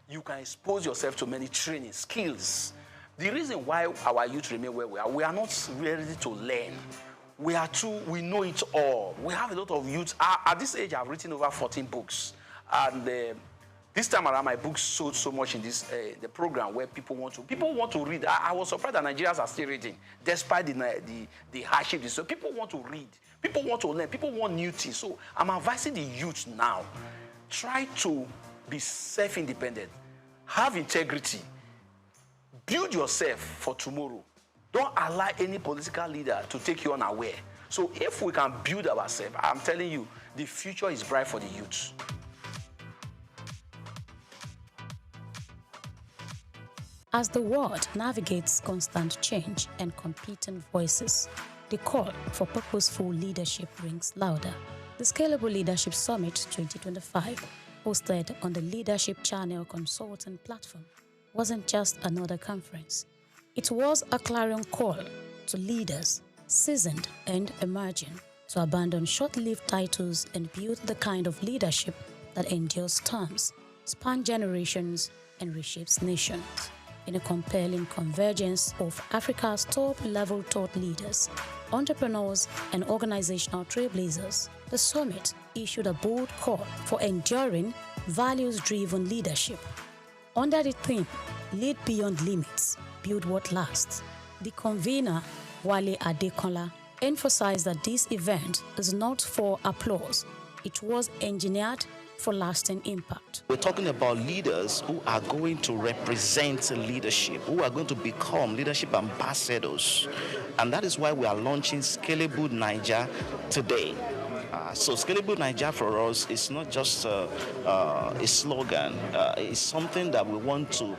You can expose yourself to many training skills. The reason why our youth remain where we are not ready to learn. We know it all. We have a lot of youth. At this age, I've written over 14 books. And this time around, my books sold so much in this the program where people want to read. I was surprised that Nigerians are still reading, despite the hardship. So people want to read. People want to learn. People want new things. So I'm advising the youth now, try to be self-independent. Have integrity. Build yourself for tomorrow. Don't allow any political leader to take you unaware. So if we can build ourselves, I'm telling you, the future is bright for the youth. As the world navigates constant change and competing voices, the call for purposeful leadership rings louder. The Scalable Leadership Summit 2025, hosted on the Leadership Channel Consulting platform, wasn't just another conference. It was a clarion call to leaders, seasoned and emerging, to abandon short-lived titles and build the kind of leadership that endures storms, spans generations, and reshapes nations. In a compelling convergence of Africa's top-level thought leaders, entrepreneurs, and organizational trailblazers, the summit issued a bold call for enduring, values-driven leadership. Under the theme, Lead Beyond Limits, Build What Lasts, the convener, Wale Adekola, emphasized that this event is not for applause. It was engineered for lasting impact. We're talking about leaders who are going to represent leadership, who are going to become leadership ambassadors. And that is why we are launching Scalable Naija today. So Scalable Naija for us is not just a slogan. It's something that we want to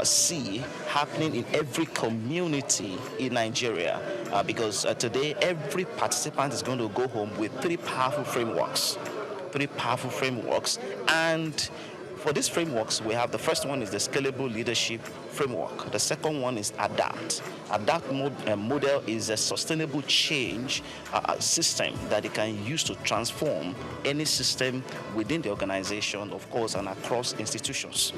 see happening in every community in Nigeria. Because today, every participant is going to go home with three powerful frameworks. And for these frameworks, we have the first one is the Scalable Leadership Framework. The second one is ADAPT. ADAPT model is a sustainable change system that it can use to transform any system within the organization, of course, and across institutions.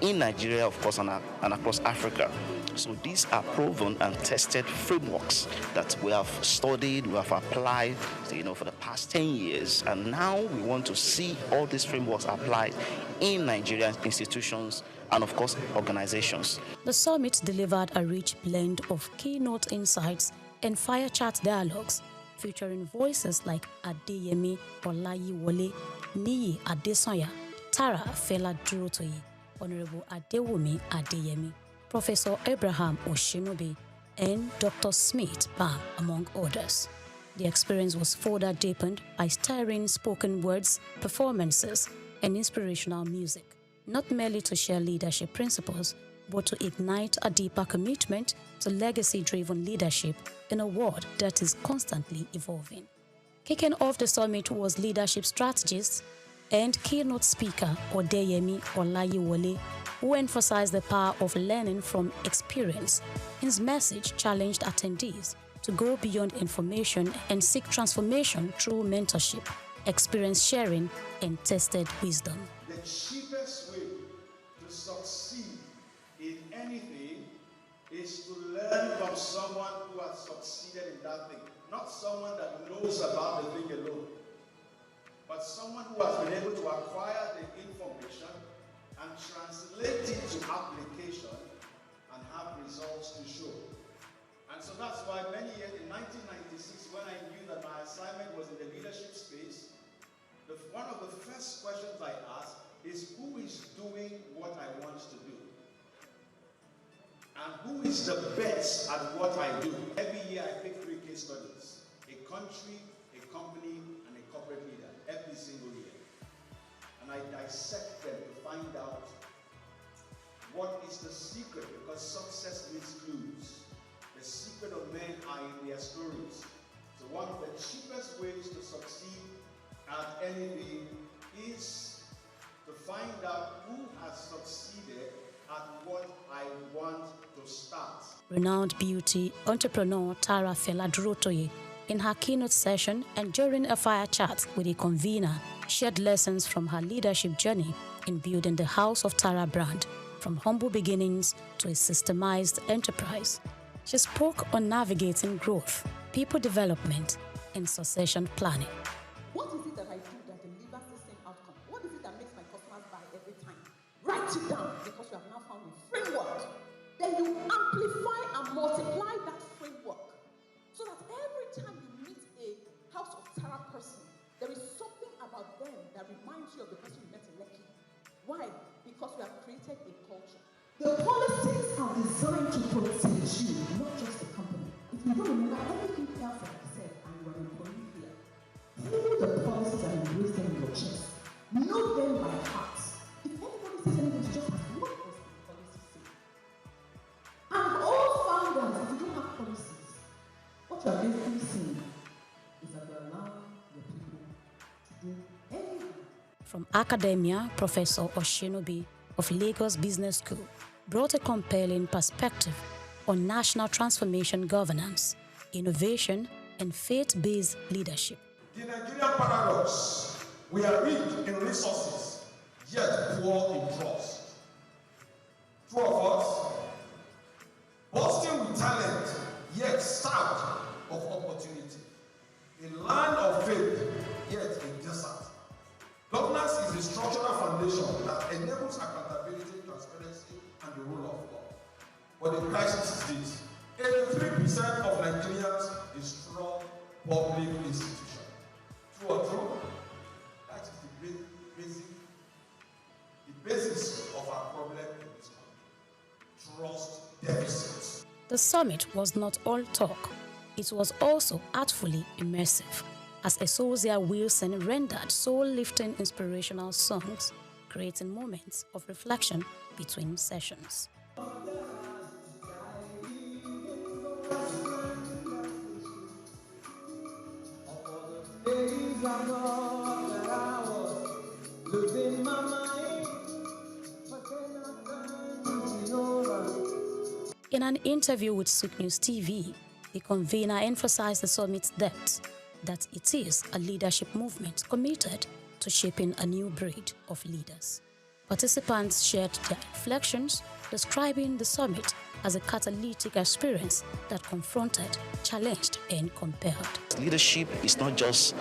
In Nigeria, of course, and across Africa. So these are proven and tested frameworks that we have studied, we have applied, for the past 10 years. And now we want to see all these frameworks applied in Nigerian institutions and, of course, organizations. The summit delivered a rich blend of keynote insights and fire chat dialogues, featuring voices like Adeyemi Olayiwole, Niyi Adesanya, Tara Fela Durotoye, Honorable Adewumi Adeyemi, Professor Abraham Oshinobi, and Dr. Smith Bam, among others. The experience was further deepened by stirring spoken words, performances, and inspirational music, not merely to share leadership principles, but to ignite a deeper commitment to legacy-driven leadership in a world that is constantly evolving. Kicking off the summit was leadership strategist and keynote speaker Odeyemi Olayiwole, who emphasized the power of learning from experience. His message challenged attendees to go beyond information and seek transformation through mentorship, experience sharing, and tested wisdom. The cheapest way to succeed in anything is to learn from someone who has succeeded in that thing. Not someone that knows about the thing alone, but someone who has been able to acquire the information and translate it to application and have results to show. And so that's why many years, in 1996, when I knew that my assignment was in the leadership space, one of the first questions I asked is who is doing what I want to do? And who is the best at what I do? Every year I pick 3 case studies: a country, a company, and a corporate leader, every single year. And I dissect them to find out what is the secret, because success needs clues. The secret of men are in their stories. So one of the cheapest ways to succeed at anything is to find out who has succeeded at what I want to start. Renowned beauty entrepreneur Tara Fela Durotoye, in her keynote session and during a fire chat with the convener, shared lessons from her leadership journey in building the House of Tara brand, from humble beginnings to a systemized enterprise. She spoke on navigating growth, people development, and succession planning. What is it that I do that delivers the same outcome? What is it that makes my customers buy every time? Write it down, because you have now found a framework. Then you amplify and multiply that framework so that every time you meet a House of Tara person, there is something about them that reminds you of the person you met in Lekki. Why? Because we have created a culture. The policies are designed to protect you, not just the company. If you don't remember everything else that I said and you are an employee here, pull the policies and embrace them in your chest. Know them by heart. If anybody says anything, just ask, what does the policy say? And all founders, if you don't have policies, what you are basically saying is that you allow your people to do anything. From academia, Professor Oshinobi of Lagos Business School brought a compelling perspective on national transformation governance, innovation, and faith-based leadership. The Nigerian paradox: we are rich in resources, yet poor in trust. True of us, bursting with talent, yet starved of opportunity. A land of faith, yet a desert. Governance is a structural foundation that enables accountability, transparency, and the rule of law. But the crisis is this: 83% of Nigerians is strong public institution. True or true? That is the basis of our problem in this country. Trust deficits. The summit was not all talk. It was also artfully immersive, as Esosia Wilson rendered soul-lifting inspirational songs, creating moments of reflection between sessions. In an interview with SOUQ News TV, the convener emphasized the summit's depth, that it is a leadership movement committed to shaping a new breed of leaders. Participants shared their reflections, describing the summit as a catalytic experience that confronted, challenged, and compelled. Leadership is not just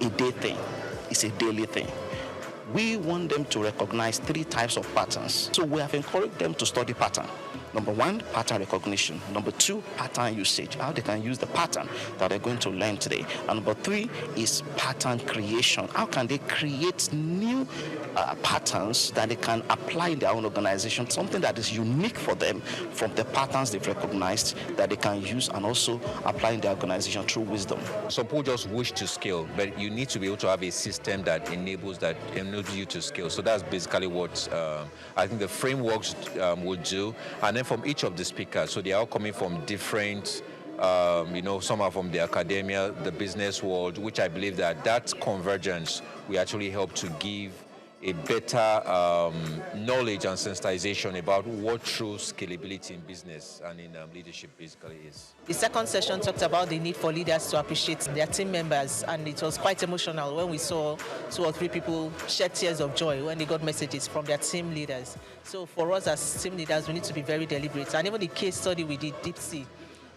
a day thing, it's a daily thing. We want them to recognize 3 types of patterns. So we have encouraged them to study pattern. Number one, pattern recognition. Number two, pattern usage, how they can use the pattern that they're going to learn today. And number three is pattern creation. How can they create new patterns that they can apply in their own organization, something that is unique for them from the patterns they've recognized that they can use and also apply in their organization through wisdom. Some people just wish to scale, but you need to be able to have a system that enables you to scale. So that's basically what I think the frameworks will do. And then from each of the speakers, so they are all coming from different some are from the academia, the business world, which I believe that convergence will actually help to give a better knowledge and sensitization about what true scalability in business and in leadership basically is. The second session talked about the need for leaders to appreciate their team members, and it was quite emotional when we saw 2 or 3 people shed tears of joy when they got messages from their team leaders. So for us as team leaders, we need to be very deliberate. And even the case study we did, Deep Sea,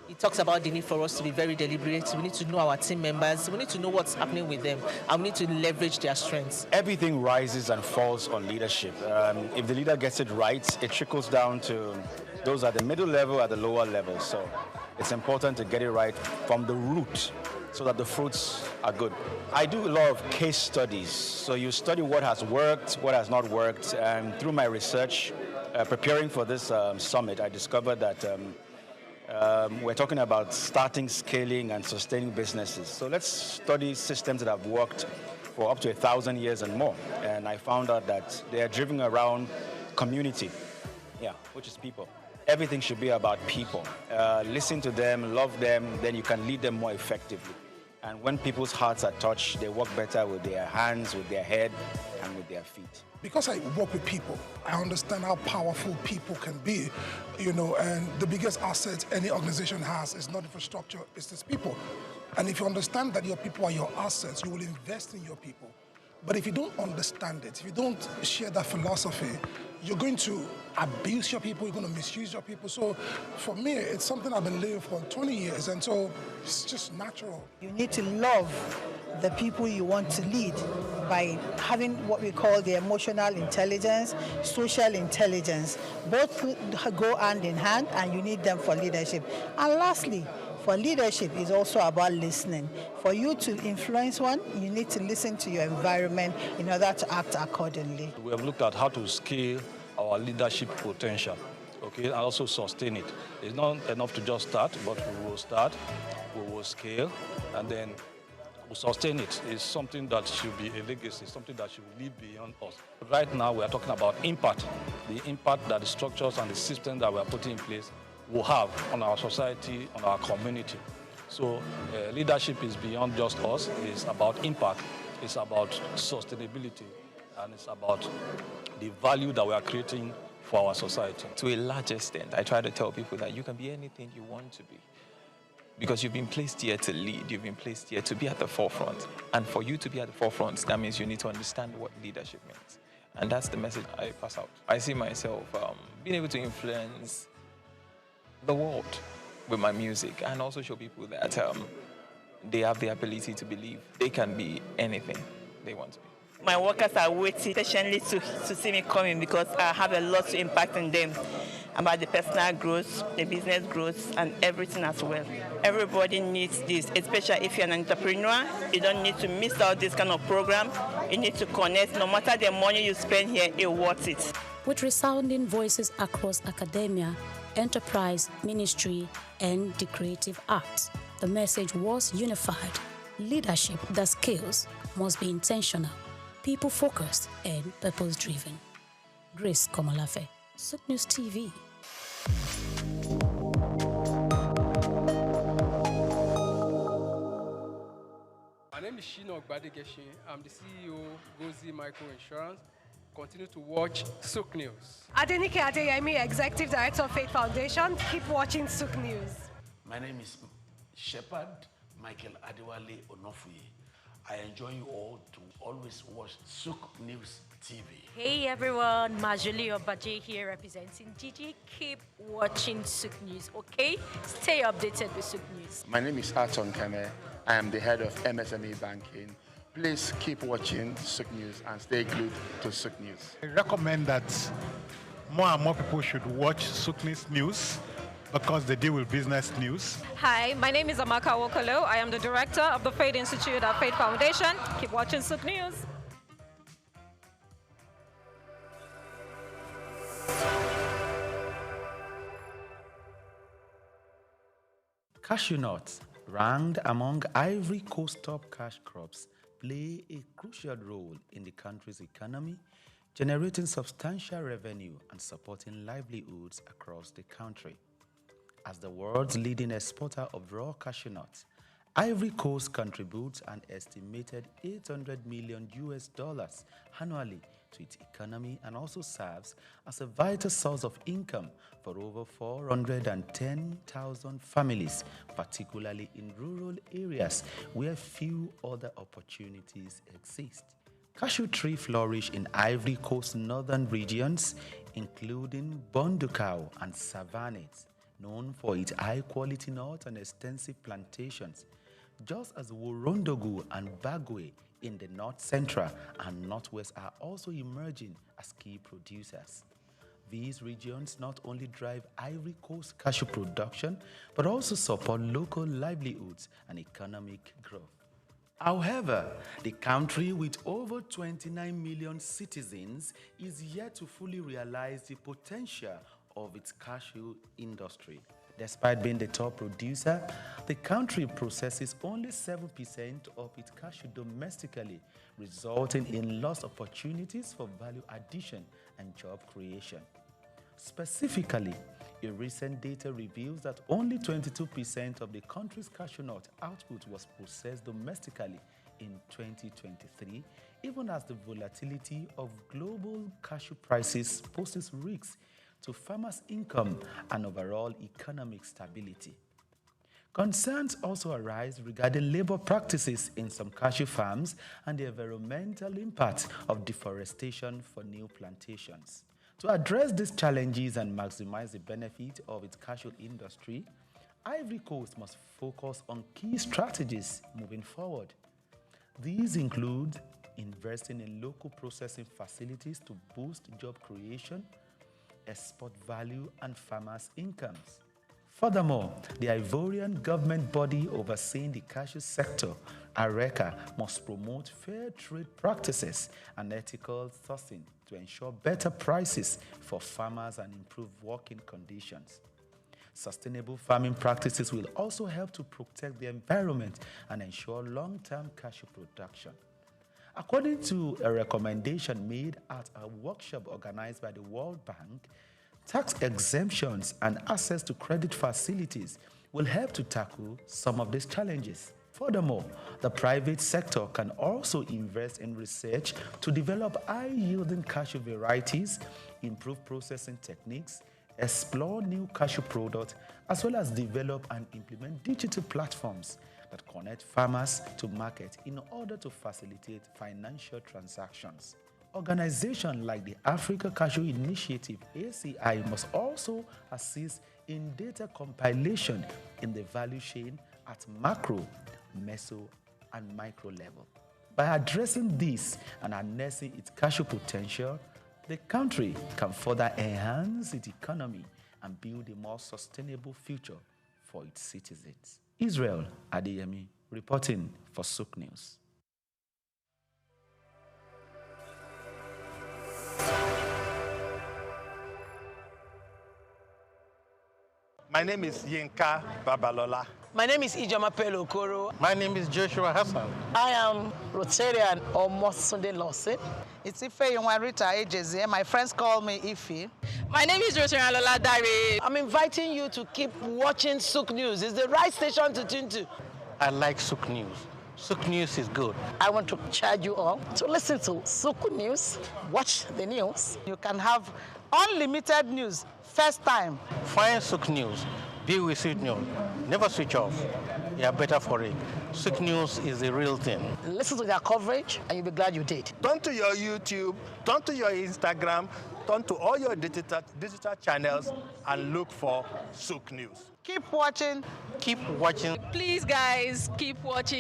it talks about the need for us to be very deliberate. We need to know our team members. We need to know what's happening with them. And we need to leverage their strengths. Everything rises and falls on leadership. If the leader gets it right, it trickles down to those at the middle level, at the lower level. So it's important to get it right from the root so that the fruits are good. I do a lot of case studies. So you study what has worked, what has not worked. And through my research, preparing for this summit, I discovered that we're talking about starting, scaling, and sustaining businesses. So let's study systems that have worked for up to 1,000 years and more. And I found out that they are driven around community, which is people. Everything should be about people. Listen to them, love them, then you can lead them more effectively. And when people's hearts are touched, they work better with their hands, with their head, and with their feet. Because I work with people, I understand how powerful people can be, and the biggest asset any organization has is not infrastructure, it's its people. And if you understand that your people are your assets, you will invest in your people. But if you don't understand it, if you don't share that philosophy, you're going to abuse your people, you're going to misuse your people. So for me, it's something I've been living for 20 years, and so it's just natural. You need to love the people you want to lead by having what we call the emotional intelligence, social intelligence. Both go hand in hand, and you need them for leadership. And lastly, for leadership is also about listening. For you to influence one, you need to listen to your environment in order to act accordingly. We have looked at how to scale our leadership potential, and also sustain it. It's not enough to just start, but we will start, we will scale, and then we'll sustain it. It's something that should be a legacy, something that should live beyond us. Right now, we are talking about impact, the impact that the structures and the systems that we are putting in place will have on our society, on our community. So leadership is beyond just us. It's about impact, it's about sustainability, and it's about the value that we are creating for our society. To a large extent, I try to tell people that you can be anything you want to be. Because you've been placed here to lead, you've been placed here to be at the forefront. And for you to be at the forefront, that means you need to understand what leadership means. And that's the message I pass out. I see myself being able to influence the world with my music, and also show people that they have the ability to believe they can be anything they want to be. My workers are waiting patiently to see me coming, because I have a lot to impact on them about the personal growth, the business growth, and everything as well. Everybody needs this, especially if you're an entrepreneur. You don't need to miss out this kind of program. You need to connect. No matter the money you spend here, it's worth it. With resounding voices across academia, enterprise, ministry, and the creative arts, the message was unified. Leadership that scales must be intentional, people-focused, and purpose-driven. Grace Komalafe, SOUQ News TV. My name is Shino Ogbadegeshin. I'm the CEO of Gozi Micro Insurance. Continue to watch SOUQ News. Adenike Adeyemi, Executive Director of Faith Foundation. Keep watching SOUQ News. My name is Shepherd Michael Adewale Onofuye. I enjoy you all to always watch SOUQ News TV. Hey everyone, Majuli Obaje here representing Gigi. Keep watching SOUQ News, okay? Stay updated with SOUQ News. My name is Aton Kame. I am the head of MSME Banking. Please keep watching SOUQ News and stay glued to SOUQ News. I recommend that more and more people should watch SOUQ News because they deal with business news. Hi, my name is Amaka Wokolo. I am the director of the Faith Institute at Faith Foundation. Keep watching SOUQ News. Cashew nuts, ranked among Ivory Coast top cash crops, play a crucial role in the country's economy, generating substantial revenue and supporting livelihoods across the country. As the world's leading exporter of raw cashew nuts, Ivory Coast contributes an estimated $800 million annually to its economy and also serves as a vital source of income for over 410,000 families, particularly in rural areas where few other opportunities exist. Cashew trees flourish in Ivory Coast northern regions, including Bondukau and Savannah, known for its high-quality nuts and extensive plantations, just as Worondogu and Bagwe in the North Central and Northwest are also emerging as key producers. These regions not only drive Ivory Coast cashew production, but also support local livelihoods and economic growth. However, the country with over 29 million citizens is yet to fully realize the potential of its cashew industry. Despite being the top producer, the country processes only 7% of its cashew domestically, resulting in lost opportunities for value addition and job creation. Specifically, a recent data reveals that only 22% of the country's cashew nut output was processed domestically in 2023, even as the volatility of global cashew prices poses risks to farmers' income and overall economic stability. Concerns also arise regarding labor practices in some cashew farms and the environmental impact of deforestation for new plantations. To address these challenges and maximize the benefit of its cashew industry, Ivory Coast must focus on key strategies moving forward. These include investing in local processing facilities to boost job creation, export value, and farmers' incomes. Furthermore, the Ivorian government body overseeing the cashew sector, ARECA, must promote fair trade practices and ethical sourcing to ensure better prices for farmers and improve working conditions. Sustainable farming practices will also help to protect the environment and ensure long-term cashew production. According to a recommendation made at a workshop organized by the World Bank, tax exemptions and access to credit facilities will help to tackle some of these challenges. Furthermore, the private sector can also invest in research to develop high-yielding cashew varieties, improve processing techniques, explore new cashew products, as well as develop and implement digital platforms that connect farmers to market in order to facilitate financial transactions. Organizations like the Africa Cashew Initiative, ACI, must also assist in data compilation in the value chain at macro, meso, and micro level. By addressing this and harnessing its cashew potential, the country can further enhance its economy and build a more sustainable future for its citizens. Israel Adeyemi, reporting for SOUQ News. My name is Yinka Babalola. My name is Ijoma Pelo Okoro. My name is Joshua Hassan. I am Rotarian or Sunday Lawson. It's Ife Rita Ejeze. My friends call me Ife. My name is Rotarian Lola Dare. I'm inviting you to keep watching SOUQ News. It's the right station to tune to. I like SOUQ News. SOUQ News is good. I want to charge you all to listen to SOUQ News, watch the news. You can have unlimited news, first time. Find SOUQ News. Be with SOUQ News. Never switch off. You are better for it. SOUQ News is the real thing. Listen to their coverage and you'll be glad you did. Turn to your YouTube, turn to your Instagram, turn to all your digital channels and look for SOUQ News. Keep watching. Keep watching. Please, guys, keep watching.